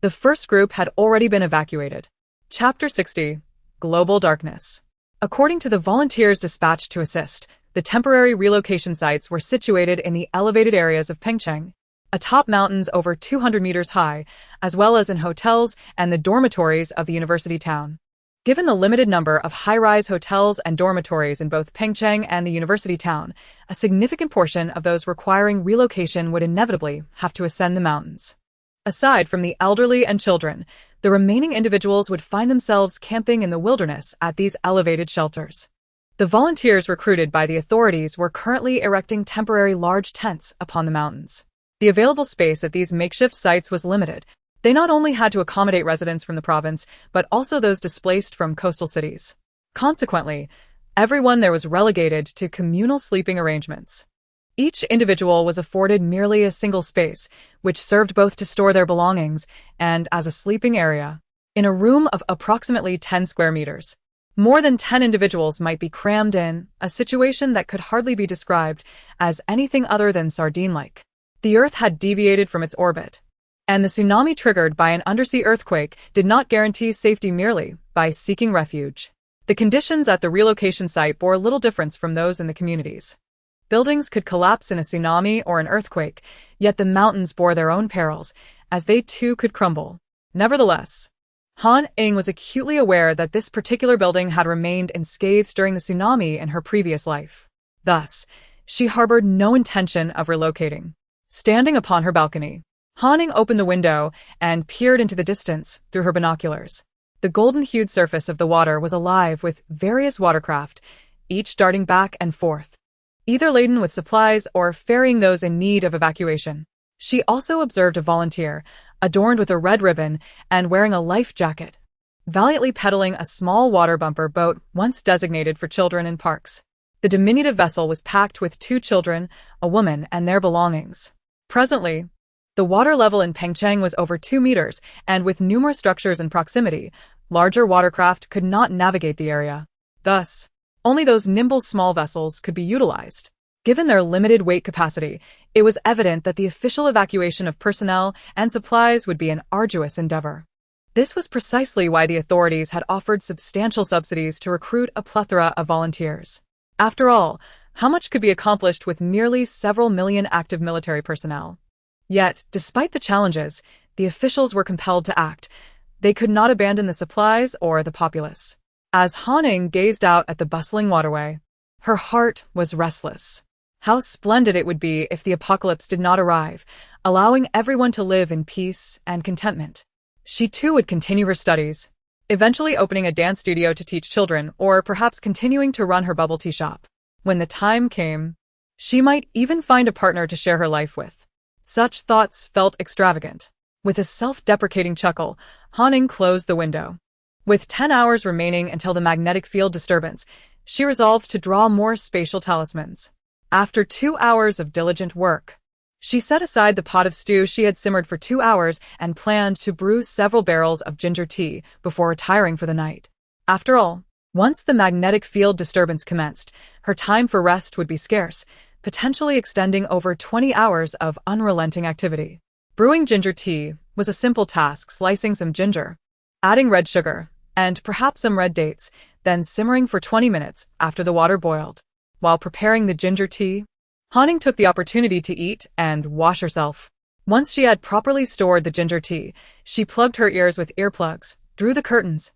The first group had already been evacuated. Chapter 60. Global Darkness. According to the volunteers dispatched to assist, the temporary relocation sites were situated in the elevated areas of Pengcheng, atop mountains over 200 meters high, as well as in hotels and the dormitories of the university town. Given the limited number of high-rise hotels and dormitories in both Pengcheng and the university town, a significant portion of those requiring relocation would inevitably have to ascend the mountains. Aside from the elderly and children, the remaining individuals would find themselves camping in the wilderness at these elevated shelters. The volunteers recruited by the authorities were currently erecting temporary large tents upon the mountains. The available space at these makeshift sites was limited. They not only had to accommodate residents from the province, but also those displaced from coastal cities. Consequently, everyone there was relegated to communal sleeping arrangements. Each individual was afforded merely a single space, which served both to store their belongings and as a sleeping area. In a room of approximately 10 square meters, more than 10 individuals might be crammed in, a situation that could hardly be described as anything other than sardine-like. The Earth had deviated from its orbit, and the tsunami triggered by an undersea earthquake did not guarantee safety merely by seeking refuge. The conditions at the relocation site bore little difference from those in the communities. Buildings could collapse in a tsunami or an earthquake, yet the mountains bore their own perils, as they too could crumble. Nevertheless, Ying was acutely aware that this particular building had remained unscathed during the tsunami in her previous life. Thus, she harbored no intention of relocating. Standing upon her balcony, Ying opened the window and peered into the distance through her binoculars. The golden-hued surface of the water was alive with various watercraft, each darting back and forth, either laden with supplies or ferrying those in need of evacuation. She also observed a volunteer, adorned with a red ribbon and wearing a life jacket, valiantly pedaling a small water bumper boat once designated for children in parks. The diminutive vessel was packed with 2 children, a woman, and their belongings. Presently, the water level in Pengcheng was over 2 meters, and with numerous structures in proximity, larger watercraft could not navigate the area. Thus, only those nimble small vessels could be utilized. Given their limited weight capacity, it was evident that the official evacuation of personnel and supplies would be an arduous endeavor. This was precisely why the authorities had offered substantial subsidies to recruit a plethora of volunteers. After all, how much could be accomplished with merely several million active military personnel? Yet, despite the challenges, the officials were compelled to act. They could not abandon the supplies or the populace. As Han Ying gazed out at the bustling waterway, her heart was restless. How splendid it would be if the apocalypse did not arrive, allowing everyone to live in peace and contentment. She too would continue her studies, eventually opening a dance studio to teach children, or perhaps continuing to run her bubble tea shop. When the time came, she might even find a partner to share her life with. Such thoughts felt extravagant. With a self-deprecating chuckle, Han Ying closed the window. With 10 hours remaining until the magnetic field disturbance, she resolved to draw more spatial talismans. After 2 hours of diligent work, she set aside the pot of stew she had simmered for 2 hours and planned to brew several barrels of ginger tea before retiring for the night. After all, once the magnetic field disturbance commenced, her time for rest would be scarce, potentially extending over 20 hours of unrelenting activity. Brewing ginger tea was a simple task, slicing some ginger, adding red sugar, and perhaps some red dates, then simmering for 20 minutes after the water boiled. While preparing the ginger tea, Han Ying took the opportunity to eat and wash herself. Once she had properly stored the ginger tea, she plugged her ears with earplugs, drew the curtains,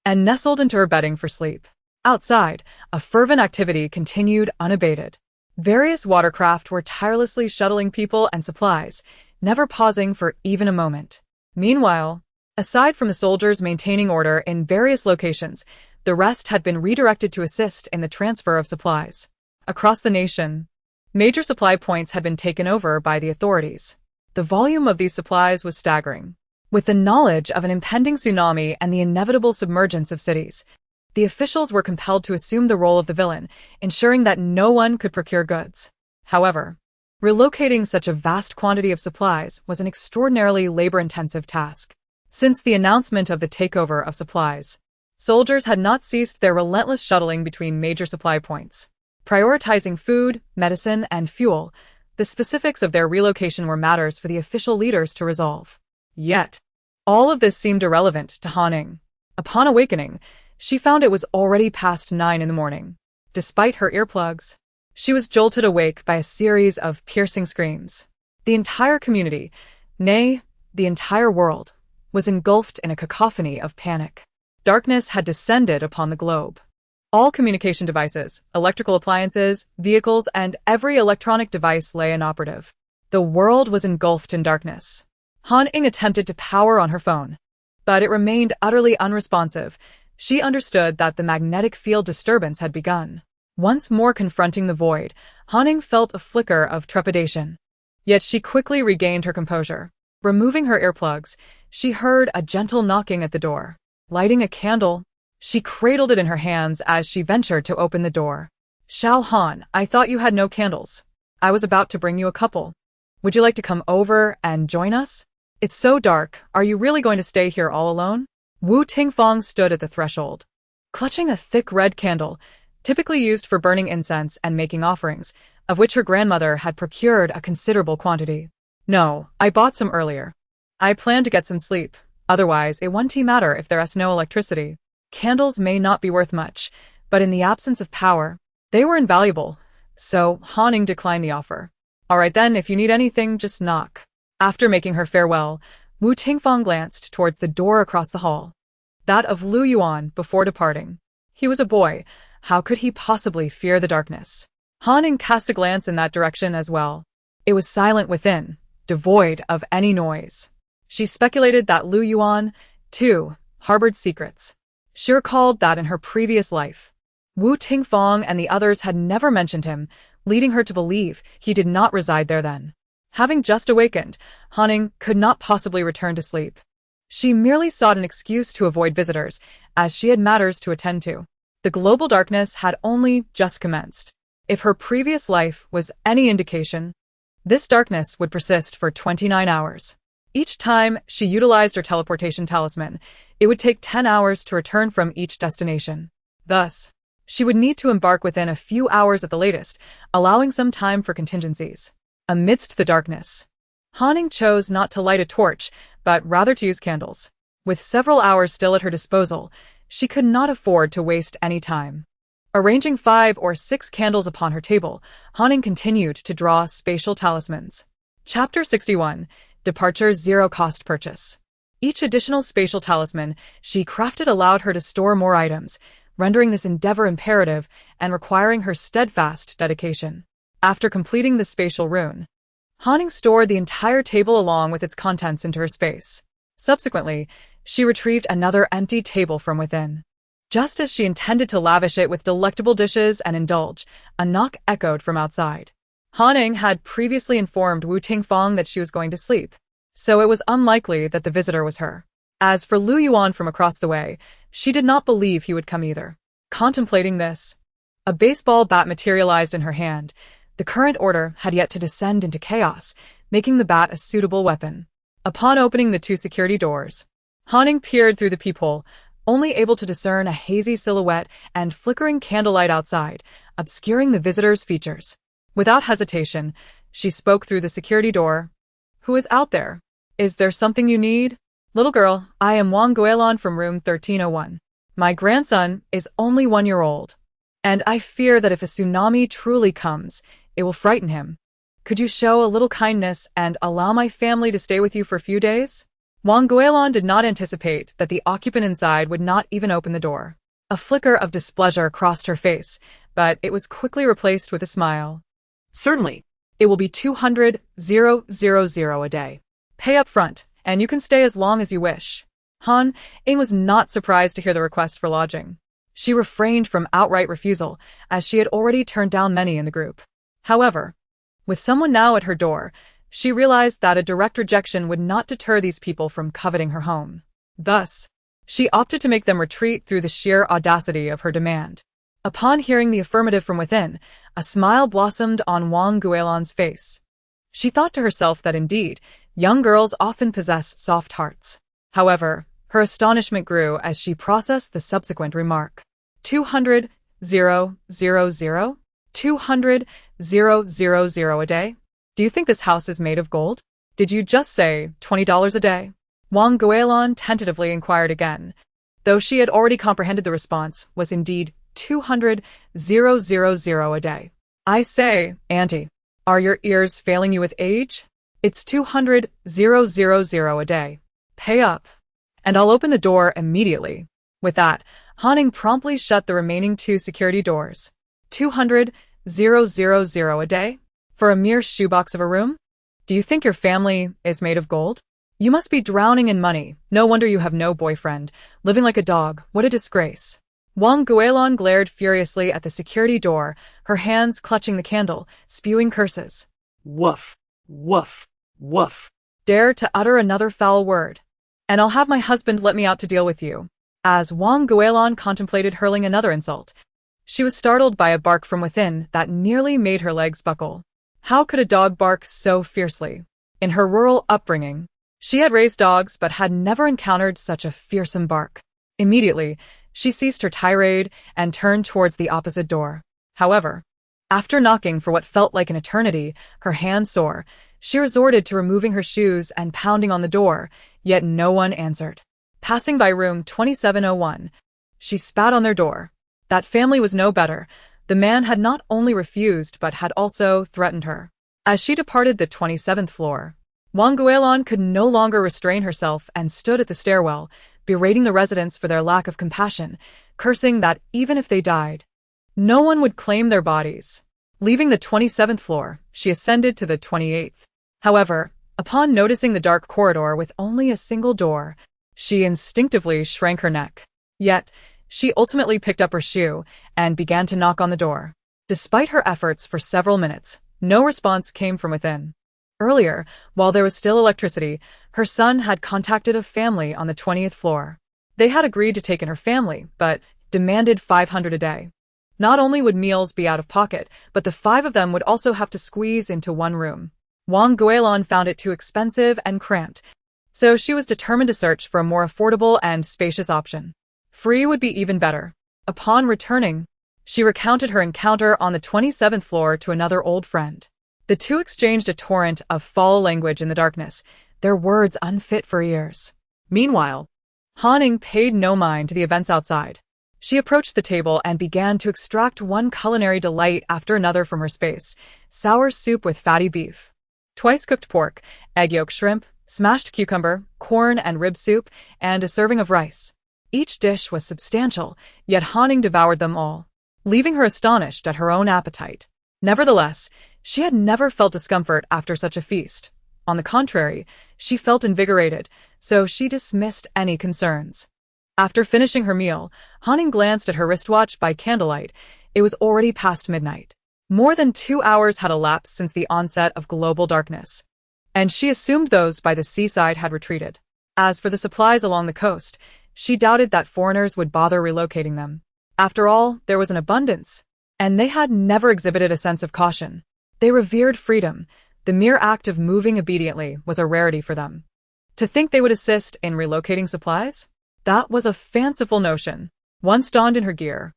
and nestled into her bedding for sleep. Outside, a fervent activity continued unabated. Various watercraft were tirelessly shuttling people and supplies, never pausing for even a moment. Meanwhile, aside from the soldiers maintaining order in various locations, the rest had been redirected to assist in the transfer of supplies. Across the nation, major supply points had been taken over by the authorities. The volume of these supplies was staggering. With the knowledge of an impending tsunami and the inevitable submergence of cities, the officials were compelled to assume the role of the villain, ensuring that no one could procure goods. However, relocating such a vast quantity of supplies was an extraordinarily labor-intensive task. Since the announcement of the takeover of supplies, soldiers had not ceased their relentless shuttling between major supply points. Prioritizing food, medicine, and fuel, the specifics of their relocation were matters for the official leaders to resolve. Yet, all of this seemed irrelevant to Han Ying. Upon awakening, she found it was already past 9 in the morning. Despite her earplugs, she was jolted awake by a series of piercing screams. The entire community, nay, the entire world, was engulfed in a cacophony of panic. Darkness had descended upon the globe. All communication devices, electrical appliances, vehicles, and every electronic device lay inoperative. The world was engulfed in darkness. Han Ying attempted to power on her phone, but it remained utterly unresponsive. She understood that the magnetic field disturbance had begun. Once more confronting the void, Han Ying felt a flicker of trepidation. Yet she quickly regained her composure. Removing her earplugs, she heard a gentle knocking at the door. Lighting a candle, she cradled it in her hands as she ventured to open the door. "Xiao Han, I thought you had no candles. I was about to bring you a couple. Would you like to come over and join us? It's so dark, are you really going to stay here all alone?" Wu Tingfang stood at the threshold, clutching a thick red candle, typically used for burning incense and making offerings, of which her grandmother had procured a considerable quantity. "No, I bought some earlier. I plan to get some sleep. Otherwise, it won't matter if there's no electricity. Candles may not be worth much, but in the absence of power, they were invaluable." So Han Ying declined the offer. "All right then, if you need anything, just knock." After making her farewell, Wu Tingfang glanced towards the door across the hall, that of Lu Yuan, before departing. He was a boy. How could he possibly fear the darkness? Han Ying cast a glance in that direction as well. It was silent within, devoid of any noise. She speculated that Lu Yuan, too, harbored secrets. She recalled that in her previous life, Wu Tingfang and the others had never mentioned him, leading her to believe he did not reside there then. Having just awakened, Han Ying could not possibly return to sleep. She merely sought an excuse to avoid visitors, as she had matters to attend to. The global darkness had only just commenced. If her previous life was any indication, this darkness would persist for 29 hours. Each time she utilized her teleportation talisman, it would take 10 hours to return from each destination. Thus, she would need to embark within a few hours at the latest, allowing some time for contingencies. Amidst the darkness, Hanning chose not to light a torch, but rather to use candles. With several hours still at her disposal, she could not afford to waste any time. Arranging 5 or 6 candles upon her table, Hanning continued to draw spatial talismans. Chapter 61. Departure Zero Cost Purchase. Each additional spatial talisman she crafted allowed her to store more items, rendering this endeavor imperative and requiring her steadfast dedication. After completing the spatial rune, Hanning stored the entire table along with its contents into her space. Subsequently, she retrieved another empty table from within. Just as she intended to lavish it with delectable dishes and indulge, a knock echoed from outside. Hanning had previously informed Wu Tingfang that she was going to sleep, so it was unlikely that the visitor was her. As for Lu Yuan from across the way, she did not believe he would come either. Contemplating this, a baseball bat materialized in her hand. The current order had yet to descend into chaos, making the bat a suitable weapon. Upon opening the 2 security doors, Hanning peered through the peephole, only able to discern a hazy silhouette and flickering candlelight outside, obscuring the visitor's features. Without hesitation, she spoke through the security door. "Who is out there? Is there something you need?" "Little girl, I am Wang Guilin from room 1301. My grandson is only 1 year old, and I fear that if a tsunami truly comes, it will frighten him. Could you show a little kindness and allow my family to stay with you for a few days?" Wang Guilin did not anticipate that the occupant inside would not even open the door. A flicker of displeasure crossed her face, but it was quickly replaced with a smile. Certainly. "It will be 200,000 a day. Pay up front, and you can stay as long as you wish." Ying was not surprised to hear the request for lodging. She refrained from outright refusal, as she had already turned down many in the group. However, with someone now at her door, she realized that a direct rejection would not deter these people from coveting her home. Thus, she opted to make them retreat through the sheer audacity of her demand. Upon hearing the affirmative from within, a smile blossomed on Wang Guilin's face. She thought to herself that indeed, young girls often possess soft hearts. However, her astonishment grew as she processed the subsequent remark. 200,000? 200,000 a day? Do you think this house is made of gold? Did you just say $20 a day? Wang Guilin tentatively inquired again, though she had already comprehended the response was indeed 200,000 a day. "I say, auntie, are your ears failing you with age? It's 200,000 a day. Pay up, and I'll open the door immediately." With that, Hanning promptly shut the remaining 2 security doors. 200,000 a day? For a mere shoebox of a room? Do you think your family is made of gold? You must be drowning in money. No wonder you have no boyfriend. Living like a dog. What a disgrace. Wang Guilin glared furiously at the security door, her hands clutching the candle, spewing curses. Woof, woof, woof. Dare to utter another foul word, and I'll have my husband let me out to deal with you. As Wang Guilin contemplated hurling another insult, she was startled by a bark from within that nearly made her legs buckle. How could a dog bark so fiercely? In her rural upbringing, she had raised dogs but had never encountered such a fearsome bark. Immediately, she ceased her tirade and turned towards the opposite door. However, after knocking for what felt like an eternity, her hands sore, she resorted to removing her shoes and pounding on the door, yet no one answered. Passing by room 2701, she spat on their door. That family was no better. The man had not only refused but had also threatened her. As she departed the 27th floor, Wang Guilin could no longer restrain herself and stood at the stairwell, berating the residents for their lack of compassion, cursing that even if they died, no one would claim their bodies. Leaving the 27th floor, she ascended to the 28th. However, upon noticing the dark corridor with only a single door, she instinctively shrank her neck. Yet, she ultimately picked up her shoe and began to knock on the door. Despite her efforts for several minutes, no response came from within. Earlier, while there was still electricity, her son had contacted a family on the 20th floor. They had agreed to take in her family, but demanded 500 a day. Not only would meals be out of pocket, but the five of them would also have to squeeze into one room. Wang Guilin found it too expensive and cramped, so she was determined to search for a more affordable and spacious option. Free would be even better. Upon returning, she recounted her encounter on the 27th floor to another old friend. The two exchanged a torrent of foul language in the darkness, their words unfit for ears. Meanwhile, Han Ying paid no mind to the events outside. She approached the table and began to extract one culinary delight after another from her space: sour soup with fatty beef, twice-cooked pork, egg yolk shrimp, smashed cucumber, corn and rib soup, and a serving of rice. Each dish was substantial, yet Han Ying devoured them all, leaving her astonished at her own appetite. Nevertheless, she had never felt discomfort after such a feast. On the contrary, she felt invigorated, so she dismissed any concerns. After finishing her meal, Han Ying glanced at her wristwatch by candlelight. It was already past midnight. More than 2 hours had elapsed since the onset of global darkness, and she assumed those by the seaside had retreated. As for the supplies along the coast, she doubted that foreigners would bother relocating them. After all, there was an abundance, and they had never exhibited a sense of caution. They revered freedom. The mere act of moving obediently was a rarity for them. To think they would assist in relocating supplies? That was a fanciful notion. Once donned in her gear,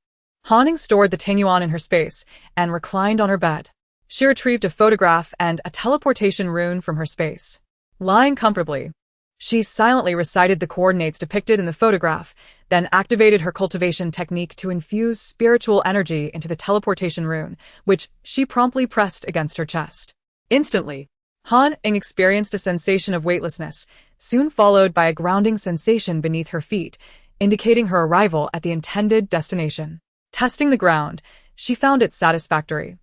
Han Ying stored the Tingyuan in her space and reclined on her bed. She retrieved a photograph and a teleportation rune from her space. Lying comfortably, she silently recited the coordinates depicted in the photograph, then activated her cultivation technique to infuse spiritual energy into the teleportation rune, which she promptly pressed against her chest. Instantly, Han Ying experienced a sensation of weightlessness, soon followed by a grounding sensation beneath her feet, indicating her arrival at the intended destination. Testing the ground, she found it satisfactory.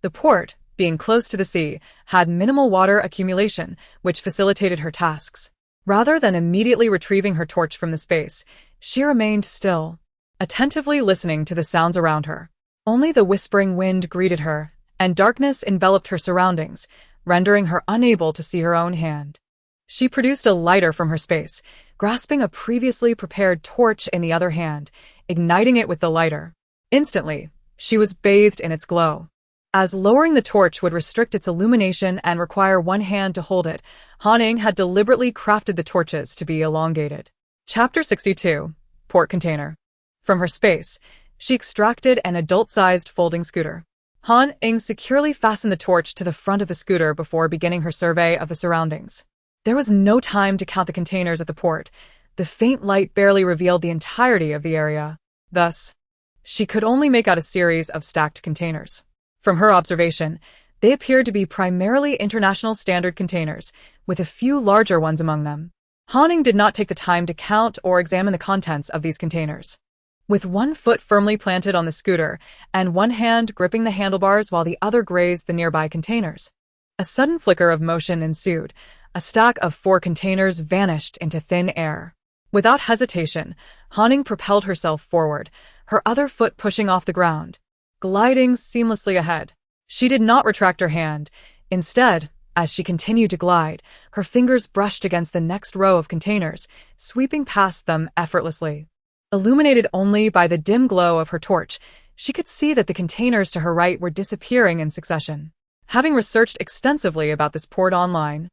The port, being close to the sea, had minimal water accumulation, which facilitated her tasks. Rather than immediately retrieving her torch from the space, she remained still, attentively listening to the sounds around her. Only the whispering wind greeted her, and darkness enveloped her surroundings, rendering her unable to see her own hand. She produced a lighter from her space, grasping a previously prepared torch in the other hand, igniting it with the lighter. Instantly, she was bathed in its glow. As lowering the torch would restrict its illumination and require one hand to hold it, Han Ying had deliberately crafted the torches to be elongated. Chapter 62. Port Container. From her space, she extracted an adult-sized folding scooter. Han Ying securely fastened the torch to the front of the scooter before beginning her survey of the surroundings. There was no time to count the containers at the port. The faint light barely revealed the entirety of the area. Thus, she could only make out a series of stacked containers. From her observation, they appeared to be primarily international standard containers, with a few larger ones among them. Han Ying did not take the time to count or examine the contents of these containers. With one foot firmly planted on the scooter and one hand gripping the handlebars while the other grazed the nearby containers, a sudden flicker of motion ensued. A stack of 4 containers vanished into thin air. Without hesitation, Han Ying propelled herself forward, her other foot pushing off the ground, gliding seamlessly ahead. She did not retract her hand. Instead, as she continued to glide, her fingers brushed against the next row of containers, sweeping past them effortlessly. Illuminated only by the dim glow of her torch, she could see that the containers to her right were disappearing in succession. Having researched extensively about this port online,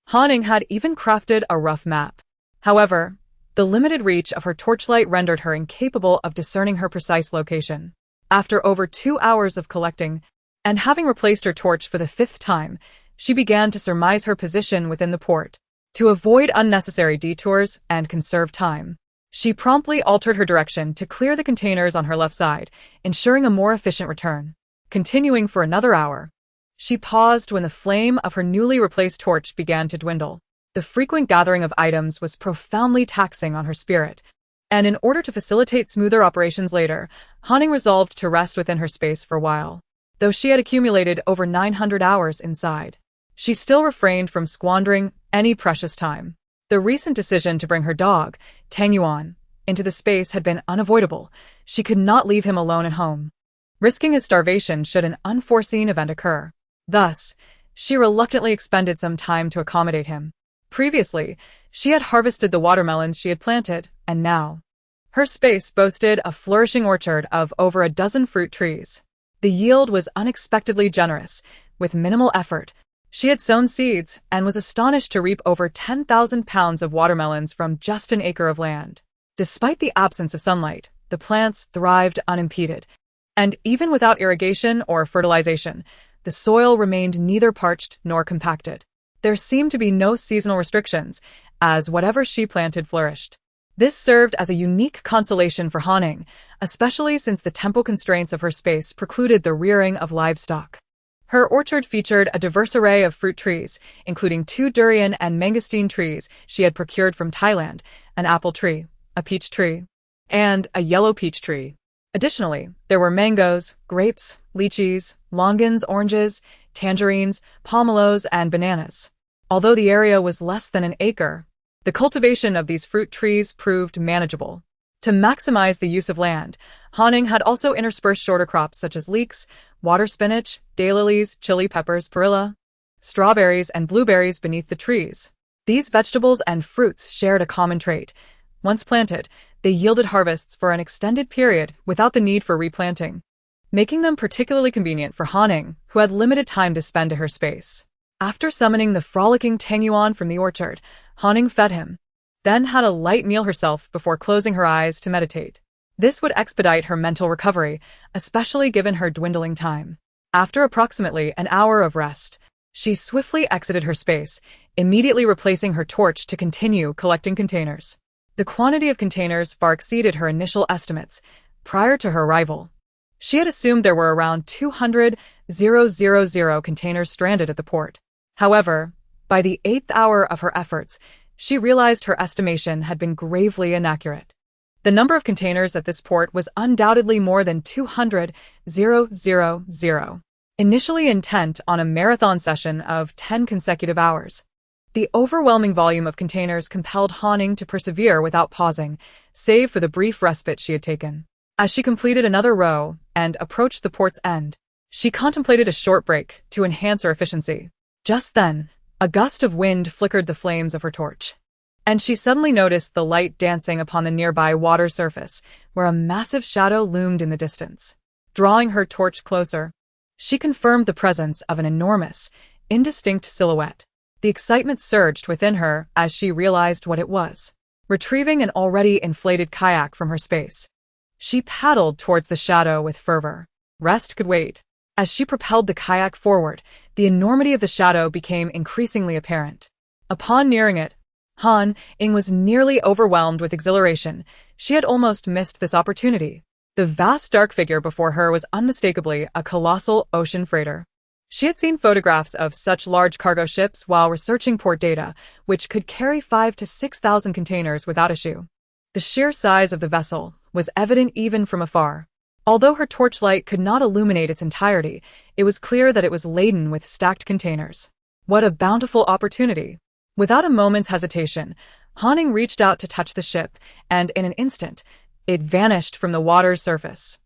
Han Ying had even crafted a rough map. However, the limited reach of her torchlight rendered her incapable of discerning her precise location. After over 2 hours of collecting, and having replaced her torch for the 5th time, she began to surmise her position within the port. To avoid unnecessary detours and conserve time, she promptly altered her direction to clear the containers on her left side, ensuring a more efficient return. Continuing for another hour, she paused when the flame of her newly replaced torch began to dwindle. The frequent gathering of items was profoundly taxing on her spirit, and in order to facilitate smoother operations later, Han Ying resolved to rest within her space for a while. Though she had accumulated over 900 hours inside, she still refrained from squandering any precious time. The recent decision to bring her dog, Tingyuan, into the space had been unavoidable. She could not leave him alone at home, risking his starvation should an unforeseen event occur. Thus, she reluctantly expended some time to accommodate him. Previously, she had harvested the watermelons she had planted, and now, Her space boasted a flourishing orchard of over a dozen fruit trees. The yield was unexpectedly generous. With minimal effort, she had sown seeds and was astonished to reap over 10,000 pounds of watermelons from just an acre of land. Despite the absence of sunlight, the plants thrived unimpeded. And even without irrigation or fertilization, the soil remained neither parched nor compacted. There seemed to be no seasonal restrictions, as whatever she planted flourished. This served as a unique consolation for Ying, especially since the temporal constraints of her space precluded the rearing of livestock. Her orchard featured a diverse array of fruit trees, including 2 durian and mangosteen trees she had procured from Thailand, an apple tree, a peach tree, and a yellow peach tree. Additionally, there were mangoes, grapes, lychees, longans, oranges, tangerines, pomelos, and bananas. Although the area was less than an acre, the cultivation of these fruit trees proved manageable. To maximize the use of land, Ying had also interspersed shorter crops such as leeks, water spinach, daylilies, chili peppers, perilla, strawberries, and blueberries beneath the trees. These vegetables and fruits shared a common trait. Once planted, they yielded harvests for an extended period without the need for replanting, making them particularly convenient for Ying, who had limited time to spend in her space. After summoning the frolicking Tangyuan from the orchard, Ying fed him, then had a light meal herself before closing her eyes to meditate. This would expedite her mental recovery, especially given her dwindling time. After approximately an hour of rest, she swiftly exited her space, immediately replacing her torch to continue collecting containers. The quantity of containers far exceeded her initial estimates. Prior to her arrival, she had assumed there were around 200,000 containers stranded at the port. However, by the 8th hour of her efforts, she realized her estimation had been gravely inaccurate. The number of containers at this port was undoubtedly more than 200,000. Initially intent on a marathon session of 10 consecutive hours, the overwhelming volume of containers compelled Ying to persevere without pausing, save for the brief respite she had taken. As she completed another row and approached the port's end, she contemplated a short break to enhance her efficiency. Just then, a gust of wind flickered the flames of her torch, and she suddenly noticed the light dancing upon the nearby water surface, where a massive shadow loomed in the distance. Drawing her torch closer, she confirmed the presence of an enormous, indistinct silhouette. The excitement surged within her as she realized what it was. Retrieving an already inflated kayak from her space, she paddled towards the shadow with fervor. Rest could wait. As she propelled the kayak forward, the enormity of the shadow became increasingly apparent. Upon nearing it, Ying was nearly overwhelmed with exhilaration. She had almost missed this opportunity. The vast dark figure before her was unmistakably a colossal ocean freighter. She had seen photographs of such large cargo ships while researching port data, which could carry 5,000 to 6,000 containers without issue. The sheer size of the vessel was evident even from afar. Although her torchlight could not illuminate its entirety, it was clear that it was laden with stacked containers. What a bountiful opportunity! Without a moment's hesitation, Ying reached out to touch the ship, and in an instant, it vanished from the water's surface.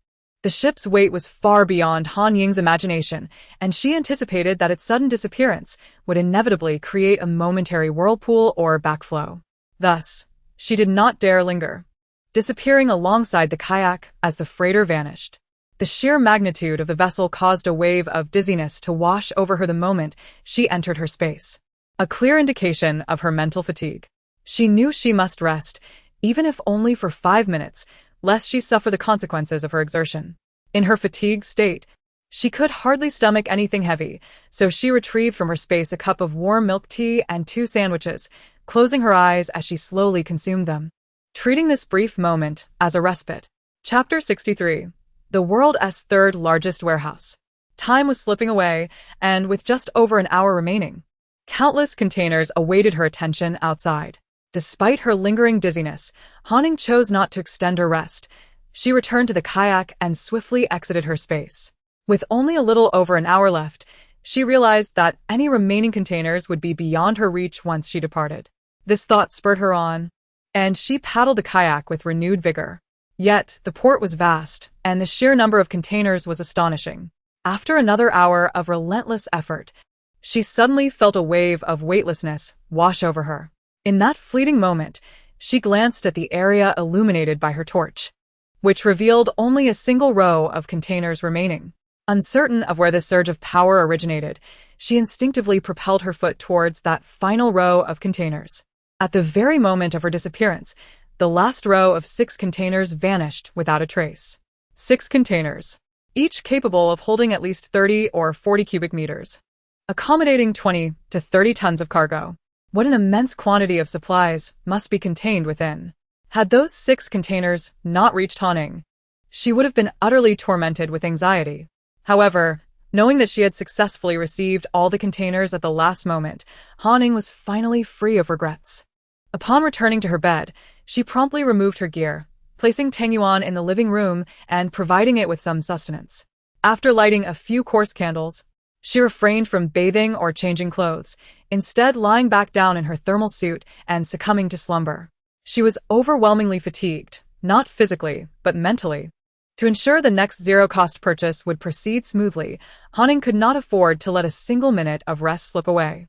The ship's weight was far beyond Ying's imagination, and she anticipated that its sudden disappearance would inevitably create a momentary whirlpool or backflow. Thus, she did not dare linger, disappearing alongside the kayak as the freighter vanished. The sheer magnitude of the vessel caused a wave of dizziness to wash over her the moment she entered her space, a clear indication of her mental fatigue. She knew she must rest, even if only for 5 minutes, lest she suffer the consequences of her exertion. In her fatigued state, she could hardly stomach anything heavy, so she retrieved from her space a cup of warm milk tea and 2 sandwiches, closing her eyes as she slowly consumed them, treating this brief moment as a respite. Chapter 63. The world's third largest warehouse. Time was slipping away, and with just over an hour remaining, countless containers awaited her attention outside. Despite her lingering dizziness, Ying chose not to extend her rest. She returned to the kayak and swiftly exited her space. With only a little over an hour left, she realized that any remaining containers would be beyond her reach once she departed. This thought spurred her on, and she paddled the kayak with renewed vigor. Yet, the port was vast, and the sheer number of containers was astonishing. After another hour of relentless effort, she suddenly felt a wave of weightlessness wash over her. In that fleeting moment, She glanced at the area illuminated by her torch, which revealed only a single row of containers remaining. Uncertain of where the surge of power originated, she instinctively propelled her foot towards that final row of containers. At the very moment of her disappearance, the last row of 6 containers vanished without a trace. 6 containers, each capable of holding at least 30 or 40 cubic meters, accommodating 20 to 30 tons of cargo. What an immense quantity of supplies must be contained within. Had those 6 containers not reached Han, she would have been utterly tormented with anxiety. However, knowing that she had successfully received all the containers at the last moment, Han was finally free of regrets. Upon returning to her bed, she promptly removed her gear, placing Tang Yuan in the living room and providing it with some sustenance. After lighting a few coarse candles, she refrained from bathing or changing clothes, instead lying back down in her thermal suit and succumbing to slumber. She was overwhelmingly fatigued, not physically, but mentally. To ensure the next zero-cost purchase would proceed smoothly, Han could not afford to let a single minute of rest slip away.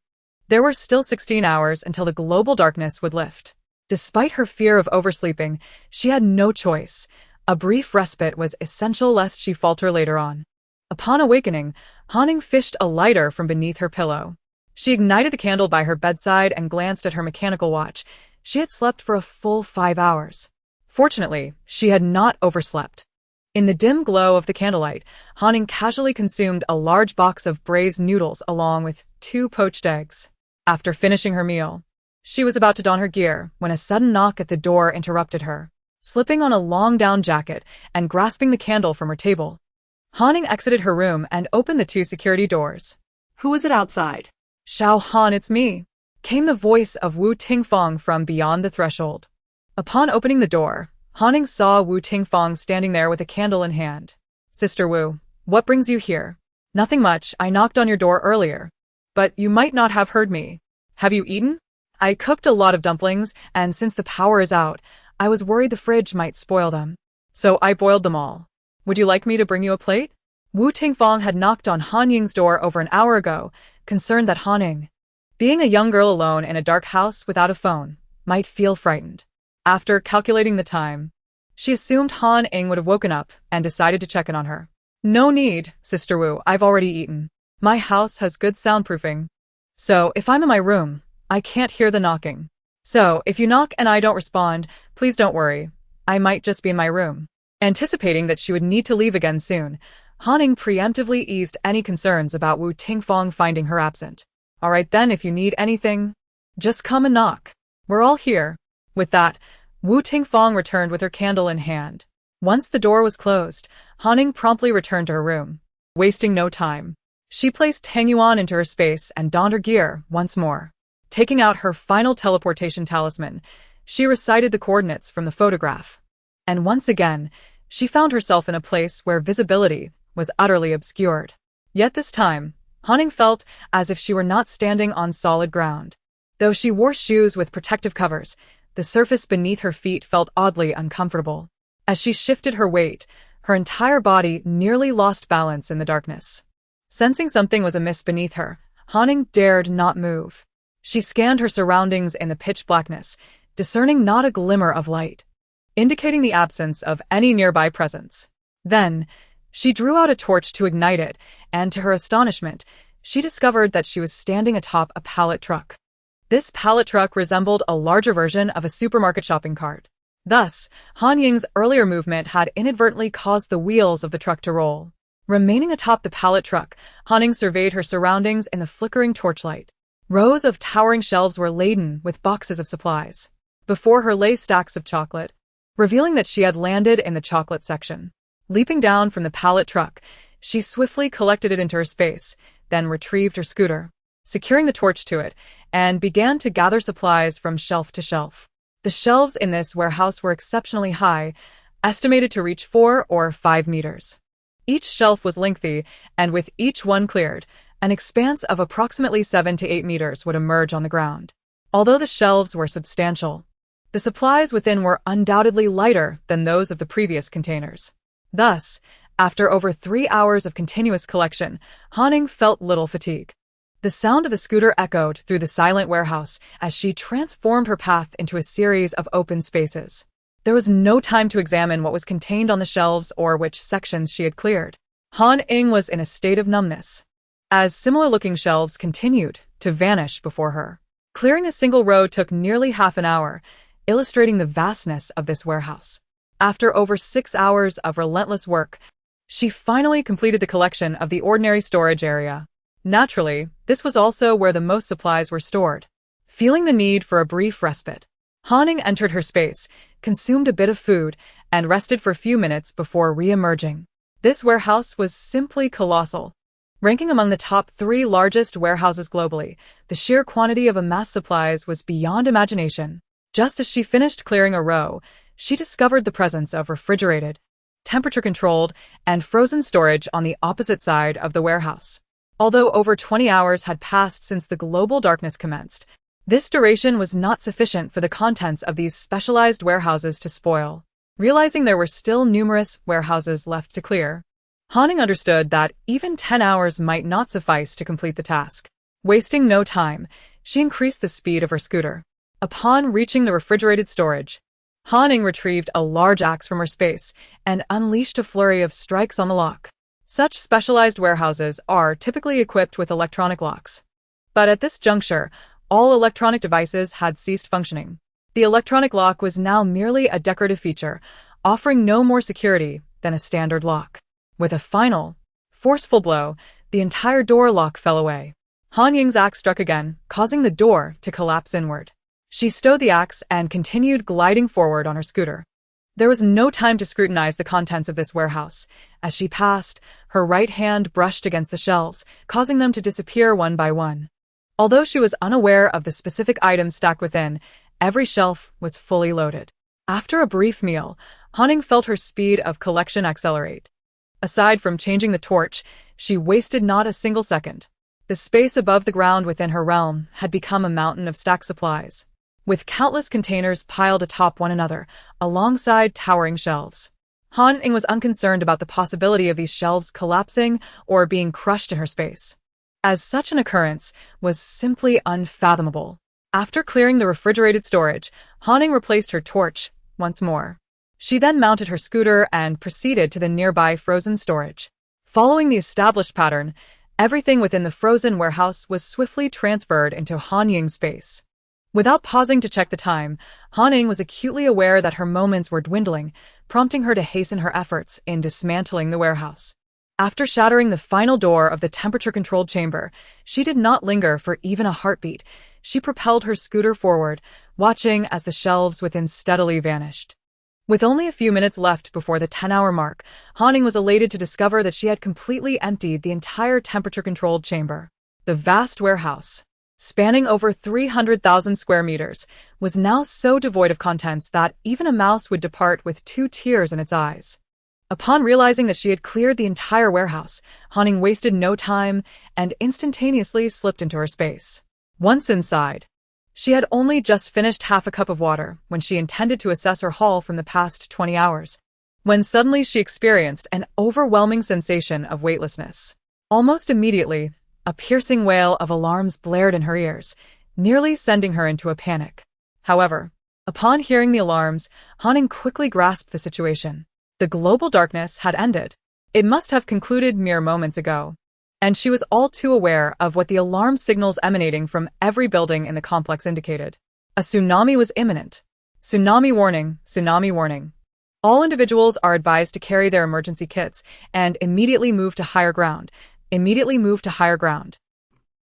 There were still 16 hours until the global darkness would lift. Despite her fear of oversleeping, she had no choice. A brief respite was essential lest she falter later on. Upon awakening, Han fished a lighter from beneath her pillow. She ignited the candle by her bedside and glanced at her mechanical watch. She had slept for a full 5 hours. Fortunately, she had not overslept. In the dim glow of the candlelight, Han casually consumed a large box of braised noodles along with 2 poached eggs. After finishing her meal, she was about to don her gear when a sudden knock at the door interrupted her. Slipping on a long down jacket and grasping the candle from her table, Han exited her room and opened the 2 security doors. Who is it outside? "Xiao Han, it's me," came the voice of Wu Tingfang from beyond the threshold. Upon opening the door, Han saw Wu Tingfang standing there with a candle in hand. "Sister Wu, what brings you here?" "Nothing much, I knocked on your door earlier. But you might not have heard me. Have you eaten?" "I cooked a lot of dumplings, and since the power is out, I was worried the fridge might spoil them. So I boiled them all. Would you like me to bring you a plate?" Wu Tingfang had knocked on Han Ying's door over an hour ago, concerned that Han Ying, being a young girl alone in a dark house without a phone, might feel frightened. After calculating the time, she assumed Han Ying would have woken up and decided to check in on her. "No need, Sister Wu, I've already eaten. My house has good soundproofing. So if I'm in my room, I can't hear the knocking. So if you knock and I don't respond, please don't worry. I might just be in my room." Anticipating that she would need to leave again soon, Han Ying preemptively eased any concerns about Wu Tingfang finding her absent. "All right then, if you need anything, just come and knock. We're all here." With that, Wu Tingfang returned with her candle in hand. Once the door was closed, Han Ying promptly returned to her room. Wasting no time, she placed Tang Yuan into her space and donned her gear once more. Taking out her final teleportation talisman, she recited the coordinates from the photograph. And once again, she found herself in a place where visibility was utterly obscured. Yet this time, Han Ying felt as if she were not standing on solid ground. Though she wore shoes with protective covers, the surface beneath her feet felt oddly uncomfortable. As she shifted her weight, her entire body nearly lost balance in the darkness. Sensing something was amiss beneath her, Han Ying dared not move. She scanned her surroundings in the pitch blackness, discerning not a glimmer of light, indicating the absence of any nearby presence. Then, she drew out a torch to ignite it, and to her astonishment, she discovered that she was standing atop a pallet truck. This pallet truck resembled a larger version of a supermarket shopping cart. Thus, Han Ying's earlier movement had inadvertently caused the wheels of the truck to roll. Remaining atop the pallet truck, Han Ying surveyed her surroundings in the flickering torchlight. Rows of towering shelves were laden with boxes of supplies. Before her lay stacks of chocolate, revealing that she had landed in the chocolate section. Leaping down from the pallet truck, she swiftly collected it into her space, then retrieved her scooter, securing the torch to it, and began to gather supplies from shelf to shelf. The shelves in this warehouse were exceptionally high, estimated to reach 4 or 5 meters. Each shelf was lengthy, and with each one cleared, an expanse of approximately 7 to 8 meters would emerge on the ground. Although the shelves were substantial, the supplies within were undoubtedly lighter than those of the previous containers. Thus, after over 3 hours of continuous collection, Han Ying felt little fatigue. The sound of the scooter echoed through the silent warehouse as she transformed her path into a series of open spaces. There was no time to examine what was contained on the shelves or which sections she had cleared. Han Ying was in a state of numbness, as similar-looking shelves continued to vanish before her. Clearing a single row took nearly half an hour, illustrating the vastness of this warehouse. After over 6 hours of relentless work, she finally completed the collection of the ordinary storage area. Naturally, this was also where the most supplies were stored. Feeling the need for a brief respite, Han Ying entered her space, consumed a bit of food, and rested for a few minutes before re-emerging. This warehouse was simply colossal. Ranking among the top 3 largest warehouses globally, the sheer quantity of amassed supplies was beyond imagination. Just as she finished clearing a row, she discovered the presence of refrigerated, temperature-controlled, and frozen storage on the opposite side of the warehouse. Although over 20 hours had passed since the global darkness commenced, this duration was not sufficient for the contents of these specialized warehouses to spoil. Realizing there were still numerous warehouses left to clear, Han Ying understood that even 10 hours might not suffice to complete the task. Wasting no time, she increased the speed of her scooter. Upon reaching the refrigerated storage, Han Ying retrieved a large axe from her space and unleashed a flurry of strikes on the lock. Such specialized warehouses are typically equipped with electronic locks. But at this juncture, all electronic devices had ceased functioning. The electronic lock was now merely a decorative feature, offering no more security than a standard lock. With a final, forceful blow, the entire door lock fell away. Han Ying's axe struck again, causing the door to collapse inward. She stowed the axe and continued gliding forward on her scooter. There was no time to scrutinize the contents of this warehouse. As she passed, her right hand brushed against the shelves, causing them to disappear one by one. Although she was unaware of the specific items stacked within, every shelf was fully loaded. After a brief meal, Han Ying felt her speed of collection accelerate. Aside from changing the torch, she wasted not a single second. The space above the ground within her realm had become a mountain of stacked supplies, with countless containers piled atop one another, alongside towering shelves. Han Ying was unconcerned about the possibility of these shelves collapsing or being crushed in her space, as such an occurrence was simply unfathomable. After clearing the refrigerated storage, Han Ying replaced her torch once more. She then mounted her scooter and proceeded to the nearby frozen storage. Following the established pattern, everything within the frozen warehouse was swiftly transferred into Han Ying's space. Without pausing to check the time, Han Ying was acutely aware that her moments were dwindling, prompting her to hasten her efforts in dismantling the warehouse. After shattering the final door of the temperature-controlled chamber, she did not linger for even a heartbeat. She propelled her scooter forward, watching as the shelves within steadily vanished. With only a few minutes left before the 10-hour mark, Han Ying was elated to discover that she had completely emptied the entire temperature-controlled chamber. The vast warehouse, spanning over 300,000 square meters, was now so devoid of contents that even a mouse would depart with 2 tears in its eyes. Upon realizing that she had cleared the entire warehouse, Han Ying wasted no time and instantaneously slipped into her space. Once inside, she had only just finished half a cup of water when she intended to assess her haul from the past 20 hours, when suddenly she experienced an overwhelming sensation of weightlessness. Almost immediately, a piercing wail of alarms blared in her ears, nearly sending her into a panic. However, upon hearing the alarms, Han Ying quickly grasped the situation. The global darkness had ended. It must have concluded mere moments ago, and she was all too aware of what the alarm signals emanating from every building in the complex indicated. A tsunami was imminent. Tsunami warning, tsunami warning. All individuals are advised to carry their emergency kits and immediately move to higher ground. Immediately move to higher ground.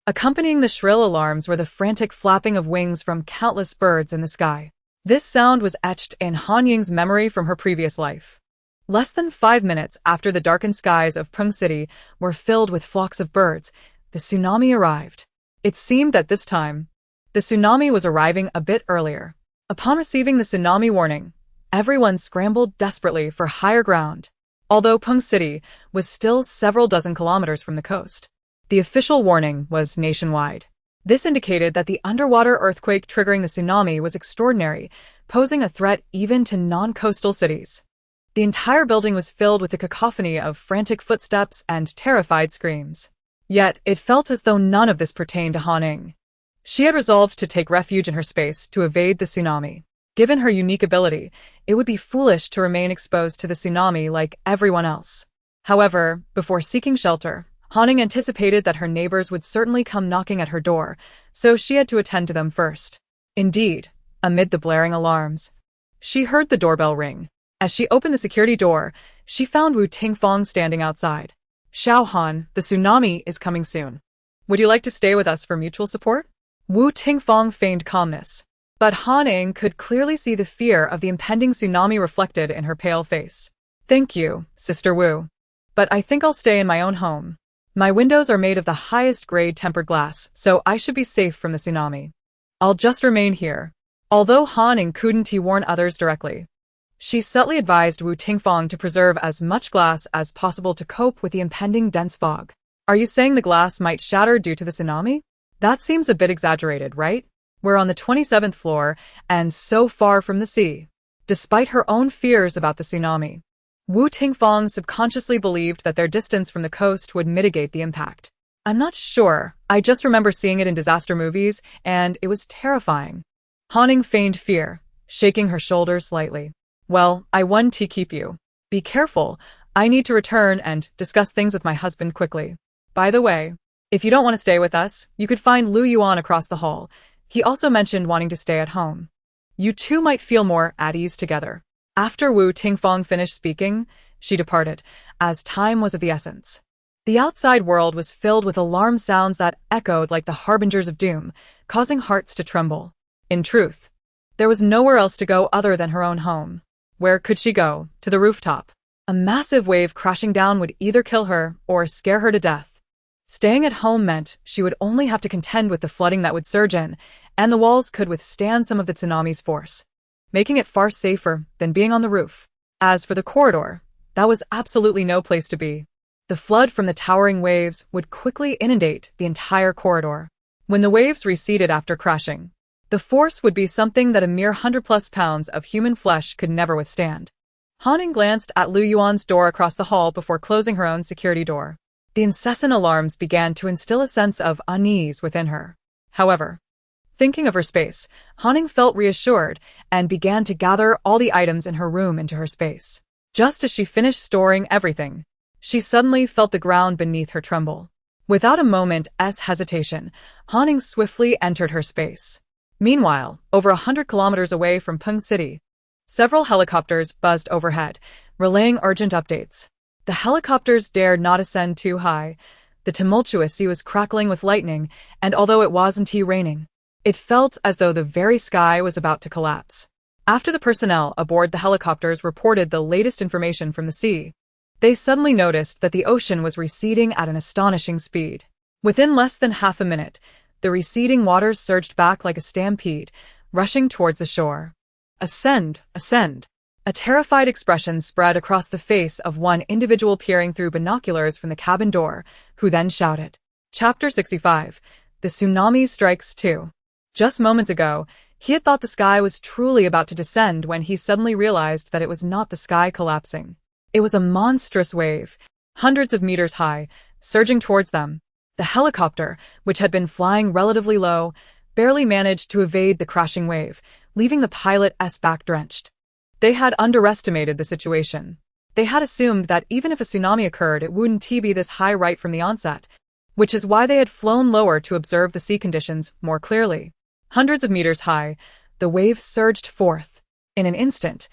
Accompanying the shrill alarms were the frantic flapping of wings from countless birds in the sky. This sound was etched in Han Ying's memory from her previous life. Less than 5 minutes after the darkened skies of Peng City were filled with flocks of birds, the tsunami arrived. It seemed that this time, the tsunami was arriving a bit earlier. Upon receiving the tsunami warning, everyone scrambled desperately for higher ground. Although Peng City was still several dozen kilometers from the coast, the official warning was nationwide. This indicated that the underwater earthquake triggering the tsunami was extraordinary, posing a threat even to non-coastal cities. The entire building was filled with a cacophony of frantic footsteps and terrified screams. Yet, it felt as though none of this pertained to Ying. She had resolved to take refuge in her space to evade the tsunami. Given her unique ability, it would be foolish to remain exposed to the tsunami like everyone else. However, before seeking shelter, Ying anticipated that her neighbors would certainly come knocking at her door, so she had to attend to them first. Indeed, amid the blaring alarms, she heard the doorbell ring. As she opened the security door, she found Wu Tingfang standing outside. "Xiao Han, the tsunami is coming soon. Would you like to stay with us for mutual support?" Wu Tingfang feigned calmness, but Ying could clearly see the fear of the impending tsunami reflected in her pale face. "Thank you, Sister Wu. But I think I'll stay in my own home. My windows are made of the highest grade tempered glass, so I should be safe from the tsunami. I'll just remain here." Although Ying couldn't warn others directly, she subtly advised Wu Tingfang to preserve as much glass as possible to cope with the impending dense fog. "Are you saying the glass might shatter due to the tsunami? That seems a bit exaggerated, right? We're on the 27th floor and so far from the sea." Despite her own fears about the tsunami, Wu Tingfang subconsciously believed that their distance from the coast would mitigate the impact. "I'm not sure. I just remember seeing it in disaster movies, and it was terrifying." Ying feigned fear, shaking her shoulders slightly. "Well, I want to keep you. Be careful. I need to return and discuss things with my husband quickly. By the way, if you don't want to stay with us, you could find Lu Yuan across the hall. He also mentioned wanting to stay at home. You two might feel more at ease together." After Wu Tingfang finished speaking, she departed, as time was of the essence. The outside world was filled with alarm sounds that echoed like the harbingers of doom, causing hearts to tremble. In truth, there was nowhere else to go other than her own home. Where could she go? To the rooftop. A massive wave crashing down would either kill her or scare her to death. Staying at home meant she would only have to contend with the flooding that would surge in, and the walls could withstand some of the tsunami's force, making it far safer than being on the roof. As for the corridor, that was absolutely no place to be. The flood from the towering waves would quickly inundate the entire corridor. When the waves receded after crashing, the force would be something that a mere 100+ pounds of human flesh could never withstand. Ying glanced at Lu Yuan's door across the hall before closing her own security door. The incessant alarms began to instill a sense of unease within her. However, thinking of her space, Ying felt reassured and began to gather all the items in her room into her space. Just as she finished storing everything, she suddenly felt the ground beneath her tremble. Without a moment's hesitation, Ying swiftly entered her space. Meanwhile, over 100 kilometers away from Peng City, several helicopters buzzed overhead, relaying urgent updates. The helicopters dared not ascend too high. The tumultuous sea was crackling with lightning, and although it wasn't raining, it felt as though the very sky was about to collapse. After the personnel aboard the helicopters reported the latest information from the sea, they suddenly noticed that the ocean was receding at an astonishing speed. Within less than half a minute, the receding waters surged back like a stampede, rushing towards the shore. "Ascend, ascend." A terrified expression spread across the face of one individual peering through binoculars from the cabin door, who then shouted. Chapter 65. The Tsunami Strikes Too. Just moments ago, he had thought the sky was truly about to descend when he suddenly realized that it was not the sky collapsing. It was a monstrous wave, hundreds of meters high, surging towards them. The helicopter, which had been flying relatively low, barely managed to evade the crashing wave, leaving the pilot's back drenched. They had underestimated the situation. They had assumed that even if a tsunami occurred, it wouldn't be this high right from the onset, which is why they had flown lower to observe the sea conditions more clearly. Hundreds of meters high, the wave surged forth. In an instant,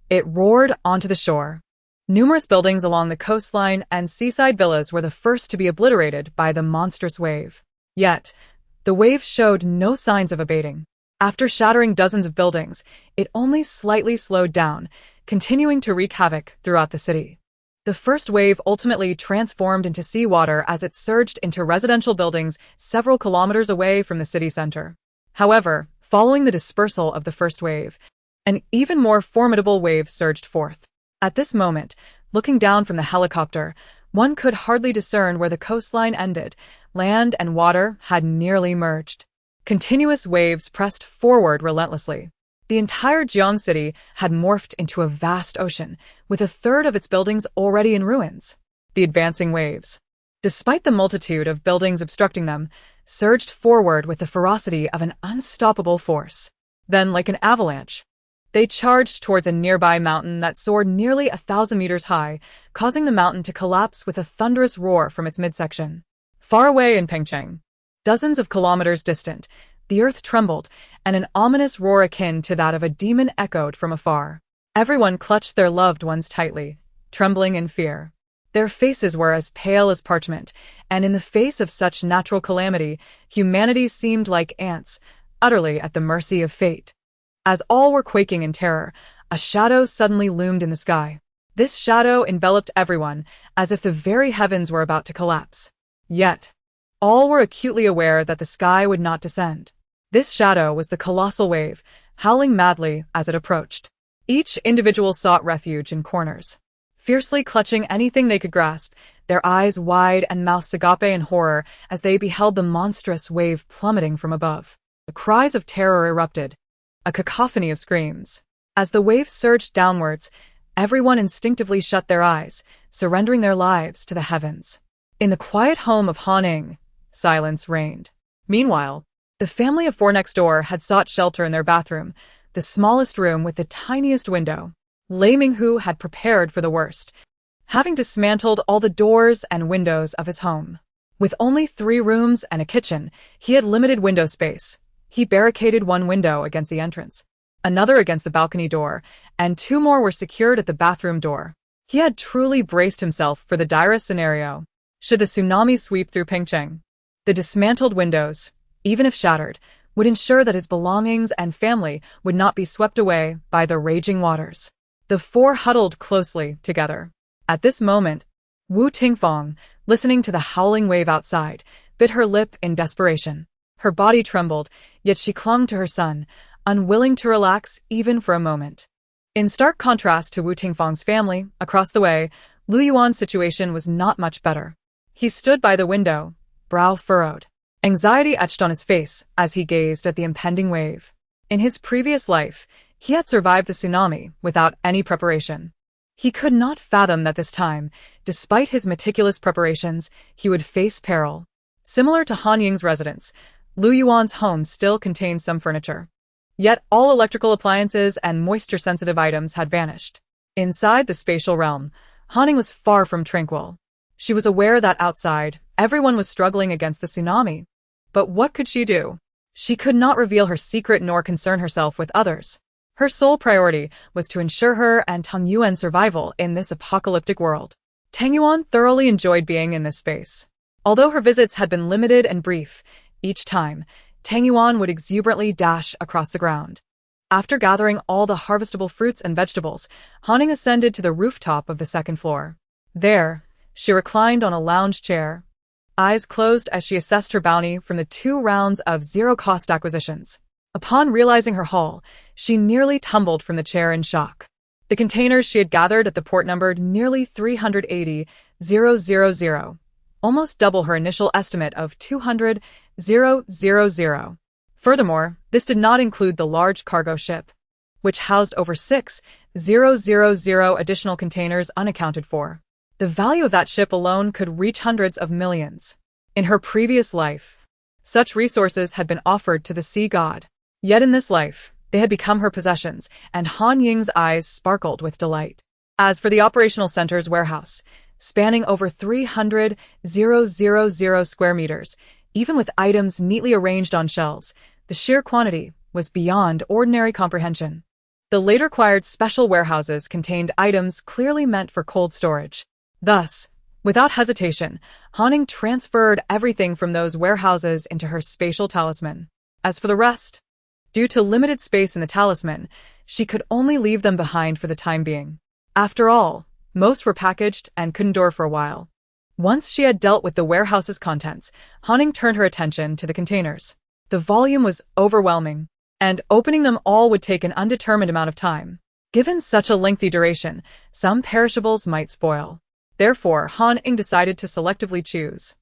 it roared onto the shore. Numerous buildings along the coastline and seaside villas were the first to be obliterated by the monstrous wave. Yet, the wave showed no signs of abating. After shattering dozens of buildings, it only slightly slowed down, continuing to wreak havoc throughout the city. The first wave ultimately transformed into seawater as it surged into residential buildings several kilometers away from the city center. However, following the dispersal of the first wave, an even more formidable wave surged forth. At this moment, looking down from the helicopter, one could hardly discern where the coastline ended. Land and water had nearly merged. Continuous waves pressed forward relentlessly. The entire Jiang city had morphed into a vast ocean, with a third of its buildings already in ruins. The advancing waves, despite the multitude of buildings obstructing them, surged forward with the ferocity of an unstoppable force. Then, like an avalanche, they charged towards a nearby mountain that soared nearly 1,000 meters high, causing the mountain to collapse with a thunderous roar from its midsection. Far away in Pengcheng, dozens of kilometers distant, the earth trembled, and an ominous roar akin to that of a demon echoed from afar. Everyone clutched their loved ones tightly, trembling in fear. Their faces were as pale as parchment, and in the face of such natural calamity, humanity seemed like ants, utterly at the mercy of fate. As all were quaking in terror, a shadow suddenly loomed in the sky. This shadow enveloped everyone, as if the very heavens were about to collapse. Yet, all were acutely aware that the sky would not descend. This shadow was the colossal wave, howling madly as it approached. Each individual sought refuge in corners, fiercely clutching anything they could grasp, their eyes wide and mouths agape in horror as they beheld the monstrous wave plummeting from above. The cries of terror erupted, a cacophony of screams. As the wave surged downwards, everyone instinctively shut their eyes, surrendering their lives to the heavens. In the quiet home of Han Ying, silence reigned. Meanwhile, the family of four next door had sought shelter in their bathroom, the smallest room with the tiniest window. Lei Minghu had prepared for the worst, having dismantled all the doors and windows of his home. With only 3 rooms and a kitchen, he had limited window space. He barricaded one window against the entrance, another against the balcony door, and 2 more were secured at the bathroom door. He had truly braced himself for the direst scenario. Should the tsunami sweep through Pengcheng, the dismantled windows, even if shattered, would ensure that his belongings and family would not be swept away by the raging waters. The 4 huddled closely together. At this moment, Wu Tingfang, listening to the howling wave outside, bit her lip in desperation. Her body trembled, yet she clung to her son, unwilling to relax even for a moment. In stark contrast to Wu Tingfang's family, across the way, Lu Yuan's situation was not much better. He stood by the window, brow furrowed. Anxiety etched on his face as he gazed at the impending wave. In his previous life, he had survived the tsunami without any preparation. He could not fathom that this time, despite his meticulous preparations, he would face peril. Similar to Han Ying's residence, Lu Yuan's home still contained some furniture. Yet all electrical appliances and moisture-sensitive items had vanished. Inside the spatial realm, Han Ying was far from tranquil. She was aware that outside, everyone was struggling against the tsunami. But what could she do? She could not reveal her secret nor concern herself with others. Her sole priority was to ensure her and Tang Yuan's survival in this apocalyptic world. Tang Yuan thoroughly enjoyed being in this space. Although her visits had been limited and brief, each time, Tang Yuan would exuberantly dash across the ground. After gathering all the harvestable fruits and vegetables, Han Ying ascended to the rooftop of the 2nd floor. There, she reclined on a lounge chair, eyes closed as she assessed her bounty from the 2 rounds of zero-cost acquisitions. Upon realizing her haul, she nearly tumbled from the chair in shock. The containers she had gathered at the port numbered nearly 380,000, almost double her initial estimate of 200,000. Furthermore, this did not include the large cargo ship, which housed over 6,000 additional containers unaccounted for. The value of that ship alone could reach hundreds of millions. In her previous life, such resources had been offered to the sea god. Yet in this life, they had become her possessions, and Han Ying's eyes sparkled with delight. As for the operational center's warehouse, spanning over 300,000 square meters, even with items neatly arranged on shelves, the sheer quantity was beyond ordinary comprehension. The later acquired special warehouses contained items clearly meant for cold storage. Thus, without hesitation, Han Ying transferred everything from those warehouses into her spatial talisman. As for the rest, due to limited space in the talisman, she could only leave them behind for the time being. After all, most were packaged and could endure for a while. Once she had dealt with the warehouse's contents, Han Ying turned her attention to the containers. The volume was overwhelming, and opening them all would take an undetermined amount of time. Given such a lengthy duration, some perishables might spoil. Therefore, Han Ying decided to selectively choose,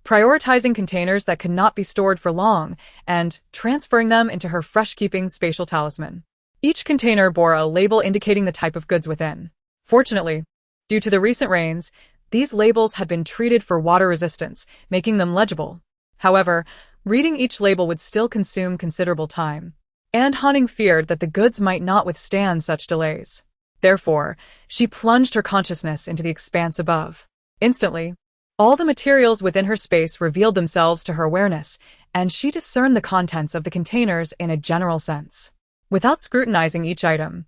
prioritizing containers that could not be stored for long and transferring them into her fresh-keeping spatial talisman. Each container bore a label indicating the type of goods within. Fortunately, due to the recent rains, These labels had been treated for water resistance, making them legible. However, reading each label would still consume considerable time, and Ying feared that the goods might not withstand such delays. Therefore, she plunged her consciousness into the expanse above. Instantly, all the materials within her space revealed themselves to her awareness, and she discerned the contents of the containers in a general sense. Without scrutinizing each item,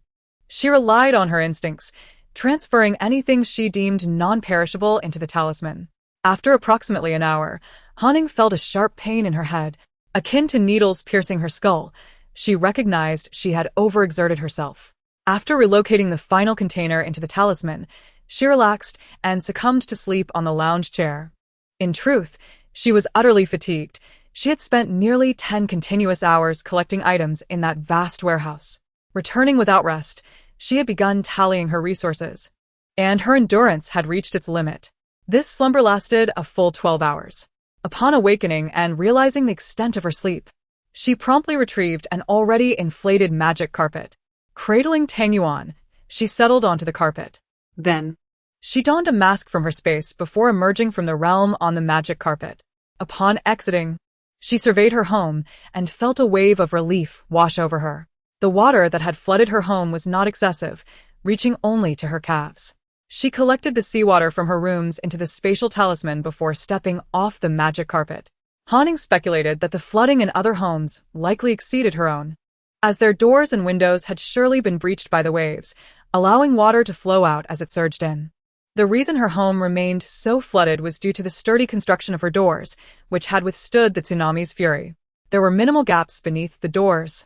she relied on her instincts, transferring anything she deemed non-perishable into the talisman. After approximately an hour, Ying felt a sharp pain in her head, akin to needles piercing her skull. She recognized she had overexerted herself. After relocating the final container into the talisman, she relaxed and succumbed to sleep on the lounge chair. In truth, she was utterly fatigued. She had spent nearly 10 continuous hours collecting items in that vast warehouse. Returning without rest, she had begun tallying her resources, and her endurance had reached its limit. This slumber lasted a full 12 hours. Upon awakening and realizing the extent of her sleep, she promptly retrieved an already inflated magic carpet. Cradling Tang Yuan, she settled onto the carpet. Then, she donned a mask from her space before emerging from the realm on the magic carpet. Upon exiting, she surveyed her home and felt a wave of relief wash over her. The water that had flooded her home was not excessive, reaching only to her calves. She collected the seawater from her rooms into the spatial talisman before stepping off the magic carpet. Ying speculated that the flooding in other homes likely exceeded her own, as their doors and windows had surely been breached by the waves, allowing water to flow out as it surged in. The reason her home remained so flooded was due to the sturdy construction of her doors, which had withstood the tsunami's fury. There were minimal gaps beneath the doors.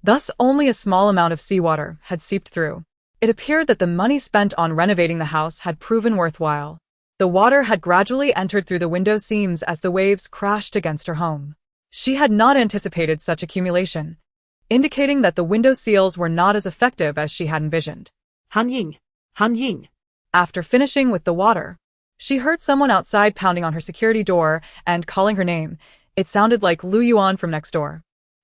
Thus, only a small amount of seawater had seeped through. It appeared that the money spent on renovating the house had proven worthwhile. The water had gradually entered through the window seams as the waves crashed against her home. She had not anticipated such accumulation, indicating that the window seals were not as effective as she had envisioned. Han Ying, Han Ying. After finishing with the water, she heard someone outside pounding on her security door and calling her name. It sounded like Lu Yuan from next door.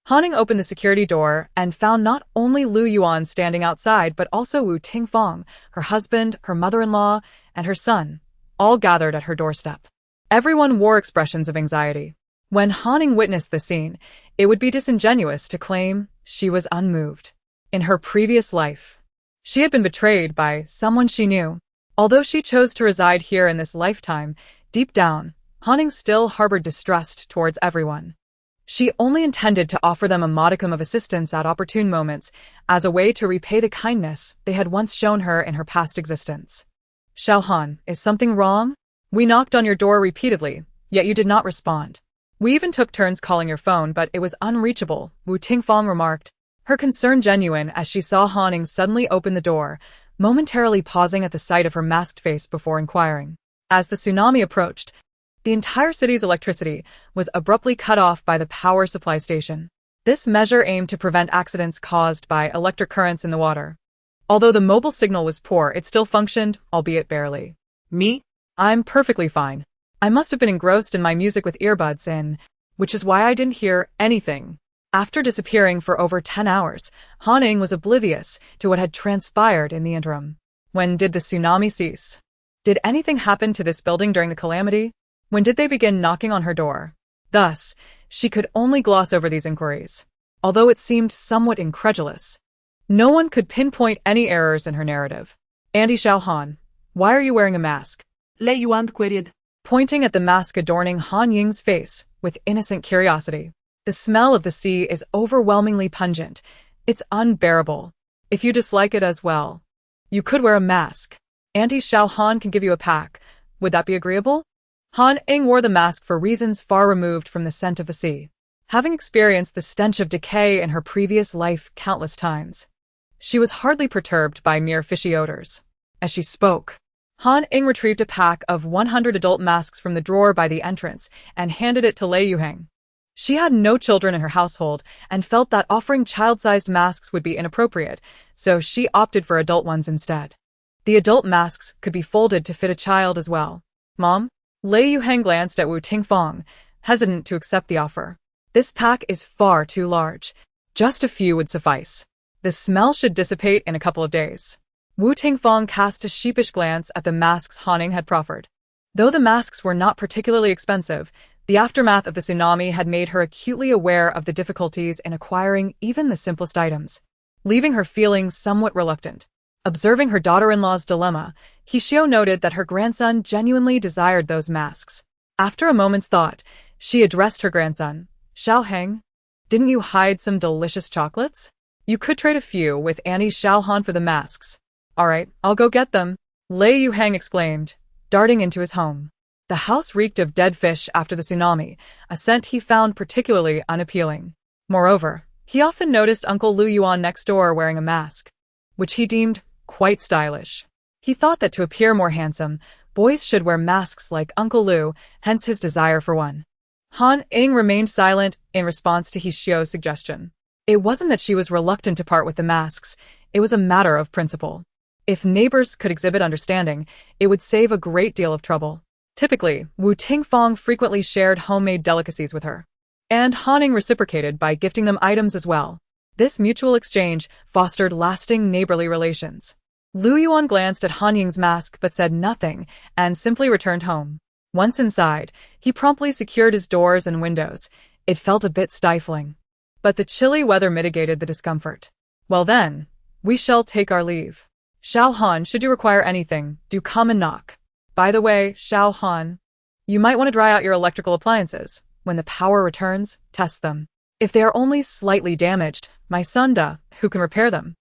Ying opened the security door and found not only Lu Yuan standing outside but also Wu Tingfang, her husband, her mother-in-law, and her son, all gathered at her doorstep. Everyone wore expressions of anxiety. When Ying witnessed the scene, it would be disingenuous to claim she was unmoved. In her previous life, she had been betrayed by someone she knew. Although she chose to reside here in this lifetime, deep down, Ying still harbored distrust towards everyone. She only intended to offer them a modicum of assistance at opportune moments as a way to repay the kindness they had once shown her in her past existence. Xiaohan, is something wrong? We knocked on your door repeatedly, yet you did not respond. We even took turns calling your phone, but it was unreachable, Wu Tingfang remarked, her concern genuine as she saw Ying suddenly open the door, momentarily pausing at the sight of her masked face before inquiring. As the tsunami approached, the entire city's electricity was abruptly cut off by the power supply station. This measure aimed to prevent accidents caused by electric currents in the water. Although the mobile signal was poor, it still functioned, albeit barely. Me? I'm perfectly fine. I must have been engrossed in my music with earbuds in, which is why I didn't hear anything. After disappearing for over 10 hours, Ying was oblivious to what had transpired in the interim. When did the tsunami cease? Did anything happen to this building during the calamity? When did they begin knocking on her door? Thus, she could only gloss over these inquiries. Although it seemed somewhat incredulous, no one could pinpoint any errors in her narrative. Andy Xiaohan, why are you wearing a mask? Lei Yuan queried, pointing at the mask adorning Ying's face with innocent curiosity. The smell of the sea is overwhelmingly pungent. It's unbearable. If you dislike it as well, you could wear a mask. Auntie Xiaohan can give you a pack. Would that be agreeable? Ying wore the mask for reasons far removed from the scent of the sea. Having experienced the stench of decay in her previous life countless times, she was hardly perturbed by mere fishy odors. As she spoke, Ying retrieved a pack of 100 adult masks from the drawer by the entrance and handed it to Lei Yuheng. She had no children in her household and felt that offering child-sized masks would be inappropriate, so she opted for adult ones instead. The adult masks could be folded to fit a child as well. Mom? Lei Yuheng glanced at Wu Tingfang, hesitant to accept the offer. This pack is far too large. Just a few would suffice. The smell should dissipate in a couple of days. Wu Tingfang cast a sheepish glance at the masks Ying had proffered. Though the masks were not particularly expensive, the aftermath of the tsunami had made her acutely aware of the difficulties in acquiring even the simplest items, leaving her feeling somewhat reluctant. Observing her daughter-in-law's dilemma, Hishio noted that her grandson genuinely desired those masks. After a moment's thought, she addressed her grandson. Xiaoheng, didn't you hide some delicious chocolates? You could trade a few with Annie Xiaohan for the masks. All right, I'll go get them, Lei Yuhang exclaimed, darting into his home. The house reeked of dead fish after the tsunami, a scent he found particularly unappealing. Moreover, he often noticed Uncle Lu Yuan next door wearing a mask, which he deemed quite stylish. He thought that to appear more handsome, boys should wear masks like Uncle Lu, hence his desire for one. Han Ying remained silent in response to Hishio's suggestion. It wasn't that she was reluctant to part with the masks, it was a matter of principle. If neighbors could exhibit understanding, it would save a great deal of trouble. Typically, Wu Tingfang frequently shared homemade delicacies with her, and Han Ying reciprocated by gifting them items as well. This mutual exchange fostered lasting neighborly relations. Lu Yuan glanced at Han Ying's mask but said nothing and simply returned home. Once inside, he promptly secured his doors and windows. It felt a bit stifling, but the chilly weather mitigated the discomfort. Well then, we shall take our leave. Xiao Han, should you require anything, do come and knock. By the way, Xiao Han, you might want to dry out your electrical appliances. When the power returns, test them. If they are only slightly damaged, my son Da, who can repair them.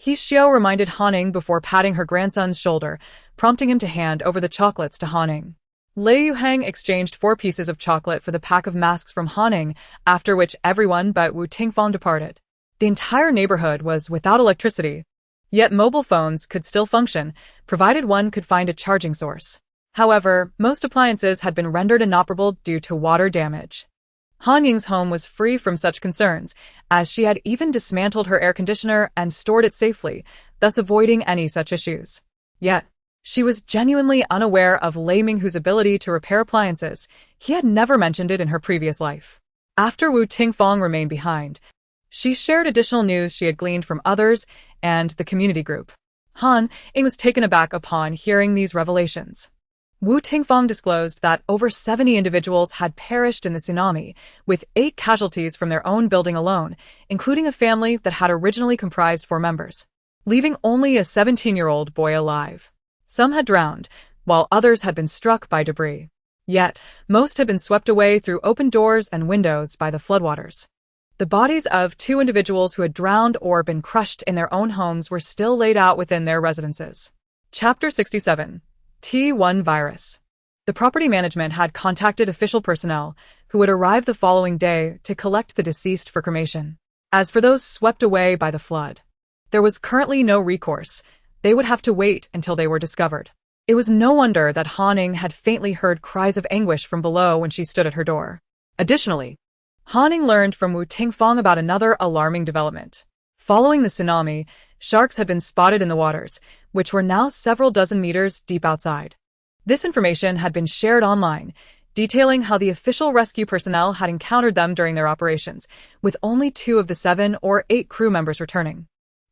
Hishio reminded Han Ying before patting her grandson's shoulder, prompting him to hand over the chocolates to Han Ying. Lei Yuhang exchanged 4 pieces of chocolate for the pack of masks from Han Ying, after which everyone but Wu Tingfang departed. The entire neighborhood was without electricity, yet mobile phones could still function, provided one could find a charging source. However, most appliances had been rendered inoperable due to water damage. Han Ying's home was free from such concerns, as she had even dismantled her air conditioner and stored it safely, thus avoiding any such issues. Yet, she was genuinely unaware of Lei Minghu's ability to repair appliances. He had never mentioned it in her previous life. After Wu Tingfang remained behind, she shared additional news she had gleaned from others and the community group. Han Ying was taken aback upon hearing these revelations. Wu Tingfang disclosed that over 70 individuals had perished in the tsunami, with 8 casualties from their own building alone, including a family that had originally comprised 4 members, leaving only a 17-year-old boy alive. Some had drowned, while others had been struck by debris. Yet, most had been swept away through open doors and windows by the floodwaters. The bodies of 2 individuals who had drowned or been crushed in their own homes were still laid out within their residences. Chapter 67. T1 Virus. The property management had contacted official personnel, who would arrive the following day to collect the deceased for cremation. As for those swept away by the flood, there was currently no recourse. They would have to wait until they were discovered. It was no wonder that Han Ying had faintly heard cries of anguish from below when she stood at her door. Additionally, Han Ying learned from Wu Tingfang about another alarming development. Following the tsunami, sharks had been spotted in the waters, which were now several dozen meters deep outside. This information had been shared online, detailing how the official rescue personnel had encountered them during their operations, with only 2 of the 7 or 8 crew members returning.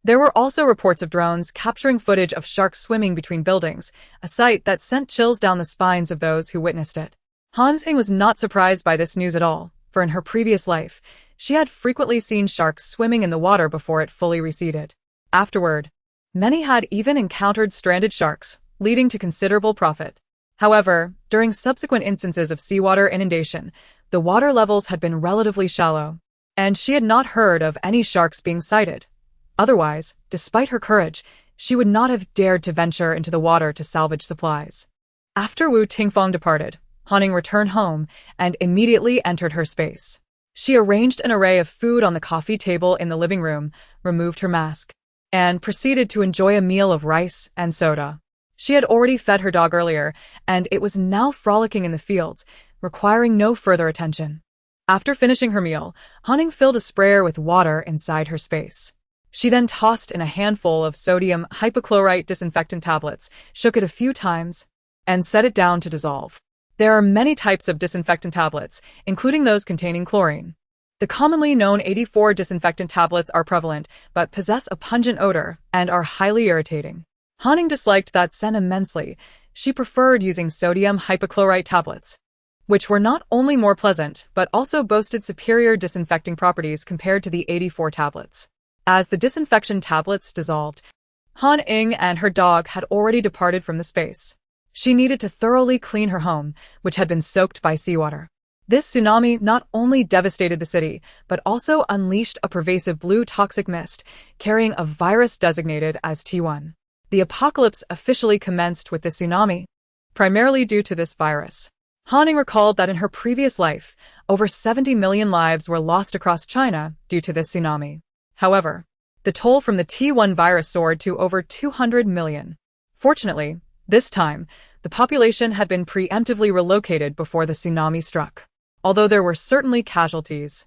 There were also reports of drones capturing footage of sharks swimming between buildings, a sight that sent chills down the spines of those who witnessed it. Han Ying was not surprised by this news at all, for in her previous life, she had frequently seen sharks swimming in the water before it fully receded. Afterward, many had even encountered stranded sharks, leading to considerable profit. However, during subsequent instances of seawater inundation, the water levels had been relatively shallow, and she had not heard of any sharks being sighted. Otherwise, despite her courage, she would not have dared to venture into the water to salvage supplies. After Wu Tingfang departed, Han Ying returned home and immediately entered her space. She arranged an array of food on the coffee table in the living room, removed her mask, and proceeded to enjoy a meal of rice and soda. She had already fed her dog earlier, and it was now frolicking in the fields, requiring no further attention. After finishing her meal, Han Ying filled a sprayer with water inside her space. She then tossed in a handful of sodium hypochlorite disinfectant tablets, shook it a few times, and set it down to dissolve. There are many types of disinfectant tablets, including those containing chlorine. The commonly known 84 disinfectant tablets are prevalent, but possess a pungent odor and are highly irritating. Han Ying disliked that scent immensely. she preferred using sodium hypochlorite tablets, which were not only more pleasant but also boasted superior disinfecting properties compared to the 84 tablets. As the disinfection tablets dissolved, Ying and her dog had already departed from the space. She needed to thoroughly clean her home, which had been soaked by seawater. This tsunami not only devastated the city, but also unleashed a pervasive blue toxic mist, carrying a virus designated as T1. The apocalypse officially commenced with the tsunami, primarily due to this virus. Ying recalled that in her previous life, over 70 million lives were lost across China due to this tsunami. However, the toll from the T1 virus soared to over 200 million. Fortunately, this time, the population had been preemptively relocated before the tsunami struck. Although there were certainly casualties,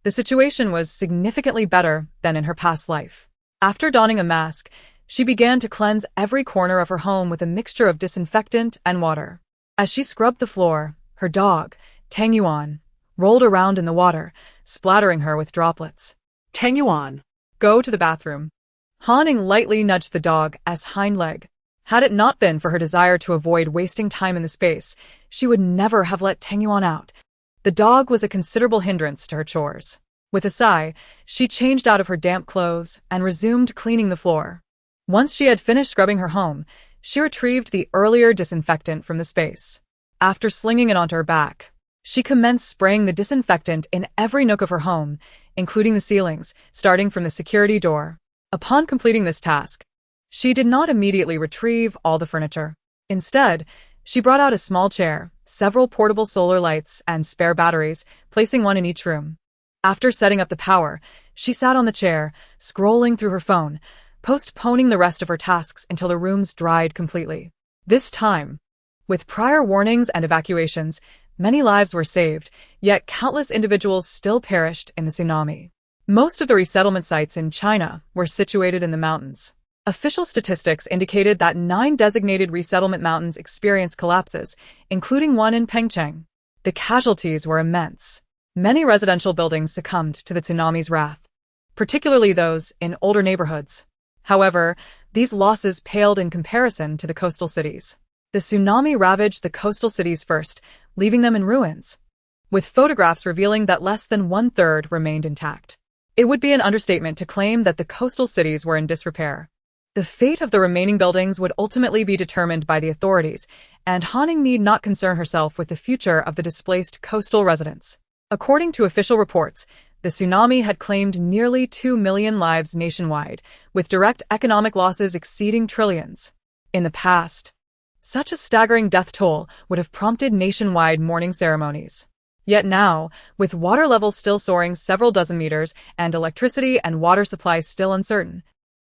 the situation was significantly better than in her past life. After donning a mask, she began to cleanse every corner of her home with a mixture of disinfectant and water. As she scrubbed the floor, her dog, Tang Yuan, rolled around in the water, splattering her with droplets. Tang Yuan, Go to the bathroom. Ying lightly nudged the dog as hind leg. Had it not been for her desire to avoid wasting time in the space, she would never have let Tang Yuan out. The dog was a considerable hindrance to her chores. With a sigh, she changed out of her damp clothes and resumed cleaning the floor. Once she had finished scrubbing her home, she retrieved the earlier disinfectant from the space. After slinging it onto her back, she commenced spraying the disinfectant in every nook of her home, including the ceilings, starting from the security door. Upon completing this task, she did not immediately retrieve all the furniture. Instead, she brought out a small chair, several portable solar lights, and spare batteries, placing one in each room. After setting up the power, she sat on the chair, scrolling through her phone, postponing the rest of her tasks until the rooms dried completely. This time, with prior warnings and evacuations, many lives were saved, yet countless individuals still perished in the tsunami. Most of the resettlement sites in China were situated in the mountains. Official statistics indicated that 9 designated resettlement mountains experienced collapses, including one in Pengcheng. The casualties were immense. Many residential buildings succumbed to the tsunami's wrath, particularly those in older neighborhoods. However, these losses paled in comparison to the coastal cities. The tsunami ravaged the coastal cities first, leaving them in ruins, with photographs revealing that less than 1/3 remained intact. It would be an understatement to claim that the coastal cities were in disrepair. The fate of the remaining buildings would ultimately be determined by the authorities, and Ying need not concern herself with the future of the displaced coastal residents. According to official reports, the tsunami had claimed nearly 2 million lives nationwide, with direct economic losses exceeding trillions. In the past, such a staggering death toll would have prompted nationwide mourning ceremonies. Yet now, with water levels still soaring several dozen meters and electricity and water supply still uncertain,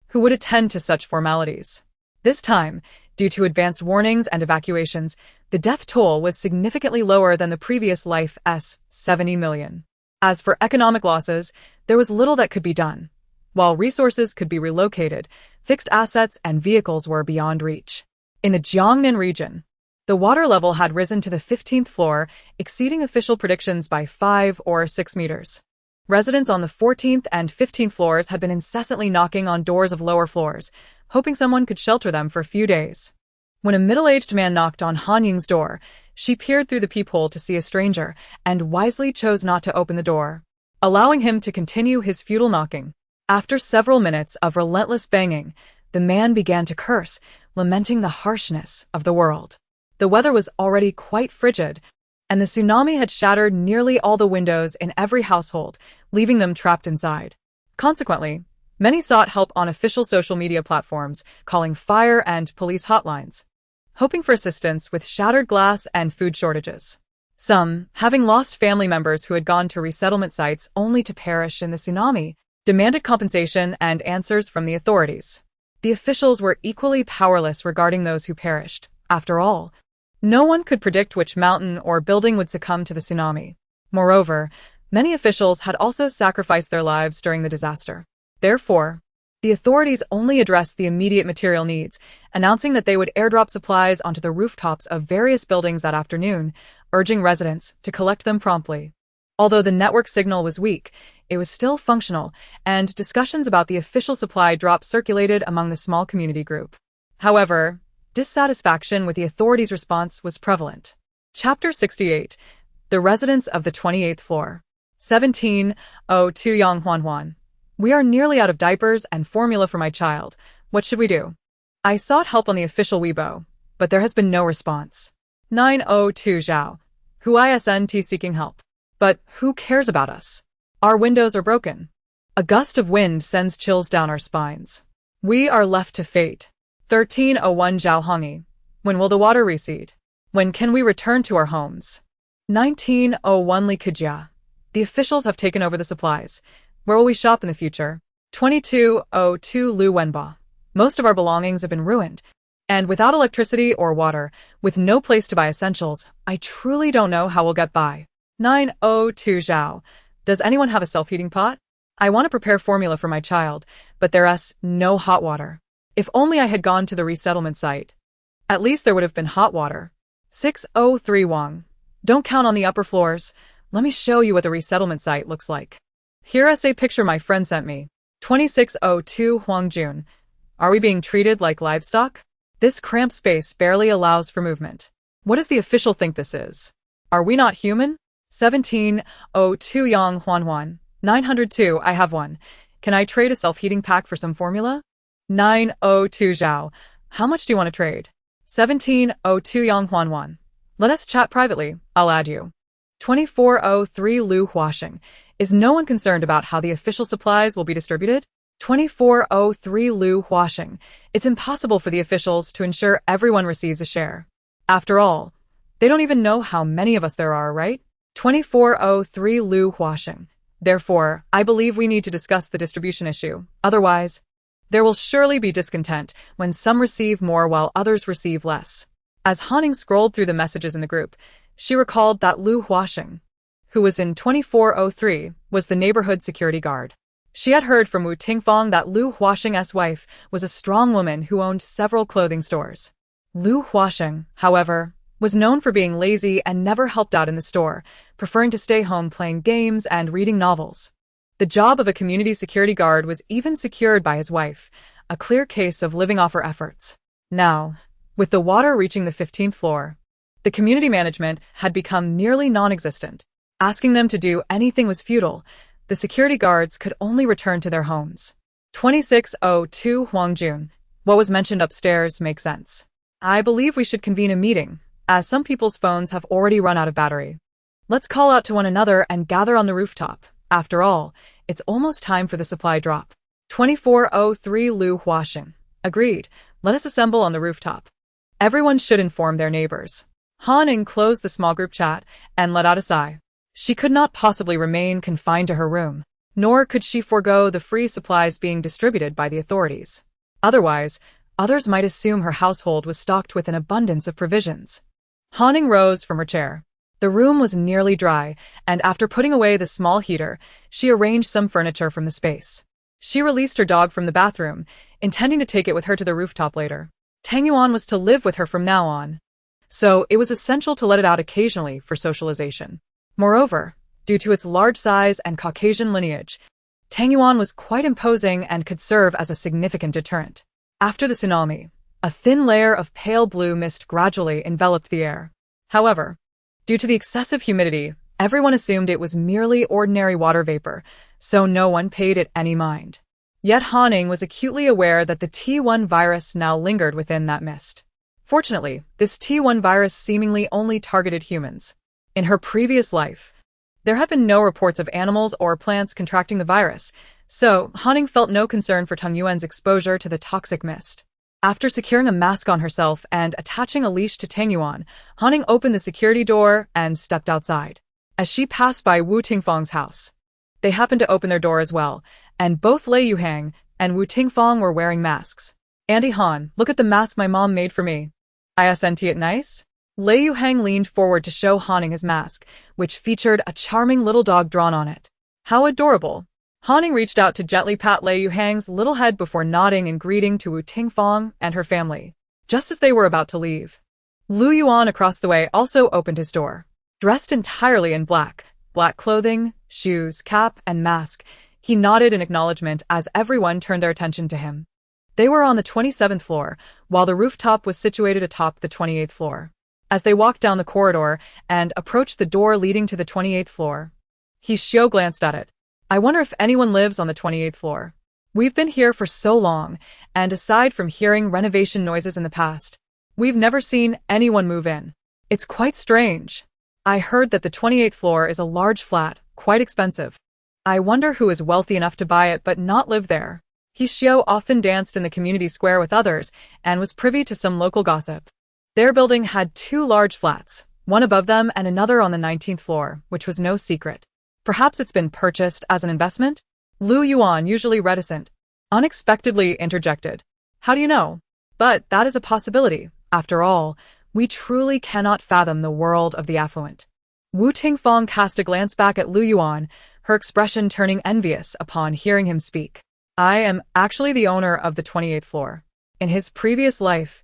who would attend to such formalities? This time, due to advanced warnings and evacuations, the death toll was significantly lower than the previous life's 70 million. As for economic losses, there was little that could be done. While resources could be relocated, fixed assets and vehicles were beyond reach. In the Jiangnan region, the water level had risen to the 15th floor, exceeding official predictions by 5 or 6 meters. Residents on the 14th and 15th floors had been incessantly knocking on doors of lower floors, hoping someone could shelter them for a few days. When a middle-aged man knocked on Ying's door, she peered through the peephole to see a stranger and wisely chose not to open the door, allowing him to continue his futile knocking. After several minutes of relentless banging, the man began to curse, lamenting the harshness of the world. The weather was already quite frigid, and the tsunami had shattered nearly all the windows in every household, leaving them trapped inside. Consequently, many sought help on official social media platforms, calling fire and police hotlines, hoping for assistance with shattered glass and food shortages. Some, having lost family members who had gone to resettlement sites only to perish in the tsunami, demanded compensation and answers from the authorities. The officials were equally powerless regarding those who perished. After all, no one could predict which mountain or building would succumb to the tsunami. Moreover, many officials had also sacrificed their lives during the disaster. Therefore, the authorities only addressed the immediate material needs, announcing that they would airdrop supplies onto the rooftops of various buildings that afternoon, urging residents to collect them promptly. Although the network signal was weak, it was still functional, and discussions about the official supply drop circulated among the small community group. However, Dissatisfaction with the authorities' response was prevalent. Chapter 68. The Residents of the 28th Floor. 1702 Yang Huan. We are nearly out of diapers and formula for my child. What should we do? I sought help on the official Weibo, but there has been no response. 902 Zhao. Who isn't seeking help? But who cares about us? Our windows are broken. A gust of wind sends chills down our spines. We are left to fate. 1301 Zhao Hongi. When will the water recede? When can we return to our homes? 1901 Li Kejia. The officials have taken over the supplies. Where will we shop in the future? 2202 Lu Wenba. Most of our belongings have been ruined. And without electricity or water, with no place to buy essentials, I truly don't know how we'll get by. 902 Zhao. Does anyone have a self-heating pot? I want to prepare formula for my child, but there's no hot water. If only I had gone to the resettlement site. At least there would have been hot water. 603 Wang. Don't count on the upper floors. Let me show you what the resettlement site looks like. Here's a picture my friend sent me. 2602 Huang Jun. Are we being treated like livestock? This cramped space barely allows for movement. What does the official think this is? Are we not human? 1702 Yang Huan. 902 I have one. Can I trade a self-heating pack for some formula? 902 Zhao. How much do you want to trade? 1702 Yang Huan. Let us chat privately. I'll add you. 2403 Lu Huaxing. Is no one concerned about how the official supplies will be distributed? 2403 Lu Huaxing. It's impossible for the officials to ensure everyone receives a share. After all, they don't even know how many of us there are, right? 2403 Lu Huaxing. Therefore, I believe we need to discuss the distribution issue. Otherwise, there will surely be discontent when some receive more while others receive less. As Hanning scrolled through the messages in the group, she recalled that Lu Huaxing, who was in 2403, was the neighborhood security guard. She had heard from Wu Tingfang that Lu Huaxing's wife was a strong woman who owned several clothing stores. Lu Huaxing, however, was known for being lazy and never helped out in the store, preferring to stay home playing games and reading novels. The job of a community security guard was even secured by his wife, a clear case of living off her efforts. Now, with the water reaching the 15th floor, the community management had become nearly non-existent. Asking them to do anything was futile. The security guards could only return to their homes. 2602 Huang Jun. What was mentioned upstairs makes sense. I believe we should convene a meeting, as some people's phones have already run out of battery. Let's call out to one another and gather on the rooftop. After all, it's almost time for the supply drop. 2403 Lu Huaxing. Agreed. Let us assemble on the rooftop. Everyone should inform their neighbors. Han Ying closed the small group chat and let out a sigh. She could not possibly remain confined to her room, nor could she forego the free supplies being distributed by the authorities. Otherwise, others might assume her household was stocked with an abundance of provisions. Han Ying rose from her chair. The room was nearly dry, and after putting away the small heater, she arranged some furniture from the space. She released her dog from the bathroom, intending to take it with her to the rooftop later. Tang Yuan was to live with her from now on, so it was essential to let it out occasionally for socialization. Moreover, due to its large size and Caucasian lineage, Tang Yuan was quite imposing and could serve as a significant deterrent. After the tsunami, a thin layer of pale blue mist gradually enveloped the air. However, due to the excessive humidity, everyone assumed it was merely ordinary water vapor, so no one paid it any mind. Yet Han Ying was acutely aware that the T1 virus now lingered within that mist. Fortunately, this T1 virus seemingly only targeted humans. In her previous life, there had been no reports of animals or plants contracting the virus, so Han Ying felt no concern for Tang Yuan's exposure to the toxic mist. After securing a mask on herself and attaching a leash to Tang Yuan, Han Ying opened the security door and stepped outside. As she passed by Wu Tingfang's house, they happened to open their door as well, and both Lei Yuhang and Wu Tingfang were wearing masks. Andy Han, look at the mask my mom made for me. Isn't it nice? Lei Yuhang leaned forward to show Han Ying his mask, which featured a charming little dog drawn on it. How adorable! Han Ying reached out to gently pat Lei Yuhang's little head before nodding in greeting to Wu Tingfang and her family, just as they were about to leave. Lu Yuan across the way also opened his door. Dressed entirely in black clothing, shoes, cap, and mask, he nodded in acknowledgement as everyone turned their attention to him. They were on the 27th floor, while the rooftop was situated atop the 28th floor. As they walked down the corridor and approached the door leading to the 28th floor, Xiao glanced at it. I wonder if anyone lives on the 28th floor. We've been here for so long, and aside from hearing renovation noises in the past, we've never seen anyone move in. It's quite strange. I heard that the 28th floor is a large flat, quite expensive. I wonder who is wealthy enough to buy it but not live there. Xiao often danced in the community square with others and was privy to some local gossip. Their building had two large flats, one above them and another on the 19th floor, which was no secret. Perhaps it's been purchased as an investment? Lu Yuan, usually reticent, unexpectedly interjected. How do you know? But that is a possibility. After all, we truly cannot fathom the world of the affluent. Wu Tingfang cast a glance back at Lu Yuan, her expression turning envious upon hearing him speak. I am actually the owner of the 28th floor. In his previous life,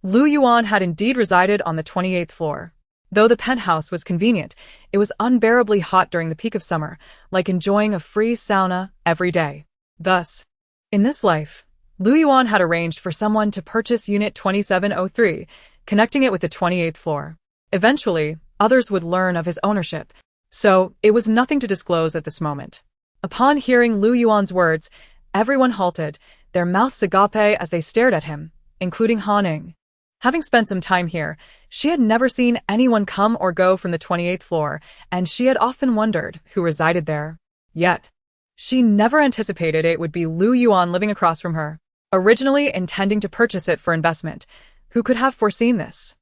Lu Yuan had indeed resided on the 28th floor. Though the penthouse was convenient, it was unbearably hot during the peak of summer, like enjoying a free sauna every day. Thus, in this life, Lu Yuan had arranged for someone to purchase Unit 2703, connecting it with the 28th floor. Eventually, others would learn of his ownership, so it was nothing to disclose at this moment. Upon hearing Lu Yuan's words, everyone halted, their mouths agape as they stared at him, including Han Ying. Having spent some time here, she had never seen anyone come or go from the 28th floor, and she had often wondered who resided there. Yet, she never anticipated it would be Lu Yuan living across from her. Originally intending to purchase it for investment, who could have foreseen this?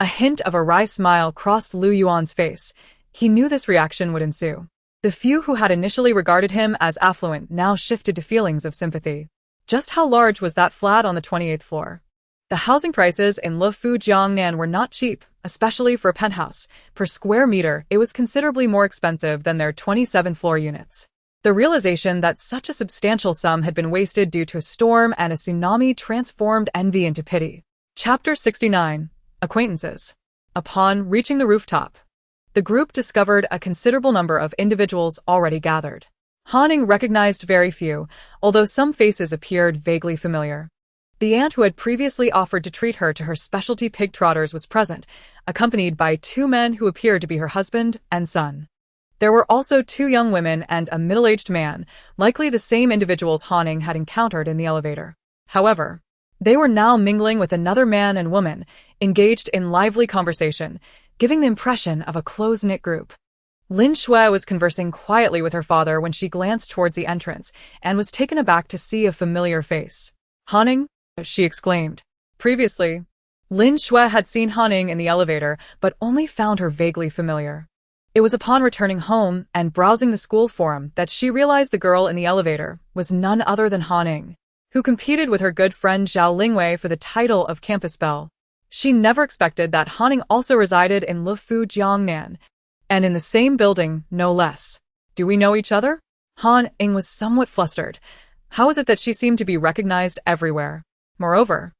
A hint of a wry smile crossed Lu Yuan's face. He knew this reaction would ensue. The few who had initially regarded him as affluent now shifted to feelings of sympathy. Just how large was that flat on the 28th floor? The housing prices in Lufu Jiangnan were not cheap, especially for a penthouse. Per square meter, it was considerably more expensive than their 27-floor units. The realization that such a substantial sum had been wasted due to a storm and a tsunami transformed envy into pity. Chapter 69. Acquaintances. Upon reaching the rooftop, the group discovered a considerable number of individuals already gathered. Han Ying recognized very few, although some faces appeared vaguely familiar. The aunt who had previously offered to treat her to her specialty pig trotters was present, accompanied by two men who appeared to be her husband and son. There were also two young women and a middle-aged man, likely the same individuals Han Ying had encountered in the elevator. However, they were now mingling with another man and woman, engaged in lively conversation, giving the impression of a close-knit group. Lin Shui was conversing quietly with her father when she glanced towards the entrance and was taken aback to see a familiar face. Han Ying? She exclaimed. Previously, Lin Shui had seen Han Ying in the elevator, but only found her vaguely familiar. It was upon returning home and browsing the school forum that she realized the girl in the elevator was none other than Han Ying, who competed with her good friend Zhao Lingwei for the title of Campus Belle. She never expected that Han Ying also resided in Lufu Jiangnan, and in the same building, no less. Do we know each other? Han Ying was somewhat flustered. How is it that she seemed to be recognized everywhere? Moreover,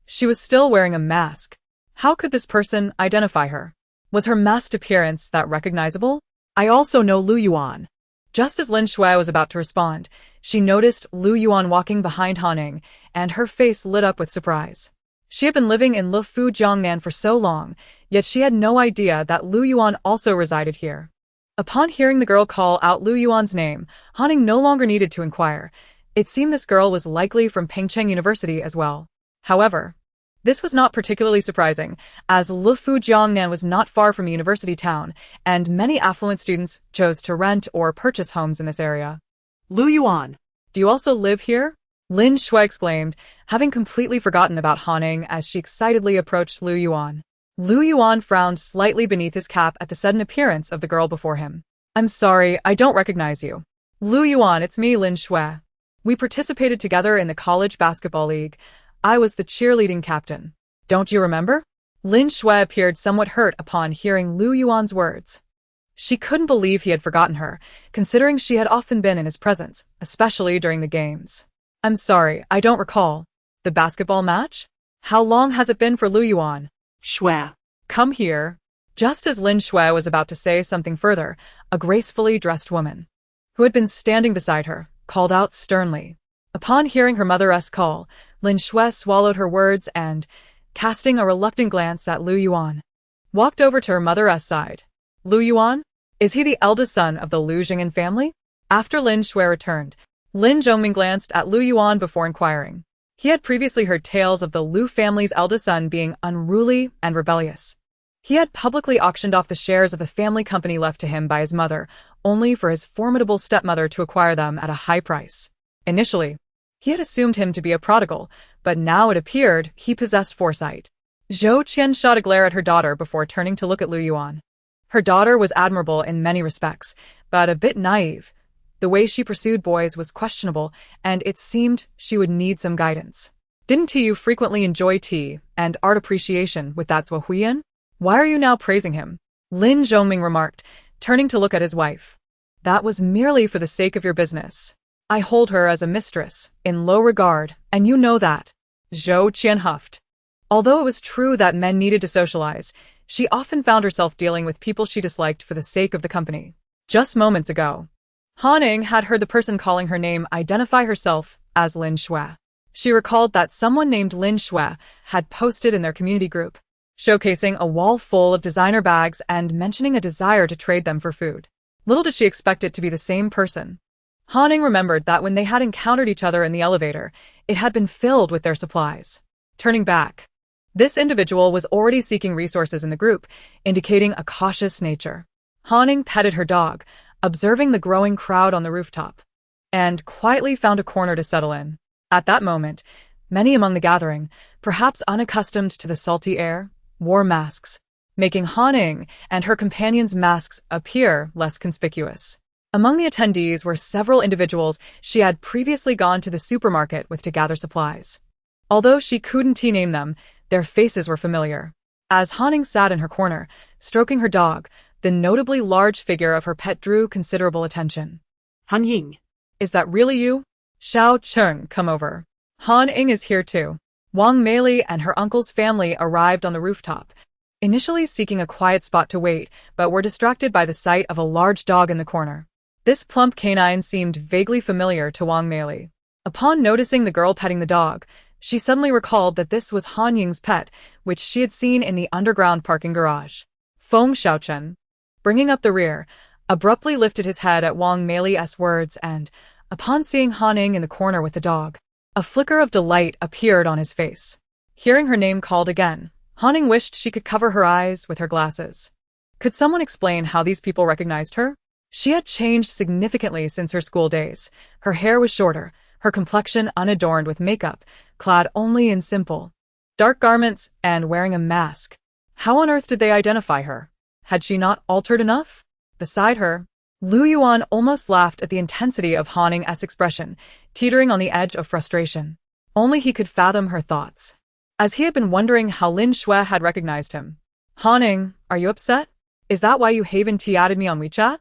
she was still wearing a mask. How could this person identify her? Was her masked appearance that recognizable? I also know Lu Yuan. Just as Lin Shui was about to respond, she noticed Lu Yuan walking behind Han Ying, and her face lit up with surprise. She had been living in Lufu Jiangnan for so long, yet she had no idea that Lu Yuan also resided here. Upon hearing the girl call out Lu Yuan's name, Han Ying no longer needed to inquire. It seemed this girl was likely from Pengcheng University as well. However, this was not particularly surprising, as Lufu Jiangnan was not far from a university town, and many affluent students chose to rent or purchase homes in this area. Lu Yuan. Do you also live here? Lin Shui exclaimed, having completely forgotten about Han Ying as she excitedly approached Lu Yuan. Lu Yuan frowned slightly beneath his cap at the sudden appearance of the girl before him. I'm sorry, I don't recognize you. Lu Yuan, it's me, Lin Shui. We participated together in the college basketball league. I was the cheerleading captain. Don't you remember? Lin Shui appeared somewhat hurt upon hearing Lu Yuan's words. She couldn't believe he had forgotten her, considering she had often been in his presence, especially during the games. I'm sorry, I don't recall. The basketball match? How long has it been for Lu Yuan? Shui. Come here. Just as Lin Shui was about to say something further, a gracefully dressed woman, who had been standing beside her, called out sternly. Upon hearing her mother's call, Lin Shui swallowed her words and, casting a reluctant glance at Lu Yuan, walked over to her mother's side. Lu Yuan? Is he the eldest son of the Lu Jing'an family? After Lin Shui returned, Lin Zhongming glanced at Lu Yuan before inquiring. He had previously heard tales of the Lu family's eldest son being unruly and rebellious. He had publicly auctioned off the shares of the family company left to him by his mother, only for his formidable stepmother to acquire them at a high price. Initially, he had assumed him to be a prodigal, but now it appeared he possessed foresight. Zhou Qian shot a glare at her daughter before turning to look at Lu Yuan. Her daughter was admirable in many respects, but a bit naive. The way she pursued boys was questionable, and it seemed she would need some guidance. Didn't you frequently enjoy tea and art appreciation with that Zhuo Huiyan? Why are you now praising him? Lin Zhongming remarked, turning to look at his wife. That was merely for the sake of your business. I hold her as a mistress, in low regard, and you know that. Zhou Qian huffed. Although it was true that men needed to socialize, she often found herself dealing with people she disliked for the sake of the company. Just moments ago, Han Ying had heard the person calling her name identify herself as Lin Shui. She recalled that someone named Lin Shui had posted in their community group, showcasing a wall full of designer bags and mentioning a desire to trade them for food. Little did she expect it to be the same person. Han Ying remembered that when they had encountered each other in the elevator, it had been filled with their supplies. Turning back, this individual was already seeking resources in the group, indicating a cautious nature. Han Ying petted her dog, observing the growing crowd on the rooftop, and quietly found a corner to settle in. At that moment, many among the gathering, perhaps unaccustomed to the salty air, wore masks, making Han Ying and her companions' masks appear less conspicuous. Among the attendees were several individuals she had previously gone to the supermarket with to gather supplies. Although she couldn't name them, their faces were familiar. As Han Ying sat in her corner, stroking her dog, the notably large figure of her pet drew considerable attention. Han Ying. Is that really you? Xiao Cheng, come over. Han Ying is here too. Wang Meili and her uncle's family arrived on the rooftop, initially seeking a quiet spot to wait, but were distracted by the sight of a large dog in the corner. This plump canine seemed vaguely familiar to Wang Meili. Upon noticing the girl petting the dog, she suddenly recalled that this was Han Ying's pet, which she had seen in the underground parking garage. Feng Xiaochen, bringing up the rear, abruptly lifted his head at Wang Meili's words and, upon seeing Han Ying in the corner with the dog, a flicker of delight appeared on his face. Hearing her name called again, Han Ying wished she could cover her eyes with her glasses. Could someone explain how these people recognized her? She had changed significantly since her school days. Her hair was shorter, her complexion unadorned with makeup, clad only in simple, dark garments and wearing a mask. How on earth did they identify her? Had she not altered enough? Beside her, Lu Yuan almost laughed at the intensity of Han Ying's expression, teetering on the edge of frustration. Only he could fathom her thoughts, as he had been wondering how Lin Shui had recognized him. Han Ying, are you upset? Is that why you haven't added me on WeChat?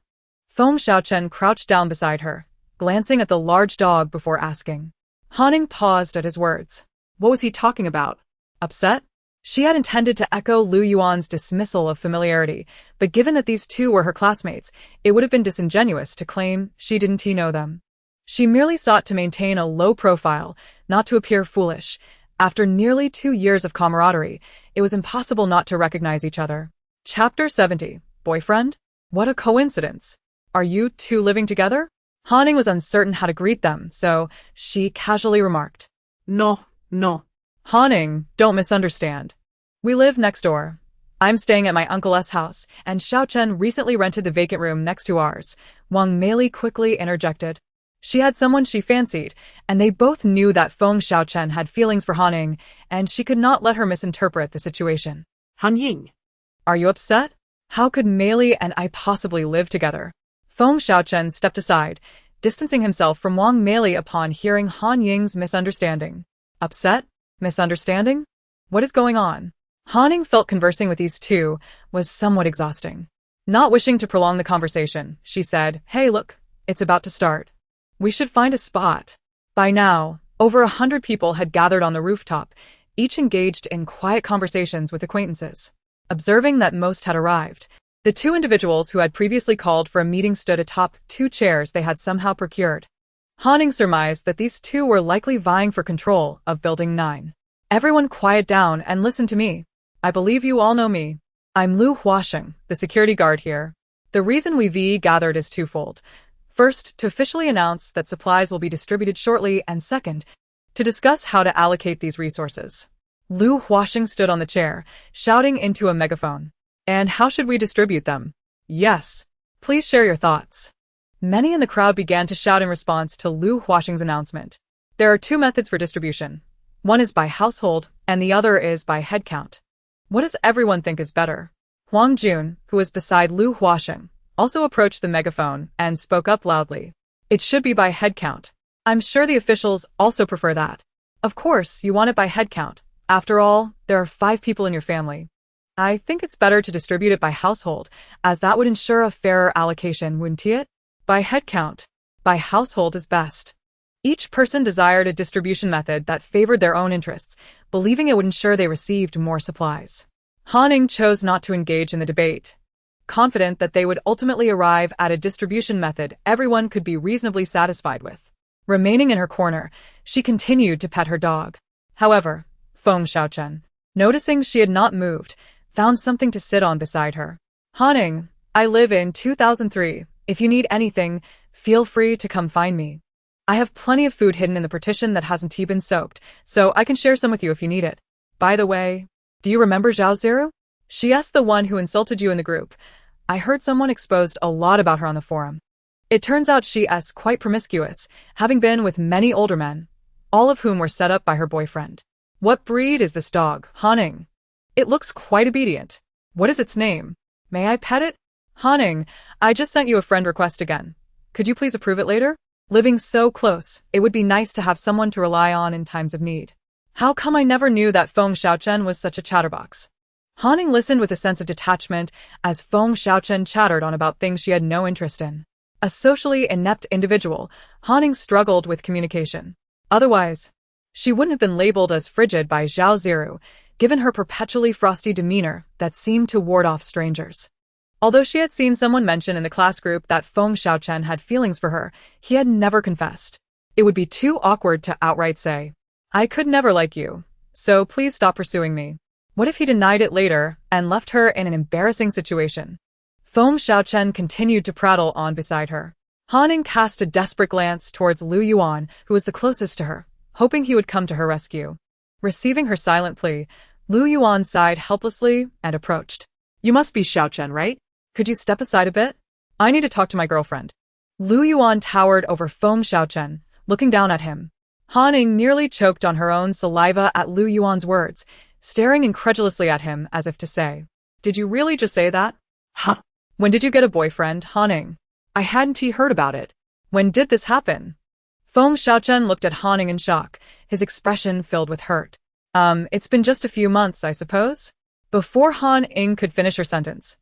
Feng Xiaochen crouched down beside her, glancing at the large dog before asking. Han Ying paused at his words. What was he talking about? Upset? She had intended to echo Lu Yuan's dismissal of familiarity, but given that these two were her classmates, it would have been disingenuous to claim she didn't know them. She merely sought to maintain a low profile, not to appear foolish. After nearly 2 years of camaraderie, it was impossible not to recognize each other. Chapter 70. Boyfriend? What a coincidence. Are you two living together? Han Ying was uncertain how to greet them, so she casually remarked. No. Han Ying, don't misunderstand. We live next door. I'm staying at my uncle's house, and Xiao Chen recently rented the vacant room next to ours. Wang Meili quickly interjected. She had someone she fancied, and they both knew that Feng Xiaochen had feelings for Han Ying, and she could not let her misinterpret the situation. Han Ying. Are you upset? How could Meili and I possibly live together? Feng Xiaochen stepped aside, distancing himself from Wang Meili upon hearing Han Ying's misunderstanding. Upset? Misunderstanding? What is going on? Han Ying felt conversing with these two was somewhat exhausting. Not wishing to prolong the conversation, she said, Hey look, it's about to start. We should find a spot. By now, over 100 people had gathered on the rooftop, each engaged in quiet conversations with acquaintances. Observing that most had arrived, the two individuals who had previously called for a meeting stood atop 2 chairs they had somehow procured. Han surmised that these two were likely vying for control of Building 9. Everyone quiet down and listen to me. I believe you all know me. I'm Lu Huasheng, the security guard here. The reason we've gathered is twofold. First, to officially announce that supplies will be distributed shortly, and second, to discuss how to allocate these resources. Lu Huasheng stood on the chair, shouting into a megaphone. And how should we distribute them? Yes. Please share your thoughts. Many in the crowd began to shout in response to Lu Huasheng's announcement. There are two methods for distribution. One is by household, and the other is by head count. What does everyone think is better? Huang Jun, who was beside Lu Huasheng, also approached the megaphone and spoke up loudly. It should be by head count. I'm sure the officials also prefer that. Of course, you want it by head count. After all, there are 5 people in your family. I think it's better to distribute it by household, as that would ensure a fairer allocation, wouldn't it? By head count. By household is best. Each person desired a distribution method that favored their own interests, believing it would ensure they received more supplies. Han chose not to engage in the debate, confident that they would ultimately arrive at a distribution method everyone could be reasonably satisfied with. Remaining in her corner, she continued to pet her dog. However, Feng Xiaochen, noticing she had not moved, found something to sit on beside her. Han, I live in 2003. If you need anything, feel free to come find me. I have plenty of food hidden in the partition that hasn't been soaked, so I can share some with you if you need it. By the way, do you remember Zhao Ziru? She asked the one who insulted you in the group. I heard someone exposed a lot about her on the forum. It turns out she is quite promiscuous, having been with many older men, all of whom were set up by her boyfriend. What breed is this dog, Han? It looks quite obedient. What is its name? May I pet it? Han, I just sent you a friend request again. Could you please approve it later? Living so close, it would be nice to have someone to rely on in times of need. How come I never knew that Feng Xiaochen was such a chatterbox? Han listened with a sense of detachment as Feng Xiaochen chattered on about things she had no interest in. A socially inept individual, Han struggled with communication. Otherwise, she wouldn't have been labeled as frigid by Zhao Ziru, given her perpetually frosty demeanor that seemed to ward off strangers. Although she had seen someone mention in the class group that Feng Xiaochen had feelings for her, he had never confessed. It would be too awkward to outright say, I could never like you, so please stop pursuing me. What if he denied it later and left her in an embarrassing situation? Feng Xiaochen continued to prattle on beside her. Han cast a desperate glance towards Lu Yuan, who was the closest to her, hoping he would come to her rescue. Receiving her silent plea, Lu Yuan sighed helplessly and approached. You must be Xiaochen, right? Could you step aside a bit? I need to talk to my girlfriend. Lu Yuan towered over Feng Xiaochen, looking down at him. Han nearly choked on her own saliva at Lu Yuan's words, staring incredulously at him as if to say, Did you really just say that? Huh? When did you get a boyfriend, Han? I hadn't heard about it. When did this happen? Feng Xiaochen looked at Han in shock, his expression filled with hurt. It's been just a few months, I suppose? Before Han could finish her sentence,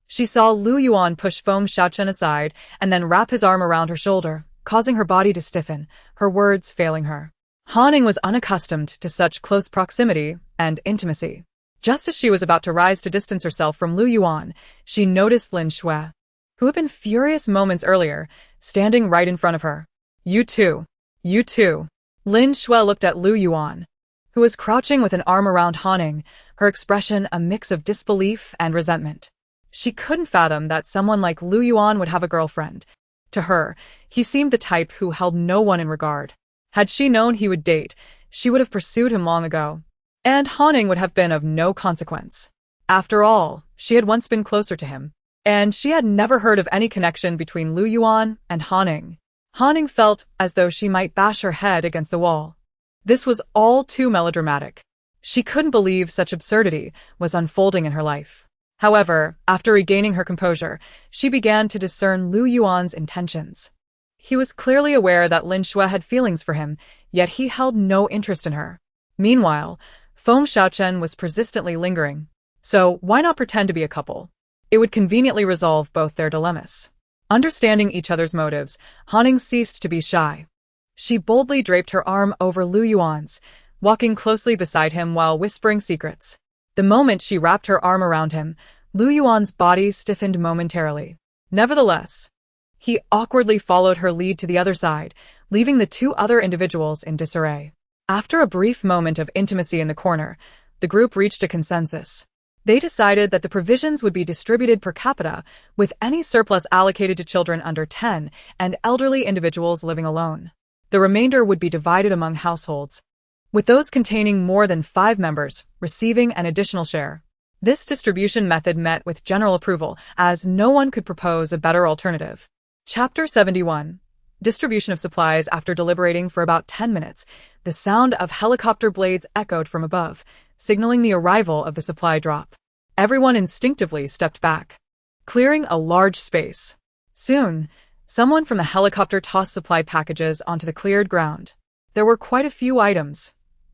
she saw Lu Yuan push Feng Xiaochen aside and then wrap his arm around her shoulder, causing her body to stiffen, her words failing her. Han was unaccustomed to such close proximity and intimacy. Just as she was about to rise to distance herself from Lu Yuan, she noticed Lin Shui, who had been furious moments earlier, standing right in front of her. You too. You too. Lin Shui looked at Lu Yuan, who was crouching with an arm around Han, her expression a mix of disbelief and resentment. She couldn't fathom that someone like Lu Yuan would have a girlfriend. To her, he seemed the type who held no one in regard. Had she known he would date, she would have pursued him long ago. And Han would have been of no consequence. After all, she had once been closer to him. And she had never heard of any connection between Lu Yuan and Han. Han felt as though she might bash her head against the wall. This was all too melodramatic. She couldn't believe such absurdity was unfolding in her life. However, after regaining her composure, she began to discern Lu Yuan's intentions. He was clearly aware that Lin Shui had feelings for him, yet he held no interest in her. Meanwhile, Feng Xiaochen was persistently lingering. So why not pretend to be a couple? It would conveniently resolve both their dilemmas. Understanding each other's motives, Han ceased to be shy. She boldly draped her arm over Lu Yuan's, walking closely beside him while whispering secrets. The moment she wrapped her arm around him, Lu Yuan's body stiffened momentarily. Nevertheless, he awkwardly followed her lead to the other side, leaving the two other individuals in disarray. After a brief moment of intimacy in the corner, the group reached a consensus. They decided that the provisions would be distributed per capita, with any surplus allocated to children under 10 and elderly individuals living alone. The remainder would be divided among households, with those containing more than 5 members receiving an additional share. This distribution method met with general approval, as no one could propose a better alternative. Chapter 71. Distribution of supplies. After deliberating for about 10 minutes, the sound of helicopter blades echoed from above, signaling the arrival of the supply drop. Everyone instinctively stepped back, clearing a large space. Soon, someone from the helicopter tossed supply packages onto the cleared ground. There were quite a few items,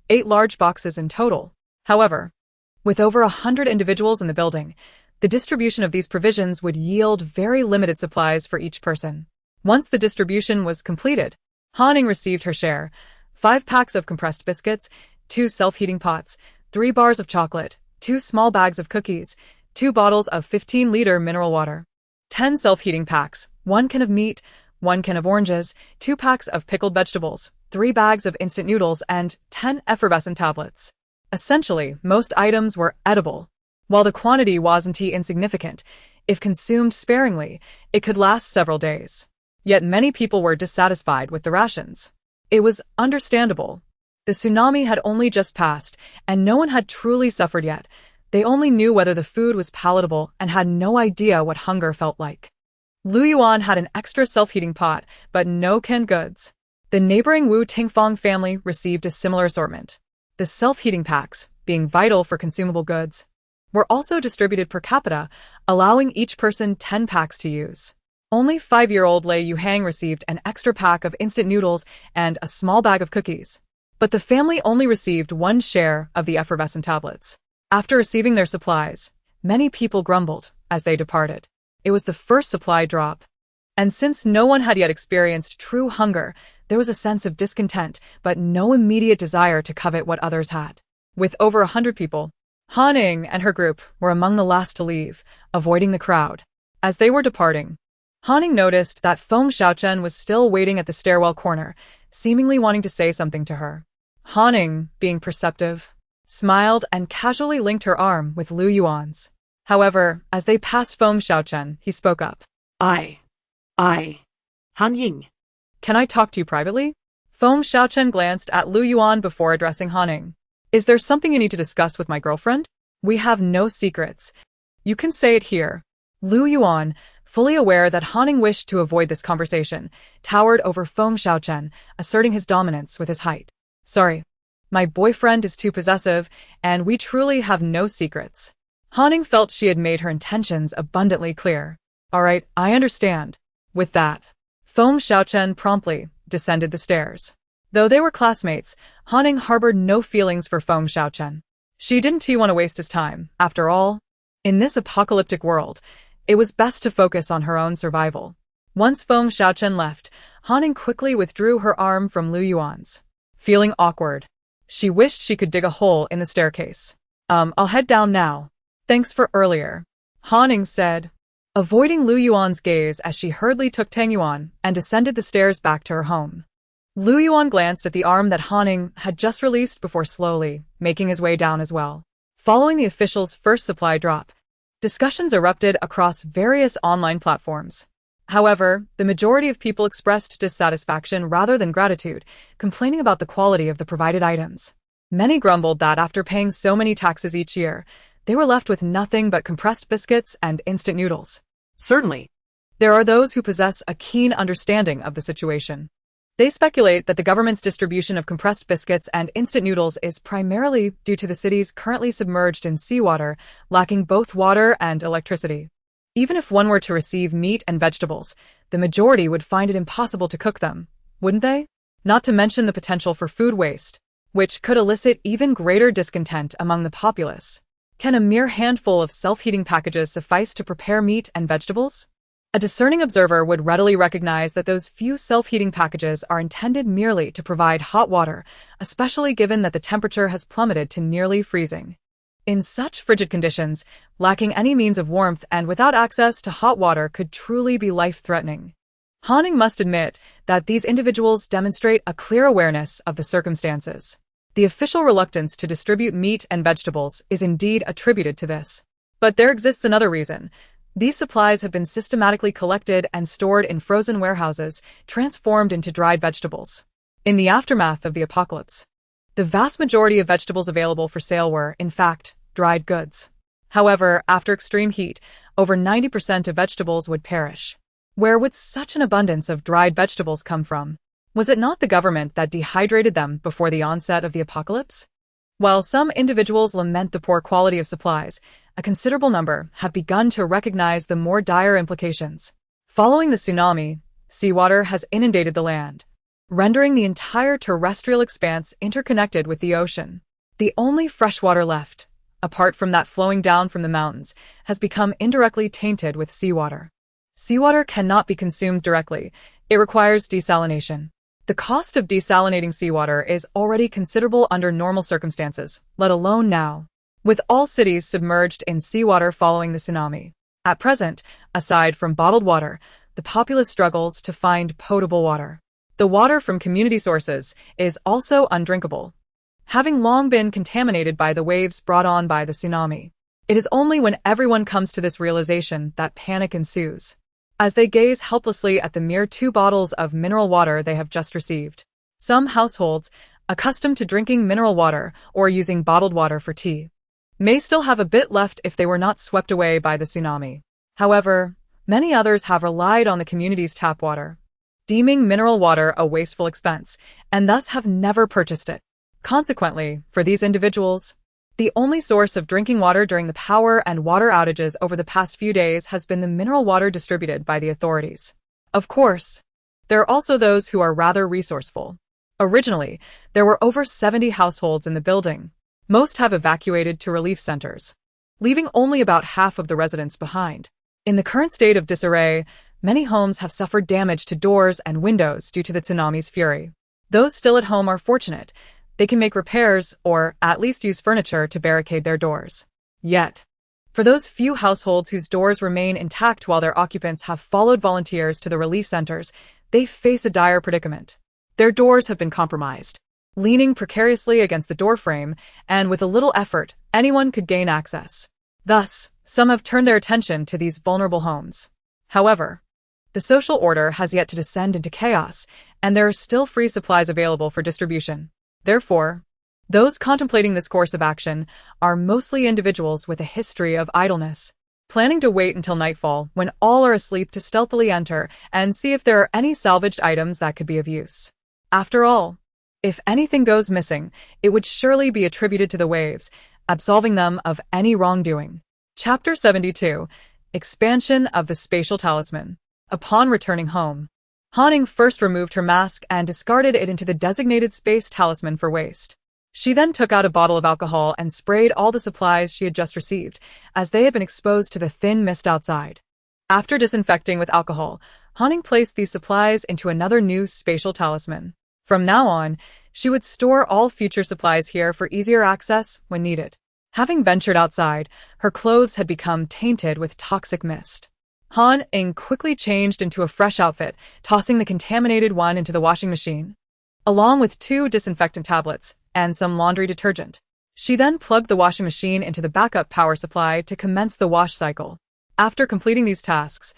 8 large boxes in total. However, with over 100 individuals in the building, the distribution of these provisions would yield very limited supplies for each person. Once the distribution was completed, Hanning received her share: 5 packs of compressed biscuits, 2 self-heating pots, 3 bars of chocolate, 2 small bags of cookies, 2 bottles of 15-liter mineral water, 10 self-heating packs, 1 can of meat, 1 can of oranges, 2 packs of pickled vegetables, 3 bags of instant noodles, and 10 effervescent tablets. Essentially, most items were edible. While the quantity wasn't insignificant, if consumed sparingly, it could last several days. Yet many people were dissatisfied with the rations. It was understandable. The tsunami had only just passed, and no one had truly suffered yet. They only knew whether the food was palatable and had no idea what hunger felt like. Lu Yuan had an extra self-heating pot, but no canned goods. The neighboring Wu Tingfang family received a similar assortment. The self-heating packs, being vital for consumable goods, were also distributed per capita, allowing each person 10 packs to use. Only 5-year-old Lei Yuhang received an extra pack of instant noodles and a small bag of cookies. But the family only received 1 share of the effervescent tablets. After receiving their supplies, many people grumbled as they departed. It was the first supply drop. And since no one had yet experienced true hunger, there was a sense of discontent, but no immediate desire to covet what others had. With over 100 people, Hanning and her group were among the last to leave, avoiding the crowd. As they were departing, Hanning noticed that Feng Xiaochen was still waiting at the stairwell corner, seemingly wanting to say something to her. Hanning, being perceptive, smiled and casually linked her arm with Lu Yuan's. However, as they passed Feng Xiaochen, he spoke up. Han Ying. Can I talk to you privately? Feng Xiaochen glanced at Lu Yuan before addressing Hanning. Is there something you need to discuss with my girlfriend? We have no secrets. You can say it here. Lu Yuan, fully aware that Hanning wished to avoid this conversation, towered over Feng Xiaochen, asserting his dominance with his height. Sorry. My boyfriend is too possessive, and we truly have no secrets. Hanning felt she had made her intentions abundantly clear. All right, I understand. With that, Feng Xiaochen promptly descended the stairs. Though they were classmates, Hanning harbored no feelings for Feng Xiaochen. She didn't want to waste his time, after all. In this apocalyptic world, it was best to focus on her own survival. Once Feng Xiaochen left, Hanning quickly withdrew her arm from Lu Yuan's. Feeling awkward, she wished she could dig a hole in the staircase. I'll head down now. Thanks for earlier, Hanning said, avoiding Lu Yuan's gaze as she hurriedly took Tang Yuan and descended the stairs back to her home. Lu Yuan glanced at the arm that Hanning had just released before slowly making his way down as well. Following the official's first supply drop, discussions erupted across various online platforms. However, the majority of people expressed dissatisfaction rather than gratitude, complaining about the quality of the provided items. Many grumbled that after paying so many taxes each year, they were left with nothing but compressed biscuits and instant noodles. Certainly. There are those who possess a keen understanding of the situation. They speculate that the government's distribution of compressed biscuits and instant noodles is primarily due to the cities currently submerged in seawater, lacking both water and electricity. Even if one were to receive meat and vegetables, the majority would find it impossible to cook them, wouldn't they? Not to mention the potential for food waste, which could elicit even greater discontent among the populace. Can a mere handful of self-heating packages suffice to prepare meat and vegetables? A discerning observer would readily recognize that those few self-heating packages are intended merely to provide hot water, especially given that the temperature has plummeted to nearly freezing. In such frigid conditions, lacking any means of warmth and without access to hot water could truly be life-threatening. Haning must admit that these individuals demonstrate a clear awareness of the circumstances. The official reluctance to distribute meat and vegetables is indeed attributed to this. But there exists another reason. These supplies have been systematically collected and stored in frozen warehouses, transformed into dried vegetables. In the aftermath of the apocalypse, the vast majority of vegetables available for sale were, in fact, dried goods. However, after extreme heat, over 90% of vegetables would perish. Where would such an abundance of dried vegetables come from? Was it not the government that dehydrated them before the onset of the apocalypse? While some individuals lament the poor quality of supplies, a considerable number have begun to recognize the more dire implications. Following the tsunami, seawater has inundated the land, rendering the entire terrestrial expanse interconnected with the ocean. The only fresh water left, apart from that flowing down from the mountains, has become indirectly tainted with seawater. Seawater cannot be consumed directly. It requires desalination. The cost of desalinating seawater is already considerable under normal circumstances, let alone now, with all cities submerged in seawater following the tsunami. At present, aside from bottled water, the populace struggles to find potable water. The water from community sources is also undrinkable, having long been contaminated by the waves brought on by the tsunami. It is only when everyone comes to this realization that panic ensues, as they gaze helplessly at the mere 2 bottles of mineral water they have just received. Some households, accustomed to drinking mineral water or using bottled water for tea, may still have a bit left if they were not swept away by the tsunami. However, many others have relied on the community's tap water, deeming mineral water a wasteful expense, and thus have never purchased it. Consequently, for these individuals, the only source of drinking water during the power and water outages over the past few days has been the mineral water distributed by the authorities. Of course, there are also those who are rather resourceful. Originally, there were over 70 households in the building. Most have evacuated to relief centers, leaving only about half of the residents behind. In the current state of disarray, many homes have suffered damage to doors and windows due to the tsunami's fury. Those still at home are fortunate. They can make repairs or at least use furniture to barricade their doors. Yet, for those few households whose doors remain intact while their occupants have followed volunteers to the relief centers, they face a dire predicament. Their doors have been compromised, leaning precariously against the doorframe, and with a little effort, anyone could gain access. Thus, some have turned their attention to these vulnerable homes. However, the social order has yet to descend into chaos, and there are still free supplies available for distribution. Therefore, those contemplating this course of action are mostly individuals with a history of idleness, planning to wait until nightfall when all are asleep to stealthily enter and see if there are any salvaged items that could be of use. After all, if anything goes missing, it would surely be attributed to the waves, absolving them of any wrongdoing. Chapter 72. Expansion of the Spatial Talisman. Upon returning home, Haning first removed her mask and discarded it into the designated space talisman for waste. She then took out a bottle of alcohol and sprayed all the supplies she had just received, as they had been exposed to the thin mist outside. After disinfecting with alcohol, Haning placed these supplies into another new spatial talisman. From now on, she would store all future supplies here for easier access when needed. Having ventured outside, her clothes had become tainted with toxic mist. Ying quickly changed into a fresh outfit, tossing the contaminated one into the washing machine, along with 2 disinfectant tablets and some laundry detergent. She then plugged the washing machine into the backup power supply to commence the wash cycle. After completing these tasks,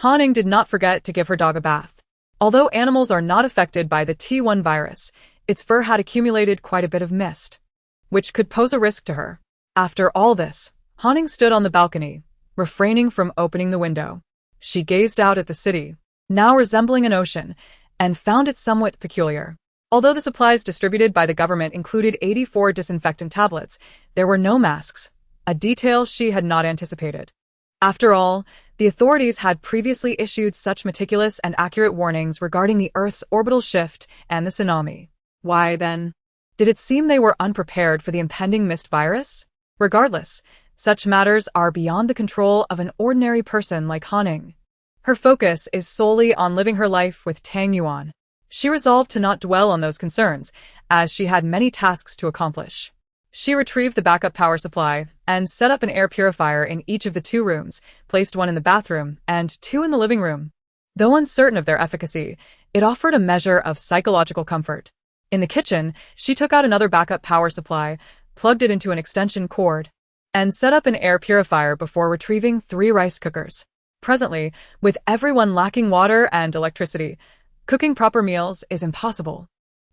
Ying did not forget to give her dog a bath. Although animals are not affected by the T1 virus, its fur had accumulated quite a bit of mist, which could pose a risk to her. After all this, Ying stood on the balcony, refraining from opening the window. She gazed out at the city, now resembling an ocean, and found it somewhat peculiar. Although the supplies distributed by the government included 84 disinfectant tablets, there were no masks, a detail she had not anticipated. After all, the authorities had previously issued such meticulous and accurate warnings regarding the Earth's orbital shift and the tsunami. Why, then, did it seem they were unprepared for the impending mist virus? Regardless, such matters are beyond the control of an ordinary person like Haning. Her focus is solely on living her life with Tang Yuan. She resolved to not dwell on those concerns, as she had many tasks to accomplish. She retrieved the backup power supply and set up an air purifier in each of the 2 rooms, placed one in the bathroom and 2 in the living room. Though uncertain of their efficacy, it offered a measure of psychological comfort. In the kitchen, she took out another backup power supply, plugged it into an extension cord, and set up an air purifier before retrieving 3 rice cookers. Presently, with everyone lacking water and electricity, cooking proper meals is impossible.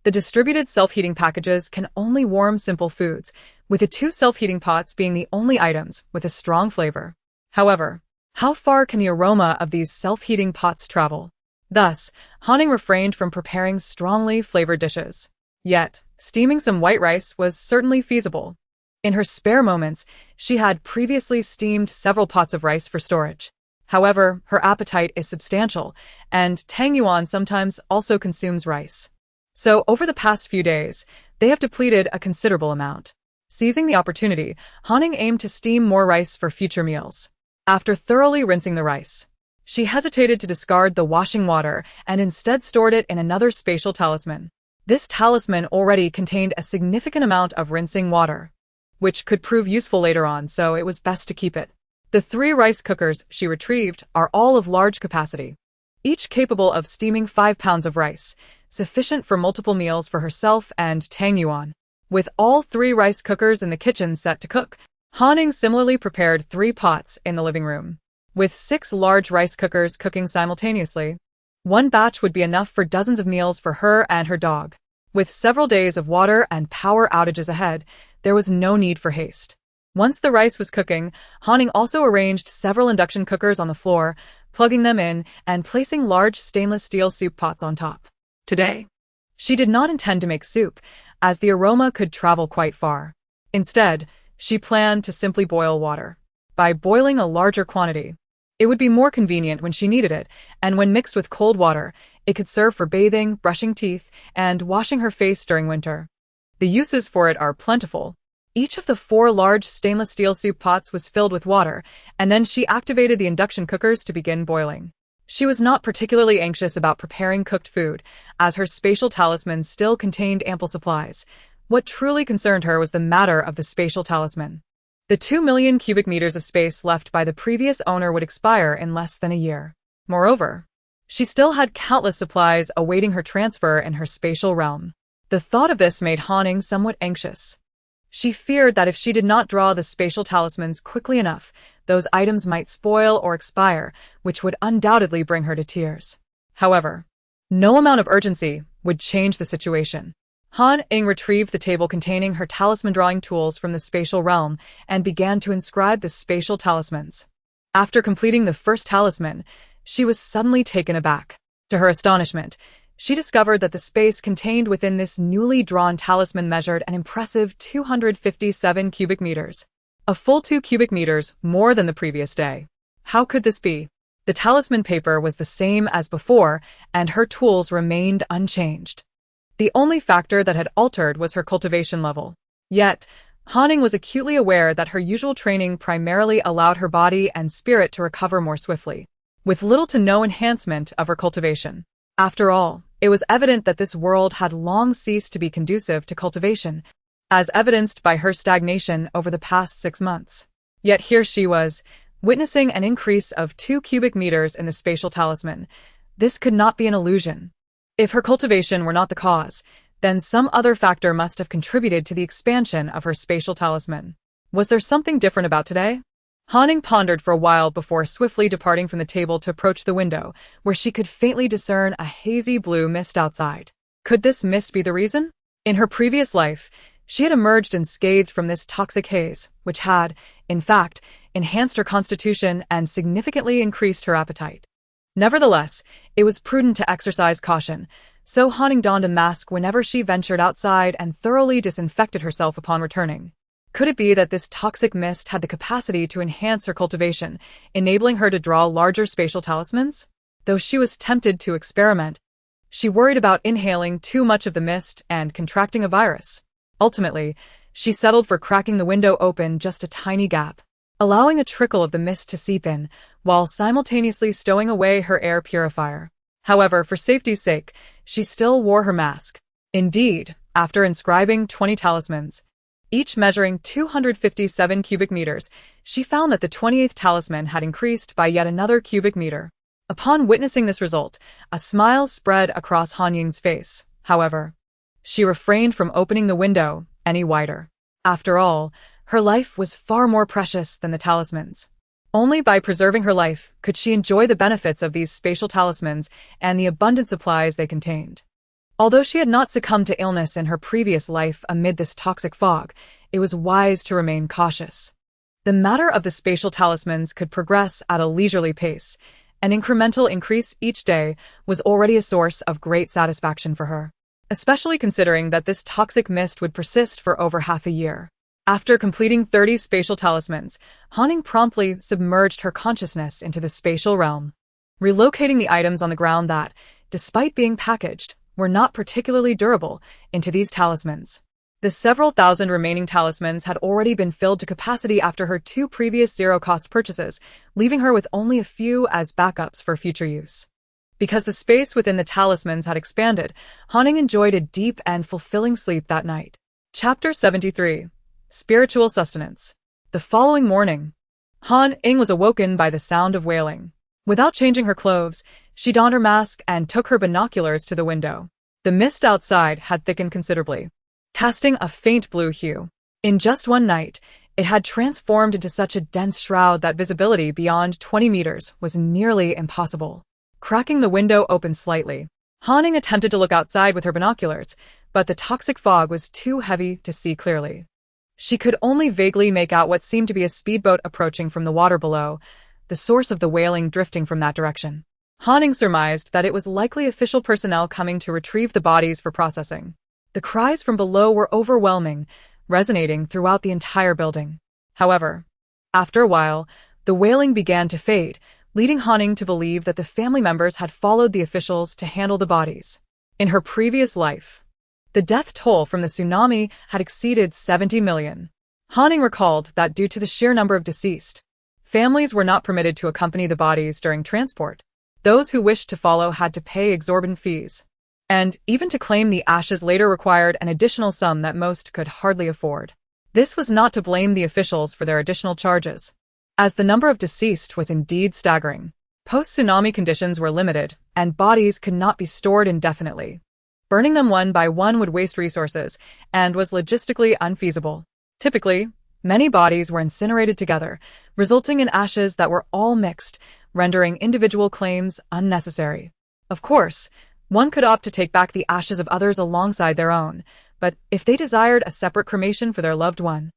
The distributed self-heating packages can only warm simple foods, with the 2 self-heating pots being the only items with a strong flavor. However, how far can the aroma of these self-heating pots travel? Thus, Hanning refrained from preparing strongly flavored dishes. Yet, steaming some white rice was certainly feasible. In her spare moments, she had previously steamed several pots of rice for storage. However, her appetite is substantial, and Tang Yuan sometimes also consumes rice. So, over the past few days, they have depleted a considerable amount. Seizing the opportunity, Hanning aimed to steam more rice for future meals. After thoroughly rinsing the rice, she hesitated to discard the washing water and instead stored it in another spatial talisman. This talisman already contained a significant amount of rinsing water, which could prove useful later on, so it was best to keep it. The 3 rice cookers she retrieved are all of large capacity, each capable of steaming 5 pounds of rice, sufficient for multiple meals for herself and Tang Yuan. With all 3 rice cookers in the kitchen set to cook, Hanning similarly prepared 3 pots in the living room. With 6 large rice cookers cooking simultaneously, one batch would be enough for dozens of meals for her and her dog. With several days of water and power outages ahead, there was no need for haste. Once the rice was cooking, Hanning also arranged several induction cookers on the floor, plugging them in and placing large stainless steel soup pots on top. Today, she did not intend to make soup, as the aroma could travel quite far. Instead, she planned to simply boil water. By boiling a larger quantity, it would be more convenient when she needed it, and when mixed with cold water, it could serve for bathing, brushing teeth, and washing her face during winter. The uses for it are plentiful. Each of the 4 large stainless steel soup pots was filled with water, and then she activated the induction cookers to begin boiling. She was not particularly anxious about preparing cooked food, as her spatial talisman still contained ample supplies. What truly concerned her was the matter of the spatial talisman. The 2 million cubic meters of space left by the previous owner would expire in less than a year. Moreover, she still had countless supplies awaiting her transfer in her spatial realm. The thought of this made Hanning somewhat anxious. She feared that if she did not draw the spatial talismans quickly enough, those items might spoil or expire, which would undoubtedly bring her to tears. However, no amount of urgency would change the situation. Ying retrieved the table containing her talisman drawing tools from the spatial realm and began to inscribe the spatial talismans. After completing the first talisman, she was suddenly taken aback. To her astonishment, she discovered that the space contained within this newly drawn talisman measured an impressive 257 cubic meters. A full 2 cubic meters more than the previous day. How could this be? The talisman paper was the same as before, and her tools remained unchanged. The only factor that had altered was her cultivation level. Yet, Hanning was acutely aware that her usual training primarily allowed her body and spirit to recover more swiftly, with little to no enhancement of her cultivation. After all, it was evident that this world had long ceased to be conducive to cultivation, as evidenced by her stagnation over the past 6 months. Yet here she was, witnessing an increase of 2 cubic meters in the spatial talisman. This could not be an illusion. If her cultivation were not the cause, then some other factor must have contributed to the expansion of her spatial talisman. Was there something different about today? Hanning pondered for a while before swiftly departing from the table to approach the window, where she could faintly discern a hazy blue mist outside. Could this mist be the reason? In her previous life, she had emerged unscathed from this toxic haze, which had, in fact, enhanced her constitution and significantly increased her appetite. Nevertheless, it was prudent to exercise caution, so Hanning donned a mask whenever she ventured outside and thoroughly disinfected herself upon returning. Could it be that this toxic mist had the capacity to enhance her cultivation, enabling her to draw larger spatial talismans? Though she was tempted to experiment, she worried about inhaling too much of the mist and contracting a virus. Ultimately, she settled for cracking the window open just a tiny gap, allowing a trickle of the mist to seep in, while simultaneously stowing away her air purifier. However, for safety's sake, she still wore her mask. Indeed, after inscribing 20 talismans, each measuring 257 cubic meters, she found that the 28th talisman had increased by yet another cubic meter. Upon witnessing this result, a smile spread across Han Ying's face. However, she refrained from opening the window any wider. After all, her life was far more precious than the talismans. Only by preserving her life could she enjoy the benefits of these spatial talismans and the abundant supplies they contained. Although she had not succumbed to illness in her previous life amid this toxic fog, it was wise to remain cautious. The matter of the spatial talismans could progress at a leisurely pace. An incremental increase each day was already a source of great satisfaction for her, especially considering that this toxic mist would persist for over half a year. After completing 30 spatial talismans, Han Ying promptly submerged her consciousness into the spatial realm, relocating the items on the ground that, despite being packaged, were not particularly durable into these talismans. The several thousand remaining talismans had already been filled to capacity after her 2 previous zero-cost purchases, leaving her with only a few as backups for future use. Because the space within the talismans had expanded, Han Ying enjoyed a deep and fulfilling sleep that night. Chapter 73. Spiritual Sustenance. The following morning, Han Ying was awoken by the sound of wailing. Without changing her clothes, she donned her mask and took her binoculars to the window. The mist outside had thickened considerably, casting a faint blue hue. In just one night, it had transformed into such a dense shroud that visibility beyond 20 meters was nearly impossible. Cracking the window open slightly, Han Ying attempted to look outside with her binoculars, but the toxic fog was too heavy to see clearly. She could only vaguely make out what seemed to be a speedboat approaching from the water below, the source of the wailing drifting from that direction. Han Ying surmised that it was likely official personnel coming to retrieve the bodies for processing. The cries from below were overwhelming, resonating throughout the entire building. However, after a while, the wailing began to fade, leading Han Ying to believe that the family members had followed the officials to handle the bodies. In her previous life, the death toll from the tsunami had exceeded 70 million. Han Ying recalled that due to the sheer number of deceased, families were not permitted to accompany the bodies during transport. Those who wished to follow had to pay exorbitant fees. And even to claim the ashes later required an additional sum that most could hardly afford. This was not to blame the officials for their additional charges, as the number of deceased was indeed staggering. Post-tsunami conditions were limited, and bodies could not be stored indefinitely. Burning them one by one would waste resources, and was logistically unfeasible. Typically, many bodies were incinerated together, resulting in ashes that were all mixed, rendering individual claims unnecessary. Of course, one could opt to take back the ashes of others alongside their own, but if they desired a separate cremation for their loved one,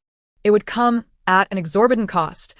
it would come at an exorbitant cost,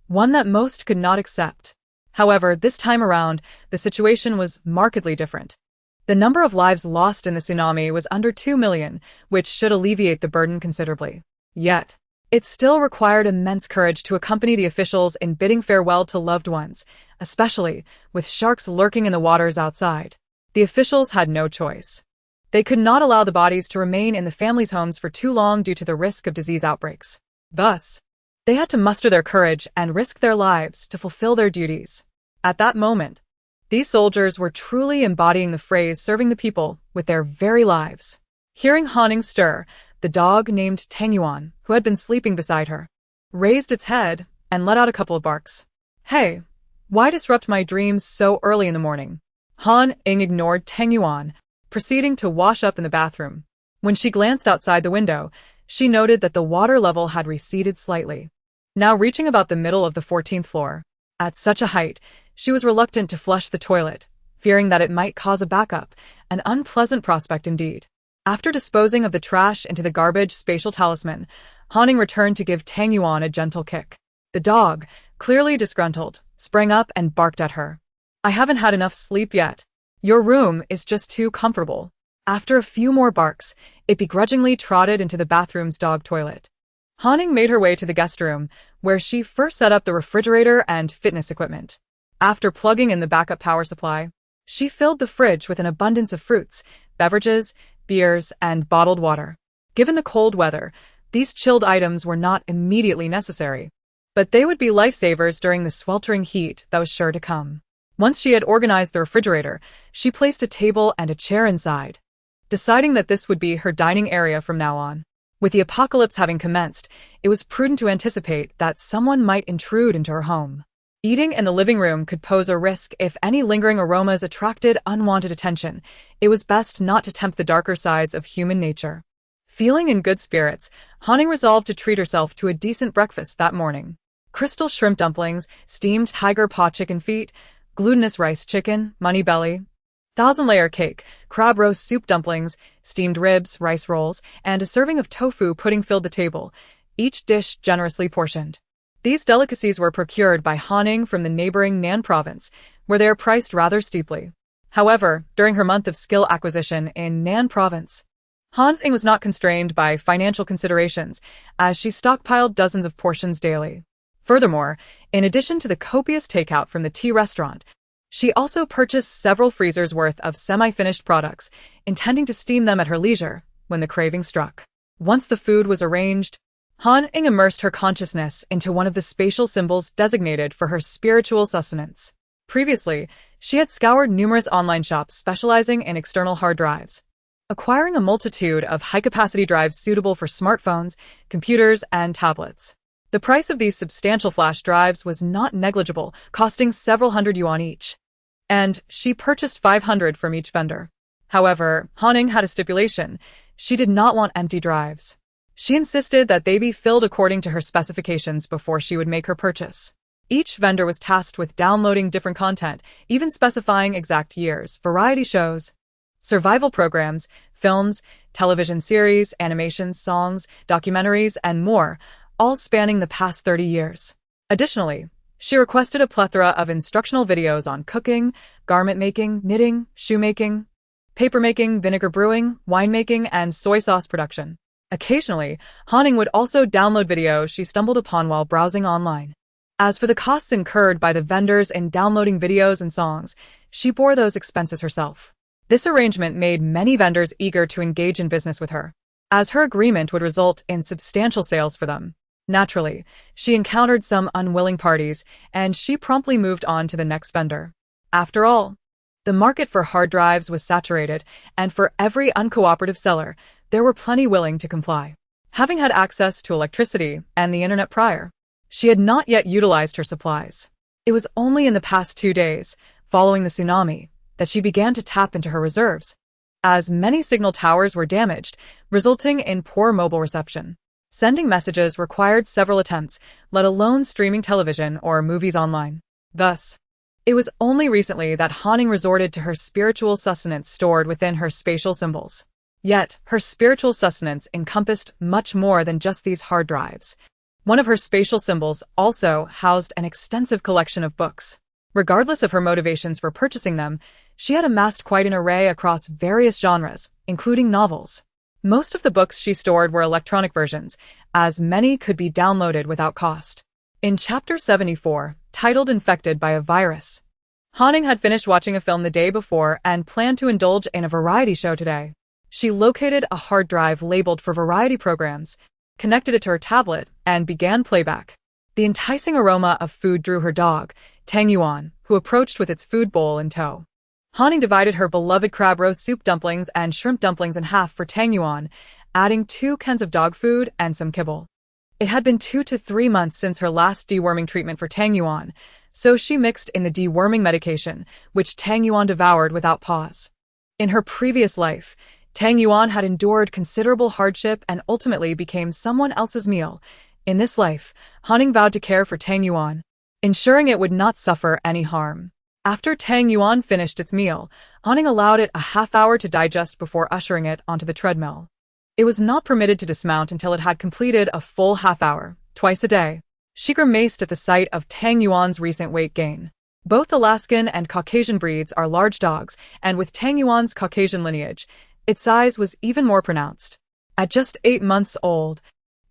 one that most could not accept. However, this time around, the situation was markedly different. The number of lives lost in the tsunami was under 2 million, which should alleviate the burden considerably. Yet, it still required immense courage to accompany the officials in bidding farewell to loved ones, especially with sharks lurking in the waters outside. The officials had no choice. They could not allow the bodies to remain in the families' homes for too long due to the risk of disease outbreaks. Thus, they had to muster their courage and risk their lives to fulfill their duties. At that moment, these soldiers were truly embodying the phrase serving the people with their very lives. Hearing Han Ying stir, the dog named Tang Yuan, who had been sleeping beside her, raised its head and let out a couple of barks. Hey, why disrupt my dreams so early in the morning? Han Ying ignored Tang Yuan, proceeding to wash up in the bathroom. When she glanced outside the window, she noted that the water level had receded slightly, now reaching about the middle of the 14th floor. At such a height, she was reluctant to flush the toilet, fearing that it might cause a backup, an unpleasant prospect indeed. After disposing of the trash into the garbage spatial talisman, Han Ying returned to give Tang Yuan a gentle kick. The dog, clearly disgruntled, sprang up and barked at her. I haven't had enough sleep yet. Your room is just too comfortable. After a few more barks, it begrudgingly trotted into the bathroom's dog toilet. Han Ying made her way to the guest room, where she first set up the refrigerator and fitness equipment. After plugging in the backup power supply, she filled the fridge with an abundance of fruits, beverages, beers, and bottled water. Given the cold weather, these chilled items were not immediately necessary, but they would be lifesavers during the sweltering heat that was sure to come. Once she had organized the refrigerator, she placed a table and a chair inside, deciding that this would be her dining area from now on. With the apocalypse having commenced, it was prudent to anticipate that someone might intrude into her home. Eating in the living room could pose a risk if any lingering aromas attracted unwanted attention. It was best not to tempt the darker sides of human nature. Feeling in good spirits, Haning resolved to treat herself to a decent breakfast that morning. Crystal shrimp dumplings, steamed tiger paw chicken feet, glutinous rice chicken, money belly, thousand-layer cake, crab roast soup dumplings, steamed ribs, rice rolls, and a serving of tofu pudding filled the table, each dish generously portioned. These delicacies were procured by Haning from the neighboring Nan province, where they are priced rather steeply. However, during her month of skill acquisition in Nan province, Haning was not constrained by financial considerations, as she stockpiled dozens of portions daily. Furthermore, in addition to the copious takeout from the tea restaurant, she also purchased several freezers worth of semi-finished products, intending to steam them at her leisure when the craving struck. Once the food was arranged, Haning immersed her consciousness into one of the spatial symbols designated for her spiritual sustenance. Previously, she had scoured numerous online shops specializing in external hard drives, acquiring a multitude of high-capacity drives suitable for smartphones, computers, and tablets. The price of these substantial flash drives was not negligible, costing several hundred yuan each, and she purchased 500 from each vendor. However, Haning had a stipulation. She did not want empty drives. She insisted that they be filled according to her specifications before she would make her purchase. Each vendor was tasked with downloading different content, even specifying exact years, variety shows, survival programs, films, television series, animations, songs, documentaries, and more, all spanning the past 30 years. Additionally, she requested a plethora of instructional videos on cooking, garment making, knitting, shoemaking, papermaking, vinegar brewing, winemaking, and soy sauce production. Occasionally, Haning would also download videos she stumbled upon while browsing online. As for the costs incurred by the vendors in downloading videos and songs, she bore those expenses herself. This arrangement made many vendors eager to engage in business with her, as her agreement would result in substantial sales for them. Naturally, she encountered some unwilling parties, and she promptly moved on to the next vendor. After all, the market for hard drives was saturated, and for every uncooperative seller, there were plenty willing to comply. Having had access to electricity and the internet prior, she had not yet utilized her supplies. It was only in the past 2 days, following the tsunami, that she began to tap into her reserves, as many signal towers were damaged, resulting in poor mobile reception. Sending messages required several attempts, let alone streaming television or movies online. Thus, it was only recently that Haning resorted to her spiritual sustenance stored within her spatial symbols. Yet, her spiritual sustenance encompassed much more than just these hard drives. One of her spatial symbols also housed an extensive collection of books. Regardless of her motivations for purchasing them, she had amassed quite an array across various genres, including novels. Most of the books she stored were electronic versions, as many could be downloaded without cost. In Chapter 74, titled Infected by a Virus, Haning had finished watching a film the day before and planned to indulge in a variety show today. She located a hard drive labeled for variety programs, connected it to her tablet, and began playback. The enticing aroma of food drew her dog, Tang Yuan, who approached with its food bowl in tow. Haning divided her beloved crab roast soup dumplings and shrimp dumplings in half for Tang Yuan, adding 2 cans of dog food and some kibble. It had been 2 to 3 months since her last deworming treatment for Tang Yuan, so she mixed in the deworming medication, which Tang Yuan devoured without pause. In her previous life, Tang Yuan had endured considerable hardship and ultimately became someone else's meal. In this life, Haning vowed to care for Tang Yuan, ensuring it would not suffer any harm. After Tang Yuan finished its meal, Haning allowed it a half-hour to digest before ushering it onto the treadmill. It was not permitted to dismount until it had completed a full half-hour, twice a day. She grimaced at the sight of Tang Yuan's recent weight gain. Both Alaskan and Caucasian breeds are large dogs, and with Tang Yuan's Caucasian lineage, its size was even more pronounced. At just 8 months old,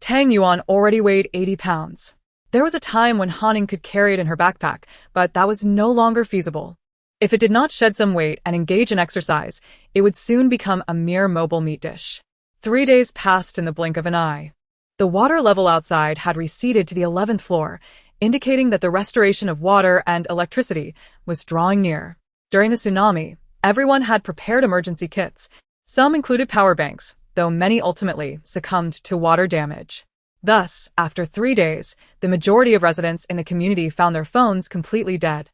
Tang Yuan already weighed 80 pounds. There was a time when Haning could carry it in her backpack, but that was no longer feasible. If it did not shed some weight and engage in exercise, it would soon become a mere mobile meat dish. 3 days passed in the blink of an eye. The water level outside had receded to the 11th floor, indicating that the restoration of water and electricity was drawing near. During the tsunami, everyone had prepared emergency kits. Some included power banks, though many ultimately succumbed to water damage. Thus, after 3 days, the majority of residents in the community found their phones completely dead.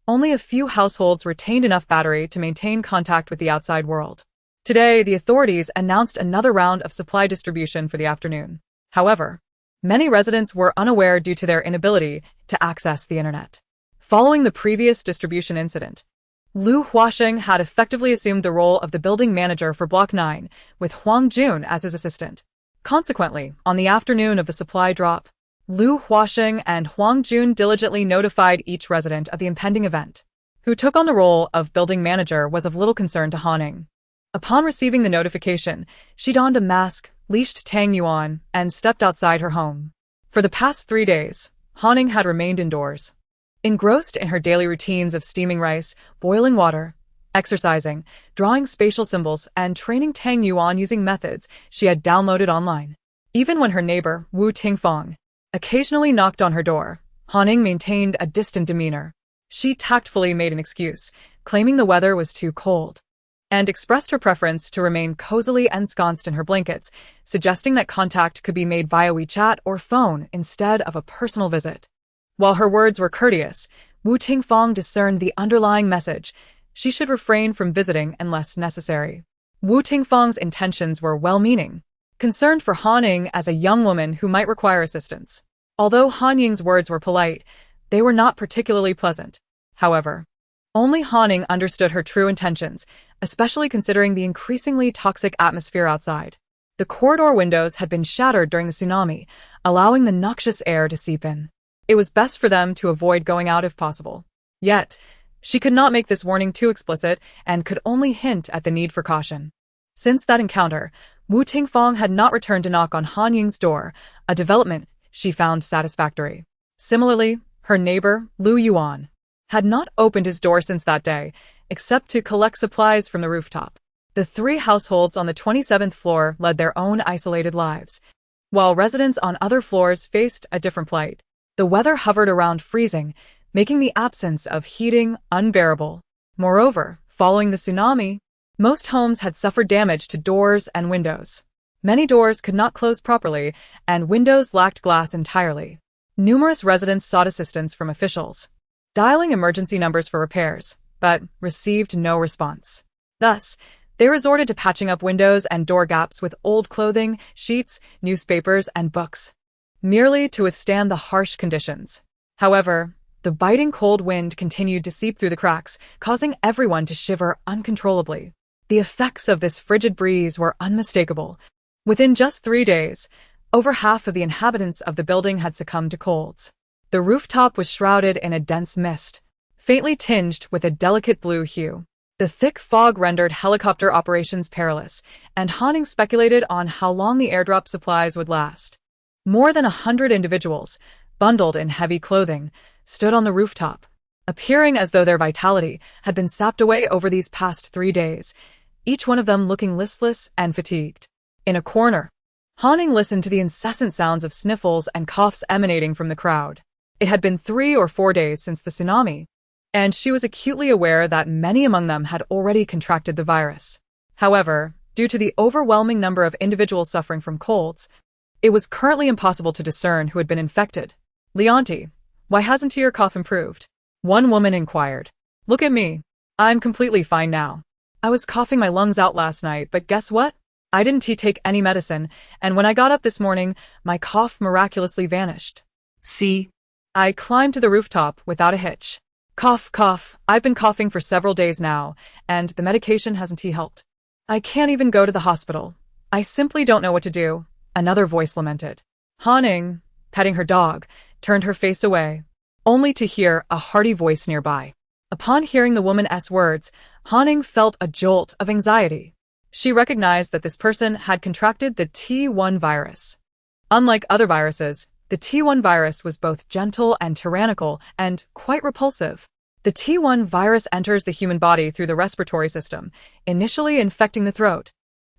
Only a few households retained enough battery to maintain contact with the outside world. Today, the authorities announced another round of supply distribution for the afternoon. However, many residents were unaware due to their inability to access the internet. Following the previous distribution incident, Liu Huaxing had effectively assumed the role of the building manager for Block 9, with Huang Jun as his assistant. Consequently, on the afternoon of the supply drop, Liu Huaxing and Huang Jun diligently notified each resident of the impending event. Who took on the role of building manager was of little concern to Haning. Upon receiving the notification, she donned a mask, leashed Tang Yuan, and stepped outside her home. For the past 3 days, Haning had remained indoors. Engrossed in her daily routines of steaming rice, boiling water, exercising, drawing spatial symbols, and training Tang Yuan using methods she had downloaded online. Even when her neighbor, Wu Tingfang, occasionally knocked on her door, Haning maintained a distant demeanor. She tactfully made an excuse, claiming the weather was too cold, and expressed her preference to remain cozily ensconced in her blankets, suggesting that contact could be made via WeChat or phone instead of a personal visit. While her words were courteous, Wu Tingfang discerned the underlying message: she should refrain from visiting unless necessary. Wu Tingfang's intentions were well-meaning, concerned for Han Ying as a young woman who might require assistance. Although Han Ying's words were polite, they were not particularly pleasant. However, only Han Ying understood her true intentions, especially considering the increasingly toxic atmosphere outside. The corridor windows had been shattered during the tsunami, allowing the noxious air to seep in. It was best for them to avoid going out if possible. Yet, she could not make this warning too explicit and could only hint at the need for caution. Since that encounter, Wu Tingfang had not returned to knock on Han Ying's door, a development she found satisfactory. Similarly, her neighbor, Liu Yuan, had not opened his door since that day, except to collect supplies from the rooftop. The 3 households on the 27th floor led their own isolated lives, while residents on other floors faced a different plight. The weather hovered around freezing, making the absence of heating unbearable. Moreover, following the tsunami, most homes had suffered damage to doors and windows. Many doors could not close properly, and windows lacked glass entirely. Numerous residents sought assistance from officials, dialing emergency numbers for repairs, but received no response. Thus, they resorted to patching up windows and door gaps with old clothing, sheets, newspapers, and books, merely to withstand the harsh conditions. However, the biting cold wind continued to seep through the cracks, causing everyone to shiver uncontrollably. The effects of this frigid breeze were unmistakable. Within just 3 days, over half of the inhabitants of the building had succumbed to colds. The rooftop was shrouded in a dense mist, faintly tinged with a delicate blue hue. The thick fog rendered helicopter operations perilous, and Haning speculated on how long the airdrop supplies would last. More than 100 individuals, bundled in heavy clothing, stood on the rooftop, appearing as though their vitality had been sapped away over these past 3 days, each one of them looking listless and fatigued. In a corner, Haning listened to the incessant sounds of sniffles and coughs emanating from the crowd. It had been 3 or 4 days since the tsunami, and she was acutely aware that many among them had already contracted the virus. However, due to the overwhelming number of individuals suffering from colds, it was currently impossible to discern who had been infected. "Leonti, why hasn't your cough improved?" one woman inquired. "Look at me. I'm completely fine now. I was coughing my lungs out last night, but guess what? I didn't take any medicine, and when I got up this morning, my cough miraculously vanished." See? I climbed to the rooftop without a hitch. Cough, cough. I've been coughing for several days now, and the medication hasn't helped. I can't even go to the hospital. I simply don't know what to do, another voice lamented. Haning, petting her dog, turned her face away, only to hear a hearty voice nearby. Upon hearing the woman's words, Haning felt a jolt of anxiety. She recognized that this person had contracted the T1 virus. Unlike other viruses, the T1 virus was both gentle and tyrannical and quite repulsive. The T1 virus enters the human body through the respiratory system, initially infecting the throat,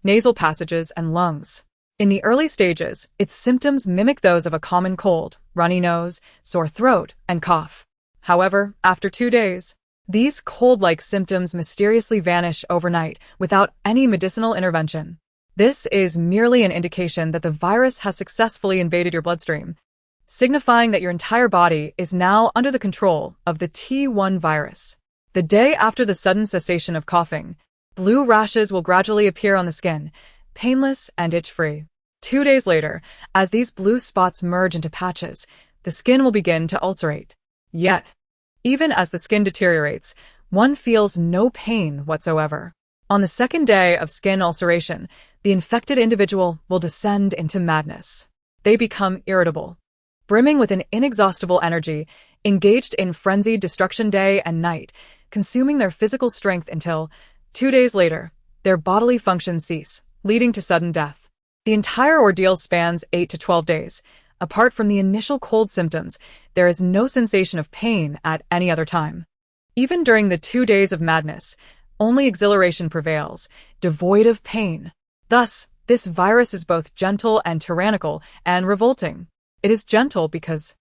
nasal passages, and lungs. In the early stages, its symptoms mimic those of a common cold, runny nose, sore throat, and cough. However, after 2 days, these cold-like symptoms mysteriously vanish overnight without any medicinal intervention. This is merely an indication that the virus has successfully invaded your bloodstream, signifying that your entire body is now under the control of the T1 virus. The day after the sudden cessation of coughing, blue rashes will gradually appear on the skin, painless and itch-free. 2 days later, as these blue spots merge into patches, the skin will begin to ulcerate. Yet, even as the skin deteriorates, one feels no pain whatsoever. On the second day of skin ulceration, the infected individual will descend into madness. They become irritable, brimming with an inexhaustible energy, engaged in frenzied destruction day and night, consuming their physical strength until, 2 days later, their bodily functions cease, leading to sudden death. The entire ordeal spans 8 to 12 days. Apart from the initial cold symptoms, there is no sensation of pain at any other time. Even during the 2 days of madness, only exhilaration prevails, devoid of pain. Thus, this virus is both gentle and tyrannical and revolting. It is gentle because,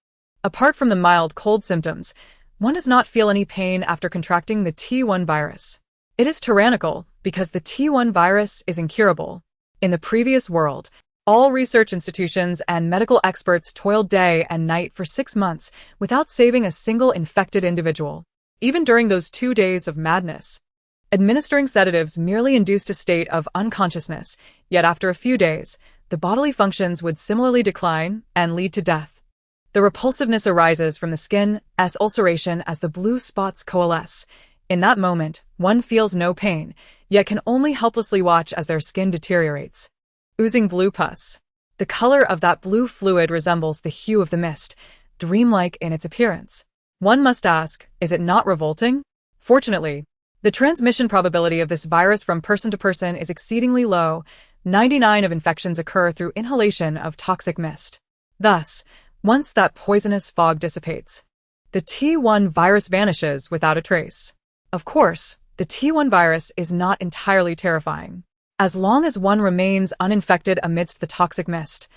apart from the mild cold symptoms, one does not feel any pain after contracting the T1 virus. It is tyrannical because the T1 virus is incurable. In the previous world, all research institutions and medical experts toiled day and night for 6 months without saving a single infected individual. Even during those 2 days of madness, administering sedatives merely induced a state of unconsciousness, yet after a few days, the bodily functions would similarly decline and lead to death. The repulsiveness arises from the skin's ulceration as the blue spots coalesce. In that moment, one feels no pain, yet can only helplessly watch as their skin deteriorates. Oozing blue pus. The color of that blue fluid resembles the hue of the mist, dreamlike in its appearance. One must ask, is it not revolting? Fortunately, the transmission probability of this virus from person to person is exceedingly low. 99% of infections occur through inhalation of toxic mist. Thus, once that poisonous fog dissipates, the T1 virus vanishes without a trace. Of course, the T1 virus is not entirely terrifying. As long as one remains uninfected amidst the toxic mist,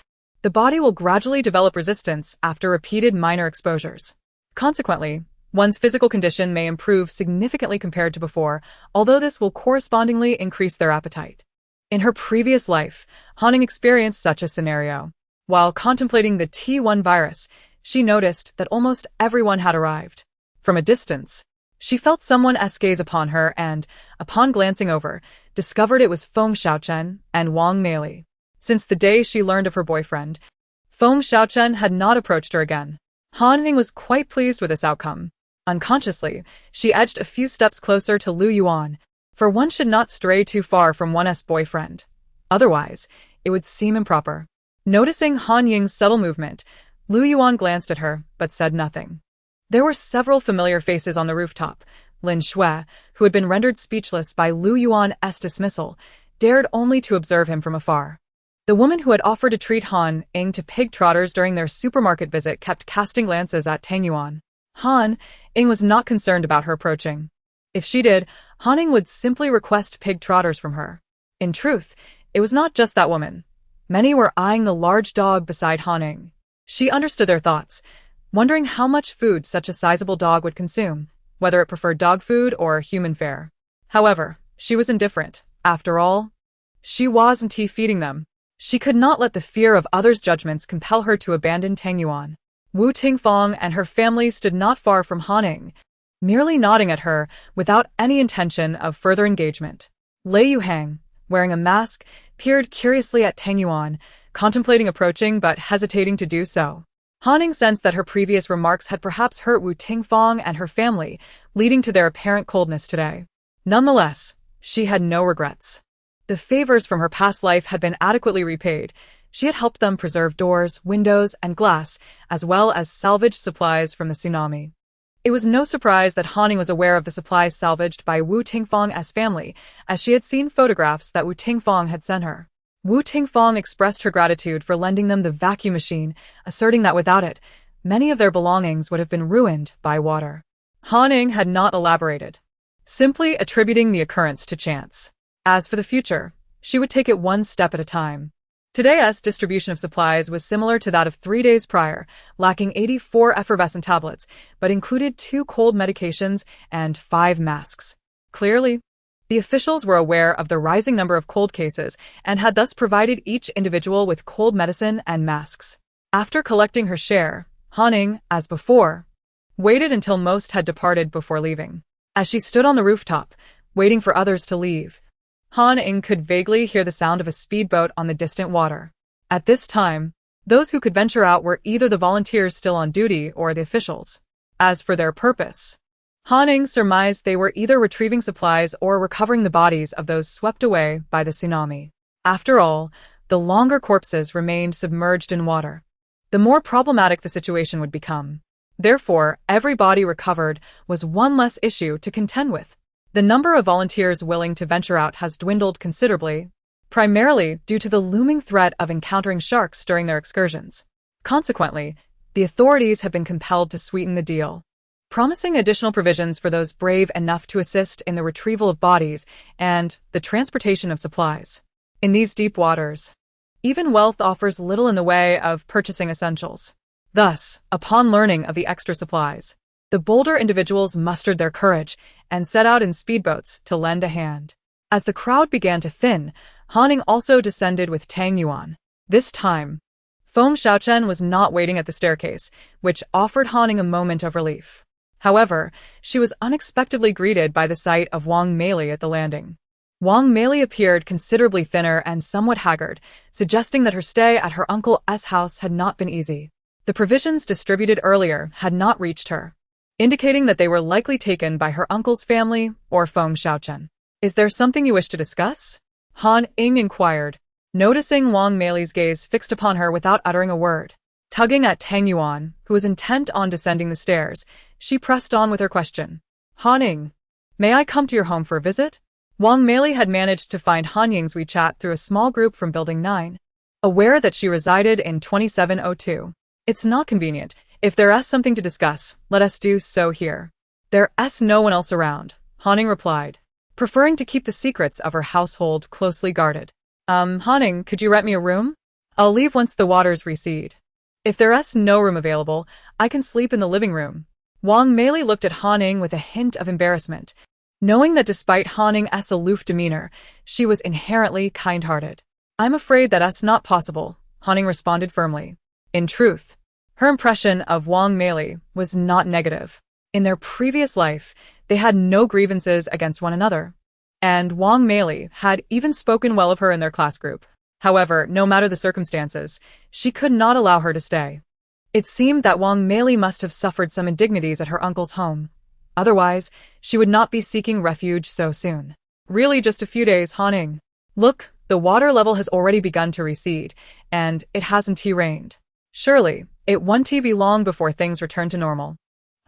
the body will gradually develop resistance after repeated minor exposures. Consequently, one's physical condition may improve significantly compared to before, although this will correspondingly increase their appetite. In her previous life, Hanning experienced such a scenario. While contemplating the T1 virus, she noticed that almost everyone had arrived. From a distance, she felt someone's gaze upon her and, upon glancing over, discovered it was Feng Xiaochen and Wang Meili. Since the day she learned of her boyfriend, Feng Xiaochen had not approached her again. Han Ning was quite pleased with this outcome. Unconsciously, she edged a few steps closer to Lu Yuan, for one should not stray too far from one's boyfriend. Otherwise, it would seem improper. Noticing Han Ying's subtle movement, Lu Yuan glanced at her, but said nothing. There were several familiar faces on the rooftop. Lin Shui, who had been rendered speechless by Lu Yuan's dismissal, dared only to observe him from afar. The woman who had offered to treat Han Ying to pig trotters during their supermarket visit kept casting glances at Tang Yuan. Han Ying was not concerned about her approaching. If she did, Han Ying would simply request pig trotters from her. In truth, it was not just that woman. Many were eyeing the large dog beside Han Ying. She understood their thoughts, wondering how much food such a sizable dog would consume, whether it preferred dog food or human fare. However, she was indifferent. After all, she wasn't feeding them. She could not let the fear of others' judgments compel her to abandon Tang Yuan. Wu Tingfang and her family stood not far from Han Ying, merely nodding at her without any intention of further engagement. Lei Yuhang, wearing a mask, peered curiously at Tang Yuan, contemplating approaching but hesitating to do so. Han Ying sensed that her previous remarks had perhaps hurt Wu Tingfang and her family, leading to their apparent coldness today. Nonetheless, she had no regrets. The favors from her past life had been adequately repaid. She had helped them preserve doors, windows, and glass, as well as salvaged supplies from the tsunami. It was no surprise that Han Ying was aware of the supplies salvaged by Wu Tingfang's family, as she had seen photographs that Wu Tingfang had sent her. Wu Tingfang expressed her gratitude for lending them the vacuum machine, asserting that without it, many of their belongings would have been ruined by water. Han Ying had not elaborated, simply attributing the occurrence to chance. As for the future, she would take it one step at a time. Today's distribution of supplies was similar to that of 3 days prior, lacking 84 effervescent tablets, but included 2 cold medications and 5 masks. Clearly, The officials were aware of the rising number of cold cases and had thus provided each individual with cold medicine and masks. After collecting her share, Ying, as before, waited until most had departed before leaving. As she stood on the rooftop, waiting for others to leave, Ying could vaguely hear the sound of a speedboat on the distant water. At this time, those who could venture out were either the volunteers still on duty or the officials. As for their purpose, Ying surmised they were either retrieving supplies or recovering the bodies of those swept away by the tsunami. After all, the longer corpses remained submerged in water, the more problematic the situation would become. Therefore, every body recovered was one less issue to contend with. The number of volunteers willing to venture out has dwindled considerably, primarily due to the looming threat of encountering sharks during their excursions. Consequently, the authorities have been compelled to sweeten the deal, promising additional provisions for those brave enough to assist in the retrieval of bodies and the transportation of supplies. In these deep waters, even wealth offers little in the way of purchasing essentials. Thus, upon learning of the extra supplies, the bolder individuals mustered their courage and set out in speedboats to lend a hand. As the crowd began to thin, Ying also descended with Tang Yuan. This time, Feng Xiaochen was not waiting at the staircase, which offered Ying a moment of relief. However, she was unexpectedly greeted by the sight of Wang Meili at the landing. Wang Meili appeared considerably thinner and somewhat haggard, suggesting that her stay at her uncle's house had not been easy. The provisions distributed earlier had not reached her, indicating that they were likely taken by her uncle's family or Feng Xiaochen. "Is there something you wish to discuss?" Ying inquired, noticing Wang Meili's gaze fixed upon her without uttering a word. Tugging at Tang Yuan, who was intent on descending the stairs, she pressed on with her question. "Ying, may I come to your home for a visit?" Wang Meili had managed to find Ying's WeChat through a small group from Building 9, aware that she resided in 2702. "It's not convenient. If there's something to discuss, let us do so here." "There's no one else around," Ying replied, preferring to keep the secrets of her household closely guarded. Ying, could you rent me a room? I'll leave once the waters recede. If there's no room available, I can sleep in the living room." Wang Meili looked at Ying with a hint of embarrassment, knowing that despite Ying's aloof demeanor, she was inherently kind-hearted. "I'm afraid that's not possible," Ying responded firmly. In truth, her impression of Wang Meili was not negative. In their previous life, they had no grievances against one another, and Wang Meili had even spoken well of her in their class group. However, no matter the circumstances, she could not allow her to stay. It seemed that Wang Meili must have suffered some indignities at her uncle's home. Otherwise, she would not be seeking refuge so soon. "Really just a few days, Ying. Look, the water level has already begun to recede, and it hasn't rained. Surely, it won't be long before things return to normal.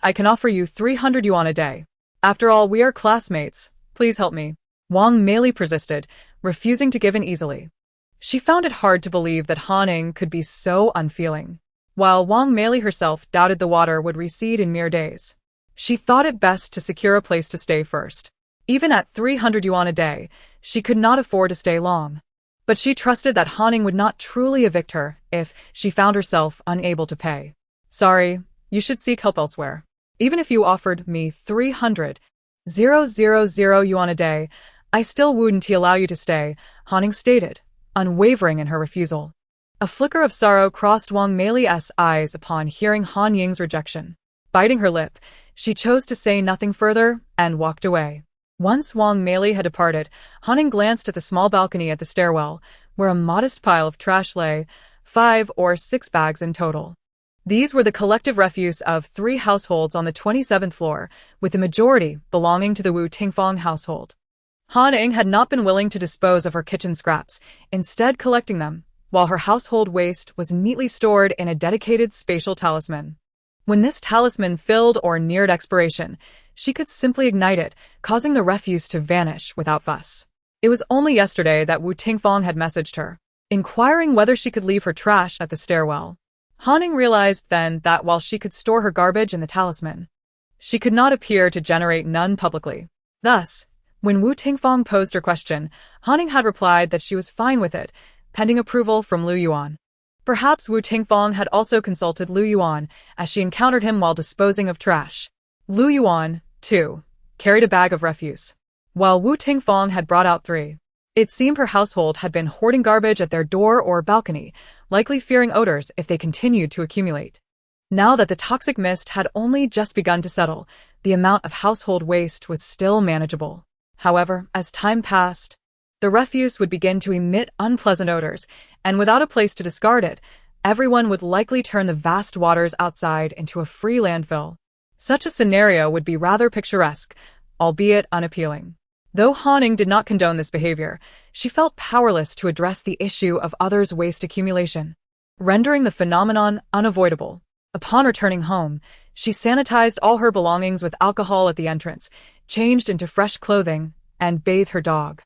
I can offer you 300 yuan a day. After all, we are classmates. Please help me." Wang Meili persisted, refusing to give in easily. She found it hard to believe that Ying could be so unfeeling. While Wang Meili herself doubted the water would recede in mere days, she thought it best to secure a place to stay first. Even at 300 yuan a day, she could not afford to stay long. But she trusted that Ying would not truly evict her if she found herself unable to pay. "Sorry, you should seek help elsewhere. Even if you offered me 300,000 yuan a day, I still wouldn't allow you to stay," Ying stated, unwavering in her refusal. A flicker of sorrow crossed Wang Meili's eyes upon hearing Ying's rejection. Biting her lip, she chose to say nothing further and walked away. Once Wang Meili had departed, Ying glanced at the small balcony at the stairwell, where a modest pile of trash lay, 5 or 6 bags in total. These were the collective refuse of 3 households on the 27th floor, with the majority belonging to the Wu Tingfang household. Ying had not been willing to dispose of her kitchen scraps, instead collecting them, while her household waste was neatly stored in a dedicated spatial talisman. When this talisman filled or neared expiration, she could simply ignite it, causing the refuse to vanish without fuss. It was only yesterday that Wu Tingfang had messaged her, inquiring whether she could leave her trash at the stairwell. Ying realized then that while she could store her garbage in the talisman, she could not appear to generate none publicly. Thus, when Wu Tingfang posed her question, Ying had replied that she was fine with it, pending approval from Lu Yuan. Perhaps Wu Tingfang had also consulted Lu Yuan as she encountered him while disposing of trash. Lu Yuan, too, carried a bag of refuse. while Wu Tingfang had brought out 3. It seemed her household had been hoarding garbage at their door or balcony, likely fearing odors if they continued to accumulate. Now that the toxic mist had only just begun to settle, the amount of household waste was still manageable. However, as time passed, the refuse would begin to emit unpleasant odors, and without a place to discard it, everyone would likely turn the vast waters outside into a free landfill. Such a scenario would be rather picturesque, albeit unappealing. Though Ying did not condone this behavior, she felt powerless to address the issue of others' waste accumulation, rendering the phenomenon unavoidable. Upon returning home, she sanitized all her belongings with alcohol at the entrance, changed into fresh clothing, and bathed her dog.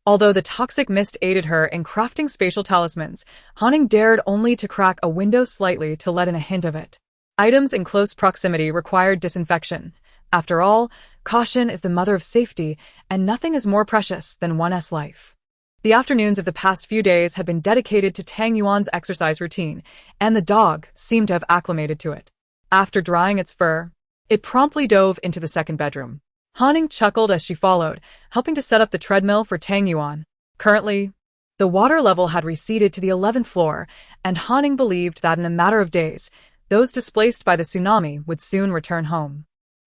Although the toxic mist aided her in crafting spatial talismans, Ying dared only to crack a window slightly to let in a hint of it. Items in close proximity required disinfection. After all, caution is the mother of safety, and nothing is more precious than one's life. The afternoons of the past few days had been dedicated to Tang Yuan's exercise routine, and the dog seemed to have acclimated to it. After drying its fur, it promptly dove into the second bedroom. Ying chuckled as she followed, helping to set up the treadmill for Tang Yuan. Currently, the water level had receded to the 11th floor, and Ying believed that in a matter of days, those displaced by the tsunami would soon return home.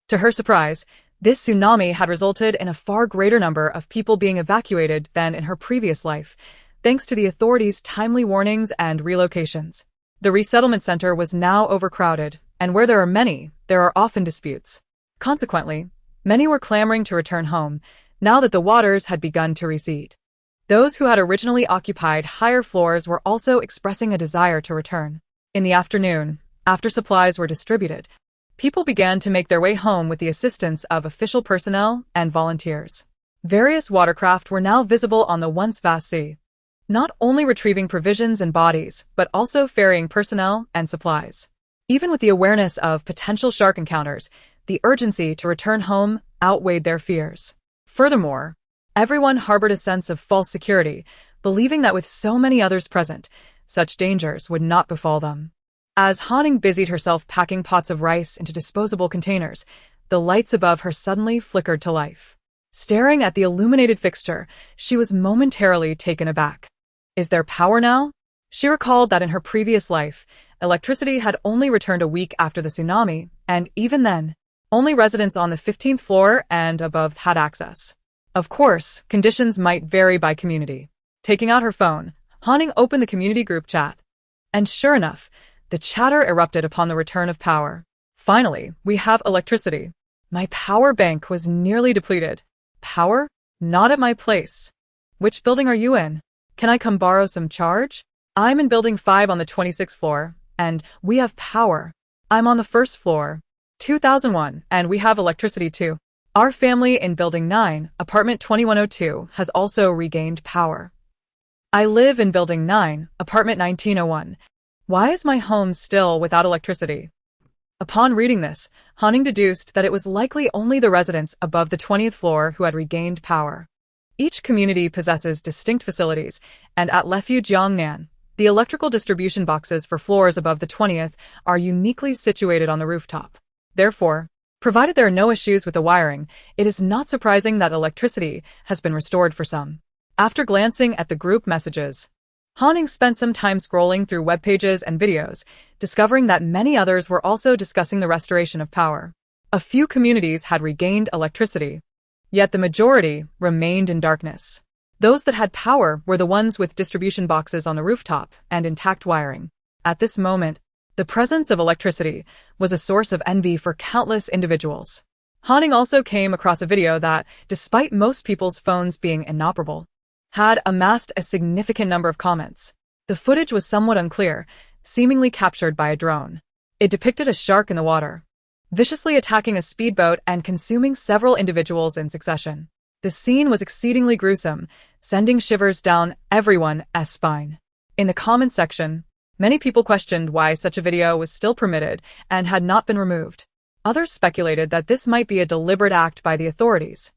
To her surprise, this tsunami had resulted in a far greater number of people being evacuated than in her previous life, thanks to the authorities' timely warnings and relocations. The resettlement center was now overcrowded, and where there are many, there are often disputes. Consequently, many were clamoring to return home, now that the waters had begun to recede. Those who had originally occupied higher floors were also expressing a desire to return. In the afternoon, after supplies were distributed, people began to make their way home with the assistance of official personnel and volunteers. Various watercraft were now visible on the once vast sea, not only retrieving provisions and bodies, but also ferrying personnel and supplies. Even with the awareness of potential shark encounters, the urgency to return home outweighed their fears. Furthermore, everyone harbored a sense of false security, believing that with so many others present, such dangers would not befall them. As Ying busied herself packing pots of rice into disposable containers, the lights above her suddenly flickered to life. Staring at the illuminated fixture, she was momentarily taken aback. Is there power now? She recalled that in her previous life, electricity had only returned a week after the tsunami, and even then, only residents on the 15th floor and above had access. Of course, conditions might vary by community. Taking out her phone, Ying opened the community group chat. And sure enough, the chatter erupted upon the return of power. Finally, we have electricity. My power bank was nearly depleted. Power? Not at my place. Which building are you in? Can I come borrow some charge? I'm in building 5 on the 26th floor, and we have power. I'm on the first floor. 2001, and we have electricity too. Our family in building 9, apartment 2102, has also regained power. I live in building 9, apartment 1901. Why is my home still without electricity? Upon reading this, Ying deduced that it was likely only the residents above the 20th floor who had regained power. Each community possesses distinct facilities, and at Refuge Yangnan, the electrical distribution boxes for floors above the 20th are uniquely situated on the rooftop. Therefore, provided there are no issues with the wiring, it is not surprising that electricity has been restored for some. After glancing at the group messages, Ying spent some time scrolling through web pages and videos, discovering that many others were also discussing the restoration of power. A few communities had regained electricity, yet the majority remained in darkness. Those that had power were the ones with distribution boxes on the rooftop and intact wiring. At this moment, the presence of electricity was a source of envy for countless individuals. Ying also came across a video that, despite most people's phones being inoperable, had amassed a significant number of comments. The footage was somewhat unclear, seemingly captured by a drone. It depicted a shark in the water, viciously attacking a speedboat and consuming several individuals in succession. The scene was exceedingly gruesome, sending shivers down everyone's spine. In the comment section, many people questioned why such a video was still permitted and had not been removed. Others speculated that this might be a deliberate act by the authorities,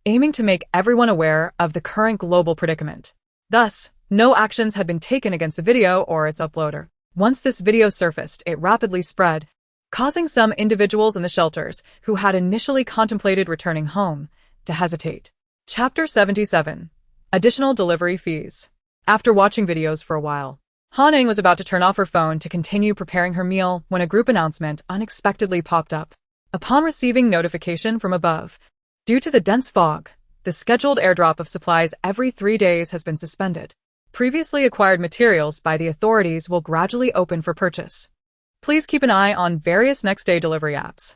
aiming to make everyone aware of the current global predicament. Thus, no actions had been taken against the video or its uploader. Once this video surfaced, it rapidly spread, causing some individuals in the shelters who had initially contemplated returning home to hesitate. Chapter 77. Additional Delivery Fees. After watching videos for a while, Ying was about to turn off her phone to continue preparing her meal when a group announcement unexpectedly popped up. Upon receiving notification from above, due to the dense fog, the scheduled airdrop of supplies every 3 days has been suspended. Previously acquired materials by the authorities will gradually open for purchase. Please keep an eye on various next-day delivery apps.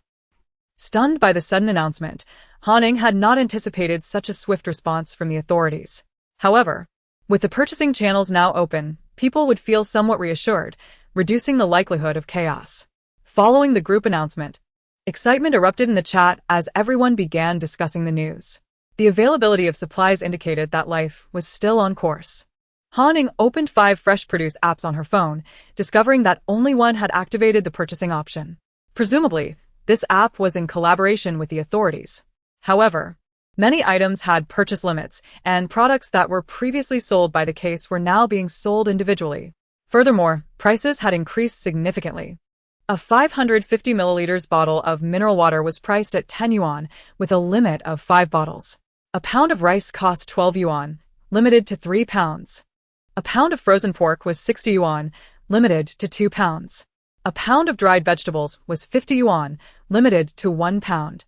Stunned by the sudden announcement, Ying had not anticipated such a swift response from the authorities. However, with the purchasing channels now open, people would feel somewhat reassured, reducing the likelihood of chaos. Following the group announcement, excitement erupted in the chat as everyone began discussing the news. The availability of supplies indicated that life was still on course. Ying opened 5 fresh produce apps on her phone, discovering that only one had activated the purchasing option. Presumably, this app was in collaboration with the authorities. However, many items had purchase limits, and products that were previously sold by the case were now being sold individually. Furthermore, prices had increased significantly. A 550 milliliters bottle of mineral water was priced at 10 yuan, with a limit of 5 bottles. A pound of rice cost 12 yuan, limited to 3 pounds. A pound of frozen pork was 60 yuan, limited to 2 pounds. A pound of dried vegetables was 50 yuan, limited to 1 pound.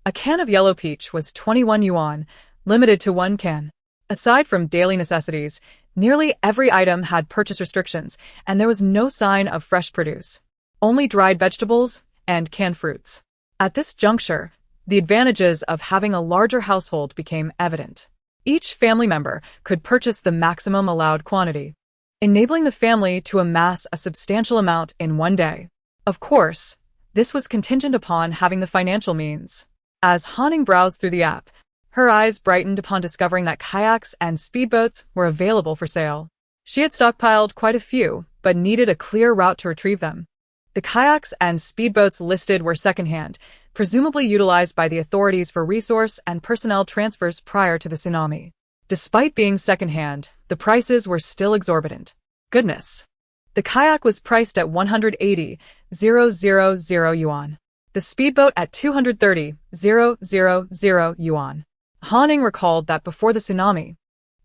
A can of yellow peach was 21 yuan, limited to 1 can. Aside from daily necessities, nearly every item had purchase restrictions, and there was no sign of fresh produce. Only dried vegetables and canned fruits. At this juncture, the advantages of having a larger household became evident. Each family member could purchase the maximum allowed quantity, enabling the family to amass a substantial amount in one day. Of course, this was contingent upon having the financial means. As Ying browsed through the app, her eyes brightened upon discovering that kayaks and speedboats were available for sale. She had stockpiled quite a few, but needed a clear route to retrieve them. The kayaks and speedboats listed were secondhand, presumably utilized by the authorities for resource and personnel transfers prior to the tsunami. Despite being secondhand, the prices were still exorbitant. Goodness. The kayak was priced at 180,000 yuan. The speedboat at 230,000 yuan. Ying recalled that before the tsunami,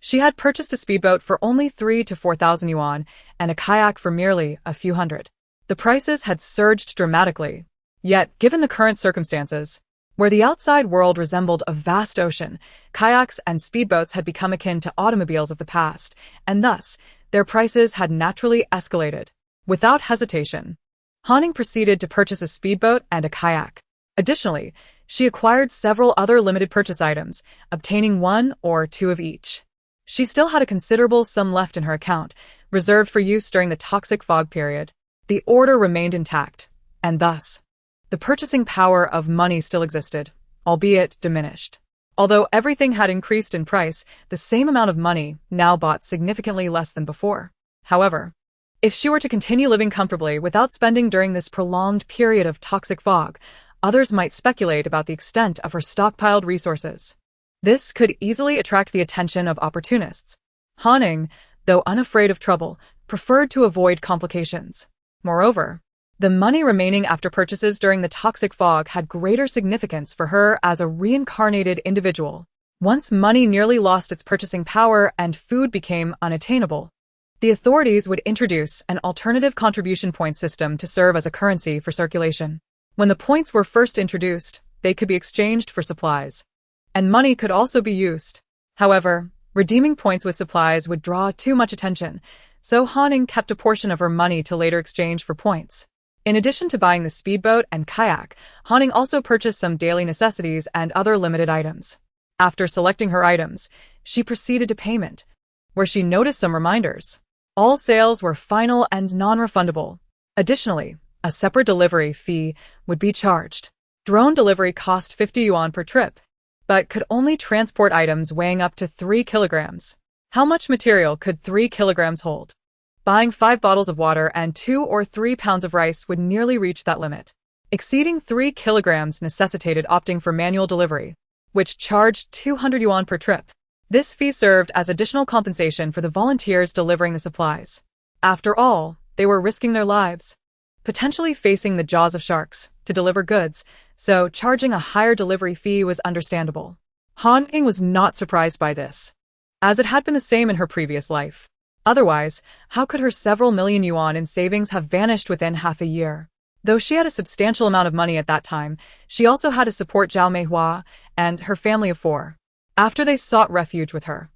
she had purchased a speedboat for only 3,000 to 4,000 yuan and a kayak for merely a few hundred. The prices had surged dramatically. Yet, given the current circumstances, where the outside world resembled a vast ocean, kayaks and speedboats had become akin to automobiles of the past, and thus, their prices had naturally escalated. Without hesitation, Ying proceeded to purchase a speedboat and a kayak. Additionally, she acquired several other limited purchase items, obtaining 1 or 2 of each. She still had a considerable sum left in her account, reserved for use during the toxic fog period. The order remained intact, and thus, the purchasing power of money still existed, albeit diminished. Although everything had increased in price, the same amount of money now bought significantly less than before. However, if she were to continue living comfortably without spending during this prolonged period of toxic fog, others might speculate about the extent of her stockpiled resources. This could easily attract the attention of opportunists. Ying, though unafraid of trouble, preferred to avoid complications. Moreover, the money remaining after purchases during the toxic fog had greater significance for her as a reincarnated individual. Once money nearly lost its purchasing power and food became unattainable, the authorities would introduce an alternative contribution point system to serve as a currency for circulation. When the points were first introduced, they could be exchanged for supplies, and money could also be used. However, redeeming points with supplies would draw too much attention, so Ying kept a portion of her money to later exchange for points. In addition to buying the speedboat and kayak, Ying also purchased some daily necessities and other limited items. After selecting her items, she proceeded to payment, where she noticed some reminders. All sales were final and non-refundable. Additionally, a separate delivery fee would be charged. Drone delivery cost 50 yuan per trip, but could only transport items weighing up to 3 kilograms. How much material could 3 kilograms hold? Buying 5 bottles of water and 2 or 3 pounds of rice would nearly reach that limit. Exceeding 3 kilograms necessitated opting for manual delivery, which charged 200 yuan per trip. This fee served as additional compensation for the volunteers delivering the supplies. After all, they were risking their lives, potentially facing the jaws of sharks, to deliver goods, so charging a higher delivery fee was understandable. Han Ying was not surprised by this, as it had been the same in her previous life. Otherwise, how could her several million yuan in savings have vanished within half a year? Though she had a substantial amount of money at that time, she also had to support Zhao Meihua and her family of 4. After they sought refuge with her,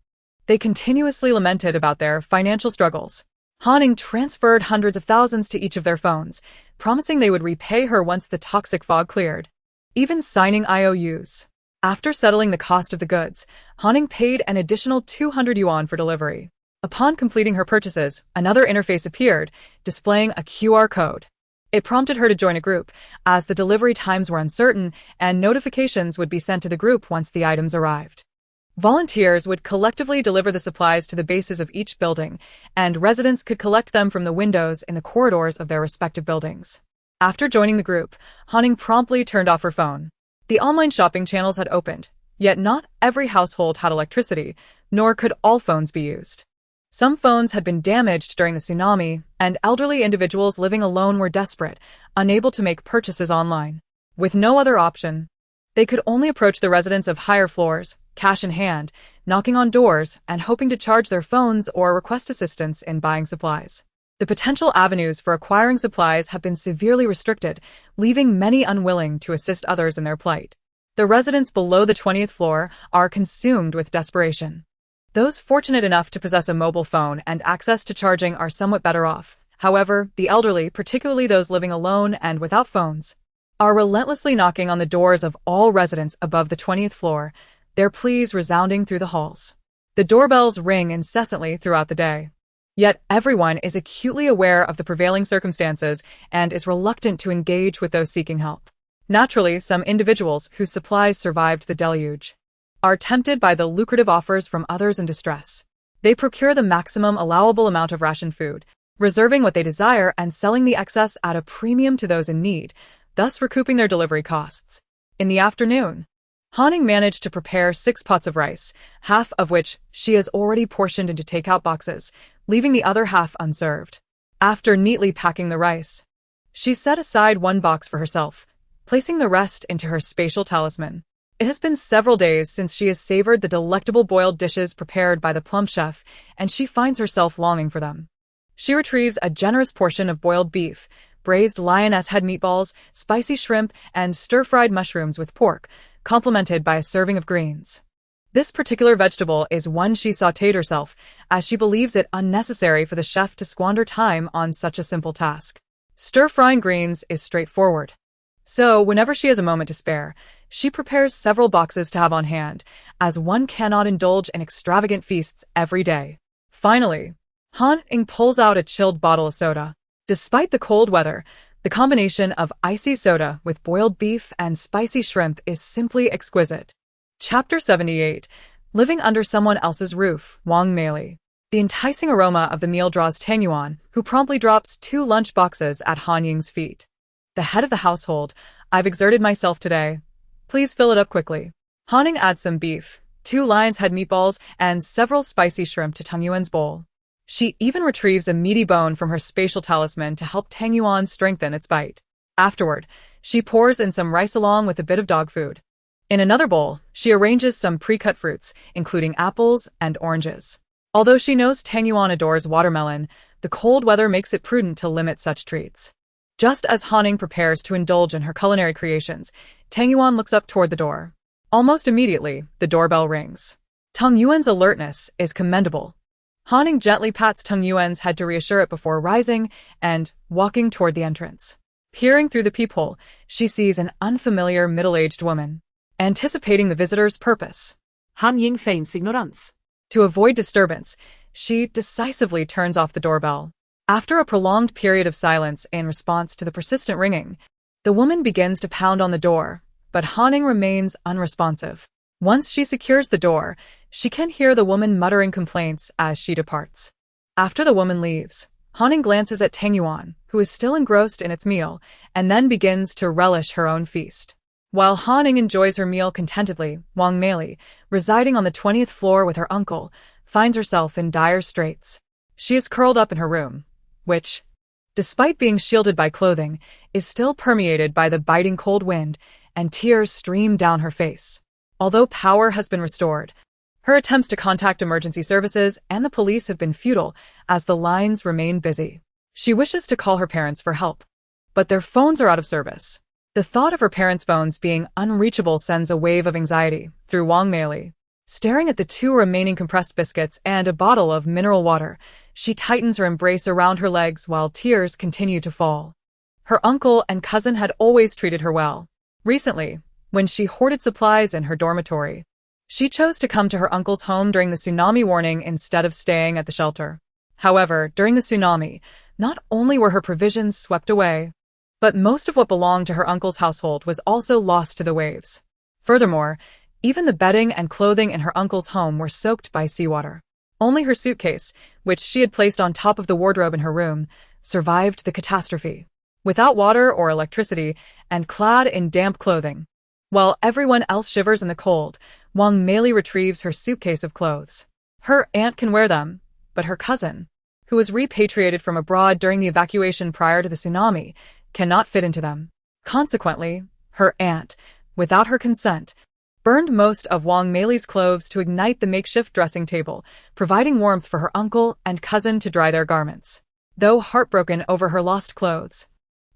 they continuously lamented about their financial struggles. Han Ying transferred hundreds of thousands to each of their phones, promising they would repay her once the toxic fog cleared, even signing IOUs. After settling the cost of the goods, Han Ying paid an additional 200 yuan for delivery. Upon completing her purchases, another interface appeared, displaying a QR code. It prompted her to join a group, as the delivery times were uncertain and notifications would be sent to the group once the items arrived. Volunteers would collectively deliver the supplies to the bases of each building, and residents could collect them from the windows in the corridors of their respective buildings. After joining the group, Han Ying promptly turned off her phone. The online shopping channels had opened, yet not every household had electricity, nor could all phones be used. Some phones had been damaged during the tsunami, and elderly individuals living alone were desperate, unable to make purchases online. With no other option, they could only approach the residents of higher floors, cash in hand, knocking on doors and hoping to charge their phones or request assistance in buying supplies. The potential avenues for acquiring supplies have been severely restricted, leaving many unwilling to assist others in their plight. The residents below the 20th floor are consumed with desperation. Those fortunate enough to possess a mobile phone and access to charging are somewhat better off. However, the elderly, particularly those living alone and without phones, are relentlessly knocking on the doors of all residents above the 20th floor, their pleas resounding through the halls. The doorbells ring incessantly throughout the day. Yet everyone is acutely aware of the prevailing circumstances and is reluctant to engage with those seeking help. Naturally, some individuals whose supplies survived the deluge are tempted by the lucrative offers from others in distress. They procure the maximum allowable amount of ration food, reserving what they desire and selling the excess at a premium to those in need, thus recouping their delivery costs. In the afternoon, Han Ying managed to prepare 6 pots of rice, half of which she has already portioned into takeout boxes, leaving the other half unserved. After neatly packing the rice, she set aside 1 box for herself, placing the rest into her spatial talisman. It has been several days since she has savored the delectable boiled dishes prepared by the plum chef, and she finds herself longing for them. She retrieves a generous portion of boiled beef, braised lioness head meatballs, spicy shrimp, and stir-fried mushrooms with pork, complemented by a serving of greens. This particular vegetable is one she sautéed herself, as she believes it unnecessary for the chef to squander time on such a simple task. Stir-frying greens is straightforward. So, whenever she has a moment to spare, she prepares several boxes to have on hand, as one cannot indulge in extravagant feasts every day. Finally, Han Ying pulls out a chilled bottle of soda. Despite the cold weather, the combination of icy soda with boiled beef and spicy shrimp is simply exquisite. Chapter 78. Living under someone else's roof, Wang Meili. The enticing aroma of the meal draws Tang Yuan, who promptly drops 2 lunch boxes at Han Ying's feet. The head of the household, I've exerted myself today. Please fill it up quickly. Han Ying adds some beef, 2 lion's head meatballs, and several spicy shrimp to Tang Yuan's bowl. She even retrieves a meaty bone from her spatial talisman to help Tang Yuan strengthen its bite. Afterward, she pours in some rice along with a bit of dog food. In another bowl, she arranges some pre-cut fruits, including apples and oranges. Although she knows Tang Yuan adores watermelon, the cold weather makes it prudent to limit such treats. Just as Han Ying prepares to indulge in her culinary creations, Tang Yuan looks up toward the door. Almost immediately, the doorbell rings. Tang Yuan's alertness is commendable. Han Ying gently pats Tang Yuan's head to reassure it before rising and walking toward the entrance. Peering through the peephole, she sees an unfamiliar middle-aged woman. Anticipating the visitor's purpose, Han Ying feigns ignorance. To avoid disturbance, she decisively turns off the doorbell. After a prolonged period of silence in response to the persistent ringing, the woman begins to pound on the door, but Han Ying remains unresponsive. Once she secures the door, she can hear the woman muttering complaints as she departs. After the woman leaves, Han Ying glances at Tang Yuan, who is still engrossed in its meal, and then begins to relish her own feast. While Han Ying enjoys her meal contentedly, Wang Meili, residing on the 20th floor with her uncle, finds herself in dire straits. She is curled up in her room, which, despite being shielded by clothing, is still permeated by the biting cold wind, and tears stream down her face. Although power has been restored, her attempts to contact emergency services and the police have been futile as the lines remain busy. She wishes to call her parents for help, but their phones are out of service. The thought of her parents' phones being unreachable sends a wave of anxiety through Wang Meili. Staring at the 2 remaining compressed biscuits and a bottle of mineral water, she tightens her embrace around her legs while tears continue to fall. Her uncle and cousin had always treated her well. Recently, when she hoarded supplies in her dormitory, she chose to come to her uncle's home during the tsunami warning instead of staying at the shelter. However, during the tsunami, not only were her provisions swept away, but most of what belonged to her uncle's household was also lost to the waves. Furthermore, even the bedding and clothing in her uncle's home were soaked by seawater. Only her suitcase, which she had placed on top of the wardrobe in her room, survived the catastrophe. Without water or electricity and clad in damp clothing, while everyone else shivers in the cold, Wang Meili retrieves her suitcase of clothes. Her aunt can wear them, but her cousin, who was repatriated from abroad during the evacuation prior to the tsunami, cannot fit into them. Consequently, her aunt, without her consent, burned most of Wang Meili's clothes to ignite the makeshift dressing table, providing warmth for her uncle and cousin to dry their garments. Though heartbroken over her lost clothes,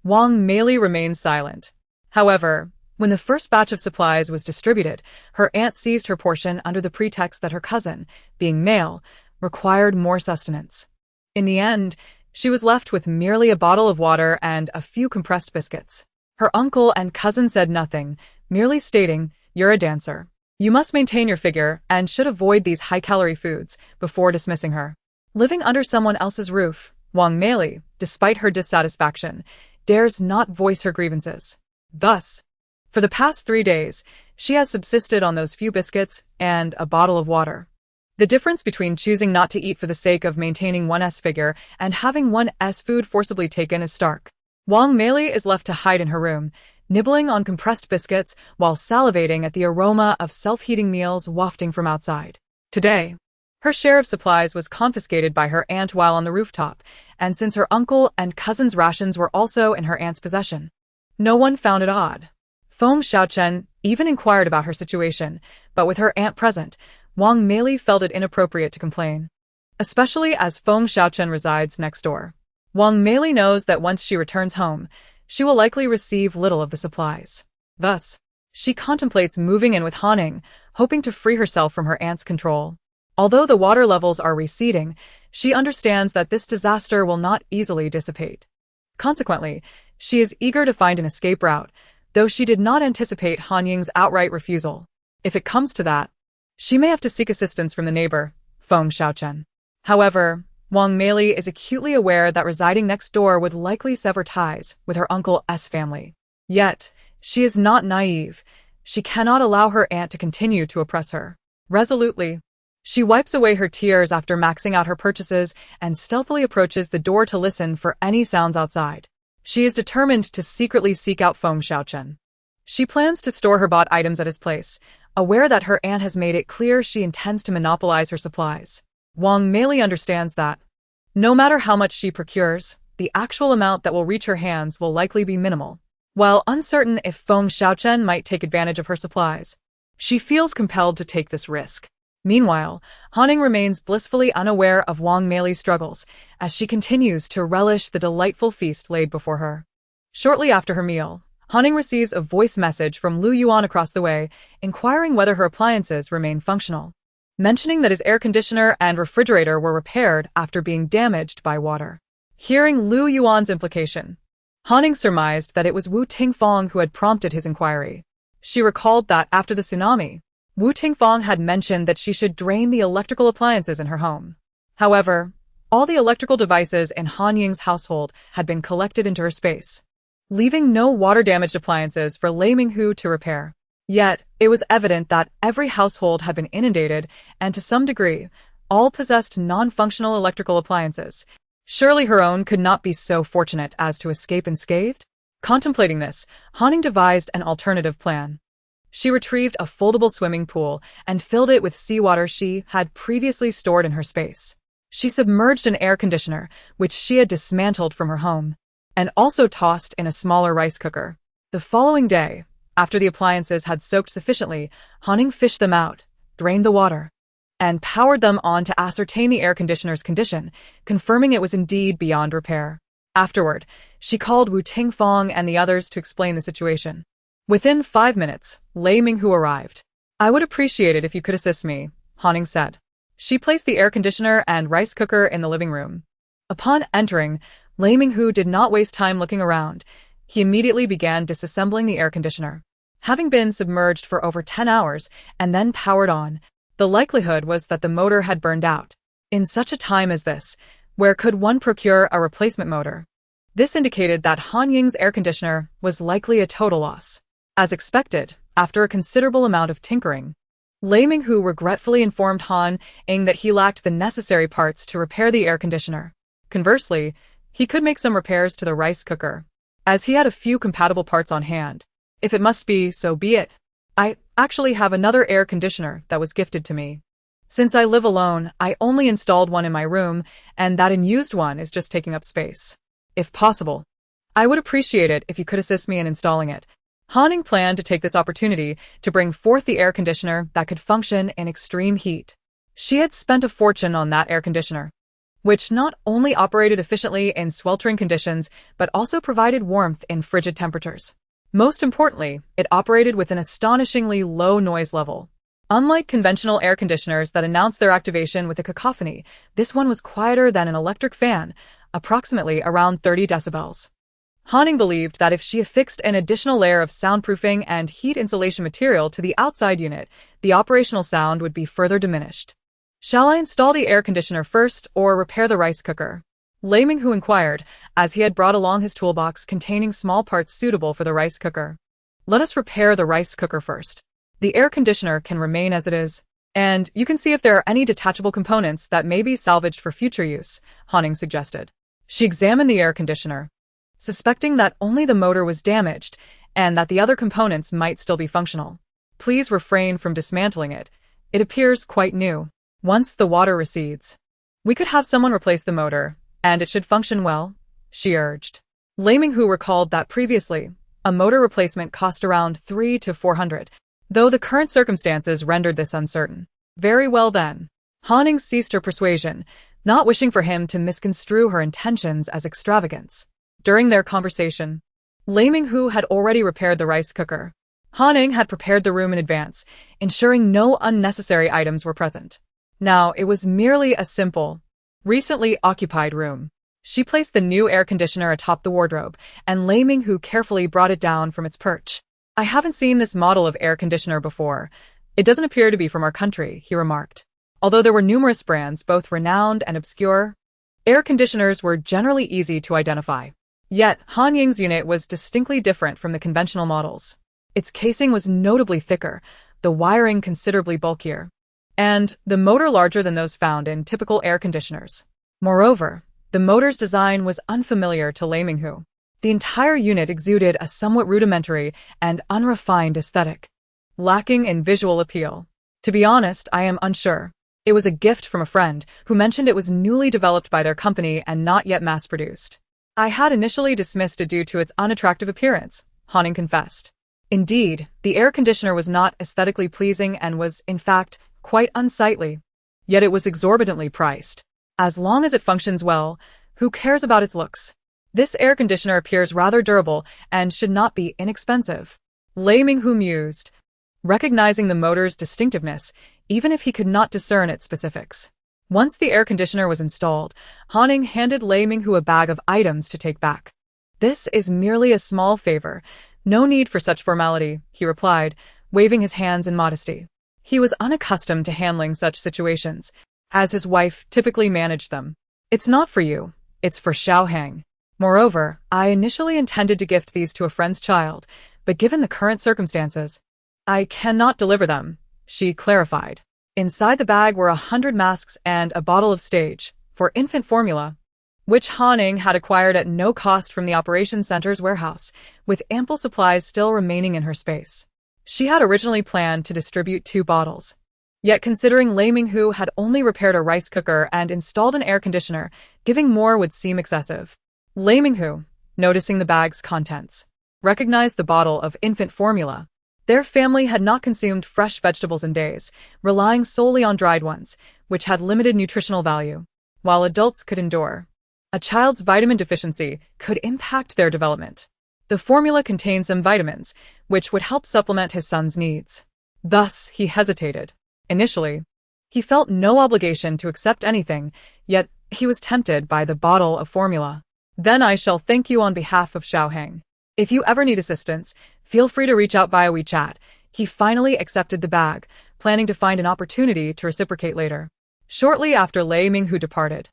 Wang Meili remained silent. However, when the first batch of supplies was distributed, her aunt seized her portion under the pretext that her cousin, being male, required more sustenance. In the end, she was left with merely a bottle of water and a few compressed biscuits. Her uncle and cousin said nothing, merely stating, "You're a dancer. You must maintain your figure and should avoid these high-calorie foods," before dismissing her. Living under someone else's roof, Wang Meili, despite her dissatisfaction, dares not voice her grievances. Thus, for the past 3 days, she has subsisted on those few biscuits and a bottle of water. The difference between choosing not to eat for the sake of maintaining one's figure and having one's food forcibly taken is stark. Wang Meili is left to hide in her room, nibbling on compressed biscuits while salivating at the aroma of self-heating meals wafting from outside. Today, her share of supplies was confiscated by her aunt while on the rooftop, and since her uncle and cousin's rations were also in her aunt's possession, no one found it odd. Feng Xiaochen even inquired about her situation, but with her aunt present, Wang Meili felt it inappropriate to complain, especially as Feng Xiaochen resides next door. Wang Meili knows that once she returns home, she will likely receive little of the supplies. Thus, she contemplates moving in with Hanning, hoping to free herself from her aunt's control. Although the water levels are receding, she understands that this disaster will not easily dissipate. Consequently, she is eager to find an escape route, though she did not anticipate Han Ying's outright refusal. If it comes to that, she may have to seek assistance from the neighbor, Feng Xiaochen. However, Wang Meili is acutely aware that residing next door would likely sever ties with her uncle's family. Yet, she is not naive. She cannot allow her aunt to continue to oppress her. Resolutely, she wipes away her tears after maxing out her purchases and stealthily approaches the door to listen for any sounds outside. She is determined to secretly seek out Feng Xiaochen. She plans to store her bought items at his place, aware that her aunt has made it clear she intends to monopolize her supplies. Wang Meili understands that, no matter how much she procures, the actual amount that will reach her hands will likely be minimal. While uncertain if Feng Xiaochen might take advantage of her supplies, she feels compelled to take this risk. Meanwhile, Hanning remains blissfully unaware of Wang Meili's struggles as she continues to relish the delightful feast laid before her. Shortly after her meal, Hanning receives a voice message from Lu Yuan across the way, inquiring whether her appliances remain functional, mentioning that his air conditioner and refrigerator were repaired after being damaged by water. Hearing Lu Yuan's implication, Hanning surmised that it was Wu Tingfang who had prompted his inquiry. She recalled that after the tsunami, Wu Tingfang had mentioned that she should drain the electrical appliances in her home. However, all the electrical devices in Han Ying's household had been collected into her space, leaving no water-damaged appliances for Lei Minghu to repair. Yet, it was evident that every household had been inundated, and to some degree, all possessed non-functional electrical appliances. Surely her own could not be so fortunate as to escape unscathed? Contemplating this, Hanning devised an alternative plan. She retrieved a foldable swimming pool and filled it with seawater she had previously stored in her space. She submerged an air conditioner, which she had dismantled from her home, and also tossed in a smaller rice cooker. The following day, After the appliances had soaked sufficiently, Han fished them out, drained the water, and powered them on to ascertain the air conditioner's condition, confirming it was indeed beyond repair. Afterward, she called Wu Tingfang and the others to explain the situation. Within 5 minutes, Lei Minghu arrived. "I would appreciate it if you could assist me," Han said. She placed the air conditioner and rice cooker in the living room. Upon entering, Lei Minghu did not waste time looking around. He immediately began disassembling the air conditioner. Having been submerged for over 10 hours and then powered on, the likelihood was that the motor had burned out. In such a time as this, where could one procure a replacement motor? This indicated that Han Ying's air conditioner was likely a total loss. As expected, after a considerable amount of tinkering, Lei Minghu regretfully informed Han Ying that he lacked the necessary parts to repair the air conditioner. Conversely, he could make some repairs to the rice cooker, as he had a few compatible parts on hand. "If it must be, so be it. I actually have another air conditioner that was gifted to me. Since I live alone, I only installed one in my room, and that unused one is just taking up space. If possible, I would appreciate it if you could assist me in installing it." Han Ying planned to take this opportunity to bring forth the air conditioner that could function in extreme heat. She had spent a fortune on that air conditioner, which not only operated efficiently in sweltering conditions, but also provided warmth in frigid temperatures. Most importantly, it operated with an astonishingly low noise level. Unlike conventional air conditioners that announce their activation with a cacophony, this one was quieter than an electric fan, approximately around 30 decibels. Han Ying believed that if she affixed an additional layer of soundproofing and heat insulation material to the outside unit, the operational sound would be further diminished. "Shall I install the air conditioner first or repair the rice cooker?" Lei Minghu inquired, as he had brought along his toolbox containing small parts suitable for the rice cooker. "Let us repair the rice cooker first. The air conditioner can remain as it is, and you can see if there are any detachable components that may be salvaged for future use," Han Ying suggested. She examined the air conditioner, suspecting that only the motor was damaged and that the other components might still be functional. "Please refrain from dismantling it. It appears quite new. Once the water recedes, we could have someone replace the motor, and it should function well," she urged. Lei Minghu recalled that previously, a motor replacement cost around 300 to 400, though the current circumstances rendered this uncertain. "Very well then." Han Ying ceased her persuasion, not wishing for him to misconstrue her intentions as extravagance. During their conversation, Lei Minghu had already repaired the rice cooker. Han Ying had prepared the room in advance, ensuring no unnecessary items were present. Now it was merely a simple, recently occupied room. She placed the new air conditioner atop the wardrobe, and Lei Minghu carefully brought it down from its perch. "I haven't seen this model of air conditioner before. It doesn't appear to be from our country," he remarked. Although there were numerous brands, both renowned and obscure, air conditioners were generally easy to identify. Yet, Han Ying's unit was distinctly different from the conventional models. Its casing was notably thicker, the wiring considerably bulkier, and the motor larger than those found in typical air conditioners. Moreover, the motor's design was unfamiliar to Lei Minghu. The entire unit exuded a somewhat rudimentary and unrefined aesthetic, lacking in visual appeal. "To be honest, I am unsure. It was a gift from a friend who mentioned it was newly developed by their company and not yet mass-produced. I had initially dismissed it due to its unattractive appearance," Han Ying confessed. Indeed, the air conditioner was not aesthetically pleasing and was, in fact, quite unsightly. Yet it was exorbitantly priced. As long as it functions well, who cares about its looks? This air conditioner appears rather durable and should not be inexpensive. Lei Minghu mused, recognizing the motor's distinctiveness, even if he could not discern its specifics. Once the air conditioner was installed, Han Ying handed Lei Minghu a bag of items to take back. "This is merely a small favor. No need for such formality," he replied, waving his hands in modesty. He was unaccustomed to handling such situations, as his wife typically managed them. "It's not for you. It's for Xiaoheng. Moreover, I initially intended to gift these to a friend's child, but given the current circumstances, I cannot deliver them," she clarified. Inside the bag were 100 masks and a bottle of stage for infant formula, which Han Ying had acquired at no cost from the operations center's warehouse, with ample supplies still remaining in her space. She had originally planned to distribute 2 bottles. Yet considering Lei Minghu had only repaired a rice cooker and installed an air conditioner, giving more would seem excessive. Lei Minghu, noticing the bag's contents, recognized the bottle of infant formula. Their family had not consumed fresh vegetables in days, relying solely on dried ones, which had limited nutritional value. While adults could endure, a child's vitamin deficiency could impact their development. The formula contained some vitamins, which would help supplement his son's needs. Thus, he hesitated. Initially, he felt no obligation to accept anything, yet he was tempted by the bottle of formula. Then I shall thank you on behalf of Xiaoheng. If you ever need assistance, feel free to reach out via WeChat. He finally accepted the bag, planning to find an opportunity to reciprocate later. Shortly after Lei Minghu departed,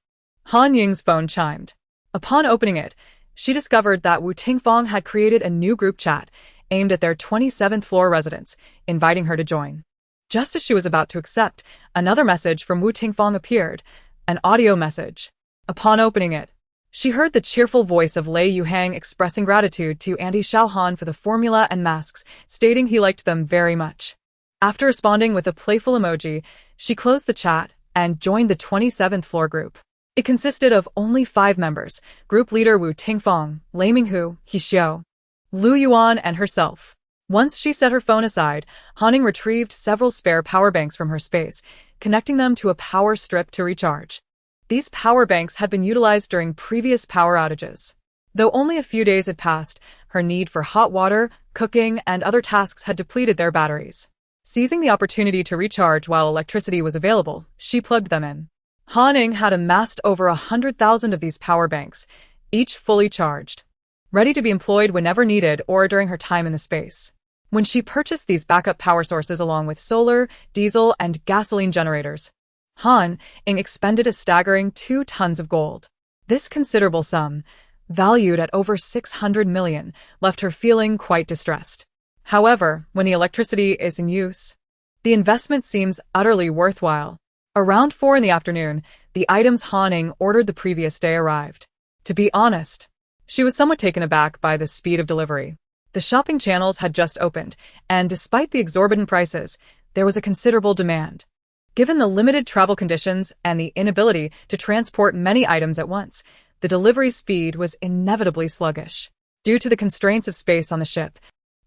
Han Ying's phone chimed. Upon opening it, she discovered that Wu Tingfang had created a new group chat aimed at their 27th floor residents, inviting her to join. Just as she was about to accept, another message from Wu Tingfang appeared, an audio message. Upon opening it, she heard the cheerful voice of Lei Yuhang expressing gratitude to Andy Xiaohan for the formula and masks, stating he liked them very much. After responding with a playful emoji, she closed the chat and joined the 27th floor group. It consisted of only 5 members: group leader Wu Tingfang, Lei Minghu, He Xiao, Lu Yuan, and herself. Once she set her phone aside, Haning retrieved several spare power banks from her space, connecting them to a power strip to recharge. These power banks had been utilized during previous power outages. Though only a few days had passed, her need for hot water, cooking, and other tasks had depleted their batteries. Seizing the opportunity to recharge while electricity was available, she plugged them in. Haning had amassed over 100,000 of these power banks, each fully charged, ready to be employed whenever needed or during her time in the space. When she purchased these backup power sources along with solar, diesel, and gasoline generators, Han Ying expended a staggering 2 tons of gold. This considerable sum, valued at over 600 million, left her feeling quite distressed. However, when the electricity is in use, the investment seems utterly worthwhile. Around 4 in the afternoon, the items Han Ying ordered the previous day arrived. To be honest, she was somewhat taken aback by the speed of delivery. The shopping channels had just opened, and despite the exorbitant prices, there was a considerable demand. Given the limited travel conditions and the inability to transport many items at once, the delivery speed was inevitably sluggish. Due to the constraints of space on the ship,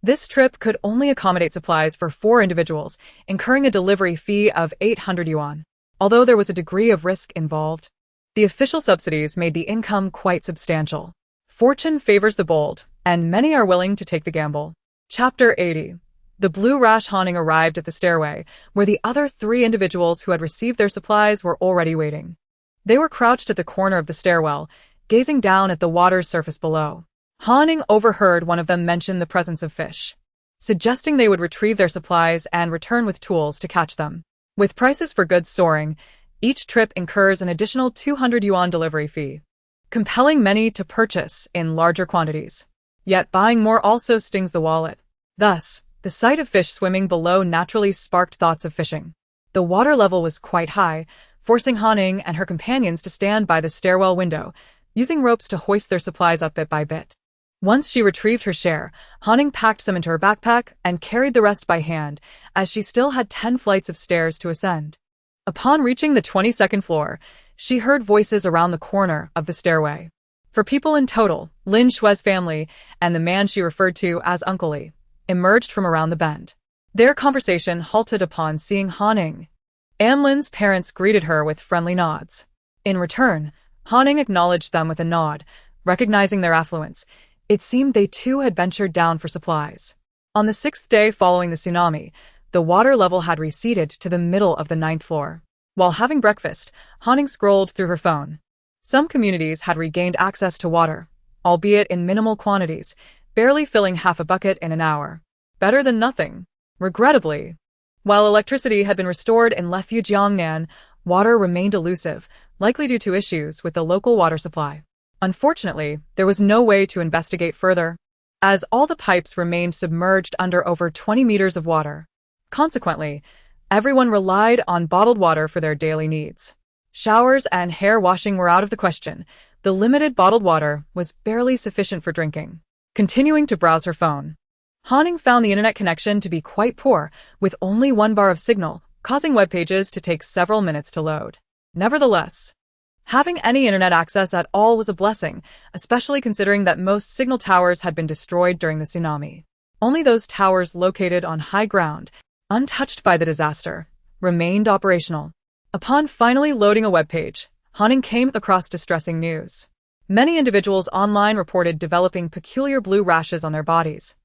this trip could only accommodate supplies for 4 individuals, incurring a delivery fee of 800 yuan. Although there was a degree of risk involved, the official subsidies made the income quite substantial. Fortune favors the bold, and many are willing to take the gamble. Chapter 80. The Blue Rash Haning arrived at the stairway, where the other 3 individuals who had received their supplies were already waiting. They were crouched at the corner of the stairwell, gazing down at the water's surface below. Haning overheard one of them mention the presence of fish, suggesting they would retrieve their supplies and return with tools to catch them. With prices for goods soaring, each trip incurs an additional 200 yuan delivery fee, compelling many to purchase in larger quantities. Yet buying more also stings the wallet. Thus, the sight of fish swimming below naturally sparked thoughts of fishing. The water level was quite high, forcing Haning and her companions to stand by the stairwell window, using ropes to hoist their supplies up bit by bit. Once she retrieved her share, Haning packed some into her backpack and carried the rest by hand, as she still had 10 flights of stairs to ascend. Upon reaching the 22nd floor, she heard voices around the corner of the stairway. For people in total, Lin Shue's family and the man she referred to as Uncle Li emerged from around the bend. Their conversation halted upon seeing Haning. Lin's parents greeted her with friendly nods. In return, Haning acknowledged them with a nod, recognizing their affluence. It seemed they too had ventured down for supplies. On the 6th day following the tsunami, the water level had receded to the middle of the 9th floor. While having breakfast, Haning scrolled through her phone. Some communities had regained access to water, albeit in minimal quantities, barely filling half a bucket in an hour. Better than nothing. Regrettably, while electricity had been restored in Lefu Jiangnan, water remained elusive, likely due to issues with the local water supply. Unfortunately, there was no way to investigate further, as all the pipes remained submerged under over 20 meters of water. Consequently, everyone relied on bottled water for their daily needs. Showers and hair washing were out of the question. The limited bottled water was barely sufficient for drinking. Continuing to browse her phone, Haning found the internet connection to be quite poor, with only 1 bar of signal, causing web pages to take several minutes to load. Nevertheless, Having any internet access at all was a blessing, especially considering that most signal towers had been destroyed during the tsunami. Only those towers located on high ground, untouched by the disaster, remained operational. Upon finally loading a web page, Hanning came across distressing news. Many individuals online reported developing peculiar blue rashes on their bodies,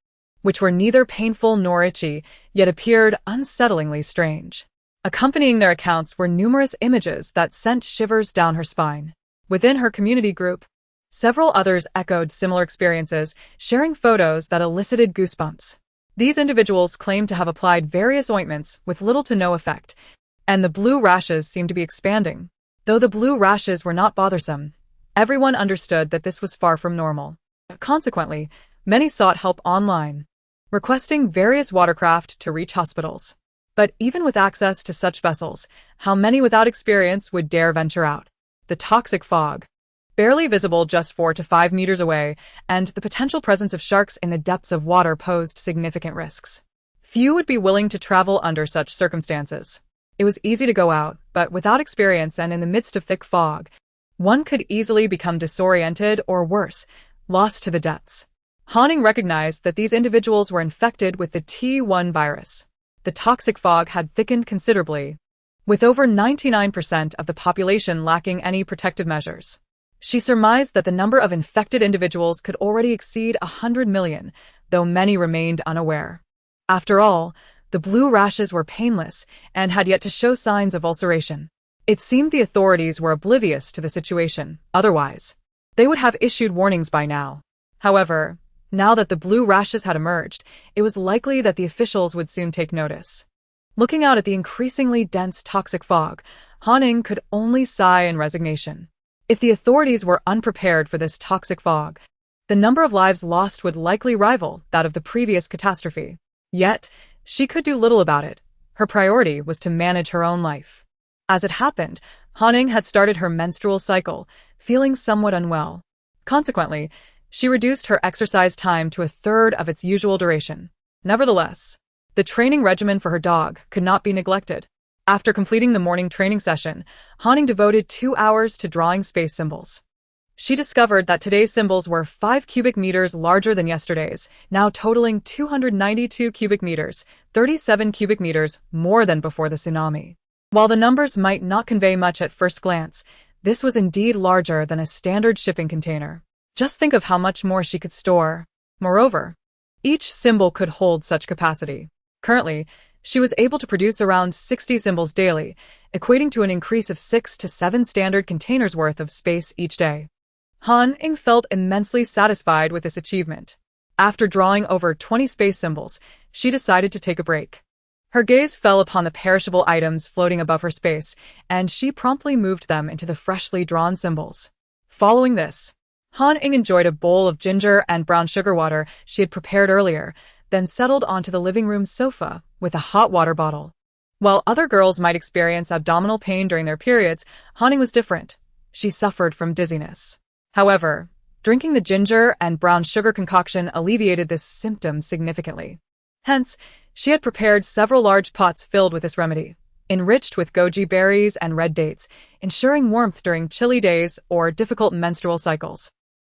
which were neither painful nor itchy, yet appeared unsettlingly strange. Accompanying their accounts were numerous images that sent shivers down her spine. Within her community group, several others echoed similar experiences, sharing photos that elicited goosebumps. These individuals claimed to have applied various ointments with little to no effect, and the blue rashes seemed to be expanding. Though the blue rashes were not bothersome, everyone understood that this was far from normal. Consequently, many sought help online, requesting various watercraft to reach hospitals. But even with access to such vessels, how many without experience would dare venture out? The toxic fog, barely visible just 4 to 5 meters away, and the potential presence of sharks in the depths of water posed significant risks. Few would be willing to travel under such circumstances. It was easy to go out, but without experience and in the midst of thick fog, one could easily become disoriented or worse, lost to the depths. Hanning recognized that these individuals were infected with the T1 virus. The toxic fog had thickened considerably, with over 99% of the population lacking any protective measures. She surmised that the number of infected individuals could already exceed 100 million, though many remained unaware. After all, the blue rashes were painless and had yet to show signs of ulceration. It seemed the authorities were oblivious to the situation. Otherwise, they would have issued warnings by now. However, now that the blue rashes had emerged, it was likely that the officials would soon take notice. Looking out at the increasingly dense toxic fog, Hanning could only sigh in resignation. If the authorities were unprepared for this toxic fog, the number of lives lost would likely rival that of the previous catastrophe. Yet, she could do little about it. Her priority was to manage her own life. As it happened, Hanning had started her menstrual cycle, feeling somewhat unwell. Consequently, she reduced her exercise time to a third of its usual duration. Nevertheless, the training regimen for her dog could not be neglected. After completing the morning training session, Hanning devoted 2 hours to drawing space symbols. She discovered that today's symbols were 5 cubic meters larger than yesterday's, now totaling 292 cubic meters, 37 cubic meters more than before the tsunami. While the numbers might not convey much at first glance, this was indeed larger than a standard shipping container. Just think of how much more she could store. Moreover, each symbol could hold such capacity. Currently, she was able to produce around 60 symbols daily, equating to an increase of 6 to 7 standard containers worth of space each day. Ying felt immensely satisfied with this achievement. After drawing over 20 space symbols, she decided to take a break. Her gaze fell upon the perishable items floating above her space, and she promptly moved them into the freshly drawn symbols. Following this, Ying enjoyed a bowl of ginger and brown sugar water she had prepared earlier, then settled onto the living room sofa with a hot water bottle. While other girls might experience abdominal pain during their periods, Ying was different. She suffered from dizziness. However, drinking the ginger and brown sugar concoction alleviated this symptom significantly. Hence, she had prepared several large pots filled with this remedy, enriched with goji berries and red dates, ensuring warmth during chilly days or difficult menstrual cycles.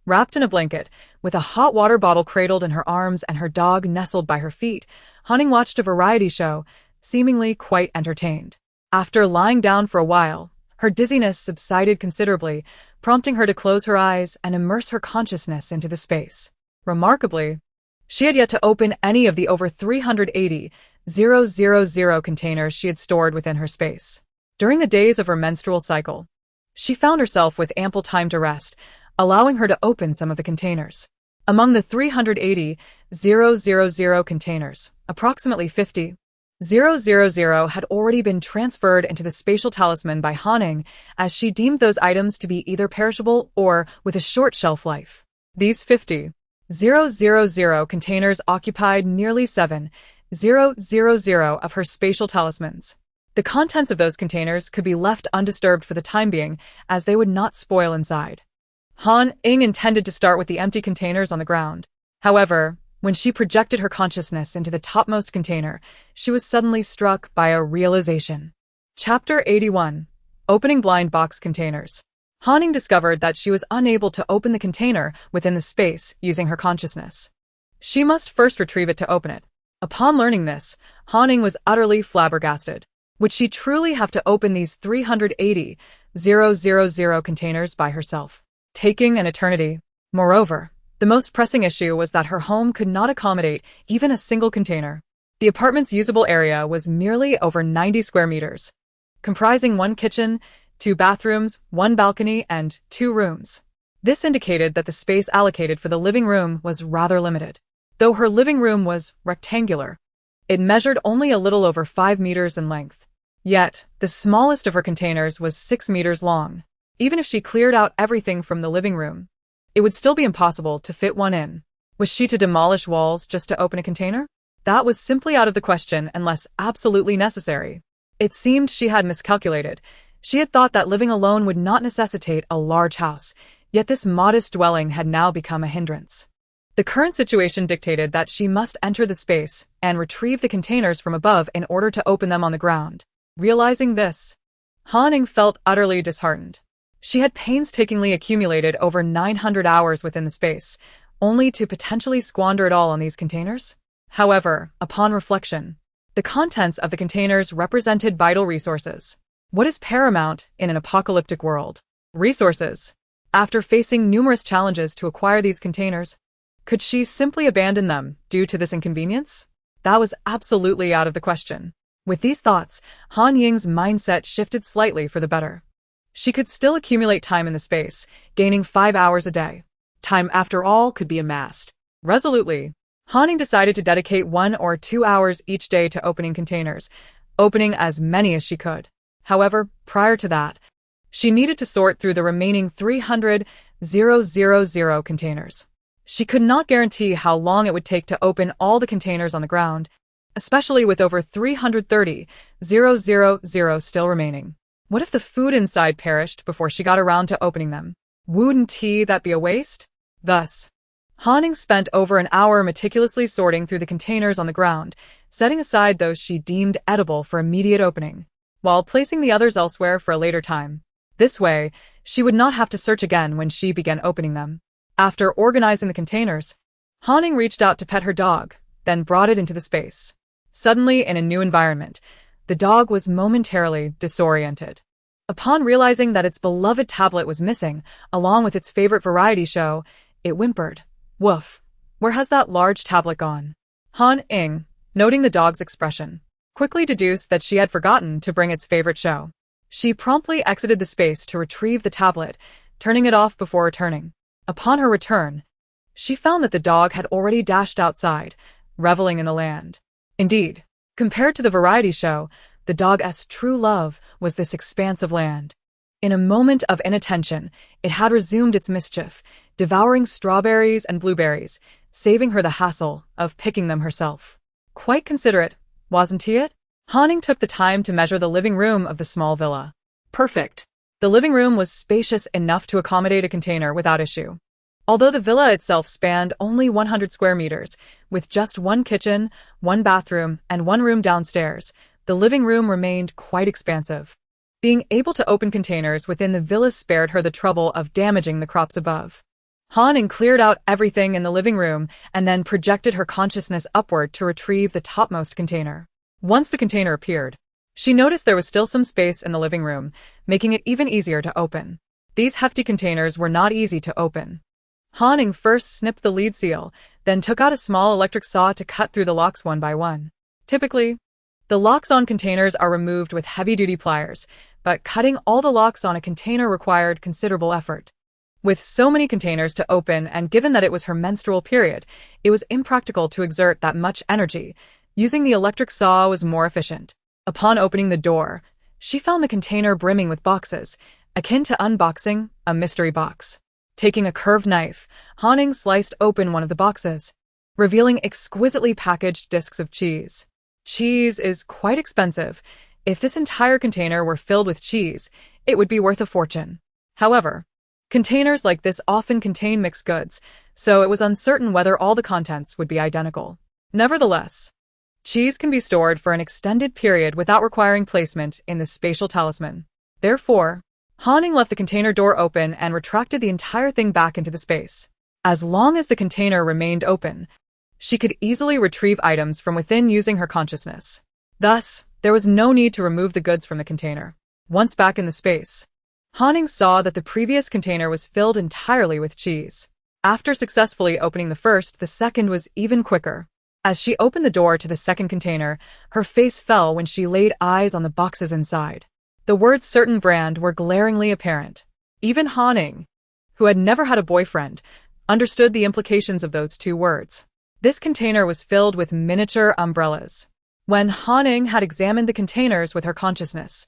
Wrapped in a blanket, with a hot water bottle cradled in her arms and her dog nestled by her feet, Hanning watched a variety show, seemingly quite entertained. After lying down for a while, her dizziness subsided considerably, prompting her to close her eyes and immerse her consciousness into the space. Remarkably, she had yet to open any of the over 380,000 containers she had stored within her space. During the days of her menstrual cycle, she found herself with ample time to rest, allowing her to open some of the containers. Among the 380,000 containers, approximately 50,000 had already been transferred into the spatial talisman by Hanning, as she deemed those items to be either perishable or with a short shelf life. These 50,000 containers occupied nearly 7,000 of her spatial talismans. The contents of those containers could be left undisturbed for the time being, as they would not spoil inside. Ying intended to start with the empty containers on the ground. However, when she projected her consciousness into the topmost container, she was suddenly struck by a realization. Chapter 81. Opening Blind Box Containers. Hanning discovered that she was unable to open the container within the space using her consciousness. She must first retrieve it to open it. Upon learning this, Hanning was utterly flabbergasted. Would she truly have to open these 380,000 containers by herself, taking an eternity? Moreover, the most pressing issue was that her home could not accommodate even a single container. The apartment's usable area was merely over 90 square meters, comprising one kitchen, 2 bathrooms, 1 balcony, and 2 rooms. This indicated that the space allocated for the living room was rather limited. Though her living room was rectangular, it measured only a little over 5 meters in length. Yet, the smallest of her containers was 6 meters long. Even if she cleared out everything from the living room, it would still be impossible to fit one in. Was she to demolish walls just to open a container? That was simply out of the question unless absolutely necessary. It seemed she had miscalculated. She had thought that living alone would not necessitate a large house, yet this modest dwelling had now become a hindrance. The current situation dictated that she must enter the space and retrieve the containers from above in order to open them on the ground. Realizing this, Hanning felt utterly disheartened. She had painstakingly accumulated over 900 hours within the space, only to potentially squander it all on these containers. However, upon reflection, the contents of the containers represented vital resources. What is paramount in an apocalyptic world? Resources. After facing numerous challenges to acquire these containers, could she simply abandon them due to this inconvenience? That was absolutely out of the question. With these thoughts, Han Ying's mindset shifted slightly for the better. She could still accumulate time in the space, gaining 5 hours a day. Time, after all, could be amassed. Resolutely, Hanning decided to dedicate 1 or 2 hours each day to opening containers, opening as many as she could. However, prior to that, she needed to sort through the remaining 300,000 containers. She could not guarantee how long it would take to open all the containers on the ground, especially with over 330,000 still remaining. What if the food inside perished before she got around to opening them? Wouldn't that be a waste? Thus, Hanning spent over an hour meticulously sorting through the containers on the ground, setting aside those she deemed edible for immediate opening, while placing the others elsewhere for a later time. This way, she would not have to search again when she began opening them. After organizing the containers, Hanning reached out to pet her dog, then brought it into the space. Suddenly, in a new environment, the dog was momentarily disoriented. Upon realizing that its beloved tablet was missing, along with its favorite variety show, it whimpered, "Woof, where has that large tablet gone?" Han Ying, noting the dog's expression, quickly deduced that she had forgotten to bring its favorite show. She promptly exited the space to retrieve the tablet, turning it off before returning. Upon her return, she found that the dog had already dashed outside, reveling in the land. Indeed, compared to the variety show, the dog's true love was this expanse of land. In a moment of inattention, it had resumed its mischief, devouring strawberries and blueberries, saving her the hassle of picking them herself. Quite considerate, wasn't he? Hanning took the time to measure the living room of the small villa. Perfect. The living room was spacious enough to accommodate a container without issue. Although the villa itself spanned only 100 square meters, with just 1 kitchen, 1 bathroom, and 1 room downstairs, the living room remained quite expansive. Being able to open containers within the villa spared her the trouble of damaging the crops above. Hanning cleared out everything in the living room and then projected her consciousness upward to retrieve the topmost container. Once the container appeared, she noticed there was still some space in the living room, making it even easier to open. These hefty containers were not easy to open. Hanning first snipped the lead seal, then took out a small electric saw to cut through the locks one by one. Typically, the locks on containers are removed with heavy-duty pliers, but cutting all the locks on a container required considerable effort. With so many containers to open and given that it was her menstrual period, it was impractical to exert that much energy. Using the electric saw was more efficient. Upon opening the door, she found the container brimming with boxes, akin to unboxing a mystery box. Taking a curved knife, Hanning sliced open one of the boxes, revealing exquisitely packaged discs of cheese. Cheese is quite expensive. If this entire container were filled with cheese, it would be worth a fortune. However, containers like this often contain mixed goods, so it was uncertain whether all the contents would be identical. Nevertheless, cheese can be stored for an extended period without requiring placement in the spatial talisman. Therefore, Han left the container door open and retracted the entire thing back into the space. As long as the container remained open, she could easily retrieve items from within using her consciousness. Thus, there was no need to remove the goods from the container. Once back in the space, Han saw that the previous container was filled entirely with cheese. After successfully opening the first, the second was even quicker. As she opened the door to the second container, her face fell when she laid eyes on the boxes inside. The words certain brand were glaringly apparent. Even Han, who had never had a boyfriend, understood the implications of those two words. This container was filled with miniature umbrellas. When Han had examined the containers with her consciousness,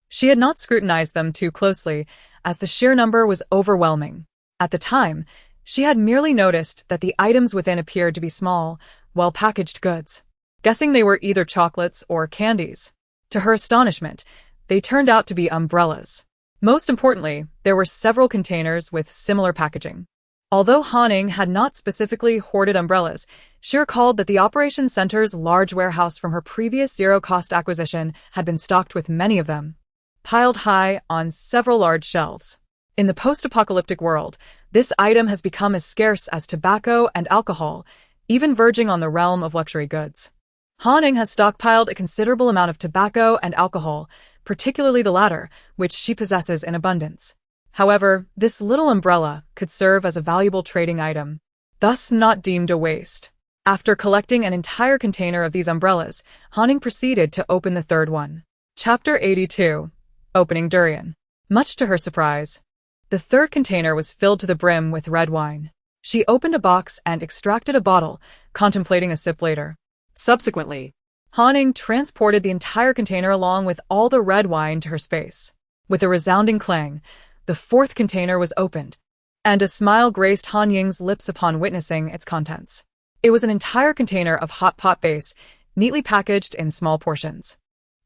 she had not scrutinized them too closely, as the sheer number was overwhelming. At the time, she had merely noticed that the items within appeared to be small, well-packaged goods, guessing they were either chocolates or candies. To her astonishment, they turned out to be umbrellas. Most importantly, there were several containers with similar packaging. Although Han had not specifically hoarded umbrellas, she recalled that the operations center's large warehouse from her previous zero-cost acquisition had been stocked with many of them, piled high on several large shelves. In the post-apocalyptic world, this item has become as scarce as tobacco and alcohol, even verging on the realm of luxury goods. Han has stockpiled a considerable amount of tobacco and alcohol, particularly the latter, which she possesses in abundance. However, this little umbrella could serve as a valuable trading item, thus not deemed a waste. After collecting an entire container of these umbrellas, Han proceeded to open the third one. Chapter 82. Opening Durian. Much to her surprise, the third container was filled to the brim with red wine. She opened a box and extracted a bottle, contemplating a sip later. Subsequently, Han transported the entire container along with all the red wine to her space. With a resounding clang, the fourth container was opened, and a smile graced Han Ying's lips upon witnessing its contents. It was an entire container of hot pot base, neatly packaged in small portions.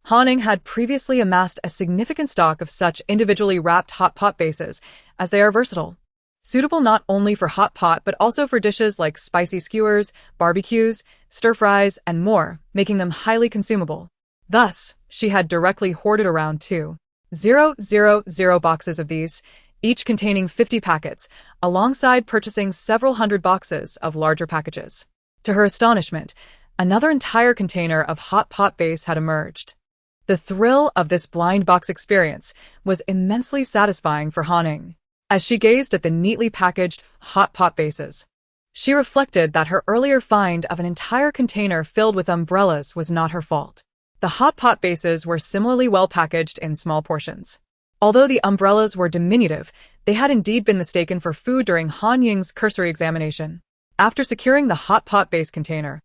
Han had previously amassed a significant stock of such individually wrapped hot pot bases, as they are versatile, suitable not only for hot pot but also for dishes like spicy skewers, barbecues, stir-fries, and more, making them highly consumable. Thus, she had directly hoarded around 2,000 boxes of these, each containing 50 packets, alongside purchasing several hundred boxes of larger packages. To her astonishment, another entire container of hot pot base had emerged. The thrill of this blind box experience was immensely satisfying for Han. As she gazed at the neatly packaged hot pot bases, she reflected that her earlier find of an entire container filled with umbrellas was not her fault. The hot pot bases were similarly well packaged in small portions. Although the umbrellas were diminutive, they had indeed been mistaken for food during Han Ying's cursory examination. After securing the hot pot base container,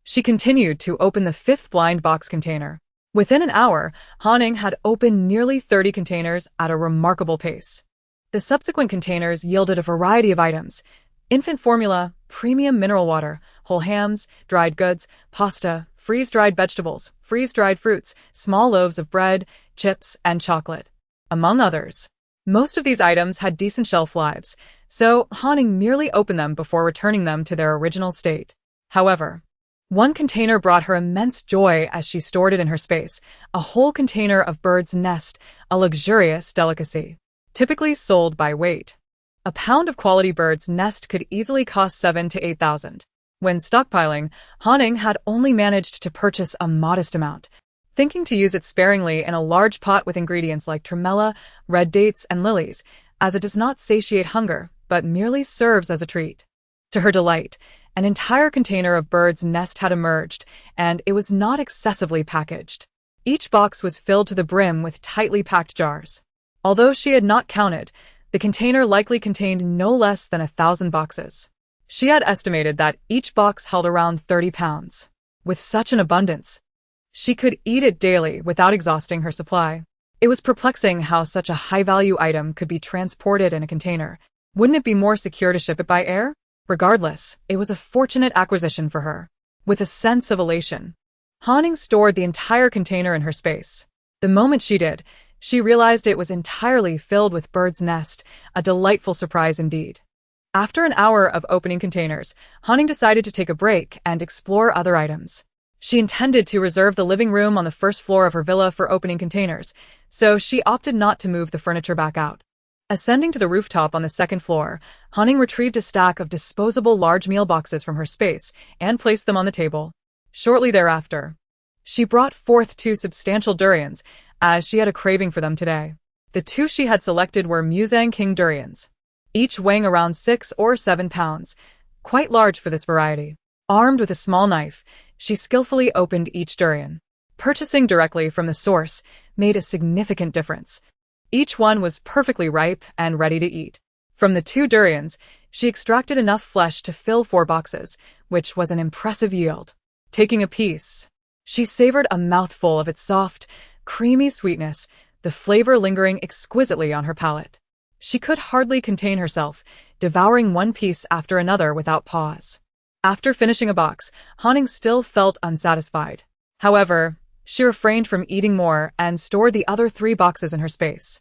she continued to open the fifth blind box container. Within an hour, Han had opened nearly 30 containers at a remarkable pace. The subsequent containers yielded a variety of items: infant formula, premium mineral water, whole hams, dried goods, pasta, freeze-dried vegetables, freeze-dried fruits, small loaves of bread, chips, and chocolate, among others. Most of these items had decent shelf lives, so Han merely opened them before returning them to their original state. However, one container brought her immense joy as she stored it in her space, a whole container of bird's nest, a luxurious delicacy, typically sold by weight. A pound of quality bird's nest could easily cost 7,000 to 8,000. When stockpiling, Han had only managed to purchase a modest amount, thinking to use it sparingly in a large pot with ingredients like tremella, red dates, and lilies, as it does not satiate hunger, but merely serves as a treat. To her delight, an entire container of bird's nest had emerged, and it was not excessively packaged. Each box was filled to the brim with tightly packed jars. Although she had not counted, the container likely contained no less than 1,000 boxes. She had estimated that each box held around 30 pounds. With such an abundance, she could eat it daily without exhausting her supply. It was perplexing how such a high-value item could be transported in a container. Wouldn't it be more secure to ship it by air? Regardless, it was a fortunate acquisition for her. With a sense of elation, Han stored the entire container in her space. The moment she did, she realized it was entirely filled with bird's nest, a delightful surprise indeed. After an hour of opening containers, Han decided to take a break and explore other items. She intended to reserve the living room on the first floor of her villa for opening containers, so she opted not to move the furniture back out. Ascending to the rooftop on the second floor, Hanning retrieved a stack of disposable large meal boxes from her space and placed them on the table. Shortly thereafter, she brought forth 2 substantial durians, as she had a craving for them today. The 2 she had selected were Musang King durians, each weighing around 6 or 7 pounds, quite large for this variety. Armed with a small knife, she skillfully opened each durian. Purchasing directly from the source made a significant difference. Each one was perfectly ripe and ready to eat. From the 2 durians, she extracted enough flesh to fill 4 boxes, which was an impressive yield. Taking a piece, she savored a mouthful of its soft, creamy sweetness, the flavor lingering exquisitely on her palate. She could hardly contain herself, devouring one piece after another without pause. After finishing a box, Hanning still felt unsatisfied. However, she refrained from eating more and stored the other 3 boxes in her space.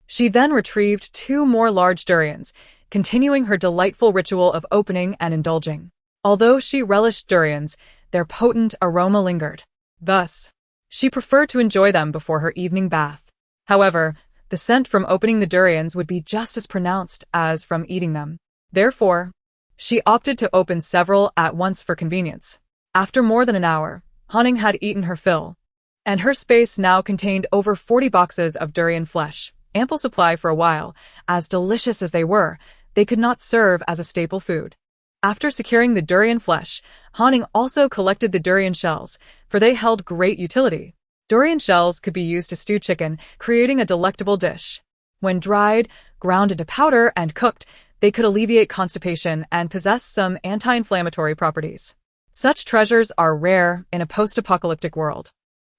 She then retrieved 2 more large durians, continuing her delightful ritual of opening and indulging. Although she relished durians, their potent aroma lingered. Thus, she preferred to enjoy them before her evening bath. However, the scent from opening the durians would be just as pronounced as from eating them. Therefore, she opted to open several at once for convenience. After more than an hour, Hanning had eaten her fill, and her space now contained over 40 boxes of durian flesh, ample supply for a while. As delicious as they were, they could not serve as a staple food. After securing the durian flesh, Hanning also collected the durian shells, for they held great utility. Durian shells could be used to stew chicken, creating a delectable dish. When dried, ground into powder, and cooked, they could alleviate constipation and possess some anti-inflammatory properties. Such treasures are rare in a post-apocalyptic world.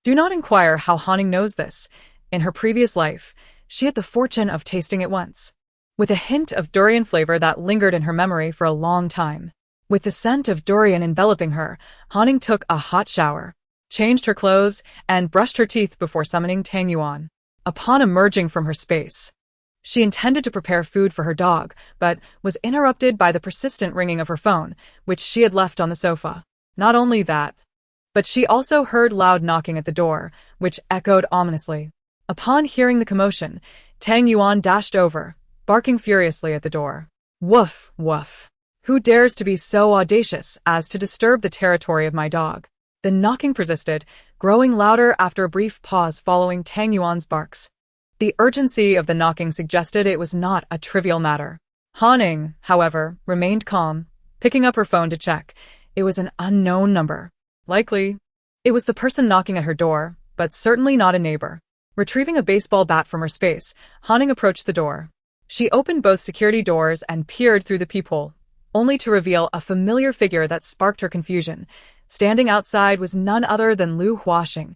Do not inquire how Hanning knows this. In her previous life, she had the fortune of tasting it once, with a hint of durian flavor that lingered in her memory for a long time. With the scent of durian enveloping her, Hanning took a hot shower, changed her clothes, and brushed her teeth before summoning Tang Yuan. Upon emerging from her space, she intended to prepare food for her dog, but was interrupted by the persistent ringing of her phone, which she had left on the sofa. Not only that, but she also heard loud knocking at the door, which echoed ominously. Upon hearing the commotion, Tang Yuan dashed over, barking furiously at the door. Woof, woof. Who dares to be so audacious as to disturb the territory of my dog? The knocking persisted, growing louder after a brief pause following Tang Yuan's barks. The urgency of the knocking suggested it was not a trivial matter. Hanning, however, remained calm, picking up her phone to check. It was an unknown number. Likely, it was the person knocking at her door, but certainly not a neighbor. Retrieving a baseball bat from her space, Hanning approached the door. She opened both security doors and peered through the peephole, only to reveal a familiar figure that sparked her confusion. Standing outside was none other than Lu Huaxing,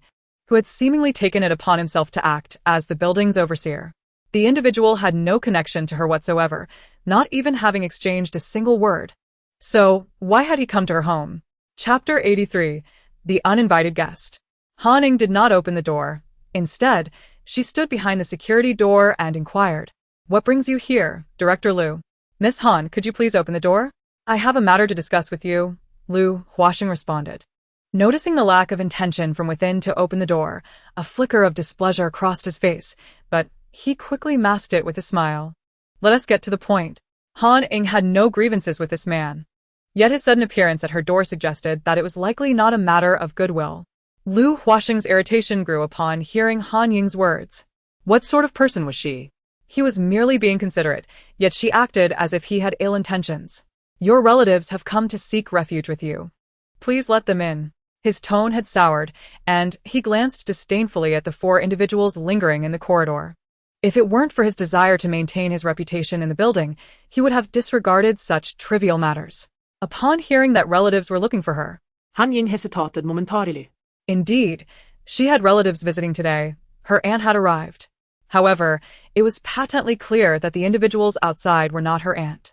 who had seemingly taken it upon himself to act as the building's overseer. The individual had no connection to her whatsoever, not even having exchanged a single word. So, why had he come to her home? Chapter 83. The Uninvited Guest. Hanning did not open the door. Instead, she stood behind the security door and inquired, "What brings you here, Director Lu?" "Miss Han, could you please open the door? I have a matter to discuss with you," Lu Huaxing responded. Noticing the lack of intention from within to open the door, a flicker of displeasure crossed his face, but he quickly masked it with a smile. Let us get to the point. Han Ying had no grievances with this man. Yet his sudden appearance at her door suggested that it was likely not a matter of goodwill. Lu Huaxing's irritation grew upon hearing Han Ying's words. What sort of person was she? He was merely being considerate, yet she acted as if he had ill intentions. Your relatives have come to seek refuge with you. Please let them in. His tone had soured, and he glanced disdainfully at the 4 individuals lingering in the corridor. If it weren't for his desire to maintain his reputation in the building, he would have disregarded such trivial matters. Upon hearing that relatives were looking for her, Han Ying hesitated momentarily. Indeed, she had relatives visiting today. Her aunt had arrived. However, it was patently clear that the individuals outside were not her aunt.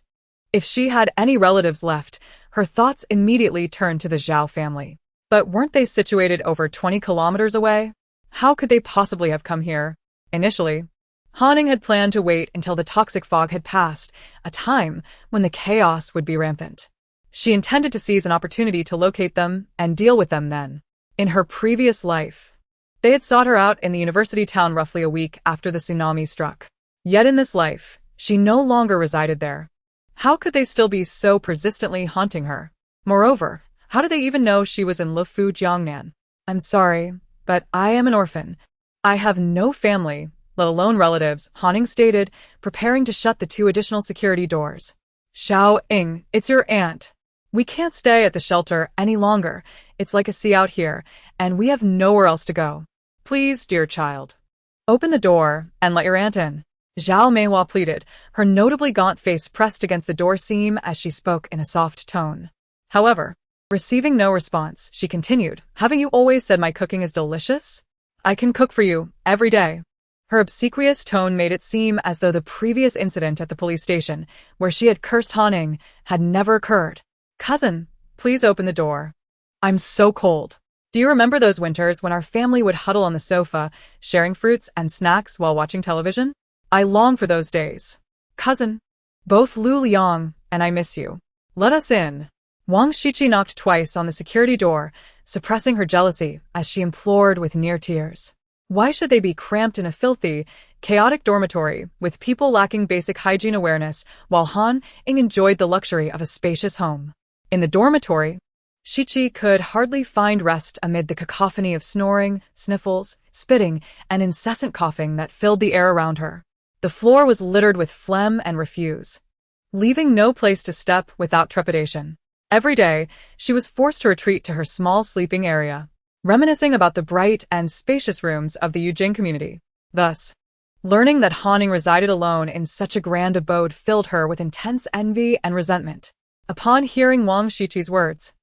If she had any relatives left, her thoughts immediately turned to the Zhao family. But weren't they situated over 20 kilometers away? How could they possibly have come here? Initially, Hanning had planned to wait until the toxic fog had passed, a time when the chaos would be rampant. She intended to seize an opportunity to locate them and deal with them then. In her previous life, they had sought her out in the university town roughly a week after the tsunami struck. Yet in this life, she no longer resided there. How could they still be so persistently haunting her? Moreover, how did they even know she was in Lufu Jiangnan? I'm sorry, but I am an orphan. I have no family, let alone relatives, Han Ying stated, preparing to shut the 2 additional security doors. Xiao Ying, it's your aunt. We can't stay at the shelter any longer. It's like a sea out here, and we have nowhere else to go. Please, dear child, open the door and let your aunt in. Zhao Meihua pleaded, her notably gaunt face pressed against the door seam as she spoke in a soft tone. However, receiving no response, she continued, haven't you always said my cooking is delicious? I can cook for you, every day. Her obsequious tone made it seem as though the previous incident at the police station, where she had cursed Han Ying, had never occurred. Cousin, please open the door. I'm so cold. Do you remember those winters when our family would huddle on the sofa, sharing fruits and snacks while watching television? I long for those days. Cousin, both Lu Liang and I miss you. Let us in. Wang Shiqi knocked twice on the security door, suppressing her jealousy as she implored with near tears. Why should they be cramped in a filthy, chaotic dormitory with people lacking basic hygiene awareness while Han Ying enjoyed the luxury of a spacious home? In the dormitory, Shiqi could hardly find rest amid the cacophony of snoring, sniffles, spitting, and incessant coughing that filled the air around her. The floor was littered with phlegm and refuse, leaving no place to step without trepidation. Every day, she was forced to retreat to her small sleeping area, reminiscing about the bright and spacious rooms of the Yujing community. Thus, learning that Han Ying resided alone in such a grand abode filled her with intense envy and resentment. Upon hearing Wang Shiqi's words,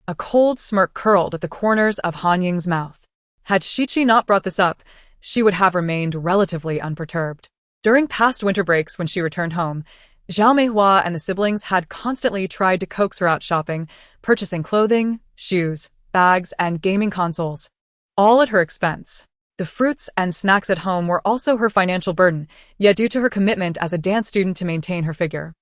a cold smirk curled at the corners of Han Ying's mouth. Had Shiqi not brought this up, she would have remained relatively unperturbed. During past winter breaks when she returned home, Zhao Meihua and the siblings had constantly tried to coax her out shopping, purchasing clothing, shoes, bags, and gaming consoles, all at her expense. The fruits and snacks at home were also her financial burden, yet due to her commitment as a dance student to maintain her figure,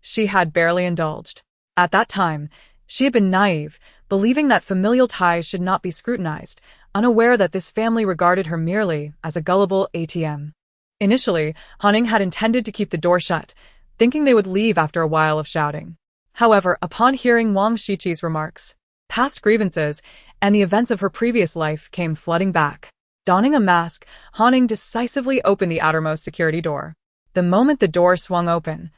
she had barely indulged. At that time, she had been naive, believing that familial ties should not be scrutinized, unaware that this family regarded her merely as a gullible ATM. Initially, Han Ying had intended to keep the door shut, thinking they would leave after a while of shouting. However, upon hearing Wang Shiqi's remarks, past grievances, and the events of her previous life came flooding back. Donning a mask, Han Ying decisively opened the outermost security door. The moment the door swung open,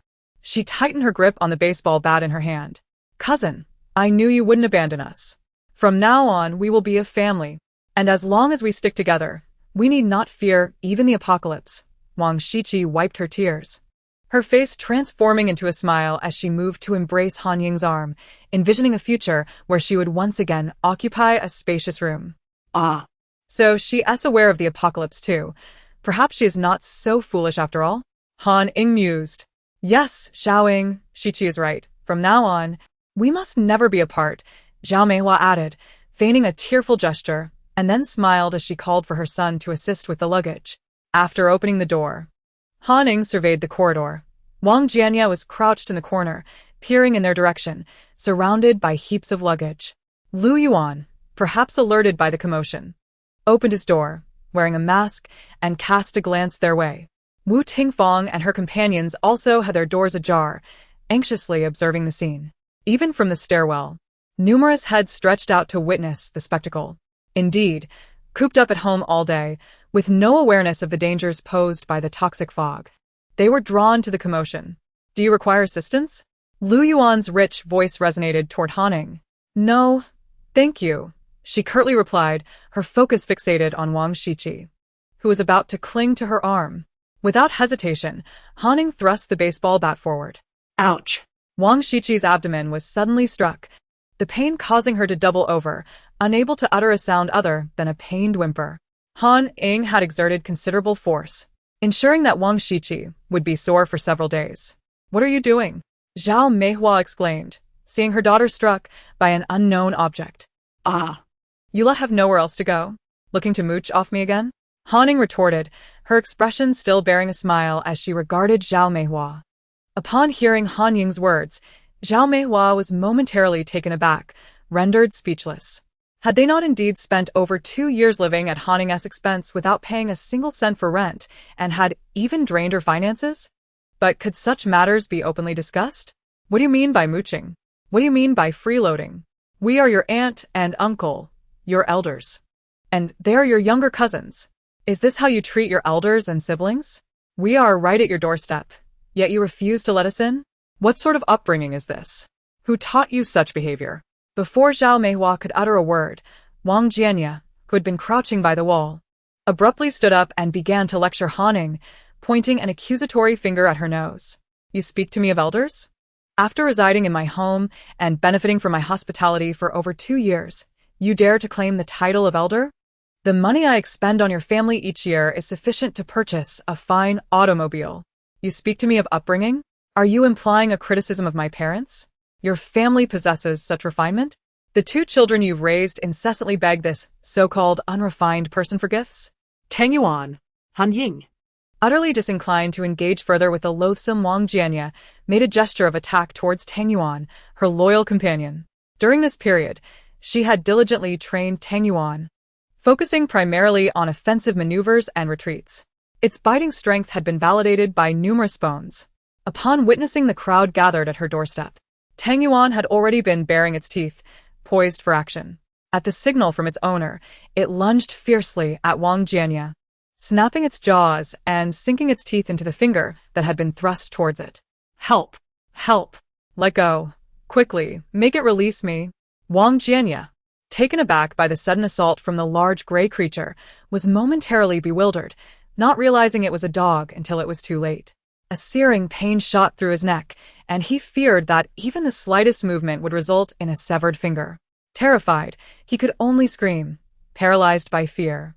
she tightened her grip on the baseball bat in her hand. Cousin, I knew you wouldn't abandon us. From now on, we will be a family. And as long as we stick together, we need not fear even the apocalypse. Wang Shiqi wiped her tears, her face transforming into a smile as she moved to embrace Han Ying's arm, envisioning a future where she would once again occupy a spacious room. Ah. So she is aware of the apocalypse too. Perhaps she is not so foolish after all? Han Ying mused. Yes, Xiao Ying, Shiqi is right. From now on, we must never be apart, Zhao Meihua added, feigning a tearful gesture, and then smiled as she called for her son to assist with the luggage. After opening the door, Han Ying surveyed the corridor. Wang Jianya was crouched in the corner, peering in their direction, surrounded by heaps of luggage. Lu Yuan, perhaps alerted by the commotion, opened his door, wearing a mask, and cast a glance their way. Wu Tingfang and her companions also had their doors ajar, anxiously observing the scene. Even from the stairwell, numerous heads stretched out to witness the spectacle. Indeed, cooped up at home all day, with no awareness of the dangers posed by the toxic fog, they were drawn to the commotion. Do you require assistance? Lu Yuan's rich voice resonated toward Han Ying. No, thank you, she curtly replied, her focus fixated on Wang Shiqi, who was about to cling to her arm. Without hesitation, Han Ying thrust the baseball bat forward. Ouch! Wang Shiqi's abdomen was suddenly struck, the pain causing her to double over, unable to utter a sound other than a pained whimper. Han Ying had exerted considerable force, ensuring that Wang Shiqi would be sore for several days. What are you doing? Zhao Meihua exclaimed, seeing her daughter struck by an unknown object. Ah. You'll have nowhere else to go? Looking to mooch off me again? Han Ying retorted, her expression still bearing a smile as she regarded Zhao Meihua. Upon hearing Han Ying's words, Zhao Meihua was momentarily taken aback, rendered speechless. Had they not indeed spent over 2 years living at Hanning's expense without paying a single cent for rent, and had even drained her finances? But could such matters be openly discussed? What do you mean by mooching? What do you mean by freeloading? We are your aunt and uncle, your elders. And they're your younger cousins. Is this how you treat your elders and siblings? We are right at your doorstep, yet you refuse to let us in? What sort of upbringing is this? Who taught you such behavior? Before Zhao Meihua could utter a word, Wang Jianya, who had been crouching by the wall, abruptly stood up and began to lecture Hanning, pointing an accusatory finger at her nose. You speak to me of elders? After residing in my home and benefiting from my hospitality for over 2 years, you dare to claim the title of elder? The money I expend on your family each year is sufficient to purchase a fine automobile. You speak to me of upbringing? Are you implying a criticism of my parents? Your family possesses such refinement? The 2 children you've raised incessantly beg this so-called unrefined person for gifts? Tang Yuan, Han Ying. Utterly disinclined to engage further with the loathsome Wang Jianya, made a gesture of attack towards Tang Yuan, her loyal companion. During this period, she had diligently trained Tang Yuan, focusing primarily on offensive maneuvers and retreats. Its biting strength had been validated by numerous bones. Upon witnessing the crowd gathered at her doorstep, Tang Yuan had already been baring its teeth, poised for action. At the signal from its owner, it lunged fiercely at Wang Jianya, snapping its jaws and sinking its teeth into the finger that had been thrust towards it. Help! Help! Let go. Quickly, make it release me. Wang Jianya, taken aback by the sudden assault from the large gray creature, was momentarily bewildered, not realizing it was a dog until it was too late. A searing pain shot through his neck, and he feared that even the slightest movement would result in a severed finger. Terrified, he could only scream, paralyzed by fear.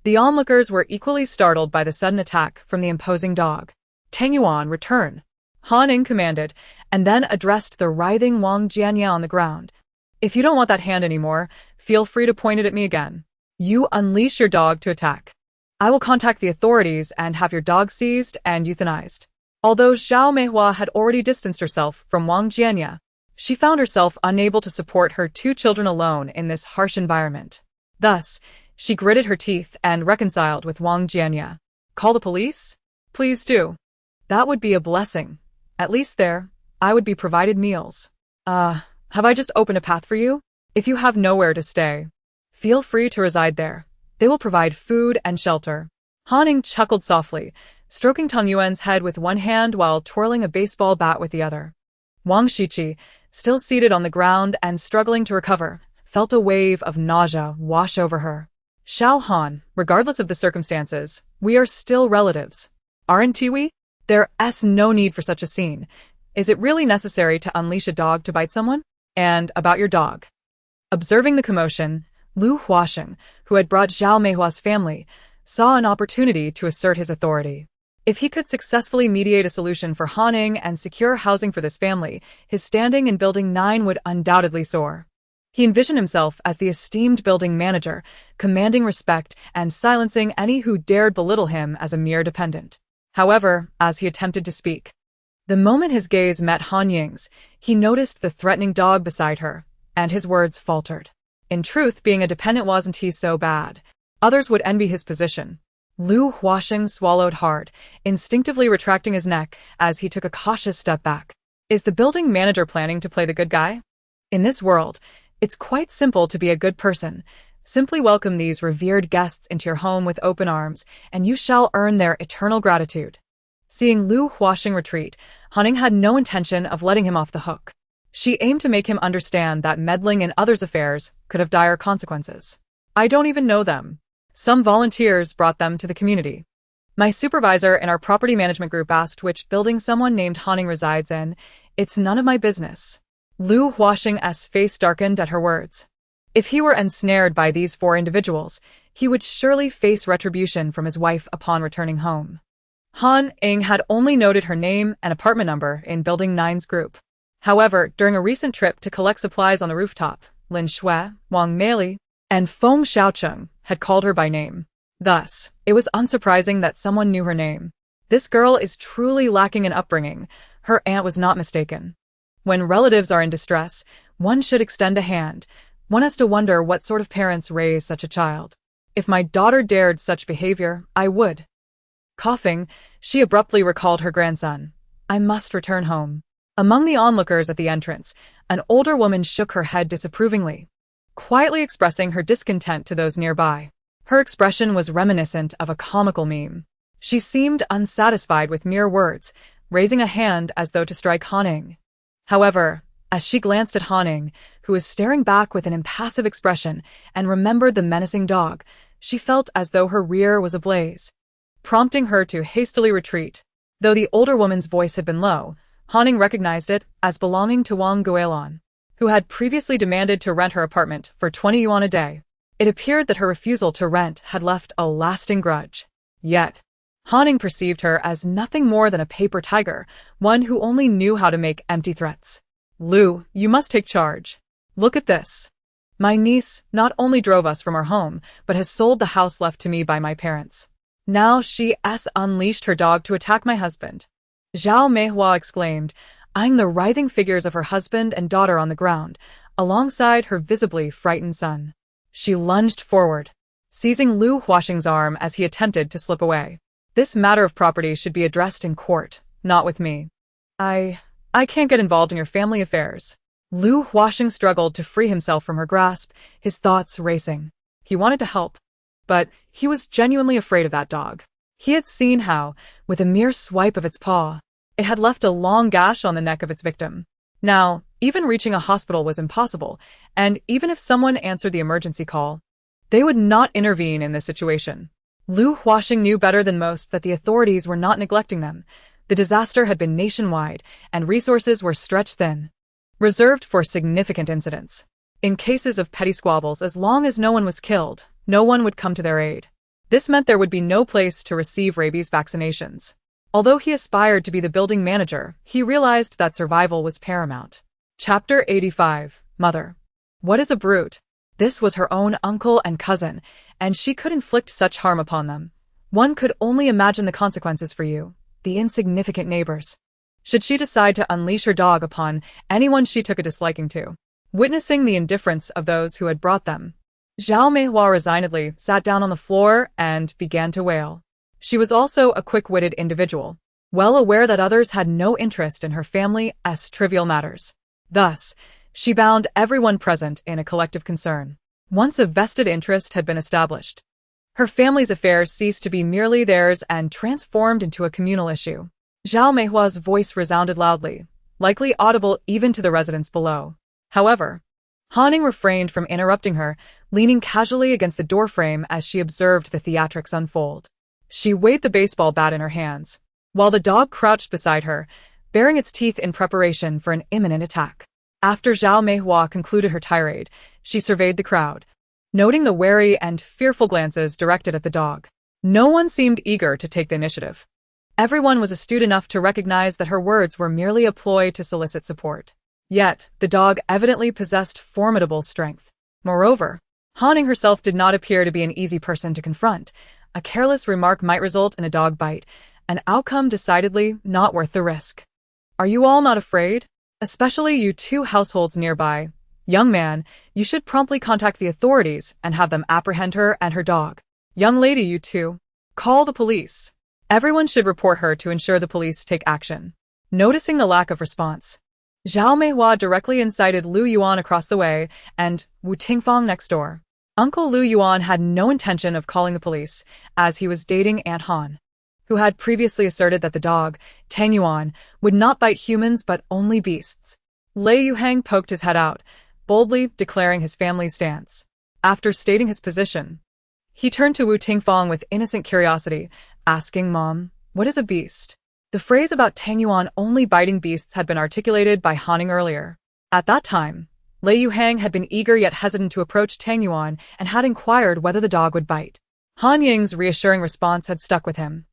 The onlookers were equally startled by the sudden attack from the imposing dog. Tang Yuan, return, Han Ying commanded, and then addressed the writhing Wang Jianya on the ground. If you don't want that hand anymore, feel free to point it at me again. You unleash your dog to attack. I will contact the authorities and have your dog seized and euthanized. Although Zhao Meihua had already distanced herself from Wang Jianya, she found herself unable to support her 2 children alone in this harsh environment. Thus, she gritted her teeth and reconciled with Wang Jianya. Call the police? Please do. That would be a blessing. At least there, I would be provided meals. Have I just opened a path for you? If you have nowhere to stay, feel free to reside there. They will provide food and shelter. Han Ying chuckled softly, stroking Tang Yuan's head with one hand while twirling a baseball bat with the other. Wang Shiqi, still seated on the ground and struggling to recover, felt a wave of nausea wash over her. Xiao Han, regardless of the circumstances, we are still relatives. Aren't we? There's no need for such a scene. Is it really necessary to unleash a dog to bite someone? And about your dog. Observing the commotion, Lu Huasheng, who had brought Zhao Meihua's family, saw an opportunity to assert his authority. If he could successfully mediate a solution for Han Ying and secure housing for this family, his standing in Building 9 would undoubtedly soar. He envisioned himself as the esteemed building manager, commanding respect and silencing any who dared belittle him as a mere dependent. However, as he attempted to speak, the moment his gaze met Han Ying's, he noticed the threatening dog beside her, and his words faltered. In truth, being a dependent wasn't he so bad. Others would envy his position. Lu Huasheng swallowed hard, instinctively retracting his neck as he took a cautious step back. Is the building manager planning to play the good guy? In this world, it's quite simple to be a good person. Simply welcome these revered guests into your home with open arms, and you shall earn their eternal gratitude. Seeing Lu Huasheng retreat, Han Ying had no intention of letting him off the hook. She aimed to make him understand that meddling in others' affairs could have dire consequences. I don't even know them. Some volunteers brought them to the community. My supervisor in our property management group asked which building someone named Han Ying resides in. It's none of my business. Lu Huasheng's face darkened at her words. If he were ensnared by these 4 individuals, he would surely face retribution from his wife upon returning home. Han Ying had only noted her name and apartment number in Building 9's group. However, during a recent trip to collect supplies on the rooftop, Lin Shui, Wang Meili, and Feng Xiaocheng had called her by name. Thus, it was unsurprising that someone knew her name. This girl is truly lacking in upbringing. Her aunt was not mistaken. When relatives are in distress, one should extend a hand, One has to wonder what sort of parents raise such a child. If my daughter dared such behavior, I would. Coughing, she abruptly recalled her grandson. I must return home. Among the onlookers at the entrance, an older woman shook her head disapprovingly, quietly expressing her discontent to those nearby. Her expression was reminiscent of a comical meme. She seemed unsatisfied with mere words, raising a hand as though to strike Hanning. However, as she glanced at Hanning, who was staring back with an impassive expression, and remembered the menacing dog, she felt as though her rear was ablaze, prompting her to hastily retreat. Though the older woman's voice had been low, Hanning recognized it as belonging to Wang Guilin, who had previously demanded to rent her apartment for 20 yuan a day. It appeared that her refusal to rent had left a lasting grudge. Yet, Hanning perceived her as nothing more than a paper tiger, one who only knew how to make empty threats. Lu, you must take charge. Look at this. My niece not only drove us from our home, but has sold the house left to me by my parents. Now she has unleashed her dog to attack my husband. Zhao Meihua exclaimed, eyeing the writhing figures of her husband and daughter on the ground, alongside her visibly frightened son. She lunged forward, seizing Lu Huaxing's arm as he attempted to slip away. This matter of property should be addressed in court, not with me. I can't get involved in your family affairs. Lu Huaxing struggled to free himself from her grasp, his thoughts racing. He wanted to help, but he was genuinely afraid of that dog. He had seen how, with a mere swipe of its paw, it had left a long gash on the neck of its victim. Now, even reaching a hospital was impossible, and even if someone answered the emergency call, they would not intervene in this situation. Lu Huaxing knew better than most that the authorities were not neglecting them. The disaster had been nationwide, and resources were stretched thin, reserved for significant incidents. In cases of petty squabbles, as long as no one was killed, no one would come to their aid. This meant there would be no place to receive rabies vaccinations. Although he aspired to be the building manager, he realized that survival was paramount. Chapter 85. Mother. What is a brute? This was her own uncle and cousin, and she could inflict such harm upon them. One could only imagine the consequences for you, the insignificant neighbors, should she decide to unleash her dog upon anyone she took a disliking to. Witnessing the indifference of those who had brought them, Zhao Meihua resignedly sat down on the floor and began to wail. She was also a quick-witted individual, well aware that others had no interest in her family as trivial matters. Thus, she bound everyone present in a collective concern. Once a vested interest had been established, her family's affairs ceased to be merely theirs and transformed into a communal issue. Zhao Meihua's voice resounded loudly, likely audible even to the residents below. However, Hanning refrained from interrupting her, leaning casually against the doorframe as she observed the theatrics unfold. She weighed the baseball bat in her hands, while the dog crouched beside her, baring its teeth in preparation for an imminent attack. After Zhao Meihua concluded her tirade, she surveyed the crowd, noting the wary and fearful glances directed at the dog. No one seemed eager to take the initiative. Everyone was astute enough to recognize that her words were merely a ploy to solicit support. Yet, the dog evidently possessed formidable strength. Moreover, Hanning herself did not appear to be an easy person to confront. A careless remark might result in a dog bite, an outcome decidedly not worth the risk. Are you all not afraid? Especially you two households nearby. Young man, you should promptly contact the authorities and have them apprehend her and her dog. Young lady, you two, call the police. Everyone should report her to ensure the police take action. Noticing the lack of response, Zhao Meihua directly incited Lu Yuan across the way and Wu Tingfang next door. Uncle Lu Yuan had no intention of calling the police, as he was dating Aunt Han, who had previously asserted that the dog, Tang Yuan, would not bite humans but only beasts. Lei Yuhang poked his head out, boldly declaring his family's stance. After stating his position, he turned to Wu Tingfang with innocent curiosity, asking, Mom, what is a beast? The phrase about Tang Yuan only biting beasts had been articulated by Hanning earlier. At that time, Lei Yuhang had been eager yet hesitant to approach Tang Yuan and had inquired whether the dog would bite. Han Ying's reassuring response had stuck with him,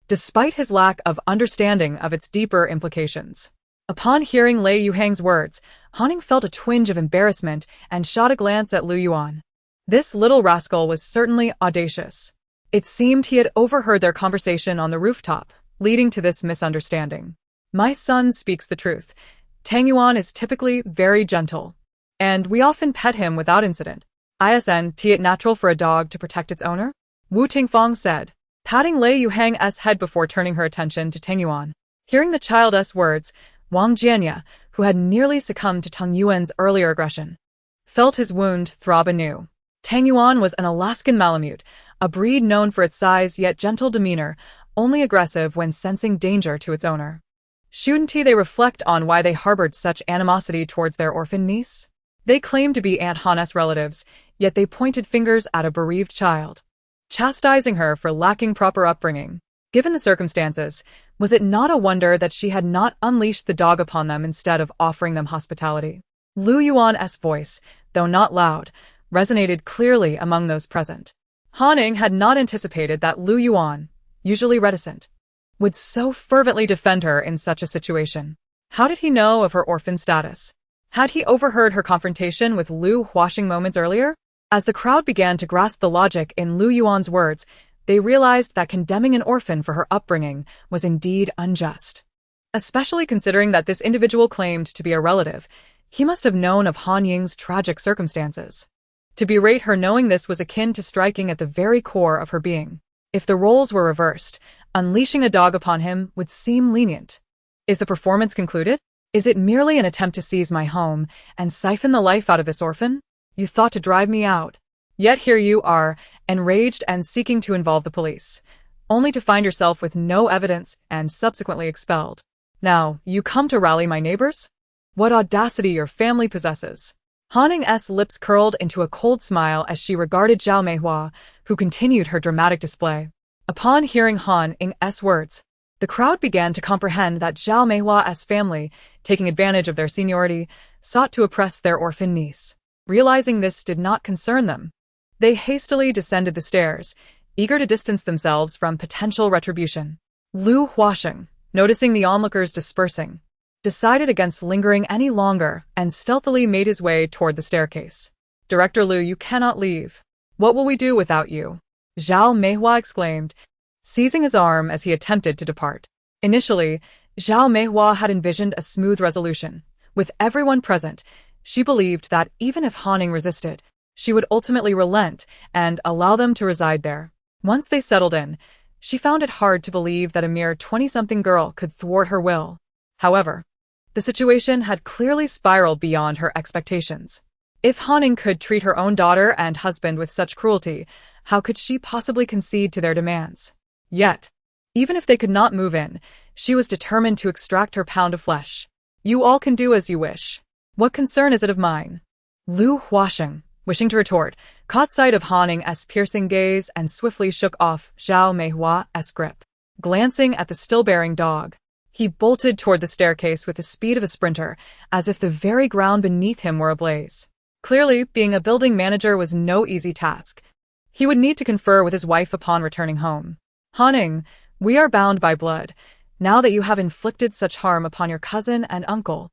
despite his lack of understanding of its deeper implications. Upon hearing Lei Yuhang's words, Hanning felt a twinge of embarrassment and shot a glance at Lu Yuan. This little rascal was certainly audacious. It seemed he had overheard their conversation on the rooftop, leading to this misunderstanding. My son speaks the truth. Tang Yuan is typically very gentle. and we often pet him without incident. Isn't it natural for a dog to protect its owner? Wu Tingfang said, patting Lei Yuhang's head before turning her attention to Tang Yuan. Hearing the child's words, Wang Jianya, who had nearly succumbed to Tang Yuan's earlier aggression, felt his wound throb anew. Tang Yuan was an Alaskan Malamute, a breed known for its size yet gentle demeanor, only aggressive when sensing danger to its owner. Shouldn't they reflect on why they harbored such animosity towards their orphan niece? They claimed to be Aunt Hannah's relatives, yet they pointed fingers at a bereaved child, chastising her for lacking proper upbringing. Given the circumstances, was it not a wonder that she had not unleashed the dog upon them instead of offering them hospitality? Lu Yuan's voice, though not loud, resonated clearly among those present. Han Ying had not anticipated that Lu Yuan, usually reticent, would so fervently defend her in such a situation. How did he know of her orphan status? Had he overheard her confrontation with Lu Huaxing moments earlier? As the crowd began to grasp the logic in Lu Yuan's words, they realized that condemning an orphan for her upbringing was indeed unjust. Especially considering that this individual claimed to be a relative, he must have known of Han Ying's tragic circumstances. To berate her knowing this was akin to striking at the very core of her being. If the roles were reversed, unleashing a dog upon him would seem lenient. Is the performance concluded? Is it merely an attempt to seize my home and siphon the life out of this orphan? You thought to drive me out. Yet here you are, enraged and seeking to involve the police, only to find yourself with no evidence and subsequently expelled. Now, you come to rally my neighbors? What audacity your family possesses. Han Ying's lips curled into a cold smile as she regarded Zhao Meihua, who continued her dramatic display. Upon hearing Han Ying's words, the crowd began to comprehend that Zhao Meihua's family, taking advantage of their seniority, sought to oppress their orphan niece. Realizing this did not concern them, they hastily descended the stairs, eager to distance themselves from potential retribution. Lu Huaxing, noticing the onlookers dispersing, decided against lingering any longer and stealthily made his way toward the staircase. Director Lu, you cannot leave. What will we do without you? Zhao Meihua exclaimed, seizing his arm as he attempted to depart. Initially, Zhao Meihua had envisioned a smooth resolution. With everyone present, she believed that even if Han Ying resisted, she would ultimately relent and allow them to reside there. Once they settled in, she found it hard to believe that a mere 20-something girl could thwart her will. However, the situation had clearly spiraled beyond her expectations. If Han Ying could treat her own daughter and husband with such cruelty, how could she possibly concede to their demands? Yet, even if they could not move in, she was determined to extract her pound of flesh. You all can do as you wish. What concern is it of mine? Lu Huaxing, wishing to retort, caught sight of Han Ying's piercing gaze and swiftly shook off Zhao Meihua's grip. Glancing at the still-bearing dog, he bolted toward the staircase with the speed of a sprinter, as if the very ground beneath him were ablaze. Clearly, being a building manager was no easy task. He would need to confer with his wife upon returning home. Han Ying, we are bound by blood. Now that you have inflicted such harm upon your cousin and uncle,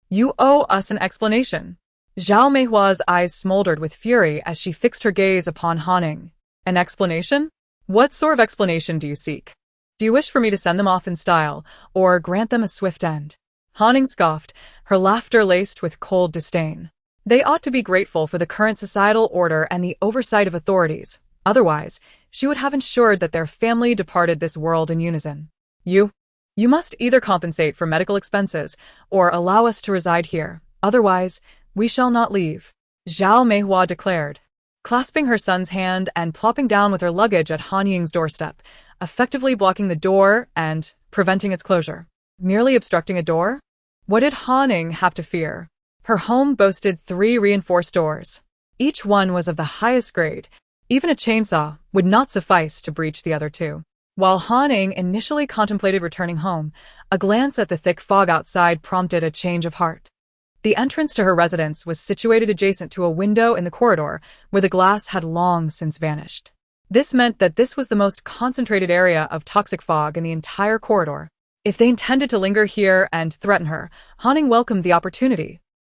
you owe us an explanation. Zhao Meihua's eyes smoldered with fury as she fixed her gaze upon Han Ying. An explanation? What sort of explanation do you seek? Do you wish for me to send them off in style, or grant them a swift end? Han Ying scoffed, her laughter laced with cold disdain. They ought to be grateful for the current societal order and the oversight of authorities. Otherwise, she would have ensured that their family departed this world in unison. You must either compensate for medical expenses or allow us to reside here. Otherwise, we shall not leave, Zhao Meihua declared, clasping her son's hand and plopping down with her luggage at Han Ying's doorstep, effectively blocking the door and preventing its closure. Merely obstructing a door? What did Han Ying have to fear? Her home boasted 3 reinforced doors. Each one was of the highest grade. Even a chainsaw would not suffice to breach the other 2. While Han Ying initially contemplated returning home, a glance at the thick fog outside prompted a change of heart. The entrance to her residence was situated adjacent to a window in the corridor where the glass had long since vanished. This meant that this was the most concentrated area of toxic fog in the entire corridor. If they intended to linger here and threaten her, Han Ying welcomed the opportunity.